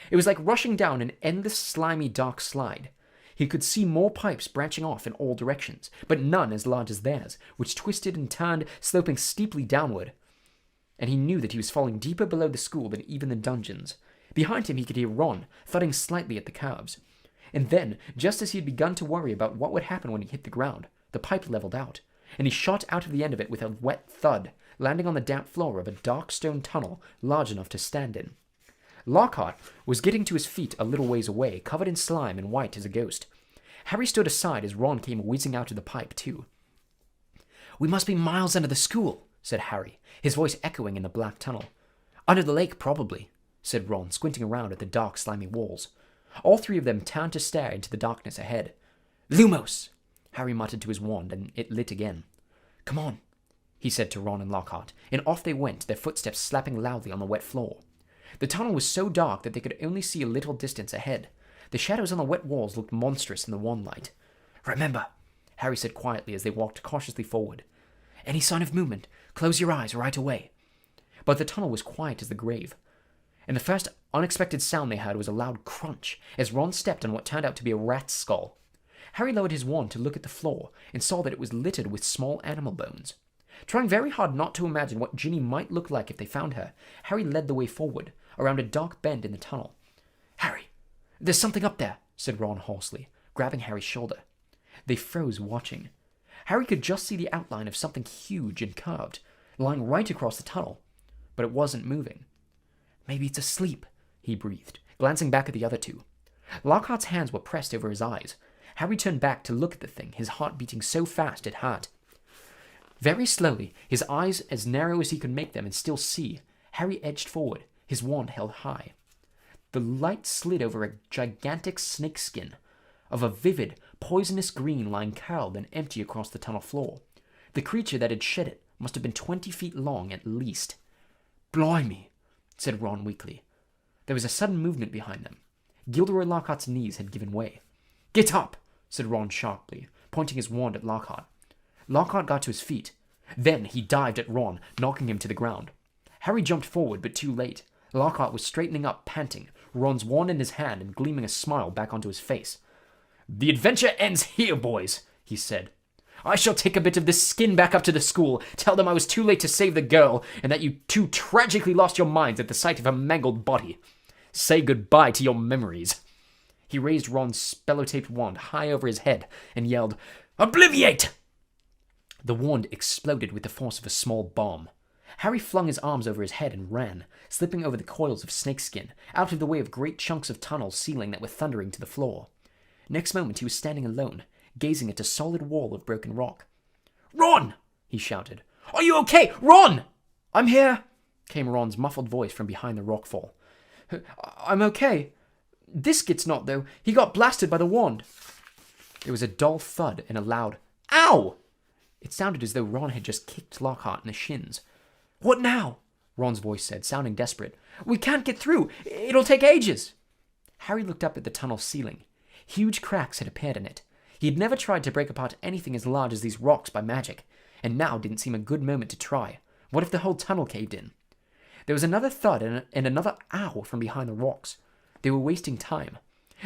It was like rushing down an endless, slimy, dark slide. He could see more pipes branching off in all directions, but none as large as theirs, which twisted and turned, sloping steeply downward. And he knew that he was falling deeper below the school than even the dungeons. Behind him he could hear Ron thudding slightly at the curves. And then, just as he had begun to worry about what would happen when he hit the ground, the pipe leveled out, and he shot out of the end of it with a wet thud, landing on the damp floor of a dark stone tunnel large enough to stand in. Lockhart was getting to his feet a little ways away, covered in slime and white as a ghost. Harry stood aside as Ron came whizzing out of the pipe, too. "We must be miles under the school," said Harry, his voice echoing in the black tunnel. "Under the lake, probably," said Ron, squinting around at the dark, slimy walls. All three of them turned to stare into the darkness ahead. "Lumos!" Harry muttered to his wand, and it lit again. "Come on," he said to Ron and Lockhart, and off they went, their footsteps slapping loudly on the wet floor. The tunnel was so dark that they could only see a little distance ahead. The shadows on the wet walls looked monstrous in the wan light. "Remember," Harry said quietly as they walked cautiously forward, Any sign of movement, close your eyes right away. But the tunnel was quiet as the grave, and the first unexpected sound they heard was a loud crunch as Ron stepped on what turned out to be a rat's skull. Harry lowered his wand to look at the floor and saw that it was littered with small animal bones. Trying very hard not to imagine what Ginny might look like if they found her, Harry led the way forward, around a dark bend in the tunnel. "Harry, there's something up there," said Ron hoarsely, grabbing Harry's shoulder. They froze, watching. Harry could just see the outline of something huge and curved, lying right across the tunnel, but it wasn't moving. "Maybe it's asleep," he breathed, glancing back at the other two. Lockhart's hands were pressed over his eyes. Harry turned back to look at the thing, his heart beating so fast it hurt. Very slowly, his eyes as narrow as he could make them and still see, Harry edged forward, his wand held high. The light slid over a gigantic snakeskin of a vivid, poisonous green lying curled and empty across the tunnel floor. The creature that had shed it must have been 20 feet long at least. "Blimey," said Ron weakly. There was a sudden movement behind them. Gilderoy Lockhart's knees had given way. "Get up," said Ron sharply, pointing his wand at Lockhart. Lockhart got to his feet. Then he dived at Ron, knocking him to the ground. Harry jumped forward, but too late. Lockhart was straightening up, panting, Ron's wand in his hand and gleaming a smile back onto his face. "The adventure ends here, boys," he said. "I shall take a bit of this skin back up to the school, tell them I was too late to save the girl, and that you two tragically lost your minds at the sight of her mangled body. Say goodbye to your memories." He raised Ron's spellotaped wand high over his head and yelled, "Obliviate!" The wand exploded with the force of a small bomb. Harry flung his arms over his head and ran, slipping over the coils of snakeskin, out of the way of great chunks of tunnel ceiling that were thundering to the floor. Next moment he was standing alone, gazing at a solid wall of broken rock. "Ron!" he shouted. "Are you okay? Ron!" "I'm here," came Ron's muffled voice from behind the rockfall. "I'm okay. This gets not, though. He got blasted by the wand." There was a dull thud and a loud, "Ow!" It sounded as though Ron had just kicked Lockhart in the shins. "What now?" Ron's voice said, sounding desperate. "We can't get through. It'll take ages." Harry looked up at the tunnel ceiling. Huge cracks had appeared in it. He had never tried to break apart anything as large as these rocks by magic, and now didn't seem a good moment to try. What if the whole tunnel caved in? There was another thud and another ow from behind the rocks. They were wasting time.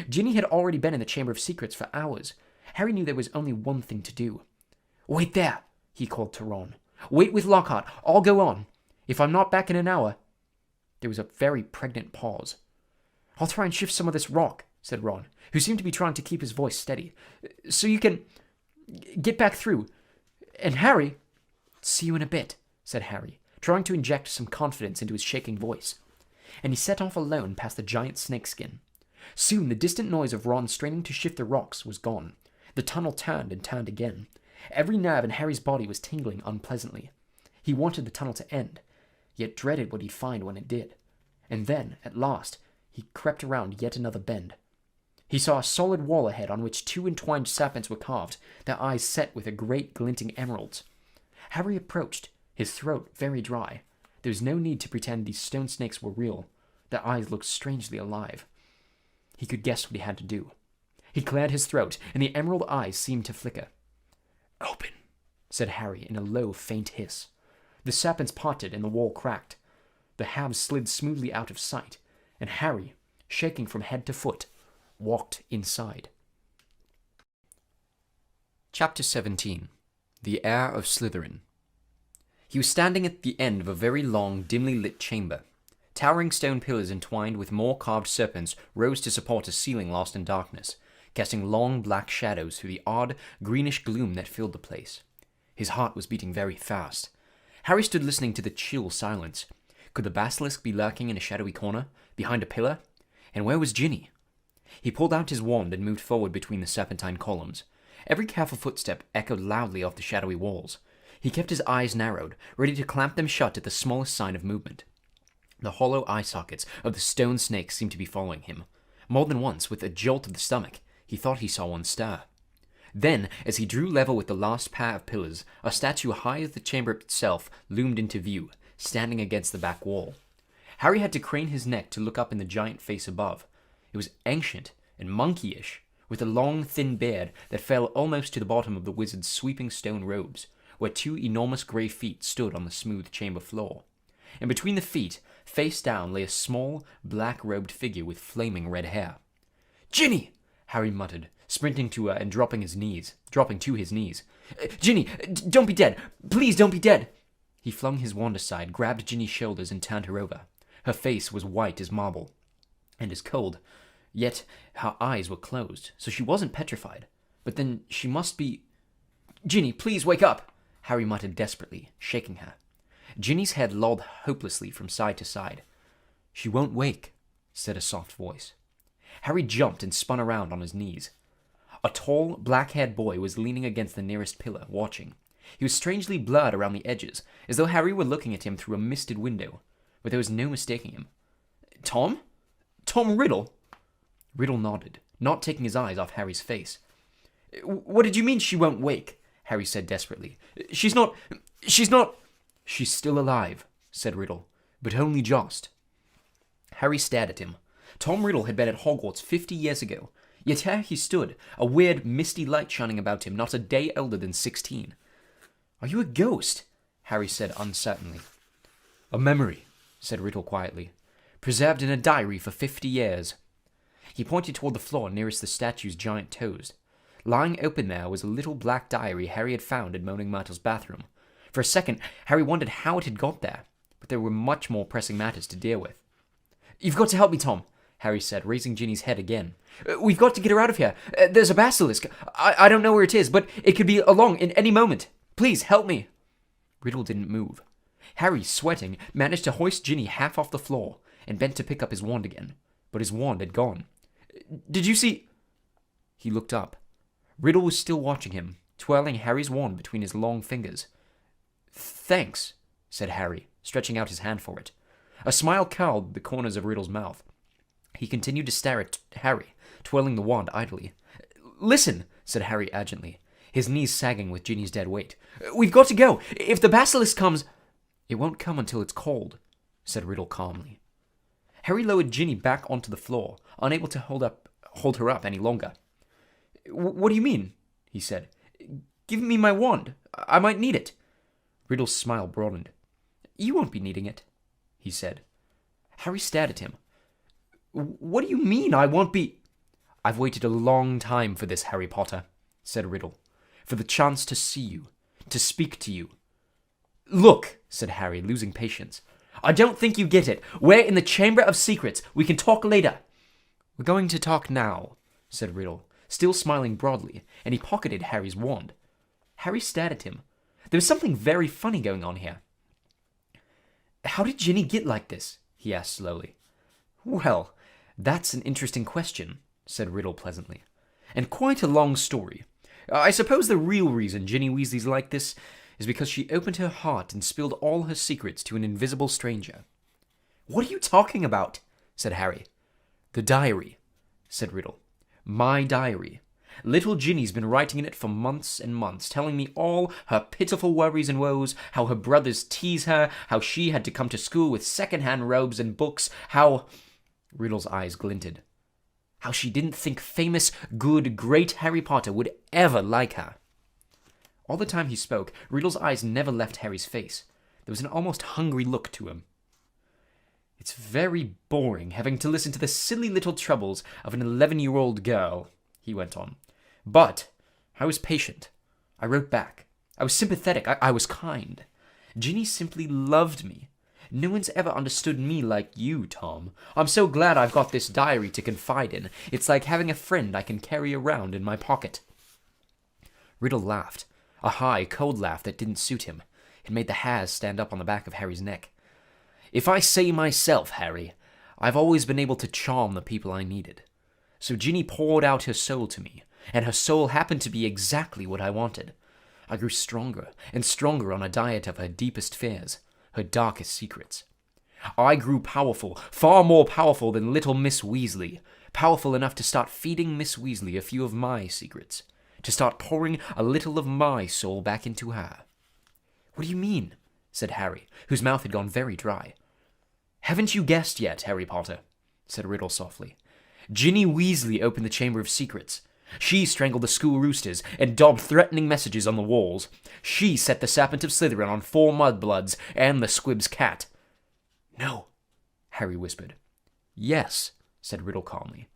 Ginny had already been in the Chamber of Secrets for hours. Harry knew there was only one thing to do. "Wait there," he called to Ron. "Wait with Lockhart. I'll go on. If I'm not back in an hour..." There was a very pregnant pause. "I'll try and shift some of this rock," said Ron, who seemed to be trying to keep his voice steady, "so you can get back through. And Harry..." "See you in a bit," said Harry, trying to inject some confidence into his shaking voice. And he set off alone past the giant snakeskin. Soon the distant noise of Ron straining to shift the rocks was gone. The tunnel turned and turned again. Every nerve in Harry's body was tingling unpleasantly. He wanted the tunnel to end, yet dreaded what he'd find when it did. And then, at last, he crept around yet another bend. He saw a solid wall ahead on which two entwined serpents were carved, their eyes set with a great glinting emeralds. Harry approached, his throat very dry. There was no need to pretend these stone snakes were real. Their eyes looked strangely alive. He could guess what he had to do. He cleared his throat, and the emerald eyes seemed to flicker. "Open," said Harry in a low, faint hiss. The serpents parted and the wall cracked. The halves slid smoothly out of sight, and Harry, shaking from head to foot, walked inside. Chapter 17. The Heir of Slytherin. He was standing at the end of a very long, dimly lit chamber. Towering stone pillars entwined with more carved serpents rose to support a ceiling lost in darkness, casting long black shadows through the odd, greenish gloom that filled the place. His heart was beating very fast. Harry stood listening to the chill silence. Could the basilisk be lurking in a shadowy corner, behind a pillar? And where was Ginny? He pulled out his wand and moved forward between the serpentine columns. Every careful footstep echoed loudly off the shadowy walls. He kept his eyes narrowed, ready to clamp them shut at the smallest sign of movement. The hollow eye sockets of the stone snakes seemed to be following him. More than once, with a jolt of the stomach, he thought he saw one stir. Then, as he drew level with the last pair of pillars, a statue high as the chamber itself loomed into view, standing against the back wall. Harry had to crane his neck to look up in the giant face above. It was ancient and monkeyish, with a long, thin beard that fell almost to the bottom of the wizard's sweeping stone robes, where two enormous grey feet stood on the smooth chamber floor. And between the feet, face down, lay a small, black-robed figure with flaming red hair. "Ginny!" Harry muttered, sprinting to her and dropping to his knees. "Ginny, don't be dead! Please don't be dead!" He flung his wand aside, grabbed Ginny's shoulders, and turned her over. Her face was white as marble, and as cold, yet her eyes were closed, so she wasn't petrified. But then she must be... "Ginny, please wake up!" Harry muttered desperately, shaking her. Ginny's head lolled hopelessly from side to side. "She won't wake," said a soft voice. Harry jumped and spun around on his knees. A tall, black-haired boy was leaning against the nearest pillar, watching. He was strangely blurred around the edges, as though Harry were looking at him through a misted window, but there was no mistaking him. "Tom? Tom Riddle?" Riddle nodded, not taking his eyes off Harry's face. "What did you mean she won't wake?" Harry said desperately. She's not... "She's still alive," said Riddle, "but only just." Harry stared at him. Tom Riddle had been at Hogwarts 50 years ago, yet here he stood, a weird, misty light shining about him, not a day older than 16. "Are you a ghost?" Harry said uncertainly. "A memory," said Riddle quietly, "preserved in a diary for 50 years. He pointed toward the floor nearest the statue's giant toes. Lying open there was a little black diary Harry had found in Moaning Myrtle's bathroom. For a second, Harry wondered how it had got there, but there were much more pressing matters to deal with. "You've got to help me, Tom," Harry said, raising Ginny's head again. "We've got to get her out of here. There's a basilisk. I don't know where it is, but it could be along in any moment. Please, help me." Riddle didn't move. Harry, sweating, managed to hoist Ginny half off the floor and bent to pick up his wand again, but his wand had gone. "Did you see—" He looked up. Riddle was still watching him, twirling Harry's wand between his long fingers. "Thanks," said Harry, stretching out his hand for it. A smile curled the corners of Riddle's mouth. He continued to stare at Harry, twirling the wand idly. "Listen," said Harry urgently, his knees sagging with Ginny's dead weight. "We've got to go. If the basilisk comes—" "It won't come until it's cold," said Riddle calmly. Harry lowered Ginny back onto the floor, unable to hold her up any longer. "What do you mean?" he said. "Give me my wand. I might need it." Riddle's smile broadened. "You won't be needing it," he said. Harry stared at him. "What do you mean I won't be—" "I've waited a long time for this, Harry Potter," said Riddle. "For the chance to see you, to speak to you." "Look," said Harry, losing patience. "I don't think you get it. We're in the Chamber of Secrets. We can talk later." "We're going to talk now," said Riddle, still smiling broadly, and he pocketed Harry's wand. Harry stared at him. There was something very funny going on here. "How did Ginny get like this?" he asked slowly. "Well, that's an interesting question," said Riddle pleasantly, "and quite a long story. I suppose the real reason Ginny Weasley's like this is because she opened her heart and spilled all her secrets to an invisible stranger." "What are you talking about?" said Harry. "The diary," said Riddle. "My diary. Little Ginny's been writing in it for months and months, telling me all her pitiful worries and woes, how her brothers tease her, how she had to come to school with second-hand robes and books, how—" Riddle's eyes glinted. "How she didn't think famous, good, great Harry Potter would ever like her." All the time he spoke, Riddle's eyes never left Harry's face. There was an almost hungry look to him. "It's very boring having to listen to the silly little troubles of an 11-year-old girl," he went on. "But I was patient. I wrote back. I was sympathetic. I was kind. Ginny simply loved me. No one's ever understood me like you, Tom. I'm so glad I've got this diary to confide in. It's like having a friend I can carry around in my pocket." Riddle laughed, a high, cold laugh that didn't suit him. It made the hairs stand up on the back of Harry's neck. "If I say myself, Harry, I've always been able to charm the people I needed. So Ginny poured out her soul to me, and her soul happened to be exactly what I wanted. I grew stronger and stronger on a diet of her deepest fears, her darkest secrets. I grew powerful, far more powerful than little Miss Weasley, powerful enough to start feeding Miss Weasley a few of my secrets, to start pouring a little of my soul back into her." "What do you mean?" said Harry, whose mouth had gone very dry. "Haven't you guessed yet, Harry Potter?" said Riddle softly. "Ginny Weasley opened the Chamber of Secrets. She strangled the school roosters and daubed threatening messages on the walls. She set the serpent of Slytherin on 4 mudbloods and the squib's cat. No, Harry whispered. Yes, said Riddle calmly.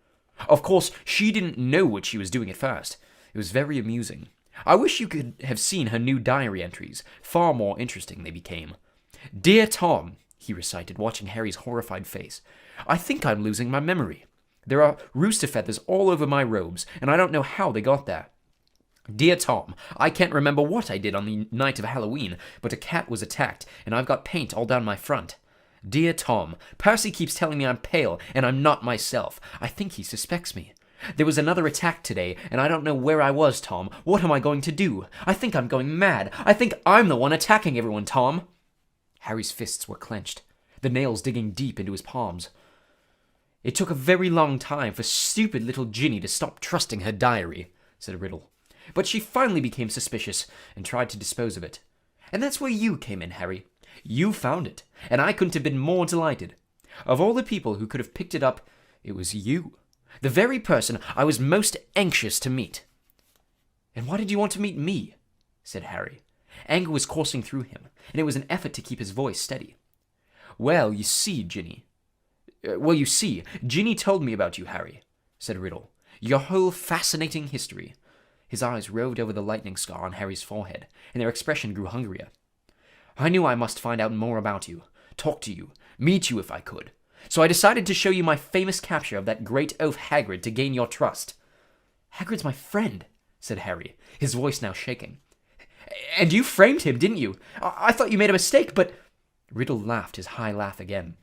Of course, she didn't know what she was doing at first. It was very amusing. I wish you could have seen her new diary entries. Far more interesting they became. Dear Tom, he recited, watching Harry's horrified face, I think I'm losing my memory. There are rooster feathers all over my robes, and I don't know how they got there. Dear Tom, I can't remember what I did on the night of Halloween, but a cat was attacked, and I've got paint all down my front. Dear Tom, Percy keeps telling me I'm pale, and I'm not myself. I think he suspects me. There was another attack today, and I don't know where I was, Tom. What am I going to do? I think I'm going mad. I think I'm the one attacking everyone, Tom. Harry's fists were clenched, the nails digging deep into his palms. It took a very long time for stupid little Ginny to stop trusting her diary, said Riddle. But she finally became suspicious and tried to dispose of it. And that's where you came in, Harry. You found it, and I couldn't have been more delighted. Of all the people who could have picked it up, it was you. The very person I was most anxious to meet. And why did you want to meet me? Said Harry. Anger was coursing through him, and it was an effort to keep his voice steady. Well, you see, Ginny, told me about you, Harry, said Riddle. Your whole fascinating history. His eyes roved over the lightning scar on Harry's forehead, and their expression grew hungrier. I knew I must find out more about you, talk to you, meet you if I could. So I decided to show you my famous capture of that great oaf Hagrid to gain your trust. Hagrid's my friend, said Harry, his voice now shaking. And you framed him, didn't you? I thought you made a mistake, but... Riddle laughed his high laugh again.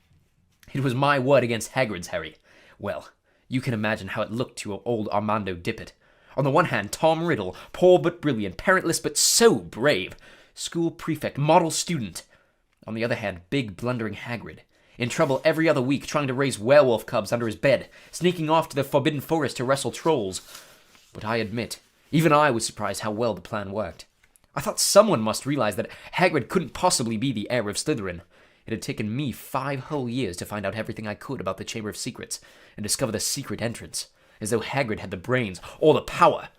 It was my word against Hagrid's, Harry. Well, you can imagine how it looked to old Armando Dippet. On the one hand, Tom Riddle, poor but brilliant, parentless but so brave, school prefect, model student. On the other hand, big, blundering Hagrid, in trouble every other week trying to raise werewolf cubs under his bed, sneaking off to the Forbidden Forest to wrestle trolls. But I admit, even I was surprised how well the plan worked. I thought someone must realize that Hagrid couldn't possibly be the heir of Slytherin. It had taken me 5 whole years to find out everything I could about the Chamber of Secrets and discover the secret entrance, as though Hagrid had the brains or the power.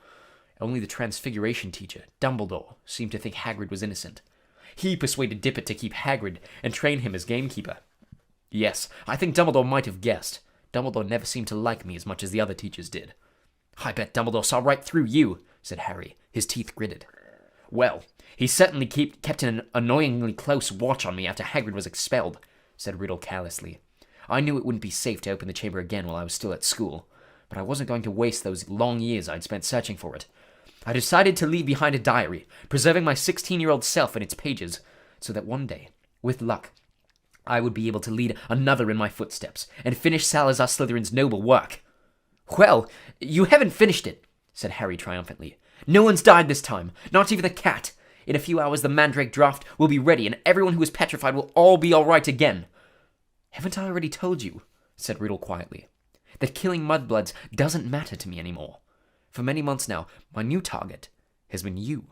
Only the Transfiguration teacher, Dumbledore, seemed to think Hagrid was innocent. He persuaded Dippet to keep Hagrid and train him as gamekeeper. Yes, I think Dumbledore might have guessed. Dumbledore never seemed to like me as much as the other teachers did. I bet Dumbledore saw right through you, said Harry, his teeth gritted. Well, he certainly kept an annoyingly close watch on me after Hagrid was expelled, said Riddle carelessly. I knew it wouldn't be safe to open the chamber again while I was still at school, but I wasn't going to waste those long years I'd spent searching for it. I decided to leave behind a diary, preserving my 16-year-old self in its pages, so that one day, with luck, I would be able to lead another in my footsteps and finish Salazar Slytherin's noble work. Well, you haven't finished it, said Harry triumphantly. No one's died this time, not even the cat. In a few hours the Mandrake draft will be ready, and everyone who is petrified will all be all right again. Haven't I already told you, said Riddle quietly, that killing mudbloods doesn't matter to me anymore? For many months now, my new target has been you.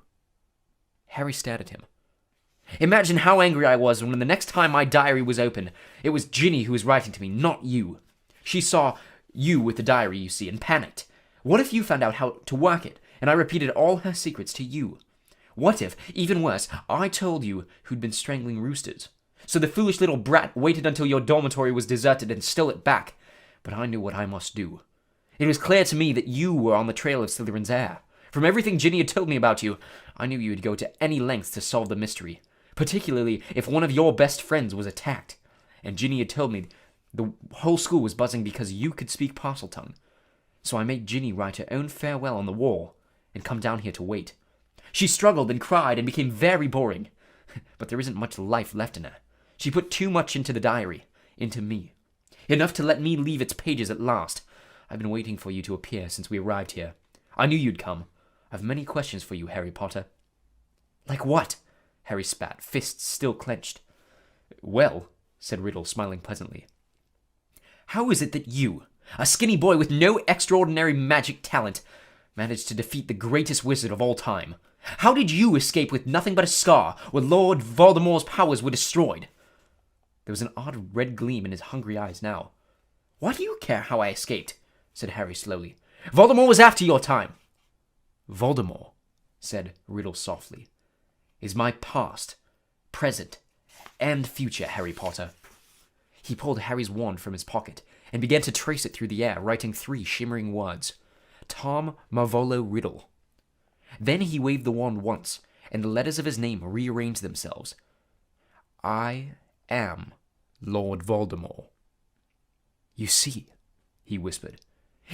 Harry stared at him. Imagine how angry I was when the next time my diary was opened, it was Ginny who was writing to me, not you. She saw you with the diary, you see, and panicked. What if you found out how to work it, and I repeated all her secrets to you? What if, even worse, I told you who'd been strangling roosters? So the foolish little brat waited until your dormitory was deserted and stole it back. But I knew what I must do. It was clear to me that you were on the trail of Slytherin's heir. From everything Ginny had told me about you, I knew you would go to any lengths to solve the mystery, particularly if one of your best friends was attacked. And Ginny had told me the whole school was buzzing because you could speak Parseltongue. So I made Ginny write her own farewell on the wall and come down here to wait. She struggled and cried and became very boring. But there isn't much life left in her. She put too much into the diary, into me. Enough to let me leave its pages at last. I've been waiting for you to appear since we arrived here. I knew you'd come. I've many questions for you, Harry Potter. Like what? Harry spat, fists still clenched. Well, said Riddle, smiling pleasantly. How is it that you, a skinny boy with no extraordinary magic talent, managed to defeat the greatest wizard of all time? How did you escape with nothing but a scar when Lord Voldemort's powers were destroyed? There was an odd red gleam in his hungry eyes now. Why do you care how I escaped? Said Harry slowly. Voldemort was after your time. Voldemort, said Riddle softly, is my past, present, and future, Harry Potter. He pulled Harry's wand from his pocket and began to trace it through the air, writing 3 shimmering words. Tom Marvolo Riddle. Then he waved the wand once, and the letters of his name rearranged themselves. I am Lord Voldemort. You see, he whispered,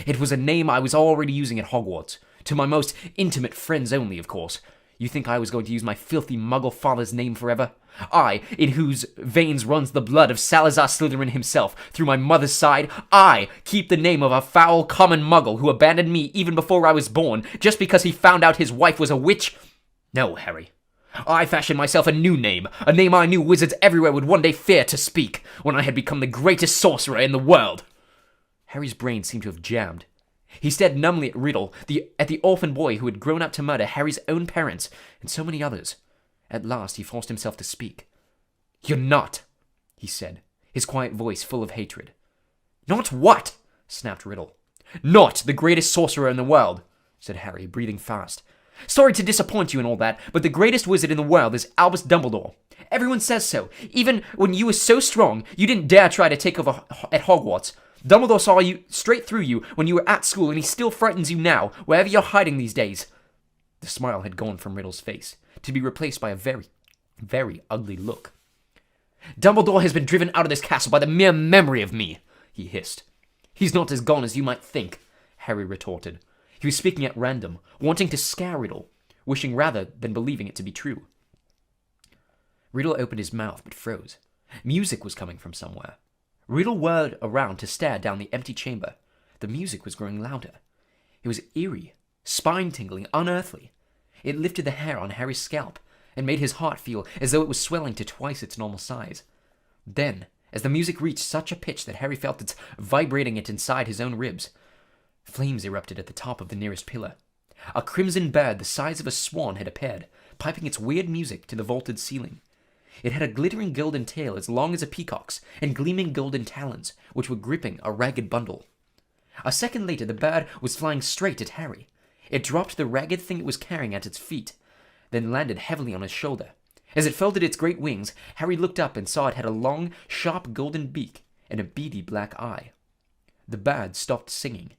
it was a name I was already using at Hogwarts. To my most intimate friends only, of course. You think I was going to use my filthy muggle father's name forever? I, in whose veins runs the blood of Salazar Slytherin himself, through my mother's side, I keep the name of a foul common muggle who abandoned me even before I was born, just because he found out his wife was a witch? No, Harry. I fashioned myself a new name, a name I knew wizards everywhere would one day fear to speak, when I had become the greatest sorcerer in the world. Harry's brain seemed to have jammed. He stared numbly at Riddle, at the orphan boy who had grown up to murder Harry's own parents, and so many others. At last he forced himself to speak. You're not, he said, his quiet voice full of hatred. Not what? Snapped Riddle. Not the greatest sorcerer in the world, said Harry, breathing fast. Sorry to disappoint you and all that, but the greatest wizard in the world is Albus Dumbledore. Everyone says so. Even when you were so strong, you didn't dare try to take over at Hogwarts. Dumbledore saw you straight through you when you were at school, and he still frightens you now, wherever you're hiding these days. The smile had gone from Riddle's face, to be replaced by a very, very ugly look. Dumbledore has been driven out of this castle by the mere memory of me, he hissed. He's not as gone as you might think, Harry retorted. He was speaking at random, wanting to scare Riddle, wishing rather than believing it to be true. Riddle opened his mouth but froze. Music was coming from somewhere. Riddle whirled around to stare down the empty chamber. The music was growing louder. It was eerie, spine-tingling, unearthly. It lifted the hair on Harry's scalp and made his heart feel as though it was swelling to twice its normal size. Then, as the music reached such a pitch that Harry felt it vibrating it inside his own ribs, flames erupted at the top of the nearest pillar. A crimson bird the size of a swan had appeared, piping its weird music to the vaulted ceiling. It had a glittering golden tail as long as a peacock's, and gleaming golden talons, which were gripping a ragged bundle. A second later, the bird was flying straight at Harry. It dropped the ragged thing it was carrying at its feet, then landed heavily on his shoulder. As it folded its great wings, Harry looked up and saw it had a long, sharp golden beak and a beady black eye. The bird stopped singing.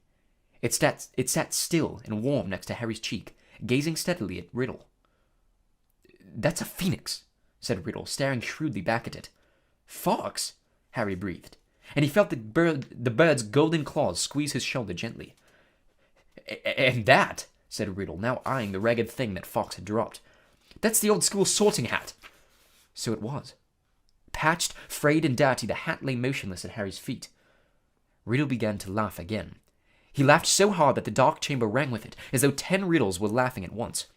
It sat still and warm next to Harry's cheek, gazing steadily at Riddle. That's a phoenix, said Riddle, staring shrewdly back at it. Fox? Harry breathed, and he felt the bird's golden claws squeeze his shoulder gently. And that, said Riddle, now eyeing the ragged thing that Fox had dropped. That's the old school sorting hat. So it was. Patched, frayed, and dirty, the hat lay motionless at Harry's feet. Riddle began to laugh again. He laughed so hard that the dark chamber rang with it, as though 10 Riddles were laughing at once.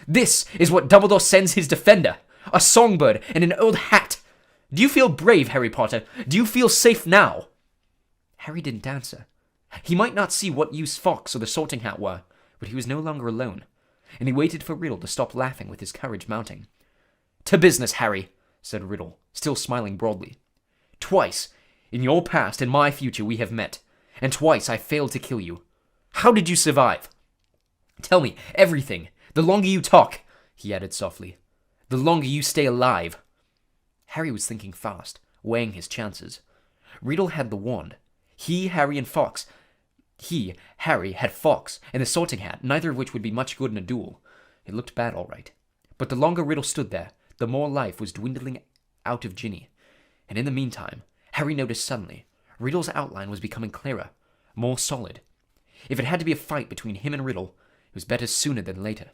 This is what Dumbledore sends his defender! A songbird and an old hat! Do you feel brave, Harry Potter? Do you feel safe now? Harry didn't answer. He might not see what use Fox or the sorting hat were, but he was no longer alone, and he waited for Riddle to stop laughing with his courage mounting. To business, Harry, said Riddle, still smiling broadly. Twice, in your past and my future, we have met, and twice I failed to kill you. How did you survive? Tell me everything. The longer you talk, he added softly, the longer you stay alive. Harry was thinking fast, weighing his chances. Riddle had the wand. Harry, had Fox, and the sorting hat, neither of which would be much good in a duel. It looked bad, all right. But the longer Riddle stood there, the more life was dwindling out of Ginny. And in the meantime, Harry noticed suddenly, Riddle's outline was becoming clearer, more solid. If it had to be a fight between him and Riddle, it was better sooner than later.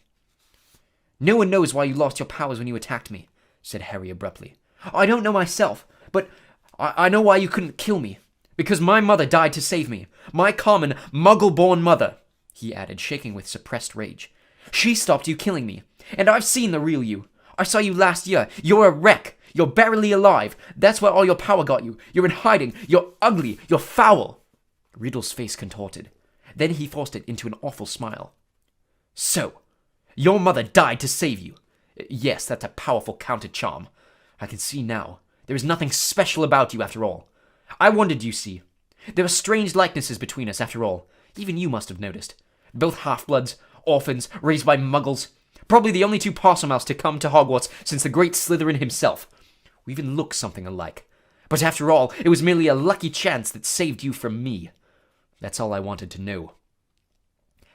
No one knows why you lost your powers when you attacked me, said Harry abruptly. I don't know myself, but I know why you couldn't kill me. Because my mother died to save me. My common, muggle-born mother, he added, shaking with suppressed rage. She stopped you killing me. And I've seen the real you. I saw you last year. You're a wreck. You're barely alive. That's where all your power got you. You're in hiding. You're ugly. You're foul. Riddle's face contorted. Then he forced it into an awful smile. So, your mother died to save you. Yes, that's a powerful counter-charm. I can see now. There is nothing special about you after all. I wondered, you see. There are strange likenesses between us after all. Even you must have noticed. Both half-bloods, orphans, raised by muggles. Probably the only two Possumhouse to come to Hogwarts since the great Slytherin himself. We even look something alike. But after all, it was merely a lucky chance that saved you from me. That's all I wanted to know.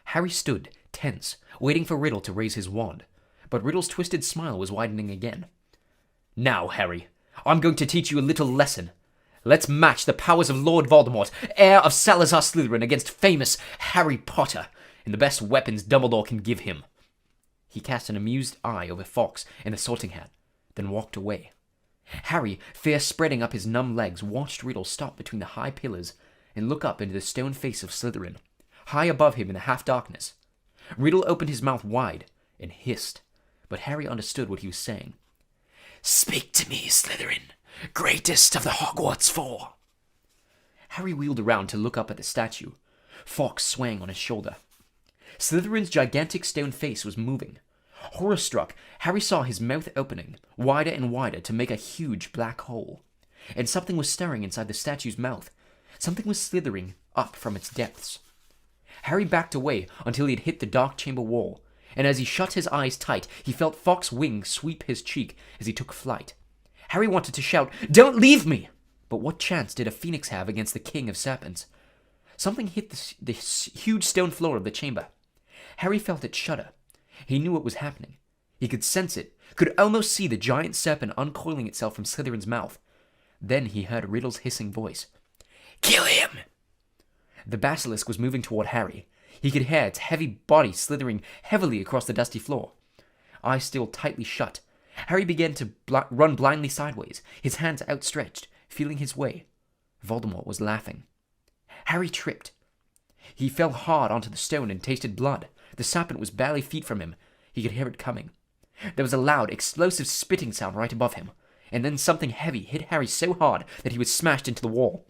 Harry stood, tense, waiting for Riddle to raise his wand. But Riddle's twisted smile was widening again. Now, Harry, I'm going to teach you a little lesson. Let's match the powers of Lord Voldemort, heir of Salazar Slytherin, against famous Harry Potter, and the best weapons Dumbledore can give him. He cast an amused eye over Fawkes and the Sorting Hat, then walked away. Harry, fear spreading up his numb legs, watched Riddle stop between the high pillars and look up into the stone face of Slytherin, high above him in the half-darkness. Riddle opened his mouth wide and hissed, but Harry understood what he was saying. Speak to me, Slytherin, greatest of the Hogwarts Four. Harry wheeled around to look up at the statue. Fawkes swang on his shoulder. Slytherin's gigantic stone face was moving. Horror-struck, Harry saw his mouth opening, wider and wider to make a huge black hole. And something was stirring inside the statue's mouth. Something was slithering up from its depths. Harry backed away until he had hit the dark chamber wall, and as he shut his eyes tight, he felt Fawkes' wings sweep his cheek as he took flight. Harry wanted to shout, "Don't leave me!" But what chance did a phoenix have against the king of serpents? Something hit the huge stone floor of the chamber. Harry felt it shudder. He knew what was happening. He could sense it, could almost see the giant serpent uncoiling itself from Slytherin's mouth. Then he heard Riddle's hissing voice. Kill him! The basilisk was moving toward Harry. He could hear its heavy body slithering heavily across the dusty floor. Eyes still tightly shut, Harry began to run blindly sideways, his hands outstretched, feeling his way. Voldemort was laughing. Harry tripped. He fell hard onto the stone and tasted blood. The serpent was barely feet from him. He could hear it coming. There was a loud, explosive spitting sound right above him, and then something heavy hit Harry so hard that he was smashed into the wall.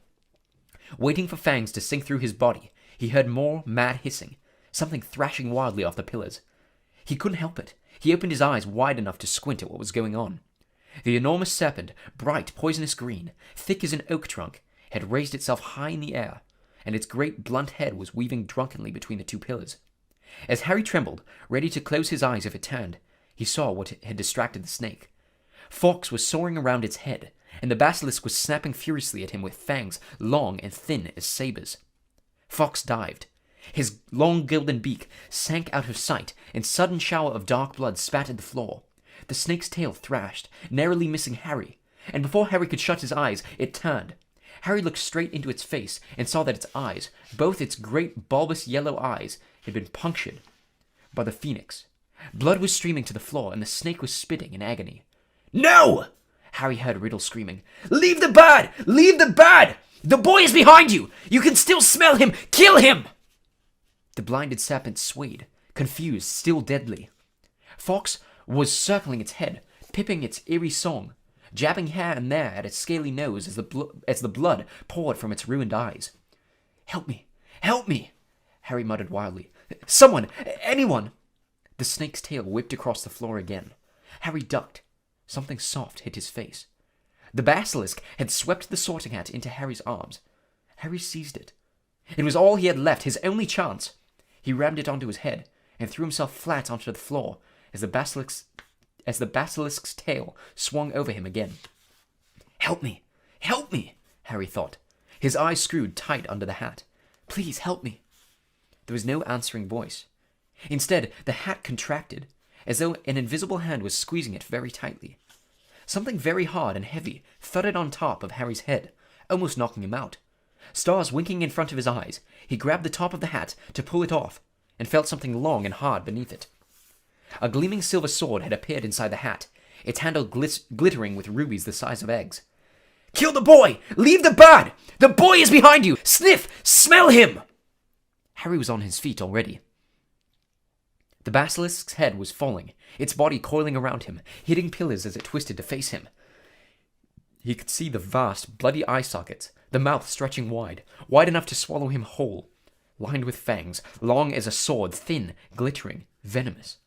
Waiting for fangs to sink through his body, he heard more mad hissing, something thrashing wildly off the pillars. He couldn't help it. He opened his eyes wide enough to squint at what was going on. The enormous serpent, bright poisonous green, thick as an oak trunk, had raised itself high in the air, and its great blunt head was weaving drunkenly between the two pillars. As Harry trembled, ready to close his eyes if it turned, he saw what had distracted the snake. Fawkes was soaring around its head, and the basilisk was snapping furiously at him with fangs long and thin as sabers. Fawkes dived. His long golden beak sank out of sight, and sudden shower of dark blood spattered the floor. The snake's tail thrashed, narrowly missing Harry, and before Harry could shut his eyes, it turned. Harry looked straight into its face and saw that its eyes, both its great bulbous yellow eyes, had been punctured by the phoenix. Blood was streaming to the floor, and the snake was spitting in agony. No! Harry heard Riddle screaming. Leave the bird! Leave the bird! The boy is behind you! You can still smell him! Kill him! The blinded serpent swayed, confused, still deadly. Fawkes was circling its head, pipping its eerie song, jabbing here and there at its scaly nose as the blood poured from its ruined eyes. Help me! Help me! Harry muttered wildly. Someone! Anyone! The snake's tail whipped across the floor again. Harry ducked. Something soft hit his face. The basilisk had swept the Sorting Hat into Harry's arms. Harry seized it. It was all he had left, his only chance. He rammed it onto his head and threw himself flat onto the floor as the basilisk's tail swung over him again. Help me! Help me! Harry thought. His eyes screwed tight under the hat. Please help me! There was no answering voice. Instead, the hat contracted, as though an invisible hand was squeezing it very tightly. Something very hard and heavy thudded on top of Harry's head, almost knocking him out. Stars winking in front of his eyes, he grabbed the top of the hat to pull it off, and felt something long and hard beneath it. A gleaming silver sword had appeared inside the hat, its handle glittering with rubies the size of eggs. Kill the boy! Leave the bird! The boy is behind you! Sniff! Smell him! Harry was on his feet already. The basilisk's head was falling, its body coiling around him, hitting pillars as it twisted to face him. He could see the vast, bloody eye sockets, the mouth stretching wide enough to swallow him whole, lined with fangs, long as a sword, thin, glittering, venomous.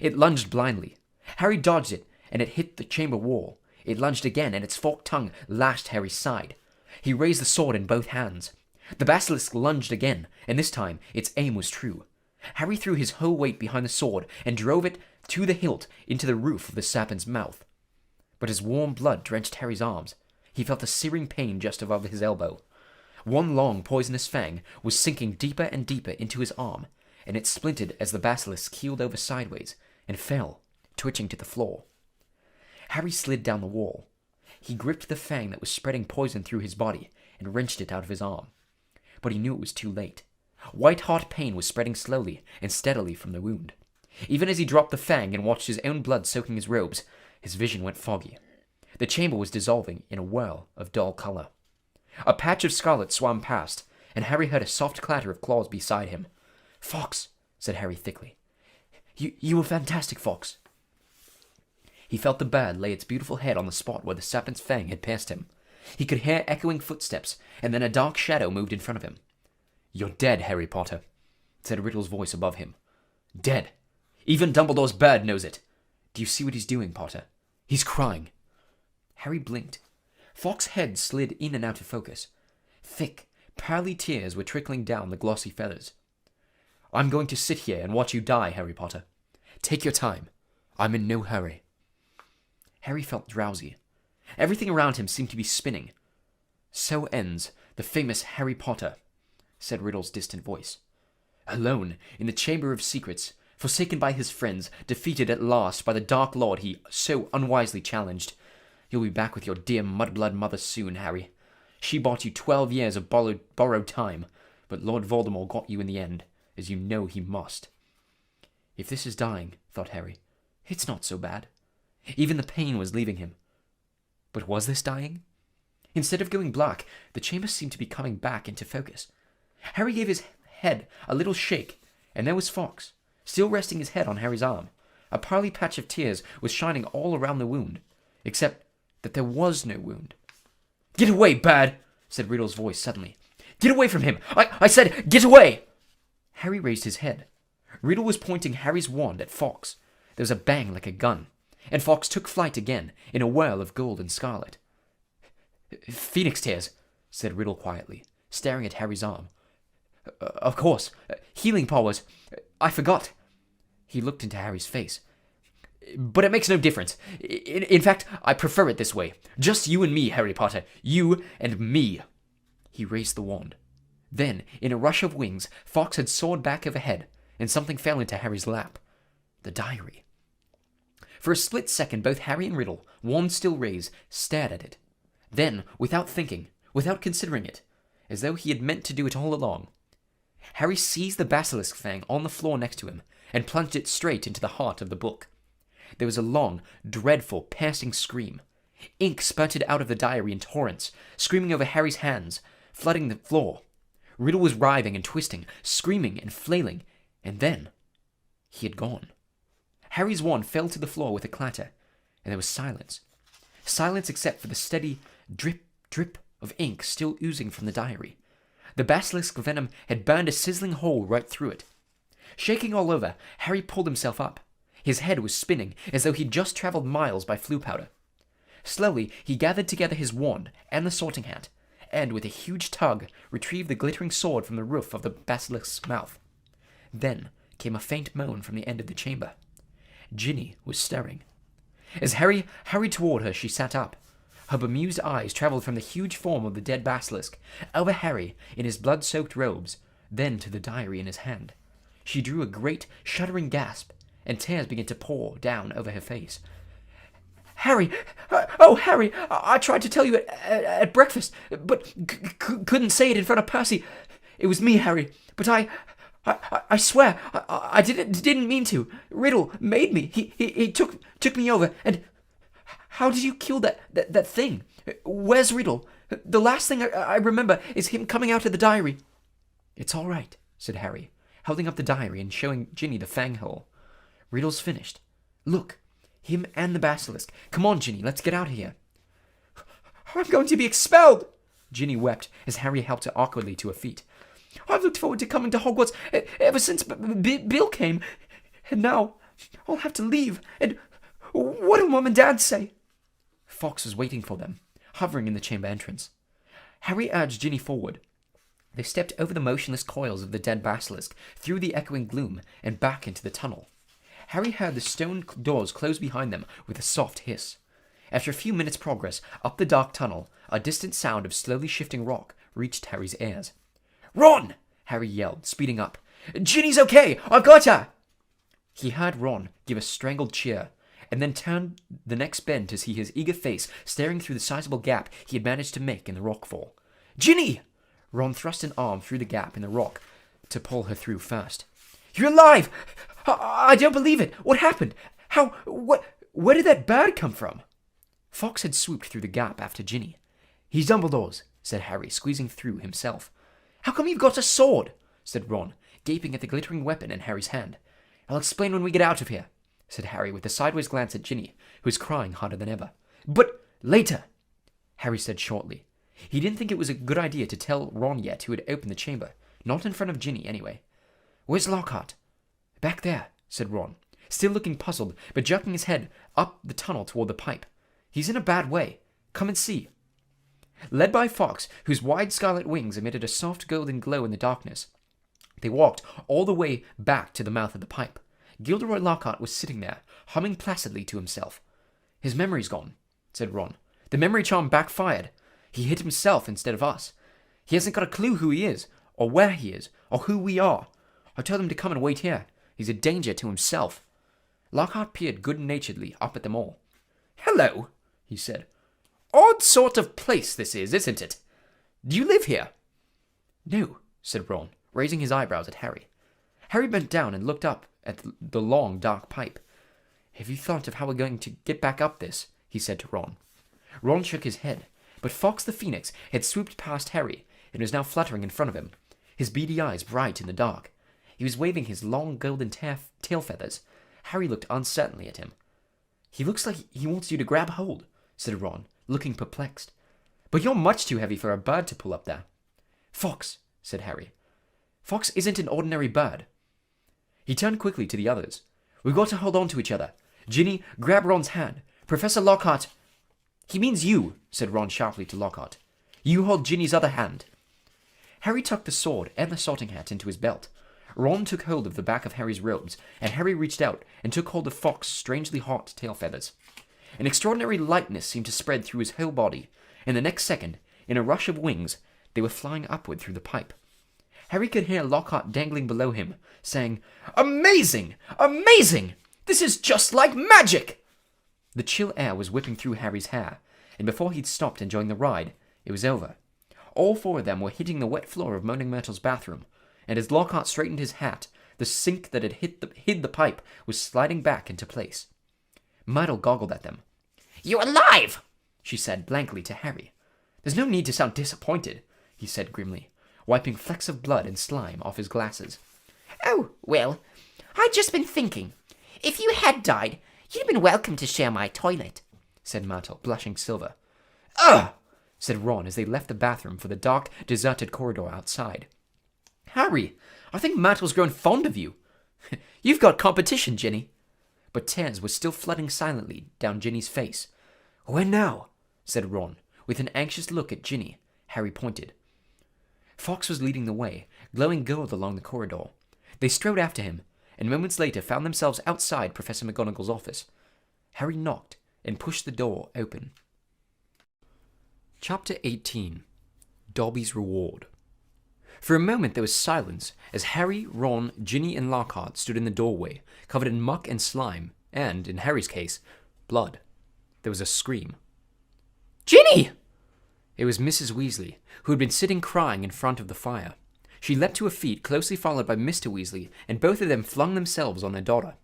It lunged blindly. Harry dodged it, and it hit the chamber wall. It lunged again, and its forked tongue lashed Harry's side. He raised the sword in both hands. The basilisk lunged again, and this time its aim was true. Harry threw his whole weight behind the sword and drove it to the hilt into the roof of the serpent's mouth. But as warm blood drenched Harry's arms, he felt a searing pain just above his elbow. One long poisonous fang was sinking deeper and deeper into his arm, and it splintered as the basilisk keeled over sideways and fell, twitching to the floor. Harry slid down the wall. He gripped the fang that was spreading poison through his body and wrenched it out of his arm. But he knew it was too late. White-hot pain was spreading slowly and steadily from the wound. Even as he dropped the fang and watched his own blood soaking his robes, his vision went foggy. The chamber was dissolving in a whirl of dull color. A patch of scarlet swam past, and Harry heard a soft clatter of claws beside him. "Fawkes," said Harry thickly. You were fantastic, Fawkes." He felt the bird lay its beautiful head on the spot where the serpent's fang had pierced him. He could hear echoing footsteps, and then a dark shadow moved in front of him. "You're dead, Harry Potter," said Riddle's voice above him. "Dead. Even Dumbledore's bird knows it. Do you see what he's doing, Potter? He's crying." Harry blinked. Fawkes' head slid in and out of focus. Thick, pearly tears were trickling down the glossy feathers. "I'm going to sit here and watch you die, Harry Potter. Take your time. I'm in no hurry." Harry felt drowsy. Everything around him seemed to be spinning. "So ends the famous Harry Potter," said Riddle's distant voice. "Alone in the Chamber of Secrets, forsaken by his friends, defeated at last by the Dark Lord he so unwisely challenged. You'll be back with your dear mudblood mother soon, Harry. She bought you 12 years of borrowed time, but Lord Voldemort got you in the end, as you know he must." If this is dying, thought Harry, it's not so bad. Even the pain was leaving him. But was this dying? Instead of going black, the chamber seemed to be coming back into focus. Harry gave his head a little shake, and there was Fawkes, still resting his head on Harry's arm. A pearly patch of tears was shining all around the wound, except that there was no wound. "Get away, bird!" said Riddle's voice suddenly. "Get away from him! I said, get away!" Harry raised his head. Riddle was pointing Harry's wand at Fawkes. There was a bang like a gun, and Fawkes took flight again in a whirl of gold and scarlet. "Phoenix tears," said Riddle quietly, staring at Harry's arm. "Of course. Healing powers. I forgot." He looked into Harry's face. "But it makes no difference. In fact, I prefer it this way. Just you and me, Harry Potter. You and me." He raised the wand. Then, in a rush of wings, Fawkes had soared back overhead, and something fell into Harry's lap. The diary. For a split second, both Harry and Riddle, wands still raised, stared at it. Then, without thinking, without considering it, as though he had meant to do it all along, Harry seized the basilisk fang on the floor next to him and plunged it straight into the heart of the book. There was a long, dreadful, piercing scream. Ink spurted out of the diary in torrents, screaming over Harry's hands, flooding the floor. Riddle was writhing and twisting, screaming and flailing, and then he had gone. Harry's wand fell to the floor with a clatter, and there was silence. Silence except for the steady drip, drip of ink still oozing from the diary. The basilisk venom had burned a sizzling hole right through it. Shaking all over, Harry pulled himself up. His head was spinning, as though he'd just travelled miles by flue powder. Slowly, he gathered together his wand and the sorting hat, and with a huge tug, retrieved the glittering sword from the roof of the basilisk's mouth. Then came a faint moan from the end of the chamber. Ginny was stirring. As Harry hurried toward her, she sat up. Her bemused eyes travelled from the huge form of the dead basilisk, over Harry in his blood-soaked robes, then to the diary in his hand. She drew a great, shuddering gasp, and tears began to pour down over her face. "Harry! Oh, Harry! I tried to tell you at breakfast, but couldn't say it in front of Percy. It was me, Harry, but I swear, I didn't mean to. Riddle made me. He took me over, and how did you kill that thing? Where's Riddle? The last thing I remember is him coming out of the diary." "It's all right," said Harry, holding up the diary and showing Ginny the fang hole. "Riddle's finished. Look, him and the basilisk. Come on, Ginny, let's get out of here." "I'm going to be expelled!" Ginny wept as Harry helped her awkwardly to her feet. "I've looked forward to coming to Hogwarts ever since Bill came, and now I'll have to leave, and what'll Mum and Dad say?" Fawkes was waiting for them, hovering in the chamber entrance. Harry urged Ginny forward. They stepped over the motionless coils of the dead basilisk, through the echoing gloom, and back into the tunnel. Harry heard the stone doors close behind them with a soft hiss. After a few minutes' progress up the dark tunnel, a distant sound of slowly shifting rock reached Harry's ears. "Ron!" Harry yelled, speeding up. "Ginny's okay! I've got her!" He heard Ron give a strangled cheer, and then turned the next bend to see his eager face staring through the sizable gap he had managed to make in the rockfall. "Ginny!" Ron thrust an arm through the gap in the rock to pull her through first. "You're alive! I don't believe it! What happened? How? Where did that bird come from?" Fawkes had swooped through the gap after Ginny. "He's Dumbledore's," said Harry, squeezing through himself. "How come you've got a sword?" said Ron, gaping at the glittering weapon in Harry's hand. "I'll explain when we get out of here," said Harry with a sideways glance at Ginny, who was crying harder than ever. "But later," Harry said shortly. He didn't think it was a good idea to tell Ron yet who had opened the chamber, not in front of Ginny anyway. "Where's Lockhart?" "Back there," said Ron, still looking puzzled, but jerking his head up the tunnel toward the pipe. "He's in a bad way. Come and see." Led by Fawkes, whose wide scarlet wings emitted a soft golden glow in the darkness, they walked all the way back to the mouth of the pipe. Gilderoy Lockhart was sitting there, humming placidly to himself. "His memory's gone," said Ron. "The memory charm backfired. He hit himself instead of us. He hasn't got a clue who he is, or where he is, or who we are. I told him to come and wait here. He's a danger to himself." Lockhart peered good-naturedly up at them all. "Hello," he said. "Odd sort of place this is, isn't it? Do you live here?" "No," said Ron, raising his eyebrows at Harry. Harry bent down and looked up at the long, dark pipe. "Have you thought of how we're going to get back up this?" he said to Ron. Ron shook his head, but Fawkes the Phoenix had swooped past Harry and was now fluttering in front of him, his beady eyes bright in the dark. He was waving his long golden tail feathers. Harry looked uncertainly at him. "He looks like he wants you to grab hold," said Ron, looking perplexed. "But you're much too heavy for a bird to pull up there." "Fawkes," said Harry. "Fawkes isn't an ordinary bird." He turned quickly to the others. "We've got to hold on to each other. Ginny, grab Ron's hand. Professor Lockhart—" "He means you," said Ron sharply to Lockhart. "You hold Ginny's other hand." Harry tucked the sword and the sorting hat into his belt. Ron took hold of the back of Harry's robes, and Harry reached out and took hold of Fawkes' strangely hot tail feathers. An extraordinary lightness seemed to spread through his whole body, and the next second, in a rush of wings, they were flying upward through the pipe. Harry could hear Lockhart dangling below him, saying, "Amazing! Amazing! This is just like magic!" The chill air was whipping through Harry's hair, and before he'd stopped enjoying the ride, it was over. All four of them were hitting the wet floor of Moaning Myrtle's bathroom, and as Lockhart straightened his hat, the sink that had hid the pipe was sliding back into place. Myrtle goggled at them. "You're alive!" she said blankly to Harry. "There's no need to sound disappointed," he said grimly, wiping flecks of blood and slime off his glasses. "Oh, well, I'd just been thinking. If you had died, you'd have been welcome to share my toilet," said Myrtle, blushing silver. "Ugh!" said Ron as they left the bathroom for the dark, deserted corridor outside. "Harry, I think Myrtle's grown fond of you. You've got competition, Ginny." But tears were still flooding silently down Ginny's face. "Where now?" said Ron, with an anxious look at Ginny. Harry pointed. Fawkes was leading the way, glowing gold along the corridor. They strode after him, and moments later found themselves outside Professor McGonagall's office. Harry knocked and pushed the door open. Chapter 18. Dobby's Reward. For a moment there was silence as Harry, Ron, Ginny, and Lockhart stood in the doorway, covered in muck and slime, and, in Harry's case, blood. There was a scream. "Ginny!" It was Mrs. Weasley, who had been sitting crying in front of the fire. She leapt to her feet, closely followed by Mr. Weasley, and both of them flung themselves on their daughter.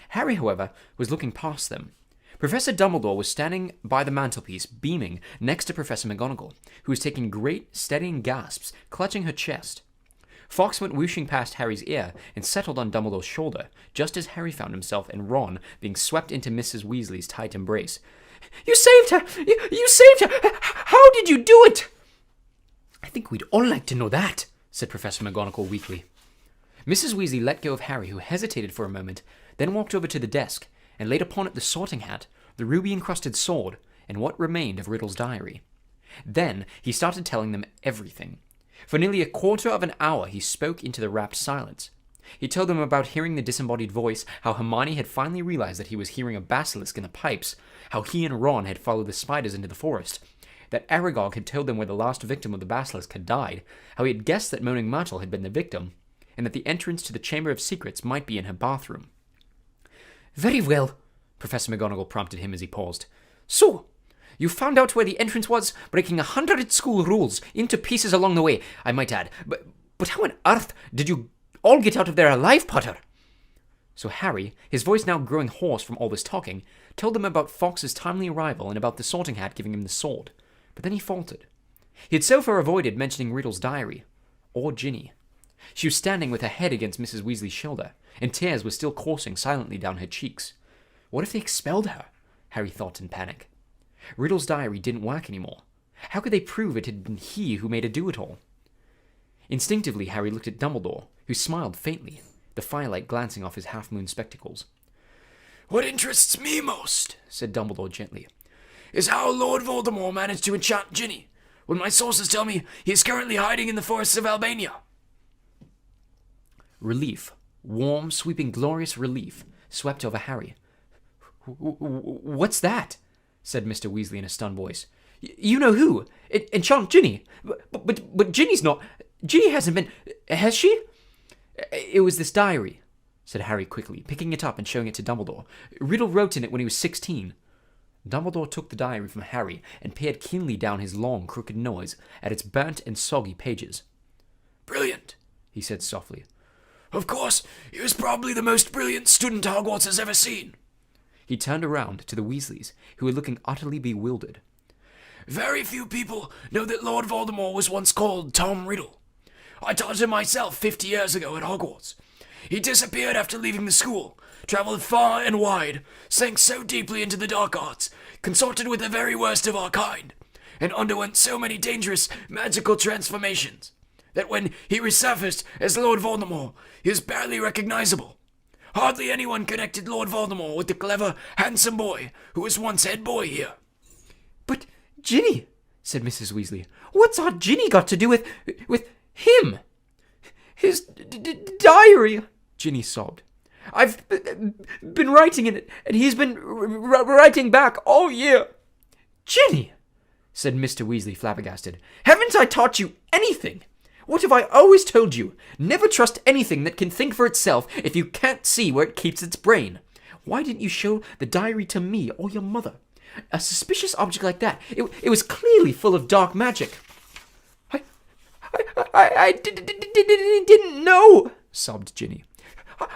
Harry, however, was looking past them. Professor Dumbledore was standing by the mantelpiece, beaming, next to Professor McGonagall, who was taking great, steadying gasps, clutching her chest. Fawkes went whooshing past Harry's ear and settled on Dumbledore's shoulder, just as Harry found himself and Ron being swept into Mrs. Weasley's tight embrace. "You saved her! You saved her! How did you do it?" "I think we'd all like to know that," said Professor McGonagall weakly. Mrs. Weasley let go of Harry, who hesitated for a moment, then walked over to the desk and laid upon it the sorting hat, the ruby-encrusted sword, and what remained of Riddle's diary. Then he started telling them everything. For nearly a quarter of an hour he spoke into the rapt silence. He told them about hearing the disembodied voice, how Hermione had finally realized that he was hearing a basilisk in the pipes, how he and Ron had followed the spiders into the forest, that Aragog had told them where the last victim of the basilisk had died, how he had guessed that Moaning Myrtle had been the victim, and that the entrance to the Chamber of Secrets might be in her bathroom. Very well, Professor McGonagall prompted him as he paused. So, you found out where the entrance was, breaking 100 school rules into pieces along the way, I might add. But how on earth did you all get out of there alive, Potter? So Harry, his voice now growing hoarse from all this talking, told them about Fawkes's timely arrival and about the Sorting Hat giving him the sword. But then he faltered. He had so far avoided mentioning Riddle's diary, or Ginny. She was standing with her head against Mrs. Weasley's shoulder, and tears were still coursing silently down her cheeks. What if they expelled her? Harry thought in panic. Riddle's diary didn't work anymore. How could they prove it had been he who made her do it all? Instinctively, Harry looked at Dumbledore, who smiled faintly, the firelight glancing off his half-moon spectacles. What interests me most, said Dumbledore gently, is how Lord Voldemort managed to enchant Ginny, when my sources tell me he is currently hiding in the forests of Albania. Relief, warm, sweeping, glorious relief, swept over Harry. What's that? Said Mr. Weasley in a stunned voice. You know who? Enchant Ginny. But Ginny's not... Ginny hasn't been... Has she? It was this diary, said Harry quickly, picking it up and showing it to Dumbledore. Riddle wrote in it when he was 16. Dumbledore took the diary from Harry and peered keenly down his long, crooked nose at its burnt and soggy pages. Brilliant, he said softly. Of course, he was probably the most brilliant student Hogwarts has ever seen. He turned around to the Weasleys, who were looking utterly bewildered. Very few people know that Lord Voldemort was once called Tom Riddle. I taught him myself 50 years ago at Hogwarts. He disappeared after leaving the school, travelled far and wide, sank so deeply into the dark arts, consorted with the very worst of our kind, and underwent so many dangerous magical transformations, that when he resurfaced as Lord Voldemort, he was barely recognizable. Hardly anyone connected Lord Voldemort with the clever, handsome boy who was once head boy here. But Ginny, said Mrs. Weasley, what's our Ginny got to do with him? His diary, Ginny sobbed. I've been writing in it, and he's been writing back all year. Ginny, said Mr. Weasley flabbergasted, haven't I taught you anything? What have I always told you? Never trust anything that can think for itself if you can't see where it keeps its brain. Why didn't you show the diary to me or your mother? A suspicious object like that. It was clearly full of dark magic. I didn't know, sobbed Ginny.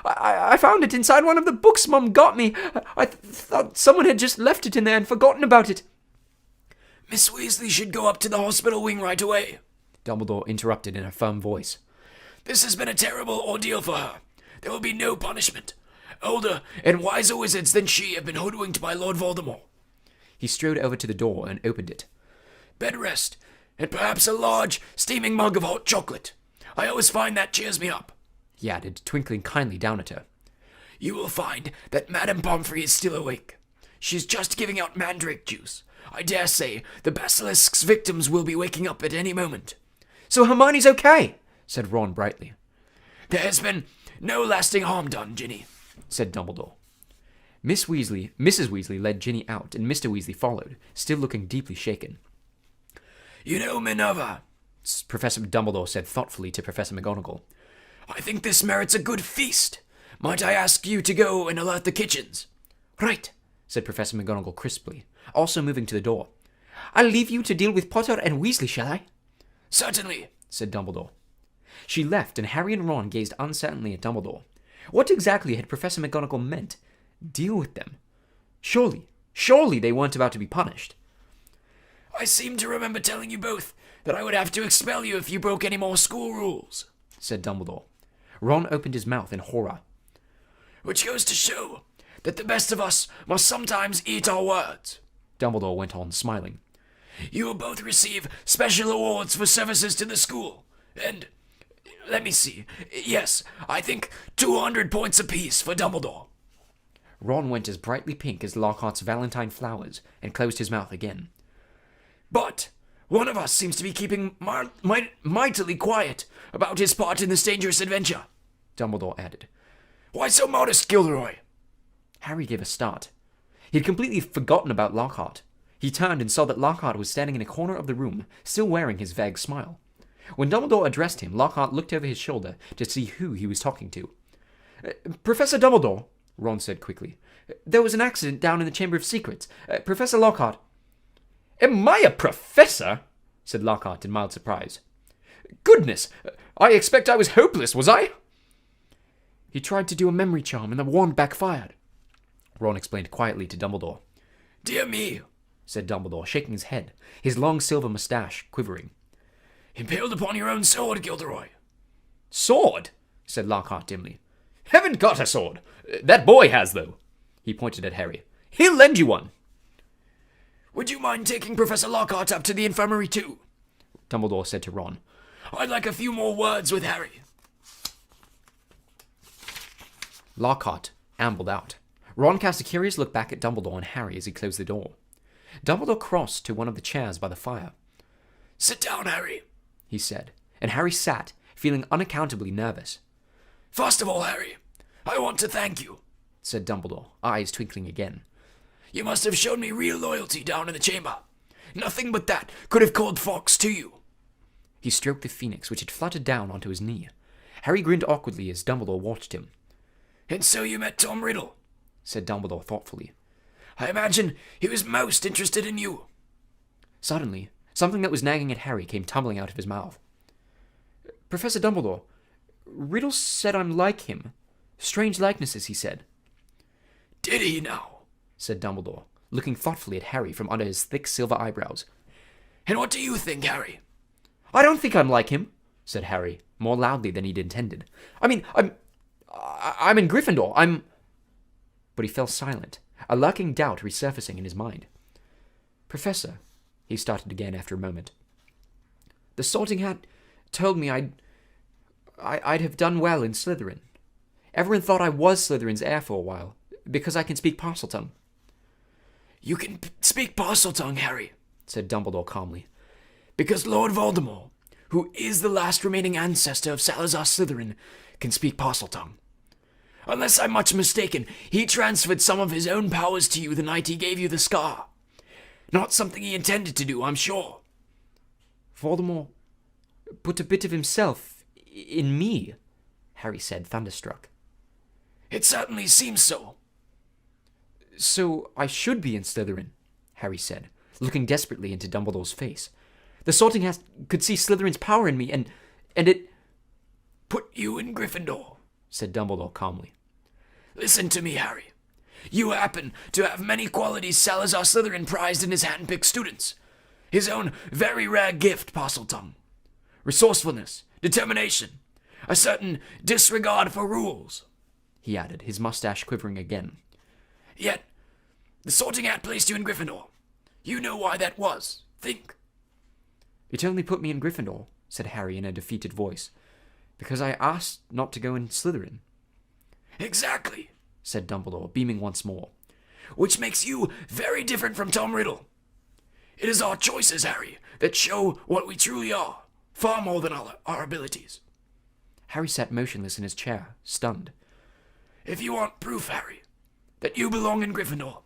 I found it inside one of the books Mum got me. I thought someone had just left it in there and forgotten about it. Miss Weasley should go up to the hospital wing right away, Dumbledore interrupted in a firm voice. This has been a terrible ordeal for her. There will be no punishment. Older and wiser wizards than she have been hoodwinked by Lord Voldemort. He strode over to the door and opened it. Bed rest, and perhaps a large, steaming mug of hot chocolate. I always find that cheers me up, he added, twinkling kindly down at her. You will find that Madame Pomfrey is still awake. She's just giving out mandrake juice. I dare say the basilisk's victims will be waking up at any moment. So Hermione's okay, said Ron brightly. There has been no lasting harm done, Ginny, said Dumbledore. Mrs. Weasley led Ginny out, and Mr. Weasley followed, still looking deeply shaken. You know, Minerva, Professor Dumbledore said thoughtfully to Professor McGonagall, I think this merits a good feast. Might I ask you to go and alert the kitchens? Right, said Professor McGonagall crisply, also moving to the door. I'll leave you to deal with Potter and Weasley, shall I? Certainly, said Dumbledore. She left, and Harry and Ron gazed uncertainly at Dumbledore. What exactly had Professor McGonagall meant? Deal with them? Surely they weren't about to be punished. I seem to remember telling you both that I would have to expel you if you broke any more school rules, said Dumbledore. Ron opened his mouth in horror. Which goes to show that the best of us must sometimes eat our words, Dumbledore went on, smiling. You will both receive special awards for services to the school, and, let me see, yes, I think 200 points apiece for Dumbledore. Ron went as brightly pink as Lockhart's Valentine flowers and closed his mouth again. But One of us seems to be keeping mightily quiet about his part in this dangerous adventure, Dumbledore added. Why so modest, Gilderoy? Harry gave a start. He had completely forgotten about Lockhart. He turned and saw that Lockhart was standing in a corner of the room, still wearing his vague smile. When Dumbledore addressed him, Lockhart looked over his shoulder to see who he was talking to. Professor Dumbledore, Ron said quickly. There was an accident down in the Chamber of Secrets. Professor Lockhart. Am I a professor? Said Lockhart in mild surprise. Goodness, I expect I was hopeless, was I? He tried to do a memory charm and the wand backfired, Ron explained quietly to Dumbledore. Dear me, said Dumbledore, shaking his head, his long silver moustache quivering. Impaled upon your own sword, Gilderoy. Sword? Said Lockhart dimly. Haven't got a sword. That boy has, though. He pointed at Harry. He'll lend you one. Would you mind taking Professor Lockhart up to the infirmary too? Dumbledore said to Ron. I'd like a few more words with Harry. Lockhart ambled out. Ron cast a curious look back at Dumbledore and Harry as he closed the door. Dumbledore crossed to one of the chairs by the fire. Sit down, Harry, he said, and Harry sat, feeling unaccountably nervous. First of all, Harry, I want to thank you, said Dumbledore, eyes twinkling again. You must have shown me real loyalty down in the chamber. Nothing but that could have called Fawkes to you. He stroked the phoenix, which had fluttered down onto his knee. Harry grinned awkwardly as Dumbledore watched him. And so you met Tom Riddle, said Dumbledore thoughtfully. I imagine he was most interested in you. Suddenly, something that was nagging at Harry came tumbling out of his mouth. Professor Dumbledore, Riddle said I'm like him. Strange likenesses, he said. Did he now? Said Dumbledore, looking thoughtfully at Harry from under his thick silver eyebrows. And what do you think, Harry? I don't think I'm like him, said Harry, more loudly than he'd intended. I mean, I'm in Gryffindor, But he fell silent, a lurking doubt resurfacing in his mind. Professor, he started again after a moment. The Sorting Hat told me I'd have done well in Slytherin. Everyone thought I was Slytherin's heir for a while, because I can speak Parseltongue. You can speak Parseltongue, Harry, said Dumbledore calmly. Because Lord Voldemort, who is the last remaining ancestor of Salazar Slytherin, can speak Parseltongue. Unless I'm much mistaken, he transferred some of his own powers to you the night he gave you the scar. Not something he intended to do, I'm sure. Voldemort put a bit of himself in me, Harry said, thunderstruck. It certainly seems so. So I should be in Slytherin, Harry said, looking desperately into Dumbledore's face. The Sorting Hat could see Slytherin's power in me, and it... Put you in Gryffindor, said Dumbledore calmly. Listen to me, Harry. You happen to have many qualities Salazar Slytherin prized in his hand-picked students. His own very rare gift, Parseltongue. Resourcefulness, determination, a certain disregard for rules, he added, his mustache quivering again. Yet, the Sorting Hat placed you in Gryffindor. You know why that was. Think. It only put me in Gryffindor, said Harry in a defeated voice, because I asked not to go in Slytherin. Exactly, said Dumbledore, beaming once more. Which makes you very different from Tom Riddle. It is our choices, Harry, that show what we truly are, far more than our abilities. Harry sat motionless in his chair, stunned. If you want proof, Harry, that you belong in Gryffindor,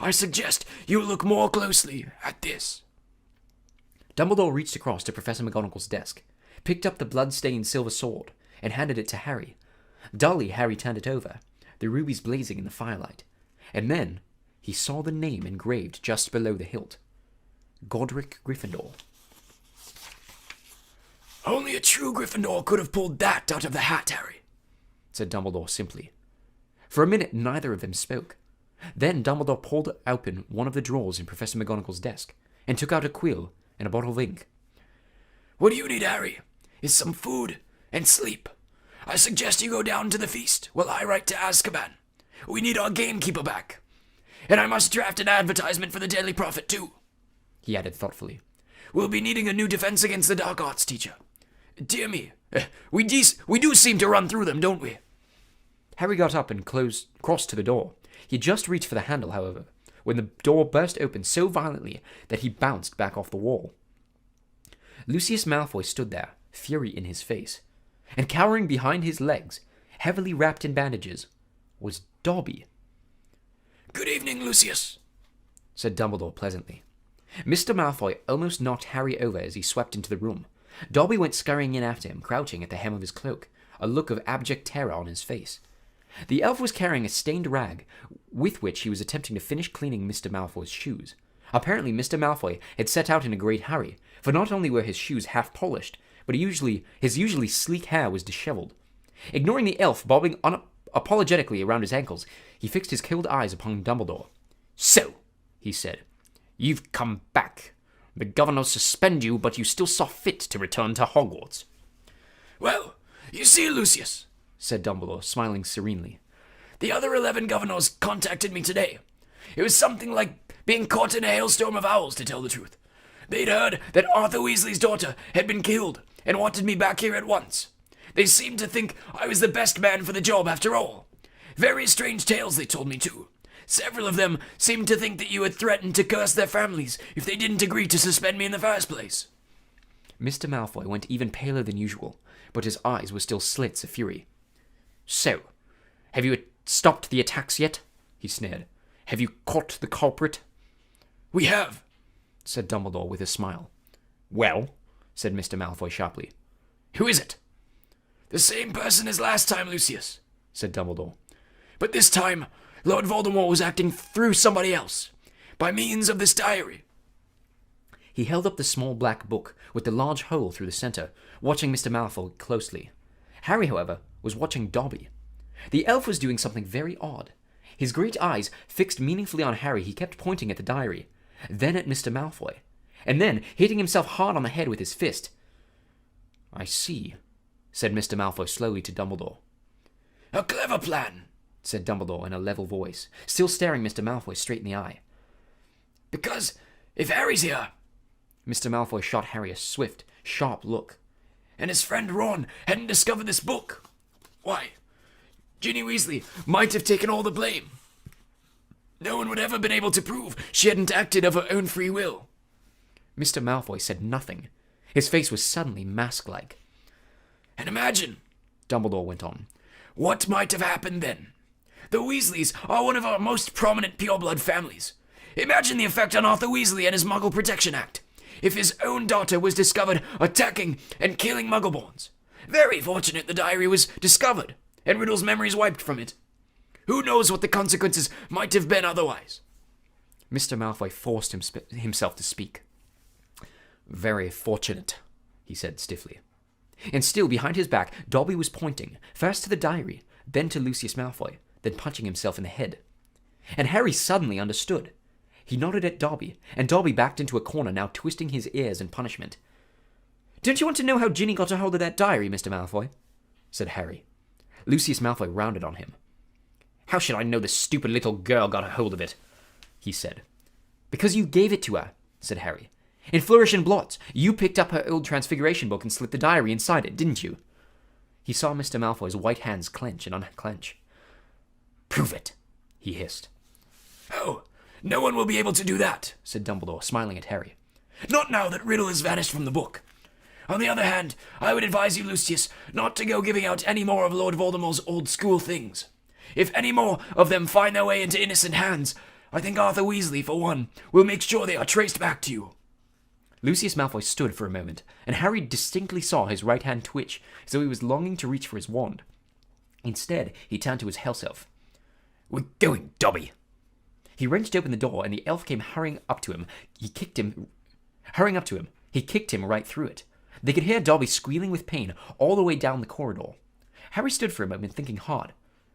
I suggest you look more closely at this. Dumbledore reached across to Professor McGonagall's desk, picked up the blood-stained silver sword, and handed it to Harry. Dully, Harry turned it over, the rubies blazing in the firelight. And then he saw the name engraved just below the hilt. Godric Gryffindor. Only a true Gryffindor could have pulled that out of the hat, Harry, said Dumbledore simply. For a minute, neither of them spoke. Then Dumbledore pulled open one of the drawers in Professor McGonagall's desk and took out a quill and a bottle of ink. What you need, Harry, is some food and sleep. I suggest you go down to the feast while I write to Azkaban. We need our gamekeeper back. And I must draft an advertisement for the Deadly Prophet, too, he added thoughtfully. We'll be needing a new defense against the dark arts teacher. Dear me, we do seem to run through them, don't we? Harry got up and crossed to the door. He had just reached for the handle, however, when the door burst open so violently that he bounced back off the wall. Lucius Malfoy stood there, fury in his face, and cowering behind his legs, heavily wrapped in bandages, was Dobby. Good evening, Lucius, said Dumbledore pleasantly. Mr. Malfoy almost knocked Harry over as he swept into the room. Dobby went scurrying in after him, crouching at the hem of his cloak, a look of abject terror on his face. The elf was carrying a stained rag, with which he was attempting to finish cleaning Mr. Malfoy's shoes. Apparently, Mr. Malfoy had set out in a great hurry, for not only were his shoes half polished, but his usually sleek hair was disheveled. Ignoring the elf bobbing apologetically around his ankles, he fixed his cold eyes upon Dumbledore. "So," he said, "you've come back. The governor suspended you, but you still saw fit to return to Hogwarts." Well, you see, Lucius, said Dumbledore, smiling serenely. the other 11 governors contacted me today. It was something like being caught in a hailstorm of owls, to tell the truth. They'd heard that Arthur Weasley's daughter had been killed and wanted me back here at once. They seemed to think I was the best man for the job after all. Very strange tales they told me, too. Several of them seemed to think that you had threatened to curse their families if they didn't agree to suspend me in the first place. Mr. Malfoy went even paler than usual, but his eyes were still slits of fury. "So, have you stopped the attacks yet?" he sneered. "Have you caught the culprit?" We have, said Dumbledore with a smile. "Well," said Mr. Malfoy sharply. "Who is it?" "The same person as last time, Lucius," said Dumbledore. "but this time Lord Voldemort was acting through somebody else, by means of this diary." He held up the small black book with the large hole through the center, watching Mr. Malfoy closely. Harry, however, was watching Dobby. The elf was doing something very odd. His great eyes fixed meaningfully on Harry, he kept pointing at the diary, then at Mr. Malfoy, and then hitting himself hard on the head with his fist. "I see," said Mr. Malfoy slowly to Dumbledore. "A clever plan," said Dumbledore in a level voice, still staring Mr. Malfoy straight in the eye. "because if Harry's here, Mr. Malfoy shot Harry a swift, sharp look. and his friend Ron hadn't discovered this book, why, Ginny Weasley might have taken all the blame. No one would ever been able to prove she hadn't acted of her own free will." Mr. Malfoy said nothing. His face was suddenly mask-like. "And imagine," Dumbledore went on, "what might have happened then. The Weasleys are one of our most prominent pureblood families. Imagine the effect on Arthur Weasley and his Muggle Protection Act if his own daughter was discovered attacking and killing Muggleborns. Very fortunate the diary was discovered and Riddle's memories wiped from it. Who knows what the consequences might have been otherwise?" Mr. Malfoy forced himself to speak. "Very fortunate," he said stiffly. And still behind his back, Dobby was pointing, first to the diary, then to Lucius Malfoy, then punching himself in the head. And Harry suddenly understood. He nodded at Dobby, and Dobby backed into a corner, now twisting his ears in punishment. "Don't you want to know how Ginny got a hold of that diary, Mr. Malfoy?" said Harry. Lucius Malfoy rounded on him. "How should I know the stupid little girl got a hold of it?" he said. "Because you gave it to her," said Harry. "In Flourish and Blotts, you picked up her old Transfiguration book and slipped the diary inside it, didn't you?" He saw Mr. Malfoy's white hands clench and unclench. "Prove it," he hissed. "Oh, no one will be able to do that," said Dumbledore, smiling at Harry. "Not now that Riddle has vanished from the book. On the other hand, I would advise you, Lucius, not to go giving out any more of Lord Voldemort's old school things. If any more of them find their way into innocent hands, I think Arthur Weasley, for one, will make sure they are traced back to you." Lucius Malfoy stood for a moment, and Harry distinctly saw his right hand twitch, as though he was longing to reach for his wand. Instead, he turned to his house elf. "We're going, Dobby." He wrenched open the door, and the elf came hurrying up to him. He kicked him right through it. They could hear Dobby squealing with pain all the way down the corridor. Harry stood for a moment, thinking hard.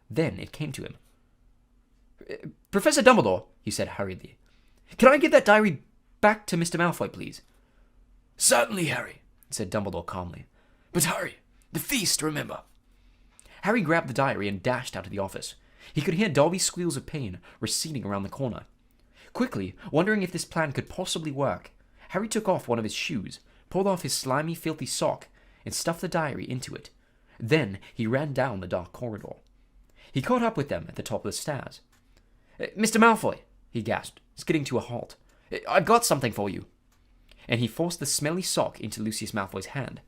Then it came to him. "Professor Dumbledore," he said hurriedly, "can I give that diary back to Mr. Malfoy, please?" "Certainly, Harry," said Dumbledore calmly. "but hurry. The feast, remember." Harry grabbed the diary and dashed out of the office. He could hear Dobby's squeals of pain receding around the corner. Quickly, wondering if this plan could possibly work, Harry took off one of his shoes, pulled off his slimy, filthy sock, and stuffed the diary into it. Then he ran down the dark corridor. He caught up with them at the top of the stairs. "Mr. Malfoy," he gasped, skidding to a halt. "I've got something for you." and he forced the smelly sock into Lucius Malfoy's hand.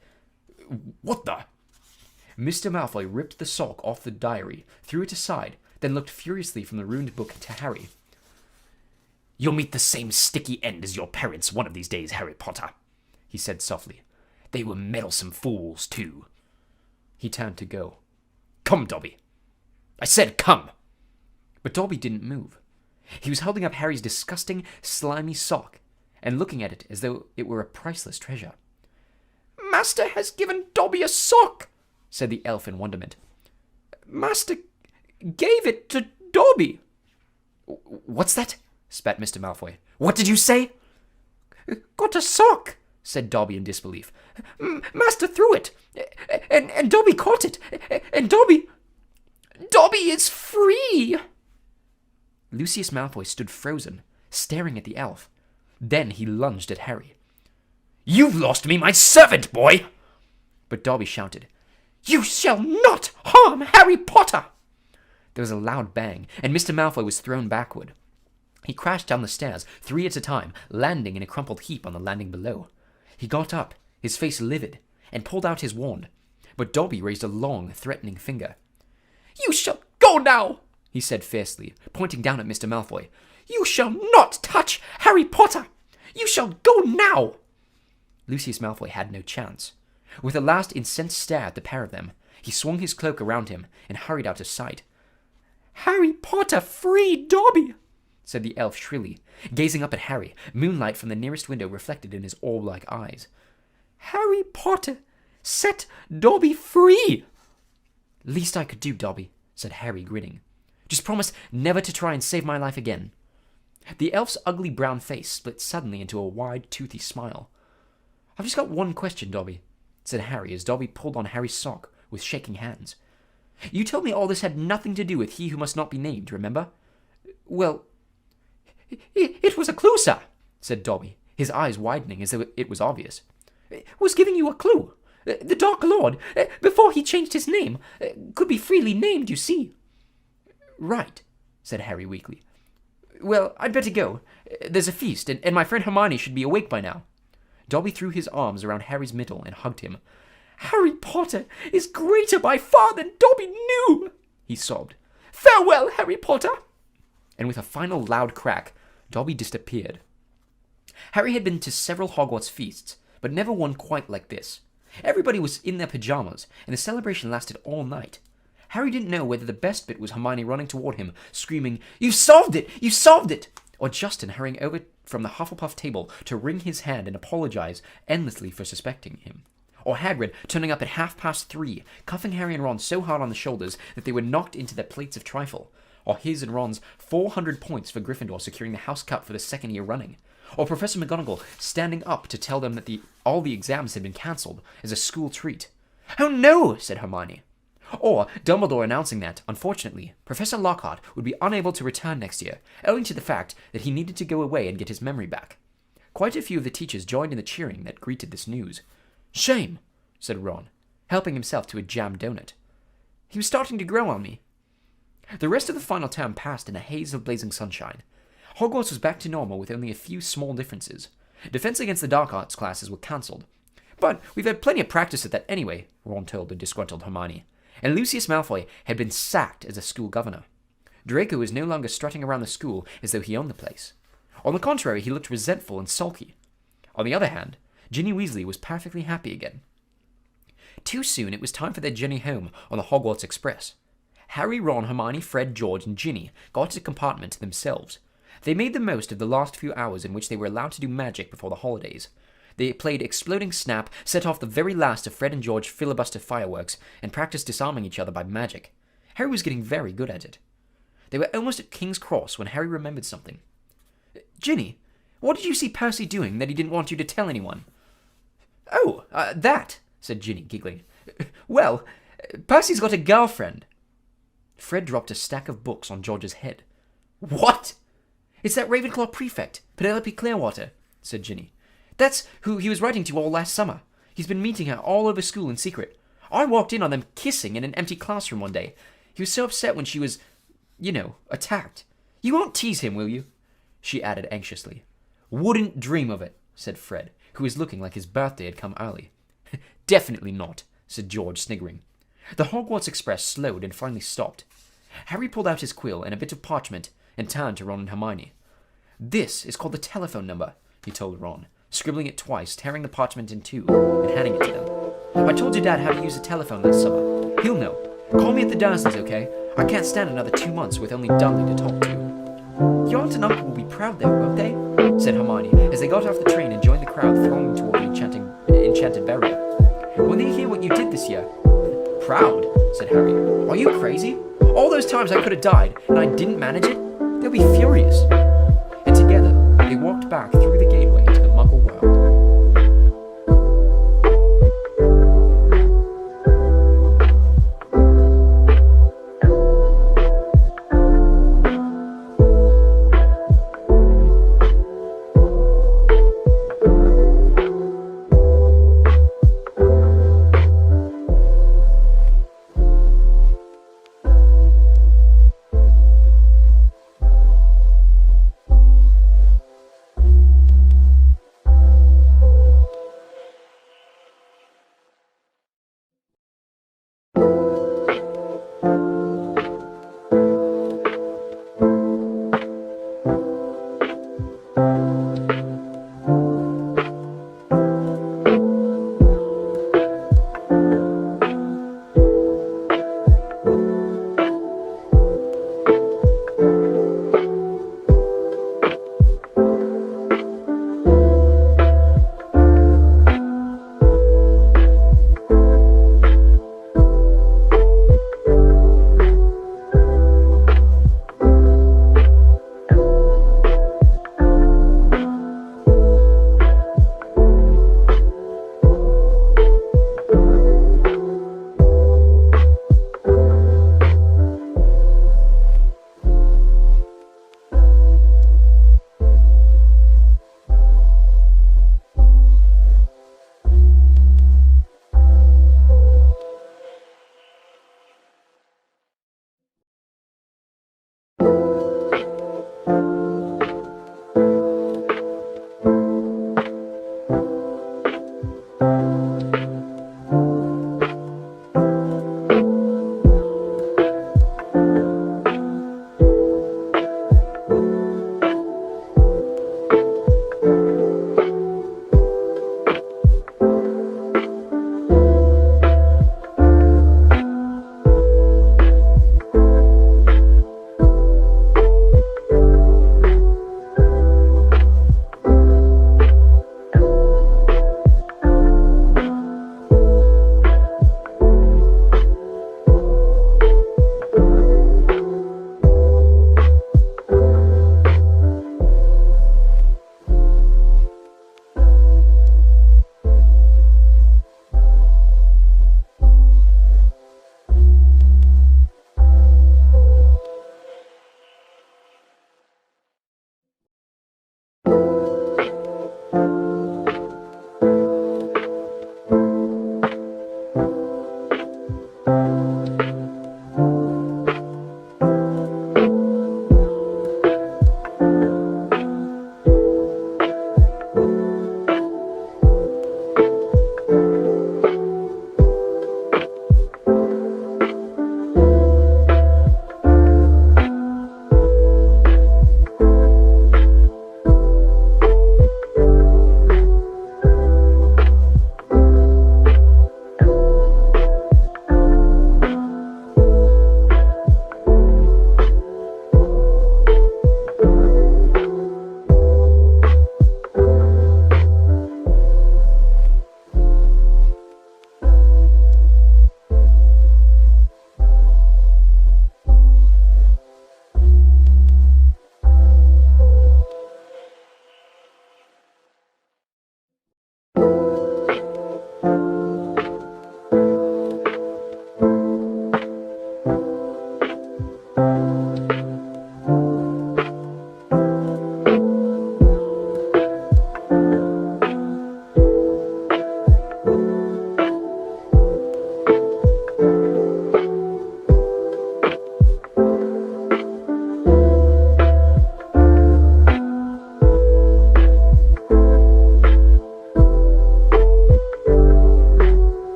What the? Mr. Malfoy ripped the sock off the diary, threw it aside, then looked furiously from the ruined book to Harry. You'll meet the same sticky end as your parents one of these days, Harry Potter, he said softly. They were meddlesome fools, too. He turned to go. Come, Dobby. I said come! But Dobby didn't move. He was holding up Harry's disgusting, slimy sock, and looking at it as though it were a priceless treasure. Master has given Dobby a sock, said the elf in wonderment. Master gave it to Dobby. What's that? Spat Mr. Malfoy. What did you say? Got a sock, said Dobby in disbelief. Master threw it, and Dobby caught it, and Dobby is free. Lucius Malfoy stood frozen, staring at the elf. Then he lunged at Harry. You've lost me my servant, boy! But Dobby shouted, You shall not harm Harry Potter! There was a loud bang, and Mr. Malfoy was thrown backward. He crashed down the stairs, 3 at a time, landing in a crumpled heap on the landing below. He got up, his face livid, and pulled out his wand, but Dobby raised a long, threatening finger. You shall go now, he said fiercely, pointing down at Mr. Malfoy. You shall not touch Harry Potter! You shall go now! Lucius Malfoy had no chance. With a last incensed stare at the pair of them, he swung his cloak around him and hurried out of sight. Harry Potter free Dobby, said the elf shrilly, gazing up at Harry, moonlight from the nearest window reflected in his orb-like eyes. Harry Potter, set Dobby free! Least I could do, Dobby, said Harry, grinning. Just promise never to try and save my life again. The elf's ugly brown face split suddenly into a wide, toothy smile. I've just got one question, Dobby, said Harry as Dobby pulled on Harry's sock with shaking hands. You told me all this had nothing to do with he who must not be named, remember? Well, it was a clue, sir, said Dobby, his eyes widening as though it was obvious. Was giving you a clue. The Dark Lord, before he changed his name, could be freely named, you see. Right, said Harry weakly. Well, I'd better go. There's a feast, and my friend Hermione should be awake by now. Dobby threw his arms around Harry's middle and hugged him. Harry Potter is greater by far than Dobby knew, he sobbed. Farewell, Harry Potter. And with a final loud crack, Dobby disappeared. Harry had been to several Hogwarts feasts, but never one quite like this. Everybody was in their pajamas, and the celebration lasted all night. Harry didn't know whether the best bit was Hermione running toward him, screaming, "You solved it! You solved it!" or Justin hurrying over from the Hufflepuff table to wring his hand and apologize endlessly for suspecting him. Or Hagrid turning up at 3:30, cuffing Harry and Ron so hard on the shoulders that they were knocked into their plates of trifle. Or his and Ron's 400 points for Gryffindor securing the House Cup for the second year running. Or Professor McGonagall standing up to tell them that all the exams had been cancelled as a school treat. "Oh no," said Hermione. Or Dumbledore announcing that, unfortunately, Professor Lockhart would be unable to return next year, owing to the fact that he needed to go away and get his memory back. Quite a few of the teachers joined in the cheering that greeted this news. "Shame," said Ron, helping himself to a jam donut. "He was starting to grow on me." The rest of the final term passed in a haze of blazing sunshine. Hogwarts was back to normal with only a few small differences. Defense against the dark arts classes were cancelled. "But we've had plenty of practice at that anyway," Ron told the disgruntled Hermione. And Lucius Malfoy had been sacked as a school governor. Draco was no longer strutting around the school as though he owned the place. On the contrary, he looked resentful and sulky. On the other hand, Ginny Weasley was perfectly happy again. Too soon it was time for their journey home on the Hogwarts Express. Harry, Ron, Hermione, Fred, George, and Ginny got a compartment to themselves. They made the most of the last few hours in which they were allowed to do magic before the holidays. They played Exploding Snap, set off the very last of Fred and George filibuster fireworks, and practiced disarming each other by magic. Harry was getting very good at it. They were almost at King's Cross when Harry remembered something. "Ginny, what did you see Percy doing that he didn't want you to tell anyone?" "Oh, that," said Ginny, giggling. "Well, Percy's got a girlfriend." Fred dropped a stack of books on George's head. "What?" "It's that Ravenclaw prefect, Penelope Clearwater," said Ginny. "That's who he was writing to all last summer. He's been meeting her all over school in secret. I walked in on them kissing in an empty classroom one day. He was so upset when she was, attacked. You won't tease him, will you?" she added anxiously. "Wouldn't dream of it," said Fred, who was looking like his birthday had come early. Definitely not, said George, sniggering. The Hogwarts Express slowed and finally stopped. Harry pulled out his quill and a bit of parchment and turned to Ron and Hermione. This is called the telephone number, he told Ron, scribbling it twice, tearing the parchment in two, and handing it to them. I told your dad how to use a telephone last summer. He'll know. Call me at the Dursleys, okay? I can't stand another 2 months with only Dudley to talk to. Your aunt and uncle will be proud there, won't they? Said Hermione, as they got off the train and joined the crowd thronging toward the enchanted barrier. When they hear what you did this year? Proud, said Harry. Are you crazy? All those times I could have died, and I didn't manage it? They'll be furious. And together, they walked back through the gateway into the Muggle world.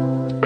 you